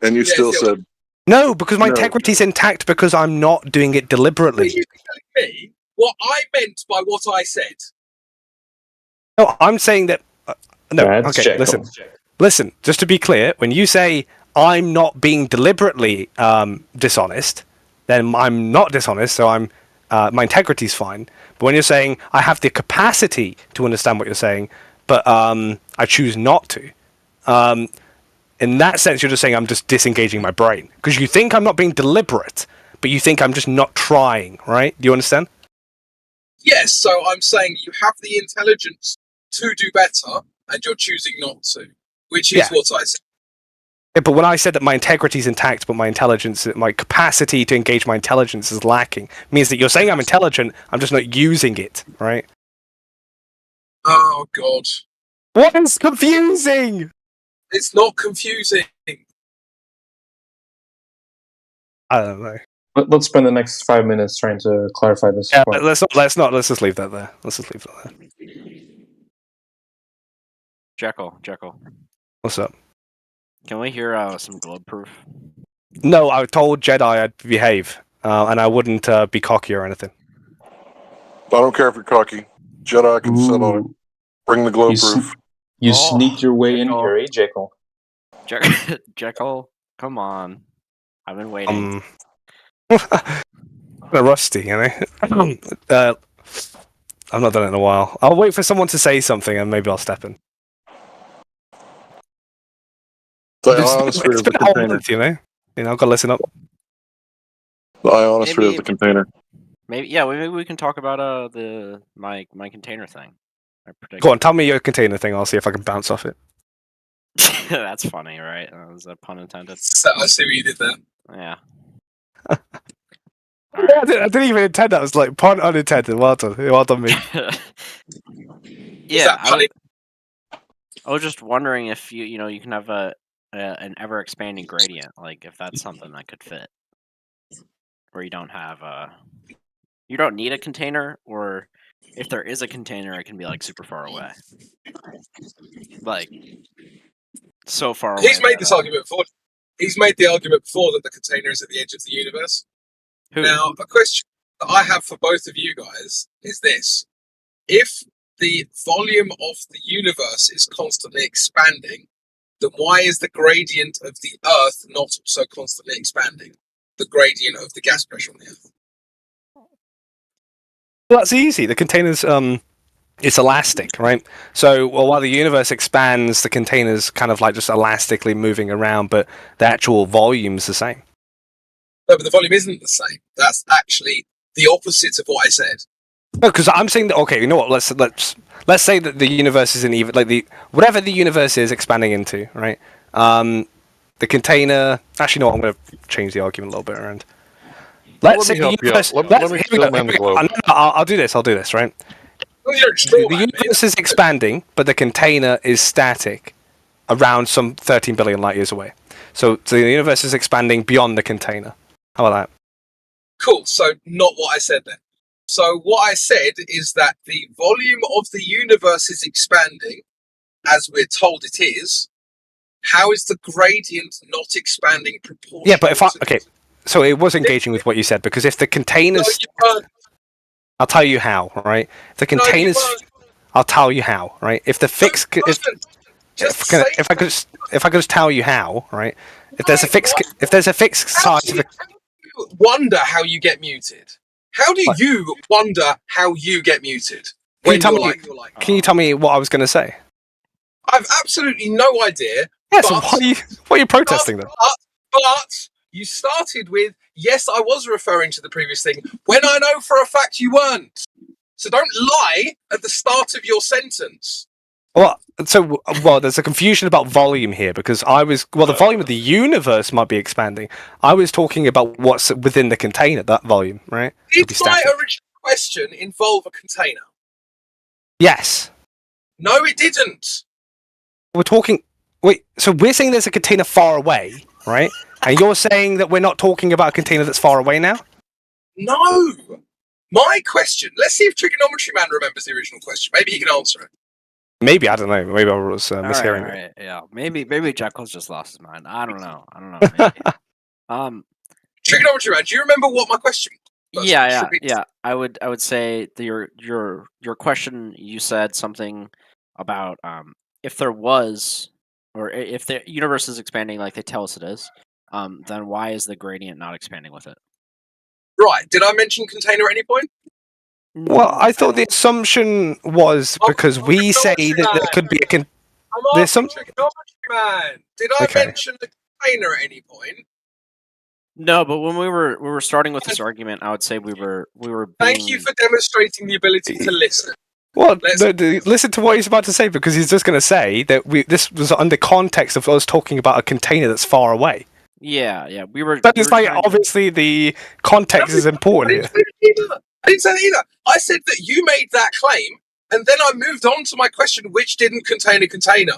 And you still said... No, because my integrity is intact because I'm not doing it deliberately. You're telling me what I meant by what I said. No, I'm saying that... no, That's okay, listen, just to be clear, when you say I'm not being deliberately dishonest, then I'm not dishonest, so my integrity's fine. But when you're saying I have the capacity to understand what you're saying, but I choose not to, in that sense, you're just saying I'm just disengaging my brain. Because you think I'm not being deliberate, but you think I'm just not trying, right? Do you understand? Yes, so I'm saying you have the intelligence to do better, and you're choosing not to, which is what I said. Yeah, but when I said that my integrity is intact, but my intelligence, my capacity to engage my intelligence is lacking, means that you're saying I'm intelligent, I'm just not using it, right? Oh, God. What is confusing? It's not confusing. I don't know. Let's spend the next 5 minutes trying to clarify this point. Let's just leave that there. Let's just leave that there. Jekyll. What's up? Can we hear some globe proof? No, I told Jedi I'd behave, and I wouldn't be cocky or anything. I don't care if you're cocky. Jedi can sit on it. Bring the globe proof. You sneaked your way in here, eh, Jekyll? Jekyll, come on. I've been waiting. Rusty, you know? I've not done it in a while. I'll wait for someone to say something and maybe I'll step in. The ionosphere is the container. You know, I've got to listen up. The ionosphere is the container. Maybe we can talk about my container thing. Go on, tell me your container thing. I'll see if I can bounce off it. That's funny, right? That was a pun intended. So I see what you did there. Yeah. I didn't even intend that. I was like, pun unintended. Well done, me. Yeah, I was just wondering if you can have an ever expanding gradient, like if that's something that could fit, where you don't need a container, or if there is a container, it can be like super far away, like so far away. He's made this argument before. He's made the argument before that the container is at the edge of the universe. Who? Now, a question that I have for both of you guys is this: if the volume of the universe is constantly expanding, then why is the gradient of the Earth not also constantly expanding? The gradient of the gas pressure on the Earth. Well, that's easy. The container's it's elastic, right? So, while the universe expands, the container's kind of like just elastically moving around, but the actual volume's the same. No, but the volume isn't the same. That's actually the opposite of what I said. No, because I'm saying that. Okay, you know what? Let's say that the universe is whatever the universe is expanding into, right? The container. Actually, no. I'm going to change the argument a little bit around. Let's say the universe. I'll do this, right? The universe is expanding, but the container is static around some 13 billion light years away. So the universe is expanding beyond the container. How about that? Cool. So not what I said then. So what I said is that the volume of the universe is expanding, as we're told it is. How is the gradient not expanding proportionally? Yeah, but so it was engaging with what you said, because if the containers... I'll tell you how, right? If the containers... I'll tell you how, right? If the fixed... If I could just tell you how, right? If there's a fixed size of a... Wonder how you get muted. How do you wonder how you get muted? Can you tell me what I was going to say? I've absolutely no idea. Yeah, so why are you protesting then? But you started with, yes, I was referring to the previous thing, when I know for a fact you weren't. So don't lie at the start of your sentence. Well, there's a confusion about volume here because the volume of the universe might be expanding. I was talking about what's within the container, that volume, right? Did my original question involve a container? Yes. No, it didn't. We're talking. Wait, so we're saying there's a container far away, right? And you're saying that we're not talking about a container that's far away now? No. My question. Let's see if Trigonometry Man remembers the original question. Maybe he can answer it. Maybe, I don't know. Maybe I was mishearing all it. right, yeah. Maybe Jekyll's just lost his mind. I don't know. Maybe. Trigonometry Man, do you remember what my question was? Yeah. I would say that your question, you said something about if there was, or if the universe is expanding like they tell us it is, then why is the gradient not expanding with it? Right. Did I mention container at any point? Well, I thought the assumption was because we say that there could be a I'm asking Trigonometry Man. Did I mention the container at any point? No, but when we were starting with this argument, I would say we were being... Thank you for demonstrating the ability to listen. Well, listen to what he's about to say, because he's just going to say that this was under context of us talking about a container that's far away. Yeah, we were. But it's like obviously the context is important here. I didn't say that either. I said that you made that claim, and then I moved on to my question, which didn't contain a container.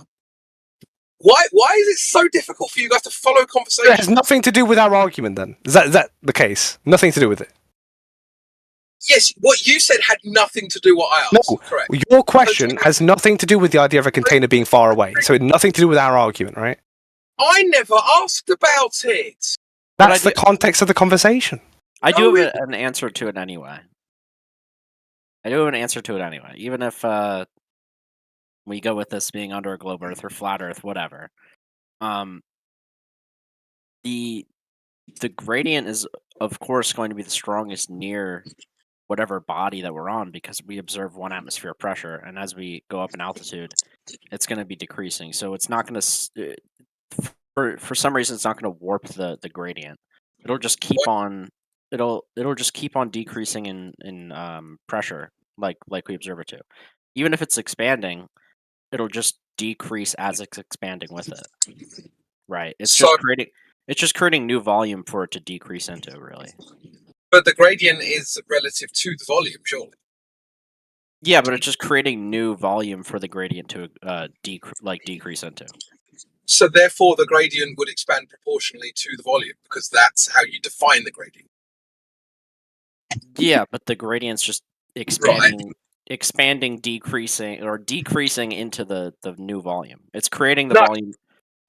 Why is it so difficult for you guys to follow conversation? It has nothing to do with our argument, then. Is that the case? Nothing to do with it. Yes, what you said had nothing to do with what I asked. No, correct. Your question has nothing to do with the idea of a container being far away. So it had nothing to do with our argument, right? I never asked about it. That's the context of the conversation. I do have an answer to it anyway. Even if we go with this being under a globe Earth or flat Earth, whatever. The gradient is, of course, going to be the strongest near whatever body that we're on, because we observe 1 atmosphere pressure, and as we go up in altitude, it's going to be decreasing. So it's not going to, for some reason, it's not going to warp the gradient. It'll just keep on. It'll just keep on decreasing in pressure, like we observe it to. Even if it's expanding, it'll just decrease as it's expanding with it. Right. It's just creating new volume for it to decrease into, really. But the gradient is relative to the volume, surely. Yeah, but it's just creating new volume for the gradient to decrease into. So therefore, the gradient would expand proportionally to the volume, because that's how you define the gradient. Yeah, but the gradient's just expanding, decreasing, or decreasing into the new volume. It's creating the volume.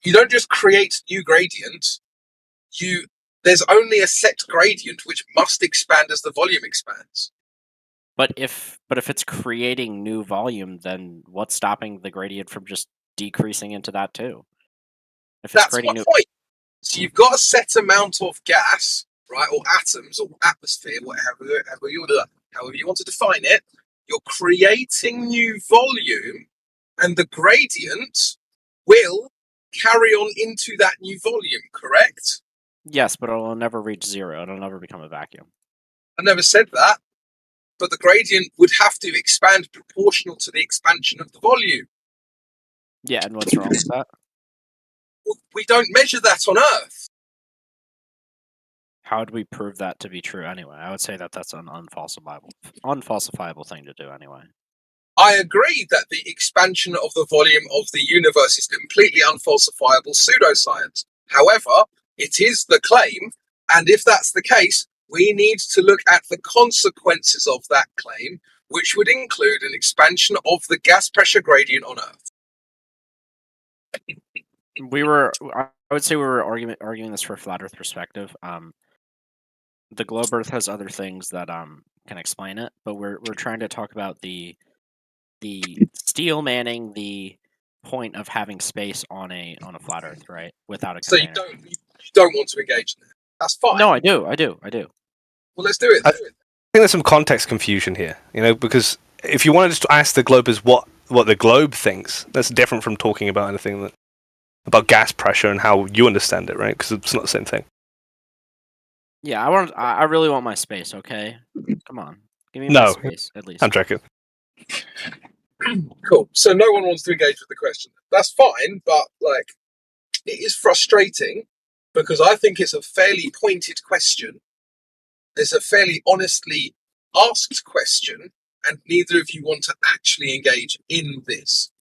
You don't just create new gradient. There's only a set gradient which must expand as the volume expands. But if it's creating new volume, then what's stopping the gradient from just decreasing into that too? That's my point. So you've got a set amount of gas, right, or atoms, or atmosphere, however you want to define it. You're creating new volume, and the gradient will carry on into that new volume, correct? Yes, but it'll never reach zero. It'll never become a vacuum. I never said that. But the gradient would have to expand proportional to the expansion of the volume. Yeah, and what's wrong with that? Well, we don't measure that on Earth. How would we prove that to be true anyway? I would say that that's an unfalsifiable thing to do anyway. I agree that the expansion of the volume of the universe is completely unfalsifiable pseudoscience. However, it is the claim, and if that's the case, we need to look at the consequences of that claim, which would include an expansion of the gas pressure gradient on Earth. I would say we were arguing this for a flat Earth perspective. The globe Earth has other things that can explain it, but we're trying to talk about the steel manning the point of having space on a flat Earth, right? Without a container. So you don't want to engage in that. That's fine. No, I do. Well, let's do it. I think there's some context confusion here, because if you wanted to ask the globers what the globe thinks, that's different from talking about anything about gas pressure and how you understand it, right? Because it's not the same thing. Yeah, I really want my space. Okay, come on, give me my space at least. I'm joking. Cool. So no one wants to engage with the question. That's fine, but like, it is frustrating because I think it's a fairly pointed question. It's a fairly honestly asked question, and neither of you want to actually engage in this.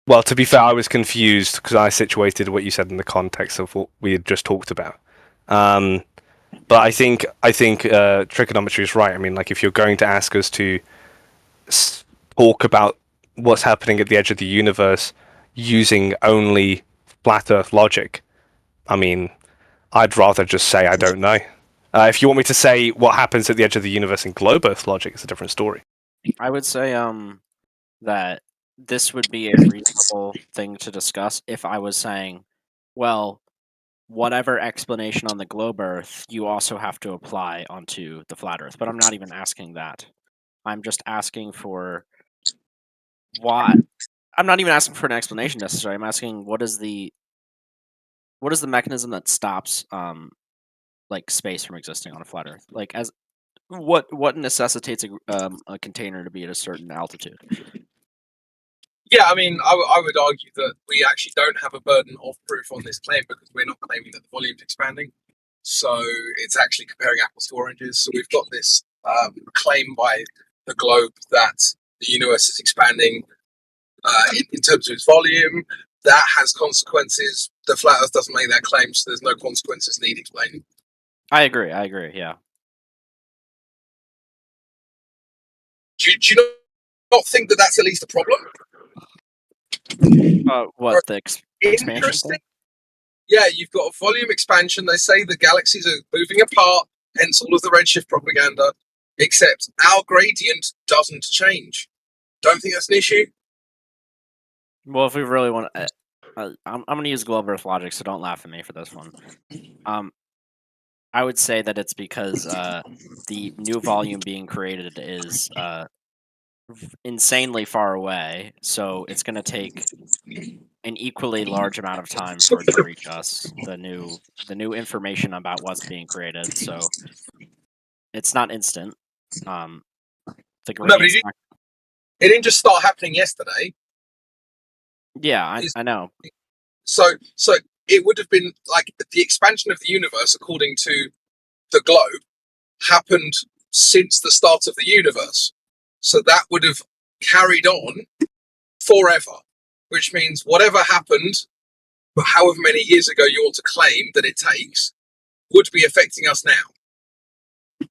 Well, to be fair, I was confused because I situated what you said in the context of what we had just talked about. But I think trigonometry is right. I mean, like, if you're going to ask us to talk about what's happening at the edge of the universe using only flat Earth logic, I mean, I'd rather just say I don't know. If you want me to say what happens at the edge of the universe in globe Earth logic, it's a different story. I would say that this would be a reasonable thing to discuss if I was saying, well, whatever explanation on the globe Earth, you also have to apply onto the flat Earth. But I'm not even asking that. I'm just asking for what. I'm not even asking for an explanation necessarily. I'm asking what is the mechanism that stops like space from existing on a flat Earth? Like, as what necessitates a container to be at a certain altitude? Yeah, I mean, I would argue that we actually don't have a burden of proof on this claim because we're not claiming that the volume's expanding. So it's actually comparing apples to oranges. So we've got this claim by the globe that the universe is expanding in terms of its volume. That has consequences. The flat Earth doesn't make that claim, so there's no consequences need explaining. I agree, yeah. Do you not think that that's at least a problem? What, the expansion thing? Yeah, you've got a volume expansion. They say the galaxies are moving apart, hence all of the redshift propaganda, except our gradient doesn't change. Don't think that's an issue? Well, if we really want to... I'm going to use globe Earth logic, so don't laugh at me for this one. I would say that it's because the new volume being created is insanely far away, so it's going to take an equally large amount of time for it to reach us. The new information about what's being created, so it's not instant. The No, but it didn't just start happening yesterday. Yeah, I know. So it would have been like the expansion of the universe, according to the globe, happened since the start of the universe. So that would have carried on forever, which means whatever happened, however many years ago you want to claim that it takes, would be affecting us now.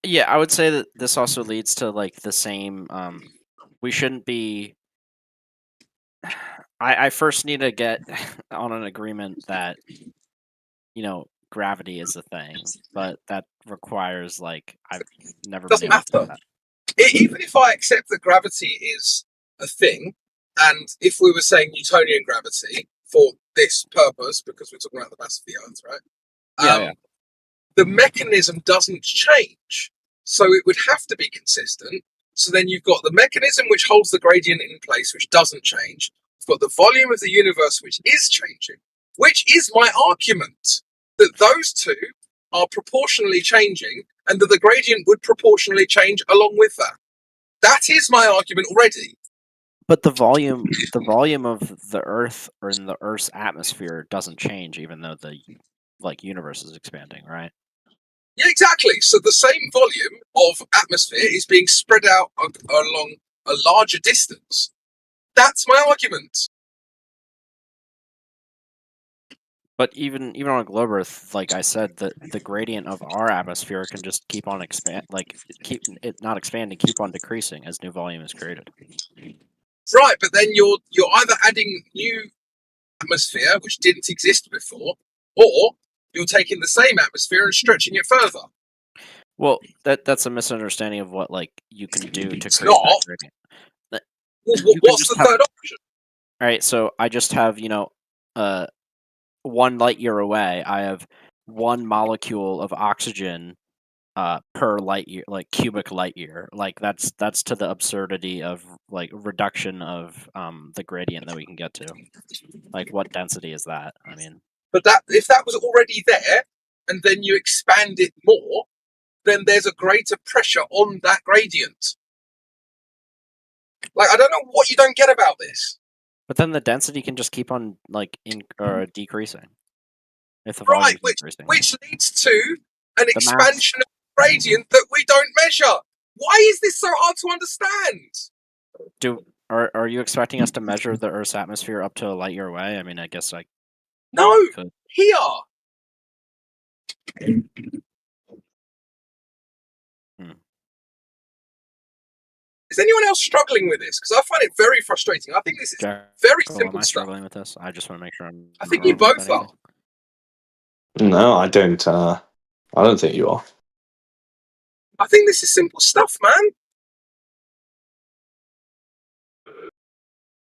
Yeah, I would say that this also leads to like the same. We shouldn't be. I first need to get on an agreement that, gravity is a thing, but that requires like I've never been able to do that. Even if I accept that gravity is a thing, and if we were saying Newtonian gravity for this purpose, because we're talking about the mass of the Earth, right? Yeah. The mechanism doesn't change, so it would have to be consistent. So then you've got the mechanism which holds the gradient in place, which doesn't change. You've got the volume of the universe, which is changing, which is my argument, that those two are proportionally changing and that the gradient would proportionally change along with that. That is my argument already. But the volume of the Earth or in the Earth's atmosphere doesn't change, even though the universe is expanding, right? Yeah, exactly. So the same volume of atmosphere is being spread out along a larger distance. That's my argument. But even on a globe Earth, like I said, the gradient of our atmosphere can just keep on keep not expanding, keep on decreasing as new volume is created. Right, but then you're either adding new atmosphere which didn't exist before, or you're taking the same atmosphere and stretching it further. Well, that's a misunderstanding of what you can do to it's create not. that gradient. What's the third option? All right, so I just have 1 light year away. I have 1 molecule of oxygen per light year, like cubic light year. Like that's to the absurdity of reduction of the gradient that we can get to. Like, what density is that? I mean, but if that was already there and then you expand it more, then there's a greater pressure on that gradient. Like, I don't know what you don't get about this. But then the density can just keep on decreasing. If the Right, volume's which leads to an expansion of the gradient that we don't measure. Why is this so hard to understand? Are you expecting us to measure the Earth's atmosphere up to a light year away? I mean, I guess No, here. Is anyone else struggling with this? Because I find it very frustrating. I think this is very simple am I stuff. struggling with this? I just want to make sure I'm. I think you both are. No, I don't. I don't think you are. I think this is simple stuff, man.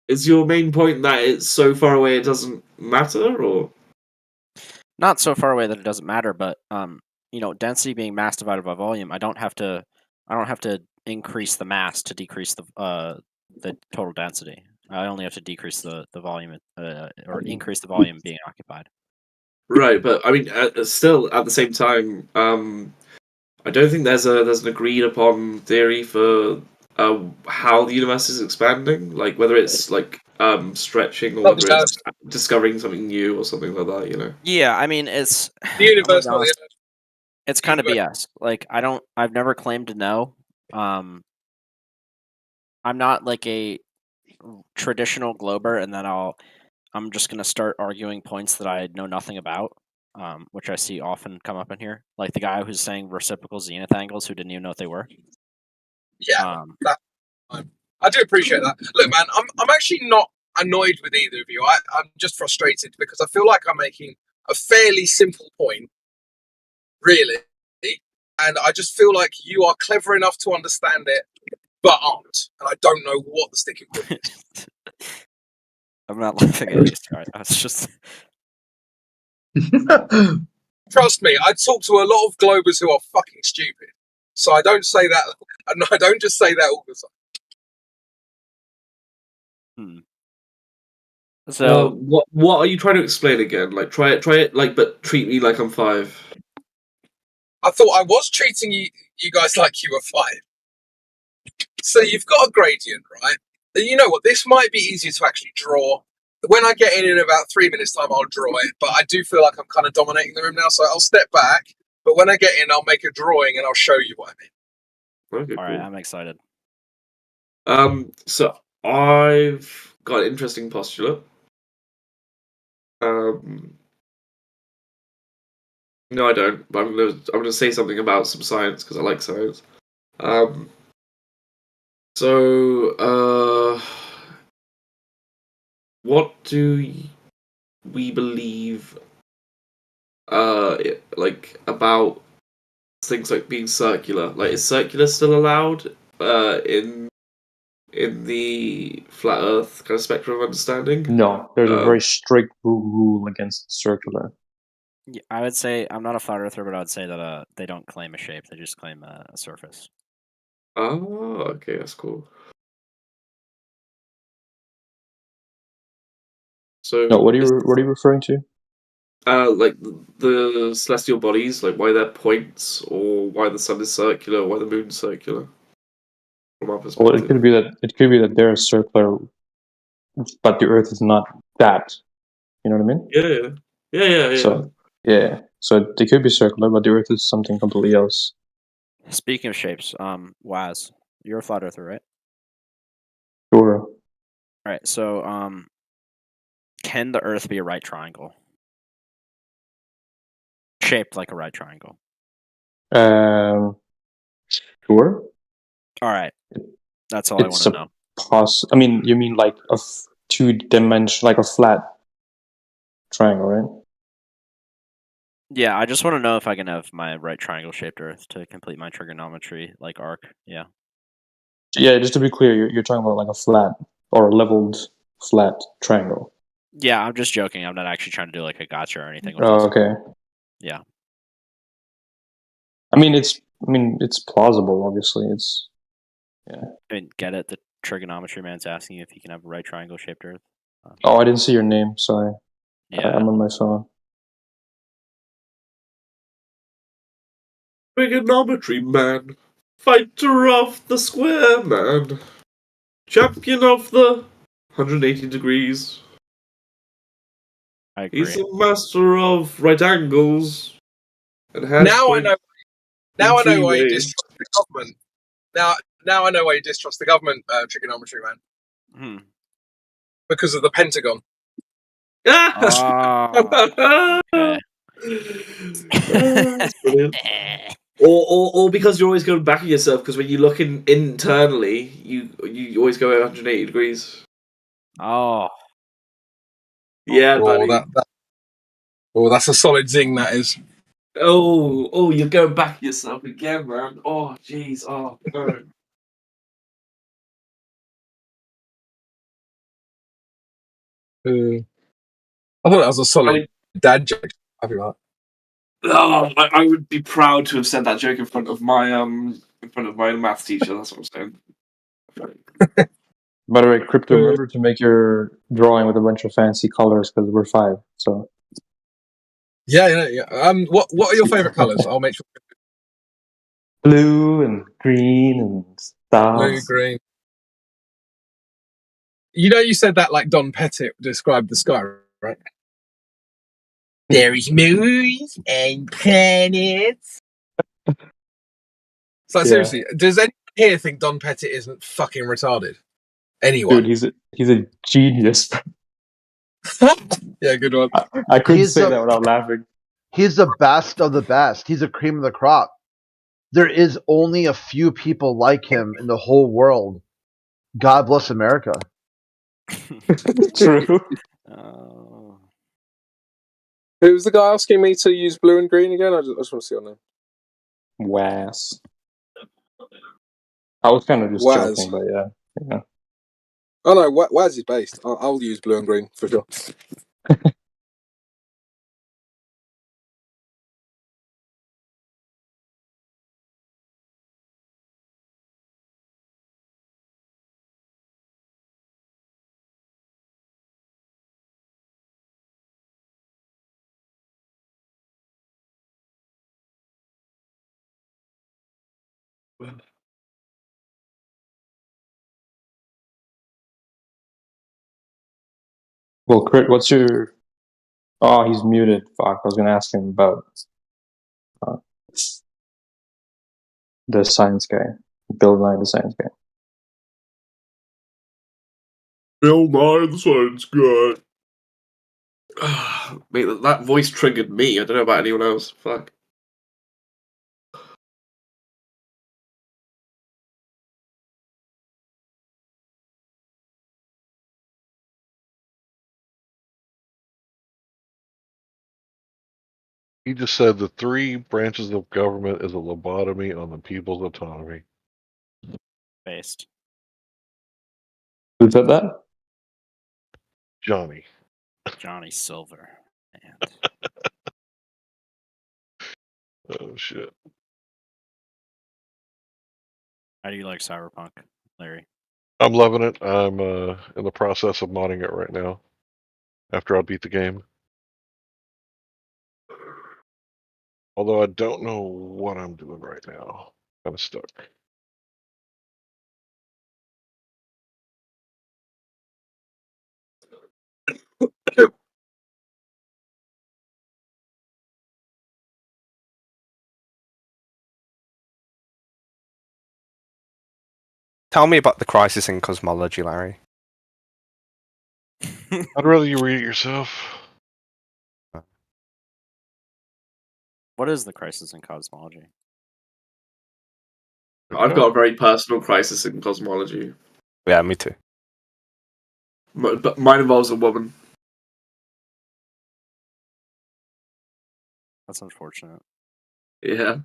Is your main point that it's so far away it doesn't matter, or not so far away that it doesn't matter? But density being mass divided by volume, I don't have to increase the mass to decrease the total density. I only have to decrease the volume or increase the volume being occupied. Right, but I mean, still at the same time, I don't think there's an agreed upon theory for how the universe is expanding, like whether it's stretching or whether it's discovering something new or something like that. You know? Yeah, I mean it's the universe. It's kind of BS. Like I've never claimed to know. I'm not like a traditional glober, and then I'm just gonna start arguing points that I know nothing about, which I see often come up in here. Like the guy who's saying reciprocal zenith angles who didn't even know what they were. Yeah, I do appreciate that. Look, man, I'm actually not annoyed with either of you. I'm just frustrated because I feel like I'm making a fairly simple point, really, and I just feel like you are clever enough to understand it, but aren't, and I don't know what the sticking point is. I'm not laughing at you, sorry. I was just. Trust me, I talk to a lot of globers who are fucking stupid, so I don't say that. I don't just say that all the time. So what are you trying to explain again? Like try it like, but treat me like I'm 5. I thought I was treating you guys like you were 5. So you've got a gradient, right? And you know what? This might be easier to actually draw. When I get in about 3 minutes' time, I'll draw it. But I do feel like I'm kind of dominating the room now, so I'll step back. But when I get in, I'll make a drawing and I'll show you what I mean. Okay, all right, I'm excited. So I've got an interesting postulate. No, I don't. But I'm gonna say something about some science because I like science. What do we believe? About things like being circular. Like, is circular still allowed? In the flat Earth kind of spectrum of understanding? No, there's a very strict rule against circular. Yeah, I would say I'm not a flat earther, but I would say that they don't claim a shape; they just claim a surface. Oh, okay, that's cool. So, no, what are you referring to? Like the celestial bodies, like why they're points, or why the sun is circular, or why the moon's circular. From our perspective. Well, it could be that they're circular, but the Earth is not that. You know what I mean? Yeah. So they could be circular, but the Earth is something completely else. Speaking of shapes, Waz, you're a flat earther, right? Sure. All right. So, can the Earth be a right triangle? Shaped like a right triangle. Sure. All right. That's all I want to know. I mean, you mean like a 2-dimension, like a flat triangle, right? Yeah, I just want to know if I can have my right triangle shaped Earth to complete my trigonometry like arc. Yeah. Yeah, just to be clear, you're talking about like a flat or leveled flat triangle. Yeah, I'm just joking. I'm not actually trying to do like a gotcha or anything. Oh, okay. Yeah. I mean, it's plausible. Obviously, it's. Yeah. I mean, get it? The trigonometry man's asking if he can have a right triangle shaped Earth. Oh, I didn't see your name. Sorry. Yeah. I'm on my phone. Trigonometry man, fighter of the square man. champion of the 180 degrees. I agree. He's a master of right angles. And has Now I know. Now I know why you ways. distrust the government. Now I know why you distrust the government, trigonometry man. Because of the Pentagon. Okay. That's brilliant. Or because you're always going back at yourself, because when you look internally, you always go 180 degrees. Oh. Yeah, buddy. That's a solid zing, that is. Oh, you're going back at yourself again, man. Oh, jeez. Oh, no. I thought that was a solid dad joke. I'll be right. Oh, I would be proud to have said that joke in front of my maths teacher. That's what I'm saying. By the way, Crypto, remember to make your drawing with a bunch of fancy colors because we're 5. So. Yeah. What are your favorite colors? I'll make sure. Blue and green and stars. Blue, green. You know, you said that like Don Pettit described the sky, right? There is moons and planets. So seriously, does anyone here think Don Pettit isn't fucking retarded? Anyone? Dude, he's a genius. Yeah, good one. I couldn't say that without laughing. He's the best of the best. He's a cream of the crop. There is only a few people like him in the whole world. God bless America. True. Who's the guy asking me to use blue and green again? I just want to see your name. Was. I was kind of just joking, but yeah. Oh no, where's he based? I'll use blue and green for sure. Well, Crit, what's your... Oh, he's muted. Fuck, I was going to ask him about the science guy. Bill Nye, the science guy. Bill Nye, the science guy. Mate, that voice triggered me. I don't know about anyone else. Fuck. He just said the 3 branches of government is a lobotomy on the people's autonomy. Based. Who said that? Johnny Silver. Man. Oh shit. How do you like Cyberpunk, Larry? I'm loving it. I'm in the process of modding it right now. After I beat the game. Although I don't know what I'm doing right now. Kind of stuck. Tell me about the crisis in cosmology, Larry. I'd rather you read it yourself. What is the crisis in cosmology? I've got a very personal crisis in cosmology. Yeah, me too. But mine involves a woman. That's unfortunate. Yeah.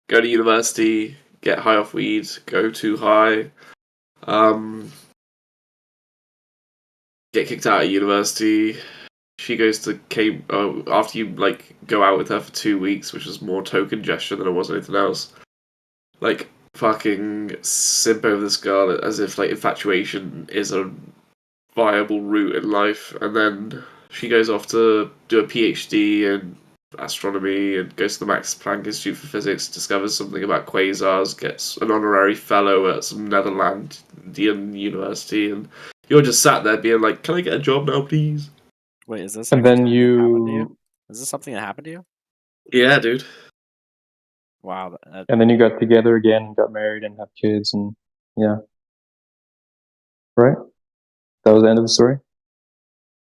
Go to university, get high off weed, go too high. Get kicked out of university. She goes to after you like go out with her for 2 weeks, which is more token gesture than it was anything else. Like fucking simp over this girl as if like infatuation is a viable route in life, and then she goes off to do a PhD in astronomy and goes to the Max Planck Institute for Physics, discovers something about quasars, gets an honorary fellow at some Netherlandian university, and you're just sat there being like, "Can I get a job now, please?" Wait, is this? And then happened to you? you. Is this something that happened to you? Yeah, dude. Wow. And then you got together again, got married, and have kids, and yeah. Right? That was the end of the story?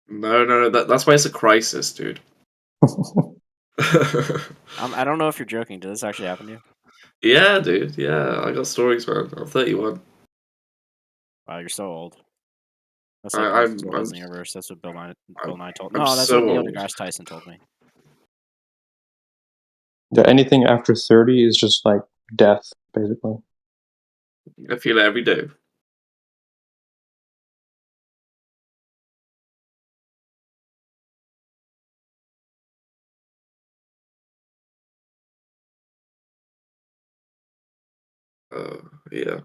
No. That's why it's a crisis, dude. I don't know if you're joking. Did this actually happen to you? Yeah, dude. Yeah, I got stories, man. I'm 31. Wow, you're so old. That's I'm the universe. That's what Bill Nye told me. I'm No, that's so what Neil old. deGrasse Tyson told me. Yeah, anything after 30 is just like death, basically. I feel it every day. Yeah.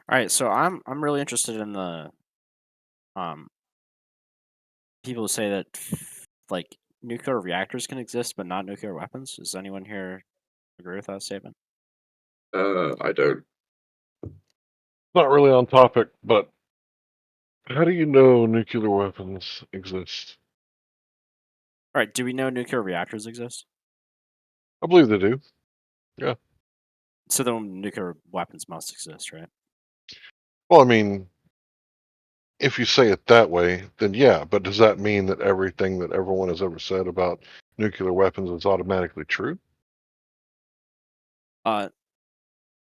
All right, so I'm really interested in the people who say that like nuclear reactors can exist but not nuclear weapons. Does anyone here agree with that statement? I don't. Not really on topic, but how do you know nuclear weapons exist? All right, do we know nuclear reactors exist? I believe they do. Yeah. So then nuclear weapons must exist, right? Well, I mean, if you say it that way, then yeah, but does that mean that everything that everyone has ever said about nuclear weapons is automatically true? I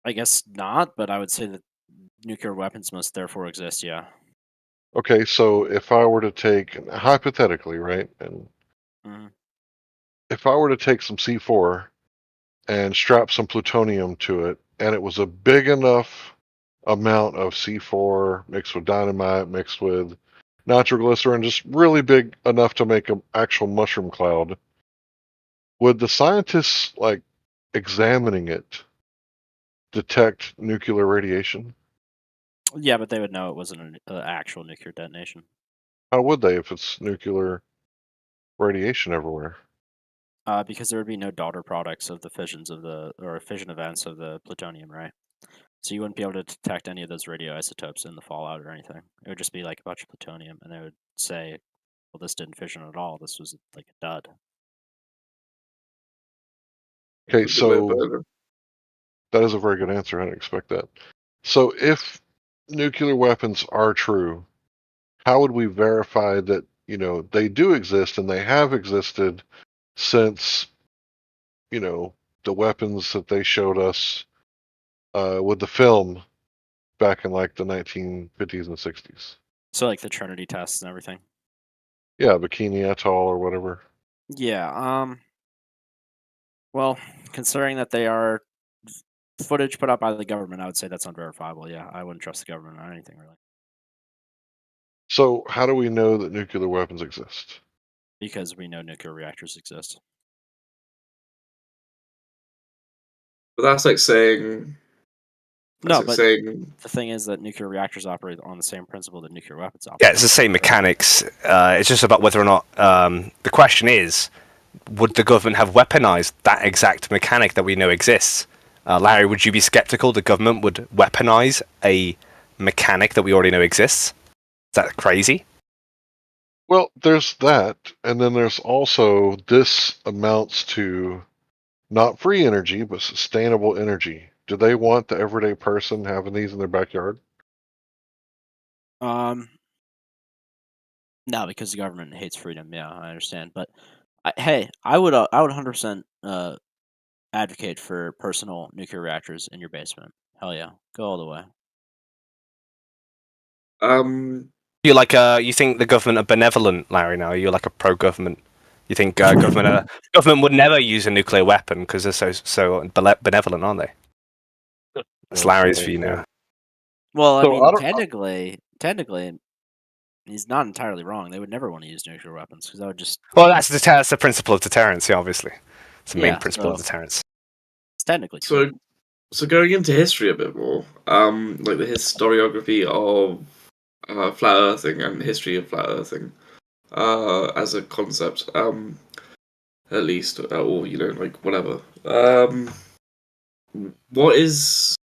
guess not, but I would say that nuclear weapons must therefore exist, yeah. Okay, so if I were to take, hypothetically, right, and if I were to take some C4 and strap some plutonium to it, and it was a big enough amount of C4 mixed with dynamite, mixed with nitroglycerin, just really big enough to make an actual mushroom cloud, would the scientists, like, examining it detect nuclear radiation? Yeah, but they would know it wasn't an actual nuclear detonation. How would they if it's nuclear radiation everywhere? Because there would be no daughter products of the fission events of the plutonium, right? So you wouldn't be able to detect any of those radioisotopes in the fallout or anything. It would just be like a bunch of plutonium, and they would say, "Well, this didn't fission at all. This was like a dud." Okay, so that is a very good answer. I didn't expect that. So if nuclear weapons are true, how would we verify that, they do exist and they have existed since, the weapons that they showed us with the film back in like the 1950s and 60s? So like the Trinity tests and everything. Yeah, Bikini Atoll or whatever. Yeah. Well, considering that they are footage put out by the government, I would say that's unverifiable. Yeah, I wouldn't trust the government on anything really. So how do we know that nuclear weapons exist? Because we know nuclear reactors exist. But that's like saying. The thing is that nuclear reactors operate on the same principle that nuclear weapons operate. Yeah, it's the same mechanics. It's just about whether or not the question is, would the government have weaponized that exact mechanic that we know exists? Larry, would you be skeptical the government would weaponize a mechanic that we already know exists? Is that crazy? Well, there's that, and then there's also this amounts to not free energy, but sustainable energy. Do they want the everyday person having these in their backyard? No, because the government hates freedom. Yeah, I understand, but I would 100% advocate for personal nuclear reactors in your basement. Hell yeah, go all the way. You you think the government are benevolent, Larry? Now you're like a pro-government. You think government would never use a nuclear weapon because they're so benevolent, aren't they? That's Larry's view now. Well, I So mean, I don't. technically, he's not entirely wrong. They would never want to use nuclear weapons because that would just. Well, that's the principle of deterrence. Yeah, obviously, it's the main Yeah, principle of so deterrence. it's technically true. So going into history a bit more, like the historiography of flat earthing and history of flat earthing, as a concept, at least, or like whatever. What is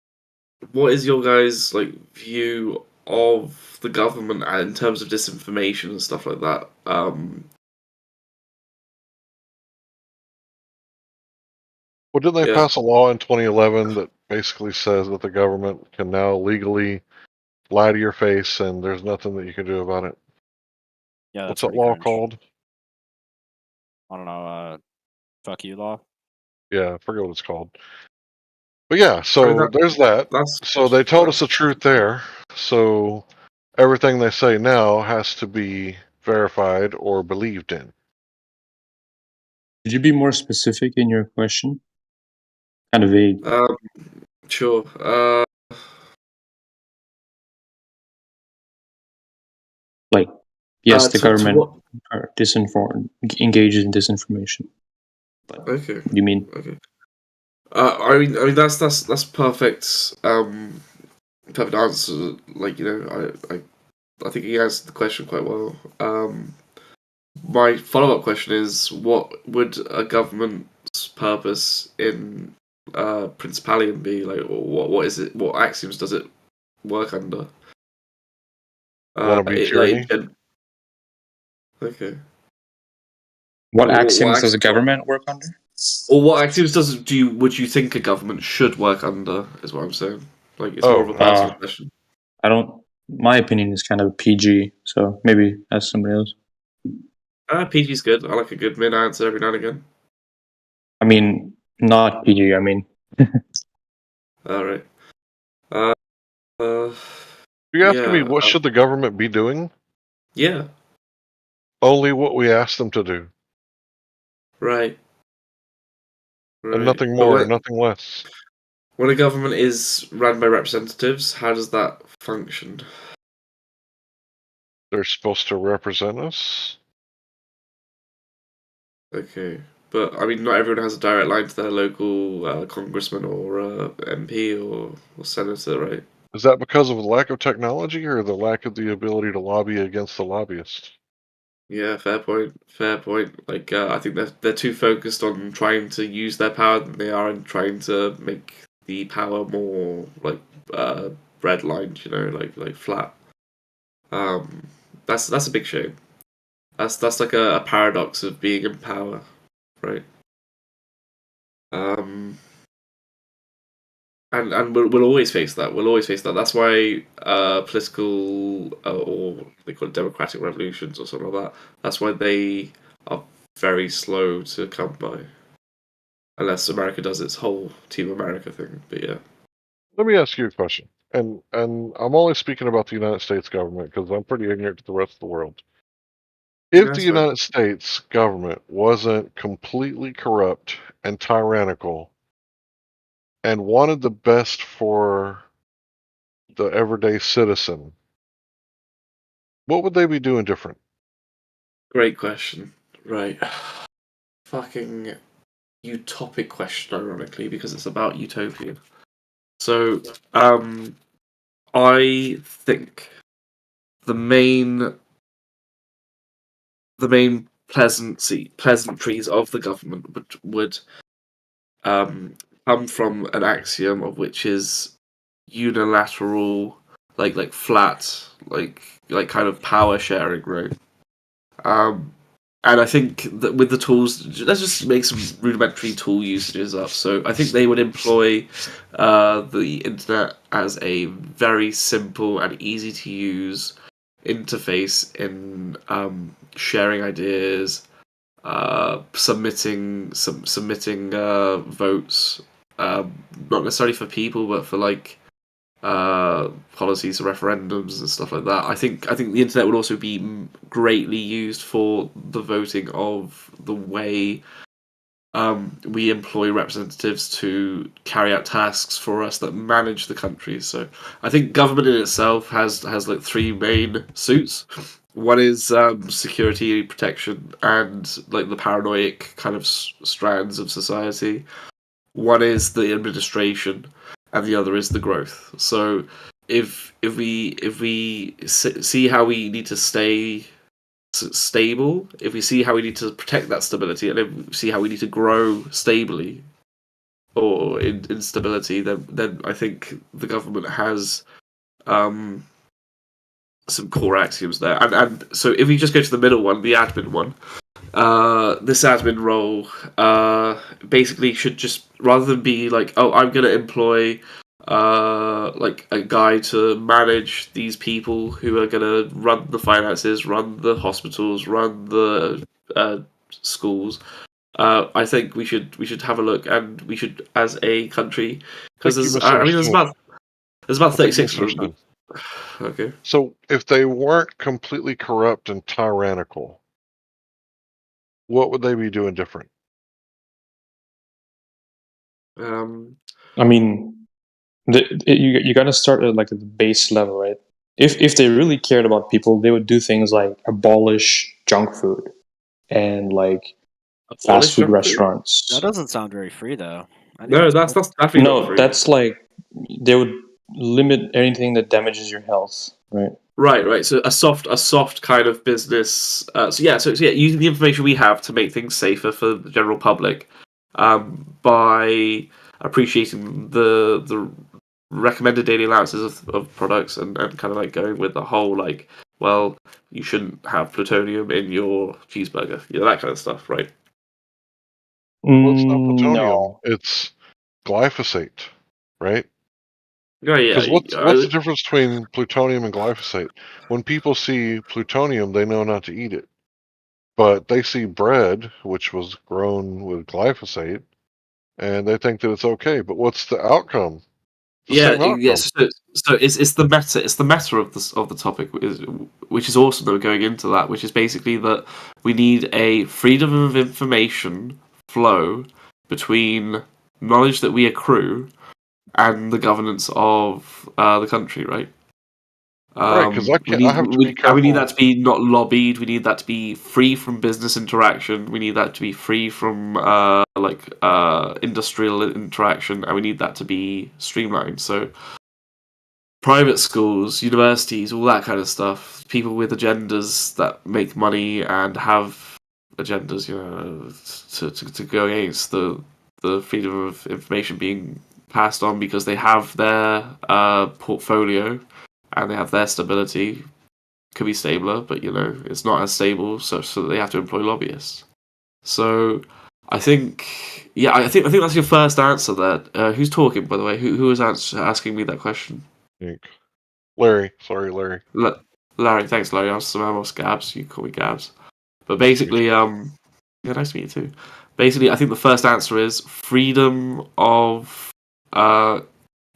your guys' like view of the government in terms of disinformation and stuff like that? Well, didn't they pass a law in 2011 that basically says that the government can now legally lie to your face and there's nothing that you can do about it? Yeah, What's that's that law cringe. called? I don't know. Fuck you law. Yeah, I forget what it's called. But yeah, so there's that. So they told us the truth there. So everything they say now has to be verified or believed in. Could you be more specific in your question? Kind of vague. Sure. Like, yes, the government are engages in disinformation. But okay. What do you mean? Okay. I mean that's perfect. Perfect answer. Like I think he answered the question quite well. My follow-up question is, what would a government's purpose in Principalium be? Like, what is it? What axioms does it work under? Want to be tyranny? Okay. What axioms does a government work under? Or what axioms would you think a government should work under? Is what I'm saying. Like, it's more of a personal question. I don't. My opinion is kind of PG, so maybe ask somebody else. PG's good. I like a good mid-answer every now and again. I mean, not PG. I mean. All right. You asking me what should the government be doing? Yeah. Only what we ask them to do. Right. And nothing more, nothing less. When a government is run by representatives, how does that function? They're supposed to represent us. Okay. But, I mean, not everyone has a direct line to their local congressman or MP or senator, right? Is that because of the lack of technology or the lack of the ability to lobby against the lobbyists? Yeah, fair point. Fair point. Like, I think they're too focused on trying to use their power than they are in trying to make the power more like redlined, like flat. That's a big shame. That's like a paradox of being in power, right? And we'll always face that. We'll always face that. That's why political or they call it democratic revolutions or something like that. That's why they are very slow to come by, unless America does its whole Team America thing. But yeah. Let me ask you a question, and I'm only speaking about the United States government because I'm pretty ignorant to the rest of the world. If the United States government wasn't completely corrupt and tyrannical and wanted the best for the everyday citizen, what would they be doing different? Great question. Right. Fucking utopic question, ironically, because it's about utopia. So, I think the main pleasantries of the government would come from an axiom of which is unilateral, like flat, like kind of power sharing, right? And I think that with the tools, let's just make some rudimentary tool usages up. So I think they would employ the internet as a very simple and easy to use interface in sharing ideas, submitting votes, not necessarily for people, but for like policies, referendums, and stuff like that. I think the internet would also be greatly used for the voting of the way we employ representatives to carry out tasks for us that manage the country. So I think government in itself has like three main suits. One is security, protection, and like the paranoid kind of strands of society. One is the administration, and the other is the growth. So if we see how we need to stay stable, if we see how we need to protect that stability, and if we see how we need to grow stably or in instability, then I think the government has some core axioms there. And so if we just go to the middle one, the admin one, this admin role basically should just, rather than be like, oh, I'm going to employ like a guy to manage these people who are going to run the finances, run the hospitals, run the schools. I think we should have a look, and we should, as a country, because there's about 36 of them. Okay. So if they weren't completely corrupt and tyrannical, what would they be doing different? I mean, you got to start at like at the base level, right? If they really cared about people, they would do things like abolish junk food and like fast food restaurants. That doesn't sound very free, though. No, that's definitely not free. That's like they would limit anything that damages your health, right? Right. So a soft kind of business. So using the information we have to make things safer for the general public, by appreciating the recommended daily allowances of products, and kind of like going with the whole like, well, you shouldn't have plutonium in your cheeseburger, that kind of stuff, right? Well, it's not plutonium. No. It's glyphosate, right? Oh, yeah. Because what's the difference between plutonium and glyphosate? When people see plutonium, they know not to eat it. But they see bread, which was grown with glyphosate, and they think that it's okay. But what's the outcome? Yes. So it's the meta of the topic, which is also though going into that, which is basically that we need a freedom of information flow between knowledge that we accrue and the governance of the country, right? Right, because I have to be careful. We need that to be not lobbied. We need that to be free from business interaction. We need that to be free from industrial interaction, and we need that to be streamlined. So, private schools, universities, all that kind of stuff. People with agendas that make money and have agendas, to go against the freedom of information being passed on because they have their portfolio and they have their stability. Could be stabler, but it's not as stable, so they have to employ lobbyists. So I think that's your first answer there. Who's talking, by the way? Who was asking me that question? Larry. Sorry, Larry. Larry, thanks, Larry. I'm Gabs. You call me Gabs. But basically, nice to meet you too. Basically, I think the first answer is freedom of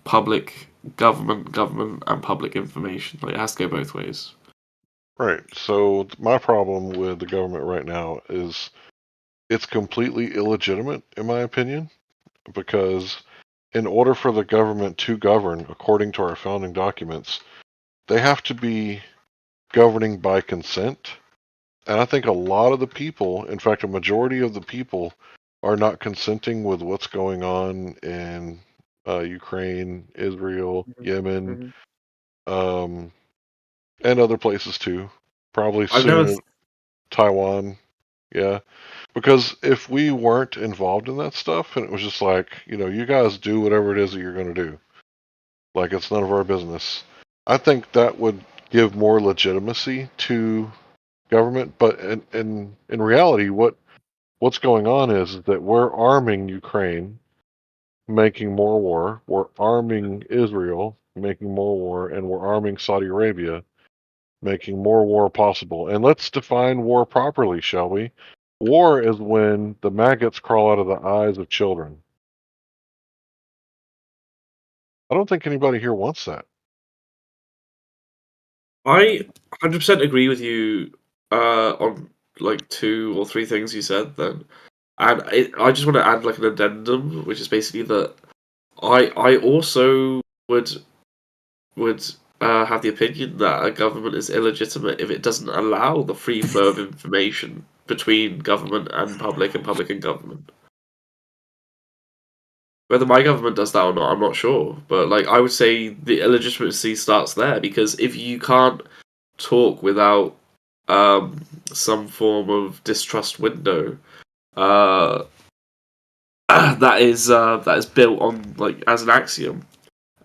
public government, and public information. Like, it has to go both ways. Right. So my problem with the government right now is it's completely illegitimate, in my opinion, because in order for the government to govern, according to our founding documents, they have to be governing by consent. And I think a lot of the people, in fact, a majority of the people, are not consenting with what's going on in Ukraine, Israel, Yemen, and other places too. Probably soon Taiwan. Yeah. Because if we weren't involved in that stuff and it was just like, you guys do whatever it is that you're going to do, like it's none of our business, I think that would give more legitimacy to government. But in reality, what's going on is that we're arming Ukraine, making more war. We're arming Israel, making more war, and we're arming Saudi Arabia, making more war possible. And let's define war properly, shall we? War is when the maggots crawl out of the eyes of children. I don't think anybody here wants that. I 100% agree with you on like 2 or 3 things you said then, and I just want to add like an addendum, which is basically that I also would have the opinion that a government is illegitimate if it doesn't allow the free flow of information between government and public and government. Whether my government does that or not, I'm not sure. But like, I would say the illegitimacy starts there, because if you can't talk without some form of distrust window, that is built on like as an axiom,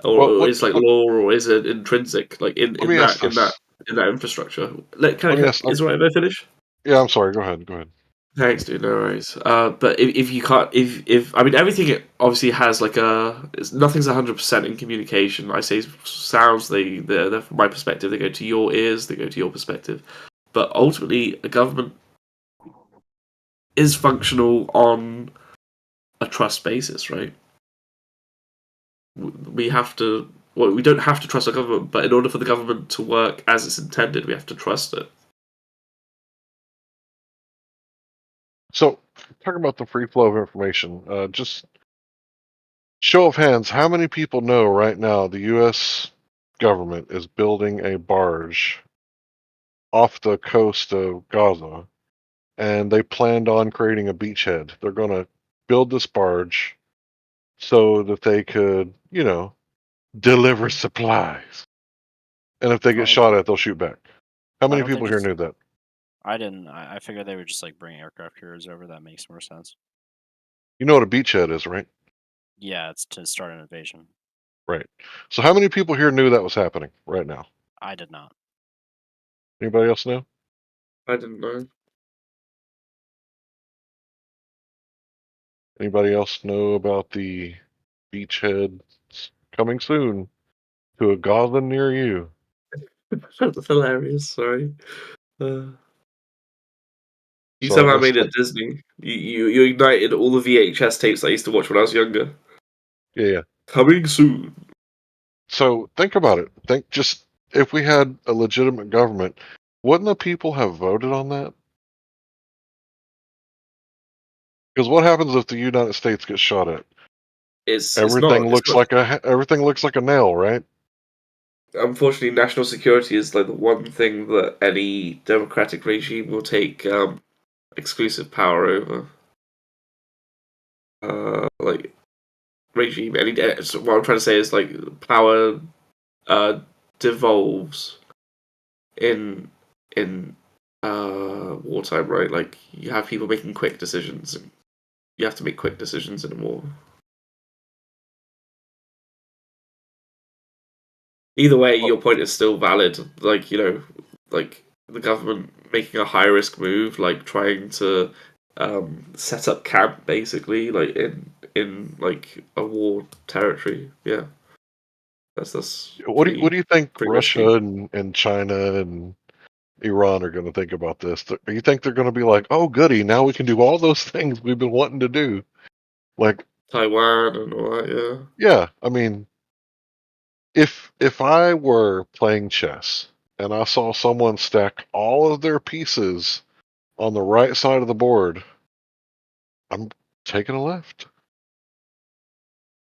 or is like law, or is it intrinsic, like in that infrastructure. Is it right if I finish? Yeah, I'm sorry. Go ahead. Thanks, dude. No worries. But if you can't, if I mean, everything obviously has like nothing's 100% in communication. I say sounds, they're from my perspective, they go to your ears, they go to your perspective. But ultimately, a government is functional on a trust basis, right? We have to. Well, we don't have to trust our government, but in order for the government to work as it's intended, we have to trust it. So, talking about the free flow of information, just show of hands, how many people know right now the U.S. government is building a barge off the coast of Gaza, and they planned on creating a beachhead? They're going to build this barge so that they could, deliver supplies. And if they get shot at, they'll shoot back. How many people here knew that? I didn't. I figured they would just like bring aircraft carriers over. That makes more sense. You know what a beachhead is, right? Yeah, it's to start an invasion. Right. So how many people here knew that was happening right now? I did not. Anybody else know? I didn't know. Anybody else know about the beachhead coming soon to a Gaza near you? That's hilarious. Sorry. You somehow made it Disney. You ignited all the VHS tapes I used to watch when I was younger. Yeah. Coming soon. So think about it. Think just if we had a legitimate government, wouldn't the people have voted on that? Because what happens if the United States gets shot at? Everything looks like a nail, right? Unfortunately, national security is like the one thing that any democratic regime will take exclusive power over. Like regime, so what I'm trying to say is like power devolves in wartime, right? Like you have people making quick decisions, and you have to make quick decisions in a war. Either way, your point is still valid. Like, like the government making a high risk move, like trying to set up camp, basically, like in like a war territory. Yeah, that's. What do you think Russia and China and Iran are going to think about this? Do you think they're going to be like, "Oh, goody, now we can do all those things we've been wanting to do," like Taiwan and all that? Yeah. Yeah, I mean, if I were playing chess and I saw someone stack all of their pieces on the right side of the board, I'm taking a left.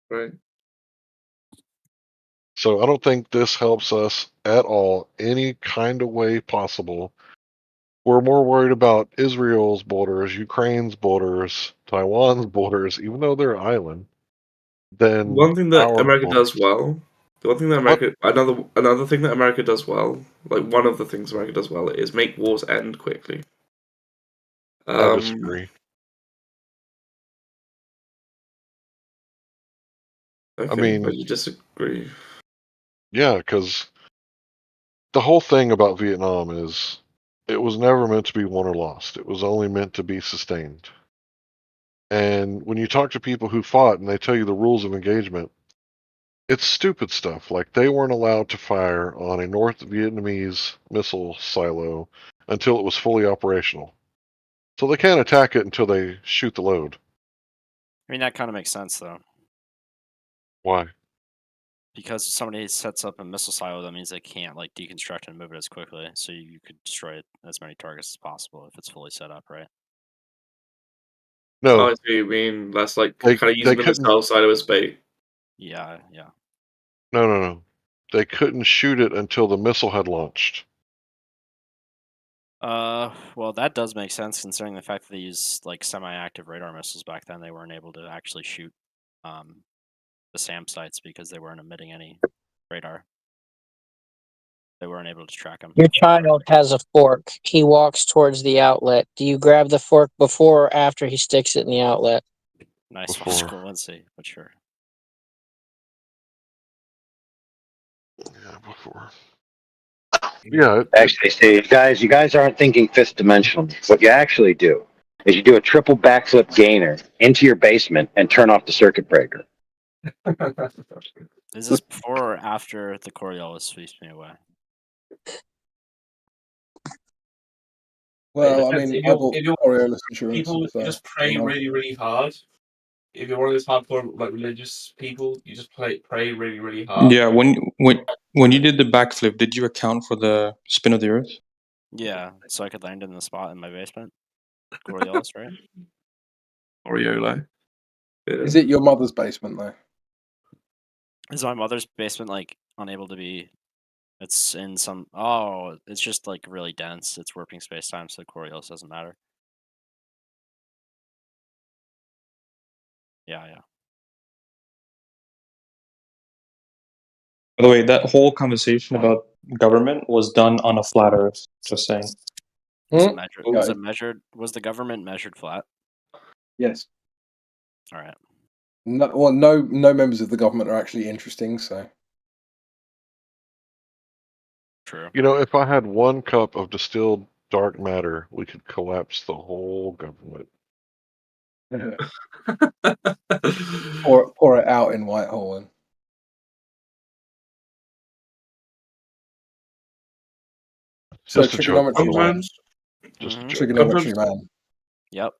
Right. So I don't think this helps us at all, any kind of way possible. We're more worried about Israel's borders, Ukraine's borders, Taiwan's borders, even though they're an island, than one thing that our America borders. does well. The one thing that another thing that America does well, like one of the things America does well, is make wars end quickly. I disagree. Okay, I mean, but you disagree. Yeah, because the whole thing about Vietnam is it was never meant to be won or lost. It was only meant to be sustained. And when you talk to people who fought and they tell you the rules of engagement, it's stupid stuff. Like they weren't allowed to fire on a North Vietnamese missile silo until it was fully operational. So they can't attack it until they shoot the load. I mean, that kind of makes sense, though. Why? Because if somebody sets up a missile silo, that means they can't like deconstruct and move it as quickly. So you could destroy as many targets as possible if it's fully set up, right? Oh, No, I see what you mean. That's like they kind of using the couldn't. missile silo as bait. Yeah. No. They couldn't shoot it until the missile had launched. Well, that does make sense considering the fact that they used like semi-active radar missiles back then. They weren't able to actually shoot the SAM sites because they weren't emitting any radar. They weren't able to track them. Your child has a fork. He walks towards the outlet. Do you grab the fork before or after he sticks it in the outlet? Nice Before. equivalency, but sure. Yeah, before. Yeah. Actually, see, you guys aren't thinking fifth dimensional. What you actually do is you do a triple backflip gainer into your basement and turn off the circuit breaker. Is this before or after the Coriolis sweeps me away? Well, I mean, I bought Coriolis insurance. People so, just pray you know. really, really hard. If you're one of those hardcore like religious people, you just pray really, really hard. Yeah, when you did the backflip, did you account for the spin of the Earth? Yeah, so I could land in the spot in my basement. Coriolis, right? Oriole. Is it your mother's basement though? Is my mother's basement like unable to be? It's in some. Oh, it's just like really dense. It's warping space time, so Coriolis doesn't matter. Yeah. By the way, that whole conversation about government was done on a flat Earth. Just saying. Was it measured? Was the government measured flat? Yes. All right. No members of the government are actually interesting. So. True. You know, if I had 1 cup of distilled dark matter, we could collapse the whole government. Pour it out in Whitehall and. So Just a joke, by the way. trigonometry, Just a joke. trigonometry man. Yep.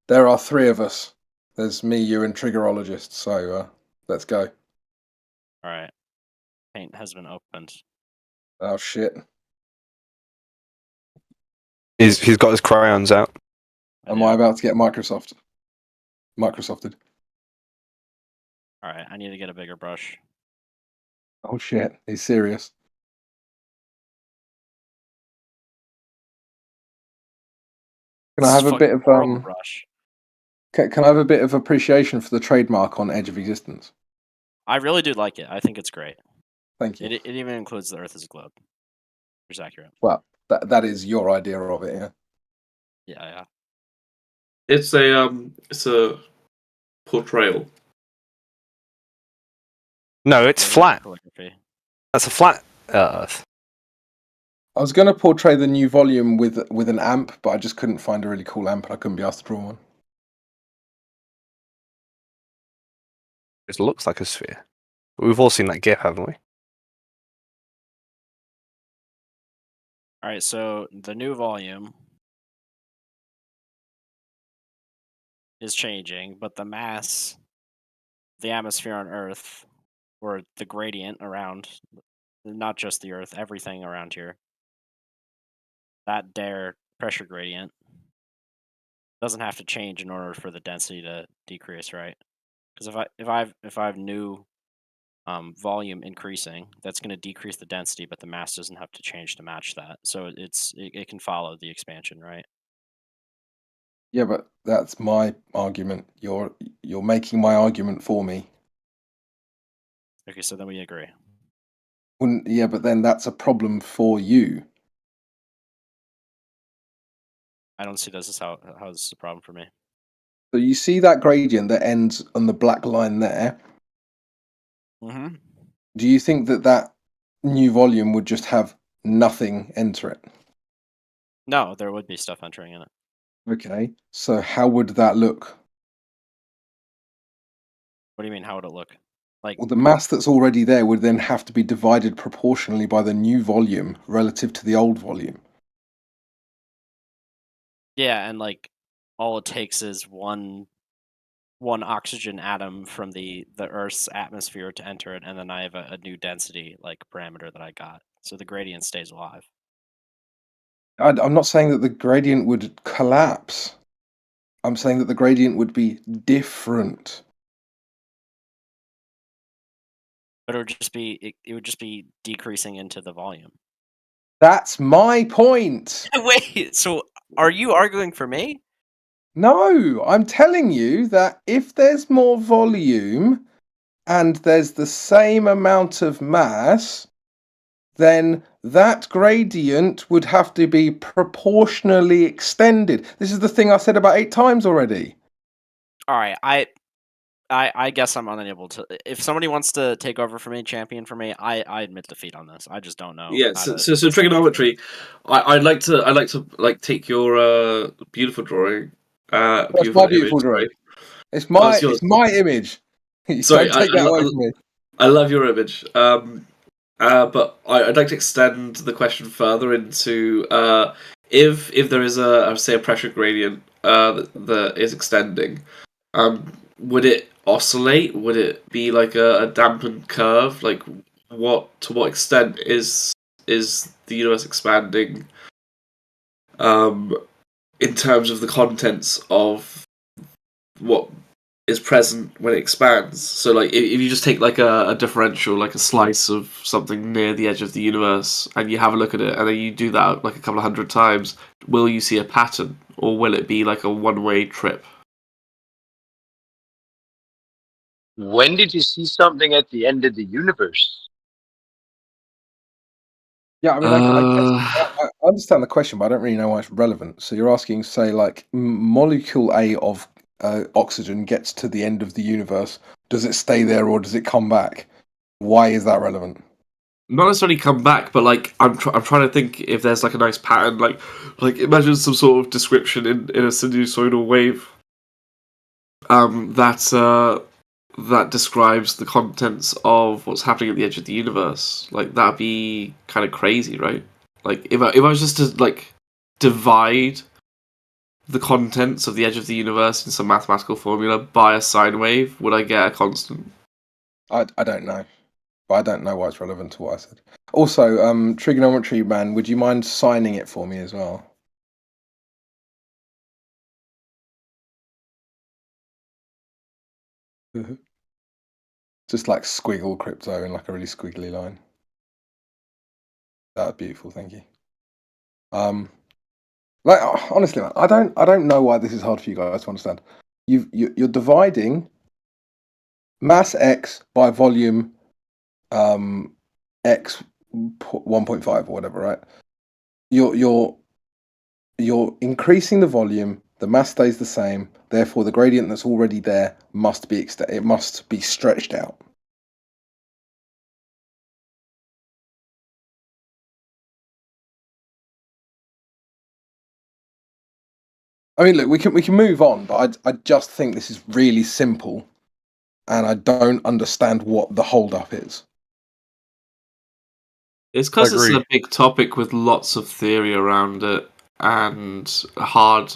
There are 3 of us. There's me, you, and triggerologist. So let's go. All right. Paint has been opened. Oh shit! He's got his crayons out. Am I about to get Microsofted? All right. I need to get a bigger brush. Oh shit! He's serious. Can I have a bit of brush? Can I have a bit of appreciation for the trademark on Edge of Existence? I really do like it. I think it's great. Thank you. It even includes the Earth as a globe, which is accurate. Well, that is your idea of it, yeah. Yeah. It's a portrayal. No, it's flat. That's a flat Earth. I was going to portray the new volume with an amp, but I just couldn't find a really cool amp, and I couldn't be asked to draw one. It looks like a sphere. We've all seen that GIF, haven't we? All right, so the new volume is changing, but the mass, the atmosphere on Earth, or the gradient around, not just the Earth, everything around here, that Dare pressure gradient doesn't have to change in order for the density to decrease, right? Because if I have new volume increasing, that's going to decrease the density, but the mass doesn't have to change to match that. So it can follow the expansion, right? Yeah, but that's my argument. You're making my argument for me. Okay, so then we agree. Yeah, but then that's a problem for you. I don't see this as how this is a problem for me. So you see that gradient that ends on the black line there? Mm-hmm. Do you think that new volume would just have nothing enter it? No, there would be stuff entering in it. Okay, so how would that look? What do you mean, how would it look? Like, Well, the mass that's already there would then have to be divided proportionally by the new volume relative to the old volume. yeah, and like all it takes is one one oxygen atom from the Earth's atmosphere to enter it, and then I have a new density parameter that I got. So the gradient stays alive. I'm not saying that the gradient would collapse. I'm saying that the gradient would be different. But it would just be decreasing into the volume. That's my point. Wait, so are you arguing for me? No, I'm telling you that if there's more volume and there's the same amount of mass, then that gradient would have to be proportionally extended. This is the thing I said about 8 times already. All right, I guess I'm unable to. If somebody wants to take over for me, champion for me, I admit defeat on this. I just don't know. Yeah. So trigonometry. I'd like to take your beautiful drawing. That's my beautiful drawing. It's my image. Sorry, don't take that away from me. I love your image. But I'd like to extend the question further into if there is a pressure gradient that is extending, would it oscillate? Would it be like a dampened curve? Like to what extent is the universe expanding? In terms of the contents of what is present when it expands. So like if you just take like a differential, like a slice of something near the edge of the universe, and you have a look at it, and then you do that like a couple of hundred times, will you see a pattern, or will it be like a one-way trip? When did you see something at the end of the universe? Yeah, I mean, I understand the question, but I don't really know why it's relevant. So you're asking, say, like, molecule A of oxygen gets to the end of the universe. Does it stay there or does it come back? Why is that relevant? Not necessarily come back, but like I'm trying to think if there's like a nice pattern, like imagine some sort of description in a sinusoidal wave. That describes the contents of what's happening at the edge of the universe. Like that'd be kind of crazy, right? Like if I was just to like divide the contents of the edge of the universe in some mathematical formula by a sine wave, would I get a constant? I don't know. But I don't know why it's relevant to what I said. Also, trigonometry man, would you mind signing it for me as well? Just like squiggle crypto in like a really squiggly line. That's beautiful, thank you. Like honestly, man, I don't know why this is hard for you guys to understand. You're dividing mass x by volume x 1.5 or whatever, right? You're increasing the volume. The mass stays the same. Therefore, the gradient that's already there must be stretched out. I mean, look, we can move on, but I just think this is really simple, and I don't understand what the hold-up is. It's because it's a big topic with lots of theory around it and hard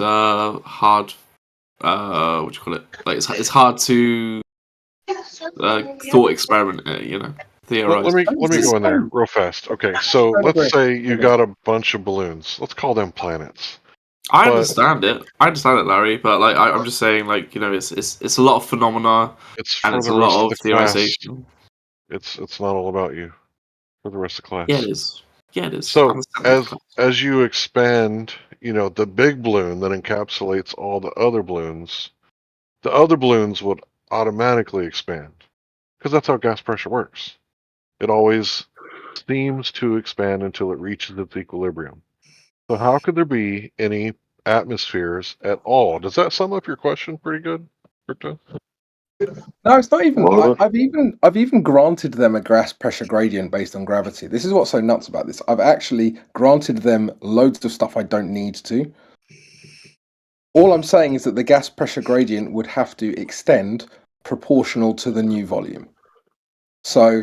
what do you call it? Like it's hard to thought experiment it, you know. Theorize. Let me go in there real fast. Okay, so let's say you got a bunch of balloons. Let's call them planets. I understand it, Larry. But like, I'm just saying, like, you know, it's a lot of phenomena, and it's a lot of theorization. It's not all about you for the rest of the class. Yeah, it is. Yeah, it is. So as you expand, you know, the big balloon that encapsulates all the other balloons would automatically expand because that's how gas pressure works. It always seems to expand until it reaches its equilibrium. So how could there be any atmospheres at all? Does that sum up your question pretty good, Crypto? No, it's not even. I've even granted them a gas pressure gradient based on gravity. This is what's so nuts about this. I've actually granted them loads of stuff I don't need to. All I'm saying is that the gas pressure gradient would have to extend proportional to the new volume. So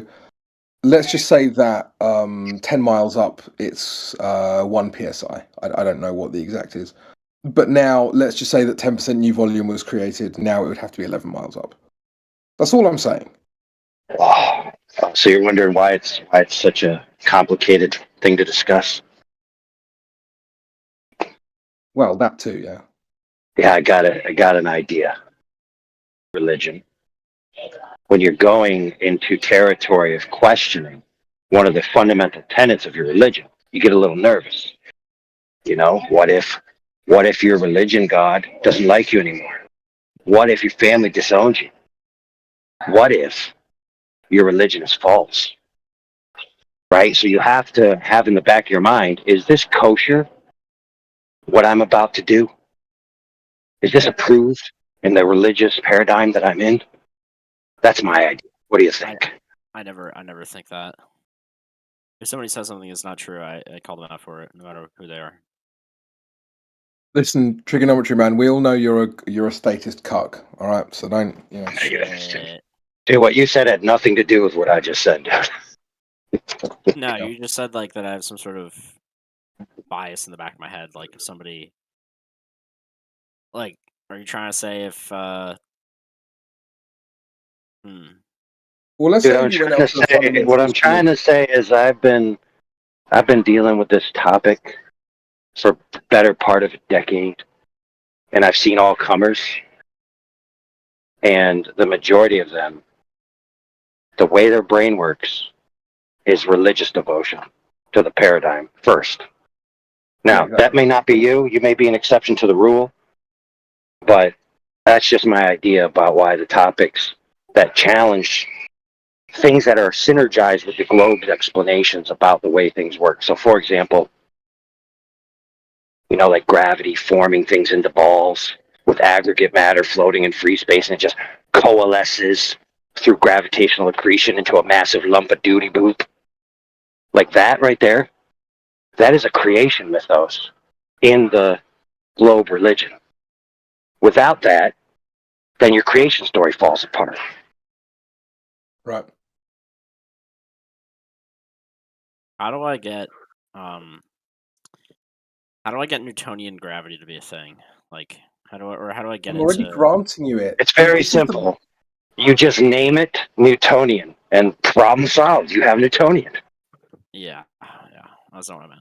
let's just say that 10 miles up, it's 1 psi. I don't know what the exact is. But now, let's just say that 10% new volume was created. Now it would have to be 11 miles up. That's all I'm saying. Oh, so you're wondering why it's such a complicated thing to discuss? Well, that too, yeah. Yeah, I got an idea. Religion. When you're going into territory of questioning one of the fundamental tenets of your religion, you get a little nervous. You know, what if your religion, God, doesn't like you anymore? What if your family disowns you? What if your religion is false? Right? So you have to have in the back of your mind, is this kosher, what I'm about to do? Is this approved in the religious paradigm that I'm in? That's my idea. What do you think? I never think that. If somebody says something that's not true, I call them out for it, no matter who they are. Listen, trigonometry man, we all know you're a statist cuck, all right? So don't, you know. Dude, what you said had nothing to do with what I just said. No, you just said like that I have some sort of bias in the back of my head. Like if somebody, like, are you trying to say if? Well, let's Dude, say what I'm trying to say is I've been dealing with this topic for the better part of a decade, and I've seen all comers, and the majority of them, the way their brain works is religious devotion to the paradigm first. Now, that may not be you. You may be an exception to the rule, but that's just my idea about why the topics that challenge things that are synergized with the globe's explanations about the way things work. So, for example, you know, like gravity forming things into balls with aggregate matter floating in free space, and it just coalesces through gravitational accretion into a massive lump of doody boop. Like that right there, that is a creation mythos in the globe religion. Without that, then your creation story falls apart. Right. How do I get Newtonian gravity to be a thing? Like, how do I get I'm already granting you it. It's very simple. You just name it Newtonian, and problem solved. You have Newtonian. Yeah, that's not what I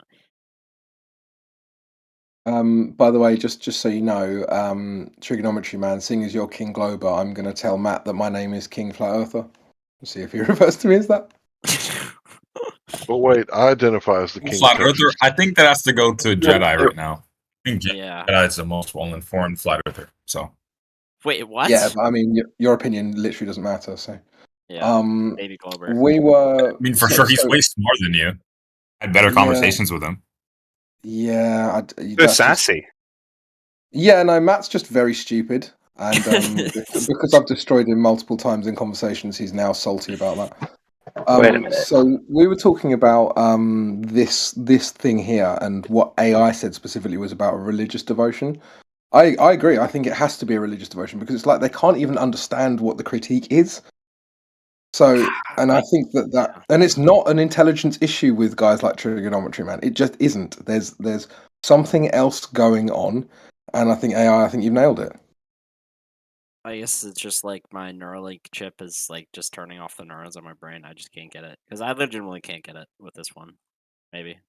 meant. By the way, just so you know, trigonometry man, seeing as you're King Glober, I'm going to tell Matt that my name is King Flat Earther. See if he refers to me as that. But wait, I identify as the King Flat of Texas. Earther. I think that has to go to Jedi right now. I think Yeah. Jedi is the most well-informed Flat Earther. So. Wait, what? Yeah, but I mean, your opinion literally doesn't matter. So. Yeah. Baby Glober. We were. I mean, for sure, he's way smarter than you. I had better conversations with him. Yeah, that's sassy. Yeah, no, Matt's just very stupid, and because I've destroyed him multiple times in conversations, he's now salty about that. Wait a minute. So we were talking about this thing here, and what AI said specifically was about religious devotion. I agree. I think it has to be a religious devotion because it's like they can't even understand what the critique is. So, and I think that, and it's not an intelligence issue with guys like trigonometry man. It just isn't. There's something else going on, and I think AI. I think you've nailed it. I guess it's just like my Neuralink chip is like just turning off the neurons on my brain. I just can't get it because I legitimately can't get it with this one. Maybe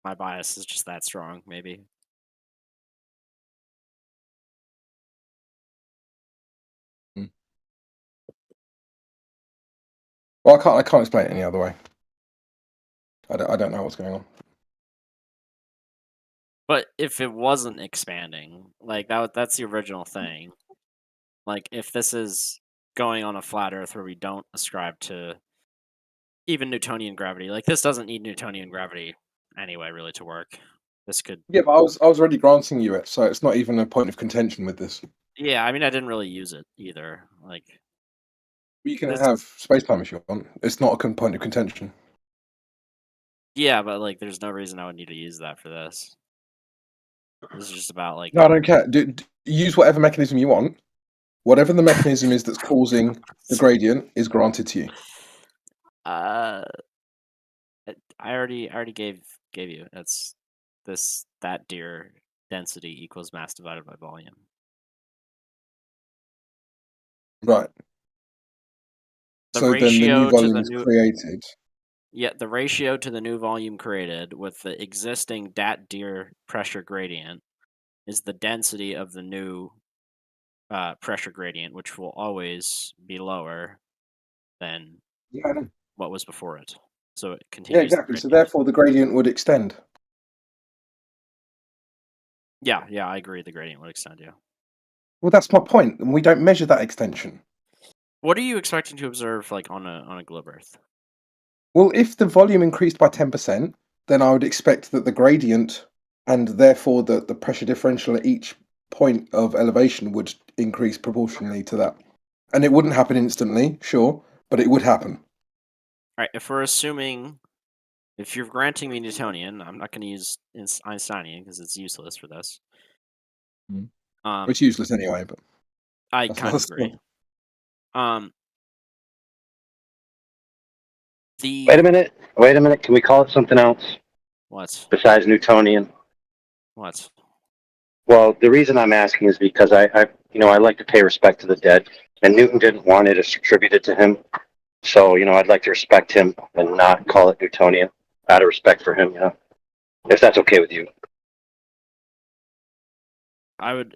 my bias is just that strong. Maybe. Well, I can't explain it any other way. I don't know what's going on. But if it wasn't expanding, like that's the original thing. Like if this is going on a flat Earth where we don't ascribe to even Newtonian gravity, like this doesn't need Newtonian gravity anyway, really, to work. This could. Yeah, but I was already granting you it, so it's not even a point of contention with this. Yeah, I mean, I didn't really use it either. Like. You can have space-time if you want. It's not a point of contention. Yeah, but like, there's no reason I would need to use that for this. This is just about like. No, I don't care. Use whatever mechanism you want. Whatever the mechanism is that's causing the gradient is granted to you. I already gave you. That's that Deer density equals mass divided by volume. Right. The then the new ratio to volume the is new created. Yeah, the ratio to the new volume created with the existing Deer pressure gradient is the density of the new pressure gradient, which will always be lower than Yeah, I know. what was before it. So it Yeah, continues. exactly. So therefore, the gradient would extend. Yeah, I agree. The gradient would extend. Yeah. Well, that's my point, and we don't measure that extension. What are you expecting to observe, like on a globe Earth? Well, if the volume increased by 10%, then I would expect that the gradient and therefore the pressure differential at each point of elevation would increase proportionally to that. And it wouldn't happen instantly, sure, but it would happen. All right, if we're assuming, if you're granting me Newtonian, I'm not going to use Einsteinian because it's useless for this. It's useless anyway, but I kind of agree. Wait a minute. Can we call it something else? What? Besides Newtonian? What? Well, the reason I'm asking is because I like to pay respect to the dead, and Newton didn't want it attributed to him. So, I'd like to respect him and not call it Newtonian out of respect for him, if that's okay with you. I would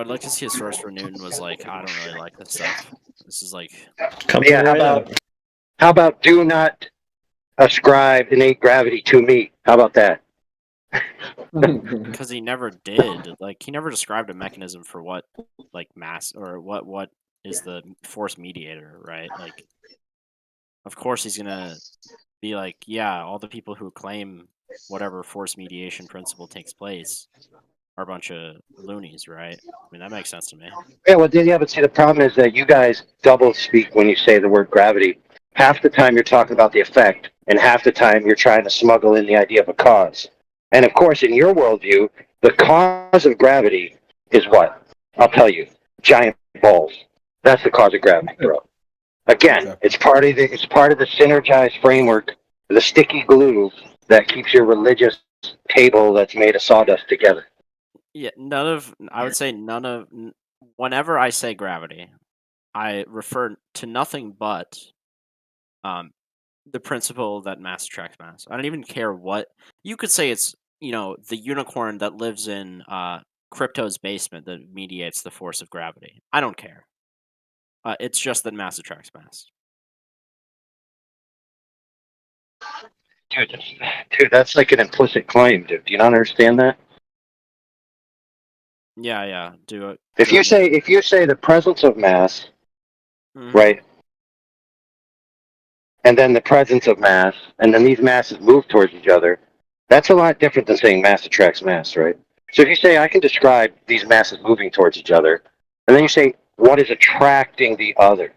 like to see a source where Newton was like, I don't really like this stuff. This is like... How about do not ascribe innate gravity to me? How about that? Because he never did. Like, he never described a mechanism for what, like, mass, or what is the force mediator, right? Like, of course he's gonna be like, yeah, all the people who claim whatever force mediation principle takes place are a bunch of loonies, right? I mean, that makes sense to me. Yeah, but see, the problem is that you guys double speak when you say the word gravity. Half the time you're talking about the effect, and half the time you're trying to smuggle in the idea of a cause. And of course, in your worldview, the cause of gravity is what? I'll tell you, giant balls. That's the cause of gravity, bro. Again, it's part of the synergized framework, the sticky glue that keeps your religious table that's made of sawdust together. Yeah, whenever I say gravity, I refer to nothing but the principle that mass attracts mass. I don't even care what you could say. It's the unicorn that lives in Crypto's basement that mediates the force of gravity. I don't care. It's just that mass attracts mass. Dude, that's like an implicit claim, dude. Do you not understand that? Yeah. Do it. If you say the presence of mass, right, and then the presence of mass, and then these masses move towards each other, that's a lot different than saying mass attracts mass, right? So if you say I can describe these masses moving towards each other, and then you say what is attracting the other,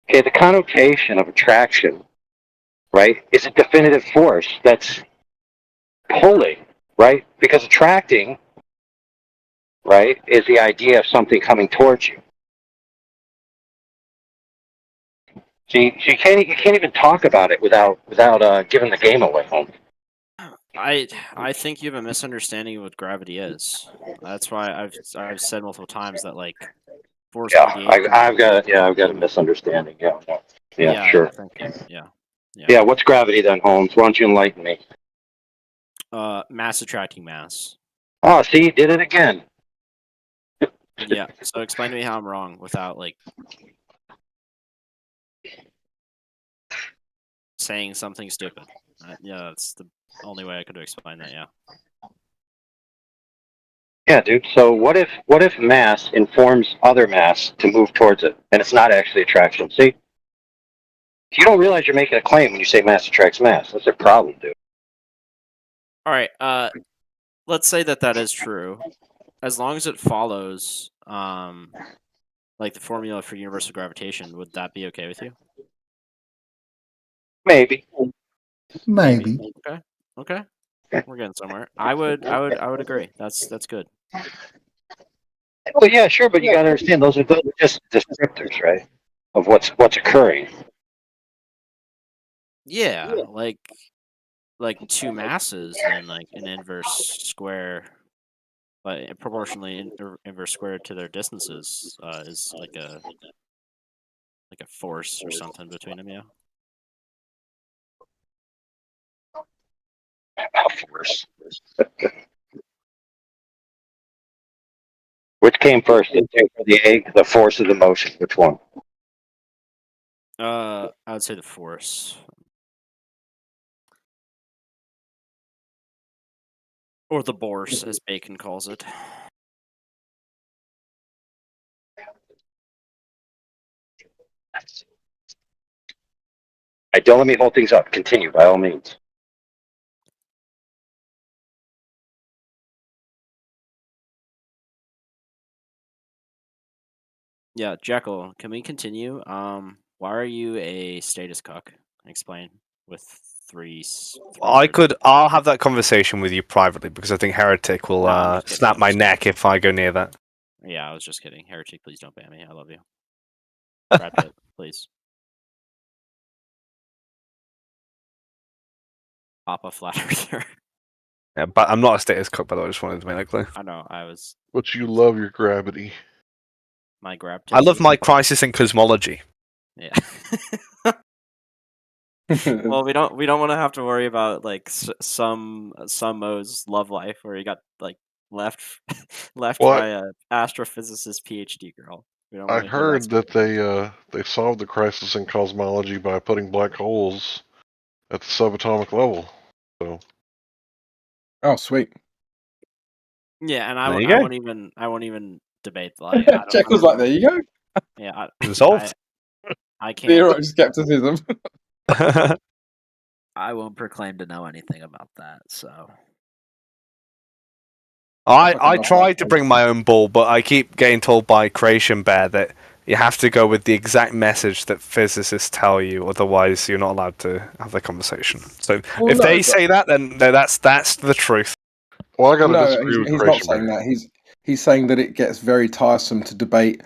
okay, the connotation of attraction, right, is a definitive force that's pulling, right? Because attracting, right, is the idea of something coming towards you. So you can't even talk about it without giving the game away, home. I think you have a misunderstanding of what gravity is. That's why I've said multiple times that like force mediation. I've got a misunderstanding. Yeah, sure. Yeah. What's gravity then, Holmes? Why don't you enlighten me? Mass attracting mass. Oh, see, you did it again. Yeah. So explain to me how I'm wrong without like saying something stupid. Yeah, that's the only way I could explain that. Yeah. Yeah, dude. So what if mass informs other mass to move towards it, and it's not actually attraction? See, you don't realize you're making a claim when you say mass attracts mass. That's a problem, dude. All right. Let's say that is true, as long as it follows like the formula for universal gravitation. Would that be okay with you? Maybe. Okay. We're getting somewhere. I would agree. That's good. Well, yeah, sure, but you gotta understand those are just descriptors, right? Of what's occurring. Yeah, like like two masses, then like an inverse square, but proportionally inverse square to their distances is like a force or something between them. Yeah. A force. Which came first, the egg or the egg, the force or the motion? Which one? I would say the force. Or the Bourse, as Bacon calls it. Don't let me hold things up. Continue, by all means. Yeah, Jekyll, can we continue? Why are you a status cuck? Explain with three. I'll have that conversation with you privately because I think Heretic will snap my neck if I go near that. Yeah, I was just kidding. Heretic, please don't ban me. I love you. Brad Pitt, please. Papa flat earther. Yeah, but I'm not a status cuck, by the way. I just wanted to make that clear. I know, I was. But you love your gravity. My grab. I love my crisis in cosmology. Yeah. Well, we don't want to have to worry about like some Mo's love life where he got like left by a astrophysicist PhD girl. I heard that they solved the crisis in cosmology by putting black holes at the subatomic level. So. Oh, sweet. Yeah, and There you I go. won't even debate like. Jack was like, "There you go." Yeah, resolved. I can't. Zero skepticism. I won't proclaim to know anything about that. So. I tried to bring my own ball, but I keep getting told by Creation Bear that you have to go with the exact message that physicists tell you, otherwise you're not allowed to have the conversation. So if they say that, then that's the truth. Well, I gotta disagree with he's Creation not saying Bear. that. He's saying that it gets very tiresome to debate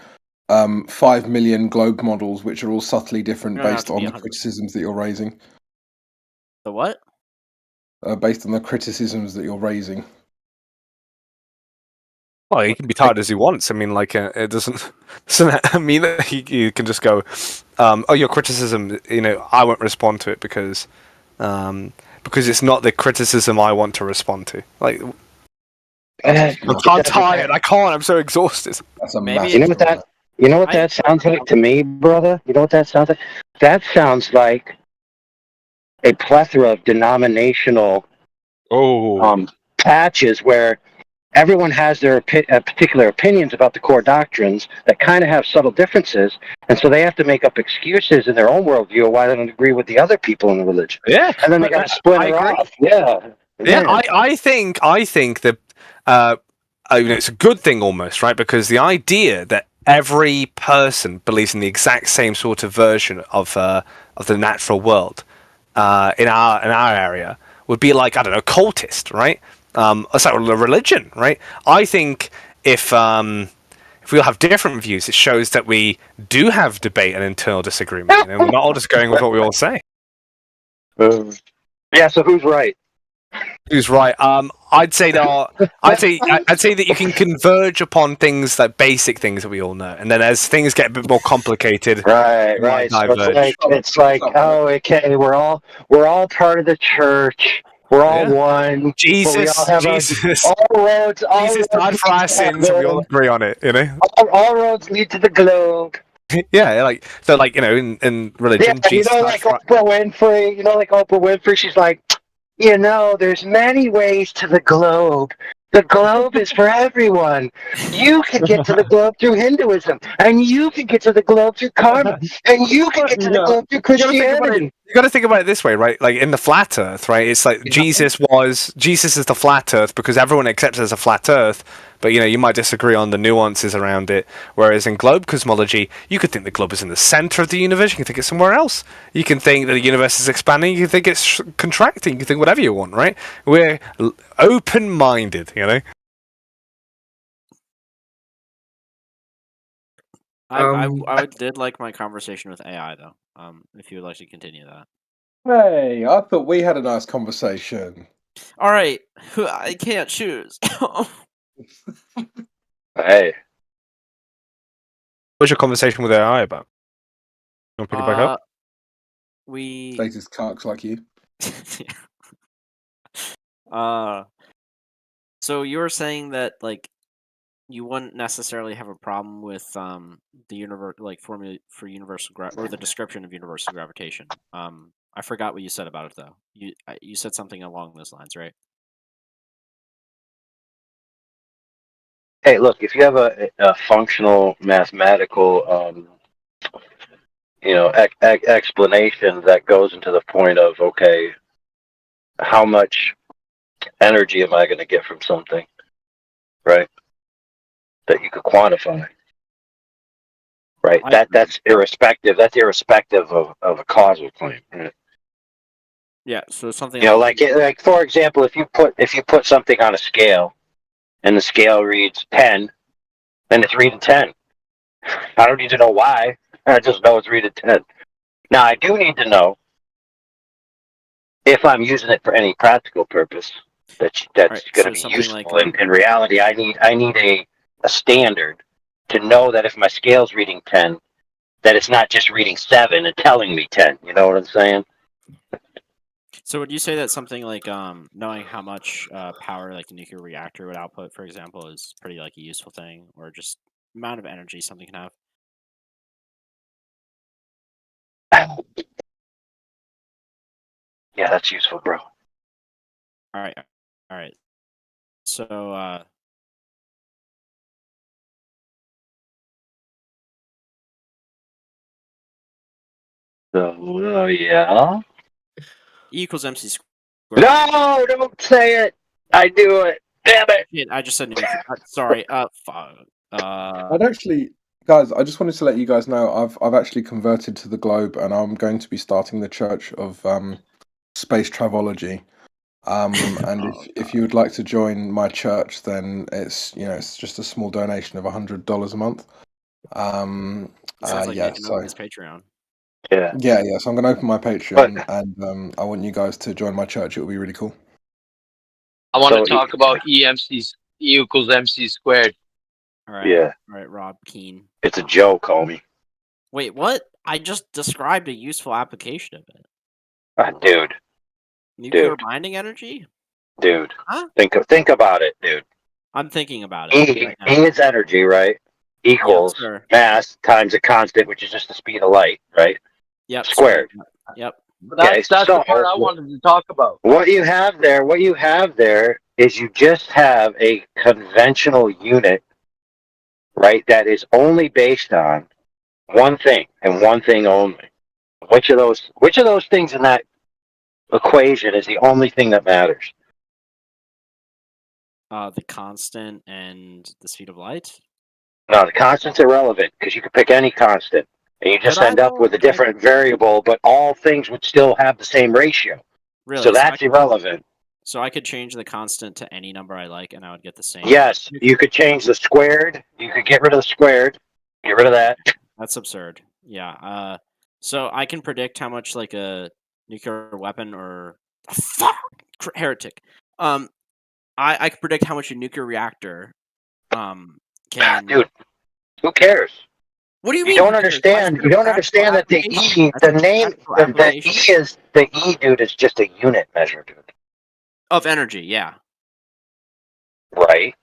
5 million globe models, which are all subtly different based on the criticisms that you're raising. The what? Based on the criticisms that you're raising. Well, he can be tired as he wants. I mean, like, it doesn't mean that you can just go, oh, your criticism, I won't respond to it because it's not the criticism I want to respond to. Like, I'm tired. I can't. I'm so exhausted. That's a You know what that sounds like to me, brother? You know what that sounds like? That sounds like a plethora of denominational patches where everyone has their particular opinions about the core doctrines that kind of have subtle differences, and so they have to make up excuses in their own worldview of why they don't agree with the other people in the religion. Yeah, and then they got to splinter off. Yeah. I think that it's a good thing almost, right? Because the idea that every person believes in the exact same sort of version of the natural world in our area would be like, I don't know, cultist, right? It's like a religion, right? I think if we all have different views, it shows that we do have debate and internal disagreement. We're not all just going with what we all say. Yeah. So who's right? Who's right? I'd say that you can converge upon things like basic things that we all know, and then as things get a bit more complicated, right. So it's like, oh, okay, we're all part of the church. We're all one. Jesus all roads died for our sins, and we all agree on it. All roads lead to the globe. Yeah, in religion, yeah, Jesus like Oprah Winfrey. She's like, there's many ways to the globe. The globe is for everyone. You can get to the globe through Hinduism, and you can get to the globe through karma, and you can get to the globe through Christianity. You got to think about it this way, right? Like in the flat Earth, right? It's like Jesus is the flat Earth because everyone accepts it as a flat Earth. But you might disagree on the nuances around it. Whereas in globe cosmology, you could think the globe is in the center of the universe. You can think it's somewhere else. You can think that the universe is expanding. You can think it's contracting. You can think whatever you want, right? We're open-minded, I did like my conversation with AI though. If you would like to continue that. Hey, I thought we had a nice conversation. All right, I can't choose. Hey. What's your conversation with AI about? You want to pick it back up? We Status clerks like you. So you were saying that like you wouldn't necessarily have a problem with the formula for universal or the description of universal gravitation. I forgot what you said about it though. You said something along those lines, right? Hey, look, if you have a functional mathematical, explanation that goes into the point of, okay, how much energy am I going to get from something, right? That you could quantify, right? That's irrespective. That's irrespective of a causal claim, right? Yeah. So something like for example, if you put something on a scale, and the scale reads 10, then it's reading 10. I don't need to know why. I just know it's reading 10. Now I do need to know if I'm using it for any practical purpose that's going to be useful. Like, in reality, I need a standard to know that if my scale's reading 10, that it's not just reading 7 and telling me 10. You know what I'm saying? So would you say that something like knowing how much power like a nuclear reactor would output, for example, is pretty like a useful thing, or just amount of energy something can have? Yeah, that's useful, bro. All right. So yeah. E equals MC squared. No, don't say it. I do it. Damn it. Shit, I just said sorry. Fuck. I'd actually, guys, I just wanted to let you guys know I've actually converted to the globe, and I'm going to be starting the Church of Space Travology. And if you would like to join my church, then it's just a small donation of $100 a month. Sounds like making his Patreon. Yeah. So I'm going to open my Patreon, and I want you guys to join my church. It will be really cool. I want to talk about E equals MC squared. All right. Yeah. All right, Rob Keen. It's a joke, homie. Wait, what? I just described a useful application of it. Dude. Nuclear binding energy? Dude. Huh? Think about it, dude. I'm thinking about it. E is energy, right? Equals mass times a constant, which is just the speed of light, right? Yep. Squared. Yep. But that's the part I wanted to talk about. What you have there is you just have a conventional unit, right, that is only based on one thing and one thing only. Which of those things in that equation is the only thing that matters? The constant and the speed of light? No, the constant's irrelevant because you can pick any constant and you just end up with a different variable, but all things would still have the same ratio. Really? So that's irrelevant. So I could change the constant to any number I like and I would get the same? Yes, you could change the squared. You could get rid of the squared. Get rid of that. That's absurd. Yeah. So I can predict how much like a nuclear weapon or heretic. I can predict how much a nuclear reactor can. Dude, who cares? What do you mean? You don't understand. You don't understand that the E, the E, dude, is just a unit measure, dude. Of energy, yeah. Right.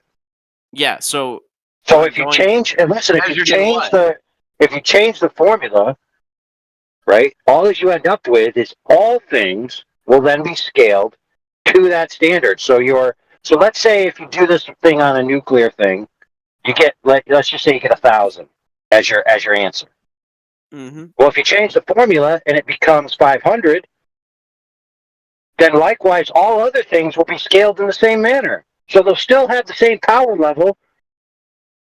Yeah. So if you change, and listen, if you change the formula, right, all that you end up with is all things will then be scaled to that standard. So let's say if you do this thing on a nuclear thing, you get, let's just say you get 1,000 as your answer. Mm-hmm. Well, if you change the formula and it becomes 500, then likewise all other things will be scaled in the same manner. So they'll still have the same power level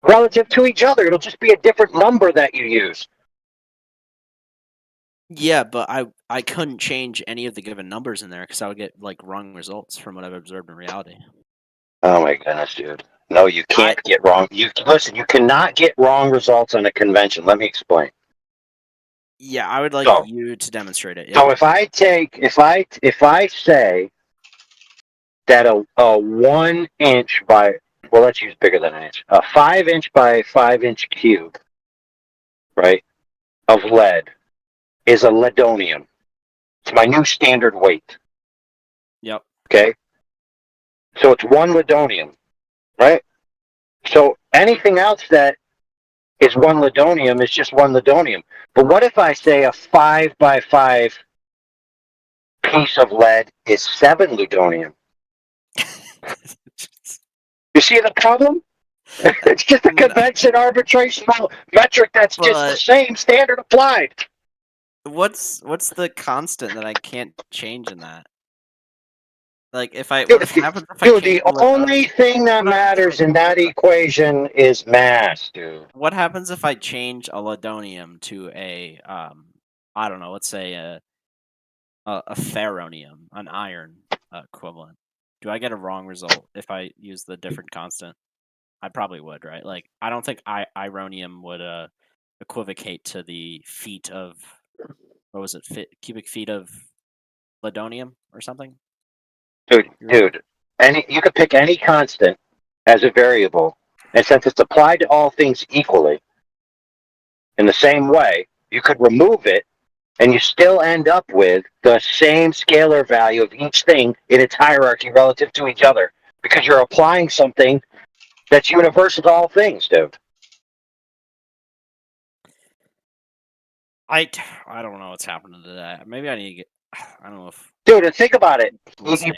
relative to each other. It'll just be a different number that you use. Yeah, but I couldn't change any of the given numbers in there because I would get like wrong results from what I've observed in reality. Oh my goodness, dude. No, you can't get wrong. You cannot get wrong results on a convention. Let me explain. Yeah, I would like So- you to demonstrate it. So Yeah. if I say that a 1 inch by, well, let's use bigger than an inch, a 5 inch by 5 inch cube, right, of lead is a leadonium. It's my new standard weight. Yep. Okay. So it's 1 leadonium, right? So anything else that is 1 leadonium is just 1 leadonium. But what if I say a 5 by 5 piece of lead is 7 leudonium? You see the problem? It's just a convention arbitrational metric that's just the same standard applied. What's the constant that I can't change in that? Like if I what happens if I Dude, change the only thing that matters in that equation is mass, dude. What happens if I change a leudonium to a I don't know, let's say a ferronium, an iron equivalent? Do I get a wrong result if I use the different constant? I probably would, right? Like I don't think ironium would equivocate to the feet of what was it? Cubic feet of leudonium or something? Dude, you could pick any constant as a variable, and since it's applied to all things equally, in the same way, you could remove it, and you still end up with the same scalar value of each thing in its hierarchy relative to each other, because you're applying something that's universal to all things, dude. I don't know what's happening to that. Maybe I need to get. I don't know if. Dude, and think about it. He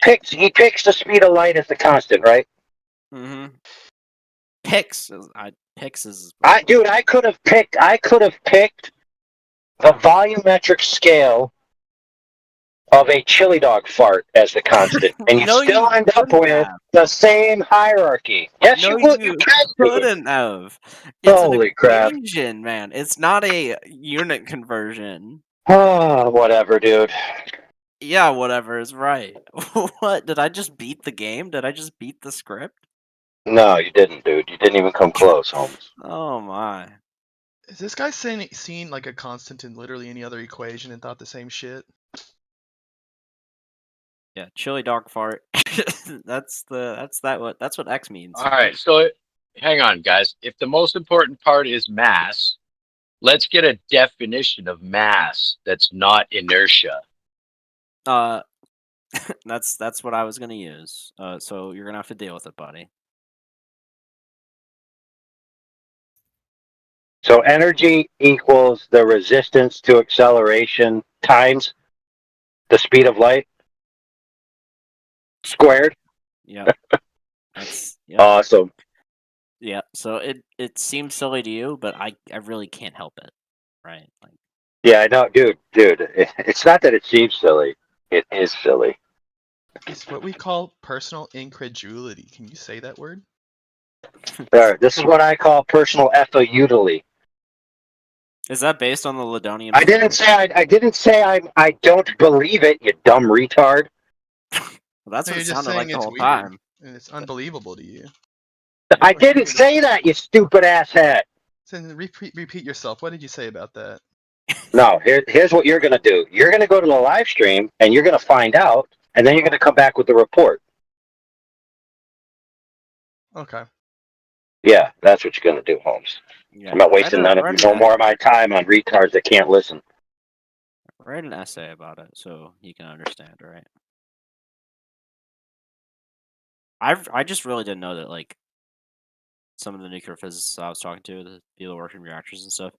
picks the speed of light as the constant, right? Mm-hmm. Picks is. Dude, I could have picked the volumetric scale of a chili dog fart as the constant, and you still end up with the same hierarchy. Yes, you would. You couldn't have. It's an equation, man. It's not a unit conversion. Oh, whatever, dude. Yeah, whatever is right. What? Did I just beat the game? Did I just beat the script? No, you didn't, dude. You didn't even come close, Holmes. Oh my. Is this guy seen like a constant in literally any other equation and thought the same shit? Yeah, chili dog fart. That's what X means. All right, so hang on, guys. If the most important part is mass, let's get a definition of mass that's not inertia. That's what I was gonna use. So you're gonna have to deal with it, buddy. So energy equals the resistance to acceleration times the speed of light squared. Yeah. Awesome. Yeah. So it seems silly to you, but I really can't help it, right? Like. Yeah, I know, dude. It's not that it seems silly; it is silly. It's what we call personal incredulity. Can you say that word? There, this is what I call personal effa-utility. Is that based on the leudonium? I didn't say I don't believe it, you dumb retard. Well, that's what it You're just sounded saying like the it's whole weird, time. and it's unbelievable to you. I didn't say that, you stupid asshat. So repeat yourself. What did you say about that? No, here's what you're gonna do. You're gonna go to the live stream and you're gonna find out, and then you're gonna come back with the report. Okay. Yeah, that's what you're gonna do, Holmes. Yeah, I'm not wasting no more of my time on retards that can't listen. Write an essay about it so you can understand, right? I just really didn't know that, like, some of the nuclear physicists I was talking to, the people who work in reactors and stuff,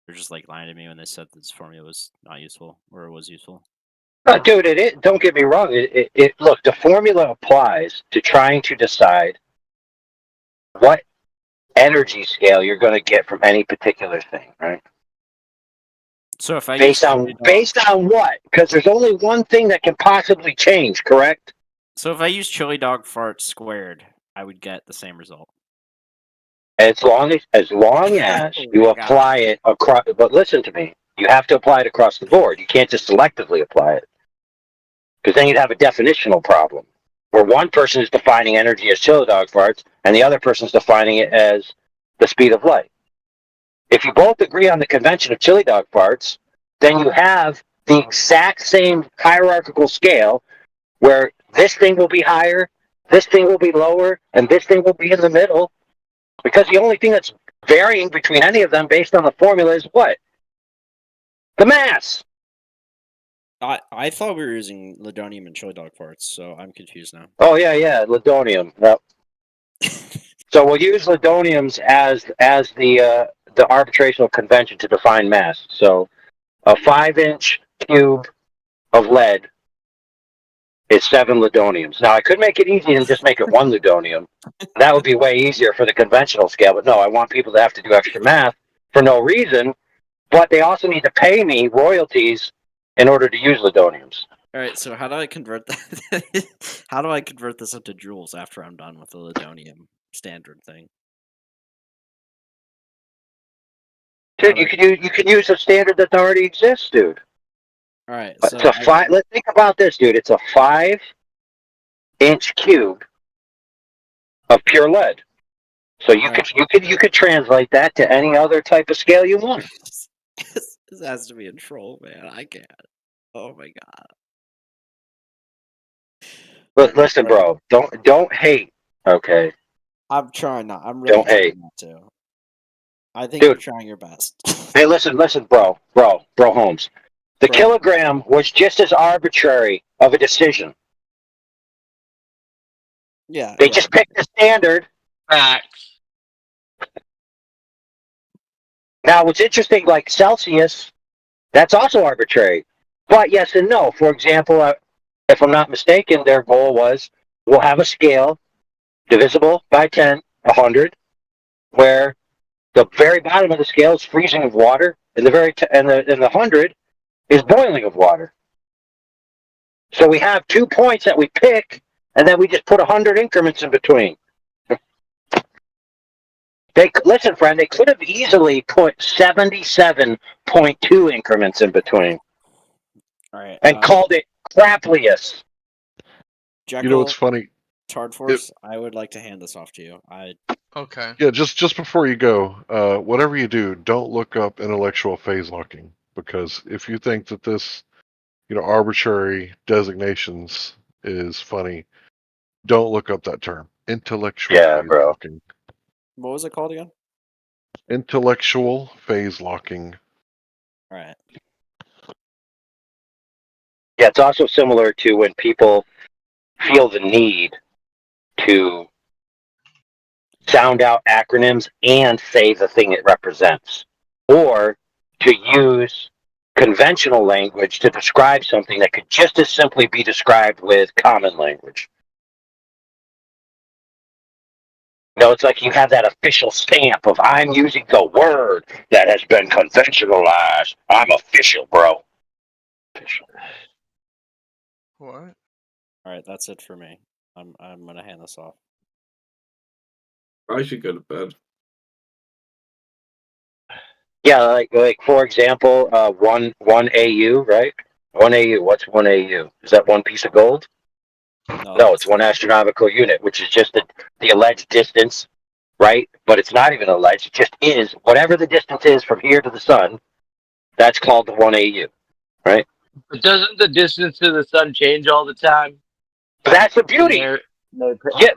they're just like lying to me when they said this formula was not useful or it was useful. Dude, don't get me wrong. Look, the formula applies to trying to decide what energy scale you're going to get from any particular thing, right? So if I based on what? Because there's only one thing that can possibly change, correct? So if I use chili dog fart squared, I would get the same result. As long as you apply it across, but listen to me, you have to apply it across the board. You can't just selectively apply it, because then you'd have a definitional problem, where one person is defining energy as chili dog farts, and the other person is defining it as the speed of light. If you both agree on the convention of chili dog farts, then you have the exact same hierarchical scale where this thing will be higher, this thing will be lower, and this thing will be in the middle. Because the only thing that's varying between any of them based on the formula is what? The mass. I thought we were using ledonium and chili dog parts, so I'm confused now. Oh yeah, ledonium. Yep. So we'll use ledoniums as the arbitrational convention to define mass. So a 5-inch cube of lead is 7 ledoniums. Now I could make it easy and just make it 1 ledonium. That would be way easier for the conventional scale. But no, I want people to have to do extra math for no reason. But they also need to pay me royalties in order to use ledoniums. All right, so how do I convert that? How do I convert this into joules after I'm done with the ledonium standard thing? Dude, you can use a standard that already exists, dude. All right, so let's think about this, dude. It's a 5-inch cube of pure lead. So you could translate that to any other type of scale you want. This has to be a troll, man. I can't. Oh my god. But listen, bro, don't hate, okay? I'm trying not. I'm really don't hate. Not to. I think you're trying your best. Hey, listen, bro Holmes. The kilogram was just as arbitrary of a decision. Yeah. They just picked the standard. Facts. Now, what's interesting, like Celsius, that's also arbitrary. But yes and no. For example, if I'm not mistaken, their goal was we'll have a scale divisible by 10, 100, where the very bottom of the scale is freezing of water, and the 100 is boiling of water. So we have 2 points that we pick, and then we just put 100 increments in between. Listen, friend, they could have easily put 77.2 increments in between. All right. And called it craplius. Jekyll, you know what's funny? Tard Force, I would like to hand this off to you. Okay. Yeah, just before you go, whatever you do, don't look up intellectual phase locking, because if you think that this, arbitrary designations is funny, don't look up that term. Intellectual phase locking. What was it called again? Intellectual phase locking. All right. Yeah, it's also similar to when people feel the need to sound out acronyms and say the thing it represents, or to use conventional language to describe something that could just as simply be described with common language. It's like you have that official stamp of I'm using the word that has been conventionalized. I'm official, bro. Official. What? All right, that's it for me. I'm gonna hand this off. I should go to bed. Yeah, like for example, one AU, right? 1 AU. What's 1 AU? Is that one piece of gold? No, it's 1 astronomical unit, which is just the alleged distance, right? But it's not even alleged; it just is. Whatever the distance is from here to the sun, that's called the 1 AU, right? But doesn't the distance to the sun change all the time? But that's the beauty. Yeah,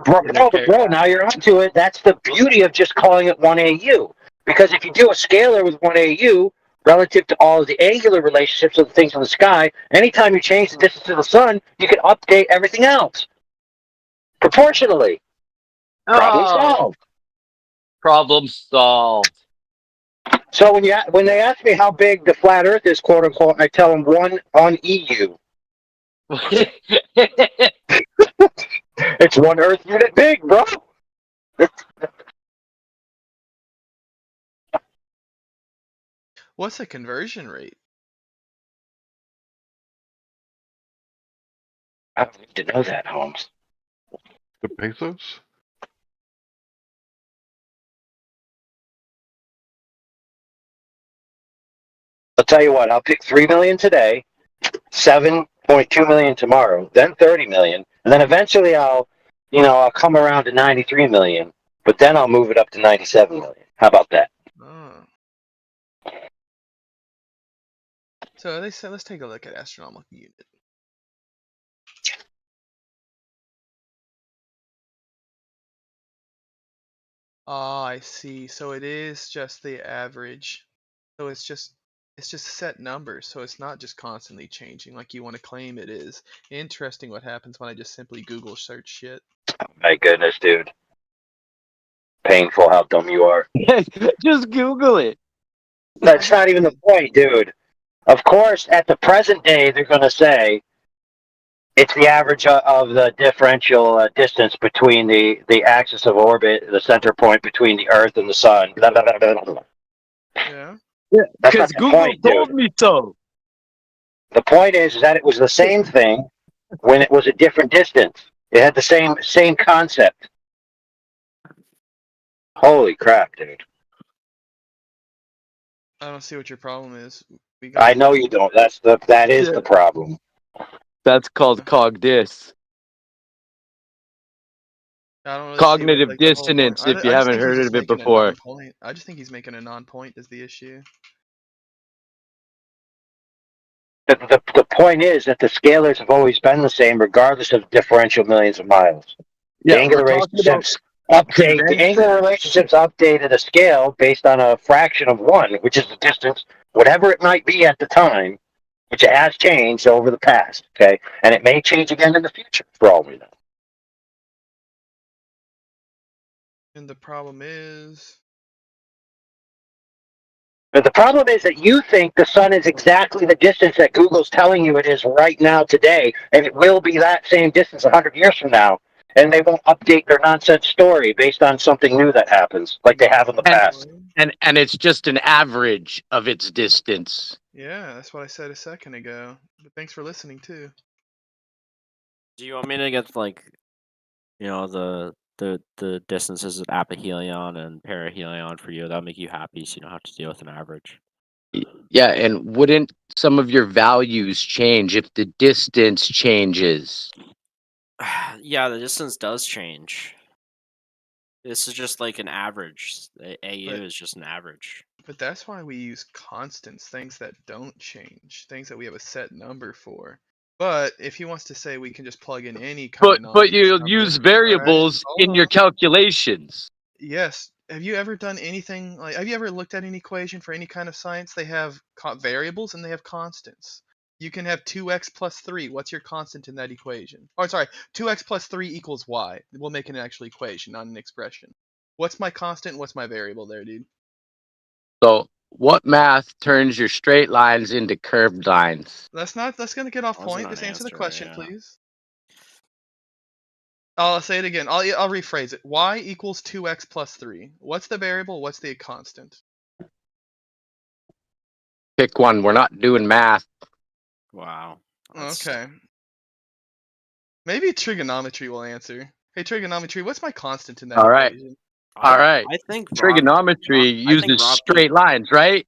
bro, now you're onto it. That's the beauty of just calling it 1 AU. Because if you do a scalar with 1 AU relative to all of the angular relationships of the things in the sky, anytime you change the distance to the sun, you can update everything else proportionally. Problem solved. Problem solved. So when they ask me how big the flat Earth is, quote unquote, I tell them 1 on EU. It's 1 Earth unit big, bro. What's the conversion rate? I don't need to know that, Holmes. The pesos? I'll tell you what, I'll pick 3 million today, 7.2 million tomorrow, then 30 million, and then eventually I'll come around to 93 million, but then I'll move it up to 97 million. How about that? So they said, let's take a look at astronomical unit. Ah, I see. So it is just the average. So it's just set numbers. So it's not just constantly changing like you want to claim it is. Interesting what happens when I just simply Google search shit. My goodness, dude. Painful how dumb you are. Just Google it. That's not even the point, dude. Of course, at the present day, they're going to say it's the average of the differential distance between the axis of orbit, the center point between the Earth and the Sun. Blah, blah, blah, blah, blah. Yeah. That's not the Google point, told dude. me so. The point is that it was the same thing when it was a different distance. It had the same concept. Holy crap, dude. I don't see what your problem is. I know you don't. That is the problem. That's called cogdis. I don't really Cognitive see what, like, the whole point. dissonance, if you I just haven't think he's heard just of it making a before. non-point. I just think he's making a non-point is the issue. The point is that the scalars have always been the same, regardless of differential millions of miles. Yeah, the angular relationships update. The angular relationships updated a scale based on a fraction of 1, which is the distance, whatever it might be at the time, which it has changed over the past. Okay, and it may change again in the future, for all we know. And the problem is. But the problem is that you think the sun is exactly the distance that Google's telling you it is right now today, and it will be that same distance 100 years from now, and they won't update their nonsense story based on something new that happens, like they have in the past. And it's just an average of its distance. Yeah, that's what I said a second ago. But thanks for listening too. Do you want me to get like, the distances of aphelion and perihelion for you? That'll make you happy, so you don't have to deal with an average. Yeah, and wouldn't some of your values change if the distance changes? Yeah, the distance does change. This is just like an average. The AU is just an average. But that's why we use constants, things that don't change, things that we have a set number for. But if he wants to say we can just plug in any kind of But you'll number, use variables in your calculations. Yes. Have you ever done anything like? Have you ever looked at an equation for any kind of science? They have variables and they have constants. You can have 2x plus 3. What's your constant in that equation? Oh, sorry, 2x plus 3 equals y. We'll make an actual equation, not an expression. What's my constant? What's my variable there, dude? So, what math turns your straight lines into curved lines? That's gonna get off point. Just answer the question, yeah. please. I'll say it again. I'll rephrase it. Y equals 2x plus 3. What's the variable? What's the constant? Pick one. We're not doing math. Wow. Okay. Maybe trigonometry will answer. Hey, trigonometry, what's my constant in that equation? All right. I think trigonometry uses straight lines, right?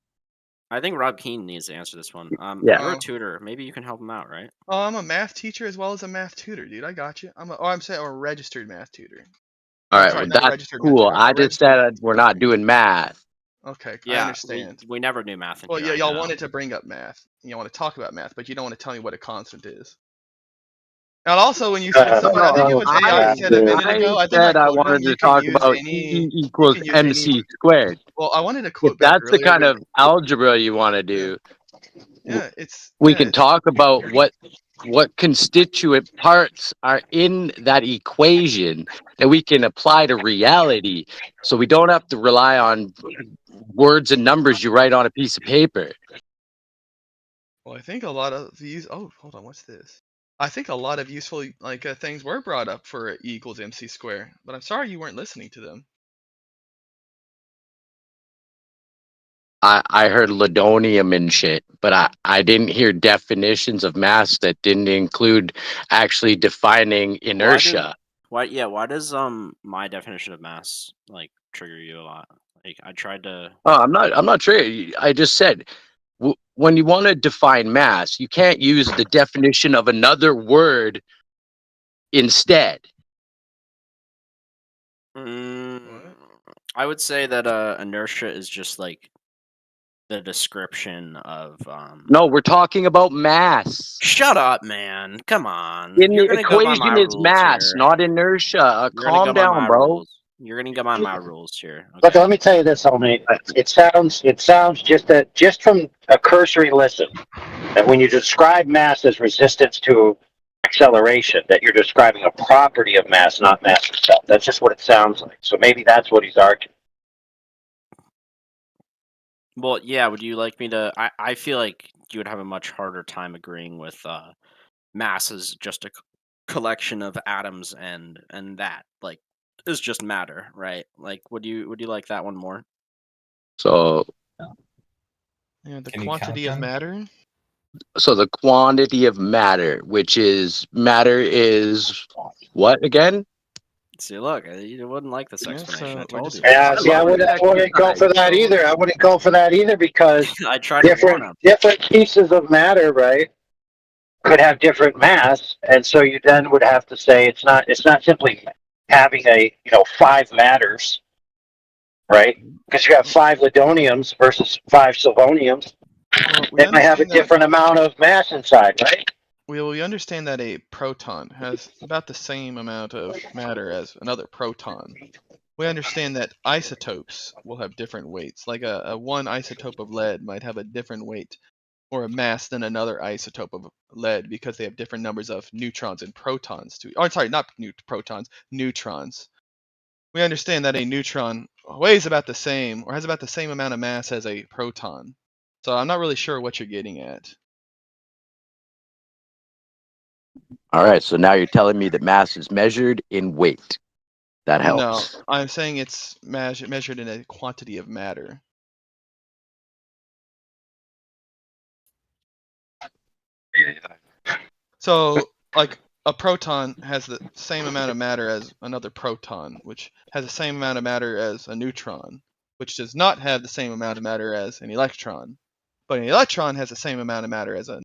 I think Rob Keane needs to answer this one. Yeah. You're a tutor. Maybe you can help him out, right? Oh, I'm a math teacher as well as a math tutor, dude. I got you. I'm a registered math tutor. All right, well, that's cool. I just said we're not doing math. Okay, yeah, I understand. We never do math. Well, yeah, y'all wanted to bring up math. You want to talk about math, but you don't want to tell me what a constant is. And also, when you said somebody, I think it was AI said a minute ago. I think I wanted to talk about E equals MC squared. Well, I wanted to quote. If that's the kind of algebra you want to do, yeah, we can talk about what constituent parts are in that equation that we can apply to reality, so we don't have to rely on words and numbers you write on a piece of paper. Well, I think a lot of these. Oh, hold on. What's this? I think a lot of useful things were brought up for E equals MC square, but I'm sorry you weren't listening to them. I heard ladonium and shit, but I didn't hear definitions of mass that didn't include actually defining inertia. Why does my definition of mass like trigger you a lot? Like I tried to. Oh, I'm not triggering. I just said when you want to define mass, you can't use the definition of another word instead. I would say that inertia is just like the description of No, we're talking about mass. Shut up, man. Come on. In You're the gonna go by my equation is rules mass, here. not inertia. You're gonna Calm go by down, my bro. rules. You're gonna go by my rules here. But let me tell you this, homie. It sounds just from a cursory listen that when you describe mass as resistance to acceleration, that you're describing a property of mass, not mass itself. That's just what it sounds like. So maybe that's what he's arguing. Well, yeah, would you like me to... I feel like you would have a much harder time agreeing with mass is just a collection of atoms and that, like, is just matter, right? Like, would you like that one more? So... Yeah, the quantity of matter? So the quantity of matter, which is... Matter is... What, again? See, look, you wouldn't like this explanation. I told you. Yeah, see, I wouldn't go for that either. I wouldn't go for that either because I tried to warn him. different pieces of matter, right, could have different mass, and so you then would have to say it's not simply having 5 matters, right? Because you have 5 ledoniums versus 5 silvoniums. They might have a different amount of mass inside, right? We understand that a proton has about the same amount of matter as another proton. We understand that isotopes will have different weights. Like a one isotope of lead might have a different weight or a mass than another isotope of lead because they have different numbers of neutrons and protons. Neutrons. We understand that a neutron weighs about the same or has about the same amount of mass as a proton. So I'm not really sure what you're getting at. All right, so now you're telling me that mass is measured in weight. That helps. No, I'm saying it's measured in a quantity of matter. So, like, a proton has the same amount of matter as another proton, which has the same amount of matter as a neutron, which does not have the same amount of matter as an electron. But an electron has the same amount of matter as a